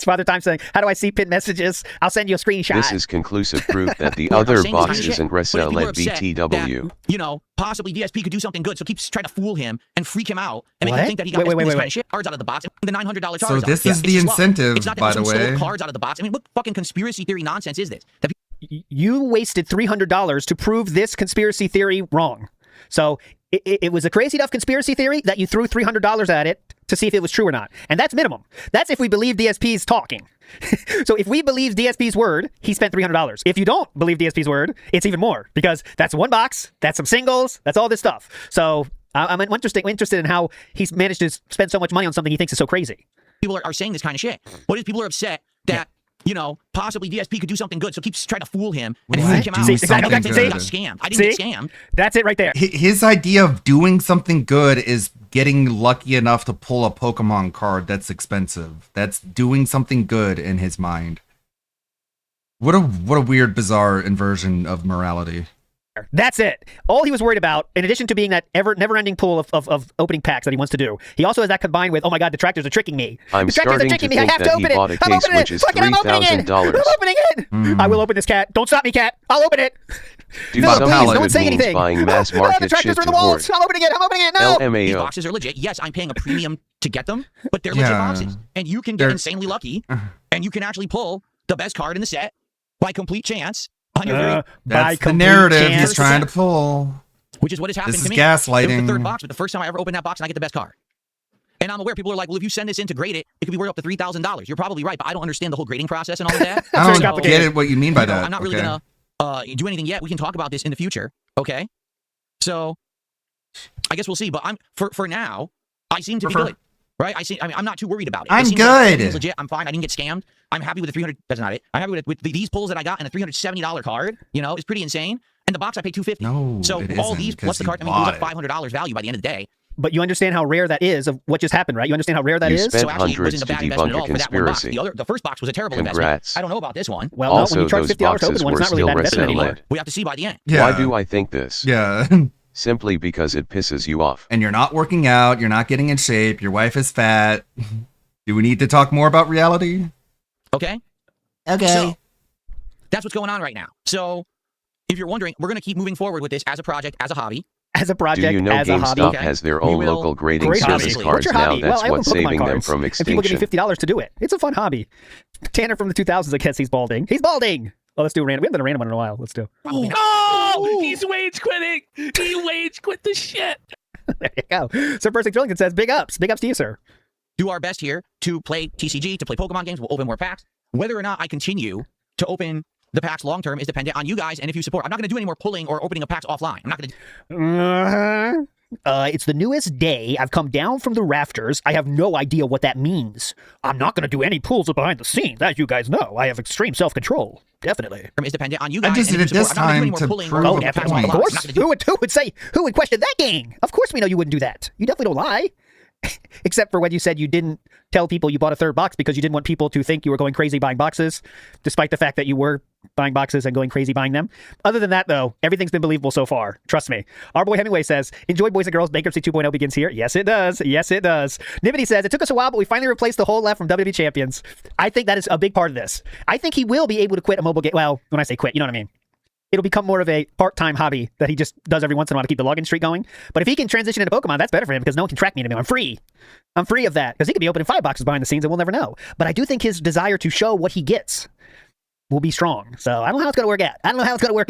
Speaker 17: Father Time saying, how do I see pin messages? I'll send you a screenshot.
Speaker 5: This is conclusive proof that the other box isn't resell at BTW.
Speaker 7: You know, possibly DSP could do something good, so keeps trying to fool him and freak him out and make him think that he got this kind of shit cards out of the box. The $900 cards.
Speaker 2: So this is the incentive,
Speaker 7: it's not that
Speaker 2: by the
Speaker 7: someone
Speaker 2: way.
Speaker 7: stole cards out of the box. I mean, what fucking conspiracy theory nonsense is this? That
Speaker 17: you wasted $300 to prove this conspiracy theory wrong. So it was a crazy enough conspiracy theory that you threw $300 at it to see if it was true or not. And that's minimum. That's if we believe DSP's talking. So if we believe DSP's word, he spent $300. If you don't believe DSP's word, it's even more because that's one box, that's some singles, that's all this stuff. So I'm interested in how he's managed to spend so much money on something he thinks is so crazy.
Speaker 7: people are saying this kind of shit. What if people are upset that, you know, possibly DSP could do something good, so keeps trying to fool him and freak him out.
Speaker 17: See,
Speaker 7: I got
Speaker 17: see?
Speaker 7: scammed. I didn't get scammed.
Speaker 17: That's it right there.
Speaker 2: His idea of doing something good is getting lucky enough to pull a Pokemon card that's expensive. That's doing something good in his mind. What a weird, bizarre inversion of morality.
Speaker 17: That's it. All he was worried about, in addition to being that never-ending pool of opening packs that he wants to do, he also has that combined with, oh my god, detractors are tricking me.
Speaker 5: I'm
Speaker 17: Detractors
Speaker 5: starting
Speaker 17: are tricking
Speaker 5: to
Speaker 17: me. I
Speaker 5: think
Speaker 17: have to
Speaker 5: that
Speaker 17: open
Speaker 5: he
Speaker 17: it.
Speaker 5: bought a
Speaker 17: I'm
Speaker 5: case
Speaker 17: opening
Speaker 5: which
Speaker 17: it.
Speaker 5: is
Speaker 17: Fucking I'm opening it.
Speaker 5: $3,000.
Speaker 17: I'm opening it. I will open this, cat. Don't stop me, cat. I'll open it.
Speaker 5: Dude,
Speaker 17: Philip,
Speaker 5: some
Speaker 17: please,
Speaker 5: good
Speaker 17: don't say
Speaker 5: means
Speaker 17: anything.
Speaker 5: buying mass
Speaker 17: The
Speaker 5: market
Speaker 17: detractors
Speaker 5: shit
Speaker 17: are
Speaker 5: to
Speaker 17: in the walls.
Speaker 5: hoard.
Speaker 17: I'm opening it. I'm opening it now.
Speaker 5: LMAO.
Speaker 7: These boxes are legit. Yes, I'm paying a premium to get them, but they're legit boxes. And you can get insanely lucky, and you can actually pull the best card in the set by complete chance on your very...
Speaker 2: That's the narrative he's trying to pull.
Speaker 7: Which is what has happened
Speaker 2: This
Speaker 7: to
Speaker 2: is
Speaker 7: me.
Speaker 2: gaslighting.
Speaker 7: It was the third box, but the first time I ever opened that box and I get the best card. And I'm aware people are like, well, if you send this in to grade it, it could be worth up to $3,000. You're probably right, but I don't understand the whole grading process and all of that.
Speaker 2: I don't get it, what you mean by that.
Speaker 7: I'm not really going to do anything yet. We can talk about this in the future. Okay? So, I guess we'll see. But for now, I seem to be good. Right? I'm not too worried about it.
Speaker 2: I'm
Speaker 7: seems
Speaker 2: good.
Speaker 7: Like everything's legit. I'm fine. I didn't get scammed. I'm happy with the 300. That's not it. I'm happy with these pulls that I got and a $370 card. You know, it's pretty insane. And the box I paid $250.
Speaker 2: No,
Speaker 7: so
Speaker 2: it
Speaker 7: all
Speaker 2: isn't,
Speaker 7: these plus the card, I mean, it was like $500 value by the end of the day.
Speaker 17: But you understand how rare that is of what just happened, right? You understand how rare that
Speaker 5: You
Speaker 17: is?
Speaker 5: spent
Speaker 7: So actually, it wasn't a bad
Speaker 5: hundreds to
Speaker 7: investment at
Speaker 5: debunk
Speaker 7: all
Speaker 5: a
Speaker 7: for that one box.
Speaker 5: conspiracy.
Speaker 7: The first box was a terrible
Speaker 5: Congrats.
Speaker 7: investment. I don't know about this one.
Speaker 17: Well, no,
Speaker 5: Also,
Speaker 17: when you charge
Speaker 5: those
Speaker 17: $50 to open
Speaker 5: boxes
Speaker 17: one,
Speaker 5: were
Speaker 17: it's not really
Speaker 5: still
Speaker 17: a bad investment anymore.
Speaker 5: resin-led.
Speaker 7: We have to see by the end.
Speaker 2: Yeah.
Speaker 5: Why do I think this?
Speaker 2: Yeah.
Speaker 5: Simply because it pisses you off.
Speaker 2: And you're not working out. You're not getting in shape. Your wife is fat. Do we need to talk more about reality?
Speaker 7: Okay?
Speaker 2: Okay.
Speaker 7: So, that's what's going on right now. So, if you're wondering, we're going to keep moving forward with this as a project, as a hobby.
Speaker 17: As a project,
Speaker 5: Do you know
Speaker 17: as a hobby.
Speaker 5: GameStop has their own local grading
Speaker 17: Great
Speaker 5: service
Speaker 17: hobby.
Speaker 5: cards
Speaker 17: What's your
Speaker 5: now?
Speaker 17: hobby?
Speaker 5: That's
Speaker 17: well, I open
Speaker 5: what's
Speaker 17: Pokemon
Speaker 5: saving them
Speaker 17: cards,
Speaker 5: from
Speaker 17: and people give
Speaker 5: extinction.
Speaker 17: me $50 to do it. It's a fun hobby. Tanner from the 2000s, I guess he's balding. He's balding. Oh, let's do a random. We haven't done a random one in a while. Let's do.
Speaker 15: Oh, he's wage quitting. He wage quit the shit.
Speaker 17: There you go. Sir Percy Drillington says, big ups. Big ups to you, sir.
Speaker 7: Do our best here to play TCG, to play Pokemon games. We'll open more packs. Whether or not I continue to open the packs long term is dependent on you guys and if you support. I'm not going to do any more pulling or opening of packs offline. I'm not going to.
Speaker 17: It's the newest day. I've come down from the rafters. I have no idea what that means. I'm not going to do any pulls behind the scenes, as you guys know. I have extreme self-control. Definitely.
Speaker 7: Is dependent on you guys.
Speaker 2: I just
Speaker 7: and
Speaker 2: did
Speaker 7: if
Speaker 2: it
Speaker 7: you
Speaker 2: this
Speaker 7: support. I'm not
Speaker 2: time
Speaker 7: gonna do
Speaker 2: to
Speaker 7: any more pulling
Speaker 2: prove
Speaker 7: or
Speaker 2: a
Speaker 7: opening of packs
Speaker 2: point.
Speaker 17: Of course. Who would question that game? Of course we know you wouldn't do that. You definitely don't lie. Except for when you said you didn't tell people you bought a third box because you didn't want people to think you were going crazy buying boxes, despite the fact that you were buying boxes and going crazy buying them. Other than that, though, everything's been believable so far. Trust me. Our boy Hemingway says, enjoy Boys and Girls. Bankruptcy 2.0 begins here. Yes, it does. Yes, it does. Nibbity says, it took us a while, but we finally replaced the whole left from WWE Champions. I think that is a big part of this. I think he will be able to quit a mobile game. Well, when I say quit, you know what I mean. It'll become more of a part-time hobby that he just does every once in a while to keep the login streak going. But if he can transition into Pokemon, that's better for him because no one can track me anymore. I'm free. I'm free of that because he could be opening 5 boxes behind the scenes and we'll never know. But I do think his desire to show what he gets will be strong. So I don't know how it's going to work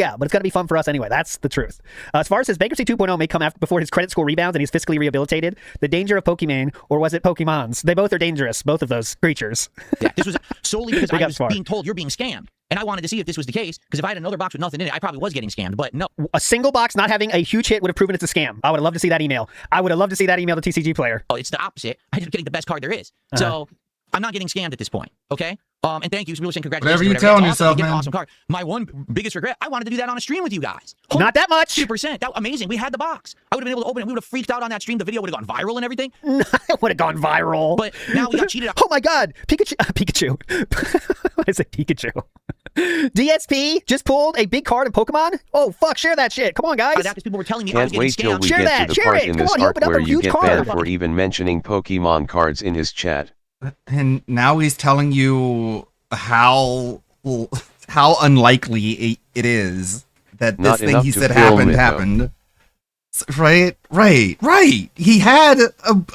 Speaker 17: out. But it's going to be fun for us anyway. That's the truth. As far as his Bankruptcy 2.0 may come after before his credit score rebounds and he's fiscally rehabilitated, the danger of Pokemon, or was it Pokemons? They both are dangerous, both of those creatures.
Speaker 7: Yeah, this was solely because
Speaker 17: Big
Speaker 7: I
Speaker 17: ups
Speaker 7: was
Speaker 17: for
Speaker 7: being told you're being scammed. And I wanted to see if this was the case, because if I had another box with nothing in it, I probably was getting scammed. But no.
Speaker 17: A single box not having a huge hit would have proven it's a scam. I would have loved to see that email. I would have loved to see that email to TCG player.
Speaker 7: Oh, it's the opposite. I'm just getting the best card there is. So I'm not getting scammed at this point, okay? And thank you. People saying congratulations.
Speaker 2: Whatever you're telling yourself,
Speaker 7: get an
Speaker 2: man.
Speaker 7: awesome card. My one biggest regret, I wanted to do that on a stream with you guys.
Speaker 17: Not that much.
Speaker 7: 2%. That amazing. We had the box. I would have been able to open it. We would have freaked out on that stream. The video would have gone viral and everything.
Speaker 17: It would have gone viral.
Speaker 7: But now we got cheated out.
Speaker 17: Oh my God, Pikachu. What is it, Pikachu? DSP just pulled a big card of Pokemon. Oh fuck, share that shit. Come on, guys.
Speaker 7: That people were telling me I was
Speaker 5: Can't
Speaker 7: getting
Speaker 5: wait till
Speaker 7: scammed.
Speaker 5: we
Speaker 17: Share
Speaker 5: get
Speaker 17: that,
Speaker 5: to the
Speaker 17: share
Speaker 5: part
Speaker 17: it.
Speaker 5: in
Speaker 17: Come
Speaker 5: this
Speaker 17: on, you
Speaker 5: arc
Speaker 17: open up
Speaker 5: where
Speaker 17: a
Speaker 5: you
Speaker 17: huge
Speaker 5: get
Speaker 17: card.
Speaker 5: banned for even mentioning Pokemon cards in his chat.
Speaker 2: And now he's telling you how unlikely it is that
Speaker 5: Not
Speaker 2: this thing
Speaker 5: enough
Speaker 2: he
Speaker 5: to
Speaker 2: said
Speaker 5: film
Speaker 2: happened. Right. He had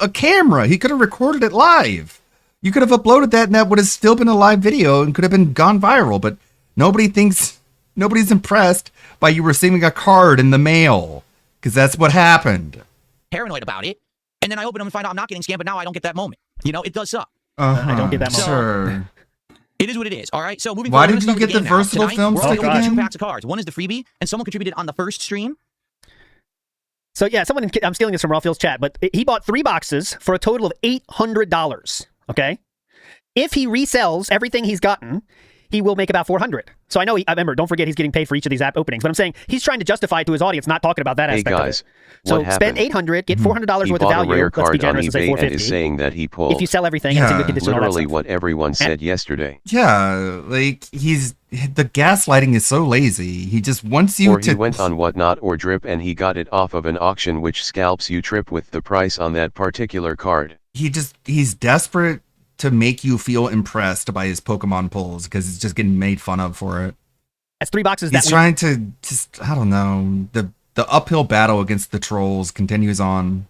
Speaker 2: a camera. He could have recorded it live. You could have uploaded that and that would have still been a live video and could have been gone viral. But nobody's impressed by you receiving a card in the mail because that's what happened.
Speaker 7: Paranoid about it. And then I open them and find out I'm not getting scammed, but now I don't get that moment. You know, it does suck.
Speaker 17: I don't get that moment.
Speaker 2: Sure.
Speaker 7: It is what it is. All right. So moving
Speaker 2: Why
Speaker 7: forward,
Speaker 2: did you get the versatile film
Speaker 7: stick
Speaker 2: stick again?
Speaker 7: 2 packs of cards. One is the freebie, and someone contributed on the first stream.
Speaker 17: So yeah, I'm stealing this from Raphael's chat, but he bought 3 boxes for a total of $800. Okay, if he resells everything he's gotten, he will make about $400. So I know. I remember. Don't forget, he's getting paid for each of these app openings. But I'm saying he's trying to justify to his audience, not talking about that
Speaker 5: Hey
Speaker 17: aspect
Speaker 5: guys,
Speaker 17: of it. So
Speaker 5: what
Speaker 17: spend
Speaker 5: happened?
Speaker 17: $800, get $400
Speaker 5: He
Speaker 17: worth of
Speaker 5: bought a
Speaker 17: value.
Speaker 5: rare
Speaker 17: Let's be
Speaker 5: card on
Speaker 17: generous and say
Speaker 5: eBay and
Speaker 17: $450.
Speaker 5: is saying that he pulled.
Speaker 17: If you sell everything, it's in good condition. all that
Speaker 5: Literally
Speaker 17: stuff.
Speaker 5: what everyone said yesterday.
Speaker 2: Yeah, like the gaslighting is so lazy. He just wants you
Speaker 5: Or
Speaker 2: to.
Speaker 5: he went on Whatnot or Drip and he got it off of an auction which scalps you trip with the price on that particular card.
Speaker 2: He's desperate to make you feel impressed by his Pokemon pulls because it's just getting made fun of for it.
Speaker 17: That's 3 boxes.
Speaker 2: He's trying to just, I don't know, the uphill battle against the trolls continues on.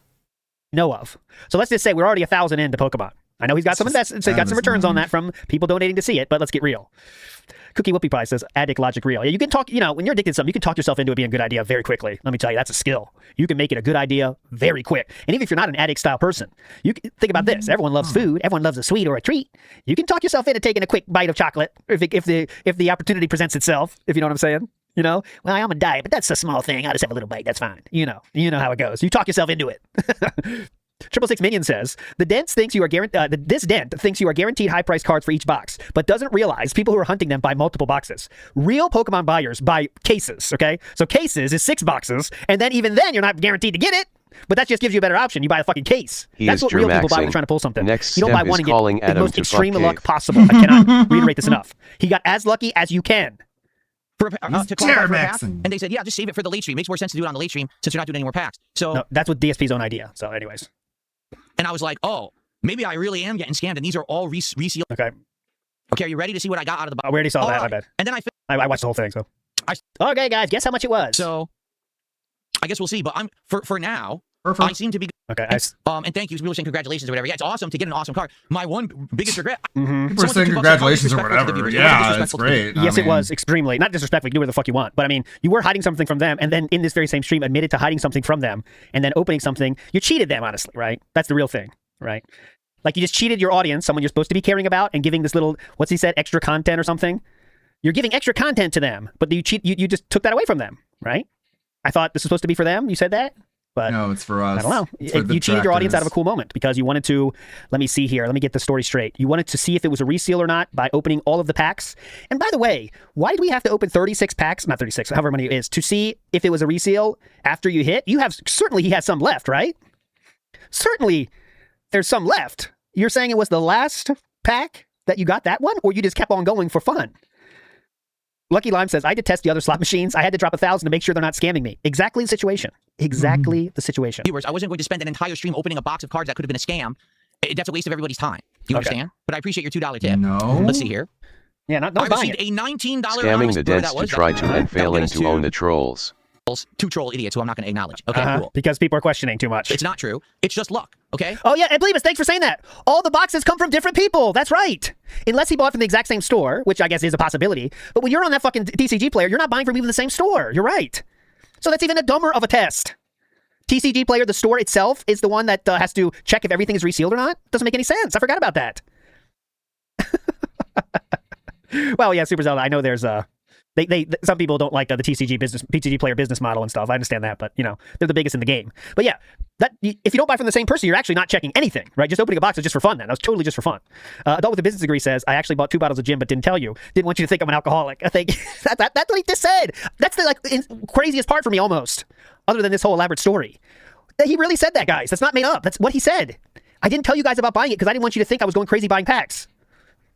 Speaker 17: Know of. So let's just say we're already 1,000 into Pokemon. I know he's got some investments, so he's got some returns on that from people donating to see it, but let's get real. Cookie Whoopie Pie says, addict logic real. Yeah, you can talk, when you're addicted to something, you can talk yourself into it being a good idea very quickly. Let me tell you, that's a skill. You can make it a good idea very quick. And even if you're not an addict style person, you can think about this. Everyone loves food. Everyone loves a sweet or a treat. You can talk yourself into taking a quick bite of chocolate if the opportunity presents itself, if you know what I'm saying. Well, I'm on a diet, but that's a small thing. I'll just have a little bite. That's fine. You know how it goes. You talk yourself into it. 666 Minion says this dent thinks you are guaranteed high price cards for each box, but doesn't realize people who are hunting them buy multiple boxes. Real Pokemon buyers buy cases. Okay, so cases is 6 boxes, and then even then you're not guaranteed to get it. But that just gives you a better option. You buy a fucking case. That's what real people buy when they're trying to pull something.
Speaker 5: Next
Speaker 17: you don't buy
Speaker 5: step
Speaker 17: one
Speaker 5: is
Speaker 17: and
Speaker 5: calling
Speaker 17: get the
Speaker 5: Adam
Speaker 17: most
Speaker 5: to
Speaker 17: extreme
Speaker 5: fuck
Speaker 17: luck
Speaker 5: cave.
Speaker 17: possible. I cannot reiterate this enough. He got as lucky as you can.
Speaker 7: To qualify for a pack, and they said, yeah, just save it for the late stream. Makes more sense to do it on the late stream since you're not doing any more packs. So
Speaker 17: no, that's what DSP's own idea. So anyways.
Speaker 7: And I was like, oh, maybe I really am getting scammed, and these are all resealed.
Speaker 17: Okay.
Speaker 7: Okay, are you ready to see what I got out of the box?
Speaker 17: We already saw that, I bet.
Speaker 7: And then
Speaker 17: I watched the whole thing, so. Okay, guys, guess how much it was.
Speaker 7: So, I guess we'll see, but for now, I seem to be...
Speaker 17: Okay,
Speaker 7: and thank you. People are saying congratulations or whatever. Yeah, it's awesome to get an awesome card. My one biggest regret...
Speaker 2: People are saying congratulations or whatever. Yeah, it's great.
Speaker 17: Yes, it was extremely. Not disrespectful. You can do whatever the fuck you want. But I mean, you were hiding something from them, and then in this very same stream admitted to hiding something from them, and then opening something. You cheated them, honestly, right? That's the real thing, right? Like you just cheated your audience, someone you're supposed to be caring about, and giving this little, what's he said, extra content or something. You're giving extra content to them, but you you just took that away from them, right? I thought this was supposed to be for them. You said that? But
Speaker 2: no, it's for us.
Speaker 17: I don't know. You cheated your audience out of a cool moment because you wanted to, let me see here. Let me get the story straight. You wanted to see if it was a reseal or not by opening all of the packs. And by the way, why did we have to open 36 packs? Not 36, however many it is, to see if it was a reseal after you hit? Certainly he has some left, right? Certainly there's some left. You're saying it was the last pack that you got that one, or you just kept on going for fun? Lucky Lime says, I detest the other slot machines. I had to drop 1,000 to make sure they're not scamming me. Exactly the situation. Exactly the situation.
Speaker 7: Viewers, I wasn't going to spend an entire stream opening a box of cards that could have been a scam. That's a waste of everybody's time. Do you understand? But I appreciate your $2 tip.
Speaker 2: No.
Speaker 7: Let's see here.
Speaker 17: Yeah, not
Speaker 7: I
Speaker 17: buying
Speaker 7: received
Speaker 17: it.
Speaker 7: a $19
Speaker 5: Scamming the dents to try to and failing to own the trolls.
Speaker 7: 2 troll idiots who I'm not going to acknowledge. Okay, cool.
Speaker 17: Because people are questioning too much.
Speaker 7: It's not true. It's just luck. Okay.
Speaker 17: Oh yeah, and believe us, thanks for saying that. All the boxes come from different people. That's right. Unless he bought from the exact same store, which I guess is a possibility. But when you're on that fucking TCG player, you're not buying from even the same store. You're right. So that's even a dumber of a test. TCG player, the store itself, is the one that has to check if everything is resealed or not. Doesn't make any sense. I forgot about that. Well, yeah, Super Zelda. I know there's some people don't like the TCG player business model and stuff. I understand that, but they're the biggest in the game. But yeah, if you don't buy from the same person, you're actually not checking anything, right? Just opening a box is just for fun then. That was totally just for fun. Adult with a business degree says, I actually bought 2 bottles of gin but didn't tell you. Didn't want you to think I'm an alcoholic. I think that's what he just said. That's the craziest part for me almost, other than this whole elaborate story. He really said that, guys. That's not made up. That's what he said. I didn't tell you guys about buying it because I didn't want you to think I was going crazy buying packs.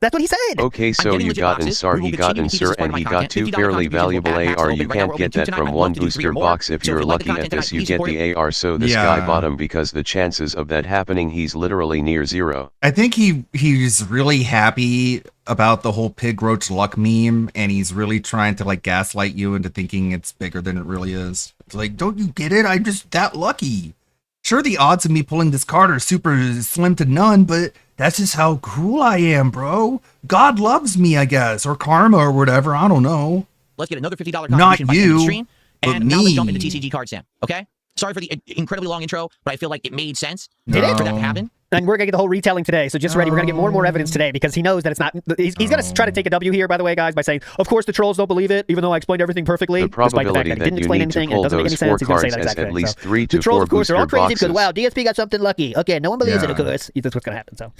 Speaker 17: That's what he said.
Speaker 5: Okay, so you got Ansar, he got Ansar, and he got 2 fairly valuable AR. You can't get that from 1 booster box. If you're lucky at this, you get the AR. So this guy bought him because the chances of that happening, he's literally near 0.
Speaker 2: I think he's really happy about the whole pig roach luck meme, and he's really trying to like gaslight you into thinking it's bigger than it really is. It's like, don't you get it? I'm just that lucky. Sure, the odds of me pulling this card are super slim to none, but that's just how cool I am, bro. God loves me, I guess, or karma or whatever. I don't know.
Speaker 7: Let's get another $50
Speaker 2: Not
Speaker 7: contribution by
Speaker 2: you,
Speaker 7: stream,
Speaker 2: but
Speaker 7: and now let's jump
Speaker 2: me.
Speaker 7: into TCG Card Sam. Okay. Sorry for the incredibly long intro, but I feel like it made sense
Speaker 17: Did it?
Speaker 7: for that to happen.
Speaker 17: And we're going to get the whole retelling today, so just ready. We're going to get more and more evidence today because he knows that it's not... He's going to try to take a W here, by the way, guys, by saying, of course the trolls don't believe it, even though I explained everything perfectly.
Speaker 5: The probability
Speaker 17: despite the fact that he didn't explain anything and it doesn't make any sense. He's going to say that exact
Speaker 5: at
Speaker 17: thing.
Speaker 5: least
Speaker 17: So,
Speaker 5: 3 to
Speaker 17: the trolls,
Speaker 5: 4
Speaker 17: of course, are all
Speaker 5: booster
Speaker 17: crazy because,
Speaker 5: boxes.
Speaker 17: wow, DSP got something lucky. Okay, no one believes it, of course. That's what's going to happen. So,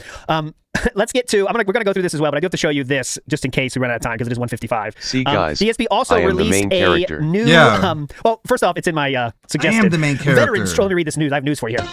Speaker 17: let's get to... We're going to go through this as well, but I do have to show you this just in case we run out of time because it is 1:55.
Speaker 5: See, guys,
Speaker 17: DSP also
Speaker 5: I am the
Speaker 17: released
Speaker 5: main
Speaker 17: a
Speaker 5: character.
Speaker 17: new...
Speaker 2: Yeah.
Speaker 17: well, first off, it's in my suggested...
Speaker 2: I am the main character.
Speaker 17: Veterans, let me read this news. I have news for you here.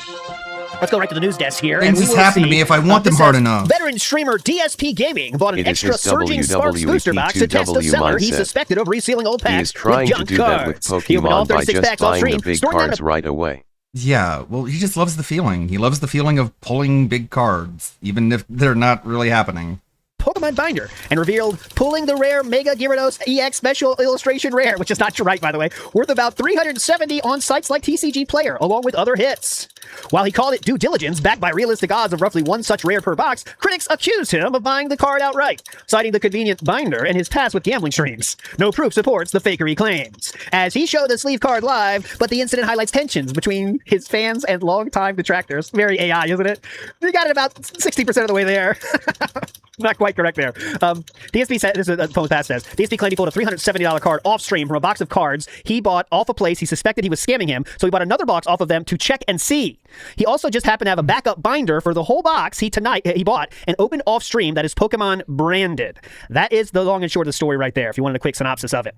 Speaker 17: Let's go right to the news desk here.
Speaker 2: Things
Speaker 17: and we
Speaker 2: just
Speaker 17: will
Speaker 2: happen to
Speaker 17: see,
Speaker 2: me if I want them
Speaker 17: this
Speaker 2: hard
Speaker 17: says,
Speaker 2: enough.
Speaker 17: Veteran streamer DSP Gaming bought an
Speaker 5: It is
Speaker 17: extra
Speaker 5: his
Speaker 17: Surging Sparks booster box to test the seller. He's
Speaker 5: mindset.
Speaker 17: suspected of resealing old
Speaker 5: He
Speaker 17: packs
Speaker 5: is trying
Speaker 17: with
Speaker 5: to
Speaker 17: junk
Speaker 5: do that with
Speaker 17: cards. He opened all
Speaker 5: Pokemon by
Speaker 17: 36
Speaker 5: just
Speaker 17: packs off
Speaker 5: buying
Speaker 17: stream,
Speaker 5: the big
Speaker 17: storing them
Speaker 5: cards right away.
Speaker 2: Yeah, well, he just loves the feeling. He loves the feeling of pulling big cards, even if they're not really happening.
Speaker 17: Pokemon Binder and revealed pulling the rare Mega Gyarados EX Special Illustration Rare, which is not right, by the way, worth about 370 on sites like TCG Player, along with other hits. While he called it due diligence, backed by realistic odds of roughly 1 such rare per box, critics accused him of buying the card outright, citing the convenient binder and his past with gambling streams. No proof supports the fakery claims, as he showed the sleeve card live, but the incident highlights tensions between his fans and longtime detractors. Very AI, isn't it? We got it about 60% of the way there. Not quite correct there. DSP said, this is what Phone's Pass says, DSP claimed he pulled a $370 card off stream from a box of cards he bought off a place he suspected he was scamming him, so he bought another box off of them to check and see. He also just happened to have a backup binder for the whole box he bought and opened off stream that is Pokemon branded. That is the long and short of the story right there, if you wanted a quick synopsis of it.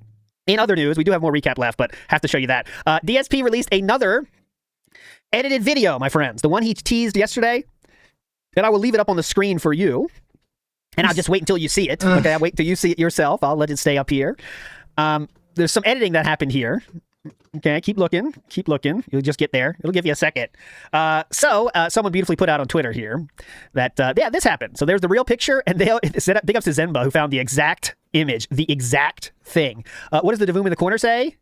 Speaker 17: In other news, we do have more recap left, but have to show you that. DSP released another edited video, my friends. The one he teased yesterday, and I will leave it up on the screen for you. And I'll just wait until you see it. Okay, I'll wait till you see it yourself. I'll let it stay up here. There's some editing that happened here. Okay, keep looking. Keep looking. You'll just get there. It'll give you a second. So someone beautifully put out on Twitter here that, yeah, this happened. So there's the real picture, and big ups to Zenba, who found the exact image, the exact thing. What does the Davoom in the corner say?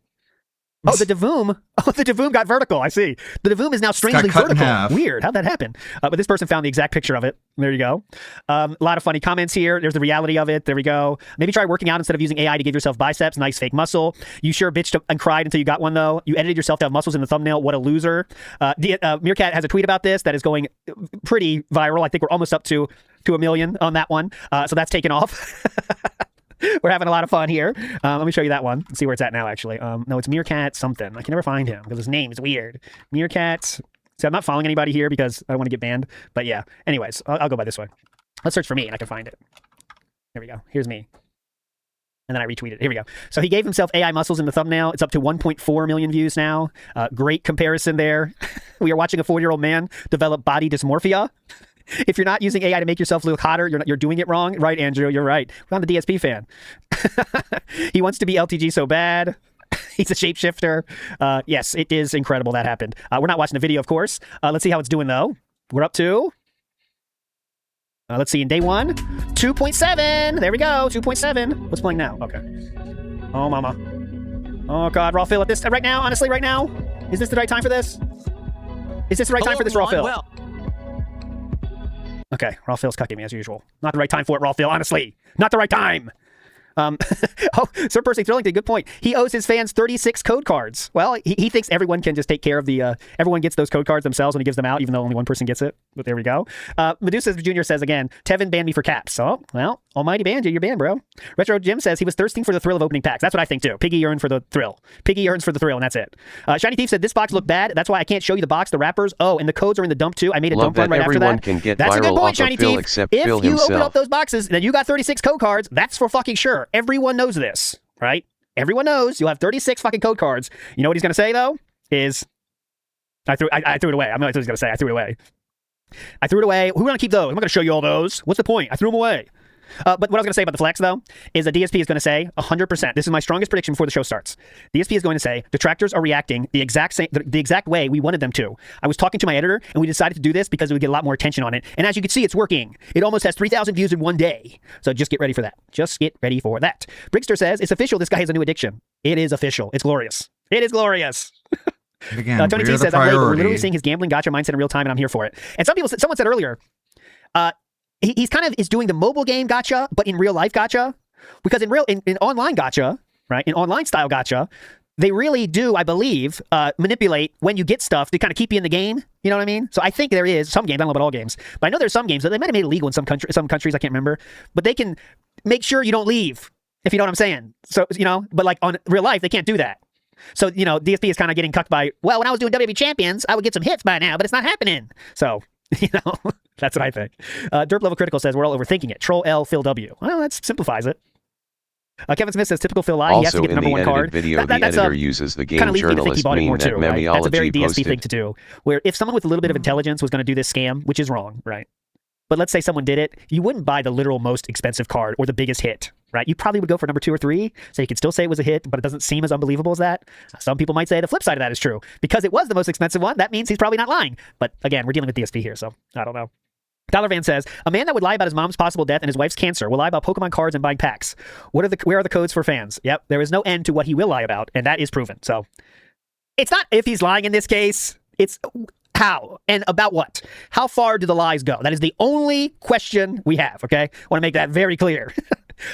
Speaker 17: Oh, the Davoom got vertical. I see. The Davoom is now strangely vertical. Weird. How'd that happen? But this person found the exact picture of it. There you go. A lot of funny comments here. There's the reality of it. There we go. Maybe try working out instead of using AI to give yourself biceps. Nice fake muscle. You sure bitched and cried until you got one, though. You edited yourself to have muscles in the thumbnail. What a loser. Meerkat has a tweet about this that is going pretty viral. I think we're almost up to 1 million on that one. So that's taken off. We're having a lot of fun here. Let me show you that one. Let's see where it's at now, actually. No, it's Meerkat something. I can never find him because his name is weird. Meerkat. See, I'm not following anybody here because I don't want to get banned. But yeah. Anyways, I'll go by this way. Let's search for me and I can find it. There we go. Here's me. And then I retweeted. Here we go. So he gave himself AI muscles in the thumbnail. It's up to 1.4 million views now. Great comparison there. We are watching a 4-year-old man develop body dysmorphia. If you're not using AI to make yourself look hotter, you're doing it wrong. Right, Andrew, you're right. I'm the DSP fan. He wants to be LTG so bad. He's a shapeshifter. Yes, it is incredible that happened. We're not watching the video, of course. Let's see how it's doing, though. We're up to... let's see, in day 1, 2.7. There we go, 2.7. What's playing now? Okay. Oh, mama. Oh, God, Raw Phil at this... right now, honestly, right now? Is this the right time for this? Is this the right time for this, Raw Phil? Well. Okay, Raw Phil's cucking me as usual. Not the right time for it, Raw Phil, honestly. Not the right time. Oh, Sir Percy Thrillington, good point. He owes his fans 36 code cards. Well, he thinks everyone can just take care of the, everyone gets those code cards themselves when he gives them out, even though only one person gets it. But there we go. Medusa Jr. says again, Tevin banned me for caps. So, well, Almighty Banjo, you're banned, bro. Retro Jim says he was thirsting for the thrill of opening packs. That's what I think too. Piggy yearned for the thrill. Piggy yearns for the thrill, and that's it. Shiny Thief said this box looked bad. That's why I can't show you the box, the wrappers. Oh, and the codes are in the dump too. I made a dump run right after that.
Speaker 5: Can get
Speaker 17: that's a good
Speaker 5: viral
Speaker 17: point,
Speaker 5: off of
Speaker 17: Shiny
Speaker 5: Phil
Speaker 17: Thief.
Speaker 5: except
Speaker 17: If
Speaker 5: Phil
Speaker 17: you
Speaker 5: himself.
Speaker 17: open up those boxes, then you got 36 code cards. That's for fucking sure. Everyone knows this, right? Everyone knows you'll have 36 fucking code cards. You know what he's gonna say though? Is I threw it away. I'm not what he's gonna say. I threw it away. I threw it away. Who want to keep those? I'm not going to show you all those. What's the point? I threw them away. But what I was going to say about the flex, though, is that DSP is going to say 100%. This is my strongest prediction before the show starts. DSP is going to say detractors are reacting the exact way we wanted them to. I was talking to my editor, and we decided to do this because we would get a lot more attention on it. And as you can see, it's working. It almost has 3,000 views in one day. So just get ready for that. Just get ready for that. Brigster says it's official. This guy has a new addiction. It is official. It's glorious. It is glorious.
Speaker 2: Again,
Speaker 17: Tony T says, I'm late, but we're literally seeing his gambling gotcha mindset in real time, and I'm here for it. And someone said earlier, he's kind of is doing the mobile game gotcha, but in real life gotcha, because in online gotcha, right, in online style gotcha, they really do, I believe, manipulate when you get stuff to kind of keep you in the game. You know what I mean? So I think there is some games. I don't know about all games, but I know there's some games that they might have made it legal in some countries. I can't remember, but they can make sure you don't leave, if you know what I'm saying. So but like on real life, they can't do that. So, DSP is kind of getting cucked by, well, when I was doing WWE Champions, I would get some hits by now, but it's not happening. So, that's what I think. Derp Level Critical says we're all overthinking it. Troll L, Phil W. Well, that simplifies it. Kevin Smith says typical Phil lie. He has to
Speaker 5: Also,
Speaker 17: get the
Speaker 5: in
Speaker 17: number
Speaker 5: the
Speaker 17: one
Speaker 5: edited
Speaker 17: card.
Speaker 5: video, the editor uses the game
Speaker 17: kind of leads me to think he
Speaker 5: journalist
Speaker 17: bought it more
Speaker 5: meme that
Speaker 17: too, right? That's a very
Speaker 5: Memeology
Speaker 17: DSP thing
Speaker 5: posted.
Speaker 17: to do. Where if someone with a little bit of intelligence was going to do this scam, which is wrong, right? But let's say someone did it, you wouldn't buy the literal most expensive card or the biggest hit, right? You probably would go for number 2 or 3, so you could still say it was a hit, but it doesn't seem as unbelievable as that. Some people might say the flip side of that is true. Because it was the most expensive one, that means he's probably not lying. But again, we're dealing with DSP here, so I don't know. Tyler Van says, a man that would lie about his mom's possible death and his wife's cancer will lie about Pokemon cards and buying packs. Where are the codes for fans? Yep, there is no end to what he will lie about, and that is proven. So it's not if he's lying in this case, it's how and about what. How far do the lies go? That is the only question we have, okay? I want to make that very clear.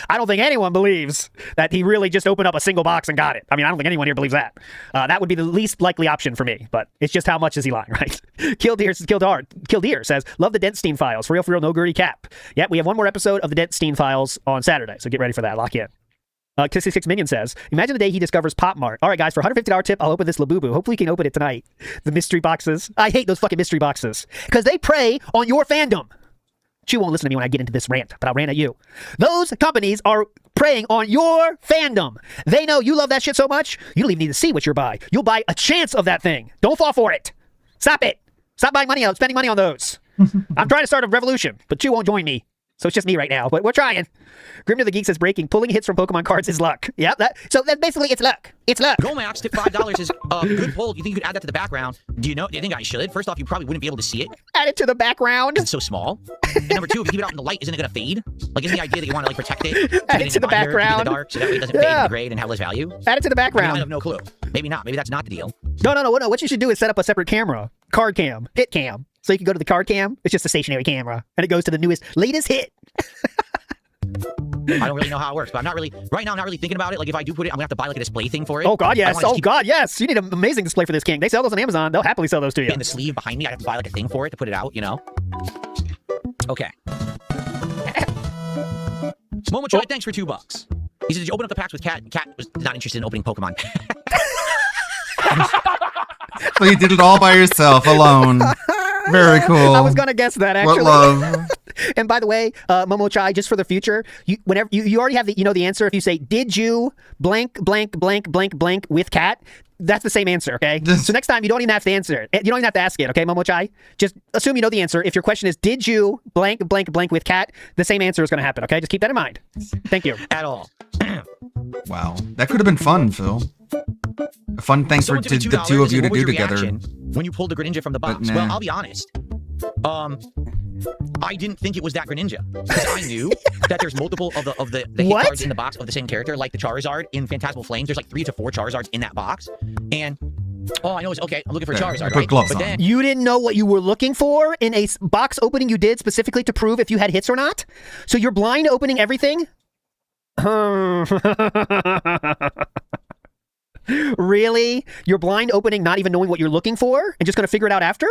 Speaker 17: I don't think anyone believes that he really just opened up a single box and got it. I mean, I don't think anyone here believes that. That would be the least likely option for me, but it's just how much is he lying, right? Killdeer says, love the Dentstein files. For real, no gritty cap. Yep, we have one more episode of the Dentstein files on Saturday, so get ready for that. Lock in. 66 Minion says, imagine the day he discovers Pop Mart. All right, guys, for $150 tip, I'll open this Labubu. Hopefully, you can open it tonight. The mystery boxes. I hate those fucking mystery boxes because they prey on your fandom. You won't listen to me when I get into this rant, but I'll rant at you. Those companies are preying on your fandom. They know you love that shit so much, you don't even need to see what you're buying. You'll buy a chance of that thing. Don't fall for it. Stop it. Stop spending money on those. I'm trying to start a revolution, but you won't join me. So it's just me right now, but we're trying. Grim to the Geek says breaking. Pulling hits from Pokemon cards is luck. Yeah, so that basically it's luck. It's luck.
Speaker 7: Gomax tip $5 is a good poll. Do you think you could add that to the background? Do you think I should? First off, you probably wouldn't be able to see it.
Speaker 17: Add it to the background.
Speaker 7: It's so small. And number 2, if you keep it out in the light, isn't it going to fade? Like, isn't the idea that you want to protect it?
Speaker 17: Add it to the background.
Speaker 7: In the dark, so that way it doesn't fade and degrade and have less value.
Speaker 17: Add it to the background.
Speaker 7: I have no clue. Maybe not. Maybe that's not the deal.
Speaker 17: No. What you should do is set up a separate camera, card cam, hit cam. So you can go to the card cam. It's just a stationary camera, and it goes to the latest hit.
Speaker 7: I don't really know how it works, but I'm not really thinking about it. Like, if I do put it, I'm gonna have to buy like a display thing for it.
Speaker 17: Oh god, yes. Yes. You need an amazing display for this, King. They sell those on Amazon. They'll happily sell those to you.
Speaker 7: And the sleeve behind me, I have to buy like a thing for it to put it out, Okay. Momo Choi, thanks for $2. He said, did you open up the packs with Cat? Cat was not interested in opening Pokemon.
Speaker 2: So you did it all by yourself, alone. Very cool.
Speaker 17: I was gonna guess that, actually.
Speaker 2: What love.
Speaker 17: And by the way, Momo Chai, just for the future, whenever you already have the answer. If you say, did you blank with Cat? That's the same answer, okay? So next time, you don't even have to answer it. You don't even have to ask it, okay, Momo Chai? Just assume you know the answer. If your question is, did you blank with Cat? The same answer is going to happen, okay? Just keep that in mind. Thank you.
Speaker 7: At all.
Speaker 2: Wow. That could have been fun, Phil. A fun thing for the two of you to do together.
Speaker 7: When you pulled the Greninja from the box?
Speaker 2: Nah.
Speaker 7: Well, I'll be honest. I didn't think it was that Greninja because I knew that there's multiple of the hit cards in the box of the same character, like the Charizard in Phantasmal Flames. There's like 3 to 4 Charizards in that box, and all I know is, okay, I'm looking for Charizard.
Speaker 2: Put gloves on.
Speaker 7: then
Speaker 17: you didn't know what you were looking for in a box opening you did specifically to prove if you had hits or not. So you're blind opening everything. Really? You're blind opening, not even knowing what you're looking for, and just gonna figure it out after?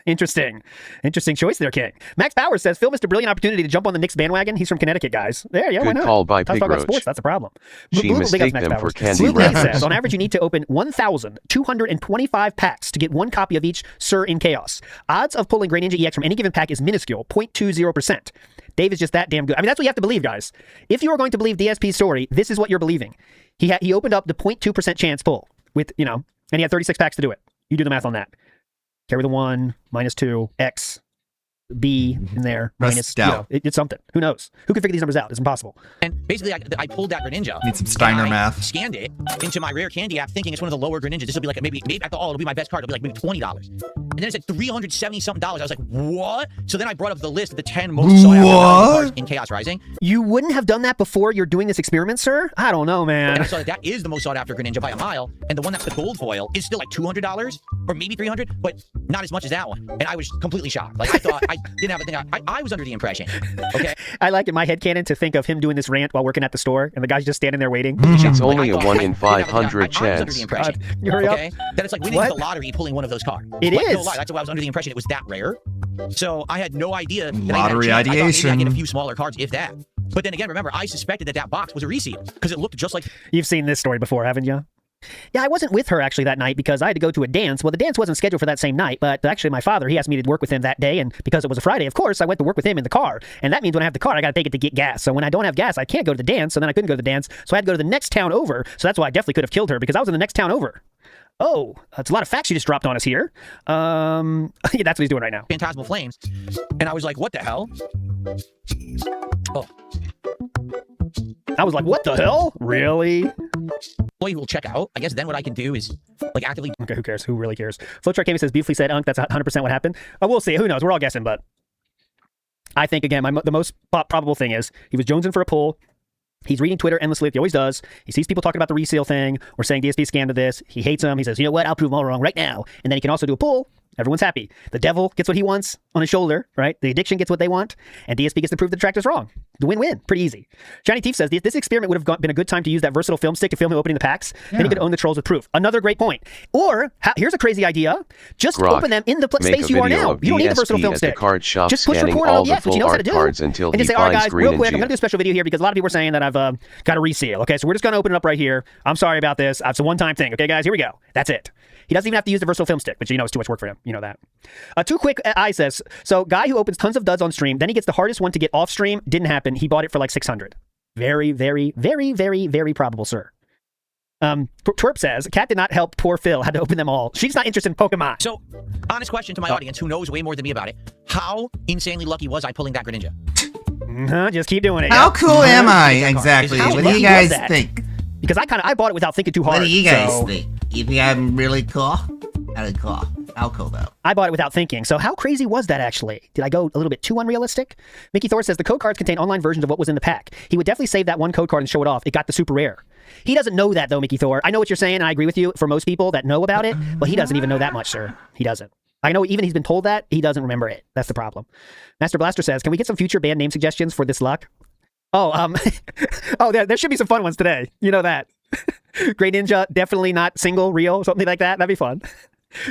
Speaker 17: Interesting choice there, King. Max Powers says, Phil missed a brilliant opportunity to jump on the Knicks bandwagon. He's from Connecticut, guys. There, yeah, why
Speaker 5: Good
Speaker 17: not?
Speaker 5: call by
Speaker 17: Let's
Speaker 5: Pig
Speaker 17: talk about
Speaker 5: Roach.
Speaker 17: sports. That's a problem.
Speaker 5: She
Speaker 17: Blue
Speaker 5: mistake
Speaker 17: Max
Speaker 5: them
Speaker 17: Powers.
Speaker 5: for candy
Speaker 17: Blue Max
Speaker 5: wrappers.
Speaker 17: says, on average, you need to open 1,225 packs to get one copy of each Sir in Chaos. Odds of pulling Great Ninja EX from any given pack is minuscule, 0.20%. Dave is just that damn good. I mean, that's what you have to believe, guys. If you are going to believe DSP's story, this is what you're believing. He opened up the 0.2% chance pull with, and he had 36 packs to do it. You do the math on that. Carry the 1, -2, X, B in there, minus, it's something. Who knows? Who can figure these numbers out? It's impossible.
Speaker 7: And basically, I pulled that Greninja.
Speaker 2: Need some Steiner math.
Speaker 7: Scanned it into my rare candy app, thinking it's one of the lower Greninjas. This will be like maybe I thought, it'll be my best card. It'll be like maybe $20. And then it said $370 something. I was like, what? So then I brought up the list of the 10 most sought after cards in Chaos Rising.
Speaker 17: You wouldn't have done that before you're doing this experiment, sir? I don't know, man.
Speaker 7: And I saw that is the most sought after Greninja by a mile, and the one that's the gold foil is still like $200 or maybe $300, but not as much as that one. And I was completely shocked. Like I thought I didn't have a thing. I was under the impression. Okay.
Speaker 17: I like in my headcanon to think of him doing this rant while working at the store, and the guy's just standing there waiting.
Speaker 5: It's only a 1 in 500
Speaker 7: I was under
Speaker 5: chance.
Speaker 7: the impression.
Speaker 17: Hurry up.
Speaker 7: Okay. That it's like winning the lottery, pulling one of those cards.
Speaker 17: It
Speaker 7: Like,
Speaker 17: is.
Speaker 7: No lie. That's why I was under the impression it was that rare. So I had no idea. That
Speaker 2: Lottery
Speaker 7: I had a chance. I thought maybe
Speaker 2: ideation.
Speaker 7: I'd get a few smaller cards, if that. But then again, remember, I suspected that box was a reseal because it looked just like.
Speaker 17: You've seen this story before, haven't you? Yeah, I wasn't with her actually that night because I had to go to a dance. Well, the dance wasn't scheduled for that same night, but actually my father, he asked me to work with him that day, and because it was a Friday, of course, I went to work with him in the car. And that means when I have the car, I got to take it to get gas. So when I don't have gas, I can't go to the dance, so then I couldn't go to the dance, so I had to go to the next town over. So that's why I definitely could have killed her, because I was in the next town over. Oh, that's a lot of facts you just dropped on us here. Yeah, that's what he's doing right now.
Speaker 7: Phantasmal Flames. And I was like, what the hell? Oh.
Speaker 17: I was like, what the hell? Really?
Speaker 7: Boy, will check out. I guess then what I can do is like actively.
Speaker 17: Okay, who cares? Who really cares? Flowchart Gaming says, beautifully said, Unk. That's 100% what happened. We'll see. Who knows? We're all guessing, but I think, again, the most probable thing is he was jonesing for a pull. He's reading Twitter endlessly, like he always does. He sees people talking about the reseal thing or saying DSP scammed to this. He hates them. He says, you know what? I'll prove them all wrong right now. And then he can also do a pull. Everyone's happy. The devil gets what he wants on his shoulder, right? The addiction gets what they want. And DSP gets to prove the detractor's wrong. The win-win. Pretty easy. Shiny Thief says, this experiment would have been a good time to use that versatile film stick to film him opening the packs. Yeah. Then he could own the trolls with proof. Another great point. Or, here's a crazy idea. Just
Speaker 5: Grok,
Speaker 17: open them in the space you are now. You don't need the versatile film stick.
Speaker 5: Card shop
Speaker 17: just push
Speaker 5: scanning
Speaker 17: record
Speaker 5: all
Speaker 17: on
Speaker 5: the
Speaker 17: yes, which he
Speaker 5: full
Speaker 17: knows how
Speaker 5: art
Speaker 17: to do.
Speaker 5: cards until
Speaker 17: And
Speaker 5: he
Speaker 17: just say, all right,
Speaker 5: finds
Speaker 17: guys,
Speaker 5: Green
Speaker 17: real quick, I'm
Speaker 5: Ninja.
Speaker 17: going to do a special video here because a lot of people are saying that I've got a reseal. Okay, so we're just going to open it up right here. I'm sorry about this. It's a one-time thing. Okay, guys, here we go. That's it. He doesn't even have to use the versatile film stick, which it's too much work for him. You know that. Too Quick I says, so guy who opens tons of duds on stream, then he gets the hardest one to get off stream. Didn't happen. He bought it for like 600. Very, very, very, very, very probable, sir. Twerp says, Kat did not help poor Phil. Had to open them all. She's not interested in Pokemon.
Speaker 7: So, honest question to my audience who knows way more than me about it. How insanely lucky was I pulling that Greninja?
Speaker 17: Just keep doing it.
Speaker 2: How cool am I? Exactly. What do you guys think?
Speaker 17: Because I bought it without thinking too hard.
Speaker 2: What do you guys think? You think I'm really cool? Really cool. How cool, though?
Speaker 17: I bought it without thinking. So how crazy was that, actually? Did I go a little bit too unrealistic? Mickey Thor says, the code cards contain online versions of what was in the pack. He would definitely save that one code card and show it off. It got the super rare. He doesn't know that, though, Mickey Thor. I know what you're saying, and I agree with you for most people that know about it, but he doesn't even know that much, sir. He doesn't. I know even he's been told that. He doesn't remember it. That's the problem. Master Blaster says, can we get some future band name suggestions for this luck? Oh, there should be some fun ones today. You know that. Great Ninja, definitely not single, real, something like that. That'd be fun.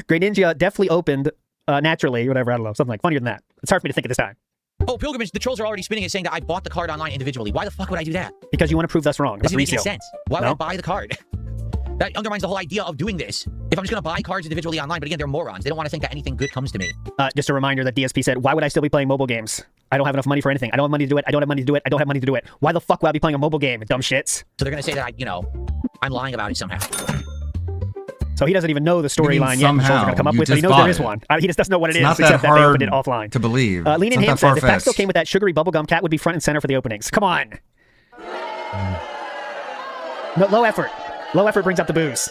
Speaker 17: Great Ninja definitely opened naturally, whatever, I don't know, something like funnier than that. It's hard for me to think at this time.
Speaker 7: Oh, Pilgrimage, the trolls are already spinning it saying that I bought the card online individually. Why the fuck would I do that?
Speaker 17: Because you want to prove us wrong.
Speaker 7: Doesn't make any sense. Why would I buy the card? That undermines the whole idea of doing this. If I'm just going to buy cards individually online, but again, they're morons. They don't want to think that anything good comes to me.
Speaker 17: Just a reminder that DSP said, why would I still be playing mobile games? I don't have enough money for anything. I don't have money to do it. I don't have money to do it. I don't have money to do it. Why the fuck would I be playing a mobile game, dumb shits?
Speaker 7: So they're going to say that I'm lying about it somehow.
Speaker 17: So he doesn't even know the storyline yet. The trolls are going to come up with, but he knows there is one. He just doesn't know what it is, except that they opened it offline.
Speaker 2: To believe.
Speaker 17: Lean in Ham says, if Pack still came with that sugary bubblegum, Cat would be front and center for the openings. Come on. No, low effort. Low effort brings up the booze.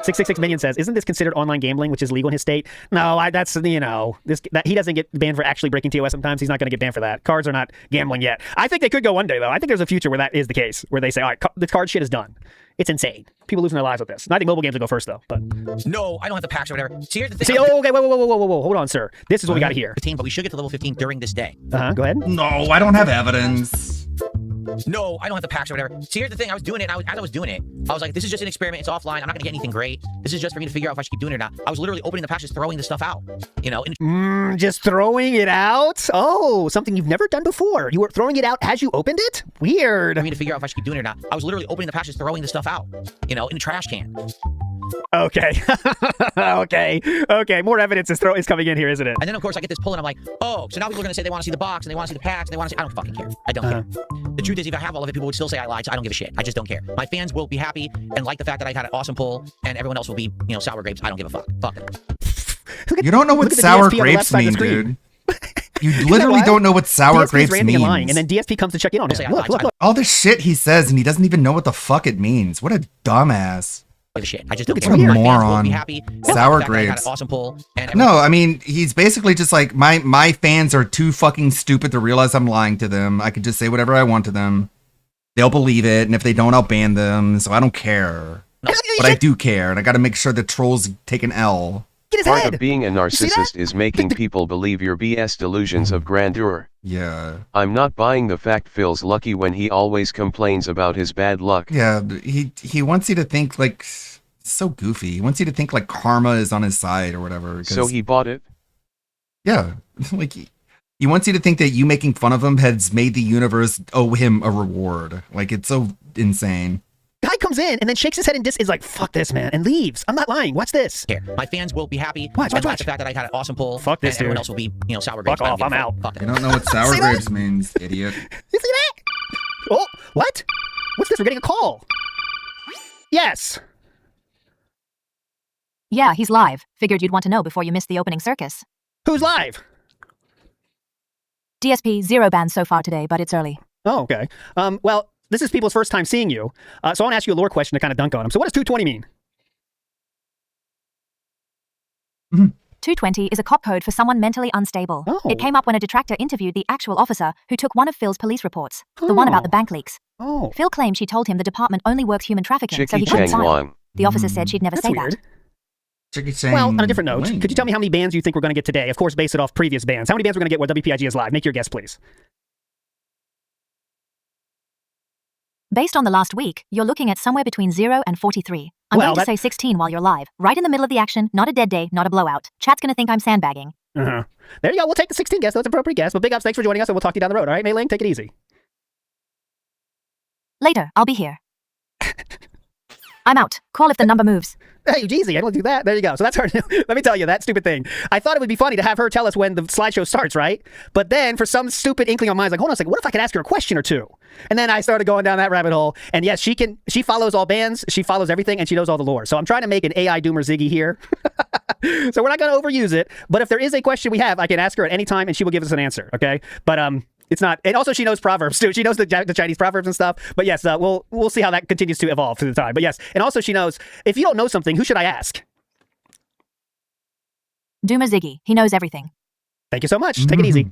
Speaker 17: 666 Minion says, isn't this considered online gambling, which is legal in his state? No, that's, he doesn't get banned for actually breaking TOS sometimes. He's not going to get banned for that. Cards are not gambling yet. I think they could go one day, though. I think there's a future where that is the case, where they say, all right, the card shit is done. It's insane. People losing their lives with this. And I think mobile games will go first, though. But
Speaker 7: no, I don't have the packs or whatever. See, here's the thing.
Speaker 17: Okay, whoa. Hold on, sir. This is what we got here.
Speaker 7: 15, but we should get to level 15 during this day.
Speaker 17: Go ahead.
Speaker 2: No, I don't have evidence.
Speaker 7: No, I don't have the packs or whatever. See, here's the thing. I was doing it, and as I was doing it, I was like, this is just an experiment. It's offline. I'm not going to get anything great. This is just for me to figure out if I should keep doing it or not. I was literally opening the packs, just throwing the stuff out. You know?
Speaker 17: Just throwing it out? Oh, something you've never done before. You were throwing it out as you opened it? Weird.
Speaker 7: For me to figure out if I should keep doing it or not. I was literally opening the packs, just throwing the stuff out. You know, in a trash can.
Speaker 17: Okay. Okay. More evidence is coming in here, isn't it?
Speaker 7: And then, of course, I get this pull, and I'm like, oh, so now people are going to say they want to see the box, and they want to see the packs, and they want to see... I don't fucking care. I don't care. The truth is, if I have all of it, people would still say I lied, so I don't give a shit. I just don't care. My fans will be happy and like the fact that I had an awesome pull, and everyone else will be, you know, sour grapes. I don't give a fuck. Fuck it.
Speaker 2: You don't know what sour grapes mean, dude. You literally don't know what sour grapes means.
Speaker 17: And then DSP comes to check in on him. Look.
Speaker 2: All the shit he says, and he doesn't even know what the fuck it means. What a dumbass.
Speaker 7: Shit. I just don't
Speaker 2: care. What a moron. Sour grapes.
Speaker 7: Awesome pull, and
Speaker 2: no, I mean, he's basically just like, my fans are too fucking stupid to realize I'm lying to them. I could just say whatever I want to them. They'll believe it, and if they don't, I'll ban them. So I don't care. But I do care, and I gotta make sure the trolls take an L.
Speaker 5: Part of being a narcissist is making people believe your BS delusions of grandeur.
Speaker 2: Yeah.
Speaker 5: I'm not buying the fact Phil's lucky when he always complains about his bad luck.
Speaker 2: Yeah, he wants you to think like, so goofy. He wants you to think like karma is on his side or whatever.
Speaker 5: So he bought it?
Speaker 2: Yeah. Like he wants you to think that you making fun of him has made the universe owe him a reward. Like, it's so insane.
Speaker 17: Guy comes in and then shakes his head and is like, fuck this, man, and leaves. I'm not lying. Watch this.
Speaker 7: Here, my fans will be happy.
Speaker 17: Watch.
Speaker 7: The fact that I had an awesome pull.
Speaker 17: Fuck this,
Speaker 7: and everyone
Speaker 17: dude.
Speaker 7: else will be, you know, sour grapes.
Speaker 17: Fuck off. I'm out.
Speaker 2: You don't know what sour grapes means, idiot.
Speaker 17: You see that? Oh, what? What's this? We're getting a call. Yes.
Speaker 20: Yeah, he's live. Figured you'd want to know before you missed the opening circus.
Speaker 17: Who's live?
Speaker 20: DSP, 0 bans so far today, but it's early.
Speaker 17: Oh, okay. Well, this is people's first time seeing you, so I want to ask you a lore question to kind of dunk on them. So what does 220 mean?
Speaker 20: 220 is a cop code for someone mentally unstable.
Speaker 17: Oh.
Speaker 20: It came up when a detractor interviewed the actual officer who took one of Phil's police reports, the one about the bank leaks.
Speaker 17: Oh.
Speaker 20: Phil claimed she told him the department only works human trafficking, so he
Speaker 5: Chicky
Speaker 20: couldn't
Speaker 5: Chang
Speaker 20: sign.
Speaker 5: Wang.
Speaker 20: The officer said she'd never
Speaker 17: That's
Speaker 20: say
Speaker 17: weird.
Speaker 20: that.
Speaker 17: Well, on a different note, could you tell me how many bans you think we're going to get today? Of course, base it off previous bans. How many bans we're going to get where WPIG is live? Make your guess, please.
Speaker 20: Based on the last week, you're looking at somewhere between 0 and 43. I'm going to say 16 while you're live. Right in the middle of the action, not a dead day, not a blowout. Chat's going to think I'm sandbagging.
Speaker 17: There you go. We'll take the 16 guess. That's an appropriate guess. But big ups. Thanks for joining us, and we'll talk to you down the road. All right, Mei Ling? Take it easy.
Speaker 20: Later, I'll be here. I'm out. Call if the number moves.
Speaker 17: Hey, Jeezy, I don't do that. There you go. So that's her. Let me tell you, that stupid thing. I thought it would be funny to have her tell us when the slideshow starts, right? But then for some stupid inkling on mine, I was like, hold on a second, what if I could ask her a question or two? And then I started going down that rabbit hole. And yes, she follows all bands, she follows everything, and she knows all the lore. So I'm trying to make an AI Doomer Ziggy here. So we're not going to overuse it. But if there is a question we have, I can ask her at any time and she will give us an answer, okay? But it's not, and also she knows proverbs too. She knows the Chinese proverbs and stuff. But yes, we'll see how that continues to evolve through the time. But yes, and also she knows, if you don't know something, who should I ask?
Speaker 20: Doomer Ziggy. He knows everything.
Speaker 17: Thank you so much. Take it easy.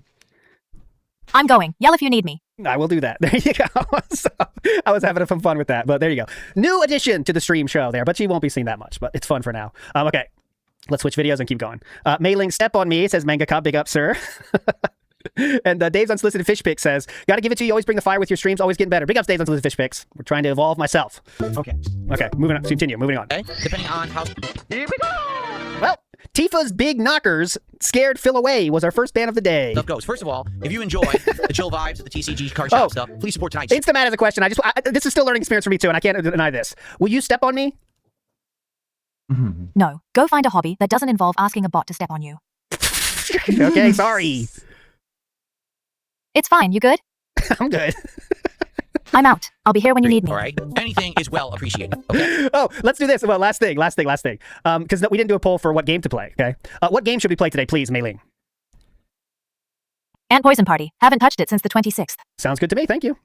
Speaker 20: I'm going. Yell if you need me.
Speaker 17: I will do that. There you go. So, I was having some fun with that, but there you go. New addition to the stream show there, but she won't be seeing that much, but it's fun for now. Okay, let's switch videos and keep going. Mei Ling, step on me, says Manga Cop, big up, sir. And Dave's Unsolicited Fish Pick says, gotta give it to you, always bring the fire with your streams, always getting better. Big ups, Dave's Unsolicited Fish Picks. We're trying to evolve myself. Okay, moving on, moving on.
Speaker 7: Okay, depending on how...
Speaker 17: Here we go! Well, Tifa's Big Knockers Scared Phil Away was our first ban of the day.
Speaker 7: Stuff goes. First of all, if you enjoy the chill vibes of the TCG card shop stuff, please support tonight's...
Speaker 17: Instamat has a question. This is still learning experience for me too, and I can't deny this. Will you step on me?
Speaker 20: No. Go find a hobby that doesn't involve asking a bot to step on you.
Speaker 17: Okay, sorry.
Speaker 20: It's fine. You good?
Speaker 17: I'm good.
Speaker 20: I'm out. I'll be here when you need me.
Speaker 7: All right. Anything is well appreciated. Okay.
Speaker 17: Oh, let's do this. Well, last thing. Because we didn't do a poll for what game to play, okay? What game should we play today, please, Mei Ling?
Speaker 20: Ant Poison Party. Haven't touched it since the 26th.
Speaker 17: Sounds good to me. Thank you.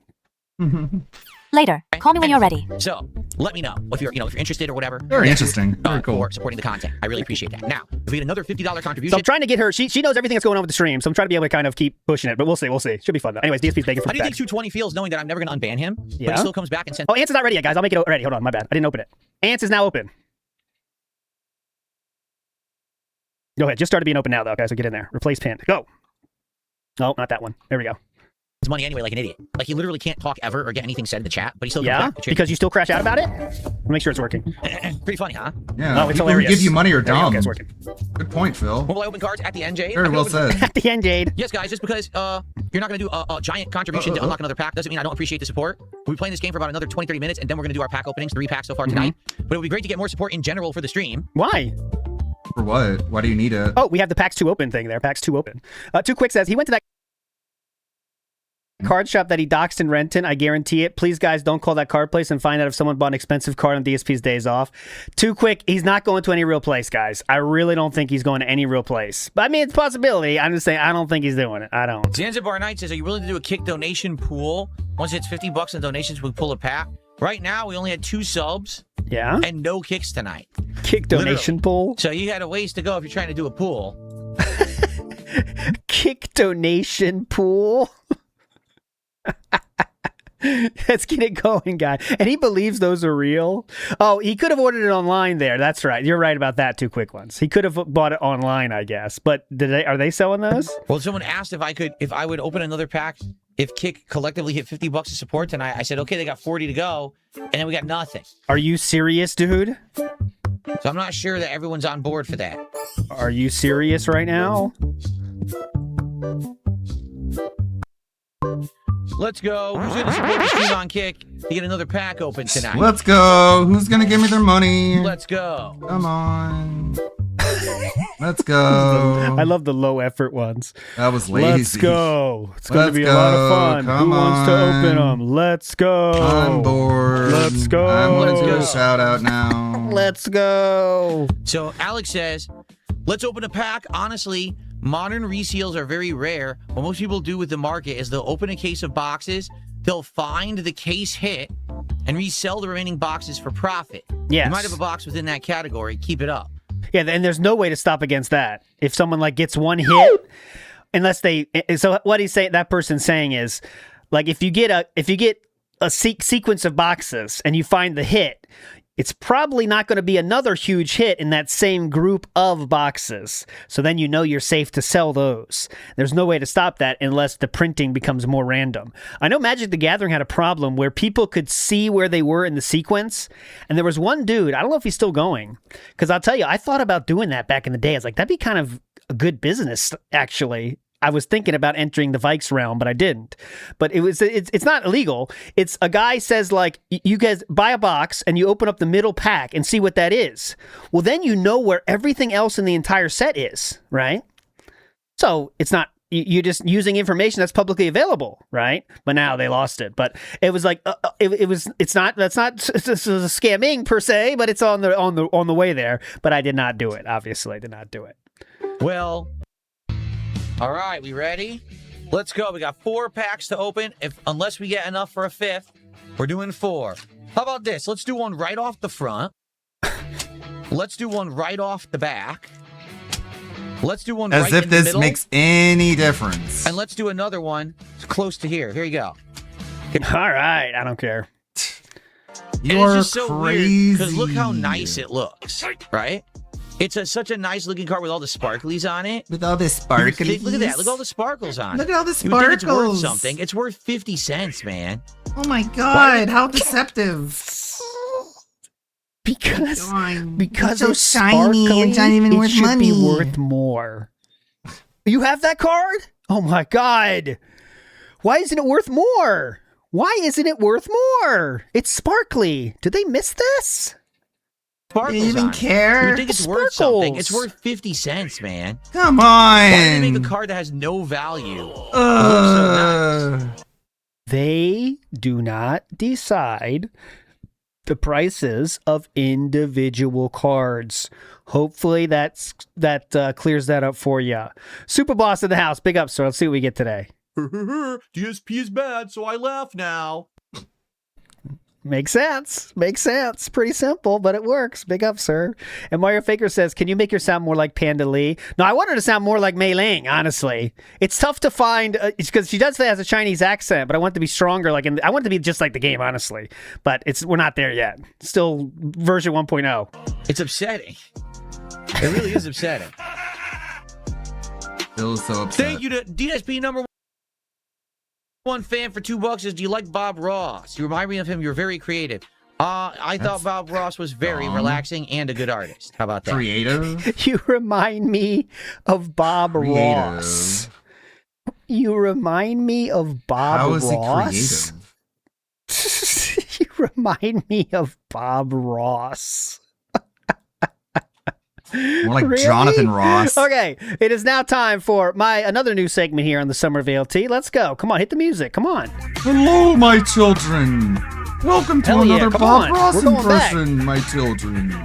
Speaker 20: Later. Call me when you're ready.
Speaker 7: So, let me know if you're interested or whatever.
Speaker 2: Very interesting. Very cool.
Speaker 7: For supporting the content. I really appreciate that. Now, if we get another $50 contribution...
Speaker 17: So I'm trying to get her... She knows everything that's going on with the stream, so I'm trying to be able to kind of keep pushing it, but we'll see. Should be fun, though. Anyways, DSP's begging for
Speaker 7: How do you think 220 feels knowing that I'm never going to unban him?
Speaker 17: Yeah.
Speaker 7: But he still comes back and sends...
Speaker 17: Oh, Ants is not ready yet, guys. I'll make it ready. Hold on, my bad. I didn't open it. Ants is now open. Go ahead. Just started being open now, though, guys. So get in there. Replace pin. Go. No, not that one. There we go.
Speaker 7: money anyway, like an idiot. Like he literally can't talk ever or get anything said in the chat, but he still
Speaker 17: Yeah, because you still crash out about it. Make sure it's working.
Speaker 7: Pretty funny, huh?
Speaker 2: Yeah,
Speaker 17: No, it's
Speaker 2: people who
Speaker 17: hilarious.
Speaker 2: give you money are
Speaker 17: There you go,
Speaker 2: dumb.
Speaker 17: it's working.
Speaker 2: Good point, Phil.
Speaker 7: Will I open cards at the end, Jade?
Speaker 2: Very well said.
Speaker 17: At the end, Jade.
Speaker 7: Yes, guys, just because you're not going to do a giant contribution to unlock another pack doesn't mean I don't appreciate the support. We'll be playing this game for about another 20-30 minutes, and then we're going to do our pack openings, 3 packs so far tonight. But it would be great to get more support in general for the stream.
Speaker 17: Why?
Speaker 2: For what? Why do you need it?
Speaker 17: Oh, we have the packs 2 open thing there. Packs 2 open. Too Quick says he went to that card shop that he doxed in Renton. I guarantee it. Please, guys, don't call that card place and find out if someone bought an expensive card on DSP's days off. Too Quick, he's not going to any real place, guys. I really don't think he's going to any real place. But I mean, it's a possibility. I'm just saying, I don't think he's doing it. I don't.
Speaker 7: Zanzibar Knight says, are you willing to do a kick donation pool? Once it's $50 in donations, we pull a pack. Right now, we only had 2 subs.
Speaker 17: Yeah.
Speaker 7: And no kicks tonight.
Speaker 17: Kick donation pool.
Speaker 7: So you had a ways to go if you're trying to do a pool.
Speaker 17: Kick donation pool. Let's get it going, guy. And he believes those are real. Oh, he could have ordered it online there. That's right. You're right about that, Too Quick ones. He could have bought it online, I guess. But are they selling those?
Speaker 7: Well, someone asked if I would open another pack if Kick collectively hit $50 of support tonight. I said, okay, they got 40 to go, and then we got nothing.
Speaker 17: Are you serious, dude?
Speaker 7: So I'm not sure that everyone's on board for that.
Speaker 17: Are you serious right now?
Speaker 7: Let's go. Who's going to support the stream on Kick to get another pack open tonight?
Speaker 2: Let's go. Who's gonna give me their money?
Speaker 7: Let's go.
Speaker 2: Come on. Let's go.
Speaker 17: I love the low effort ones.
Speaker 2: That was lazy.
Speaker 17: Let's go. It's going to be a lot of fun.
Speaker 2: Come
Speaker 17: Who wants to open them? Let's go.
Speaker 2: I'm bored.
Speaker 17: Let's go.
Speaker 2: I'm gonna do a shout out now.
Speaker 17: Let's go.
Speaker 7: So Alex says, let's open a pack. Honestly, modern reseals are very rare. What most people do with the market is they'll open a case of boxes, they'll find the case hit, and resell the remaining boxes for profit.
Speaker 17: Yes.
Speaker 7: You might have a box within that category. Keep it up.
Speaker 17: Yeah, and there's no way to stop against that. If someone like gets one hit, unless they, so what that person's saying is, like, if you get a sequence of boxes and you find the hit, it's probably not going to be another huge hit in that same group of boxes. So then you know you're safe to sell those. There's no way to stop that unless the printing becomes more random. I know Magic the Gathering had a problem where people could see where they were in the sequence. And there was one dude, I don't know if he's still going, because I'll tell you, I thought about doing that back in the day. I was like, that'd be kind of a good business, actually. I was thinking about entering the Vikes realm, but I didn't. But it's not illegal. It's a guy says, like, you guys buy a box and you open up the middle pack and see what that is. Well, then you know where everything else in the entire set is, right? So it's not, you're just using information that's publicly available, right? But now they lost it. But it was like, it's not scamming per se, but it's on the way there. But I did not do it. Obviously, I did not do it.
Speaker 7: Well, all right, we ready? Let's go. We got 4 packs to open. Unless we get enough for a 5th, we're doing 4. How about this? Let's do one right off the front. Let's do one right off the back. Let's do one right in the middle. As if this
Speaker 2: makes any difference.
Speaker 7: And let's do another one close to here. Here you go.
Speaker 17: All right, I don't care.
Speaker 2: You're
Speaker 7: just so
Speaker 2: crazy.
Speaker 7: Because look how nice it looks, right? It's such a nice looking card with all the sparklies on it.
Speaker 2: With all the sparklies?
Speaker 7: Look at that. Look at all the sparkles on it.
Speaker 2: Look at all the
Speaker 7: You would think it's worth
Speaker 2: sparkles.
Speaker 7: something. It's worth 50 cents, man.
Speaker 2: Oh my god, how deceptive.
Speaker 17: Because
Speaker 2: It's so
Speaker 17: it's
Speaker 2: shiny
Speaker 17: sparkly,
Speaker 2: and not even
Speaker 17: it
Speaker 2: worth
Speaker 17: should
Speaker 2: money.
Speaker 17: be worth more. You have that card? Oh my god. Why isn't it worth more? Why isn't it worth more? It's sparkly. Did they miss this?
Speaker 7: Sparkles
Speaker 2: You even
Speaker 7: on it.
Speaker 2: care?
Speaker 7: You would think it's worth something.
Speaker 17: Sparkles.
Speaker 7: It's worth 50 cents, man.
Speaker 2: Come
Speaker 7: Why did they
Speaker 2: on.
Speaker 7: make a card that has no value? It looks so nice.
Speaker 17: They do not decide the prices of individual cards. Hopefully that clears that up for you. Super Boss in the house. Big up, sir. Let's see what we get today.
Speaker 21: DSP is bad, so I laugh now.
Speaker 17: Makes sense. Makes sense. Pretty simple, but it works. Big up, sir. And Mario Faker says, can you make her sound more like Panda Lee? No, I want her to sound more like Mei Ling, honestly. It's tough to find, because she does say it has a Chinese accent, but I want it to be stronger. I want it to be just like the game, honestly. But we're not there yet. Still version 1.0.
Speaker 7: It's upsetting. It really is upsetting.
Speaker 2: Phil's so upset.
Speaker 7: Thank you to DSP number One fan for $2 is, do you like Bob Ross? You remind me of him. You're very creative. I thought Bob Ross was very relaxing and a good artist. How about that?
Speaker 2: Creative.
Speaker 17: You remind me of Bob Ross. You remind me of Bob
Speaker 2: How is
Speaker 17: Ross.
Speaker 2: he creative?
Speaker 17: You remind me of Bob Ross.
Speaker 2: More like
Speaker 17: Really?
Speaker 2: Jonathan Ross.
Speaker 17: Okay, it is now time for another new segment here on the Summer of ALT. Let's go. Come on, hit the music. Come on.
Speaker 2: Hello, my children. Welcome to
Speaker 17: Hell yeah,
Speaker 2: another
Speaker 17: come
Speaker 2: Bob
Speaker 17: on.
Speaker 2: Ross
Speaker 17: We're going back.
Speaker 2: impression, my children.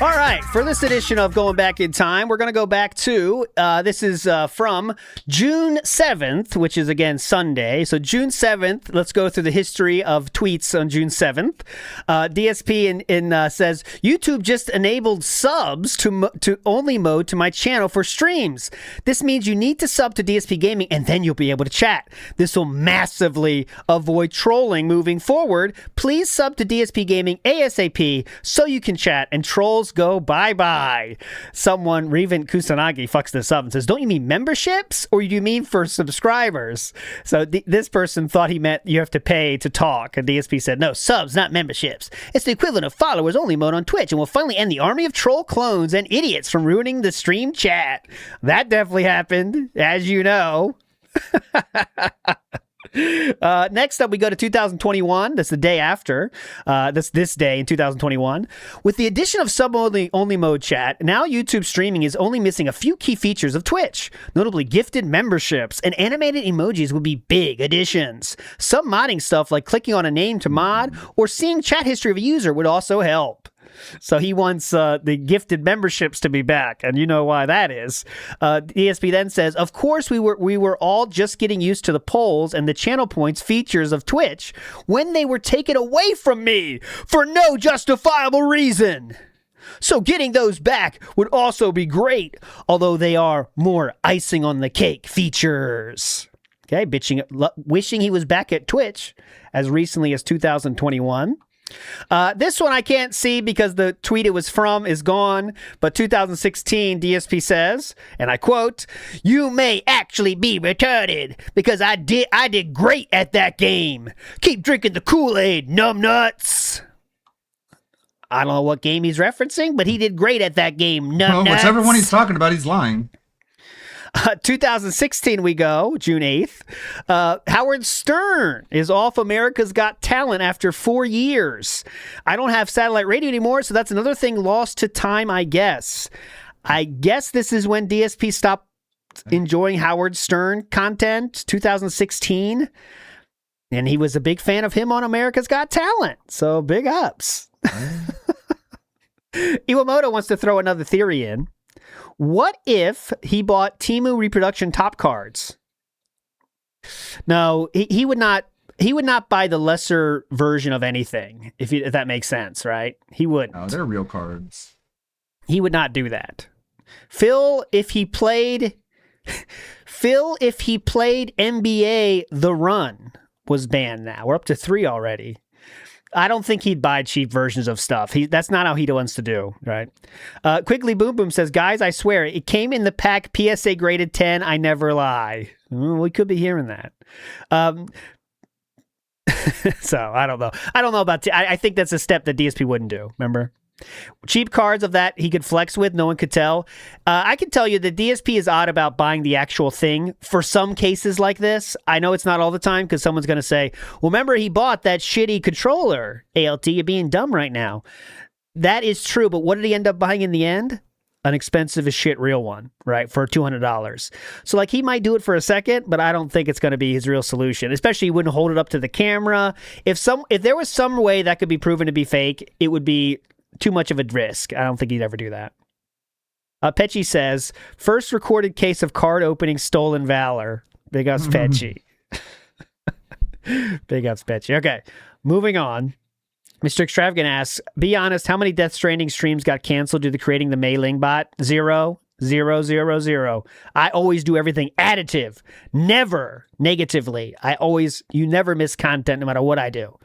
Speaker 17: All right, for this edition of Going Back in Time, we're going to go back to, this is from June 7th, which is, again, Sunday. So June 7th, let's go through the history of tweets on June 7th. DSP says, YouTube just enabled subs to only mode to my channel for streams. This means you need to sub to DSP Gaming, and then you'll be able to chat. This will massively avoid trolling moving forward. Please sub to DSP Gaming ASAP so you can chat, and trolls go bye-bye. Someone, Revan Kusanagi, fucks this up and says, don't you mean memberships, or do you mean for subscribers? So this person thought he meant you have to pay to talk, and DSP said, no, subs, not memberships. It's the equivalent of followers only mode on Twitch, and will finally end the army of troll clones and idiots from ruining the stream chat. That definitely happened, as you know. Next up, we go to 2021. That's the day after. That's this day in 2021. With the addition of sub-only mode chat, now YouTube streaming is only missing a few key features of Twitch. Notably, gifted memberships and animated emojis would be big additions. Some modding stuff like clicking on a name to mod or seeing chat history of a user would also help. So he wants the gifted memberships to be back, and you know why that is. ESP then says, of course we were all just getting used to the polls and the channel points features of Twitch when they were taken away from me for no justifiable reason. So getting those back would also be great, although they are more icing on the cake features. Okay, wishing he was back at Twitch as recently as 2021. This one I can't see because the tweet it was from is gone, but 2016 DSP says, and I quote, you may actually be retarded because I did great at that game. Keep drinking the Kool-Aid, numbnuts. I don't know what game he's referencing, but he did great at that game, numbnuts.
Speaker 2: Well, whichever one he's talking about, he's lying.
Speaker 17: 2016 we go, June 8th. Howard Stern is off America's Got Talent after 4 years. I don't have satellite radio anymore, so that's another thing lost to time, I guess. I guess this is when DSP stopped enjoying Howard Stern content, 2016. And he was a big fan of him on America's Got Talent, so big ups. Iwamoto wants to throw another theory in. What if he bought Temu Reproduction top cards? No, he would not. He would not buy the lesser version of anything, if that makes sense, right? He wouldn't.
Speaker 2: No, they're real cards.
Speaker 17: He would not do that. Phil, if he played NBA The Run, was banned now. We're up to 3 already. I don't think he'd buy cheap versions of stuff. That's not how he wants to do, right? Quigley Boom Boom says, guys, I swear, it came in the pack PSA graded 10. I never lie. We could be hearing that. So I don't know. I don't know about. I think that's a step that DSP wouldn't do. Remember, cheap cards of that he could flex with. No one could tell. I can tell you that DSP is odd about buying the actual thing for some cases like this. I know it's not all the time because someone's going to say, "Well, remember he bought that shitty controller." ALT, you're being dumb right now. That is true, but what did he end up buying in the end? An expensive as shit real one, right? For $200. So like he might do it for a second, but I don't think it's going to be his real solution. Especially he wouldn't hold it up to the camera. If there was some way that could be proven to be fake, it would be too much of a risk. I don't think he'd ever do that. Pecci says, first recorded case of card opening stolen valor. Big ups, Pecci. Big ups, Pecci. Okay, moving on. Mr. Extravagant asks, be honest, how many Death Stranding streams got canceled due to creating the Mei Ling bot? 0, 0, 0, 0. I always do everything additive, never negatively. You never miss content no matter what I do.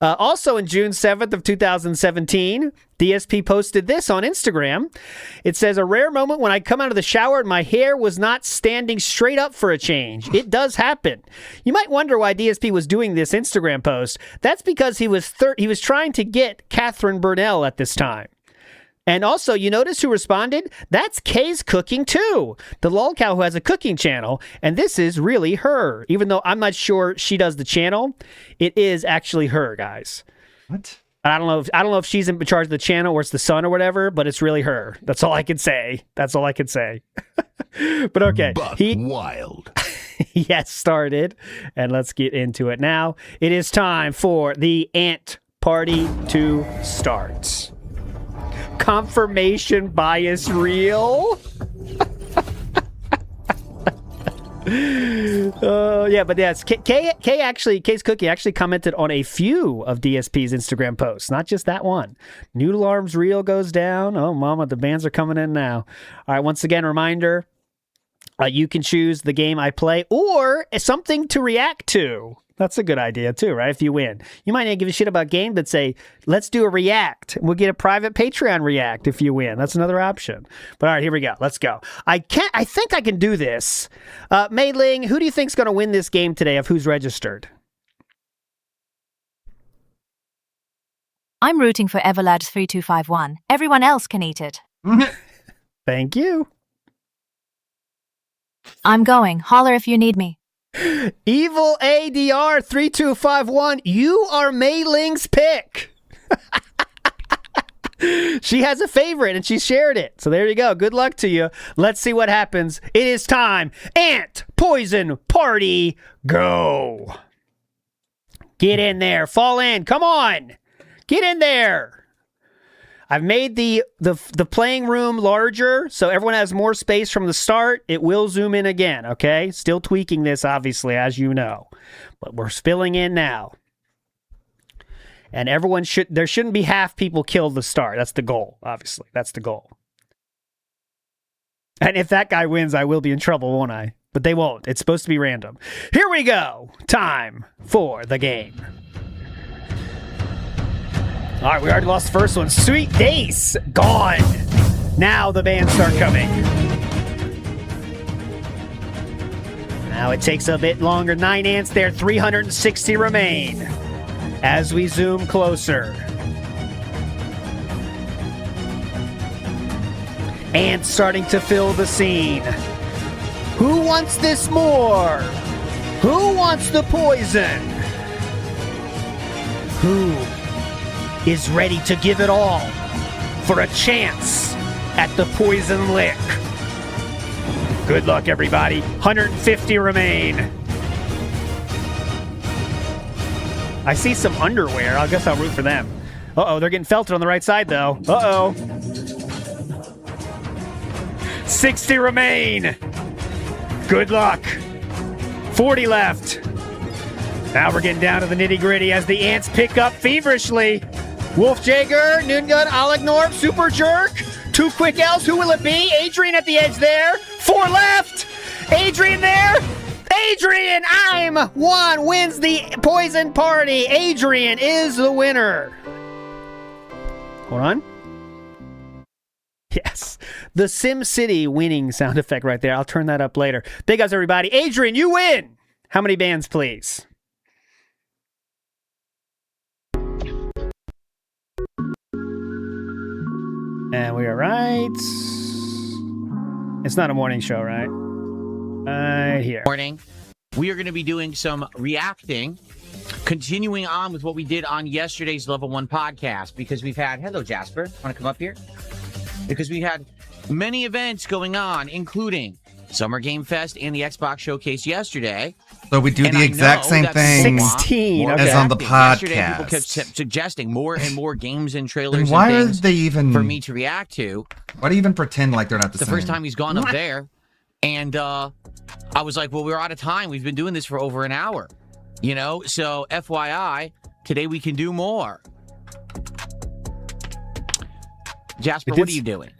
Speaker 17: Also in June 7th of 2017, DSP posted this on Instagram. It says, a rare moment when I come out of the shower and my hair was not standing straight up for a change. It does happen. You might wonder why DSP was doing this Instagram post. That's because he was trying to get Catherine Burnell at this time. And also, you notice who responded? That's Kay's Cooking Too, the lolcow who has a cooking channel, and this is really her. Even though I'm not sure she does the channel, it is actually her, guys.
Speaker 2: What?
Speaker 17: I don't know if she's in charge of the channel or it's the son or whatever, but it's really her. That's all I can say. But okay,
Speaker 1: wild.
Speaker 17: He has started, and let's get into it now. It is time for the Ant Party to start. Confirmation bias real? But yes, Kay's Cookie actually commented on a few of DSP's Instagram posts, not just that one. New alarms reel goes down. Oh, mama, the bands are coming in now. All right, once again, reminder, you can choose the game I play or something to react to. That's a good idea too, right? If you win, you might not give a shit about game, but say, let's do a react. We'll get a private Patreon react if you win. That's another option. But all right, here we go. Let's go. I think I can do this. Mei Ling, who do you think's going to win this game today of who's registered?
Speaker 20: I'm rooting for Everlad3251. Everyone else can eat it.
Speaker 17: Thank you.
Speaker 20: I'm going. Holler if you need me.
Speaker 17: Evil ADR 3251, you are Mei Ling's pick. She has a favorite and she shared it. So there you go. Good luck to you. Let's see what happens. It is time. Ant Poison Party, go. Get in there. Fall in. Come on. Get in there. I've made the playing room larger, so everyone has more space from the start. It will zoom in again, okay? Still tweaking this, obviously, as you know. But we're filling in now. And there shouldn't be half people killed the start. That's the goal, obviously. That's the goal. And if that guy wins, I will be in trouble, won't I? But they won't. It's supposed to be random. Here we go. Time for the game. All right, we already lost the first one. Sweet Dace, gone. Now the bands start coming. Now it takes a bit longer. 9 ants there, 360 remain. As we zoom closer. Ants starting to fill the scene. Who wants this more? Who wants the poison? Who is ready to give it all for a chance at the poison lick? Good luck, everybody. 150 remain. I see some underwear. I guess I'll root for them. Uh-oh, they're getting felted on the right side, though. Uh-oh. 60 remain. Good luck. 40 left. Now we're getting down to the nitty-gritty as the ants pick up feverishly. Wolf Jaeger, Noongun, Alignorp, Super Jerk, 2 quick L's. Who will it be? Adrian at the edge there. 4 left. Adrian there. Adrian, I'm one, wins the poison party. Adrian is the winner. Hold on. Yes. The SimCity winning sound effect right there. I'll turn that up later. Big ups, everybody. Adrian, you win. How many bands, please? And we are right. It's not a morning show, right? Right here.
Speaker 7: Morning. We are going to be doing some reacting, continuing on with what we did on yesterday's Level 1 podcast, because we've had, hello Jasper, want to come up here? Because we had many events going on, including Summer Game Fest and the Xbox Showcase yesterday.
Speaker 2: So we do the exact same thing
Speaker 17: 16
Speaker 2: as on the podcast.
Speaker 7: Yesterday, people kept suggesting more and more games and trailers
Speaker 2: and why
Speaker 7: and things
Speaker 2: are they even
Speaker 7: for me to react to.
Speaker 2: Why do you even pretend like they're not the same?
Speaker 7: The first time he's gone up there, and I was like, well, we're out of time. We've been doing this for over an hour, you know? So FYI, today we can do more. Jasper, what are you doing?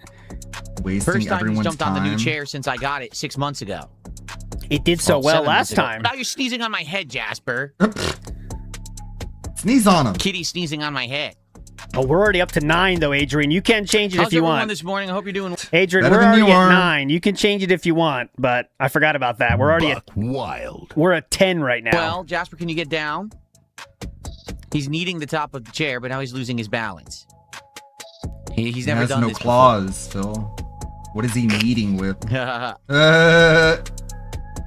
Speaker 2: Wasting
Speaker 7: First time
Speaker 2: everyone's
Speaker 7: you jumped on the new
Speaker 2: time.
Speaker 7: chair since I got it 6 months ago.
Speaker 17: It did so well
Speaker 7: 7
Speaker 17: last
Speaker 7: months ago.
Speaker 17: time.
Speaker 7: Now you're sneezing on my head, Jasper.
Speaker 2: Sneeze on him.
Speaker 7: Kitty sneezing on my head.
Speaker 17: Oh, we're already up to 9, though, Adrian. You can change it
Speaker 7: How's
Speaker 17: if you
Speaker 7: everyone
Speaker 17: want.
Speaker 7: this morning? I hope you're doing
Speaker 17: Adrian,
Speaker 2: Better
Speaker 17: we're
Speaker 2: than
Speaker 17: already
Speaker 2: you
Speaker 17: at
Speaker 2: are.
Speaker 17: 9. You can change it if you want, but I forgot about that. We're already
Speaker 21: Wild.
Speaker 17: We're at 10 right now.
Speaker 7: Well, Jasper, can you get down? He's kneading the top of the chair, but now he's losing his balance. He's
Speaker 2: He
Speaker 7: never
Speaker 2: has
Speaker 7: done
Speaker 2: no
Speaker 7: this
Speaker 2: claws, Phil. What is he kneading with?
Speaker 7: before.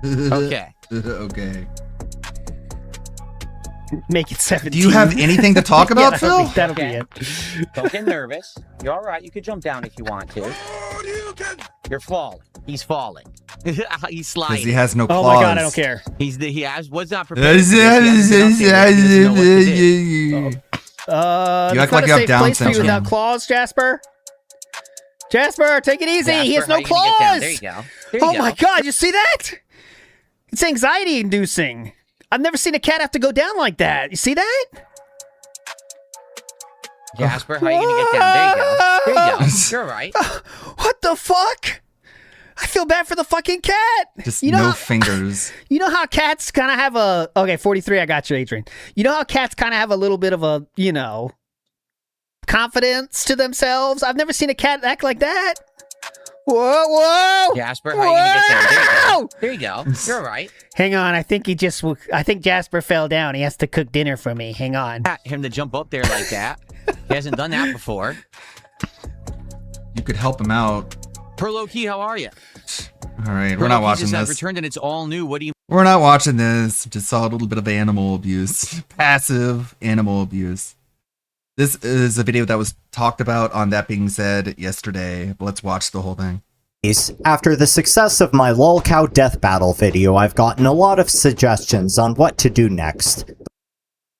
Speaker 7: Okay.
Speaker 2: Okay.
Speaker 17: Make it 17.
Speaker 2: Do you have anything to talk about, Phil?
Speaker 17: That'll be it.
Speaker 7: Don't get nervous. You're all right. You could jump down if you want to. You're falling. He's falling. He's sliding.
Speaker 2: Because he has no claws.
Speaker 17: Oh my god, I don't care.
Speaker 7: He was not prepared. For this. He hasn't been up there yet. He doesn't know what to do.
Speaker 2: You
Speaker 17: that's
Speaker 2: act like
Speaker 17: not
Speaker 2: you
Speaker 17: a
Speaker 2: have
Speaker 17: safe
Speaker 2: Down
Speaker 17: place for you
Speaker 2: syndrome.
Speaker 17: without claws, Jasper. Jasper, take it easy. He has
Speaker 7: Jasper,
Speaker 17: no
Speaker 7: how you gonna get down?
Speaker 17: claws.
Speaker 7: There you go. There you
Speaker 17: Oh
Speaker 7: go.
Speaker 17: my god, you see that? It's anxiety inducing. I've never seen a cat have to go down like that. You see that?
Speaker 7: Jasper, how are you gonna get down? There you go. There you go. You're all right.
Speaker 17: What the fuck? I feel bad for the fucking cat.
Speaker 2: Just
Speaker 17: You know
Speaker 2: no
Speaker 17: how-
Speaker 2: fingers.
Speaker 17: You know how cats kind of have a... Okay, 43, I got you, Adrian. You know how cats kind of have a little bit of a, confidence to themselves? I've never seen a cat act like that. Whoa!
Speaker 7: Jasper, how are you gonna get down? There you go. You're all right.
Speaker 17: Hang on, I think Jasper fell down. He has to cook dinner for me. Hang on.
Speaker 7: Him to jump up there like that. He hasn't done that before.
Speaker 2: You could help him out.
Speaker 7: Perlo Key, how are you?
Speaker 2: All right, we're not watching
Speaker 7: I've
Speaker 2: this.
Speaker 7: returned and it's all new. What do you?
Speaker 2: We're not watching this. Just saw a little bit of animal abuse. Passive animal abuse. This is a video that was talked about on That Being Said yesterday. But let's watch the whole thing.
Speaker 1: After the success of my lolcow death battle video, I've gotten a lot of suggestions on what to do next.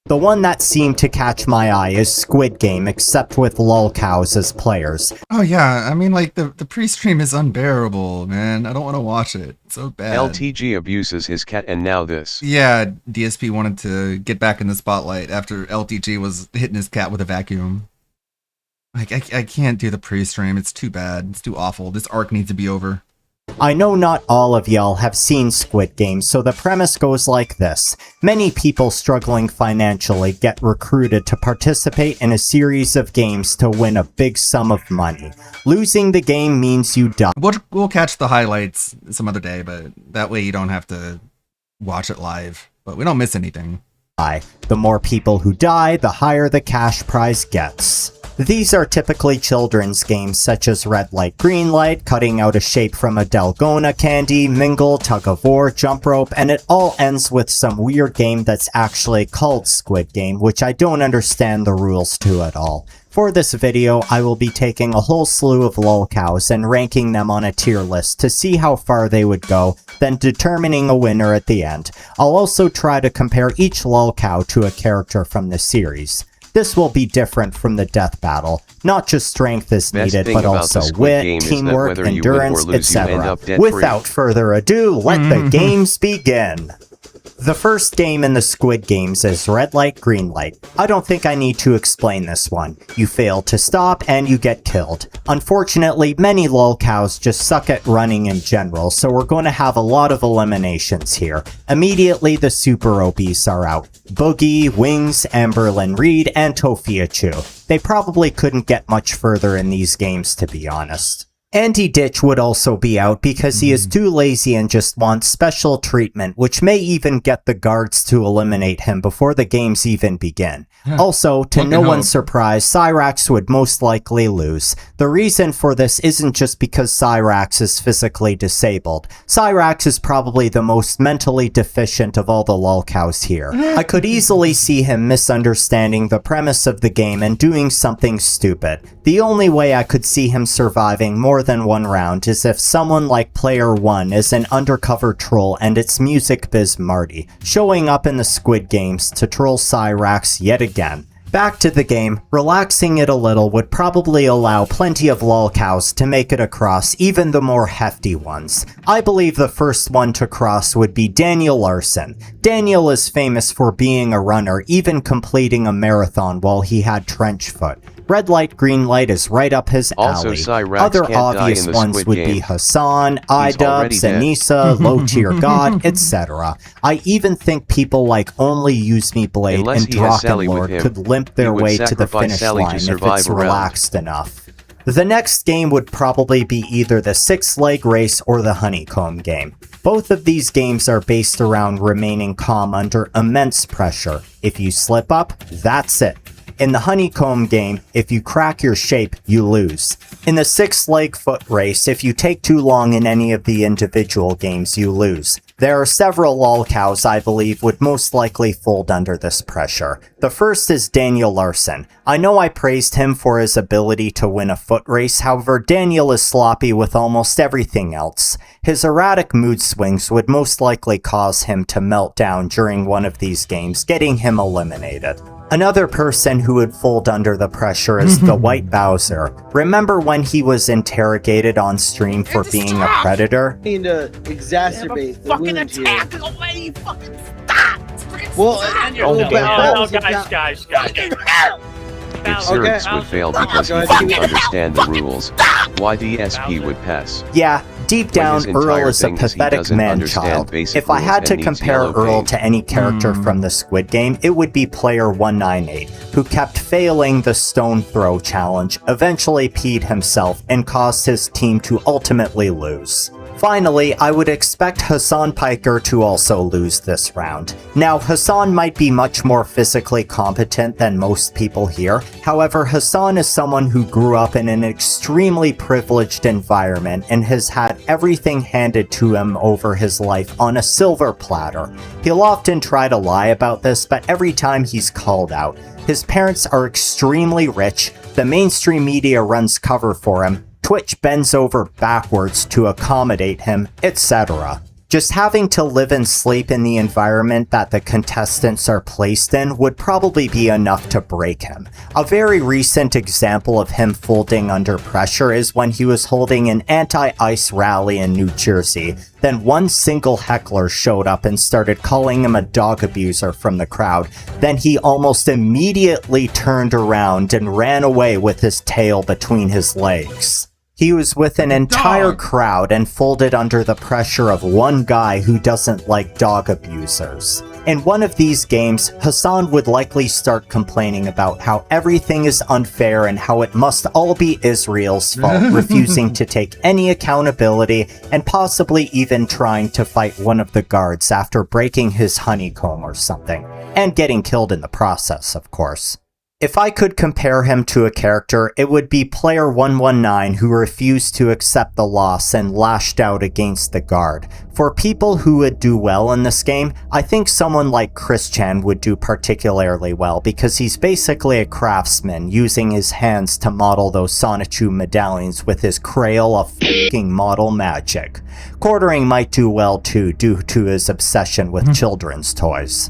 Speaker 1: The one that seemed to catch my eye is Squid Game, except with lolcows as players.
Speaker 2: Oh yeah, I mean like the pre-stream is unbearable, man. I don't want to watch it. It's so bad.
Speaker 5: LTG abuses his cat and now this.
Speaker 2: Yeah, DSP wanted to get back in the spotlight after LTG was hitting his cat with a vacuum. Like I can't do the pre-stream. It's too bad. It's too awful. This arc needs to be over.
Speaker 1: I know not all of y'all have seen Squid Game, so the premise goes like this. Many people struggling financially get recruited to participate in a series of games to win a big sum of money. Losing the game means you die.
Speaker 2: We'll catch the highlights some other day, but that way you don't have to watch it live. But we don't miss anything.
Speaker 1: The more people who die, the higher the cash prize gets. These are typically children's games such as Red Light, Green Light, cutting out a shape from a Dalgona candy, Mingle, Tug of War, Jump Rope, and it all ends with some weird game that's actually called Squid Game, which I don't understand the rules to at all. For this video, I will be taking a whole slew of lolcows and ranking them on a tier list to see how far they would go, then determining a winner at the end. I'll also try to compare each lolcow to a character from the series. This will be different from the death battle. Not just strength is
Speaker 5: Best
Speaker 1: needed,
Speaker 5: thing
Speaker 1: but
Speaker 5: about
Speaker 1: also
Speaker 5: the Squid
Speaker 1: wit,
Speaker 5: Game is that
Speaker 1: teamwork,
Speaker 5: whether you win
Speaker 1: endurance,
Speaker 5: or lose, you end
Speaker 1: etc.
Speaker 5: up debt-free.
Speaker 1: Without further ado, let the games begin. The first game in the Squid Games is Red Light, Green Light. I don't think I need to explain this one. You fail to stop and you get killed. Unfortunately, many lolcows just suck at running in general, so we're going to have a lot of eliminations here. Immediately, the super obese are out. Boogie, Wings, Amberlyn Reed, and Tofia Chu. They probably couldn't get much further in these games, to be honest. Andy Ditch would also be out because he is too lazy and just wants special treatment, which may even get the guards to eliminate him before the games even begin. Also, to no one's surprise, Cyrax would most likely lose. The reason for this isn't just because Cyrax is physically disabled. Cyrax is probably the most mentally deficient of all the lolcows here. I could easily see him misunderstanding the premise of the game and doing something stupid. The only way I could see him surviving more than one round is if someone like Player 1 is an undercover troll and it's Music Biz Marty, showing up in the Squid Games to troll Cyrax yet again. Back to the game, relaxing it a little would probably allow plenty of lolcows to make it across, even the more hefty ones. I believe the first one to cross would be Daniel Larson. Daniel is famous for being a runner, even completing a marathon while he had trench foot. Red Light, Green Light is right up his
Speaker 5: Also,
Speaker 1: alley.
Speaker 5: Cyrax
Speaker 1: Other
Speaker 5: can't die
Speaker 1: obvious
Speaker 5: in the
Speaker 1: ones
Speaker 5: Squid
Speaker 1: would be
Speaker 5: Game.
Speaker 1: Hassan,
Speaker 5: already
Speaker 1: iDubbbz,
Speaker 5: dead.
Speaker 1: Anissa, Low Tier God, etc. I even think people like Only Use Me Blade
Speaker 5: Unless
Speaker 1: and
Speaker 5: he has Sally with
Speaker 1: Drakkenlord
Speaker 5: him,
Speaker 1: could limp
Speaker 5: he
Speaker 1: their
Speaker 5: would
Speaker 1: way to the
Speaker 5: sacrifice
Speaker 1: finish
Speaker 5: Sally to
Speaker 1: line if
Speaker 5: survive
Speaker 1: it's
Speaker 5: a round.
Speaker 1: relaxed enough. The next game would probably be either the Six Leg Race or the Honeycomb game. Both of these games are based around remaining calm under immense pressure. If you slip up, that's it. In the Honeycomb game, if you crack your shape, you lose. In the Six Leg Foot Race, if you take too long in any of the individual games, you lose. There are several lolcows I believe would most likely fold under this pressure. The first is Daniel Larsson. I know I praised him for his ability to win a foot race, however Daniel is sloppy with almost everything else. His erratic mood swings would most likely cause him to melt down during one of these games, getting him eliminated. Another person who would fold under the pressure is the White Bowser. Remember when he was interrogated on stream for being a predator?
Speaker 3: Need to exacerbate the
Speaker 22: fucking
Speaker 3: wound here.
Speaker 22: attack away, fucking stop!
Speaker 3: Well,
Speaker 22: guys.
Speaker 5: If Zergs would fail because he didn't understand the rules, YDSP would pass.
Speaker 1: Yeah, deep down,
Speaker 5: his
Speaker 1: Earl
Speaker 5: entire
Speaker 1: is a
Speaker 5: thing is he
Speaker 1: pathetic
Speaker 5: doesn't understand
Speaker 1: man-child.
Speaker 5: basic
Speaker 1: If I
Speaker 5: rules
Speaker 1: had to
Speaker 5: and needs
Speaker 1: compare
Speaker 5: yellow
Speaker 1: Earl
Speaker 5: paint.
Speaker 1: to any character from the Squid Game, it would be Player 198, who kept failing the stone throw challenge, eventually peed himself, and caused his team to ultimately lose. Finally, I would expect Hassan Piker to also lose this round. Now, Hassan might be much more physically competent than most people here. However, Hassan is someone who grew up in an extremely privileged environment and has had everything handed to him over his life on a silver platter. He'll often try to lie about this, but every time he's called out. His parents are extremely rich, the mainstream media runs cover for him, Twitch bends over backwards to accommodate him, etc. Just having to live and sleep in the environment that the contestants are placed in would probably be enough to break him. A very recent example of him folding under pressure is when he was holding an anti-ice rally in New Jersey. Then one single heckler showed up and started calling him a dog abuser from the crowd. Then he almost immediately turned around and ran away with his tail between his legs. He was with an entire crowd and folded under the pressure of one guy who doesn't like dog abusers. In one of these games, Hassan would likely start complaining about how everything is unfair and how it must all be Israel's fault, refusing to take any accountability and possibly even trying to fight one of the guards after breaking his honeycomb or something, and getting killed in the process, of course. If I could compare him to a character, it would be Player 119 who refused to accept the loss and lashed out against the guard. For people who would do well in this game, I think someone like Chris-Chan would do particularly well because he's basically a craftsman using his hands to model those Sonichu medallions with his Crayola of f***ing model magic. Quartering might do well too due to his obsession with children's toys.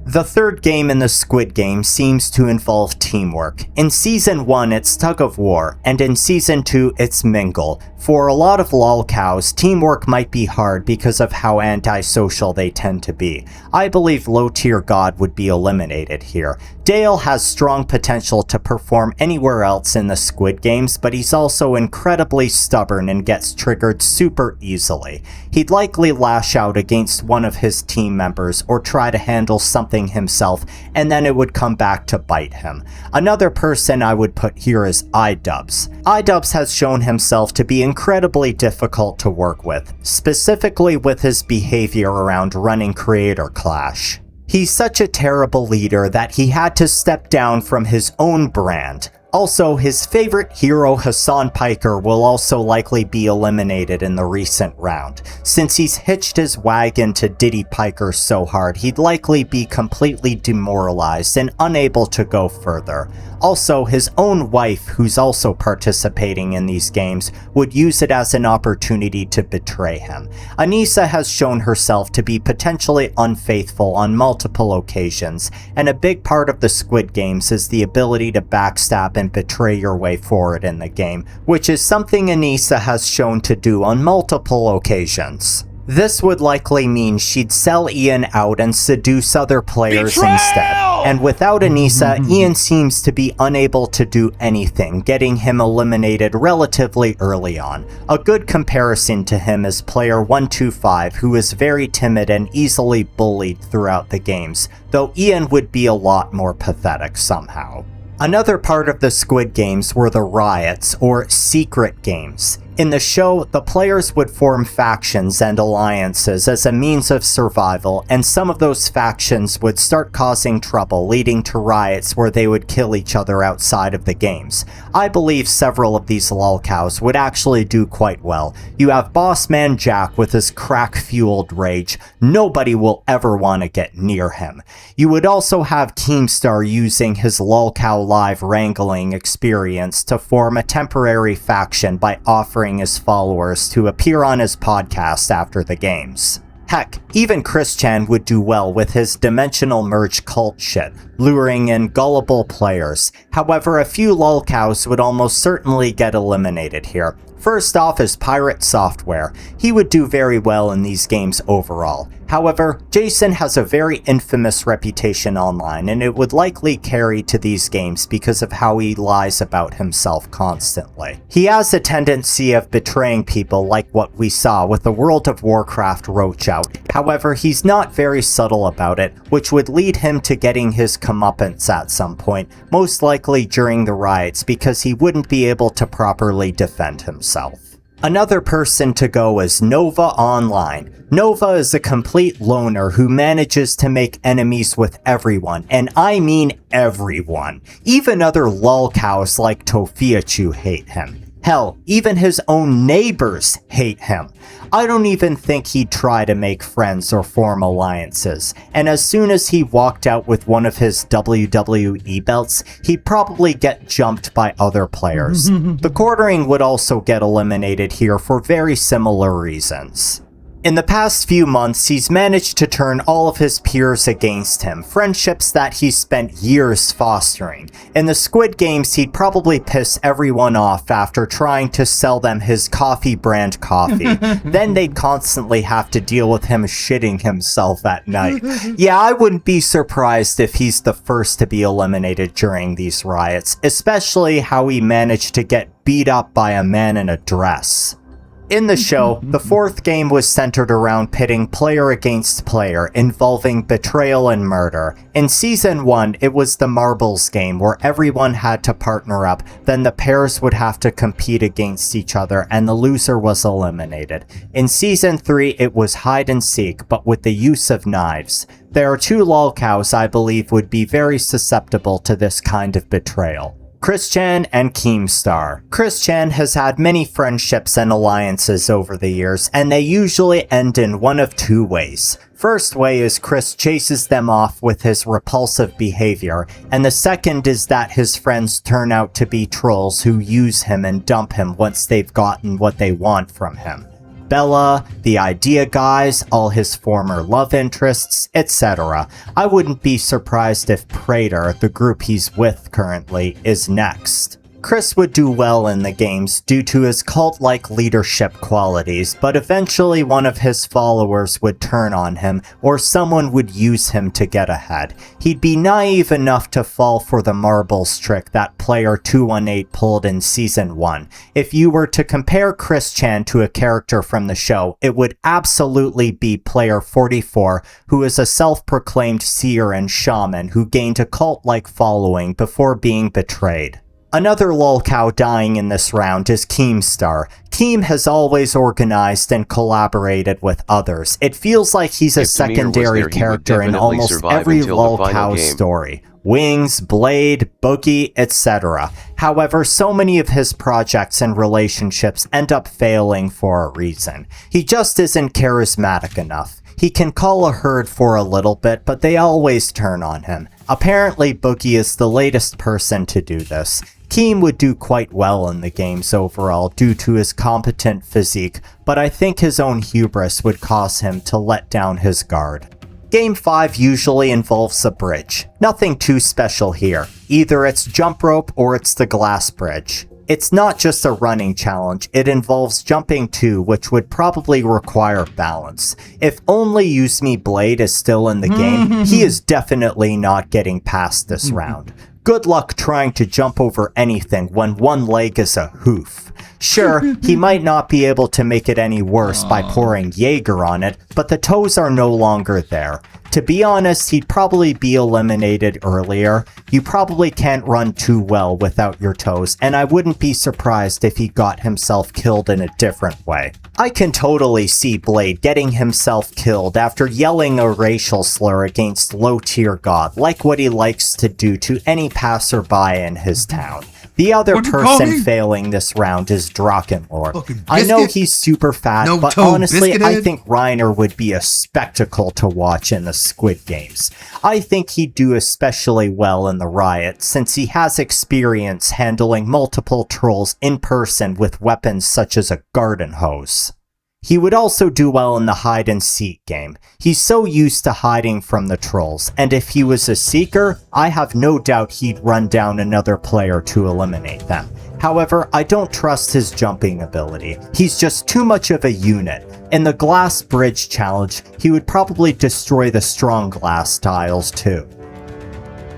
Speaker 1: The third game in the Squid Game seems to involve teamwork. In Season 1, it's Tug of War, and in Season 2, it's Mingle. For a lot of lolcows, teamwork might be hard because of how antisocial they tend to be. I believe Low Tier God would be eliminated here. Dale has strong potential to perform anywhere else in the Squid Games, but he's also incredibly stubborn and gets triggered super easily. He'd likely lash out against one of his team members or try to handle something himself, and then it would come back to bite him. Another person I would put here is iDubbbz. iDubbbz has shown himself to be incredibly difficult to work with, specifically with his behavior around running Creator Clash. He's such a terrible leader that he had to step down from his own brand. Also, his favorite hero Hassan Piker will also likely be eliminated in the recent round. Since he's hitched his wagon to Diddy Piker so hard, he'd likely be completely demoralized and unable to go further. Also, his own wife, who's also participating in these games, would use it as an opportunity to betray him. Anissa has shown herself to be potentially unfaithful on multiple occasions, and a big part of the Squid Games is the ability to backstab and betray your way forward in the game, which is something Anissa has shown to do on multiple occasions. This would likely mean she'd sell Ian out and seduce other players instead. And without Anissa, Ian seems to be unable to do anything, getting him eliminated relatively early on. A good comparison to him is player 125, who is very timid and easily bullied throughout the games, though Ian would be a lot more pathetic somehow. Another part of the Squid Games were the riots, or secret games. In the show, the players would form factions and alliances as a means of survival, and some of those factions would start causing trouble, leading to riots where they would kill each other outside of the games. I believe several of these lolcows would actually do quite well. You have Bossman Jack with his crack-fueled rage. Nobody will ever want to get near him. You would also have Keemstar using his lolcow live wrangling experience to form a temporary faction by offering his followers to appear on his podcast after the games. Heck, even Chris Chan would do well with his dimensional merge cult shit, luring in gullible players. However, a few lolcows would almost certainly get eliminated here. First off is Pirate Software. He would do very well in these games overall. However, Jason has a very infamous reputation online, and it would likely carry to these games because of how he lies about himself constantly. He has a tendency of betraying people like what we saw with the World of Warcraft Roachout. However, he's not very subtle about it, which would lead him to getting his comeuppance at some point, most likely during the riots because he wouldn't be able to properly defend himself. Another person to go is Nova Online. Nova is a complete loner who manages to make enemies with everyone, and I mean everyone. Even other lolcows like Tofiachu hate him. Hell, even his own neighbors hate him. I don't even think he'd try to make friends or form alliances, and as soon as he walked out with one of his WWE belts, he'd probably get jumped by other players. The quartering would also get eliminated here for very similar reasons. In the past few months, he's managed to turn all of his peers against him, friendships that he spent years fostering. In the Squid Games, he'd probably piss everyone off after trying to sell them his coffee brand coffee. Then they'd constantly have to deal with him shitting himself at night. Yeah, I wouldn't be surprised if he's the first to be eliminated during these riots, especially how he managed to get beat up by a man in a dress. In the show, the fourth game was centered around pitting player against player, involving betrayal and murder. In Season 1, it was the Marbles game, where everyone had to partner up, then the pairs would have to compete against each other, and the loser was eliminated. In Season 3, it was hide and seek, but with the use of knives. There are two lolcows I believe would be very susceptible to this kind of betrayal. Chris Chan and Keemstar. Chris Chan has had many friendships and alliances over the years, and they usually end in one of two ways. First way is Chris chases them off with his repulsive behavior, and the second is that his friends turn out to be trolls who use him and dump him once they've gotten what they want from him. Bella, the Idea Guys, all his former love interests, etc. I wouldn't be surprised if Prater, the group he's with currently, is next. Chris would do well in the games due to his cult-like leadership qualities, but eventually one of his followers would turn on him, or someone would use him to get ahead. He'd be naive enough to fall for the marbles trick that player 218 pulled in Season 1. If you were to compare Chris Chan to a character from the show, it would absolutely be player 44, who is a self-proclaimed seer and shaman who gained a cult-like following before being betrayed. Another lolcow dying in this round is Keemstar. Keem has always organized and collaborated with others. It feels like he's a secondary character in almost every lolcow story. Wings, Blade, Boogie, etc. However, so many of his projects and relationships end up failing for a reason. He just isn't charismatic enough. He can call a herd for a little bit, but they always turn on him. Apparently, Boogie is the latest person to do this. Keem would do quite well in the games overall due to his competent physique, but I think his own hubris would cause him to let down his guard. Game 5 usually involves a bridge. Nothing too special here. Either it's jump rope or it's the glass bridge. It's not just a running challenge, it involves jumping too, which would probably require balance. If only Use Me Blade is still in the game, he is definitely not getting past this round. Good luck trying to jump over anything when one leg is a hoof. Sure, he might not be able to make it any worse by pouring Jaeger on it, but the toes are no longer there. To be honest, he'd probably be eliminated earlier. You probably can't run too well without your toes, and I wouldn't be surprised if he got himself killed in a different way. I can totally see Blade getting himself killed after yelling a racial slur against low-tier god, like what he likes to do to any passerby in his town. The other person failing this round is Drakenlord. I know he's super fat, but honestly, I think Reiner would be a spectacle to watch in the Squid Games. I think he'd do especially well in the Riot, since he has experience handling multiple trolls in person with weapons such as a garden hose. He would also do well in the hide-and-seek game. He's so used to hiding from the trolls, and if he was a seeker, I have no doubt he'd run down another player to eliminate them. However, I don't trust his jumping ability. He's just too much of a unit. In the glass bridge challenge, he would probably destroy the strong glass tiles too.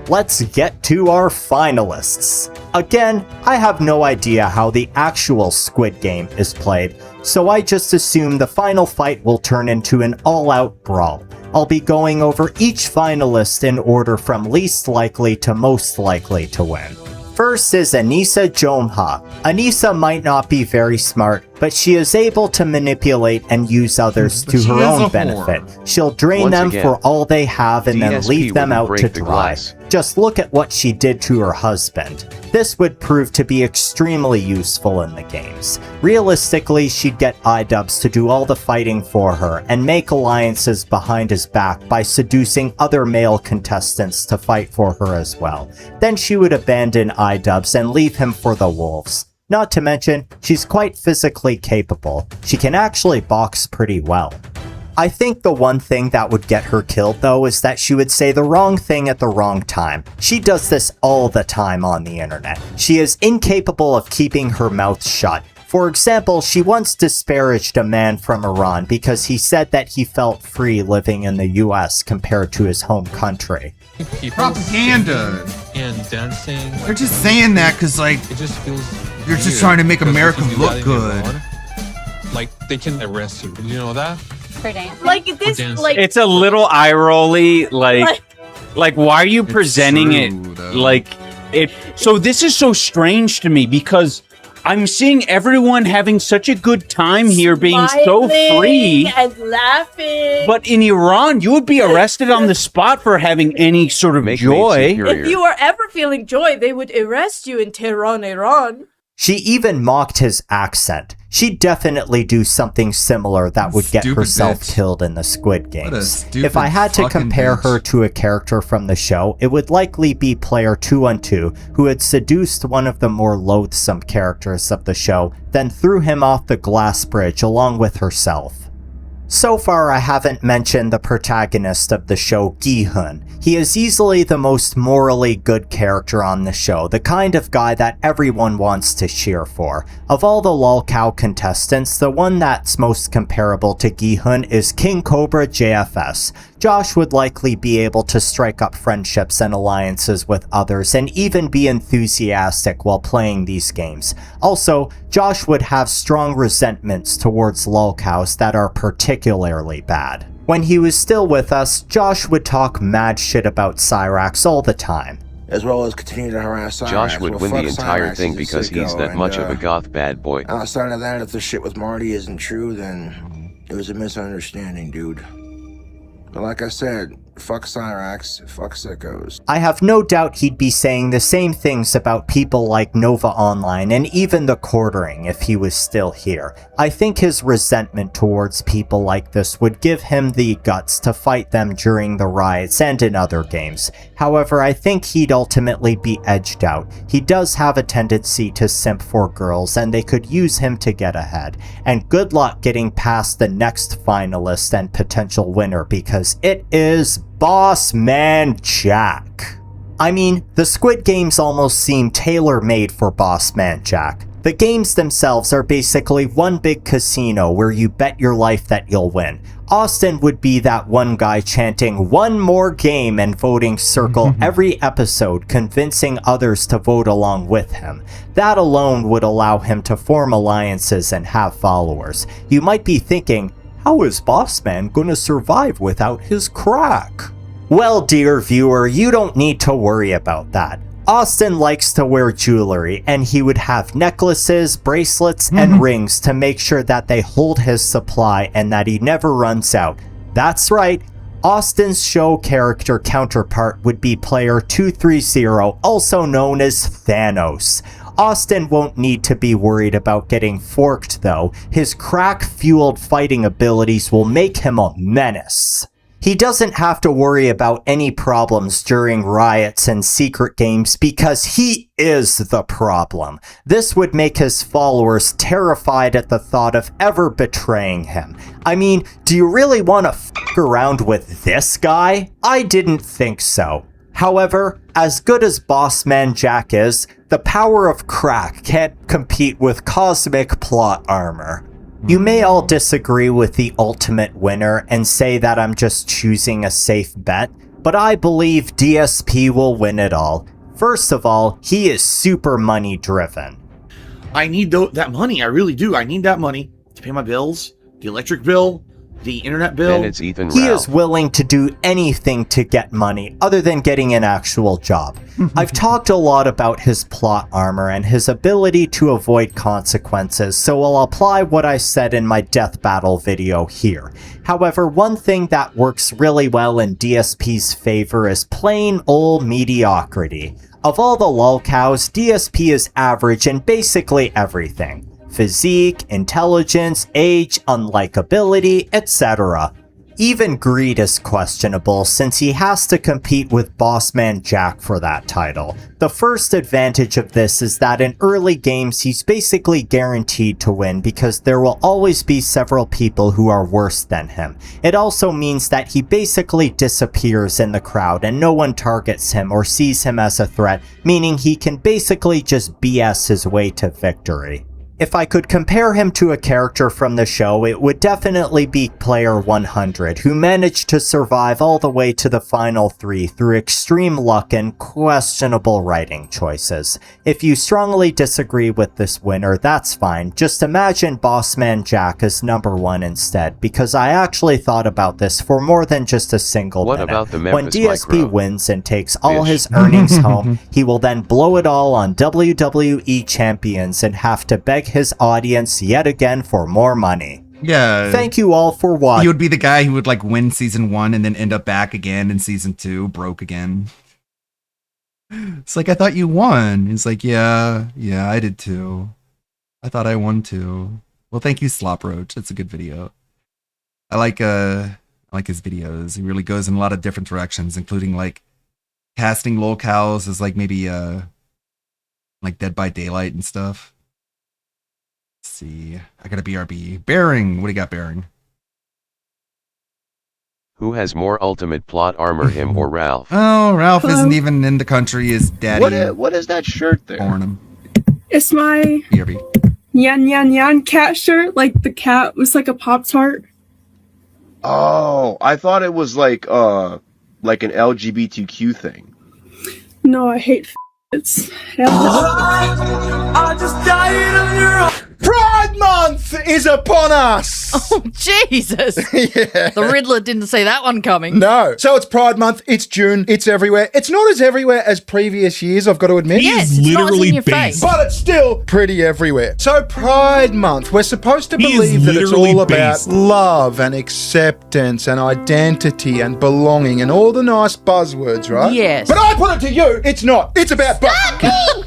Speaker 1: Let's get to our finalists. Again, I have no idea how the actual Squid Game is played, so I just assume the final fight will turn into an all-out brawl. I'll be going over each finalist in order from least likely to most likely to win. First is Anissa Jomha. Anissa might not be very smart, but she is able to manipulate and use others to her own benefit. She'll drain them for all they have and then leave them out to dry. Just look at what she did to her husband. This would prove to be extremely useful in the games. Realistically, she'd get iDubbbz to do all the fighting for her and make alliances behind his back by seducing other male contestants to fight for her as well. Then she would abandon iDubbbz and leave him for the wolves. Not to mention, she's quite physically capable. She can actually box pretty well. I think the one thing that would get her killed though is that she would say the wrong thing at the wrong time. She does this all the time on the internet. She is incapable of keeping her mouth shut. For example, she once disparaged a man from Iran because he said that he felt free living in the US compared to his home country.
Speaker 2: Propaganda
Speaker 4: and dancing.
Speaker 2: They're just saying that because, like,
Speaker 4: it just feels
Speaker 2: you're just trying to make America look good.
Speaker 4: Like they can arrest you. Did you know that?
Speaker 6: Like this, like
Speaker 23: it's a little eye rolly. Like why are you presenting it like it? So this is so strange to me because I'm seeing everyone having such a good time here, being so free
Speaker 6: and laughing.
Speaker 23: But in Iran, you would be arrested on the spot for having any sort of joy.
Speaker 6: If you were ever feeling joy, they would arrest you in Tehran, Iran.
Speaker 1: She even mocked his accent. She'd definitely do something similar that would get herself killed in the Squid Games. If I had to compare her to a character from the show, it would likely be player 212, who had seduced one of the more loathsome characters of the show, then threw him off the glass bridge along with herself. So far, I haven't mentioned the protagonist of the show, Gi-hun. He is easily the most morally good character on the show, the kind of guy that everyone wants to cheer for. Of all the lolcow contestants, the one that's most comparable to Gi-hun is King Cobra JFS. Josh would likely be able to strike up friendships and alliances with others and even be enthusiastic while playing these games. Also, Josh would have strong resentments towards lolcows that are particularly bad. When he was still with us, Josh would talk mad shit about Cyrax all the time.
Speaker 24: As well as continue to harass Cyrax.
Speaker 5: Josh would win the entire thing because he's that much of a goth bad boy.
Speaker 24: Outside of that, if the shit with Marty isn't true, then it was a misunderstanding, dude. But like I said, fuck Cyrax, fuck sickos.
Speaker 1: I have no doubt he'd be saying the same things about people like Nova Online and even the Quartering if he was still here. I think his resentment towards people like this would give him the guts to fight them during the riots and in other games. However, I think he'd ultimately be edged out. He does have a tendency to simp for girls and they could use him to get ahead. And good luck getting past the next finalist and potential winner because it is Boss Man Jack. I mean, the Squid Games almost seem tailor-made for Bossman Jack. The games themselves are basically one big casino where you bet your life that you'll win. Austin would be that one guy chanting one more game and voting circle every episode, convincing others to vote along with him. That alone would allow him to form alliances and have followers. You might be thinking, how is Bossman gonna survive without his crack? Well, dear viewer, you don't need to worry about that. Austin likes to wear jewelry, and he would have necklaces, bracelets, and rings to make sure that they hold his supply and that he never runs out. That's right, Austin's show character counterpart would be player 230, also known as Thanos. Austin won't need to be worried about getting forked though. His crack-fueled fighting abilities will make him a menace. He doesn't have to worry about any problems during riots and secret games because he is the problem. This would make his followers terrified at the thought of ever betraying him. I mean, do you really want to f*** around with this guy? I didn't think so. However, as good as Bossman Jack is, the power of crack can't compete with cosmic plot armor. You may all disagree with the ultimate winner and say that I'm just choosing a safe bet, but I believe DSP will win it all. First of all, he is super money driven.
Speaker 9: I need that money, I really do. I need that money to pay my bills, the electric bill, the internet bill.
Speaker 5: And it's Ethan
Speaker 1: He
Speaker 5: Ralph.
Speaker 1: is willing to do anything to get money other than getting an actual job. I've talked a lot about his plot armor and his ability to avoid consequences, so I'll apply what I said in my death battle video here. However, one thing that works really well in DSP's favor is plain old mediocrity. Of all the lolcows, DSP is average in basically everything. Physique, intelligence, age, unlikability, etc. Even greed is questionable since he has to compete with Bossman Jack for that title. The first advantage of this is that in early games he's basically guaranteed to win because there will always be several people who are worse than him. It also means that he basically disappears in the crowd and no one targets him or sees him as a threat, meaning he can basically just BS his way to victory. If I could compare him to a character from the show, it would definitely be Player 100, who managed to survive all the way to the final 3 through extreme luck and questionable writing choices. If you strongly disagree with this winner, that's fine. Just imagine Bossman Jack as number 1 instead, because I actually thought about this for more than just a single minute.
Speaker 5: About the
Speaker 1: when
Speaker 5: Memphis
Speaker 1: DSP
Speaker 5: Micro?
Speaker 1: wins and takes all his earnings home, he will then blow it all on WWE Champions and have to beg his audience yet again for more money.
Speaker 2: Yeah.
Speaker 1: Thank you all for watching.
Speaker 2: He would be the guy who would like win season 1 and then end up back again in season 2, broke again. It's like, I thought you won. He's like, yeah, I did too. I thought I won too. Well, thank you, Slop Roach. It's a good video. I like his videos. He really goes in a lot of different directions, including like casting lolcows as like maybe like Dead by Daylight and stuff. Let's see. I got a BRB. Bearing. What do you got, Bearing?
Speaker 5: Who has more ultimate plot armor, him or Ralph?
Speaker 2: Oh, Ralph isn't even in the country. His daddy.
Speaker 9: What is that shirt there?
Speaker 2: Born him.
Speaker 11: It's my
Speaker 2: BRB.
Speaker 11: Yan Yan Yan cat shirt. Like the cat was like a Pop-Tart.
Speaker 12: Oh, I thought it was like an LGBTQ thing.
Speaker 11: No, I hate it's
Speaker 16: I just died of your Pride Month is upon us!
Speaker 13: Oh, Jesus!
Speaker 16: Yeah.
Speaker 13: The Riddler didn't see that one coming.
Speaker 16: No. So it's Pride Month, it's June, it's everywhere. It's not as everywhere as previous years, I've got to admit.
Speaker 13: Yes, it's not as in your face.
Speaker 16: But it's still pretty everywhere. So Pride Month, we're supposed to believe that it's all about love and acceptance and identity and belonging and all the nice buzzwords, right?
Speaker 13: Yes.
Speaker 16: But I put it to you, it's not. It's about...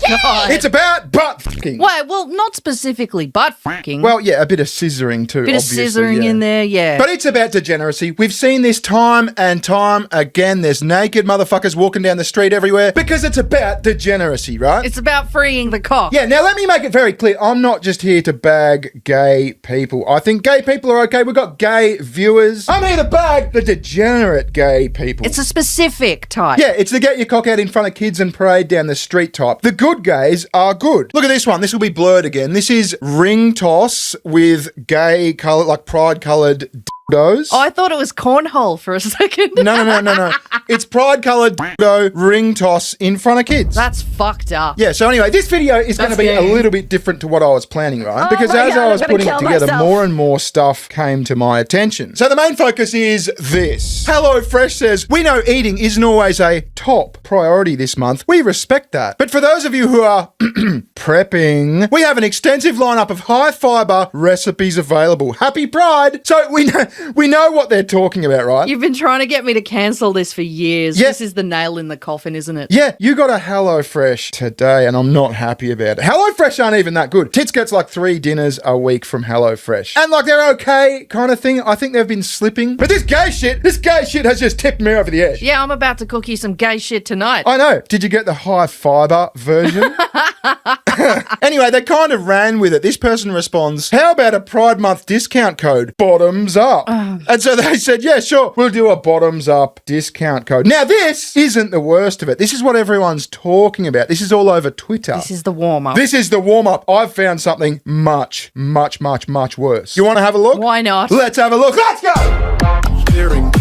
Speaker 13: God.
Speaker 16: It's about butt fucking.
Speaker 13: Wait, well, not specifically butt fucking.
Speaker 16: Well, yeah, a bit of scissoring too.
Speaker 13: bit of
Speaker 16: obviously,
Speaker 13: scissoring
Speaker 16: yeah.
Speaker 13: in there, yeah.
Speaker 16: But it's about degeneracy. We've seen this time and time again. There's naked motherfuckers walking down the street everywhere because it's about degeneracy, right?
Speaker 13: It's about freeing the cock.
Speaker 16: Yeah, now let me make it very clear. I'm not just here to bag gay people. I think gay people are okay. We've got gay viewers. I'm here to bag the degenerate gay people.
Speaker 13: It's a specific type.
Speaker 16: Yeah, it's the get your cock out in front of kids and parade down the street type. The good gays are good. Look at this one. This will be blurred again. This is ring toss with gay color, like pride colored dildos.
Speaker 13: Oh, I thought it was cornhole for a second.
Speaker 16: No. It's pride coloured dildo ring toss in front of kids.
Speaker 13: That's fucked up.
Speaker 16: Yeah, so anyway, this video is going to be a little bit different to what I was planning, right? Because as I was putting it together, more and more stuff came to my attention. So the main focus is this. HelloFresh says, we know eating isn't always a top priority this month. We respect that. But for those of you who are prepping, we have an extensive lineup of high fibre recipes available. Happy Pride! So we know what they're talking about, right?
Speaker 13: You've been trying to get me to cancel this for years.
Speaker 16: Yeah.
Speaker 13: This is the nail in the coffin, isn't it?
Speaker 16: Yeah, you got a HelloFresh today, and I'm not happy about it. HelloFresh aren't even that good. Tits gets like 3 dinners a week from HelloFresh. And like they're okay kind of thing. I think they've been slipping. But this gay shit has just tipped me over the edge.
Speaker 13: Yeah, I'm about to cook you some gay shit tonight.
Speaker 16: I know. Did you get the high fibre version? Anyway, they kind of ran with it. This person responds, how about a Pride Month discount code? Bottoms up. And so they said, yeah, sure, we'll do a bottoms up discount code. Now, this isn't the worst of it. This is what everyone's talking about. This is all over Twitter.
Speaker 13: This is the warm-up.
Speaker 16: This is the warm-up. I've found something much, much, much, much worse. You want to have a look?
Speaker 13: Why not?
Speaker 16: Let's have a look. Let's go! Hearing.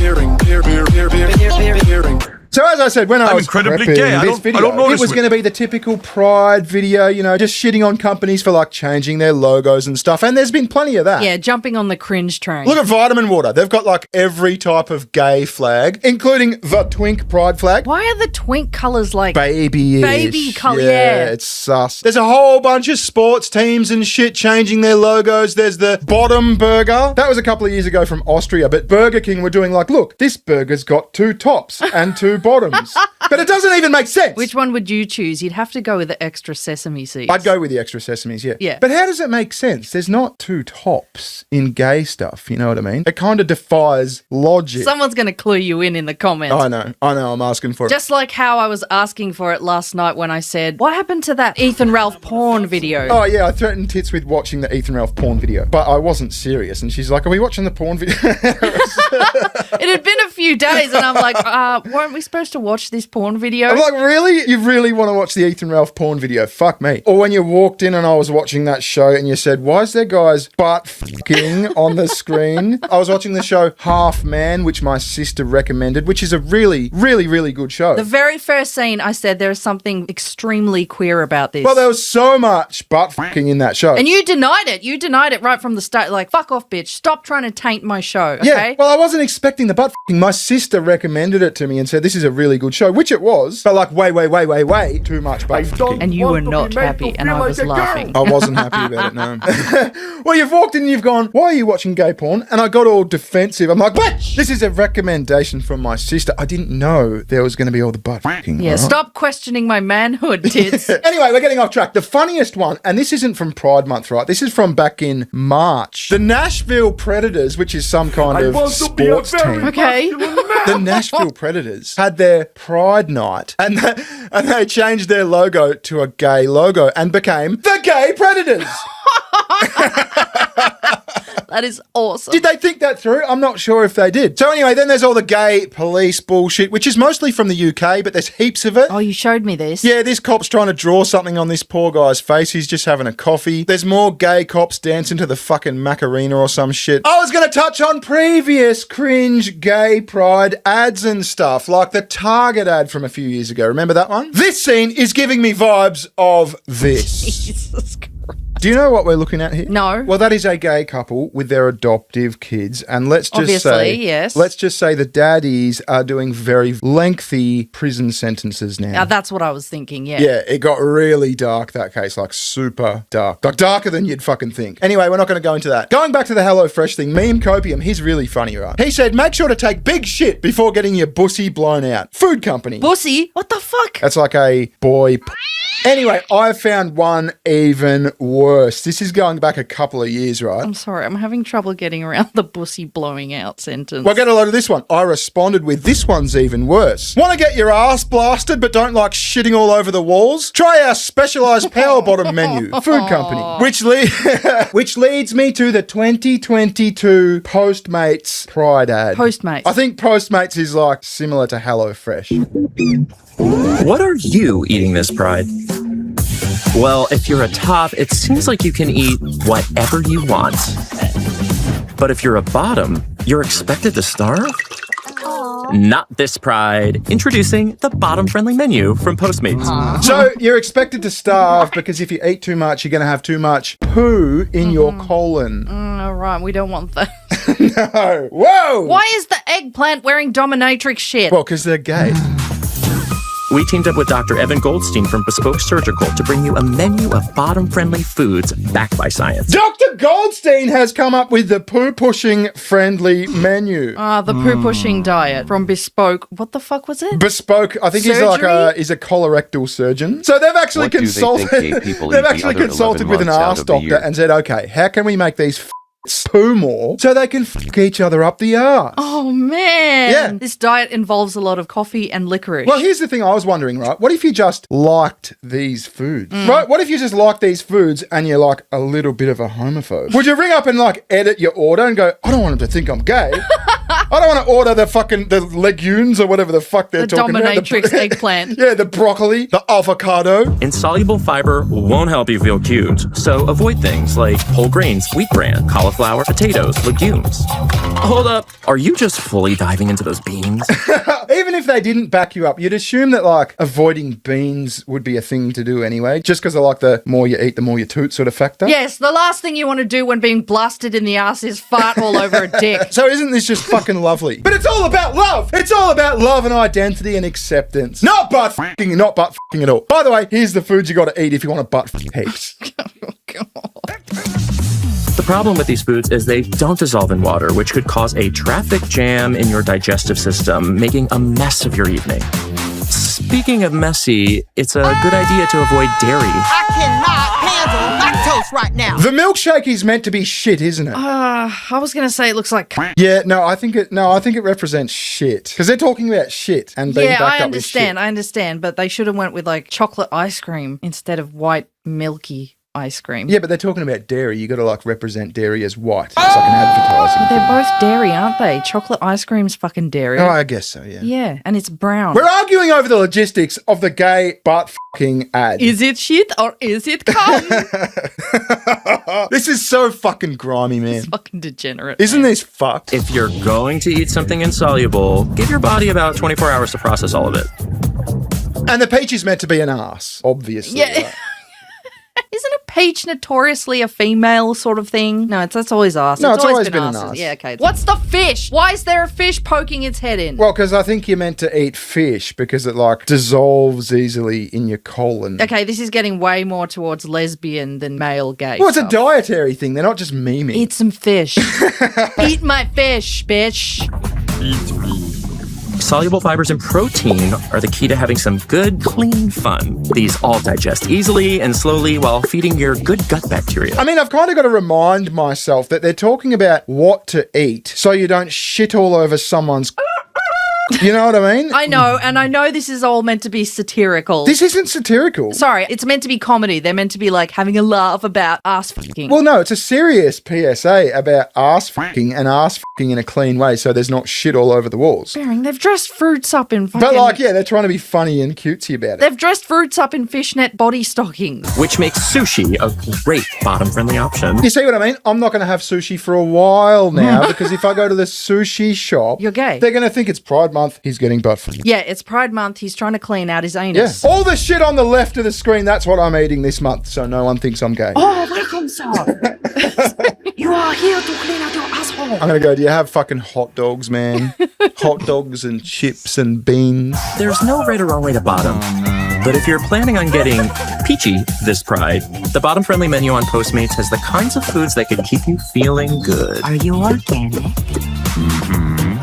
Speaker 16: So as I said, when I was
Speaker 21: incredibly
Speaker 16: prepping
Speaker 21: gay.
Speaker 16: this video,
Speaker 21: I don't notice
Speaker 16: it was
Speaker 21: it.
Speaker 16: going to be the typical Pride video, you know, just shitting on companies for like changing their logos and stuff. And there's been plenty of that.
Speaker 13: Yeah, jumping on the cringe train.
Speaker 16: Look at Vitamin Water. They've got like every type of gay flag, including the twink pride flag.
Speaker 13: Why are the twink colours like
Speaker 16: Babyish.
Speaker 13: baby colour? Yeah.
Speaker 16: It's sus. There's a whole bunch of sports teams and shit changing their logos. There's the Bottom Burger. That was a couple of years ago from Austria, but Burger King were doing like, look, this burger's got 2 tops and 2 bottoms. But it doesn't even make sense.
Speaker 13: Which one would you choose? You'd have to go with the extra sesame seeds.
Speaker 16: I'd go with the extra sesames, yeah.
Speaker 13: Yeah.
Speaker 16: But how does it make sense? There's not 2 tops in gay stuff, you know what I mean? It kind of defies logic.
Speaker 13: Someone's going to clue you in the comments.
Speaker 16: I know, I'm asking for it.
Speaker 13: Just like how I was asking for it last night when I said, what happened to that Ethan Ralph porn video?
Speaker 16: Oh, yeah, I threatened Tits with watching the Ethan Ralph porn video, but I wasn't serious. And she's like, are we watching the porn video?
Speaker 13: It had been a few days and I'm like, weren't we supposed to watch this porn video?
Speaker 16: I'm like, really? You really want to watch the Ethan Ralph porn video? Fuck me. Or when you walked in and I was watching that show and you said, why is there guys butt fucking on the screen? I was watching the show Half Man, which my sister recommended, which is a really, really, really good show.
Speaker 13: The very first scene, I said there is something extremely queer about this.
Speaker 16: Well, there was so much butt fucking in that show.
Speaker 13: And you denied it. You denied it right from the start. Like, fuck off, bitch. Stop trying to taint my show, okay?
Speaker 16: Yeah, well, I wasn't expecting the butt fucking. My sister recommended it to me and said, this is a really good show, which it was, but like way too much butt fucking.
Speaker 13: And you were not happy, and I was laughing.
Speaker 16: I wasn't happy about it, no. Well, you've walked in and you've gone, why are you watching gay porn? And I got all defensive. I'm like, bitch, this is a recommendation from my sister. I didn't know there was going to be all the butt fucking.
Speaker 13: Yeah,
Speaker 16: right?
Speaker 13: stop questioning my manhood, tits.
Speaker 16: Anyway, we're getting off track. The funniest one, and this isn't from Pride Month, right? This is from back in March. The Nashville Predators, which is some kind of sports team.
Speaker 13: Okay.
Speaker 16: The Nashville Predators had their Pride Night and they changed their logo to a gay logo and became the Gay Predators.
Speaker 13: That is awesome.
Speaker 16: Did they think that through? I'm not sure if they did. So anyway, then there's all the gay police bullshit, which is mostly from the UK, but there's heaps of it.
Speaker 13: Oh, you showed me this.
Speaker 16: Yeah, this cop's trying to draw something on this poor guy's face. He's just having a coffee. There's more gay cops dancing to the fucking Macarena or some shit. I was going to touch on previous cringe gay pride ads and stuff, like the Target ad from a few years ago. Remember that one? This scene is giving me vibes of this.
Speaker 13: Jesus Christ.
Speaker 16: Do you know what we're looking at here?
Speaker 13: No.
Speaker 16: Well, that is a gay couple with their adoptive kids. And let's just
Speaker 13: Obviously, yes.
Speaker 16: Let's just say the daddies are doing very lengthy prison sentences now.
Speaker 13: Now, that's what I was thinking, yeah.
Speaker 16: Yeah, it got really dark, that case, like super dark. Like darker than you'd fucking think. Anyway, we're not going to go into that. Going back to the HelloFresh thing, Meme Copium, he's really funny, right? He said, make sure to take big shit before getting your bussy blown out. Food company.
Speaker 13: Bussy? What the fuck?
Speaker 16: That's like a boy Anyway, I found one even worse. This is going back a couple of years, right?
Speaker 13: I'm sorry, I'm having trouble getting around the bussy blowing out sentence.
Speaker 16: Well, get a load of this one. I responded with, this one's even worse. Want to get your ass blasted but don't like shitting all over the walls? Try our specialised power bottom menu, food company. Which leads me to the 2022 Postmates Pride ad.
Speaker 13: Postmates.
Speaker 16: I think Postmates is like similar to HelloFresh.
Speaker 8: What are you eating this Pride? Well, if you're a top, it seems like you can eat whatever you want. But if you're a bottom, you're expected to starve? Not this Pride. Introducing the bottom-friendly menu from Postmates.
Speaker 16: So you're expected to starve because if you eat too much, you're going to have too much poo in your colon.
Speaker 13: All right, we don't want that.
Speaker 16: No. Whoa!
Speaker 13: Why is the eggplant wearing dominatrix shit?
Speaker 16: Well, because they're gay.
Speaker 8: We teamed up with Dr. Evan Goldstein from Bespoke Surgical to bring you a menu of bottom-friendly foods backed by science.
Speaker 16: Dr. Goldstein has come up with the poo-pushing friendly menu.
Speaker 13: The poo-pushing diet from Bespoke. What the fuck was it?
Speaker 16: Bespoke, I think he's a colorectal surgeon. So they've actually consulted. They've actually consulted with an arse doctor and said, okay, how can we make these poo more so they can fuck each other up the arse?
Speaker 13: Oh man.
Speaker 16: Yeah.
Speaker 13: This diet involves a lot of coffee and licorice.
Speaker 16: Well, here's the thing I was wondering, right? What if you just liked these foods? Right? What if you just like these foods and you're like a little bit of a homophobe? Would you ring up and like edit your order and go, I don't want them to think I'm gay. I don't want to order the legumes or whatever the fuck they're talking about.
Speaker 13: The dominatrix eggplant.
Speaker 16: Yeah, the broccoli, the avocado.
Speaker 8: Insoluble fiber won't help you feel cute, so avoid things like whole grains, wheat bran, cauliflower, potatoes, legumes. Hold up, are you just fully diving into those beans?
Speaker 16: Even if they didn't back you up, you'd assume that like avoiding beans would be a thing to do anyway, just because of like the more you eat, the more you toot sort of factor.
Speaker 13: Yes, the last thing you want to do when being blasted in the ass is fart all over a dick.
Speaker 16: So isn't this just fucking lovely? But it's all about love. It's all about love and identity and acceptance. Not butt fucking at all. By the way, here's the foods you got to eat if you want to butt heaps.
Speaker 8: The problem with these foods is they don't dissolve in water, which could cause a traffic jam in your digestive system, making a mess of your evening. Speaking of messy, it's a good idea to avoid dairy.
Speaker 10: I cannot handle lactose right now.
Speaker 16: The milkshake is meant to be shit, isn't it?
Speaker 13: I was going to say it looks like...
Speaker 16: Yeah, I think it represents shit. Because they're talking about shit and being backed up with shit.
Speaker 13: I understand, but they should have went with like chocolate ice cream instead of white milky ice cream.
Speaker 16: Yeah, but they're talking about dairy. You got to like represent dairy as white. It's like an advertising.
Speaker 13: But they're both dairy, aren't they? Chocolate ice cream's fucking dairy.
Speaker 16: Oh, I guess so, yeah.
Speaker 13: Yeah, and it's brown.
Speaker 16: We're arguing over the logistics of the gay butt fucking ad.
Speaker 13: Is it shit or is it cum?
Speaker 16: This is so fucking grimy, man.
Speaker 13: It's fucking degenerate.
Speaker 16: Isn't this fucked?
Speaker 8: If you're going to eat something insoluble, give your body about 24 hours to process all of it.
Speaker 16: And the peach is meant to be an ass, obviously.
Speaker 13: Yeah.
Speaker 16: Right?
Speaker 13: Isn't a peach notoriously a female sort of thing? No, that's always ass.
Speaker 16: No, it's always been an ass.
Speaker 13: Yeah, okay. What's the fish? Why is there a fish poking its head in?
Speaker 16: Well, because I think you're meant to eat fish because it like dissolves easily in your colon.
Speaker 13: Okay, this is getting way more towards lesbian than male gay.
Speaker 16: Well, it's a dietary thing. They're not just memeing.
Speaker 13: Eat some fish. Eat my fish, bitch.
Speaker 8: Eat me. Soluble fibers and protein are the key to having some good, clean fun. These all digest easily and slowly while feeding your good gut bacteria.
Speaker 16: I mean, I've kind of got to remind myself that they're talking about what to eat so you don't shit all over someone's... You know what I mean?
Speaker 13: I know, and I know this is all meant to be satirical.
Speaker 16: This isn't satirical.
Speaker 13: Sorry, it's meant to be comedy. They're meant to be like having a laugh about ass fucking.
Speaker 16: Well, no, it's a serious PSA about ass fucking and ass fucking in a clean way so there's not shit all over the walls.
Speaker 13: Bearing, they've dressed fruits up in fucking...
Speaker 16: But like, yeah, they're trying to be funny and cutesy about it.
Speaker 13: They've dressed fruits up in fishnet body stockings.
Speaker 8: Which makes sushi a great bottom-friendly option.
Speaker 16: You see what I mean? I'm not going to have sushi for a while now because if I go to the sushi shop...
Speaker 13: You're gay.
Speaker 16: They're going to think it's Pride Month. He's getting butt fucked.
Speaker 13: Yeah, it's Pride Month. He's trying to clean out his anus.
Speaker 16: Yeah. All the shit on the left of the screen, that's what I'm eating this month, so no one thinks I'm gay.
Speaker 10: Oh, welcome, sir. You are here to clean out your asshole.
Speaker 16: I'm going to go, do you have fucking hot dogs, man? Hot dogs and chips and beans.
Speaker 8: There's no right or wrong way to bottom. But if you're planning on getting peachy this Pride, the bottom-friendly menu on Postmates has the kinds of foods that can keep you feeling good.
Speaker 10: Are you organic?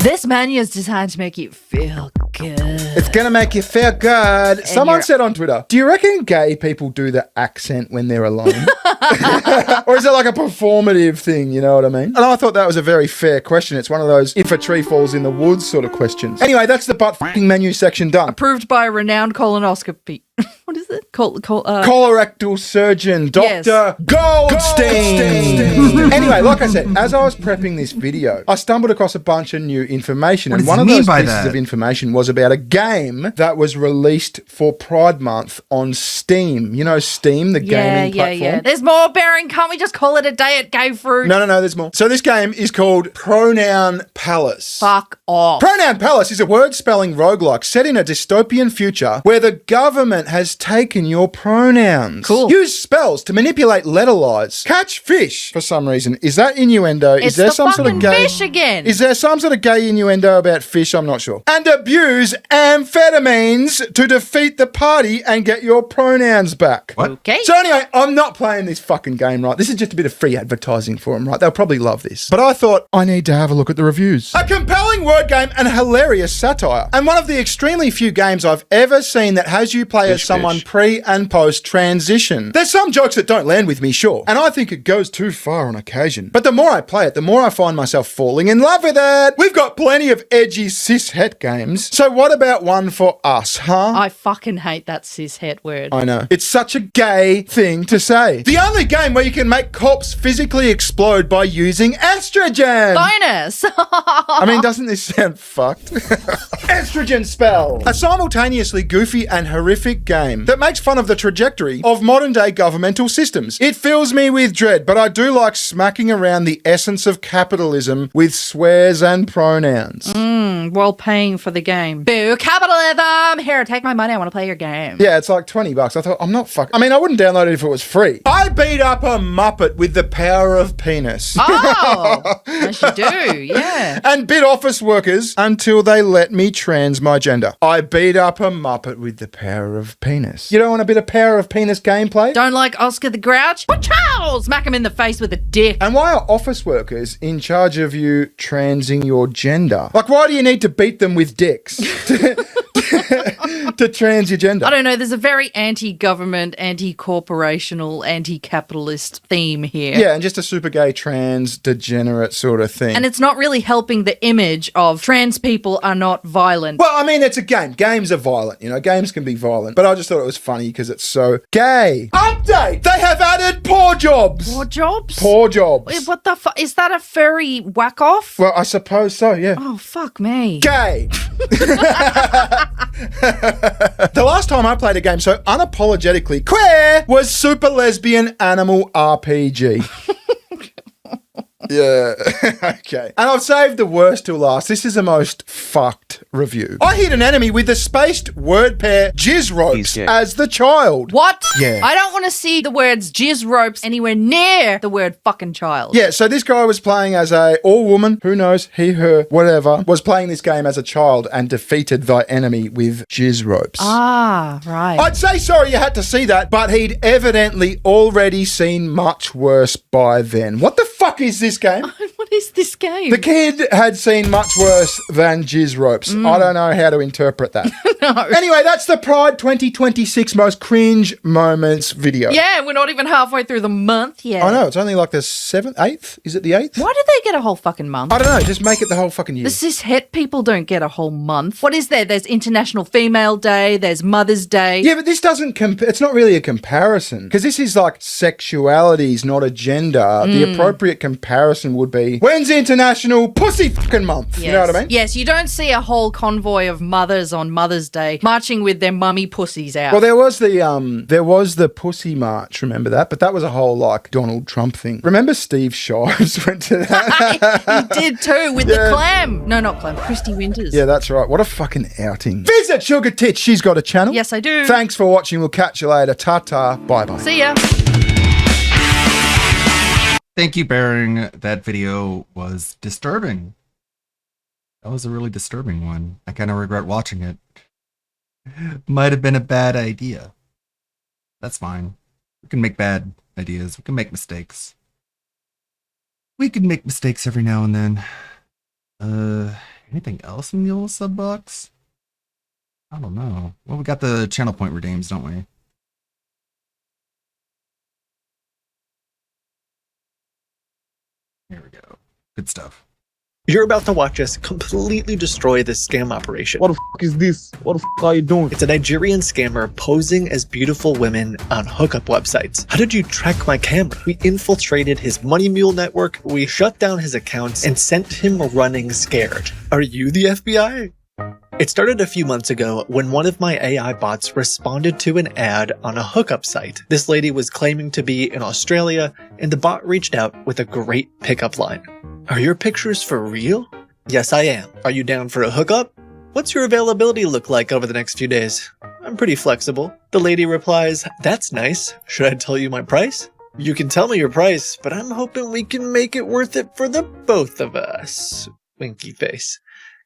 Speaker 13: This menu is designed to make you feel good.
Speaker 16: It's gonna make you feel good. Someone said on Twitter, do you reckon gay people do the accent when they're alone? Or is it like a performative thing, you know what I mean? And I thought that was a very fair question. It's one of those if a tree falls in the woods sort of questions. Anyway, that's the butt fucking menu section done.
Speaker 13: Approved by a renowned colonoscopy. What is it?
Speaker 16: Colorectal surgeon, Dr. Goldstein. Anyway, like I said, as I was prepping this video, I stumbled across a bunch of new information. And one of those pieces of information was about a game that was released for Pride Month on Steam. You know Steam, the gaming platform?
Speaker 13: Yeah. There's more, Baron. Can't we just call it a day at Gay Fruit?
Speaker 16: No, there's more. So this game is called Pronoun Palace.
Speaker 13: Fuck off.
Speaker 16: Pronoun Palace is a word-spelling roguelike set in a dystopian future where the government has taken your pronouns.
Speaker 13: Cool.
Speaker 16: Use spells to manipulate letter lies. Catch fish for some reason. Is that innuendo?
Speaker 13: It's
Speaker 16: is there
Speaker 13: the
Speaker 16: some sort of
Speaker 13: fucking
Speaker 16: gay
Speaker 13: fish again.
Speaker 16: Is there some sort of gay innuendo about fish? I'm not sure. And abuse amphetamines to defeat the party and get your pronouns back.
Speaker 2: What?
Speaker 13: Okay.
Speaker 16: So anyway, I'm not playing this fucking game, right? This is just a bit of free advertising for them, right? They'll probably love this. But I thought I need to have a look at the reviews. A compelling word game and hilarious satire. And one of the extremely few games I've ever seen that has you play as someone pre and post transition. There's some jokes that don't land with me, sure. And I think it goes too far on occasion. But the more I play it, the more I find myself falling in love with it. We've got plenty of edgy cis-het games. So what about one for us, huh?
Speaker 13: I fucking hate that cis-het word.
Speaker 16: I know. It's such a gay thing to say. The only game where you can make corpse physically explode by using estrogen.
Speaker 13: Bonus.
Speaker 16: I mean, doesn't this sound fucked? Estrogen spell. A simultaneously goofy and horrific game that makes fun of the trajectory of modern day governmental systems. It fills me with dread, but I do like smacking around the essence of capitalism with swears and pronouns.
Speaker 13: While paying for the game. Boo capitalism! Here, take my money. I want to play your game.
Speaker 16: Yeah, it's like $20. I thought, I'm not fucking... I mean, I wouldn't download it if it was free. I beat up a Muppet with the power of penis.
Speaker 13: Oh! Yes, you do, yeah.
Speaker 16: And bit office workers until they let me trans my gender. I beat up a Muppet with the power of penis. You don't want a bit of power of penis gameplay?
Speaker 13: Don't like Oscar the Grouch? Pachow! Smack him in the face with a dick.
Speaker 16: And why are office workers in charge of you transing your gender? Like, why do you need to beat them with dicks to trans your gender?
Speaker 13: I don't know. There's a very anti-government, anti-corporational, anti-capitalist theme here.
Speaker 16: Yeah, and just a super gay trans degenerate sort of thing.
Speaker 13: And it's not really helping the image of trans people are not violent.
Speaker 16: Well, I mean, it's a game. Games are violent, you know. Games can be violent. But I just thought it was funny because it's so gay. Update! They have added paw jobs!
Speaker 13: Paw jobs?
Speaker 16: Paw jobs.
Speaker 13: Wait, what the fuck? Is that a furry whack-off?
Speaker 16: Well, I suppose so, yeah.
Speaker 13: Oh, fuck me.
Speaker 16: Gay! The last time I played a game so unapologetically queer was Super Lesbian Animal RPG. Yeah, okay. And I've saved the worst till last. This is the most fucked review. I hit an enemy with the spaced word pair jizz ropes as the child.
Speaker 13: What?
Speaker 16: Yeah.
Speaker 13: I don't want to see the words jizz ropes anywhere near the word fucking child.
Speaker 16: Yeah, so this guy was playing as a all-woman, who knows, he, her, whatever, was playing this game as a child and defeated thy enemy with jizz ropes.
Speaker 13: Ah, right.
Speaker 16: I'd say sorry you had to see that, but he'd evidently already seen much worse by then. What the fuck is this game?
Speaker 13: What is this game?
Speaker 16: The kid had seen much worse than jizz ropes. I don't know how to interpret that.
Speaker 13: No.
Speaker 16: Anyway, that's the Pride 2026 most cringe moments video.
Speaker 13: Yeah, we're not even halfway through the month yet.
Speaker 16: I know, it's only like the 7th, 8th? Is it the 8th?
Speaker 13: Why did they get a whole fucking month?
Speaker 16: I don't know, just make it the whole fucking year.
Speaker 13: The cis-het people don't get a whole month. What is there? There's International Female Day, there's Mother's Day.
Speaker 16: Yeah, but this doesn't, it's not really a comparison. Because this is like sexualities, not a gender. The appropriate comparison would be, when's International Pussy fucking Month?
Speaker 13: Yes.
Speaker 16: You know what I mean?
Speaker 13: Yes, you don't see a whole convoy of mothers on Mother's Day marching with their mummy pussies out.
Speaker 16: Well, there was the Pussy March, remember that? But that was a whole like Donald Trump thing. Remember Steve Shives went to that?
Speaker 13: He did too, with the Clam. No, not Clam, Christy Winters.
Speaker 16: Yeah, that's right. What a fucking outing. Visit Sugar Tits. She's got a channel.
Speaker 13: Yes, I do.
Speaker 16: Thanks for watching. We'll catch you later. Ta-ta. Bye-bye.
Speaker 13: See ya.
Speaker 2: Thank you, Baron. That video was disturbing. That was a really disturbing one. I kind of regret watching it. Might have been a bad idea. That's fine. We can make bad ideas. We can make mistakes. We can make mistakes every now and then. Anything else in the old sub box? I don't know. Well, we got the channel point redeems, don't we? Here we go. Good stuff.
Speaker 14: You're about to watch us completely destroy this scam operation.
Speaker 21: What the f is this? What the f are you doing?
Speaker 14: It's a Nigerian scammer posing as beautiful women on hookup websites. How did you track my camera? We infiltrated his Money Mule network, we shut down his accounts, and sent him running scared. Are you the FBI? It started a few months ago when one of my AI bots responded to an ad on a hookup site. This lady was claiming to be in Australia, and the bot reached out with a great pickup line. Are your pictures for real? Yes, I am. Are you down for a hookup? What's your availability look like over the next few days? I'm pretty flexible. The lady replies, that's nice. Should I tell you my price? You can tell me your price, but I'm hoping we can make it worth it for the both of us. Winky face.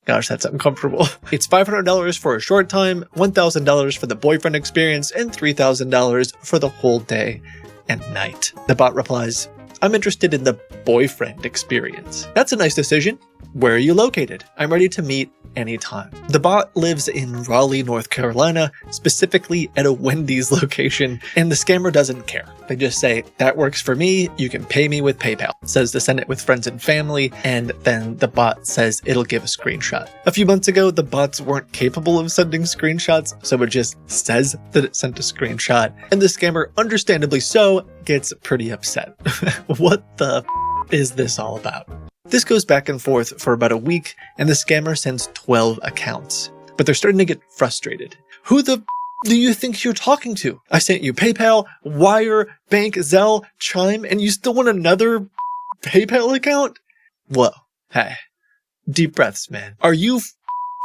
Speaker 14: Gosh, that's uncomfortable. It's $500 for a short time, $1,000 for the boyfriend experience, and $3,000 for the whole day and night. The bot replies, I'm interested in the boyfriend experience. That's a nice decision. Where are you located? I'm ready to meet anytime. The bot lives in Raleigh, North Carolina, specifically at a Wendy's location, and the scammer doesn't care. They just say, that works for me, you can pay me with PayPal. It says to send it with friends and family, and then the bot says it'll give a screenshot. A few months ago, the bots weren't capable of sending screenshots, so it just says that it sent a screenshot, and the scammer, understandably so, gets pretty upset. What the is this all about? This goes back and forth for about a week, and the scammer sends 12 accounts. But they're starting to get frustrated. Who the do you think you're talking to? I sent you PayPal, Wire, Bank, Zelle, Chime, and you still want another PayPal account? Whoa. Hey. Deep breaths, man. Are you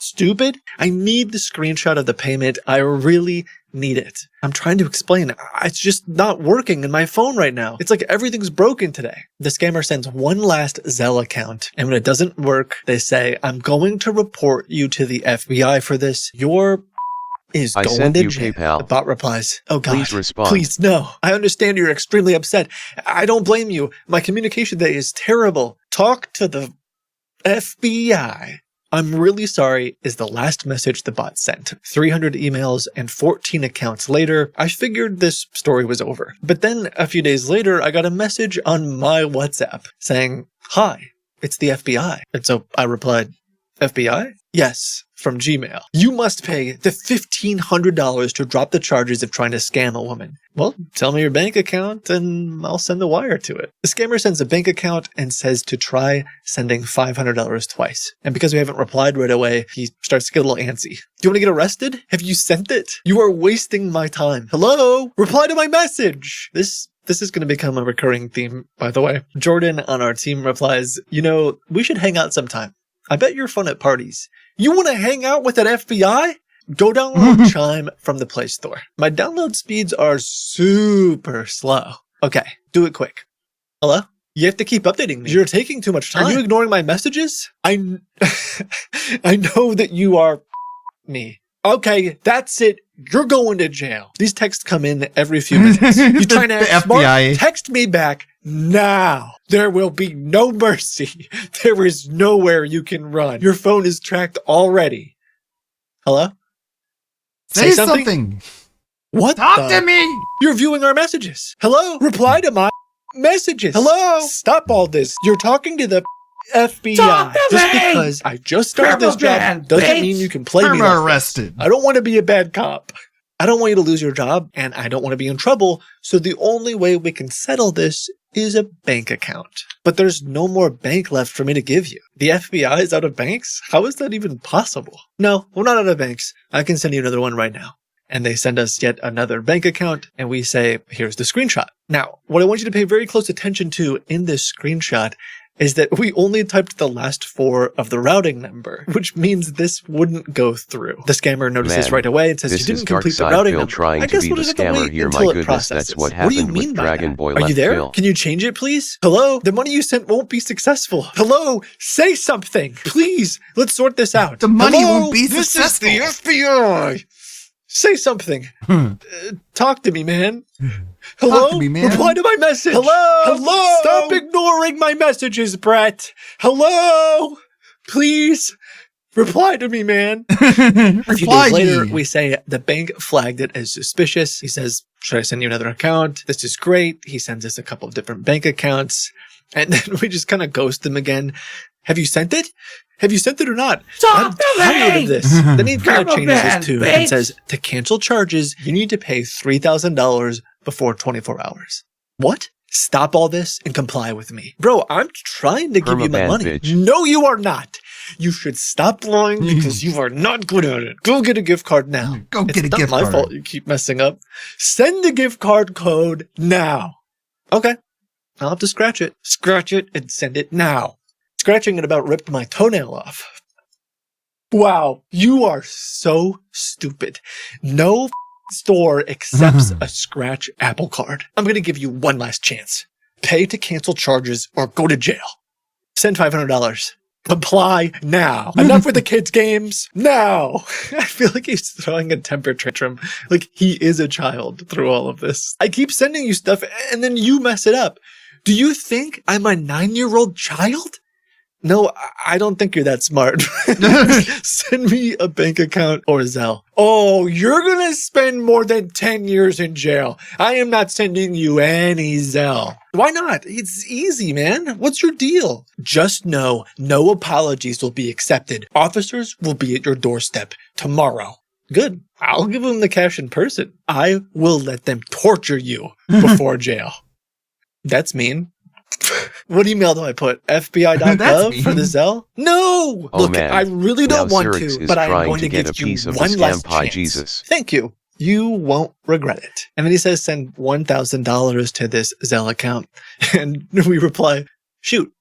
Speaker 14: stupid? I need the screenshot of the payment. I really need it. I'm trying to explain. It's just not working in my phone right now. It's like everything's broken today. The scammer sends one last Zelle account, and when it doesn't work, they say, I'm going to report you to the FBI for this. Your is
Speaker 5: I
Speaker 14: going
Speaker 5: sent
Speaker 14: to
Speaker 5: you
Speaker 14: jail.
Speaker 5: PayPal.
Speaker 14: The bot replies, oh God,
Speaker 5: Please respond.
Speaker 14: Please, no. I understand you're extremely upset. I don't blame you. My communication today is terrible. Talk to the FBI. I'm really sorry is the last message the bot sent. 300 emails and 14 accounts later, I figured this story was over. But then a few days later, I got a message on my WhatsApp saying, hi, it's the FBI. And so I replied, FBI? Yes, from Gmail. You must pay the $1,500 to drop the charges of trying to scam a woman. Well, tell me your bank account and I'll send the wire to it. The scammer sends a bank account and says to try sending $500 twice. And because we haven't replied right away, he starts to get a little antsy. Do you want to get arrested? Have you sent it? You are wasting my time. Hello? Reply to my message. This is going to become a recurring theme, by the way. Jordan on our team replies, you know, we should hang out sometime. I bet you're fun at parties. You want to hang out with an FBI? Go download Chime from the Play Store. My download speeds are super slow. Okay, do it quick. Hello? You have to keep updating me. You're taking too much time. Are you ignoring my messages? I know that you are me. Okay, that's it. You're going to jail. These texts come in every few minutes. You trying to act smart? Text me back now. There will be no mercy. There is nowhere you can run. Your phone is tracked already. Hello?
Speaker 2: Say something.
Speaker 14: What?
Speaker 2: Talk to me.
Speaker 14: You're viewing our messages. Hello? Reply to my messages. Hello? Stop all this. You're talking to the FBI.
Speaker 21: Talk to
Speaker 14: Just
Speaker 21: me!
Speaker 14: because I just started this job doesn't mean you can play me.
Speaker 2: I'm arrested.
Speaker 14: I don't want to be a bad cop. I don't want you to lose your job, and I don't want to be in trouble, so the only way we can settle this is a bank account. But there's no more bank left for me to give you. The FBI is out of banks? How is that even possible? No, we're not out of banks. I can send you another one right now. And they send us yet another bank account, and we say, here's the screenshot. Now, what I want you to pay very close attention to in this screenshot is that we only typed the last 4 of the routing number, which means this wouldn't go through. The scammer notices right away and says, you didn't complete the routing number.
Speaker 5: Trying
Speaker 14: I guess
Speaker 5: to
Speaker 14: we'll
Speaker 5: be
Speaker 14: just
Speaker 5: the
Speaker 14: have to
Speaker 5: scammer
Speaker 14: wait
Speaker 5: here.
Speaker 14: until
Speaker 5: My
Speaker 14: it
Speaker 5: goodness,
Speaker 14: processes.
Speaker 5: that's what
Speaker 14: What do you
Speaker 5: happened
Speaker 14: mean
Speaker 5: with
Speaker 14: by
Speaker 5: Dragon
Speaker 14: that?
Speaker 5: Boy
Speaker 14: Are you
Speaker 5: Left
Speaker 14: there?
Speaker 5: Bill.
Speaker 14: Can you change it, please? Hello? The money you sent won't be successful. Hello? Say something. Please. Let's sort this out.
Speaker 2: The money
Speaker 14: Hello?
Speaker 2: won't be
Speaker 14: This
Speaker 2: successful.
Speaker 14: is the FBI. Say something. Talk to me, man. Hello?
Speaker 2: Talk to me, man.
Speaker 14: Reply to my message. Hello? Hello? Stop ignoring my messages, Brett. Hello? Please? Reply to me, man. A few
Speaker 2: Reply
Speaker 14: days later,
Speaker 2: me.
Speaker 14: we say the bank flagged it as suspicious. He says, should I send you another account? This is great. He sends us a couple of different bank accounts. And then we just kind of ghost them again. Have you sent it? Have you sent it or not? I'm tired of this. Then he kind of changes his tune and says, to cancel charges, you need to pay $3,000 before 24 hours. What? Stop all this and comply with me. Bro, I'm trying to give you my money.
Speaker 5: Bitch.
Speaker 14: No, you are not. You should stop lying because you are not good at it. Go get a gift card now.
Speaker 2: Go get a gift
Speaker 14: It's not my
Speaker 2: card.
Speaker 14: fault you keep messing up. Send the gift card code now. Okay. I'll have to scratch it. Scratch it and send it now. Scratching it about ripped my toenail off. Wow, you are so stupid. No store accepts a scratch Apple Card. I'm going to give you one last chance. Pay to cancel charges or go to jail. Send $500. Apply now. Enough with the kids' games. Now. I feel like he's throwing a temper tantrum. Like he is a child through all of this. I keep sending you stuff and then you mess it up. Do you think I'm a 9-year-old child? No, I don't think you're that smart. Send me a bank account or Zelle. Oh, you're going to spend more than 10 years in jail. I am not sending you any Zelle. Why not? It's easy, man. What's your deal? Just know no apologies will be accepted. Officers will be at your doorstep tomorrow. Good. I'll give them the cash in person. I will let them torture you before jail. That's mean. What email do I put? FBI.gov for the Zelle? No!
Speaker 5: Oh,
Speaker 14: Look,
Speaker 5: man.
Speaker 14: I really don't
Speaker 5: Now
Speaker 14: want
Speaker 5: Cyrix
Speaker 14: to,
Speaker 5: is
Speaker 14: but I'm
Speaker 5: trying
Speaker 14: going
Speaker 5: to
Speaker 14: to
Speaker 5: get
Speaker 14: give
Speaker 5: a
Speaker 14: you
Speaker 5: piece of the
Speaker 14: one
Speaker 5: scam
Speaker 14: last
Speaker 5: pie,
Speaker 14: chance.
Speaker 5: Jesus.
Speaker 14: Thank you. You won't regret it. And then he says send $1,000 to this Zelle account. And we reply, shoot,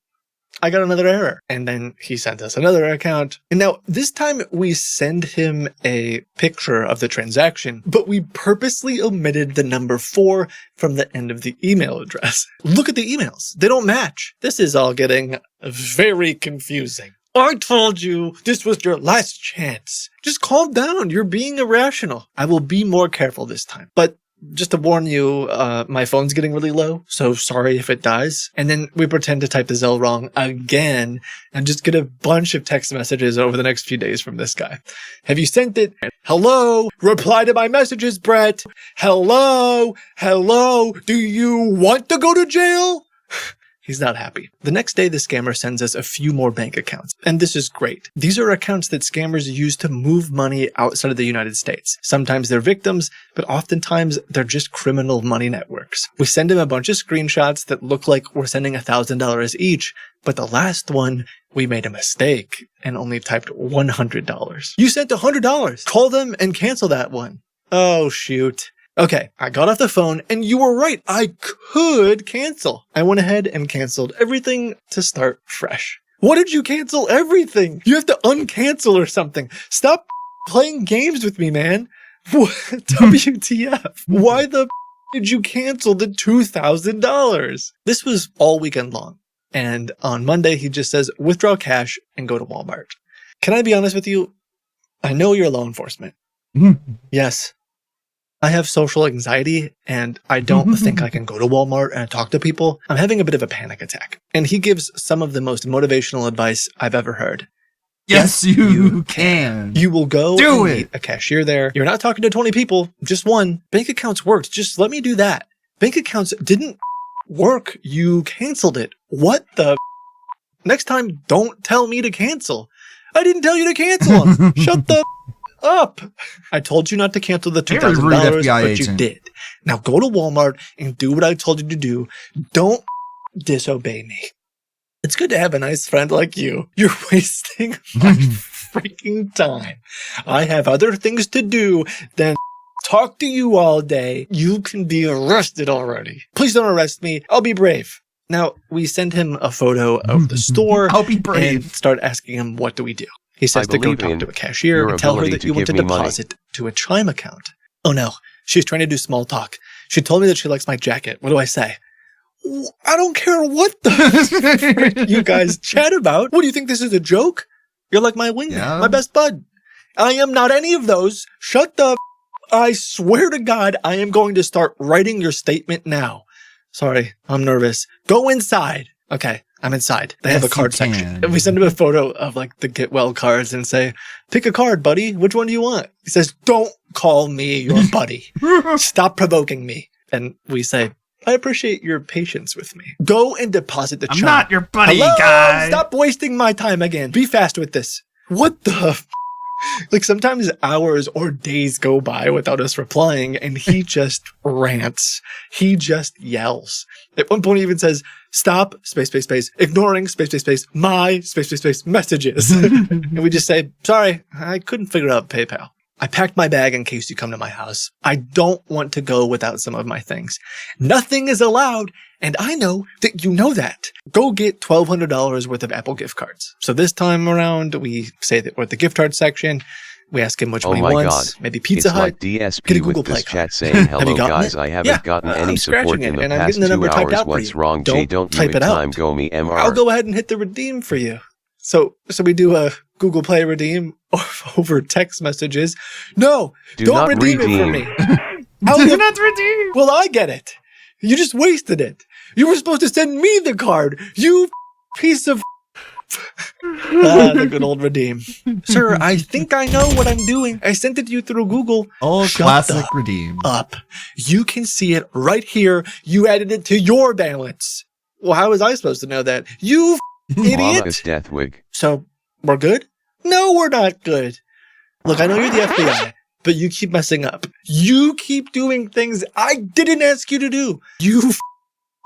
Speaker 14: I got another error. And then he sent us another account. And now this time we send him a picture of the transaction, but we purposely omitted the number 4 from the end of the email address. Look at the emails. They don't match. This is all getting very confusing. I told you this was your last chance. Just calm down. You're being irrational. I will be more careful this time. But just to warn you, my phone's getting really low, so sorry if it dies. And then we pretend to type the Zelle wrong again and just get a bunch of text messages over the next few days from this guy. Have you sent it? Hello? Reply to my messages, Brett. Hello? Hello? Do you want to go to jail? He's not happy. The next day, the scammer sends us a few more bank accounts. And this is great. These are accounts that scammers use to move money outside of the United States. Sometimes they're victims, but oftentimes they're just criminal money networks. We send him a bunch of screenshots that look like we're sending $1,000 each, but the last one, we made a mistake and only typed $100. You sent $100. Call them and cancel that one. Oh, shoot. Okay, I got off the phone and you were right. I could cancel. I went ahead and canceled everything to start fresh. What did you cancel everything? You have to uncancel or something. Stop playing games with me, man. WTF? Why the did you cancel the $2,000? This was all weekend long. And on Monday, he just says, withdraw cash and go to Walmart. Can I be honest with you? I know you're law enforcement. Yes. I have social anxiety and I don't think I can go to Walmart and talk to people. I'm having a bit of a panic attack. And he gives some of the most motivational advice I've ever heard.
Speaker 2: Yes, you can.
Speaker 14: You will go
Speaker 2: Do
Speaker 14: and
Speaker 2: it.
Speaker 14: meet a cashier there. You're not talking to 20 people, just one. Bank accounts worked. Just let me do that. Bank accounts didn't work. You canceled it. What the Next time, don't tell me to cancel. I didn't tell you to cancel them. Shut the up. I told you not to cancel the $2,000, but you did. Now go to Walmart and do what I told you to do. Don't disobey me. It's good to have a nice friend like you. You're wasting my freaking time. I have other things to do than talk to you all day. You can be arrested already. Please don't arrest me. I'll be brave. Now, we send him a photo of the store.
Speaker 2: I'll be brave.
Speaker 14: And start asking him, what do we do? He says
Speaker 5: I
Speaker 14: to go
Speaker 5: believe
Speaker 14: talk
Speaker 5: in
Speaker 14: to a cashier
Speaker 5: your
Speaker 14: and tell her
Speaker 5: ability
Speaker 14: that
Speaker 5: to
Speaker 14: you want to
Speaker 5: give me money.
Speaker 14: deposit to a Chime account. Oh no, she's trying to do small talk. She told me that she likes my jacket. What do I say? I don't care what the frick you guys chat about. What do you think, this is a joke? You're like my wingman, my best bud. I am not any of those. Shut the I swear to God, I am going to start writing your statement now. Sorry, I'm nervous. Go inside. Okay, I'm inside. They have
Speaker 2: Yes,
Speaker 14: a card
Speaker 2: you
Speaker 14: section.
Speaker 2: can.
Speaker 14: And we send him a photo of like the get well cards and say, pick a card, buddy. Which one do you want? He says, don't call me your buddy. Stop provoking me. And we say, I appreciate your patience with me. Go and deposit the
Speaker 2: I'm
Speaker 14: chunk.
Speaker 2: not your buddy,
Speaker 14: Hello?
Speaker 2: guy.
Speaker 14: Stop wasting my time again. Be fast with this. What the Like sometimes hours or days go by without us replying and he just rants. He just yells. At one point he even says, stop, space, ignoring, space, my, space, messages. And we just say, sorry, I couldn't figure out PayPal. I packed my bag in case you come to my house. I don't want to go without some of my things. Nothing is allowed, and I know that you know that. Go get $1,200 worth of Apple gift cards. So this time around, we say that we're at the gift card section. We ask him which one he wants. Maybe Pizza
Speaker 5: it's
Speaker 14: Hut.
Speaker 5: Like DSP
Speaker 14: get a Google
Speaker 5: with this
Speaker 14: Play
Speaker 5: chat saying, hello
Speaker 14: guys,
Speaker 5: I haven't gotten any support in the
Speaker 14: and I'm
Speaker 5: past
Speaker 14: getting the
Speaker 5: 2
Speaker 14: number typed
Speaker 5: hours.
Speaker 14: out for
Speaker 5: What's
Speaker 14: you.
Speaker 5: wrong, Jay? Don't you
Speaker 14: type it out.
Speaker 5: time go me MR.
Speaker 14: I'll go ahead and hit the redeem for you. So we do a Google Play redeem over text messages. No, don't redeem it for me.
Speaker 2: Do not redeem.
Speaker 14: Well, I get it. You just wasted it. You were supposed to send me the card. You piece of... the good old redeem. Sir, I think I know what I'm doing. I sent it to you through Google.
Speaker 2: Oh,
Speaker 14: Shut
Speaker 2: classic
Speaker 14: the
Speaker 2: redeem.
Speaker 14: Up. You can see it right here. You added it to your balance. Well, how was I supposed to know that? You idiot.
Speaker 5: Mama's death wig.
Speaker 14: So, we're good? No, we're not good. Look, I know you're the FBI, but you keep messing up. You keep doing things I didn't ask you to do. You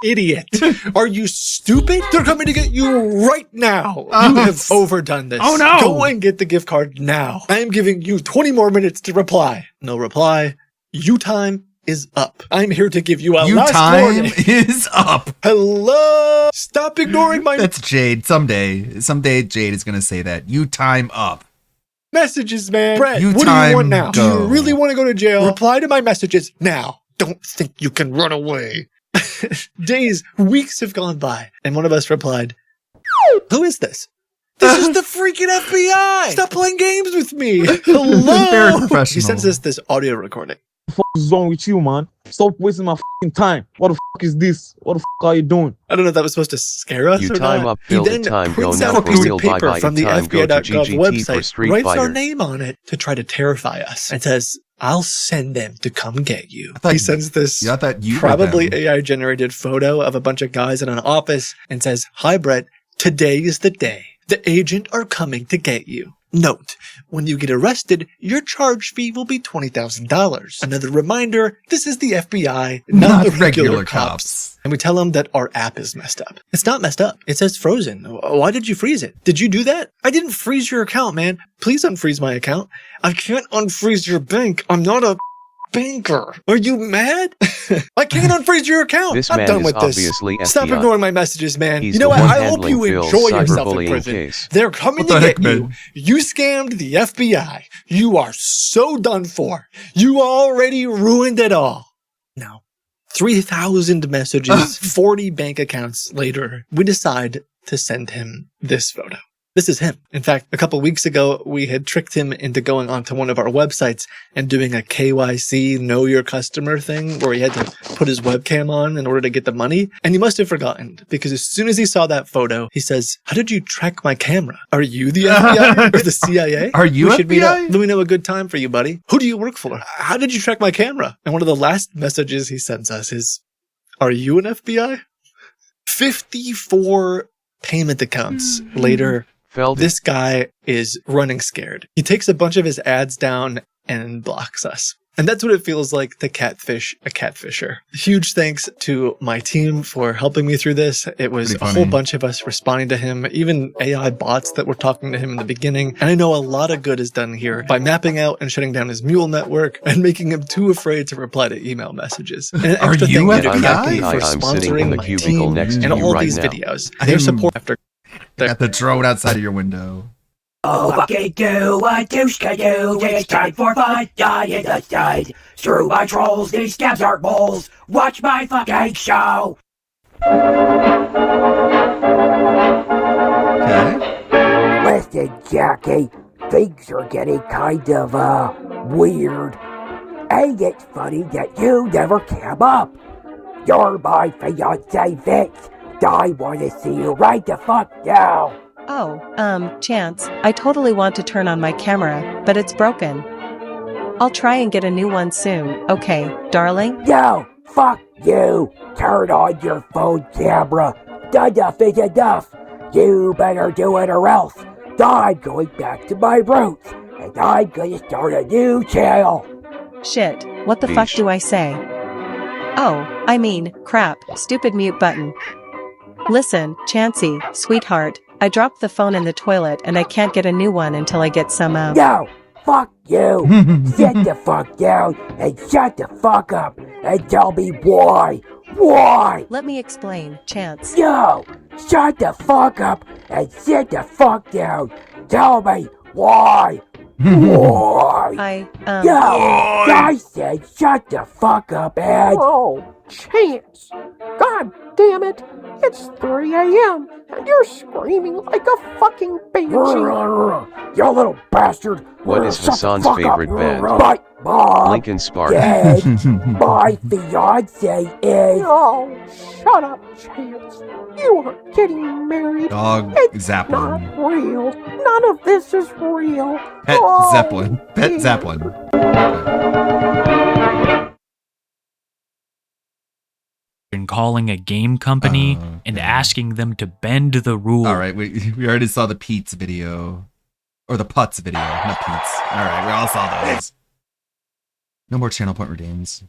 Speaker 14: idiot. Are you stupid? They're coming to get you right now. You have overdone this.
Speaker 2: Oh, no.
Speaker 14: Go and get the gift card now. I am giving you 20 more minutes to reply. No reply. You time is up. I'm here to give you a
Speaker 2: You
Speaker 14: last
Speaker 2: time
Speaker 14: warning.
Speaker 2: is up.
Speaker 14: Hello? Stop ignoring my
Speaker 2: That's Jade. Someday Jade is going to say that. You time up.
Speaker 14: messages, man. Brett,
Speaker 2: You
Speaker 14: what do you
Speaker 2: time
Speaker 14: want now? Do
Speaker 2: go.
Speaker 14: you really want to go to jail? Reply to my messages now. Don't think you can run away. Days, weeks have gone by, and one of us replied, who is this? This is the freaking FBI! Stop playing games with me!
Speaker 2: Very
Speaker 14: Hello!
Speaker 2: professional.
Speaker 14: He sends us this audio recording.
Speaker 21: What the fuck is wrong with you, man? Stop wasting my fucking time. What the fuck is this? What the fuck are you doing?
Speaker 14: I don't know if that was supposed to scare us
Speaker 5: You
Speaker 14: or
Speaker 5: time
Speaker 14: not.
Speaker 5: up, fill
Speaker 14: he
Speaker 5: the
Speaker 14: then
Speaker 5: time, go
Speaker 14: prints
Speaker 5: now
Speaker 14: out a
Speaker 5: for
Speaker 14: piece
Speaker 5: real,
Speaker 14: of paper
Speaker 5: bye-bye
Speaker 14: from the
Speaker 5: time, go to
Speaker 14: FBI.gov
Speaker 5: GGT for
Speaker 14: website,
Speaker 5: Street
Speaker 14: writes our
Speaker 5: Fighter.
Speaker 14: name on it to try to terrify us, and says, I'll send them to come get you.
Speaker 2: thought
Speaker 14: He sends this
Speaker 2: Yeah, I thought you were
Speaker 14: probably
Speaker 2: them.
Speaker 14: AI-generated photo of a bunch of guys in an office and says, hi, Brett, today is the day. The agent are coming to get you. Note, when you get arrested, your charge fee will be $20,000. Another reminder, this is the FBI, not the regular cops. And we tell them that our app is messed up. It's not messed up. It says frozen. Why did you freeze it? Did you do that? I didn't freeze your account, man. Please unfreeze my account. I can't unfreeze your bank. I'm not a banker. Are you mad? I can't unfreeze your account.
Speaker 5: This
Speaker 14: I'm
Speaker 5: man
Speaker 14: done
Speaker 5: is
Speaker 14: with this.
Speaker 5: obviously
Speaker 14: Stop
Speaker 5: FBI.
Speaker 14: ignoring my messages, man.
Speaker 5: He's
Speaker 14: you know
Speaker 5: the
Speaker 14: what?
Speaker 5: one
Speaker 14: I hope
Speaker 5: handling
Speaker 14: you
Speaker 5: Phil's
Speaker 14: enjoy yourself in
Speaker 5: cyberbullying
Speaker 14: prison.
Speaker 5: case.
Speaker 14: They're coming
Speaker 2: What
Speaker 14: to
Speaker 2: the
Speaker 14: get
Speaker 2: heck,
Speaker 14: you.
Speaker 2: man?
Speaker 14: You scammed the FBI. You are so done for. You already ruined it all. Now, 3,000 messages, 40 bank accounts later, we decide to send him this photo. This is him. In fact, a couple weeks ago, we had tricked him into going onto one of our websites and doing a KYC, know your customer thing, where he had to put his webcam on in order to get the money. And he must have forgotten, because as soon as he saw that photo, he says, how did you track my camera? Are you the FBI or the CIA?
Speaker 2: Are you
Speaker 14: we should meet
Speaker 2: FBI?
Speaker 14: up. Let me know a good time for you, buddy. Who do you work for? How did you track my camera? And one of the last messages he sends us is, are you an FBI? 54 payment accounts later. This guy is running scared. He takes a bunch of his ads down and blocks us. And that's what it feels like to catfish a catfisher. Huge thanks to my team for helping me through this. It was
Speaker 2: Pretty
Speaker 14: a
Speaker 2: funny.
Speaker 14: whole bunch of us responding to him, even AI bots that were talking to him in the beginning. And I know a lot of good is done here by mapping out and shutting down his mule network and making him too afraid to reply to email messages. And an
Speaker 2: Are
Speaker 14: extra
Speaker 2: you
Speaker 14: thank you to
Speaker 2: FBI?
Speaker 14: Kathy for
Speaker 5: I'm sitting in
Speaker 14: sponsoring
Speaker 5: the
Speaker 14: my
Speaker 5: cubicle
Speaker 14: team
Speaker 5: next to
Speaker 14: and
Speaker 5: you
Speaker 14: all
Speaker 5: right
Speaker 14: these
Speaker 5: now.
Speaker 14: videos. Their support after
Speaker 2: Got the drone outside of your window.
Speaker 10: Oh, fucking do what douche can do. It's time for fun. Die in the side. Screw my trolls. These scabs aren't moles. Watch my fucking show. Listen, Jackie. Things are getting kind of, weird. And it's funny that you never came up. You're my fiancé, Vince. I wanna see you right the fuck now.
Speaker 15: Oh, Chance, I totally want to turn on my camera, but it's broken. I'll try and get a new one soon, okay, darling?
Speaker 10: No, fuck you. Turn on your phone camera. Enough is enough. You better do it or else. I'm going back to my roots, and I'm gonna start a new channel.
Speaker 15: Shit, what the fuck do I say? Oh, I mean, crap, stupid mute button. Listen, Chancey, sweetheart, I dropped the phone in the toilet and I can't get a new one until I get some
Speaker 10: No, fuck you. Sit the fuck down and shut the fuck up and tell me why. Why?
Speaker 15: Let me explain, Chance.
Speaker 10: No, shut the fuck up and sit the fuck down. Tell me why. Why? No, I said shut the fuck up and...
Speaker 18: Oh, Chance. God damn it. It's 3 a.m. and you're screaming like a fucking banshee.
Speaker 10: You little bastard.
Speaker 5: What is Hassan's favorite band?
Speaker 10: My mom
Speaker 5: Linkin Spark.
Speaker 10: dead. My fiance is...
Speaker 18: Oh, shut up, Chance. You aren't getting married.
Speaker 2: Dog
Speaker 18: It's
Speaker 2: Zeppelin.
Speaker 18: not real. None of this is real.
Speaker 2: Pet
Speaker 18: Oh,
Speaker 2: Zeppelin. Pet Zeppelin.
Speaker 19: And calling a game company and asking them to bend the rules.
Speaker 2: All right, we already saw the Pete's video. Or the Putz video, not Pete's. All right, we all saw those. No more channel point redeems.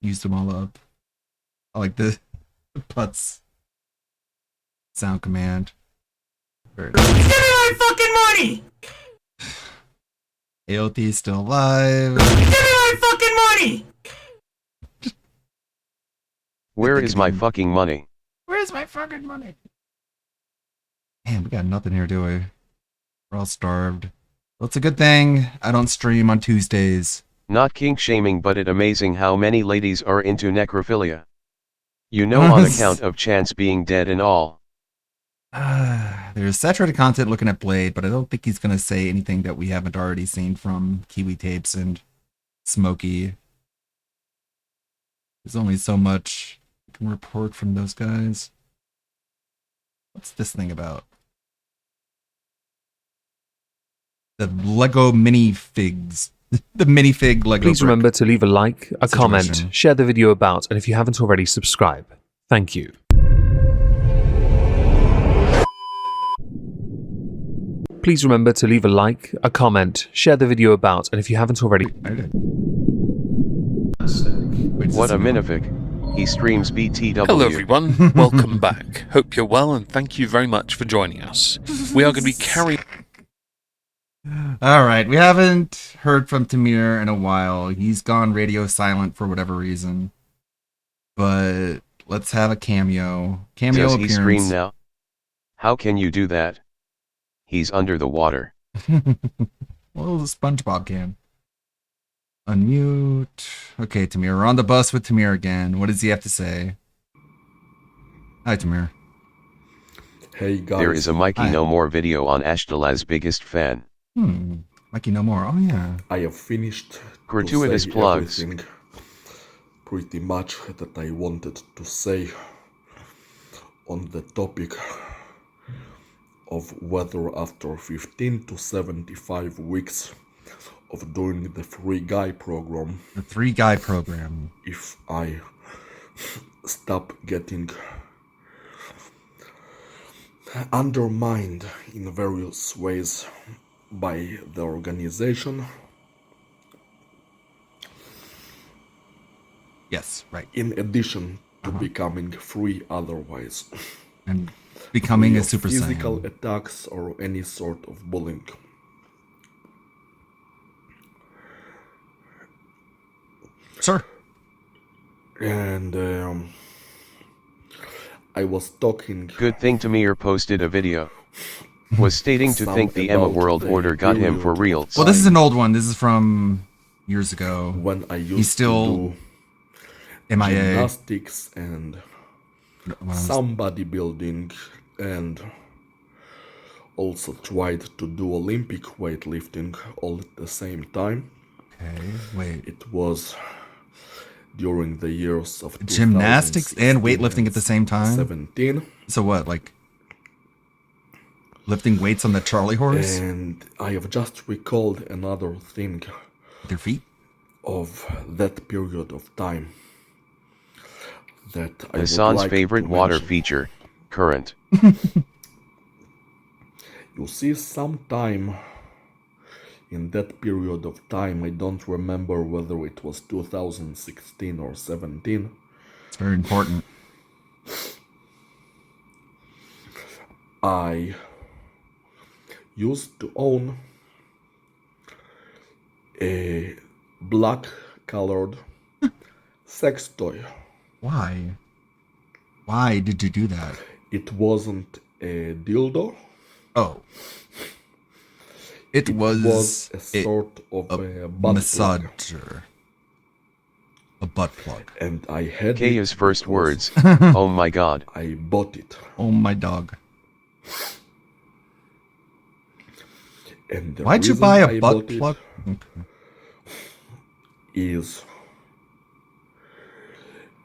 Speaker 2: Used them all up. I like the Putz sound command. Give me
Speaker 10: my fucking money!
Speaker 2: AOT is still alive.
Speaker 10: Give me my fucking money!
Speaker 5: Where is my fucking money?
Speaker 2: Where's my fucking money? Man, we got nothing here, do we? We're all starved. Well, it's a good thing I don't stream on Tuesdays.
Speaker 5: Not kink shaming, but it amazing how many ladies are into necrophilia. You know, on account of Chance being dead and all.
Speaker 2: There's saturated content looking at Blade, but I don't think he's going to say anything that we haven't already seen from Kiwi Tapes and Smokey. There's only so much you can report from those guys. What's this thing about? The Lego minifigs. The minifig Lego.
Speaker 20: Please
Speaker 2: brick
Speaker 20: remember to leave a like, a comment,
Speaker 2: situation.
Speaker 20: share the video about, and if you haven't already, subscribe. Thank you. Please remember to leave a like, a comment, share the video about, and if you haven't already...
Speaker 5: What a minifig. He streams BTW.
Speaker 25: Hello everyone, welcome back. Hope you're well and thank you very much for joining us. We are going to be carrying...
Speaker 2: Alright, we haven't heard from Tamir in a while. He's gone radio silent for whatever reason. But let's have a cameo. Cameo
Speaker 5: Does he
Speaker 2: appearance.
Speaker 5: scream now? How can you do that? He's under the water.
Speaker 2: Well, the SpongeBob can. Unmute. Okay, Tamir. We're on the bus with Tamir again. What does he have to say? Hi, Tamir.
Speaker 26: Hey, guys.
Speaker 5: There is a Mikey No More video on Ashdal's biggest fan.
Speaker 2: Mikey No More. Oh, yeah.
Speaker 26: I have finished
Speaker 5: Gratuitous
Speaker 26: to say
Speaker 5: plugs.
Speaker 26: everything pretty much that I wanted to say on the topic of whether after 15 to 75 weeks of doing the Free Guy program,
Speaker 2: The Free Guy program.
Speaker 26: if I stop getting undermined in various ways by the organization.
Speaker 2: Yes, right.
Speaker 26: In addition to becoming free otherwise.
Speaker 2: And becoming
Speaker 26: Free
Speaker 2: a
Speaker 26: of
Speaker 2: Super
Speaker 26: physical
Speaker 2: Saiyan.
Speaker 26: attacks or any sort of bullying.
Speaker 2: Sure.
Speaker 26: And I was talking.
Speaker 5: Good thing Tamir posted a video. Was stating to think the Emma World Order got him for real.
Speaker 2: Well, this is an old one. This is from years ago.
Speaker 26: When I used
Speaker 2: He's still
Speaker 26: to do
Speaker 2: MIA.
Speaker 26: gymnastics and some bodybuilding, and also tried to do Olympic weightlifting all at the same time.
Speaker 2: Okay, wait.
Speaker 26: It was during the years of
Speaker 2: gymnastics and weightlifting at the same time.
Speaker 26: 17.
Speaker 2: So what, like lifting weights on the Charlie horse?
Speaker 26: And I have just recalled another thing.
Speaker 2: Their feet?
Speaker 26: Of that period of time. That I
Speaker 5: Hassan's
Speaker 26: would like
Speaker 5: favorite
Speaker 26: to
Speaker 5: water
Speaker 26: mention.
Speaker 5: feature, current.
Speaker 26: You see, sometime in that period of time, I don't remember whether it was 2016 or 17.
Speaker 2: It's very important.
Speaker 26: I used to own a black-colored sex toy.
Speaker 2: Why? Why did you do that?
Speaker 26: It wasn't a dildo.
Speaker 2: Oh. It was
Speaker 26: a sort of a butt
Speaker 2: massager. A butt plug.
Speaker 26: And I had
Speaker 5: Kaya's
Speaker 26: it
Speaker 5: first
Speaker 26: because
Speaker 5: words, oh my god.
Speaker 26: I bought it.
Speaker 2: Oh my dog.
Speaker 26: And the
Speaker 2: Why'd you
Speaker 26: reason
Speaker 2: buy a
Speaker 26: I
Speaker 2: butt
Speaker 26: bought it
Speaker 2: plug?
Speaker 26: is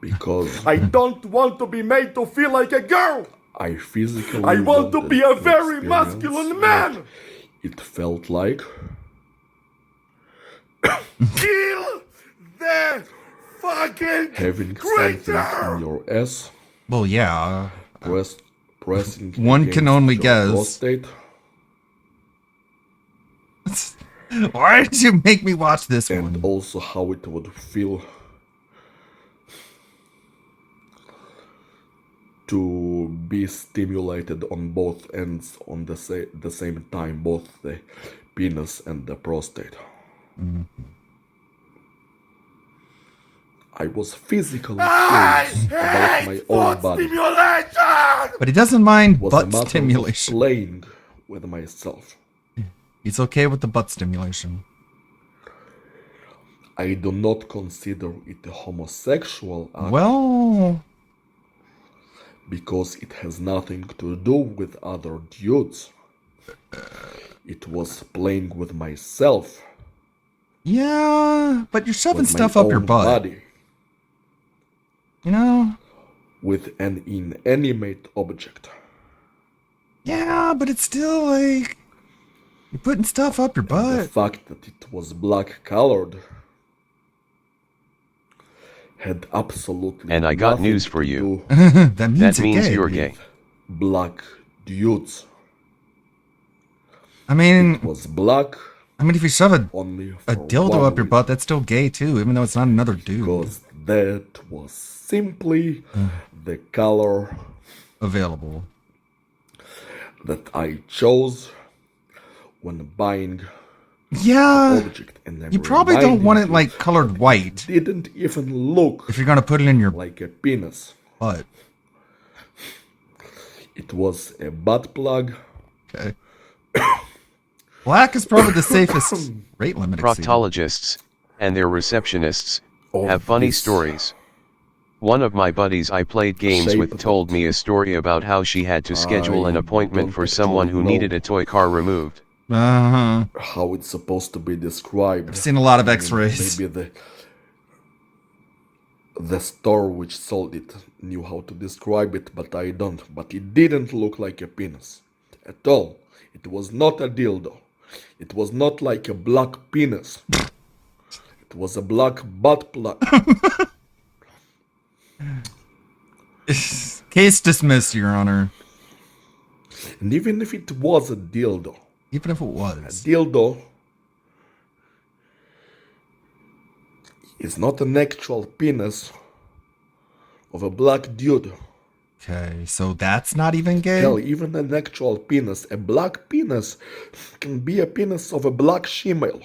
Speaker 26: because I don't want to be made to feel like a girl. I physically
Speaker 3: I want to be a very
Speaker 26: experience
Speaker 3: masculine man.
Speaker 26: what it felt like.
Speaker 3: Kill the fucking
Speaker 26: Having
Speaker 3: creature.
Speaker 26: something in your ass.
Speaker 2: Well, yeah.
Speaker 26: Pressing.
Speaker 2: One can only
Speaker 26: your
Speaker 2: guess.
Speaker 26: Prostate.
Speaker 2: Why did you make me watch this
Speaker 26: and
Speaker 2: one?
Speaker 26: And also how it would feel to be stimulated on both ends on the same time, both the penis and the prostate.
Speaker 2: Mm-hmm.
Speaker 26: I was physically curious about my own body.
Speaker 2: But he doesn't mind
Speaker 26: Was
Speaker 2: butt
Speaker 26: a matter of
Speaker 2: stimulation.
Speaker 26: Playing with myself.
Speaker 2: He's okay with the butt stimulation.
Speaker 26: I do not consider it a homosexual act.
Speaker 2: Well,
Speaker 26: because it has nothing to do with other dudes. It was playing with myself.
Speaker 2: yeah, but you're shoving
Speaker 26: with my
Speaker 2: stuff up your
Speaker 26: own
Speaker 2: butt.
Speaker 26: body,
Speaker 2: You know?
Speaker 26: with an inanimate object.
Speaker 2: Yeah, but it's still like you're putting stuff up your
Speaker 26: The
Speaker 2: butt.
Speaker 26: fact that it was black colored had absolutely
Speaker 5: And I got
Speaker 26: nothing
Speaker 5: news for
Speaker 26: to
Speaker 5: you.
Speaker 26: do
Speaker 2: That means
Speaker 5: That
Speaker 2: you're
Speaker 5: means
Speaker 2: gay.
Speaker 5: you're gay.
Speaker 26: black dudes.
Speaker 2: I mean,
Speaker 26: It was black
Speaker 2: if you shove a
Speaker 26: only
Speaker 2: a
Speaker 26: for
Speaker 2: dildo
Speaker 26: one
Speaker 2: up your butt, that's still gay too, even though it's not another dude.
Speaker 26: because that was simply the color
Speaker 2: Available.
Speaker 26: that I chose when buying
Speaker 2: Yeah.
Speaker 26: the object. And I'm
Speaker 2: You probably don't want it
Speaker 26: reminding
Speaker 2: like colored white
Speaker 26: you, didn't even look
Speaker 2: if you're gonna put it in your
Speaker 26: like a penis.
Speaker 2: butt.
Speaker 26: It was a butt plug.
Speaker 2: Okay. Black is probably the safest rate limit.
Speaker 5: Proctologists and their receptionists have funny stories. One of my buddies I played games with told me a story about how she had to schedule an appointment for someone who needed a toy car removed.
Speaker 2: Uh-huh.
Speaker 26: How it's supposed to be described.
Speaker 2: I've seen a lot of
Speaker 26: I mean,
Speaker 2: X-rays.
Speaker 26: Maybe the store which sold it knew how to describe it, but I don't. But it didn't look like a penis at all. It was not a dildo. It was not like a black penis. It was a black butt plug.
Speaker 2: Case dismissed, Your Honor.
Speaker 26: And even if it was a dildo,
Speaker 2: Even if it
Speaker 26: a
Speaker 2: was.
Speaker 26: dildo is not an actual penis of a black dude.
Speaker 2: Okay, so that's not even gay?
Speaker 26: Hell, even an actual penis, a black penis, can be a penis of a black female.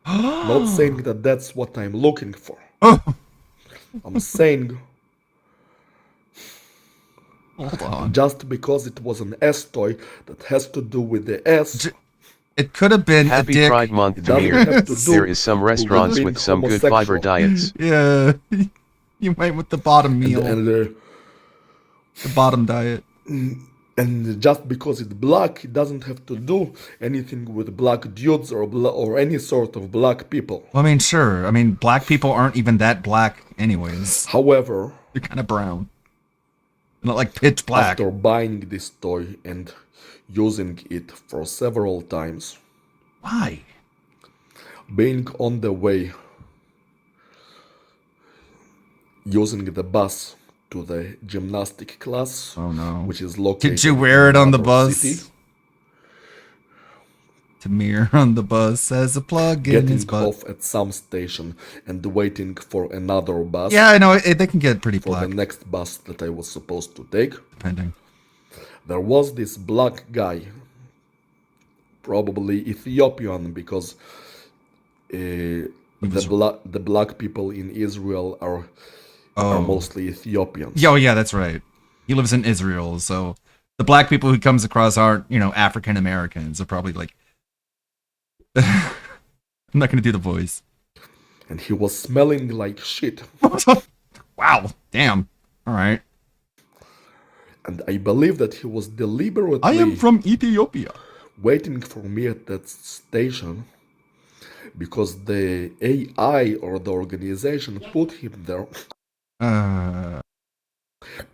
Speaker 26: Not saying that that's what I'm looking for. I'm saying
Speaker 2: Hold on.
Speaker 26: just because it was an S toy that has to do with the S.
Speaker 2: It could have been
Speaker 5: Happy
Speaker 2: a dick.
Speaker 5: Pride Month,
Speaker 26: It doesn't
Speaker 5: Demir.
Speaker 26: have to do
Speaker 5: There is some restaurants
Speaker 26: being
Speaker 5: with some good fiber
Speaker 26: homosexual.
Speaker 5: diets.
Speaker 2: Yeah. You went with the bottom meal.
Speaker 26: And
Speaker 2: the bottom diet.
Speaker 26: And just because it's black, it doesn't have to do anything with black dudes or any sort of black people.
Speaker 2: Well, I mean, sure. I mean, black people aren't even that black anyways.
Speaker 26: However,
Speaker 2: they're kind of brown. Not like pitch black.
Speaker 26: After buying this toy and using it for several times.
Speaker 2: Why?
Speaker 26: Being on the way, using the bus to the gymnastic class, which is located.
Speaker 2: Did you wear it on the
Speaker 26: in
Speaker 2: bus?
Speaker 26: City.
Speaker 2: Tamir on the bus as a plug in his
Speaker 26: Getting
Speaker 2: butt.
Speaker 26: off at some station and waiting for another bus.
Speaker 2: Yeah, I know they can get pretty
Speaker 26: for
Speaker 2: black.
Speaker 26: the next bus that I was supposed to take.
Speaker 2: Depending.
Speaker 26: There was this black guy, probably Ethiopian, because the black people in Israel are mostly Ethiopians.
Speaker 2: Oh, yeah, that's right. He lives in Israel, so the black people he comes across aren't, African Americans. They're probably like, I'm not gonna do the voice.
Speaker 26: And he was smelling like shit.
Speaker 2: Wow, damn. All right.
Speaker 26: And I believe that he was deliberately.
Speaker 2: I am from Ethiopia.
Speaker 26: Waiting for me at that station because the AI or the organization put him there.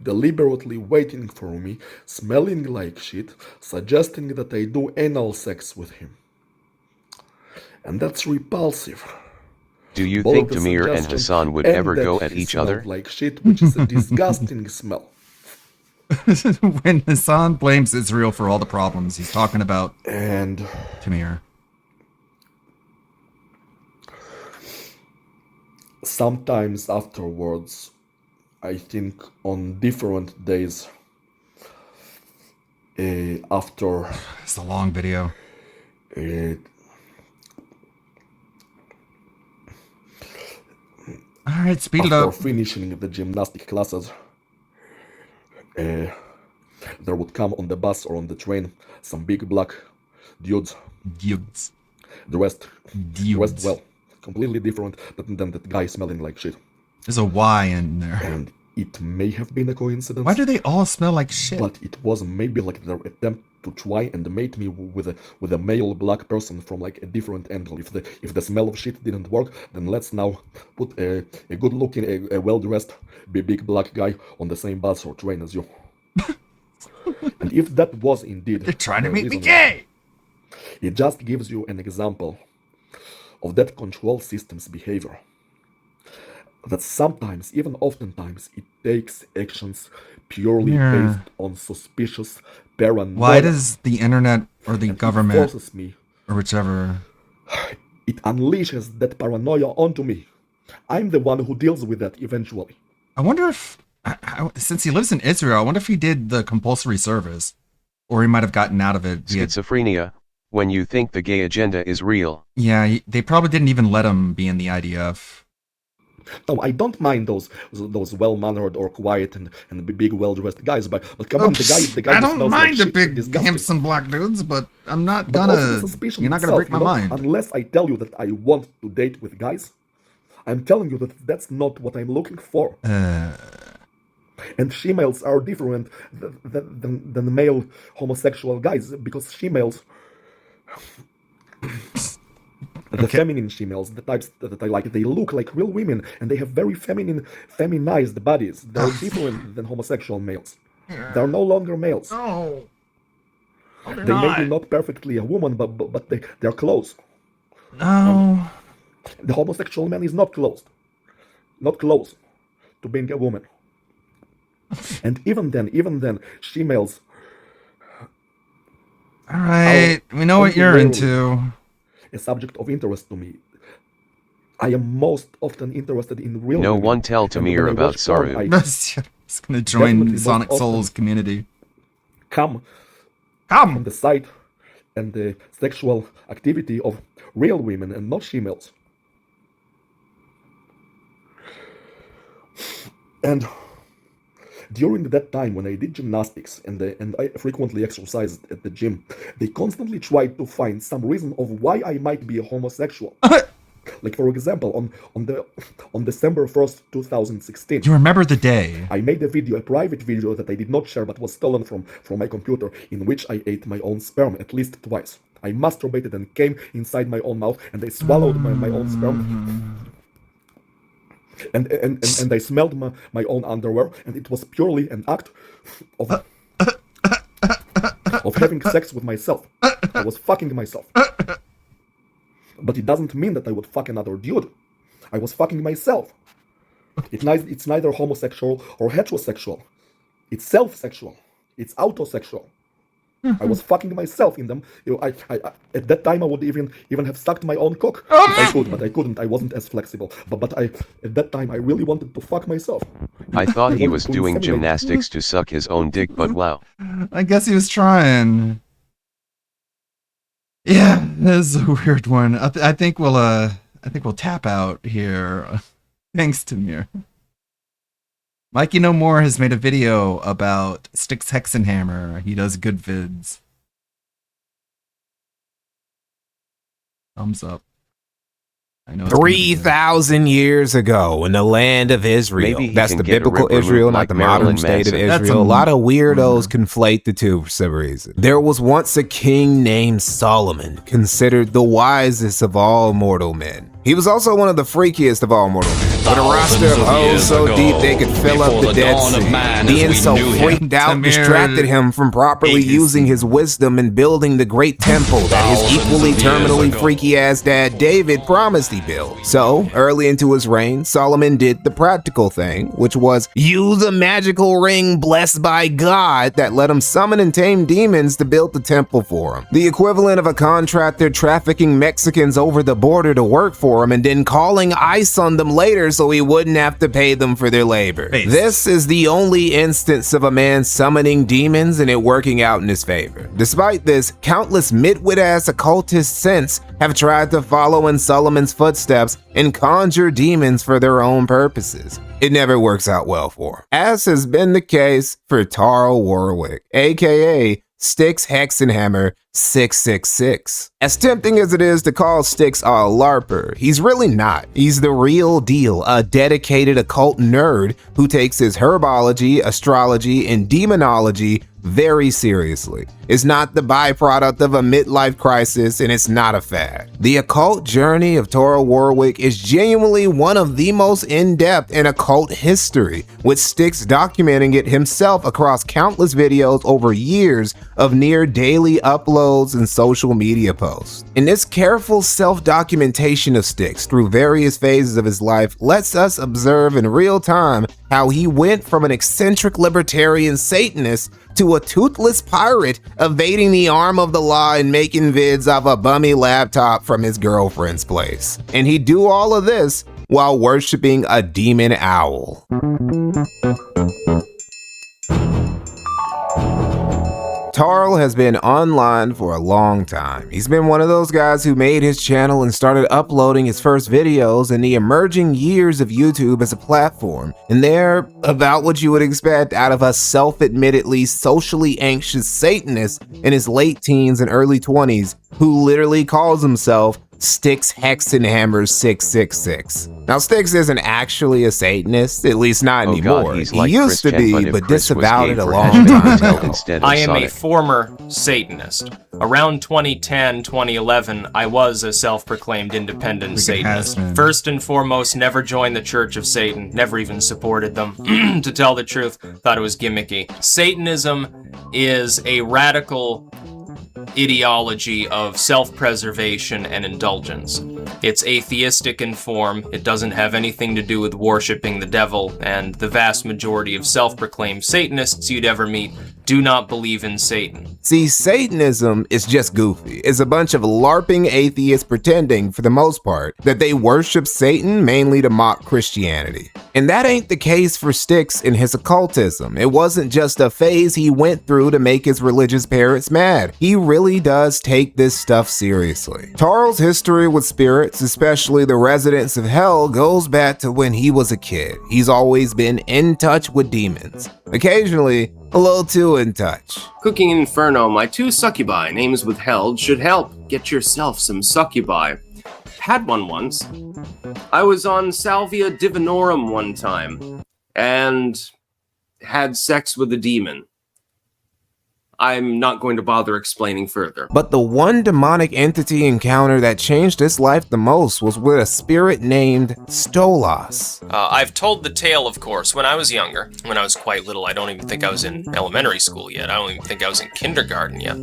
Speaker 26: Deliberately waiting for me, smelling like shit, suggesting that I do anal sex with him. And that's repulsive.
Speaker 5: Do you
Speaker 26: Both
Speaker 5: think
Speaker 26: the
Speaker 5: Tamir and
Speaker 26: suggestion
Speaker 5: Hassan would
Speaker 26: and
Speaker 5: ever
Speaker 26: that
Speaker 5: go
Speaker 26: he
Speaker 5: at each
Speaker 26: smelled
Speaker 5: other?
Speaker 26: like shit, which is a disgusting smell.
Speaker 2: When Hassan blames Israel for all the problems, he's talking about Tamir.
Speaker 26: Sometimes afterwards, I think on different days after.
Speaker 2: It's a long video. All right, speed it up.
Speaker 26: After finishing the gymnastic classes, there would come on the bus or on the train some big black dudes. Dressed well. Completely different than that guy smelling like shit.
Speaker 2: There's a Y in there.
Speaker 26: And it may have been a coincidence.
Speaker 2: Why do they all smell like shit?
Speaker 26: But it was maybe like their attempt to try and mate me with a male black person from like a different angle. If the smell of shit didn't work, then let's now put a good looking, a well dressed, big black guy on the same bus or train as you. And if that was indeed,
Speaker 2: they're trying to make me gay.
Speaker 26: It just gives you an example of that control system's behavior. That sometimes, even oftentimes, it takes actions purely based on suspicious paranoia.
Speaker 2: Why does the internet or the government
Speaker 26: forces me,
Speaker 2: or whichever,
Speaker 26: it unleashes that paranoia onto me? I'm the one who deals with that eventually.
Speaker 2: I wonder if, since he lives in Israel, I wonder if he did the compulsory service, or he might have gotten out of it.
Speaker 5: Schizophrenia. When you think the gay agenda is real.
Speaker 2: Yeah, they probably didn't even let him be in the IDF.
Speaker 26: No, I don't mind those well-mannered or quiet and big, well-dressed guys, but come on, the guy.
Speaker 2: I don't mind the big, handsome black dudes, but I'm not gonna. You're not gonna break my mind.
Speaker 26: Unless I tell you that I want to date with guys, I'm telling you that that's not what I'm looking for. And she-males are different than male homosexual guys because she-males. The feminine she-males, the types that I like, they look like real women and they have very feminized bodies. They're different than homosexual males. They're no longer males.
Speaker 2: No.
Speaker 26: They may be not perfectly a woman, but they're close.
Speaker 2: No.
Speaker 26: The homosexual man is not close to being a woman. And even then, she-males.
Speaker 2: All right, we know what you're into.
Speaker 26: A subject of interest to me. I am most often interested in real.
Speaker 5: No
Speaker 26: women.
Speaker 5: one tell Tamir about Saru.
Speaker 2: He's gonna join Sonic Souls community.
Speaker 26: Come from the side and the sexual activity of real women and not females. And during that time when I did gymnastics and I frequently exercised at the gym, they constantly tried to find some reason of why I might be a homosexual. Like for example, on December 1st, 2016.
Speaker 2: You remember the day?
Speaker 26: I made a private video that I did not share but was stolen from my computer, in which I ate my own sperm at least twice. I masturbated and came inside my own mouth, and I swallowed my own sperm. And I smelled my own underwear, and it was purely an act of having sex with myself. I was fucking myself. But it doesn't mean that I would fuck another dude. I was fucking myself. It's neither homosexual or heterosexual. It's self-sexual. It's autosexual. I was fucking myself in them. I at that time I would even have sucked my own cock. I could, but I couldn't. I wasn't as flexible. But at that time I really wanted to fuck myself.
Speaker 5: I thought he was doing gymnastics to suck his own dick, but wow.
Speaker 2: I guess he was trying. Yeah, this is a weird one. I think we'll tap out here. Thanks, Tamir. Mikey No More has made a video about Styx Hexenhammer. He does good vids. Thumbs up. I know
Speaker 4: 3,000 years ago in the land of Israel. That's the biblical Israel, not the modern state of Israel. A lot of weirdos conflate the two for some reason. There was once a king named Solomon, considered the wisest of all mortal men. He was also one of the freakiest of all mortal men, with a roster of hoes so deep they could fill up the Dead Sea. Being so freaked out distracted him from properly using his wisdom and building the great temple that his equally terminally freaky-ass dad David promised he built. So, early into his reign, Solomon did the practical thing, which was use a magical ring blessed by God that let him summon and tame demons to build the temple for him. The equivalent of a contractor trafficking Mexicans over the border to work for him and then calling ICE on them later so he wouldn't have to pay them for their labor. This is the only instance of a man summoning demons and it working out in his favor. Despite this, countless midwit-ass occultists since have tried to follow in Solomon's footsteps and conjure demons for their own purposes. It never works out well for him, as has been the case for Tarl Warwick, aka Styx Hexenhammer 666. As tempting as it is to call Styx a LARPer, he's really not. He's the real deal, a dedicated occult nerd who takes his herbology, astrology, and demonology very seriously. It's not the byproduct of a midlife crisis, and it's not a fad. The occult journey of Tarl Warwick is genuinely one of the most in-depth in occult history, with Styx documenting it himself across countless videos over years of near daily uploads and social media posts. And this careful self-documentation of Styx through various phases of his life lets us observe in real time how he went from an eccentric libertarian Satanist to a toothless pirate evading the arm of the law and making vids off a bummy laptop from his girlfriend's place. And he'd do all of this while worshiping a demon owl. Tarl has been online for a long time. He's been one of those guys who made his channel and started uploading his first videos in the emerging years of YouTube as a platform. And they're about what you would expect out of a self-admittedly socially anxious Satanist in his late teens and early 20s who literally calls himself Styx Hexenhammer 666. Now, Styx isn't actually a Satanist, at least not anymore. He used to be, but disavowed it a long time ago.
Speaker 6: I am a former Satanist. Around 2010, 2011, I was a self-proclaimed independent Satanist. First and foremost, never joined the Church of Satan, never even supported them. To tell the truth, thought it was gimmicky. Satanism is a radical ideology of self-preservation and indulgence. It's atheistic in form, it doesn't have anything to do with worshipping the devil, and the vast majority of self-proclaimed Satanists you'd ever meet do not believe in Satan.
Speaker 4: See, Satanism is just goofy. It's a bunch of LARPing atheists pretending, for the most part, that they worship Satan mainly to mock Christianity. And that ain't the case for Styx in his occultism. It wasn't just a phase he went through to make his religious parents mad. He really does take this stuff seriously. Tarl's history with spirits, especially the residents of hell, goes back to when he was a kid. He's always been in touch with demons. Occasionally, a little too in touch.
Speaker 7: Cooking Inferno, my 2 succubi names withheld should help. Get yourself some succubi.
Speaker 1: had one once. I was on Salvia Divinorum one time and had sex with a demon. I'm not going to bother explaining further.
Speaker 4: But the one demonic entity encounter that changed his life the most was with a spirit named Stolas.
Speaker 6: I've told the tale, of course, when I was younger. When I was quite little, I don't even think I was in elementary school yet. I don't even think I was in kindergarten yet.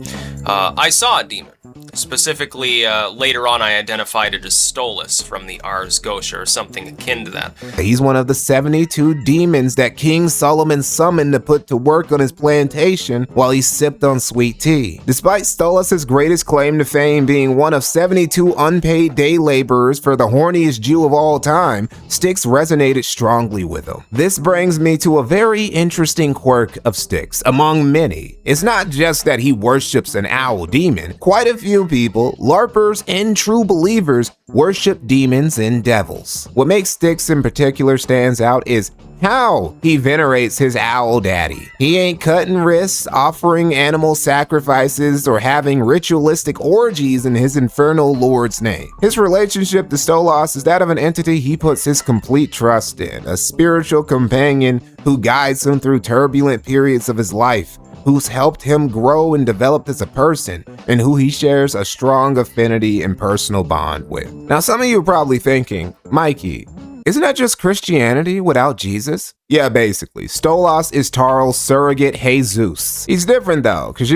Speaker 6: I saw a demon. Specifically, later on I identified it as Stolas from the Ars Gotia or something akin to that.
Speaker 4: He's one of the 72 demons that King Solomon summoned to put to work on his plantation while he sipped on sweet tea. Despite Stolas' greatest claim to fame being one of 72 unpaid day laborers for the horniest Jew of all time, Styx resonated strongly with him. This brings me to a very interesting quirk of Styx, among many. It's not just that he worships an owl demon. Quite a few people, LARPers and true believers, worship demons and devils. What makes Styx in particular stands out is how he venerates his owl daddy. He ain't cutting wrists, offering animal sacrifices, or having ritualistic orgies in his infernal lord's name. His relationship to Stolas is that of an entity he puts his complete trust in, a spiritual companion who guides him through turbulent periods of his life, who's helped him grow and develop as a person, and who he shares a strong affinity and personal bond with. Now, some of you are probably thinking, Mikey, isn't that just Christianity without Jesus? Yeah, basically. Stolas is Tarl's surrogate Jesus. He's different though, because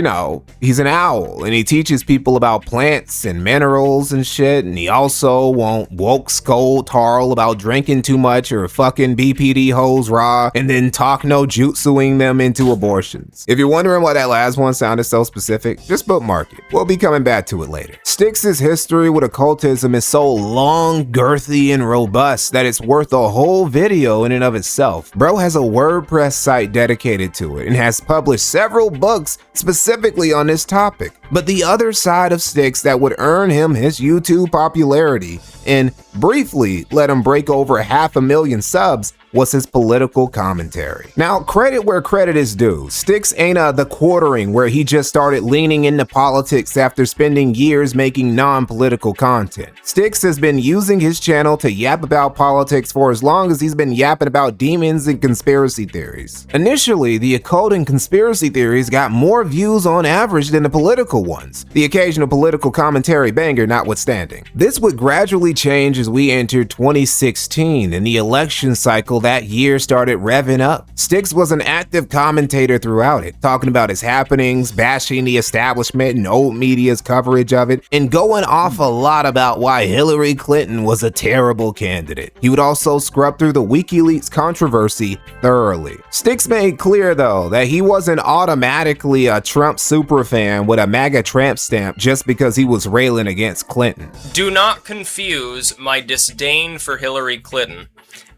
Speaker 4: he's an owl and he teaches people about plants and minerals and shit, and he also won't woke scold Tarl about drinking too much or fucking BPD hoes raw and then talk no jutsuing them into abortions. If you're wondering why that last one sounded so specific, just bookmark it. We'll be coming back to it later. Styx's history with occultism is so long, girthy, and robust that it's worth a whole video in and of itself. Bro has a WordPress site dedicated to it and has published several books specifically on this topic. But the other side of Styx that would earn him his YouTube popularity and briefly let him break over 500,000 subs was his political commentary. Now, credit where credit is due. Styx ain't the quartering where he just started leaning into politics after spending years making non-political content. Styx has been using his channel to yap about politics for as long as he's been yapping about demons and conspiracy theories. Initially, the occult and conspiracy theories got more views on average than the political ones, the occasional political commentary banger notwithstanding. This would gradually change as we entered 2016 and the election cycle that year started revving up. Styx was an active commentator throughout it, talking about his happenings, bashing the establishment and old media's coverage of it, and going off a lot about why Hillary Clinton was a terrible candidate. He would also scrub through the WikiLeaks controversy thoroughly. Styx made clear though that he wasn't automatically a Trump superfan with a MAGA tramp stamp just because he was railing against Clinton.
Speaker 6: Do not confuse my disdain for Hillary Clinton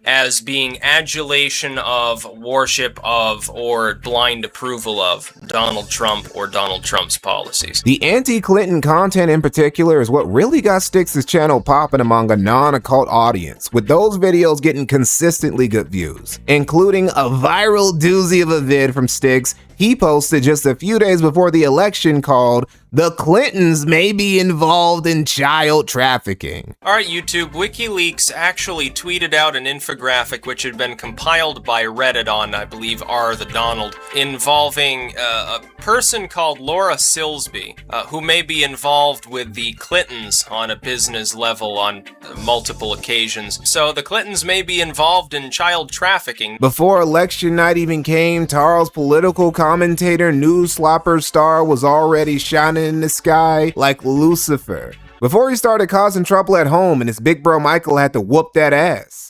Speaker 6: as being adulation of, worship of, or blind approval of Donald Trump or Donald Trump's policies.
Speaker 4: The anti-Clinton content in particular is what really got Styx's channel popping among a non-occult audience, with those videos getting consistently good views, including a viral doozy of a vid from Styx he posted just a few days before the election called "The Clintons May Be Involved in Child Trafficking."
Speaker 6: Alright YouTube, WikiLeaks actually tweeted out an infographic which had been compiled by Reddit on, I believe, R the Donald, involving a person called Laura Silsby, who may be involved with the Clintons on a business level on multiple occasions. So the Clintons may be involved in child trafficking.
Speaker 4: Before election night even came, Tarl's political commentator News Slopper star was already shining in the sky like Lucifer, before he started causing trouble at home and his big bro Michael had to whoop that ass.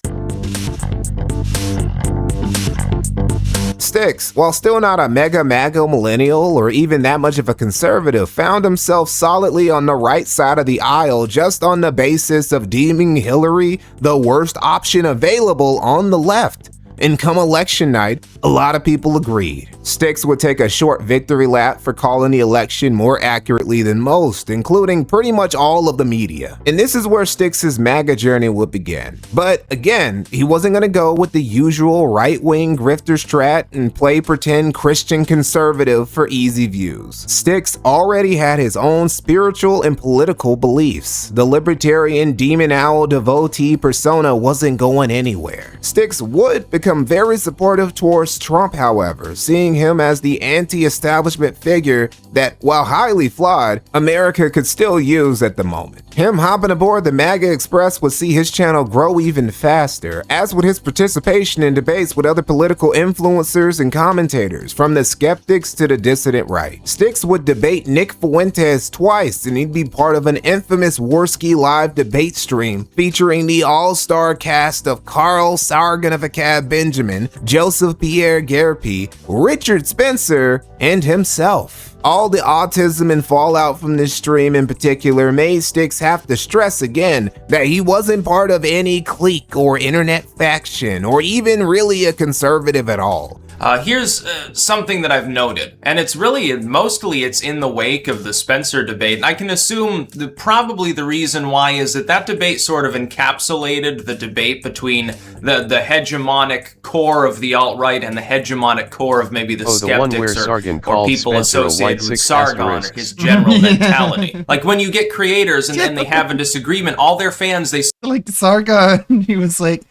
Speaker 4: Styx, while still not a mega MAGA millennial or even that much of a conservative, found himself solidly on the right side of the aisle just on the basis of deeming Hillary the worst option available on the left. And come election night, a lot of people agreed. Styx would take a short victory lap for calling the election more accurately than most, including pretty much all of the media. And this is where Styx's MAGA journey would begin. But again, he wasn't going to go with the usual right-wing grifter strat and play pretend Christian conservative for easy views. Styx already had his own spiritual and political beliefs. The libertarian demon owl devotee persona wasn't going anywhere. Styx would become very supportive towards Trump, however, seeing him as the anti-establishment figure that, while highly flawed, America could still use at the moment. Him hopping aboard the MAGA Express would see his channel grow even faster, as would his participation in debates with other political influencers and commentators, from the skeptics to the dissident right. Styx would debate Nick Fuentes twice, and he'd be part of an infamous Warski live debate stream featuring the all-star cast of Carl Sargon of Akkad Benjamin, Joseph Pierre Guerpi, Richard Spencer, and himself. All the autism and fallout from this stream in particular made Styx have to stress again that he wasn't part of any clique or internet faction or even really a conservative at all.
Speaker 6: Here's something that I've noted, and it's really, mostly it's in the wake of the Spencer debate. I can assume probably the reason why is that debate sort of encapsulated the debate between the hegemonic core of the alt-right and the hegemonic core of maybe the skeptics or people associated with Sargon or his general mentality. Like when you get creators and then they have a disagreement, all their fans, they
Speaker 2: like Sargon, he was like,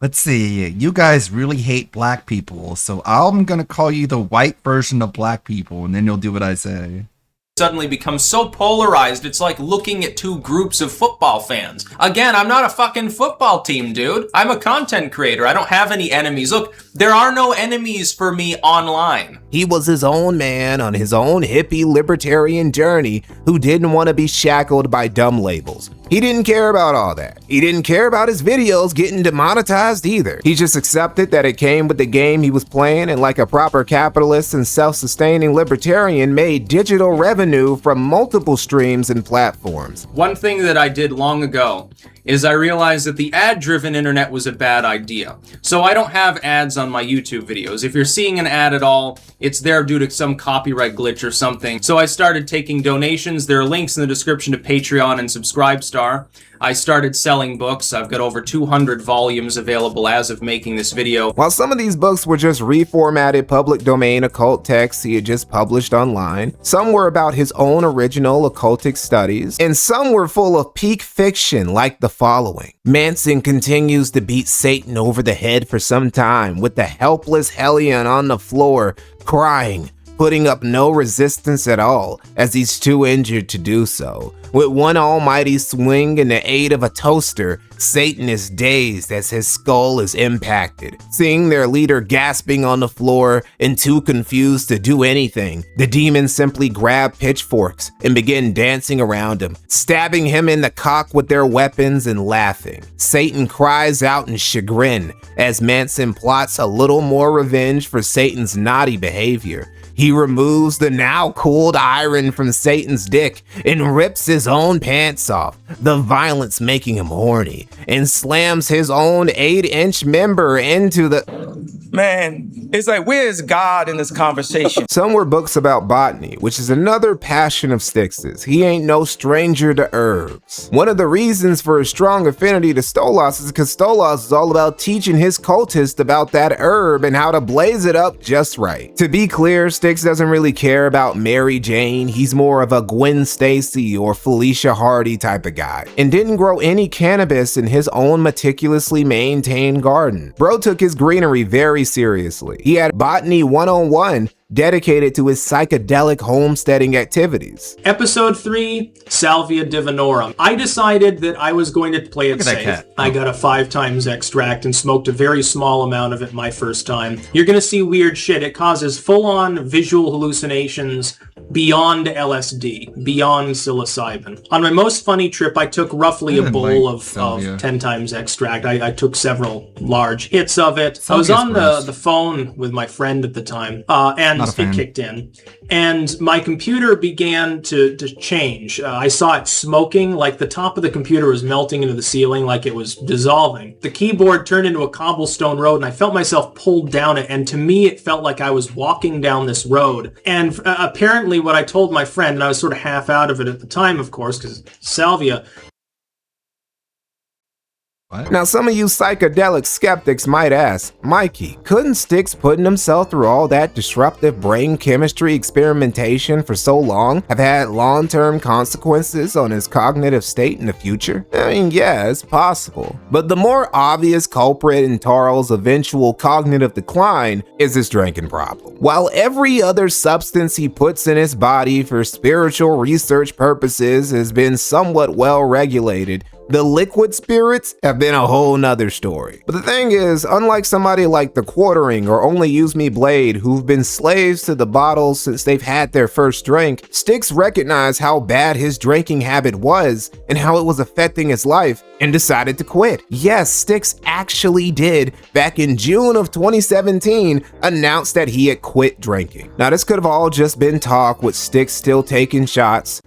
Speaker 2: let's see, you guys really hate black people, so I'm gonna call you the white version of black people, and then you'll do what I say.
Speaker 6: Suddenly become so polarized, it's like looking at two groups of football fans. Again, I'm not a fucking football team, dude. I'm a content creator. I don't have any enemies. Look, there are no enemies for me online.
Speaker 4: He was his own man on his own hippie libertarian journey who didn't want to be shackled by dumb labels. He didn't care about all that. He didn't care about his videos getting demonetized either. He just accepted that it came with the game he was playing, and like a proper capitalist and self-sustaining libertarian, made digital revenue from multiple streams and platforms.
Speaker 6: One thing that I did long ago is I realized that the ad-driven internet was a bad idea. So I don't have ads on my YouTube videos. If you're seeing an ad at all, it's there due to some copyright glitch or something. So I started taking donations. There are links in the description to Patreon and Subscribestar. I started selling books. I've got over 200 volumes available as of making this video.
Speaker 4: While some of these books were just reformatted public domain occult texts he had just published online, some were about his own original occultic studies, and some were full of peak fiction like the following. Manson continues to beat Satan over the head for some time, with the helpless Hellion on the floor, crying, putting up no resistance at all, as he's too injured to do so. With one almighty swing and the aid of a toaster, Satan is dazed as his skull is impacted. Seeing their leader gasping on the floor and too confused to do anything, the demons simply grab pitchforks and begin dancing around him, stabbing him in the cock with their weapons and laughing. Satan cries out in chagrin as Manson plots a little more revenge for Satan's naughty behavior. He removes the now cooled iron from Satan's dick and rips his own pants off, the violence making him horny, and slams his own 8-inch member into the...
Speaker 7: Man, it's like, where's God in this conversation?
Speaker 4: Some were books about botany, which is another passion of Styx's. He ain't no stranger to herbs. One of the reasons for a strong affinity to Stolas is because Stolas is all about teaching his cultists about that herb and how to blaze it up just right. To be clear, Styx doesn't really care about Mary Jane. He's more of a Gwen Stacy or Felicia Hardy type of guy, and didn't grow any cannabis in his own meticulously maintained garden. Bro took his greenery very seriously. He had Botany 101 dedicated to his psychedelic homesteading activities.
Speaker 6: Episode 3, Salvia Divinorum. I decided that I was going to play it safe. I got a 5x extract and smoked a very small amount of it my first time. You're gonna see weird shit. It causes full-on visual hallucinations, beyond LSD, beyond psilocybin. On my most funny trip, I took roughly a bowl of 10 times extract. I took several large hits of it. I was on the phone with my friend at the time, and it kicked in. And my computer began to change. I saw it smoking, like the top of the computer was melting into the ceiling, like it was dissolving. The keyboard turned into a cobblestone road, and I felt myself pulled down it. And to me, it felt like I was walking down this road. And apparently what I told my friend, and I was sort of half out of it at the time, of course, because salvia.
Speaker 4: Now, some of you psychedelic skeptics might ask, Mikey, couldn't Styx putting himself through all that disruptive brain chemistry experimentation for so long have had long-term consequences on his cognitive state in the future? I mean, yeah, it's possible. But the more obvious culprit in Tarl's eventual cognitive decline is his drinking problem. While every other substance he puts in his body for spiritual research purposes has been somewhat well regulated, the liquid spirits have been a whole nother story. But the thing is, unlike somebody like the Quartering or Only Use Me Blade, who've been slaves to the bottles since they've had their first drink, Styx recognized how bad his drinking habit was and how it was affecting his life and decided to quit. Yes, Styx actually did, back in June of 2017, announce that he had quit drinking. Now, this could have all just been talk with Styx still taking shots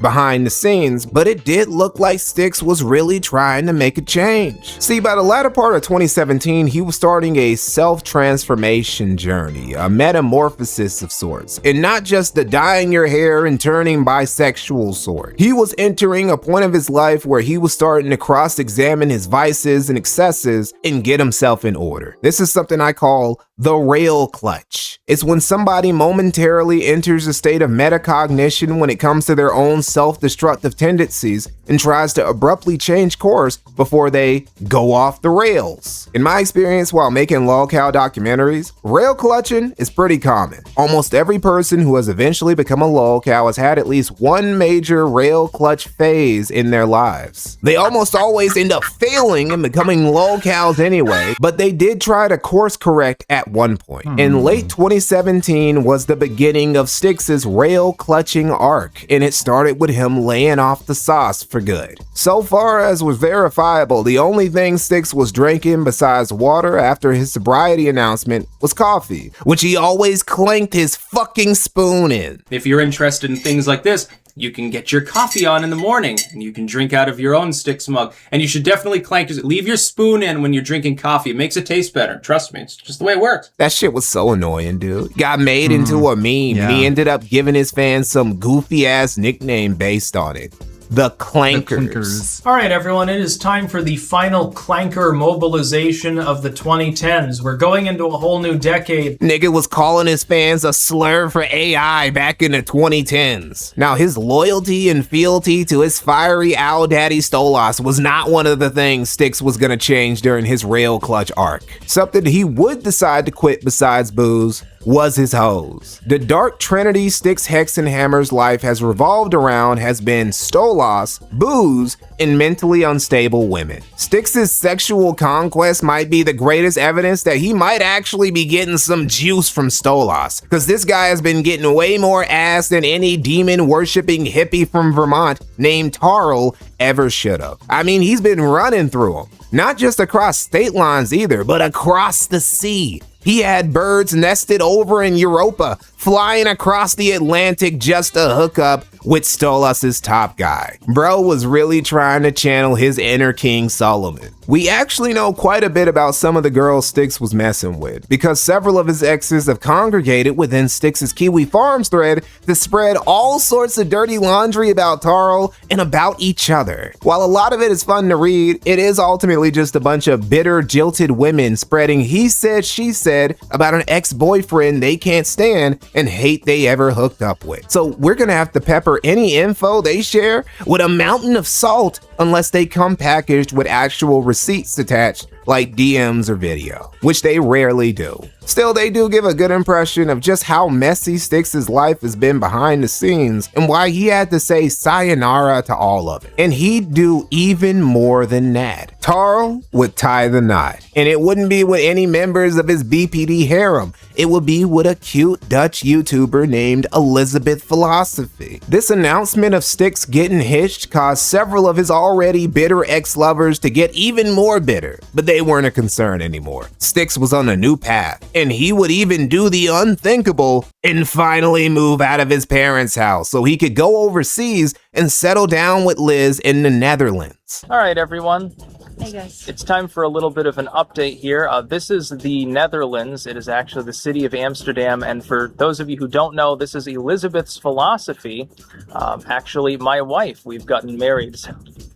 Speaker 4: behind the scenes, but it did look like Styx was really trying to make a change. See, by the latter part of 2017, he was starting a self-transformation journey, a metamorphosis of sorts, and not just the dyeing your hair and turning bisexual sort. He was entering a point of his life where he was starting to cross-examine his vices and excesses and get himself in order. This is something I call the rail clutch. It's when somebody momentarily enters a state of metacognition when it comes to their own self-destructive tendencies and tries to abruptly change course before they go off the rails. In my experience while making lolcow documentaries, rail clutching is pretty common. Almost every person who has eventually become a lolcow has had at least one major rail clutch phase in their lives. They almost always end up failing and becoming lolcows anyway, but they did try to course correct at one point. In late 2017 was the beginning of Styx's rail clutching arc, and it started with him laying off the sauce for good. So far as was verifiable, the only thing Styx was drinking besides water after his sobriety announcement was coffee, which he always clanked his fucking spoon in.
Speaker 6: If you're interested in things like this, you can get your coffee on in the morning and you can drink out of your own Styx mug. And you should definitely leave your spoon in when you're drinking coffee. It makes it taste better. Trust me, it's just the way it works.
Speaker 4: That shit was so annoying, dude. Got made into a meme and he ended up giving his fans some goofy ass nickname based on it. The Clankers.
Speaker 6: All right, everyone, it is time for the final Clanker mobilization of the 2010s. We're going into a whole new decade.
Speaker 4: Nigga was calling his fans a slur for AI back in the 2010s. Now, his loyalty and fealty to his fiery owl daddy Stolas was not one of the things Styx was gonna change during his rail clutch arc. Something he would decide to quit besides booze was his hoes. The dark trinity Styx Hexenhammer's life has revolved around has been Stolas, booze, and mentally unstable women. Styx's sexual conquest might be the greatest evidence that he might actually be getting some juice from Stolas, because this guy has been getting way more ass than any demon-worshipping hippie from Vermont named Tarl ever should have. I mean, he's been running through them. Not just across state lines either, but across the sea. He had birds nested over in Europa, flying across the Atlantic just to hook up with Stolas' top guy. Bro was really trying to channel his inner King Solomon. We actually know quite a bit about some of the girls Styx was messing with, because several of his exes have congregated within Styx's Kiwi Farms thread to spread all sorts of dirty laundry about Tarl and about each other. While a lot of it is fun to read, it is ultimately just a bunch of bitter, jilted women spreading he said, she said about an ex-boyfriend they can't stand and hate they ever hooked up with. So we're gonna have to pepper any info they share with a mountain of salt unless they come packaged with actual receipts attached, like DMs or video, which they rarely do. Still, they do give a good impression of just how messy Styx' life has been behind the scenes and why he had to say sayonara to all of it. And he'd do even more than that. Tarl would tie the knot, and it wouldn't be with any members of his BPD harem. It would be with a cute Dutch YouTuber named Elizabeth Philosophy. This announcement of Styx getting hitched caused several of his already bitter ex-lovers to get even more bitter, but they weren't a concern anymore. Styx was on a new path, and he would even do the unthinkable and finally move out of his parents' house so he could go overseas and settle down with Liz in the Netherlands.
Speaker 9: All right, everyone.
Speaker 13: Hey guys.
Speaker 9: It's time for a little bit of an update here. This is the Netherlands. It is actually the city of Amsterdam. And for those of you who don't know, this is Elizabeth's Philosophy. Actually, my wife. We've gotten married.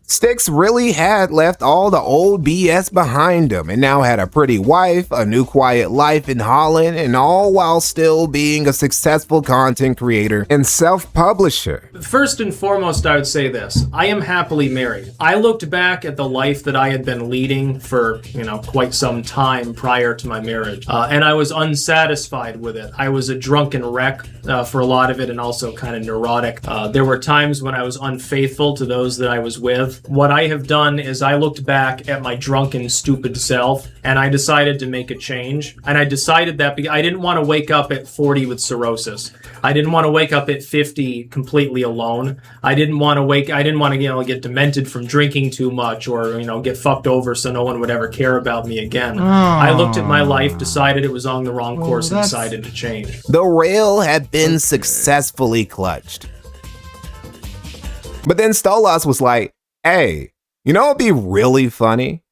Speaker 4: Styx really had left all the old BS behind him and now had a pretty wife, a new quiet life in Holland, and all while still being a successful content creator and self-publisher.
Speaker 6: First and foremost, I would say this. I am happily married. I looked back at the life that I had been leading for, quite some time prior to my marriage, and I was unsatisfied with it. I was a drunken wreck for a lot of it and also kind of neurotic. There were times when I was unfaithful to those that I was with. What I have done is I looked back at my drunken, stupid self, and I decided to make a change. And I decided that because I didn't want to wake up at 40 with cirrhosis. I didn't want to wake up at 50 completely alone. I didn't want to get demented from drinking too much or, get fucked over so no one would ever care about me again. I looked at my life, decided it was on the wrong course, and decided to change.
Speaker 4: The rail had been successfully clutched. But then Stolas was like, hey, it'd be really funny?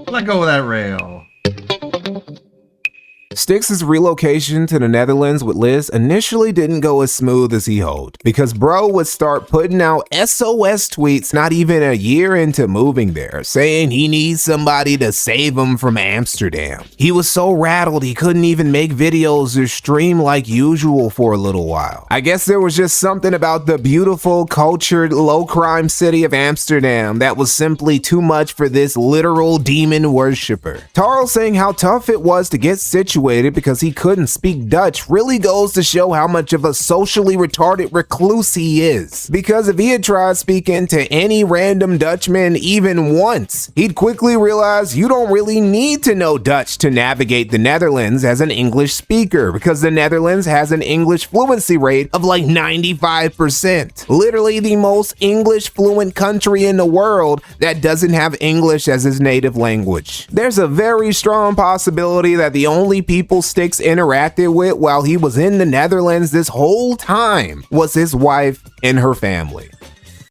Speaker 2: Let go of that rail.
Speaker 4: Styx' relocation to the Netherlands with Liz initially didn't go as smooth as he hoped, because bro would start putting out SOS tweets not even a year into moving there, saying he needs somebody to save him from Amsterdam. He was so rattled he couldn't even make videos or stream like usual for a little while. I guess there was just something about the beautiful, cultured, low-crime city of Amsterdam that was simply too much for this literal demon worshiper. Tarl saying how tough it was to get situated because he couldn't speak Dutch really goes to show how much of a socially retarded recluse he is. Because if he had tried speaking to any random Dutchman even once, he'd quickly realize you don't really need to know Dutch to navigate the Netherlands as an English speaker, because the Netherlands has an English fluency rate of like 95%. Literally the most English fluent country in the world that doesn't have English as his native language. There's a very strong possibility that the only people Styx interacted with while he was in the Netherlands this whole time was his wife and her family.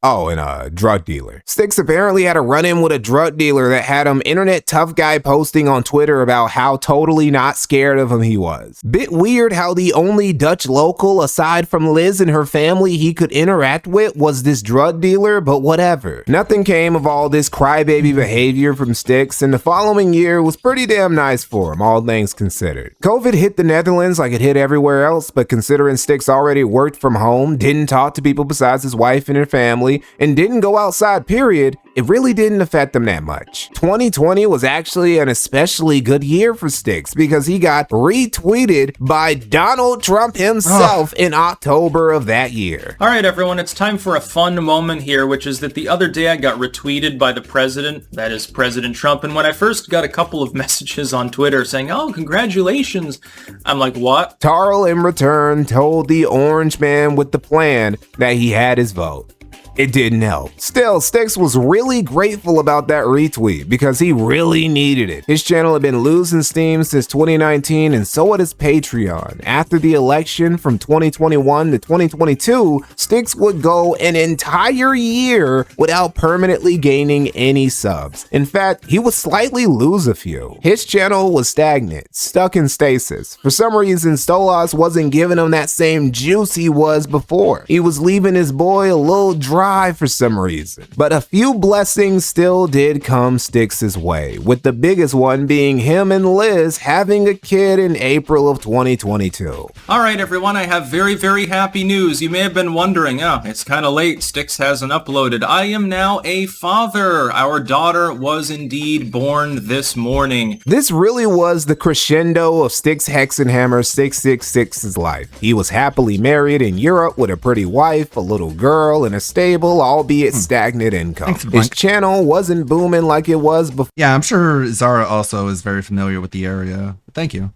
Speaker 4: Oh, and a drug dealer. Styx apparently had a run-in with a drug dealer that had him internet tough guy posting on Twitter about how totally not scared of him he was. Bit weird how the only Dutch local aside from Liz and her family he could interact with was this drug dealer, but whatever. Nothing came of all this crybaby behavior from Styx, and the following year was pretty damn nice for him, all things considered. COVID hit the Netherlands like it hit everywhere else, but considering Styx already worked from home, didn't talk to people besides his wife and her family, and didn't go outside, period, it really didn't affect him that much. 2020 was actually an especially good year for Styx because he got retweeted by Donald Trump himself in October of that year.
Speaker 6: All right, everyone, it's time for a fun moment here, which is that the other day I got retweeted by the president, that is President Trump, and when I first got a couple of messages on Twitter saying, oh, congratulations, I'm like, what?
Speaker 4: Tarl in return told the orange man with the plan that he had his vote. It didn't help. Still, Styx was really grateful about that retweet because he really needed it. His channel had been losing steam since 2019, and so had his Patreon. After the election from 2021 to 2022, Styx would go an entire year without permanently gaining any subs. In fact, he would slightly lose a few. His channel was stagnant, stuck in stasis. For some reason, Stolas wasn't giving him that same juice he was before. He was leaving his boy a little dry dry for some reason. But a few blessings still did come Styx's way, with the biggest one being him and Liz having a kid in April of 2022.
Speaker 6: All right, everyone, I have very, very happy news. You may have been wondering, it's kind of late, Styx hasn't uploaded. I am now a father. Our daughter was indeed born this morning.
Speaker 4: This really was the crescendo of Styx Hexenhammer 666's life. He was happily married in Europe with a pretty wife, a little girl, and a stable, albeit stagnant income. His channel wasn't booming like it was before.
Speaker 2: Yeah, I'm sure Zara also is very familiar with the area. Thank you.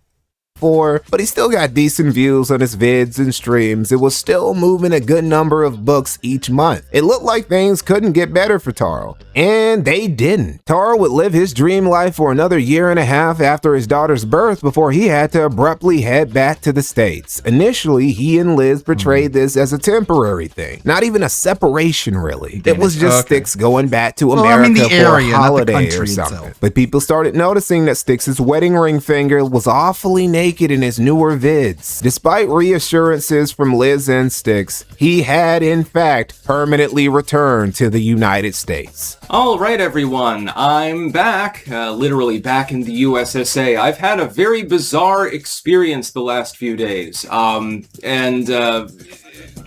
Speaker 4: But he still got decent views on his vids and streams. It was still moving a good number of books each month. It looked like things couldn't get better for Taro. And they didn't. Taro would live his dream life for another year and a half after his daughter's birth before he had to abruptly head back to the States. Initially, he and Liz portrayed this as a temporary thing. Not even a separation, really. It was just Styx going back to America for a holiday or something. But people started noticing that Styx's wedding ring finger was awfully naked in his newer vids. Despite reassurances from Liz and Styx, he had in fact permanently returned to the United States.
Speaker 6: All right, everyone, I'm back, literally back in the USSA. I've had a very bizarre experience the last few days,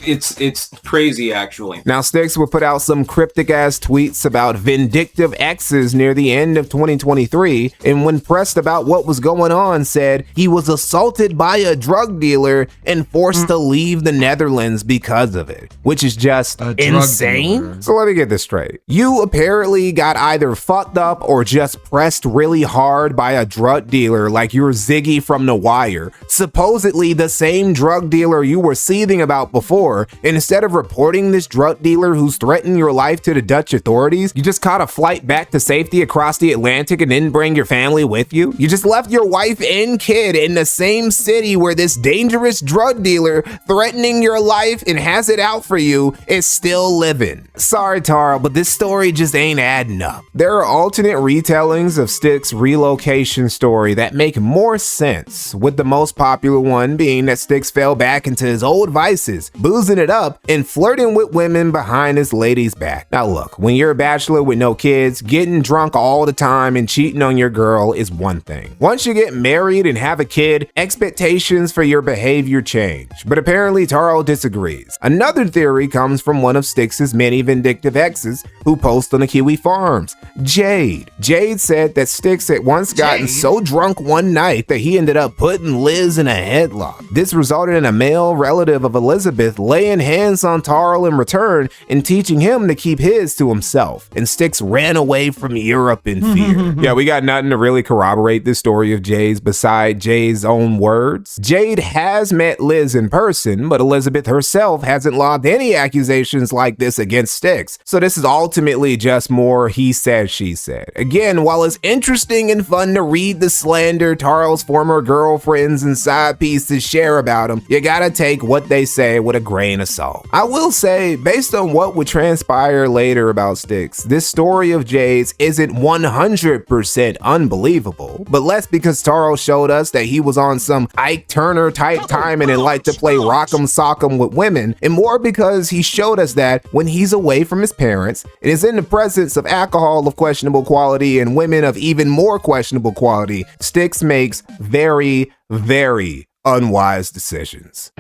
Speaker 6: it's crazy, actually.
Speaker 4: Now, Styx would put out some cryptic-ass tweets about vindictive exes near the end of 2023, and when pressed about what was going on, said he was assaulted by a drug dealer and forced to leave the Netherlands because of it, which is just insane. So let me get this straight. You apparently got either fucked up or just pressed really hard by a drug dealer like you're Ziggy from The Wire, supposedly the same drug dealer you were seething about before. And instead of reporting this drug dealer who's threatened your life to the Dutch authorities, you just caught a flight back to safety across the Atlantic and didn't bring your family with you. You just left your wife and kid in the same city where this dangerous drug dealer threatening your life and has it out for you is still living. Sorry, Taro, but this story just ain't adding up. There are alternate retellings of Styx's relocation story that make more sense, with the most popular one being that Styx fell back into his old vices, boozing it up and flirting with women behind his lady's back. Now look, when you're a bachelor with no kids, getting drunk all the time and cheating on your girl is one thing. Once you get married and have a kid, expectations for your behavior change. But apparently Taro disagrees. Another theory comes from one of Styx's many vindictive exes who post on the Kiwi Farms, Jade. Jade said that Styx had once gotten so drunk one night that he ended up putting Liz in a headlock. This resulted in a male relative of Elizabeth laying hands on Taro in return and teaching him to keep his to himself. And Styx ran away from Europe in fear. Yeah, we got nothing to really corroborate this story of Jade's beside Jade's own words. Jade has met Liz in person, but Elizabeth herself hasn't logged any accusations like this against Styx. So this is ultimately just more he said, she said. Again, while it's interesting and fun to read the slander Taro's former girlfriends and side pieces share about him, you gotta take what they say with a grain of salt. I will say, based on what would transpire later about Styx, this story of Jade's isn't 100% unbelievable, but less because Taro showed us that he was on some Ike Turner type timing and liked to play rock'em sock'em with women, and more because he showed us that when he's away from his parents and is in the presence of alcohol of questionable quality and women of even more questionable quality, Styx makes very, very unwise decisions.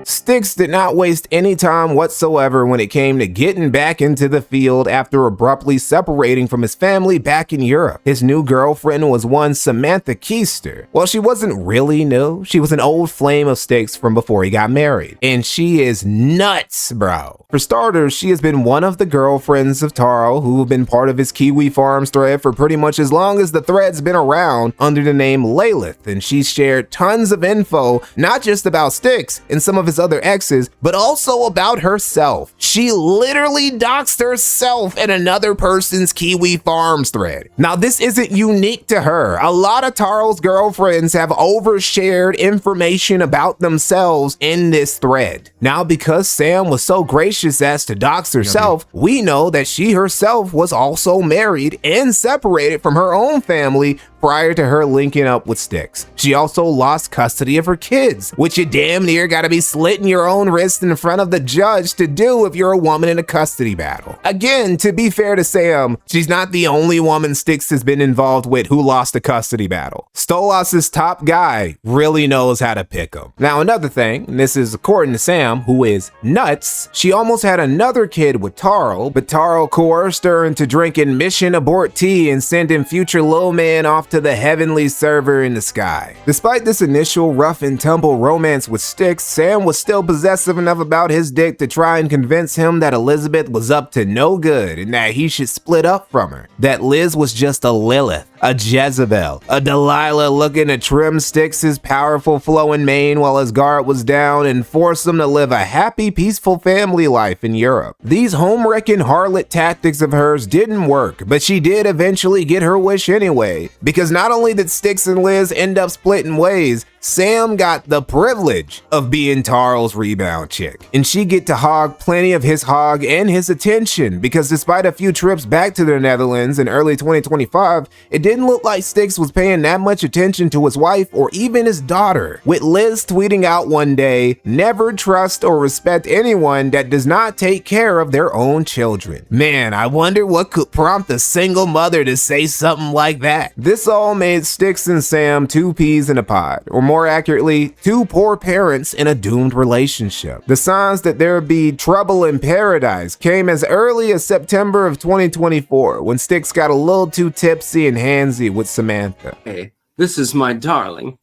Speaker 4: Styx did not waste any time whatsoever when it came to getting back into the field after abruptly separating from his family back in Europe. His new girlfriend was one Samantha Keister. Well, she wasn't really new. She was an old flame of Styx from before he got married. And she is nuts, bro. For starters, she has been one of the girlfriends of Taro who have been part of his Kiwi Farms thread for pretty much as long as the thread's been around under the name Lalith, and she's shared tons of info, not just about Styx and some of his other exes, but also about herself. She literally doxed herself in another person's Kiwi Farms thread. Now, this isn't unique to her. A lot of Taro's girlfriends have overshared information about themselves in this thread. Now, because Sam was so gracious as to dox herself, we know that she herself was also married and separated from her own family prior to her linking up with Styx. She also lost custody of her kids, which you damn near gotta be slitting your own wrist in front of the judge to do if you're a woman in a custody battle. Again, to be fair to Sam, she's not the only woman Styx has been involved with who lost a custody battle. Stolas' top guy really knows how to pick him. Now another thing, and this is according to Sam, who is nuts, she almost had another kid with Tarl, but Tarl coerced her into drinking Mission Abort tea and sending future Low Man off to the heavenly server in the sky. Despite this initial rough and tumble romance with Styx, Sam was still possessive enough about his dick to try and convince him that Elizabeth was up to no good and that he should split up from her. That Liz was just a Lilith, a Jezebel, a Delilah looking to trim Styx's powerful flowing mane while his guard was down and force him to live a happy, peaceful family life in Europe. These home-wrecking harlot tactics of hers didn't work, but she did eventually get her wish anyway, because not only did Styx and Liz end up splitting ways, Sam got the privilege of being Tarl's rebound chick, and she get to hog plenty of his hog and his attention, because despite a few trips back to the Netherlands in early 2025, it didn't look like Styx was paying that much attention to his wife or even his daughter, with Liz tweeting out one day, "Never trust or respect anyone that does not take care of their own children." Man, I wonder what could prompt a single mother to say something like that. This all made Styx and Sam two peas in a pod, or more accurately, two poor parents in a doomed relationship. The signs that there'd be trouble in paradise came as early as September of 2024, when Styx got a little too tipsy and handsy with Samantha.
Speaker 1: Hey, this is my darling.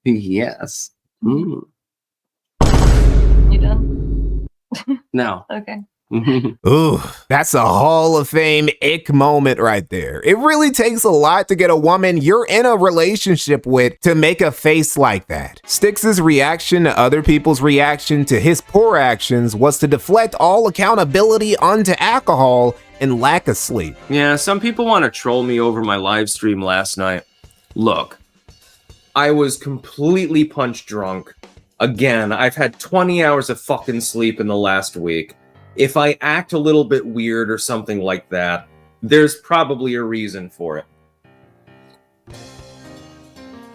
Speaker 1: Yes.
Speaker 13: You done?
Speaker 1: No.
Speaker 13: Okay.
Speaker 4: Ooh, that's a Hall of Fame ick moment right there. It really takes a lot to get a woman you're in a relationship with to make a face like that. Styx's reaction to other people's reaction to his poor actions was to deflect all accountability onto alcohol and lack of sleep.
Speaker 1: Yeah, some people want to troll me over my live stream last night. Look, I was completely punch drunk. Again, I've had 20 hours of fucking sleep in the last week. If I act a little bit weird or something like that, there's probably a reason for it.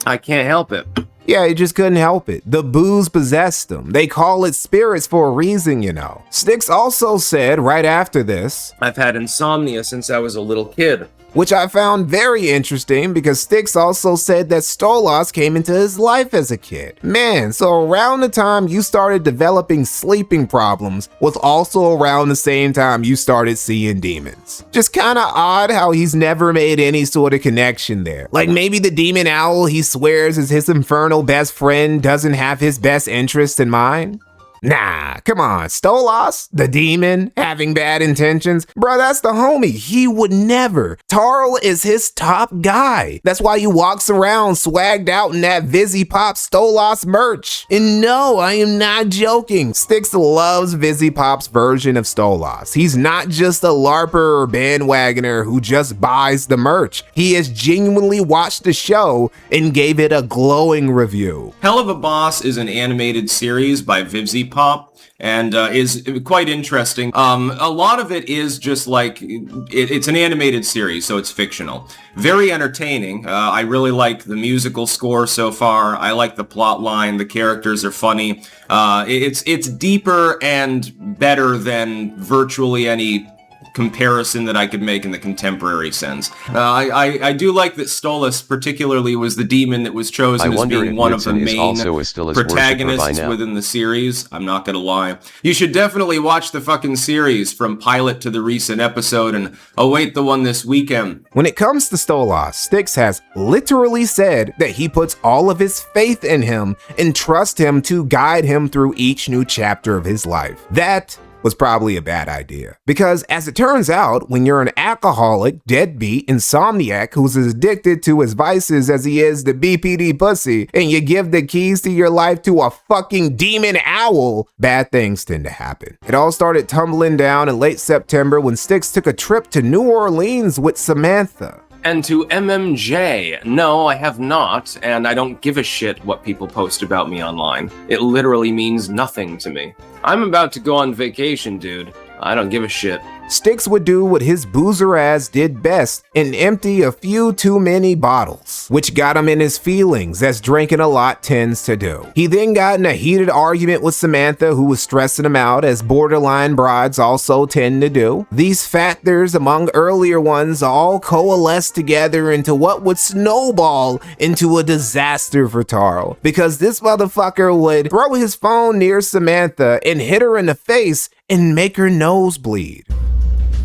Speaker 1: I can't help it.
Speaker 4: Yeah, he just couldn't help it. The booze possessed him. They call it spirits for a reason, you know. Styx also said right after this,
Speaker 1: "I've had insomnia since I was a little kid."
Speaker 4: Which I found very interesting because Styx also said that Stolas came into his life as a kid. Man, so around the time you started developing sleeping problems was also around the same time you started seeing demons. Just kinda odd how he's never made any sort of connection there. Like maybe the demon owl he swears is his infernal best friend doesn't have his best interest in mind? Nah, come on, Stolas, the demon, having bad intentions? Bro, that's the homie. He would never. Tarl is his top guy. That's why he walks around swagged out in that Vizzy Pop Stolas merch. And no, I am not joking. Styx loves Vizzy Pop's version of Stolas. He's not just a LARPer or bandwagoner who just buys the merch. He has genuinely watched the show and gave it a glowing review.
Speaker 1: Hell of a Boss is an animated series by Vivzy Pop and is quite interesting. A lot of it is just like, it's an animated series, so it's fictional. Very entertaining. I really like the musical score so far. I like the plot line. The characters are funny. It's deeper and better than virtually any comparison that I could make in the contemporary sense. I do like that Stolas particularly was the demon that was chosen as being one of the main protagonists within the series. I'm not gonna lie. You should definitely watch the fucking series from pilot to the recent episode and await the one this weekend.
Speaker 4: When it comes to Stolas, Styx has literally said that he puts all of his faith in him and trusts him to guide him through each new chapter of his life. That was probably a bad idea. Because as it turns out, when you're an alcoholic, deadbeat, insomniac who's as addicted to his vices as he is the BPD pussy, and you give the keys to your life to a fucking demon owl, bad things tend to happen. It all started tumbling down in late September when Styx took a trip to New Orleans with Samantha.
Speaker 1: And to MMJ, no, I have not, and I don't give a shit what people post about me online. It literally means nothing to me. I'm about to go on vacation, dude. I don't give a shit.
Speaker 4: Styx would do what his boozer ass did best and empty a few too many bottles, which got him in his feelings, as drinking a lot tends to do. He then got in a heated argument with Samantha, who was stressing him out, as borderline brides also tend to do. These factors, among earlier ones, all coalesced together into what would snowball into a disaster for Taro, because this motherfucker would throw his phone near Samantha and hit her in the face and make her nose bleed.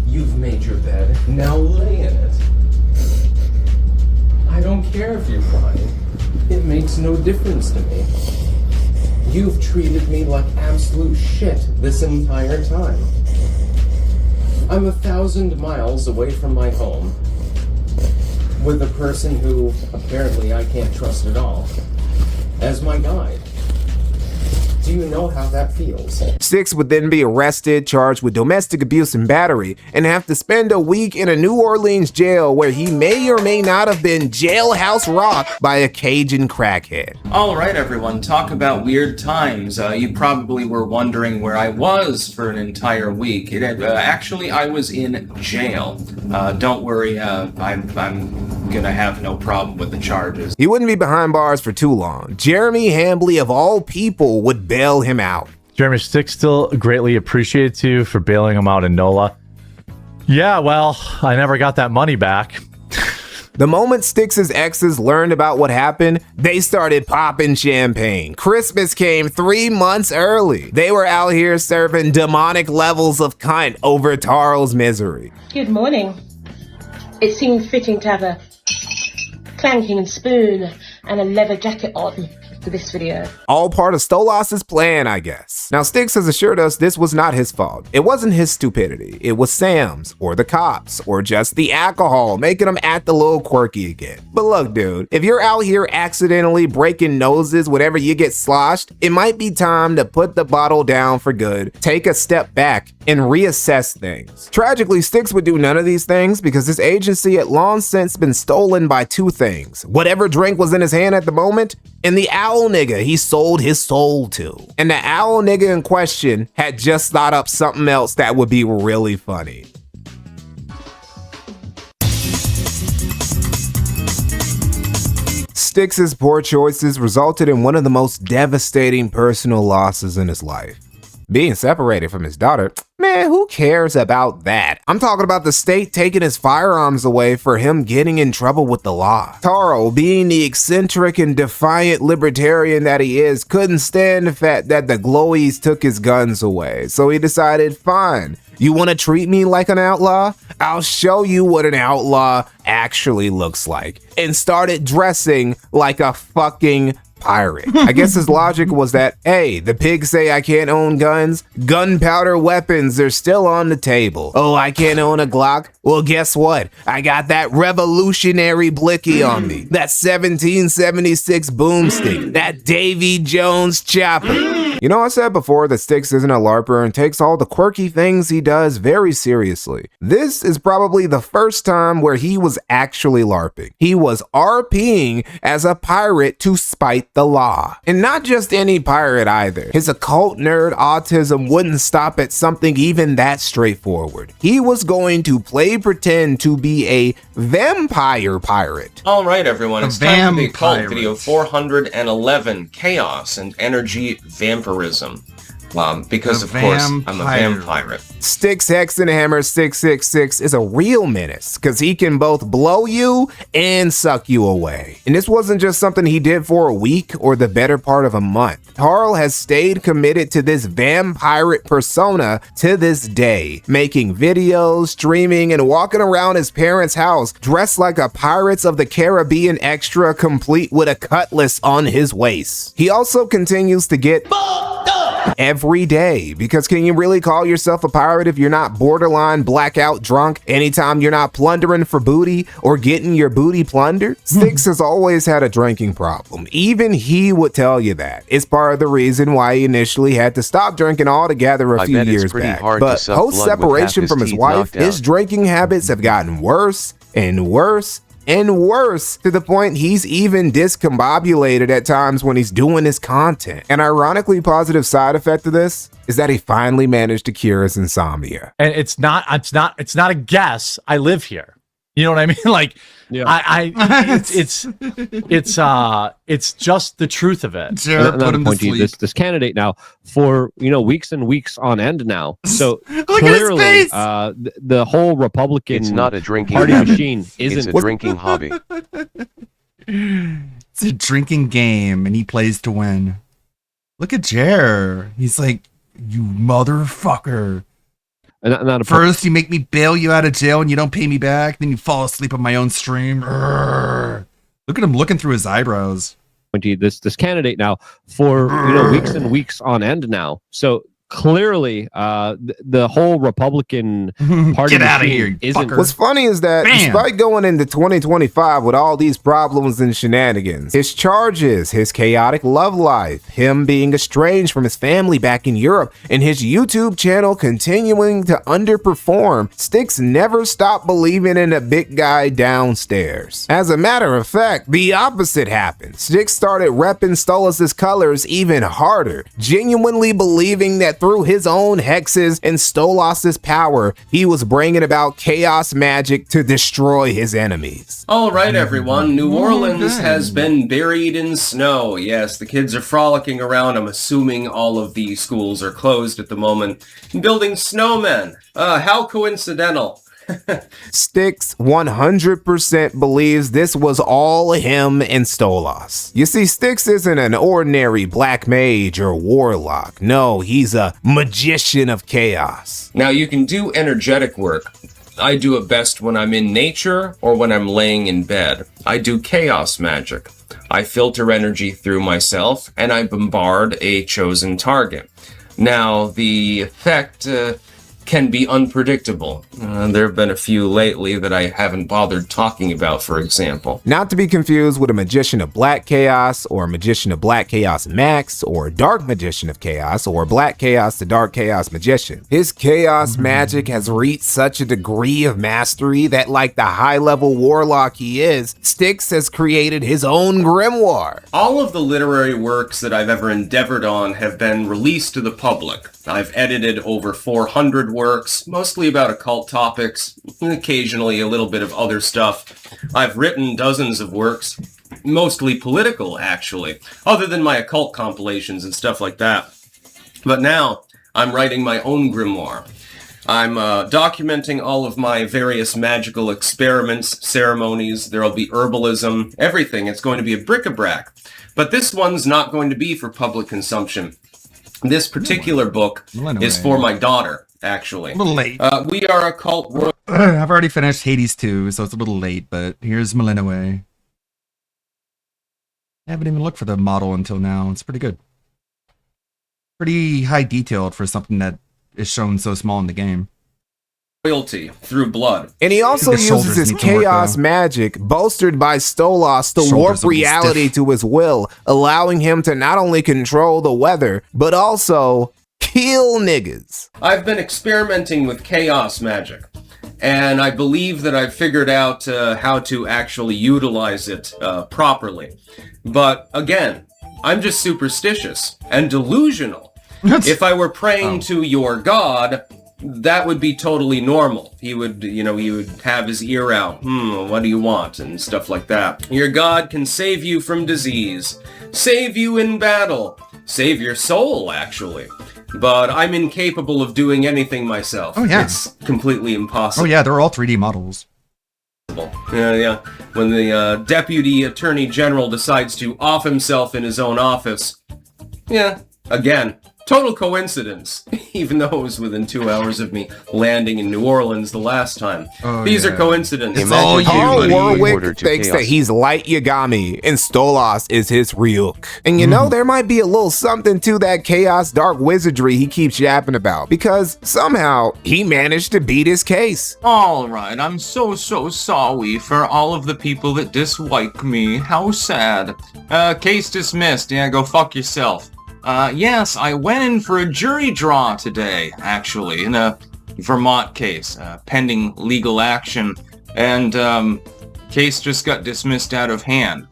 Speaker 1: You've made your bed, now lay in it. I don't care if you're crying. It makes no difference to me. You've treated me like absolute shit this entire time. I'm 1,000 miles away from my home with a person who apparently I can't trust at all as my guide. Do you know how that feels?
Speaker 4: Styx would then be arrested, charged with domestic abuse and battery, and have to spend a week in a New Orleans jail where he may or may not have been jailhouse rocked by a Cajun crackhead.
Speaker 6: All right, everyone, talk about weird times. You probably were wondering where I was for an entire week. Actually, I was in jail. Don't worry, I'm gonna have no problem with the charges.
Speaker 4: He wouldn't be behind bars for too long. Jeremy Hambley, of all people, would bail him out.
Speaker 11: Jeremy, Styx still greatly appreciates you for bailing him out in NOLA. Yeah, well, I never got that money back.
Speaker 4: The moment Styx's exes learned about what happened, they started popping champagne. Christmas came 3 months early. They were out here serving demonic levels of cunt over Taro's misery.
Speaker 12: Good morning. It seemed fitting to have a clanking spoon and a leather jacket on for this video.
Speaker 4: All part of Stolas's plan, I guess. Now, Styx has assured us this was not his fault. It wasn't his stupidity. It was Sam's, or the cops, or just the alcohol, making him act a little quirky again. But look, dude, if you're out here accidentally breaking noses whenever you get sloshed, it might be time to put the bottle down for good, take a step back, and reassess things. Tragically, Styx would do none of these things because his agency had long since been stolen by two things: whatever drink was in his hand at the moment, and the owl nigga he sold his soul to. And the owl nigga in question had just thought up something else that would be really funny. Styx's poor choices resulted in one of the most devastating personal losses in his life. Being separated from his daughter, man, who cares about that? I'm talking about the state taking his firearms away for him getting in trouble with the law. Taro, being the eccentric and defiant libertarian that he is, couldn't stand the fact that the Glowies took his guns away. So he decided, fine, you want to treat me like an outlaw? I'll show you what an outlaw actually looks like. And started dressing like a fucking pirate. I guess his logic was that, hey, the pigs say I can't own guns. Gunpowder weapons are still on the table. Oh, I can't own a Glock? Well, guess what? I got that revolutionary blicky on me. That 1776 boomstick. That Davy Jones chopper. You know, I said before that Styx isn't a LARPer and takes all the quirky things he does very seriously. This is probably the first time where he was actually LARPing. He was RPing as a pirate to spite the law. And not just any pirate either. His occult nerd autism wouldn't stop at something even that straightforward. He was going to play pretend to be a vampire pirate.
Speaker 6: All right, everyone, it's time for the occult video 411, Chaos and Energy Vampirism. Because, of course, I'm a vampire.
Speaker 4: Styx Hexenhammer 666 is a real menace because he can both blow you and suck you away. And this wasn't just something he did for a week or the better part of a month. Taro has stayed committed to this vampire persona to this day, making videos, streaming, and walking around his parents' house dressed like a Pirates of the Caribbean extra, complete with a cutlass on his waist. He also continues to get every day, because can you really call yourself a pirate if you're not borderline blackout drunk anytime you're not plundering for booty or getting your booty plundered? Styx has always had a drinking problem. Even he would tell you that. It's part of the reason why he initially had to stop drinking altogether a few years back. But post separation from his wife, his drinking habits have gotten worse and worse and worse, to the point he's even discombobulated at times when he's doing his content. An ironically positive side effect of this is that he finally managed to cure his insomnia.
Speaker 11: And it's not a guess. I live here. You know what I mean? Like, yeah. It's just the truth of it.
Speaker 8: Another point to you, this candidate now for weeks and weeks on end now. So
Speaker 2: Look
Speaker 8: clearly,
Speaker 2: at his face!
Speaker 8: The whole Republican
Speaker 5: It's not a drinking
Speaker 8: party
Speaker 5: habit.
Speaker 8: machine isn't
Speaker 5: It's a drinking hobby.
Speaker 2: It's a drinking game, and he plays to win. Look at Jer. He's like, you motherfucker. First, you make me bail you out of jail and you don't pay me back. Then you fall asleep on my own stream. Urgh. Look at him looking through his eyebrows.
Speaker 8: This candidate now for weeks and weeks on end now. So clearly, the whole Republican party
Speaker 2: Get out of here, you
Speaker 8: isn't.
Speaker 2: fucker.
Speaker 4: What's funny is that despite going into 2025 with all these problems and shenanigans, his charges, his chaotic love life, him being estranged from his family back in Europe, and his YouTube channel continuing to underperform, Styx never stopped believing in a big guy downstairs. As a matter of fact, the opposite happened. Styx started repping Stolas' colors even harder, genuinely believing that through his own hexes and Stolas' power, he was bringing about chaos magic to destroy his enemies.
Speaker 1: All right, everyone. New Orleans has been buried in snow. Yes, the kids are frolicking around. I'm assuming all of the schools are closed at the moment. Building snowmen. How coincidental.
Speaker 4: Styx 100% believes this was all him and Stolas. You see, Styx isn't an ordinary black mage or warlock. No, he's a magician of chaos.
Speaker 1: Now, you can do energetic work. I do it best when I'm in nature or when I'm laying in bed. I do chaos magic. I filter energy through myself and I bombard a chosen target. Now, the effect can be unpredictable. There have been a few lately that I haven't bothered talking about, for example.
Speaker 4: Not to be confused with a magician of black chaos, or a magician of black chaos max, or a dark magician of chaos, or black chaos to dark chaos magician. His chaos magic has reached such a degree of mastery that, like the high-level warlock he is, Styx has created his own grimoire.
Speaker 1: All of the literary works that I've ever endeavored on have been released to the public. I've edited over 400 works, mostly about occult topics, occasionally a little bit of other stuff. I've written dozens of works, mostly political, actually, other than my occult compilations and stuff like that. But now, I'm writing my own grimoire. I'm documenting all of my various magical experiments, ceremonies, there'll be herbalism, everything. It's going to be a bric-a-brac. But this one's not going to be for public consumption. This particular book is for my daughter, actually.
Speaker 2: A little late.
Speaker 1: We are a cult.
Speaker 2: I've already finished Hades 2, so it's a little late, but here's Malinois. I haven't even looked for the model until now. It's pretty good. Pretty high detailed for something that is shown so small in the game.
Speaker 1: Royalty through blood.
Speaker 4: And he also uses his chaos magic, bolstered by Stolas, to warp reality to his will, allowing him to not only control the weather, but also kill niggas.
Speaker 1: I've been experimenting with chaos magic, and I believe that I've figured out how to actually utilize it properly. But again, I'm just superstitious and delusional. If I were praying to your god, that would be totally normal. He would, he would have his ear out. What do you want? And stuff like that. Your god can save you from disease, save you in battle, save your soul, actually. But I'm incapable of doing anything myself.
Speaker 2: Oh, yeah.
Speaker 1: It's completely impossible.
Speaker 2: Oh, yeah, they're all 3D models.
Speaker 1: Yeah. When the Deputy Attorney General decides to off himself in his own office. Yeah, again. Total coincidence, even though it was within 2 hours of me landing in New Orleans the last time. These are coincidences.
Speaker 4: Carl Warwick thinks that he's Light Yagami and Stolas is his Ryuk. And you know, there might be a little something to that chaos dark wizardry he keeps yapping about, because somehow he managed to beat his case.
Speaker 16: All right, I'm so sorry for all of the people that dislike me. How sad. Case dismissed. Yeah, go fuck yourself. Yes, I went in for a jury draw today, actually, in a Vermont case, pending legal action. And, Case just got dismissed out of hand.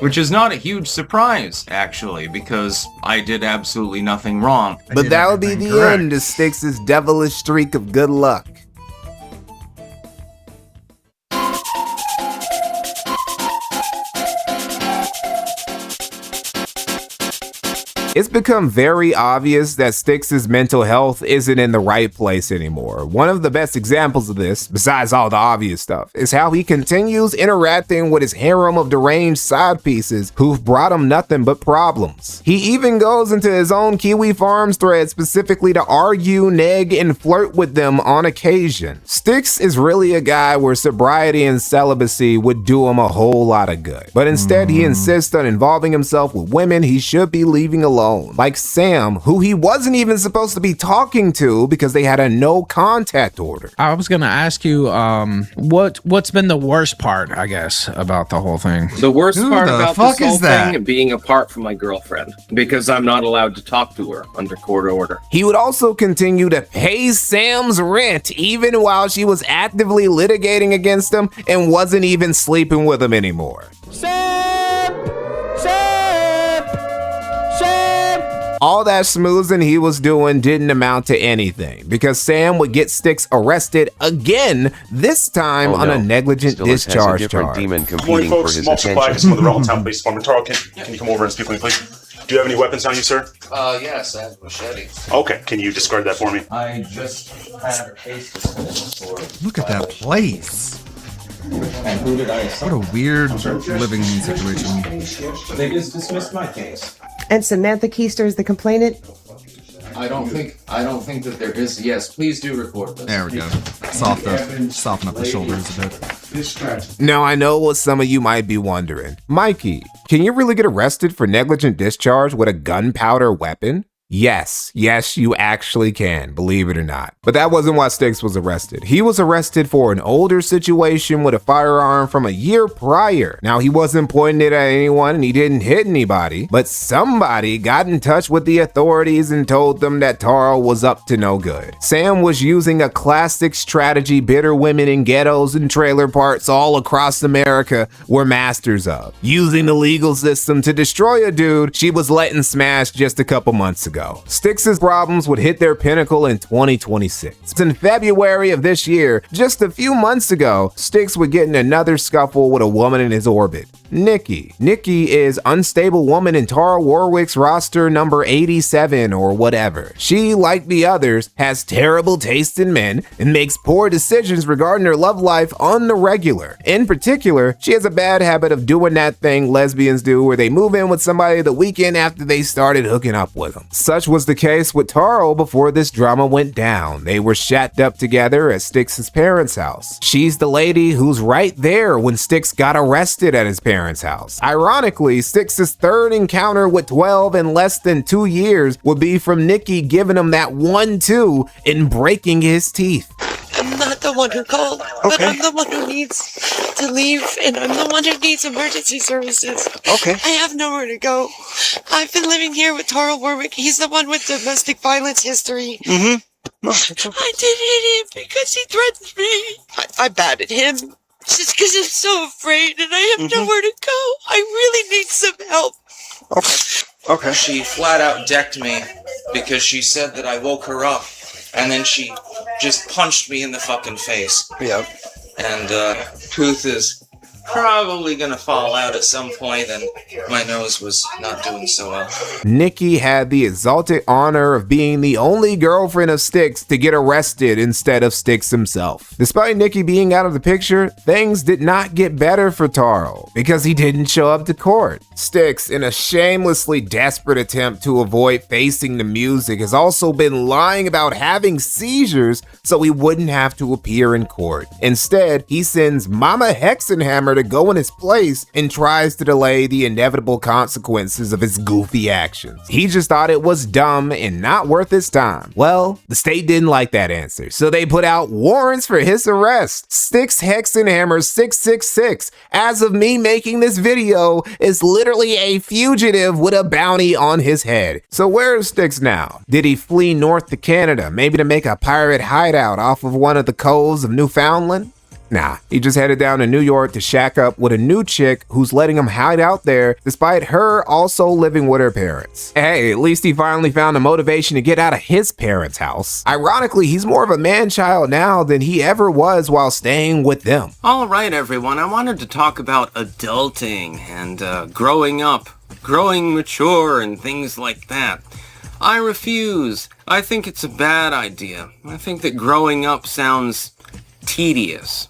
Speaker 16: Which is not a huge surprise, actually, because I did absolutely nothing wrong.
Speaker 4: But that would be the end of Styx's devilish streak of good luck. It's become very obvious that Styx's mental health isn't in the right place anymore. One of the best examples of this, besides all the obvious stuff, is how he continues interacting with his harem of deranged side pieces who've brought him nothing but problems. He even goes into his own Kiwi Farms thread specifically to argue, neg, and flirt with them on occasion. Styx is really a guy where sobriety and celibacy would do him a whole lot of good. But instead, he insists on involving himself with women he should be leaving alone. Like Sam, who he wasn't even supposed to be talking to because they had a no contact order.
Speaker 14: I was gonna ask you, what's been the worst part, I guess, about the whole thing?
Speaker 1: The worst part about this whole thing being apart from my girlfriend, because I'm not allowed to talk to her under court order.
Speaker 4: He would also continue to pay Sam's rent even while she was actively litigating against him and wasn't even sleeping with him anymore. All that smoozing he was doing didn't amount to anything because Sam would get Styx arrested again, this time on a negligent discharge
Speaker 5: has a different
Speaker 4: charge.
Speaker 5: demon competing for his attention.
Speaker 17: From the Town Police Department. Taro, can you come over and speak with me, please? Do you have any weapons on you, sir?
Speaker 1: Yes, I have a machete.
Speaker 17: Okay, can you discard that for me?
Speaker 1: I just had a case for...
Speaker 2: Look at that place.
Speaker 1: And who did I assault?
Speaker 2: What a weird living situation.
Speaker 1: They just dismissed my case.
Speaker 21: And Samantha Keister is the complainant?
Speaker 1: I don't think that there is. Yes, please do record this.
Speaker 2: There we go. Soften up the shoulders a bit.
Speaker 4: Now, I know what some of you might be wondering. Mikey, can you really get arrested for negligent discharge with a gunpowder weapon? Yes, you actually can, believe it or not. But that wasn't why Styx was arrested. He was arrested for an older situation with a firearm from a year prior. Now, he wasn't pointing it at anyone and he didn't hit anybody, but somebody got in touch with the authorities and told them that Taro was up to no good. Sam was using a classic strategy bitter women in ghettos and trailer parks all across America were masters of. Using the legal system to destroy a dude she was letting smash just a couple months ago. Styx's problems would hit their pinnacle in 2026. In February of this year, just a few months ago, Styx would get in another scuffle with a woman in his orbit, Nikki. Nikki is unstable woman in Tara Warwick's roster number 87 or whatever. She, like the others, has terrible taste in men and makes poor decisions regarding her love life on the regular. In particular, she has a bad habit of doing that thing lesbians do where they move in with somebody the weekend after they started hooking up with them. Such was the case with Taro before this drama went down. They were shacked up together at Styx's parents' house. She's the lady who's right there when Styx got arrested at his parents' house. Ironically, Styx's third encounter with 12 in less than 2 years would be from Nikki giving him that 1-2 and breaking his teeth.
Speaker 22: I'm not the one who called, but I'm the one who needs to leave, and I'm the one who needs emergency services.
Speaker 23: Okay.
Speaker 22: I have nowhere to go. I've been living here with Taro Warwick. He's the one with domestic violence history.
Speaker 23: Mm-hmm.
Speaker 22: I did hit him because he threatened me. I batted him just because I'm so afraid, and I have nowhere to go. I really need some help.
Speaker 23: Okay.
Speaker 24: She flat out decked me because she said that I woke her up. And then she just punched me in the fucking face.
Speaker 23: Yep.
Speaker 24: And tooth is probably gonna fall out at some point, and my nose was not doing so well.
Speaker 4: Nikki had the exalted honor of being the only girlfriend of Styx to get arrested instead of Styx himself. Despite Nikki being out of the picture, things did not get better for Taro because he didn't show up to court. Styx, in a shamelessly desperate attempt to avoid facing the music, has also been lying about having seizures so he wouldn't have to appear in court. Instead, he sends Mama Hexenhammer to go in his place and tries to delay the inevitable consequences of his goofy actions. He just thought it was dumb and not worth his time. Well, the state didn't like that answer, so they put out warrants for his arrest. Styx Hexenhammer 666, as of me making this video, is literally a fugitive with a bounty on his head. So where is Styx now? Did he flee north to Canada, maybe to make a pirate hideout off of one of the coves of Newfoundland? Nah, he just headed down to New York to shack up with a new chick who's letting him hide out there despite her also living with her parents. Hey, at least he finally found the motivation to get out of his parents' house. Ironically, he's more of a man-child now than he ever was while staying with them.
Speaker 1: All right, everyone. I wanted to talk about adulting and growing up, growing mature, and things like that. I refuse. I think it's a bad idea. I think that growing up sounds tedious.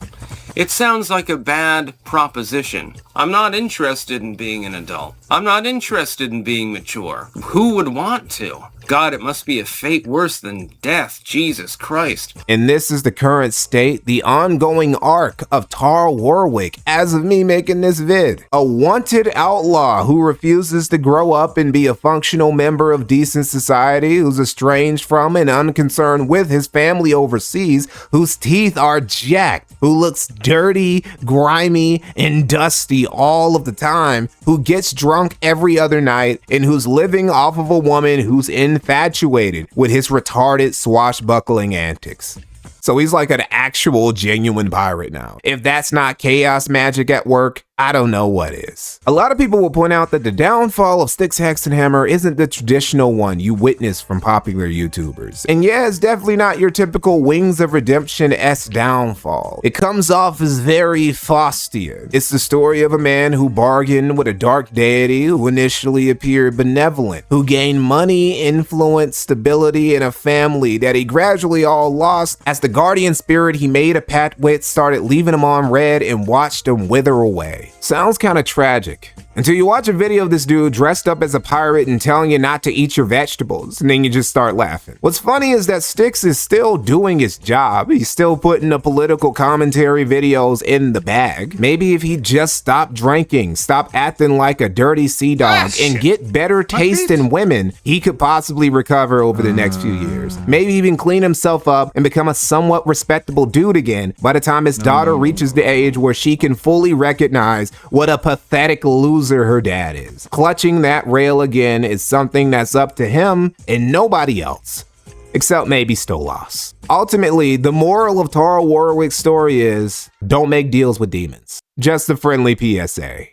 Speaker 1: It sounds like a bad proposition. I'm not interested in being an adult. I'm not interested in being mature. Who would want to? God, it must be a fate worse than death. Jesus Christ.
Speaker 4: And this is the current state, the ongoing arc of Tarl Warwick as of me making this vid. A wanted outlaw who refuses to grow up and be a functional member of decent society, who's estranged from and unconcerned with his family overseas, whose teeth are jacked, who looks dirty, grimy, and dusty all of the time, who gets drunk every other night, and who's living off of a woman who's infatuated with his retarded swashbuckling antics. So he's like an actual genuine pirate now. If that's not chaos magic at work, I don't know what is. A lot of people will point out that the downfall of Styx Hexenhammer isn't the traditional one you witness from popular YouTubers. And yeah, it's definitely not your typical Wings of Redemption-esque downfall. It comes off as very Faustian. It's the story of a man who bargained with a dark deity who initially appeared benevolent, who gained money, influence, stability, and a family that he gradually all lost as the guardian spirit he made a pact with started leaving him on red and watched him wither away. Sounds kind of tragic. Until you watch a video of this dude dressed up as a pirate and telling you not to eat your vegetables, and then you just start laughing. What's funny is that Styx is still doing his job. He's still putting the political commentary videos in the bag. Maybe if he just stopped drinking, stop acting like a dirty sea dog, and get better taste in women, he could possibly recover over the next few years. Maybe even clean himself up and become a somewhat respectable dude again by the time his daughter reaches the age where she can fully recognize what a pathetic loser her dad is. Clutching that rail again is something that's up to him and nobody else. Except maybe Stolas. Ultimately, the moral of Tarl Warwick's story is, don't make deals with demons. Just a friendly PSA.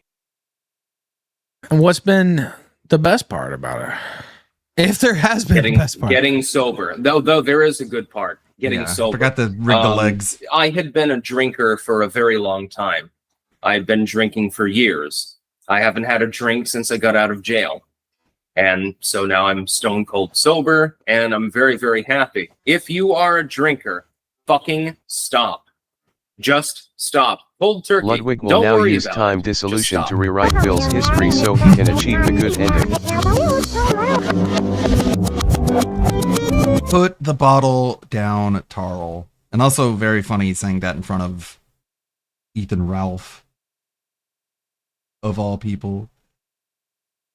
Speaker 14: And what's been the best part about it? If there has been the best part.
Speaker 1: Getting sober. Though there is a good part. Getting sober.
Speaker 2: Forgot to rig the legs.
Speaker 1: I had been a drinker for a very long time. I had been drinking for years. I haven't had a drink since I got out of jail. And so now I'm stone cold sober, and I'm very, very happy. If you are a drinker, fucking stop. Just stop. Cold turkey.
Speaker 5: Ludwig will
Speaker 1: Don't
Speaker 5: now
Speaker 1: worry
Speaker 5: use
Speaker 1: about
Speaker 5: time
Speaker 1: it.
Speaker 5: dissolution to rewrite Bill's history so he can achieve the good ending.
Speaker 2: Put the bottle down, Tarl. And also very funny saying that in front of Ethan Ralph. Of all people.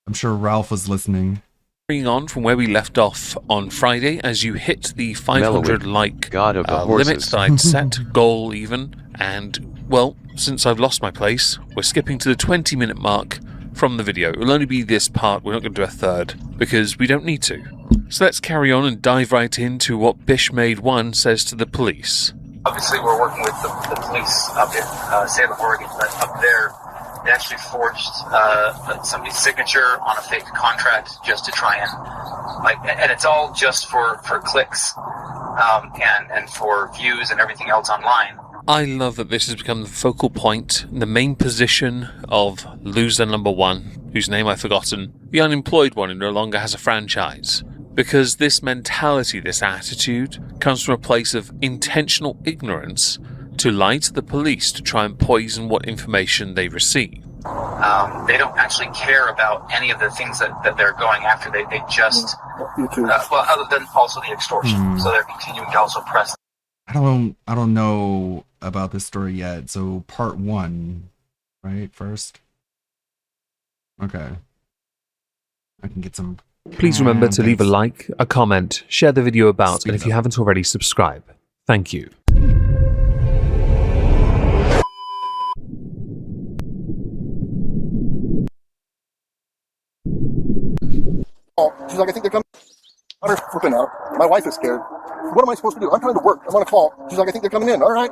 Speaker 2: I'm sure Ralph was listening.
Speaker 10: Carrying on from where we left off on Friday, as you hit the 500 like limit that I'd set, goal even, and well, since I've lost my place, we're skipping to the 20-minute mark from the video. It will only be this part, we're not going to do a third, because we don't need to. So let's carry on and dive right into what Bishmaid 1 says to the police.
Speaker 15: Obviously we're working with the police up in Salem, Oregon, but up there they actually forged somebody's signature on a fake contract just to try and it's all just for clicks and for views and everything else online.
Speaker 10: I love that this has become the focal point, the main position of loser number one, whose name I've forgotten, the unemployed one who no longer has a franchise. Because this mentality, this attitude, comes from a place of intentional ignorance to lie to the police to try and poison what information they receive.
Speaker 15: They don't actually care about any of the things that they're going after. They just, well, other than also the extortion. So they're continuing to also press.
Speaker 2: I don't know about this story yet. So part 1, right? First. Okay. I can get some.
Speaker 10: Please remember to leave a like, a comment, share the video about, and if you haven't already, subscribe. Thank you.
Speaker 18: She's like, I think they're coming. I'm flipping out. My wife is scared. What am I supposed to do? I'm trying to work. I'm on a call. She's like, I think they're coming in. All right.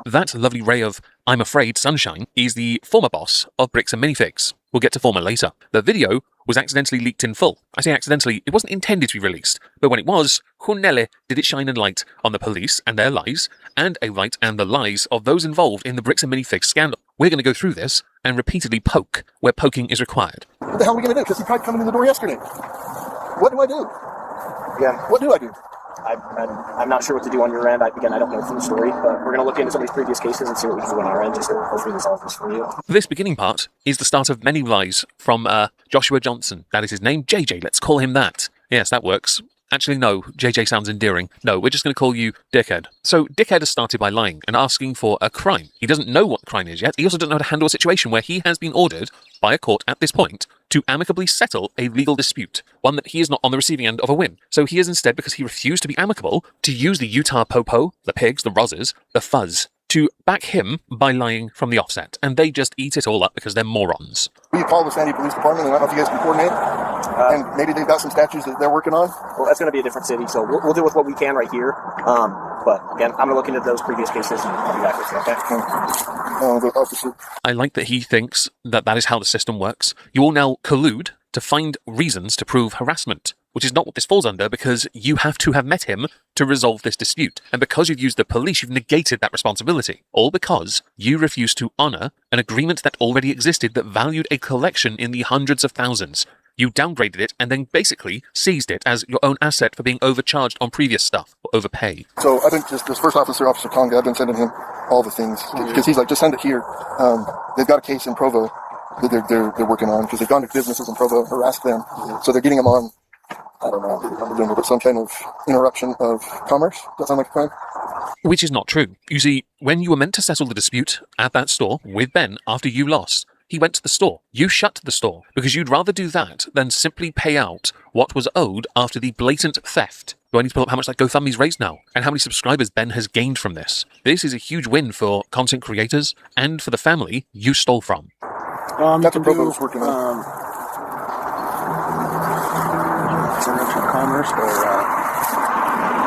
Speaker 10: That lovely ray of I'm afraid sunshine is the former boss of Bricks and Minifigs. We'll get to former later. The video was accidentally leaked in full. I say accidentally, it wasn't intended to be released, but when it was, Hunelle did it shine a light on the police and their lies, and a light and the lies of those involved in the Bricks and Minifigs scandal. We're going to go through this and repeatedly poke where poking is required.
Speaker 18: What the hell are we going to do? Because he tried coming in the door yesterday. What do I do?
Speaker 3: Yeah.
Speaker 18: What do I do?
Speaker 3: I'm not sure what to do on your end. I don't know from the story, but we're going to look into some of these previous cases and see what we can do on our end just to hopefully resolve this for you.
Speaker 10: This beginning part is the start of many lies from Joshua Johnson. That is his name, JJ. Let's call him that. Yes, that works. Actually, no, JJ sounds endearing. No, we're just going to call you Dickhead. So, Dickhead has started by lying and asking for a crime. He doesn't know what the crime is yet. He also doesn't know how to handle a situation where he has been ordered by a court at this point to amicably settle a legal dispute, one that he is not on the receiving end of a win. So he is instead, because he refused to be amicable, to use the Utah Popo, the pigs, the Rozzers, the Fuzz, to back him by lying from the offset. And they just eat it all up because they're morons.
Speaker 18: Will you call the Sandy Police Department? And I don't know if you guys can coordinate. And maybe they've got some statues that they're working on.
Speaker 3: Well, that's going to be a different city, so we'll deal with what we can right here. But again, I'm going to look into those previous cases and I'll be back with you, okay?
Speaker 10: I like that he thinks that that is how the system works. You all now collude to find reasons to prove harassment, which is not what this falls under, because you have to have met him to resolve this dispute. And because you've used the police, you've negated that responsibility. All because you refused to honour an agreement that already existed that valued a collection in the hundreds of thousands. You downgraded it and then basically seized it as your own asset for being overcharged on previous stuff or overpay.
Speaker 18: So I've been just this first officer, Officer Conga, I've been sending him all the things because he's like, just send it here. They've got a case in Provo that they're working on because they've gone to businesses in Provo, harassed them. So they're getting them on, I don't know, but some kind of interruption of commerce. Does that sound like a crime?
Speaker 10: Which is not true. You see, when you were meant to settle the dispute at that store with Ben after you lost, he went to the store. You shut the store because you'd rather do that than simply pay out what was owed after the blatant theft. Do I need to pull up how much that GoFundMe's raised now? And how many subscribers Ben has gained from this? This is a huge win for content creators and for the family you stole from.
Speaker 18: That's what Provo's working on.
Speaker 3: Interruption of commerce or...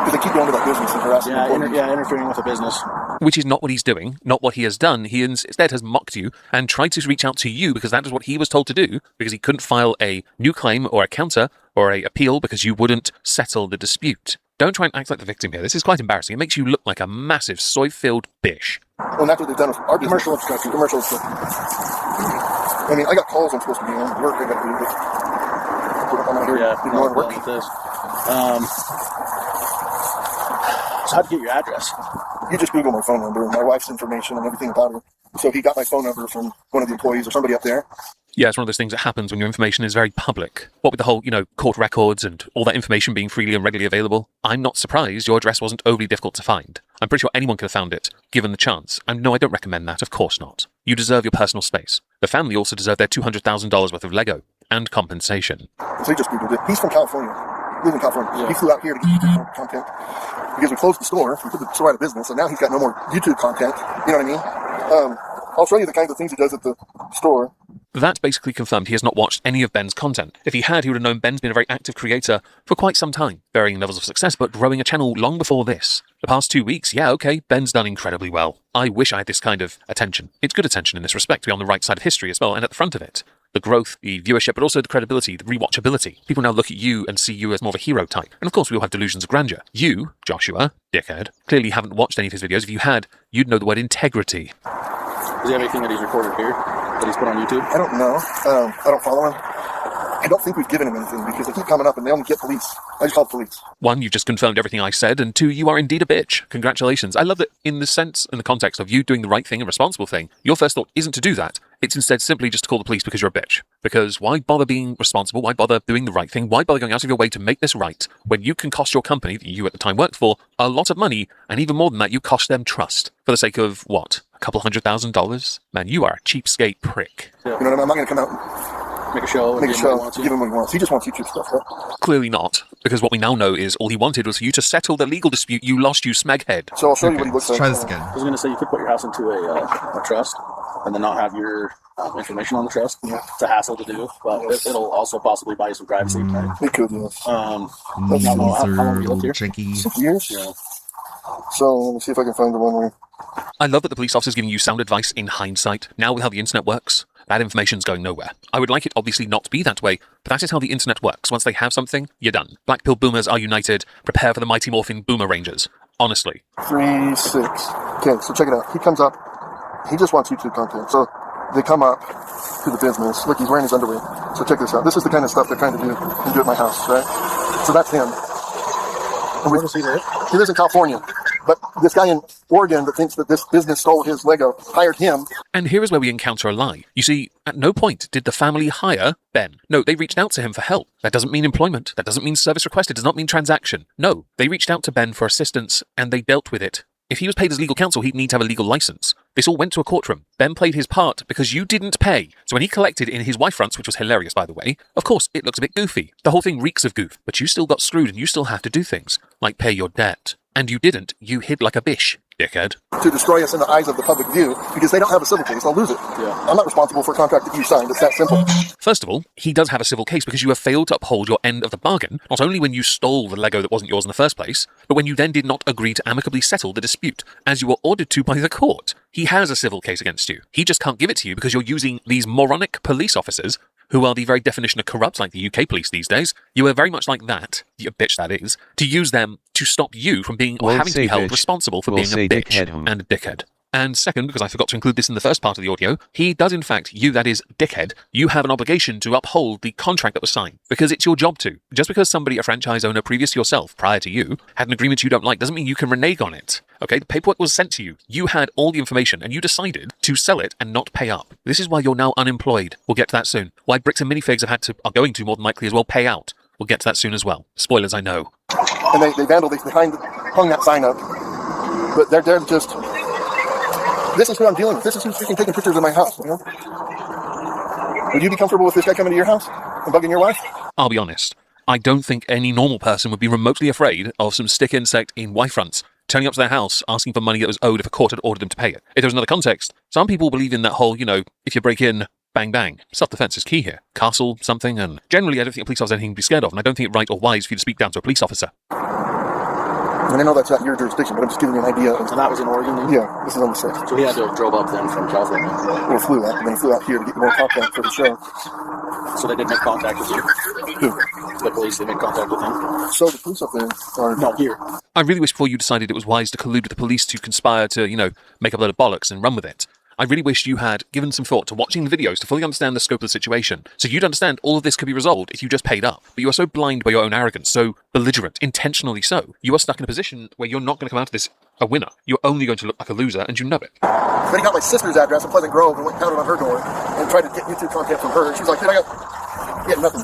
Speaker 18: Because they keep going to that business and harassing them.
Speaker 3: Interfering with a business.
Speaker 10: Which is not what he's doing, not what he has done. He instead has mocked you and tried to reach out to you because that is what he was told to do, because he couldn't file a new claim or a counter or a appeal because you wouldn't settle the dispute. Don't try and act like the victim here. This is quite embarrassing. It makes you look like a massive soy-filled bish.
Speaker 18: Well, that's what they've done with our business. Commercial obstruction. Commercial obstruction. I mean, I got calls I'm supposed to be on. Work, I got to do this. I'm not here. You know, work.
Speaker 3: With this. So how'd you get your address?
Speaker 18: You just Google my phone number and my wife's information and everything about her. So he got my phone number from one of the employees or somebody up there.
Speaker 10: Yeah, it's one of those things that happens when your information is very public. What with the whole, court records and all that information being freely and readily available, I'm not surprised your address wasn't overly difficult to find. I'm pretty sure anyone could have found it, given the chance. And no, I don't recommend that, of course not. You deserve your personal space. The family also deserve their $200,000 worth of Lego and compensation.
Speaker 18: So he just Googled it. He's from California. He lives in California. Yeah. He flew out here to get YouTube content because we closed the store. We put the store out of business, and now he's got no more YouTube content. You know what I mean? I'll show you the kinds of things he does at the store.
Speaker 10: That basically confirmed he has not watched any of Ben's content. If he had, he would have known Ben's been a very active creator for quite some time, varying levels of success, but growing a channel long before this. The past 2 weeks, yeah, okay, Ben's done incredibly well. I wish I had this kind of attention. It's good attention in this respect to be on the right side of history as well, and at the front of it. The growth, the viewership, but also the credibility, the rewatchability. People now look at you and see you as more of a hero type. And of course, we all have delusions of grandeur. You, Joshua, dickhead, clearly haven't watched any of his videos. If you had, you'd know the word integrity.
Speaker 3: Does he have anything that he's recorded here that he's put on YouTube?
Speaker 18: I don't know. I don't follow him. I don't think we've given him anything because they keep coming up and they only get police. I just called police.
Speaker 10: 1, you've just confirmed everything I said, and 2, you are indeed a bitch. Congratulations. I love that in the sense, in the context of you doing the right thing and responsible thing, your first thought isn't to do that. It's instead simply just to call the police because you're a bitch. Because why bother being responsible? Why bother doing the right thing? Why bother going out of your way to make this right when you can cost your company, that you at the time worked for, a lot of money, and even more than that, you cost them trust for the sake of, what, a couple $100,000? Man, you are a cheapskate prick.
Speaker 18: You know what I mean? I'm not going to come out and
Speaker 3: make a show,
Speaker 18: give him what he wants. He just wants YouTube stuff, right?
Speaker 10: Clearly not, because what we now know is all he wanted was for you to settle the legal dispute you lost, you smeghead.
Speaker 18: So I'll show you what he looks like.
Speaker 2: Try this again.
Speaker 3: I was going to say you could put your house into a trust and then not have your information on the trust. Yeah. It's a hassle to do, but it'll also possibly buy you some privacy. Right?
Speaker 18: It could, yes.
Speaker 3: How long have you lived here?
Speaker 18: 6 years. Yeah. So let me see if I can find the one where
Speaker 10: I love that the police officer's giving you sound advice in hindsight. Now with how the internet works, that information's going nowhere. I would like it obviously not to be that way, but that is how the internet works. Once they have something, you're done. Black pill boomers are united. Prepare for the Mighty Morphin Boomer Rangers. Honestly.
Speaker 18: 3-6. Okay, so check it out. He comes up. He just wants YouTube content. So they come up to the business. Look, he's wearing his underwear. So check this out. This is the kind of stuff they're trying to do and do at my house, right? So that's him. Where does he live? He lives in California. But this guy in Oregon that thinks that this business stole his Lego hired him.
Speaker 10: And here is where we encounter a lie. You see, at no point did the family hire Ben. No, they reached out to him for help. That doesn't mean employment. That doesn't mean service request. It does not mean transaction. No, they reached out to Ben for assistance and they dealt with it. If he was paid as legal counsel, he'd need to have a legal license. This all went to a courtroom. Ben played his part because you didn't pay. So when he collected in his wife fronts, which was hilarious, by the way, of course, it looks a bit goofy. The whole thing reeks of goof, but you still got screwed and you still have to do things, like pay your debt. And you didn't. You hid like a bish, dickhead.
Speaker 18: To destroy us in the eyes of the public view because they don't have a civil case. They'll lose it. Yeah. I'm not responsible for a contract that you signed. It's that simple.
Speaker 10: First of all, he does have a civil case because you have failed to uphold your end of the bargain, not only when you stole the Lego that wasn't yours in the first place, but when you then did not agree to amicably settle the dispute, as you were ordered to by the court. He has a civil case against you. He just can't give it to you because you're using these moronic police officers who are the very definition of corrupt, like the UK police these days. You are very much like that, you bitch that is, to use them to stop you from being or having to be held responsible for being a bitch and a dickhead. And second, because I forgot to include this in the first part of the audio, he does in fact, you that is dickhead, you have an obligation to uphold the contract that was signed, because it's your job to. Just because somebody, a franchise owner previous to yourself, prior to you, had an agreement you don't like, doesn't mean you can renege on it. Okay, the paperwork was sent to you. You had all the information and you decided to sell it and not pay up. This is why you're now unemployed. We'll get to that soon. Why Bricks and Minifigs are going to more than likely as well pay out. We'll get to that soon as well. Spoilers, I know.
Speaker 18: And they hung that sign up. But they're just... This is who I'm dealing with. This is who's freaking taking pictures of my house, you know? Would you be comfortable with this guy coming to your house and bugging your wife?
Speaker 10: I'll be honest. I don't think any normal person would be remotely afraid of some stick insect in wife fronts turning up to their house asking for money that was owed if a court had ordered them to pay it. If there was another context, some people believe in that whole, you know, if you break in, bang bang. Self-defense is key here. Castle, something, and generally I don't think a police officer has anything to be scared of, and I don't think it right or wise for you to speak down to a police officer.
Speaker 18: And I know that's not your jurisdiction, but I'm just giving you an idea.
Speaker 3: And that was in Oregon then?
Speaker 18: Yeah, this is on the 6th.
Speaker 3: So he had to have drove up then from California?
Speaker 18: Well, flew out, and then he flew out here to get more contact for the show.
Speaker 3: So they did make contact with you?
Speaker 18: Who?
Speaker 3: The police, they made contact with him?
Speaker 18: So the police up there are...
Speaker 3: No, here.
Speaker 10: I really wish before you decided it was wise to collude with the police to conspire to, you know, make up a load of bollocks and run with it. I really wish you had given some thought to watching the videos to fully understand the scope of the situation, so you'd understand all of this could be resolved if you just paid up. But you are so blind by your own arrogance, so belligerent, intentionally so. You are stuck in a position where you're not going to come out of this a winner. You're only going to look like a loser, and you know it.
Speaker 18: Then he got my sister's address in Pleasant Grove and went and pounded on her door and tried to get YouTube content from her. She's like, dude, he had nothing.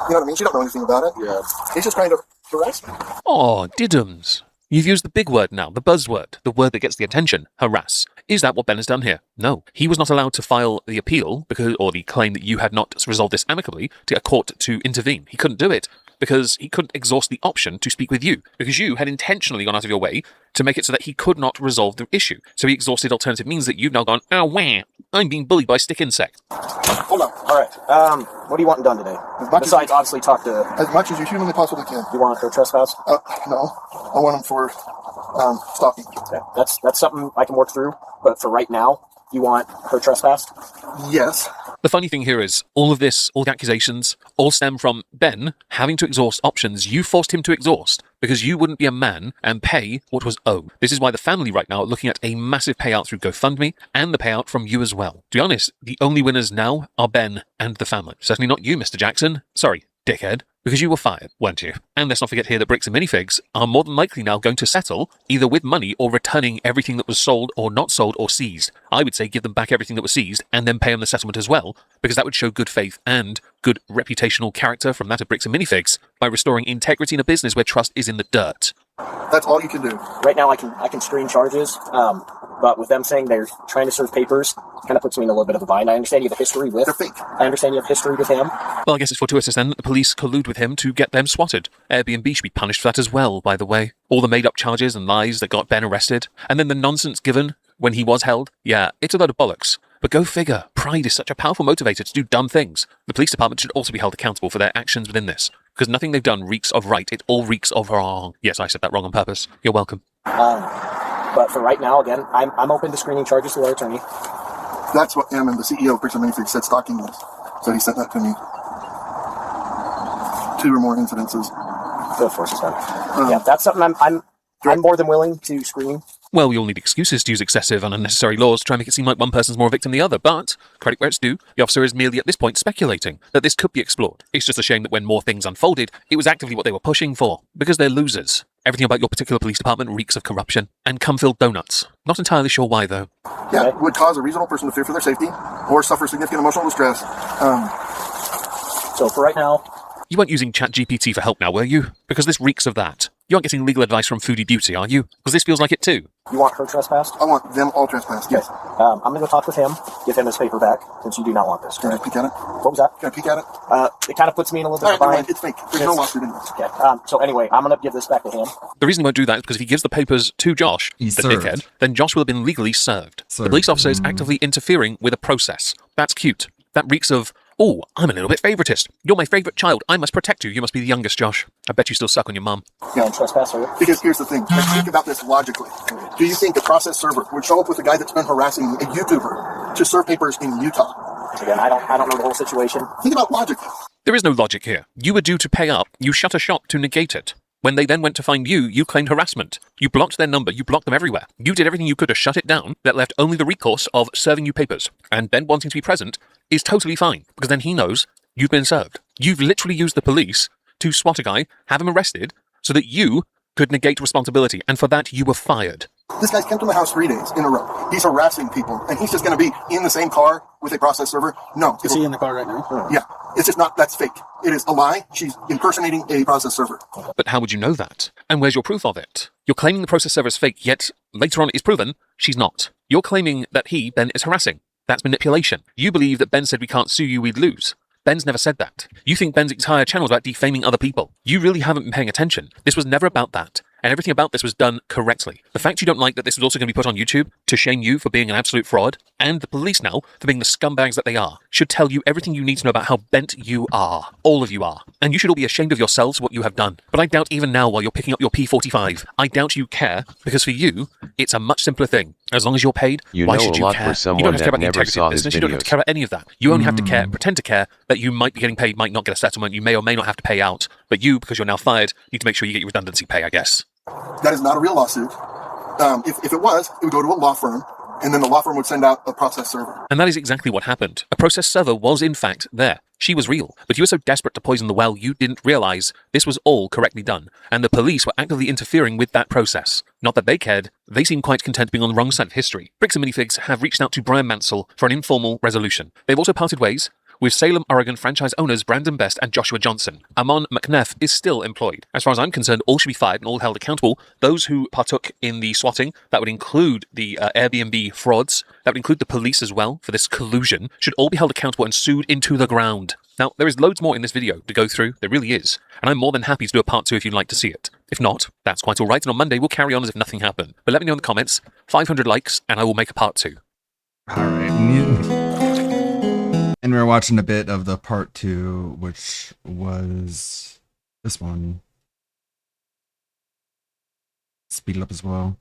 Speaker 18: You know what I mean? She don't know anything about it.
Speaker 3: Yeah.
Speaker 18: He's just trying to harass me.
Speaker 10: Oh, diddums. You've used the big word now, the buzzword, the word that gets the attention, harass. Is that what Ben has done here? No. He was not allowed to file the appeal or the claim that you had not resolved this amicably to get a court to intervene. He couldn't do it because he couldn't exhaust the option to speak with you because you had intentionally gone out of your way to make it so that he could not resolve the issue. So he exhausted alternative means that you've now gone, oh, wah, I'm being bullied by a stick insect.
Speaker 7: Hold on. All right. What do you want done today? Besides, obviously, talk to...
Speaker 18: As much as you humanly possibly can.
Speaker 7: You want for trespass?
Speaker 18: No. I want him for stalking.
Speaker 7: Okay. That's something I can work through, but for right now, you want her trespassed?
Speaker 18: Yes.
Speaker 10: The funny thing here is, all of this, all the accusations, all stem from Ben having to exhaust options you forced him to exhaust because you wouldn't be a man and pay what was owed. This is why the family right now are looking at a massive payout through GoFundMe and the payout from you as well. To be honest, the only winners now are Ben and the family. Certainly not you, Mr. Jackson. Sorry, dickhead. Because you were fired, weren't you? And let's not forget here that Bricks and Minifigs are more than likely now going to settle either with money or returning everything that was sold or not sold or seized. I would say give them back everything that was seized and then pay them the settlement as well, because that would show good faith and good reputational character from that of Bricks and Minifigs by restoring integrity in a business where trust is in the dirt.
Speaker 18: That's all you can do.
Speaker 7: Right now I can screen charges, but with them saying they're trying to serve papers, kind of puts me in a little bit of a bind. I understand you have a history with...
Speaker 18: They're fake.
Speaker 7: I understand you have history with him.
Speaker 10: Well, I guess it's fortuitous then that the police collude with him to get them swatted. Airbnb should be punished for that as well, by the way. All the made-up charges and lies that got Ben arrested. And then the nonsense given when he was held. Yeah, it's a load of bollocks. But go figure. Pride is such a powerful motivator to do dumb things. The police department should also be held accountable for their actions within this. Because nothing they've done reeks of right. It all reeks of wrong. Yes, I said that wrong on purpose. You're welcome.
Speaker 7: But But for right now, again, I'm open to screening charges to our attorney.
Speaker 18: That's what M and the CEO of Bricks and Minifigs said stalking was. So he sent that to me. 2 or more incidences.
Speaker 7: Field force is done. Yeah, that's something I'm more than willing to screen.
Speaker 10: Well, we all need excuses to use excessive and unnecessary laws to try and make it seem like one person's more a victim than the other, but, credit where it's due, the officer is merely at this point speculating that this could be explored. It's just a shame that when more things unfolded, it was actively what they were pushing for, because they're losers. Everything about your particular police department reeks of corruption and cum-filled donuts. Not entirely sure why, though.
Speaker 18: Yeah, it would cause a reasonable person to fear for their safety or suffer significant emotional distress.
Speaker 7: So for right now...
Speaker 10: You weren't using ChatGPT for help now, were you? Because this reeks of that. You aren't getting legal advice from Foodie Beauty, are you? Because this feels like it too.
Speaker 7: You want her trespassed?
Speaker 18: I want them all trespassed, yes.
Speaker 7: I'm going to go talk with him, give him his paper back, since you do not want this.
Speaker 18: Can I peek at it?
Speaker 7: What was that?
Speaker 18: Can I peek at it?
Speaker 7: It kind of puts me in a little bit of a bind.
Speaker 18: It's fake. There's no lawsuit in this.
Speaker 7: Okay. So anyway, I'm going to give this back to him.
Speaker 10: The reason he won't do that is because if he gives the papers to Josh, the dickhead, then Josh will have been legally served. The police officer is actively interfering with a process. That's cute. That reeks of, oh, I'm a little bit favoritist. You're my favorite child. I must protect you. You must be the youngest, Josh. I bet you still suck on your mum.
Speaker 7: Yeah, trespasser.
Speaker 18: Because here's the thing. Let's think about this logically. Do you think a process server would show up with a guy that's been harassing a YouTuber to serve papers in Utah?
Speaker 7: Again, I don't know the whole situation.
Speaker 18: Think about logic.
Speaker 10: There is no logic here. You were due to pay up. You shut a shop to negate it. When they then went to find you, you claimed harassment. You blocked their number. You blocked them everywhere. You did everything you could to shut it down. That left only the recourse of serving you papers. And Ben wanting to be present is totally fine, because then he knows you've been served. You've literally used the police to swat a guy, have him arrested, so that you could negate responsibility, and for that you were fired.
Speaker 18: This guy's come to my house 3 days in a row. He's harassing people, and he's just going to be in the same car with a process server? No.
Speaker 3: Is he in the car right now?
Speaker 18: Yeah. It's just not, that's fake. It is a lie. She's impersonating a process server.
Speaker 10: But how would you know that? And where's your proof of it? You're claiming the process server is fake, yet later on it is proven she's not. You're claiming that he, Ben, is harassing. That's manipulation. You believe that Ben said we can't sue you, we'd lose. Ben's never said that. You think Ben's entire channel is about defaming other people. You really haven't been paying attention. This was never about that. And everything about this was done correctly. The fact you don't like that this was also going to be put on YouTube to shame you for being an absolute fraud, and the police now for being the scumbags that they are, should tell you everything you need to know about how bent you are. All of you are. And you should all be ashamed of yourselves for what you have done. But I doubt even now while you're picking up your P45, I doubt you care, because for you, it's a much simpler thing. As long as you're paid, why should you care? You don't have to care about the integrity of business, you don't have to care about any of that. You only have to care, pretend to care, that you might be getting paid, might not get a settlement, you may or may not have to pay out. But you, because you're now fired, need to make sure you get your redundancy pay, I guess.
Speaker 18: That is not a real lawsuit. If it was, it would go to a law firm, and then the law firm would send out a process server.
Speaker 10: And that is exactly what happened. A process server was in fact there. She was real, but you were so desperate to poison the well, you didn't realize this was all correctly done, and the police were actively interfering with that process. Not that they cared, they seemed quite content being on the wrong side of history. Bricks and Minifigs have reached out to Brian Mansell for an informal resolution. They've also parted ways with Salem, Oregon franchise owners Brandon Best and Joshua Johnson. Amon McNeff is still employed. As far as I'm concerned, all should be fired and all held accountable. Those who partook in the swatting, that would include the Airbnb frauds, that would include the police as well for this collusion, should all be held accountable and sued into the ground. Now, there is loads more in this video to go through, there really is, and I'm more than happy to do a part 2 if you'd like to see it. If not, that's quite alright, and on Monday we'll carry on as if nothing happened. But let me know in the comments, 500 likes, and I will make a part 2.
Speaker 2: Alright. And we're watching a bit of the part 2, which was this one. Speed it up as well.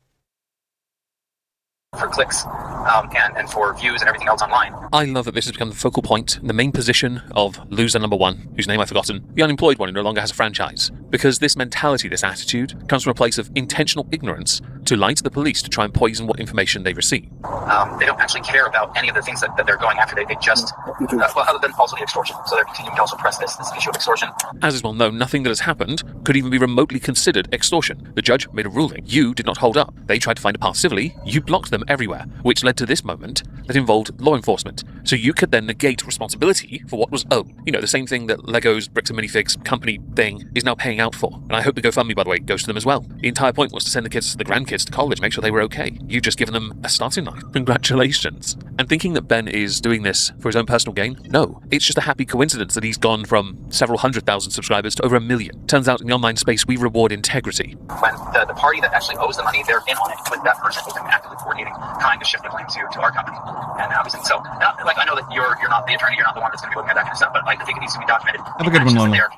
Speaker 15: For clicks and for views and everything else online.
Speaker 10: I love that this has become the focal point, the main position of loser number 1, whose name I've forgotten, the unemployed one who no longer has a franchise. Because this mentality, this attitude, comes from a place of intentional ignorance to lie to the police to try and poison what information they receive.
Speaker 15: They don't actually care about any of the things that they're going after. They just, well, other than also the extortion. So they're continuing to also press this issue of extortion.
Speaker 10: As is well known, nothing that has happened could even be remotely considered extortion. The judge made a ruling. You did not hold up. They tried to find a path civilly. You blocked them everywhere, which led to this moment that involved law enforcement. So you could then negate responsibility for what was owed. You know, the same thing that Lego's Bricks and Minifigs company thing is now paying out for. And I hope the GoFundMe, by the way, goes to them as well. The entire point was to send the grandkids to college, make sure they were okay. You've just given them a starting knife. Congratulations. And thinking that Ben is doing this for his own personal gain? No. It's just a happy coincidence that he's gone from several 100,000 subscribers to over 1 million. Turns out in the online space, we reward integrity.
Speaker 15: When the party that actually owes the money, they're in on it with that person who's actively coordinating, trying to shift the blame to our company. And obviously, so, I know that you're not the attorney, you're not the one that's going to be looking at that kind of stuff, but I think it needs to be documented.
Speaker 2: Have a good one, Lona.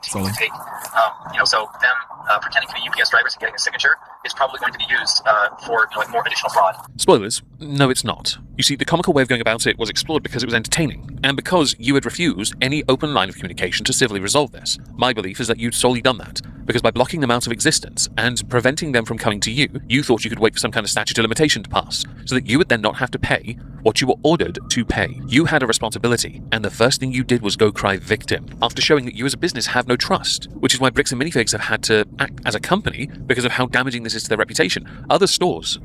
Speaker 15: So them pretending to be UPS drivers and getting a signature is probably going to be used for more additional fraud.
Speaker 10: Spoilers, no it's not. You see, the comical way of going about it was explored because it was entertaining, and because you had refused any open line of communication to civilly resolve this. My belief is that you'd solely done that, because by blocking them out of existence and preventing them from coming to you, you thought you could wait for some kind of statute of limitation to pass, so that you would then not have to pay what you were ordered to pay. You had a responsibility, and the first thing you did was go cry victim, after showing that you as a business have no trust, which is why Bricks and Minifigs have had to act as a company because of how damaging this is to their reputation. Other stores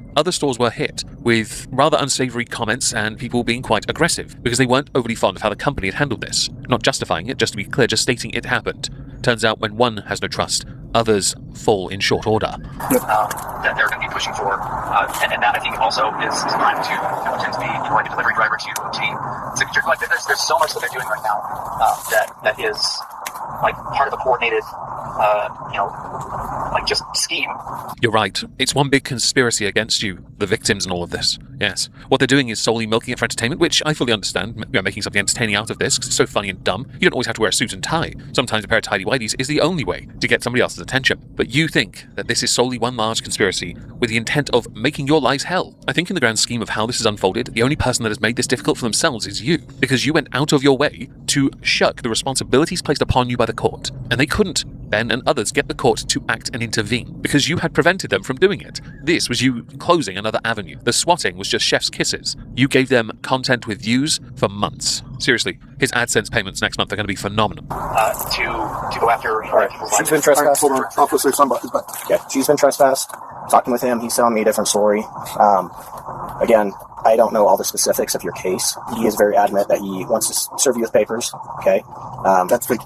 Speaker 10: were hit with rather unsavory comments and people being quite aggressive because they weren't overly fond of how the company had handled this. Not justifying it, just to be clear, just stating it happened. Turns out when one has no trust, others fall in short order.
Speaker 15: That they're going to be pushing for, and that I think also is a crime to pretend to be like a delivery driver to obtain signature. Like there's so much that they're doing right now that is like part of a coordinated, like just scheme.
Speaker 10: You're right. It's one big conspiracy against you, the victims in all of this. Yes. What they're doing is solely milking it for entertainment, which I fully understand. Making something entertaining out of this because it's so funny and dumb. You don't always have to wear a suit and tie. Sometimes a pair of tidy-whities is the only way to get somebody else's attention. But you think that this is solely one large conspiracy with the intent of making your lives hell. I think in the grand scheme of how this is unfolded, the only person that has made this difficult for themselves is you, because you went out of your way to shirk the responsibilities placed upon you by the court. And they couldn't, Ben and others, get the court to act and intervene because you had prevented them from doing it. This was you closing another avenue. The swatting was just chef's kisses. You gave them content with views for months. Seriously, his AdSense payments next month are going to be phenomenal.
Speaker 15: To go after.
Speaker 7: She's been trespassed.
Speaker 18: Hold on. Officer, somebody's back.
Speaker 7: Yeah, she's been trespassed. Talking with him, he's telling me a different story. Again, I don't know all the specifics of your case. He is very adamant that he wants to serve you with papers. Okay,
Speaker 18: that's fake.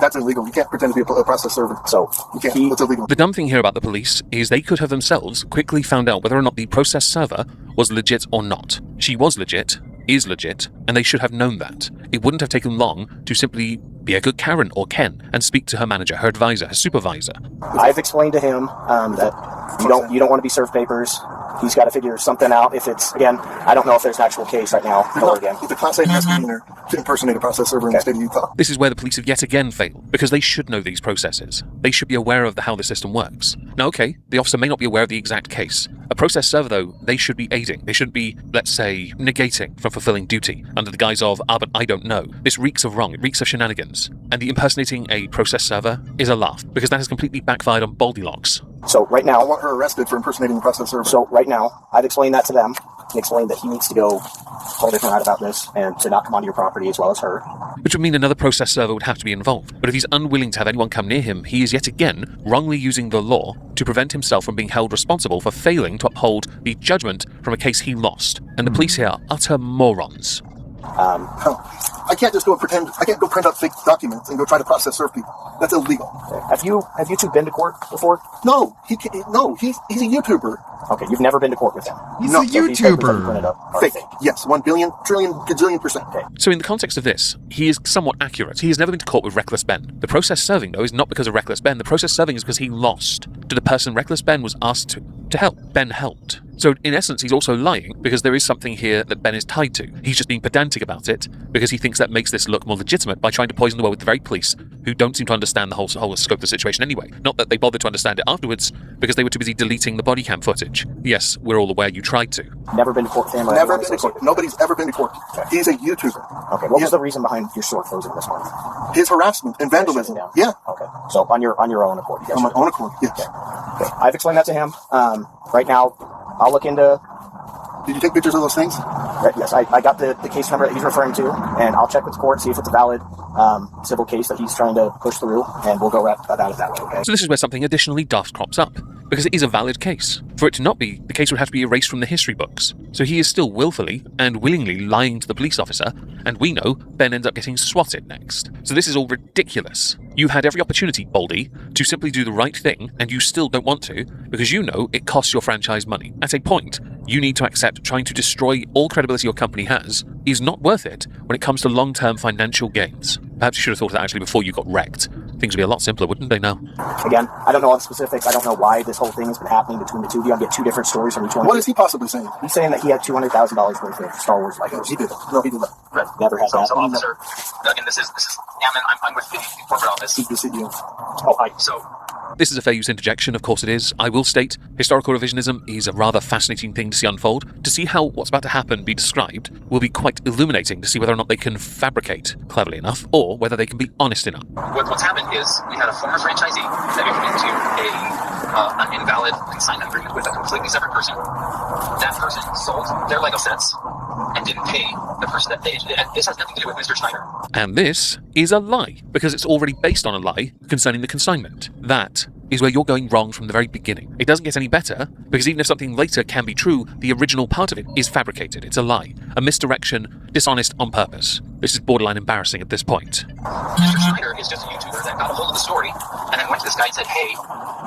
Speaker 18: That's illegal. You can't pretend to be a process server.
Speaker 7: So
Speaker 18: you can't. It's illegal.
Speaker 10: The dumb thing here about the police is they could have themselves quickly found out whether or not the process server was legit or not. She was legit, is legit, and they should have known that. It wouldn't have taken long to simply be a good Karen or Ken and speak to her manager, her advisor, her supervisor.
Speaker 7: I've explained to him that you don't want to be served papers. He's got to figure something out. If it's, again, I don't know if there's an actual case right now.
Speaker 18: It's a Class A misdemeanor to impersonate a process server in the state of Utah.
Speaker 10: This is where the police have yet again failed, because they should know these processes. They should be aware of how the system works. Now, okay, the officer may not be aware of the exact case. A process server, though, they should be aiding. They shouldn't be, let's say, negating from fulfilling duty under the guise of, but I don't know. This reeks of wrong. It reeks of shenanigans. And the impersonating a process server is a laugh, because that has completely backfired on Goldilocks.
Speaker 7: So right now,
Speaker 18: I want her arrested for impersonating the process server.
Speaker 7: So right now, I've explained that to them. And explained that he needs to go tell a different route about this and to not come onto your property as well as her.
Speaker 10: Which would mean another process server would have to be involved. But if he's unwilling to have anyone come near him, he is yet again wrongly using the law to prevent himself from being held responsible for failing to uphold the judgment from a case he lost. And the police here are utter morons.
Speaker 18: I can't just go and pretend. I can't go print out fake documents and go try to process serve people. That's illegal.
Speaker 7: Have you two been to court before?
Speaker 18: No, he's a YouTuber.
Speaker 7: Okay, you've never been to court with him.
Speaker 18: He's a YouTuber. Fake. Yes, 1 billion, trillion, gajillion %. Okay.
Speaker 10: So in the context of this, he is somewhat accurate. He has never been to court with Reckless Ben. The process serving, though, is not because of Reckless Ben. The process serving is because he lost to the person Reckless Ben was asked to help. Ben helped. So in essence, he's also lying because there is something here that Ben is tied to. He's just being pedantic about it because he thinks that makes this look more legitimate by trying to poison the well with the very police who don't seem to understand the whole scope of the situation anyway. Not that they bothered to understand it afterwards because they were too busy deleting the body cam footage. Yes, we're all aware you tried to.
Speaker 7: Never been to court, Sam?
Speaker 18: Never been to court. Nobody's ever been to court. Okay. He's a YouTuber.
Speaker 7: Okay, what was the reason behind your store closing this month?
Speaker 18: His harassment and vandalism. Yeah.
Speaker 7: Okay, so on your own accord?
Speaker 18: On my own accord, yes.
Speaker 7: Okay. I've explained that to him. Right now, I'll look into...
Speaker 18: Did you take pictures of those things?
Speaker 7: Yes, I got the case number that he's referring to, and I'll check with the court, see if it's a valid civil case that he's trying to push through, and we'll go about it that way, okay?
Speaker 10: So this is where something additionally daft crops up, because it is a valid case. For it to not be, the case would have to be erased from the history books. So he is still willfully and willingly lying to the police officer, and we know Ben ends up getting swatted next. So this is all ridiculous. You've had every opportunity, Baldy, to simply do the right thing, and you still don't want to, because you know it costs your franchise money. At a point, you need to accept trying to destroy all credibility your company has is not worth it when it comes to long-term financial gains. Perhaps you should have thought of that actually before you got wrecked. Things would be a lot simpler, wouldn't they now?
Speaker 7: Again, I don't know all the specifics. I don't know why this whole thing has been happening between the two of you. I get two different stories from each one.
Speaker 18: What is he possibly saying?
Speaker 7: He's saying that he had $200,000 worth of Star Wars Legos.
Speaker 18: He did. No, he did not.
Speaker 15: Right.
Speaker 7: Never had that.
Speaker 15: So officer, again, this is, I'm with the corporate office.
Speaker 18: He's the CEO.
Speaker 15: Oh, hi. So,
Speaker 10: This is a fair use interjection, of course it is. I will state, historical revisionism is a rather fascinating thing to see unfold. To see how what's about to happen be described will be quite illuminating to see whether or not they can fabricate cleverly enough, or whether they can be honest enough.
Speaker 15: What's happened is we had a former franchisee that entered into an invalid consignment agreement with a completely separate person. That person sold their Lego sets and didn't pay the person that they. And this has nothing to do with Mr. Schneider.
Speaker 10: And this is a lie, because it's already based on a lie concerning the consignment. That is where you're going wrong from the very beginning. It doesn't get any better, because even if something later can be true, the original part of it is fabricated. It's a lie, a misdirection, dishonest on purpose. This is borderline embarrassing at this point.
Speaker 15: Mr. Schneider is just a YouTuber that got a hold of the story and then went to this guy and said, hey,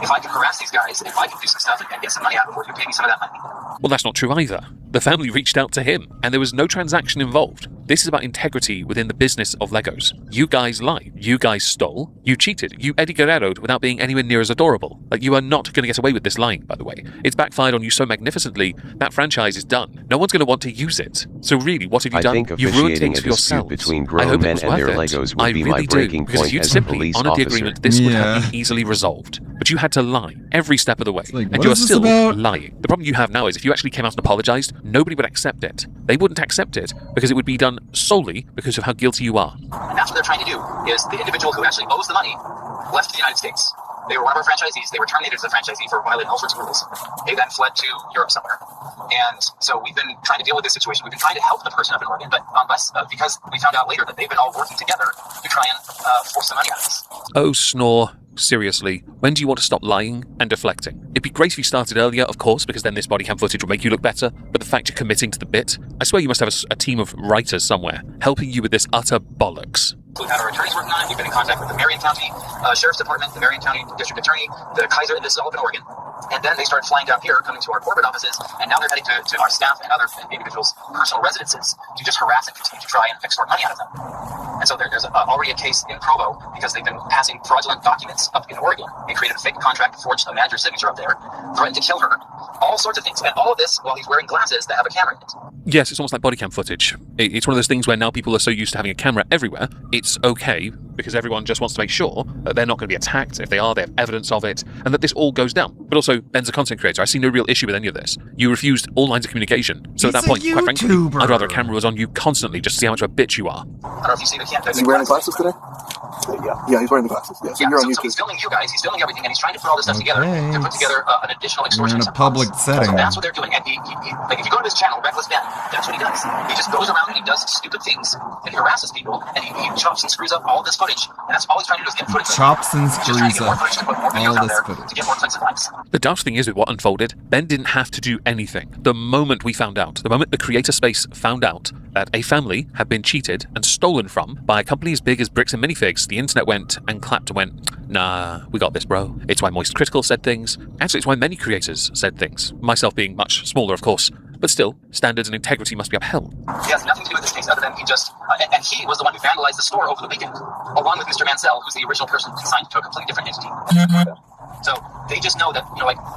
Speaker 15: if I can harass these guys, if I can do some stuff and get some money out of them, will you pay me some of that money?
Speaker 10: Well, that's not true either. The family reached out to him, and there was no transaction involved. This is about integrity within the business of Legos. You guys lied. You guys stole. You cheated. You Eddie Guerrero'd without being anywhere near as adorable. Like, you are not going to get away with this lying, by the way. It's backfired on you so magnificently, that franchise is done. No one's going to want to use it. So really, what have you done? You've ruined things for yourselves.
Speaker 5: Between grown men and their Legos would be my breaking point
Speaker 10: because you'd
Speaker 5: as a
Speaker 10: simply
Speaker 5: police
Speaker 10: honored the
Speaker 5: officer.
Speaker 10: agreement, this would have been easily resolved. But you had to lie every step of the way, and
Speaker 2: what
Speaker 10: you are
Speaker 2: is this
Speaker 10: still
Speaker 2: about?
Speaker 10: lying. The problem you have now is if you actually came out and apologized, nobody would accept it. They wouldn't accept it because it would be done solely because of how guilty you are.
Speaker 15: And that's what they're trying to do, is the individual who actually owes the money left the United States. They were one of our franchisees. They were terminated as a franchisee for violating all sorts of rules. They then fled to Europe somewhere. And so we've been trying to deal with this situation. We've been trying to help the person up in Oregon, but unless, because we found out later that they've been all working together to try and force the money out of us.
Speaker 10: Oh, Snore. Seriously, when do you want to stop lying and deflecting? It'd be great if you started earlier, of course, because then this body cam footage will make you look better, but the fact you're committing to the bit, I swear you must have a team of writers somewhere helping you with this utter bollocks.
Speaker 15: We've had our attorneys working on it. We've been in contact with the Marion County Sheriff's Department, the Marion County District Attorney, the Kaiser, this is all up in Oregon. And then they started flying down here, coming to our corporate offices, and now they're heading to our staff and other individuals' personal residences to just harass and continue to try and extort money out of them. And so there's already a case in Provo because they've been passing fraudulent documents up in Oregon. They created a fake contract, forged a manager's signature up there, threatened to kill her, all sorts of things. And all of this while he's wearing glasses that have a camera in it.
Speaker 10: Yes, it's almost like body cam footage. It's one of those things where now people are so used to having a camera everywhere, it's okay because everyone just wants to make sure that they're not going to be attacked. If they are, they have evidence of it, and that this all goes down. But also, Ben's a content creator. I see no real issue with any of this. You refused all lines of communication. So at that point, quite frankly, I'd rather a camera was on you constantly just to see how much of a bitch you are.
Speaker 15: I don't know if you see the camera.
Speaker 18: Is he wearing the glasses today? Yeah, he's wearing the glasses. Yeah, so you're on
Speaker 15: so
Speaker 18: YouTube.
Speaker 15: he's filming you guys, he's filming everything, and he's trying to put all this stuff together to put together an additional extortion.
Speaker 2: We're in a public setting.
Speaker 15: So that's what they're doing. And he like if you go to his channel, Reckless Ben, that's what he does. He just goes around and he does stupid things and he harasses people and he chops and screws up all this footage. And that's all he's trying to do is get footage.
Speaker 2: Chops and screws up
Speaker 15: to put more videos out there to get more clicks and likes.
Speaker 10: The daft thing is with what unfolded, Ben didn't have to do anything. The moment we found out, the moment the creator space found out that a family had been cheated and stolen from by a company as big as Bricks and Minifigs, the internet went and clapped and went, nah, we got this, bro. It's why Moist Critical said things. Actually, it's why many creators said things. Myself being much smaller, of course. But still, standards and integrity must be upheld.
Speaker 15: He has nothing to do with this case other than he just, and he was the one who vandalized the store over the weekend, along with Mr. Mansell, who's the original person consigned to a completely different entity. So they just know that,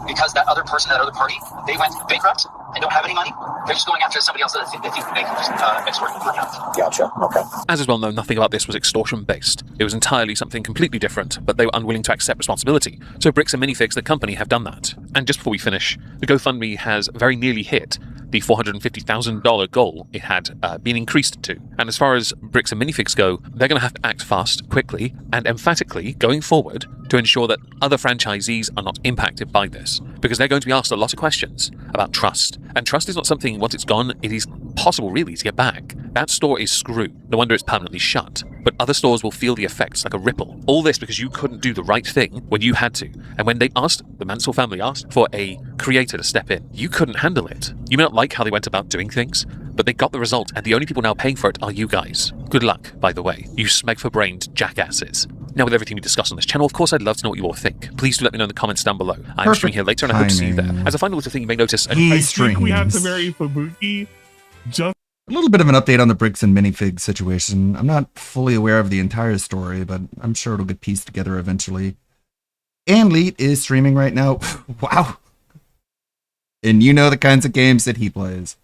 Speaker 15: because that other person, that other party, they went bankrupt and don't have any money, they're just going after somebody else that they think they can just extort money out of.
Speaker 7: Gotcha. Okay.
Speaker 10: As is well known, nothing about this was extortion-based. It was entirely something completely different, but they were unwilling to accept responsibility. So Bricks and Minifigs, the company, have done that. And just before we finish, the GoFundMe has very nearly hit the $450,000 goal it had been increased to. And as far as Bricks and Minifigs go, they're going to have to act fast, quickly, and emphatically going forward to ensure that other franchisees are not impacted by this. Because they're going to be asked a lot of questions about trust. And trust is not something, once it's gone, it is possible really to get back. That store is screwed. No wonder it's permanently shut. But other stores will feel the effects like a ripple. All this because you couldn't do the right thing when you had to. And when they asked, the Mansell family asked for a creator to step in, you couldn't handle it. You may not like how they went about doing things, but they got the result, and the only people now paying for it are you guys. Good luck, by the way, you smeg-for-brained jackasses. Now, with everything we discussed on this channel, of course, I'd love to know what you all think. Please do let me know in the comments down below. I'm streaming here later, and I hope to see you there. As a final little thing, you may notice...
Speaker 2: I think we have to marry Fubuki. A little bit of an update on the Bricks and Minifigs situation. I'm not fully aware of the entire story, but I'm sure it'll get pieced together eventually. Anleet is streaming right now. Wow. And you know the kinds of games that he plays.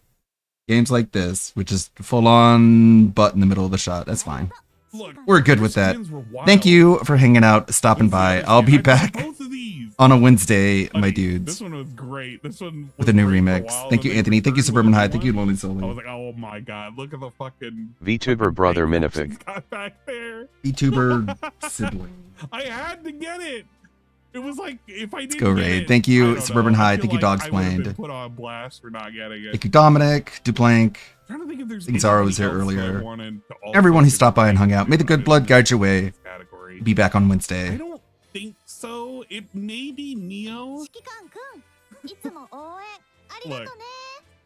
Speaker 2: Games like this, which is full-on butt in the middle of the shot. That's fine. We're good with that. Thank you for hanging out, stopping by. I'll be back on a Wednesday, my dudes.
Speaker 9: This one was great. This one
Speaker 2: with a new remix. Thank you, Anthony. Thank you, Suburban High. Thank you, Lonely Solely.
Speaker 9: I was like, oh my god, look at the fucking
Speaker 5: VTuber brother Minifig.
Speaker 9: got back there.
Speaker 2: VTuber sibling.
Speaker 9: I had to get it. It was like if I didn't
Speaker 2: Let's go
Speaker 9: get
Speaker 2: raid.
Speaker 9: it,
Speaker 2: Thank
Speaker 9: I
Speaker 2: you,
Speaker 9: don't
Speaker 2: Suburban
Speaker 9: know. I
Speaker 2: High.
Speaker 9: feel
Speaker 2: Thank you,
Speaker 9: like
Speaker 2: Dogs
Speaker 9: I would've been
Speaker 2: Plained.
Speaker 9: put on blast for not getting it.
Speaker 2: Thank you, Dominic, Duplank.
Speaker 9: Trying to think if there's
Speaker 2: I think Zara was here
Speaker 9: anybody else that I
Speaker 2: earlier.
Speaker 9: wanted to also
Speaker 2: Everyone who stopped by and hung out. May the good blood guide your way.
Speaker 9: category.
Speaker 2: Be back on
Speaker 9: I
Speaker 2: Wednesday.
Speaker 9: don't think so. It may be Neo. Look,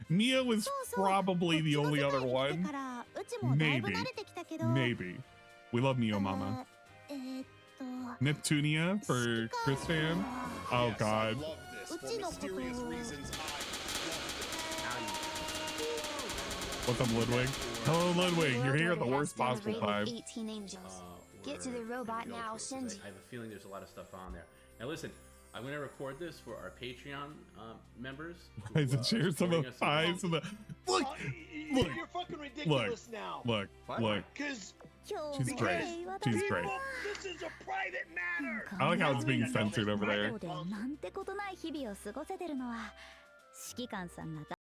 Speaker 9: Neo is probably the only other one. Maybe. Maybe. We love Neo Mama. Neptunia for Christian. Oh god. What's up, Ludwig? Hello, Ludwig. You're here at the worst possible time.
Speaker 13: 18 angels. Get to the robot now, Shinji.
Speaker 19: I have a feeling there's a lot of stuff on there. Now listen, I'm going to record this for our Patreon members.
Speaker 9: Rise and cheer some of the thighs and the... Look! Look!
Speaker 20: You're fucking ridiculous now.
Speaker 9: Look! Look!
Speaker 20: Because
Speaker 9: She's great. She's great.
Speaker 20: this is a private matter.
Speaker 9: I like how it's being censored over there.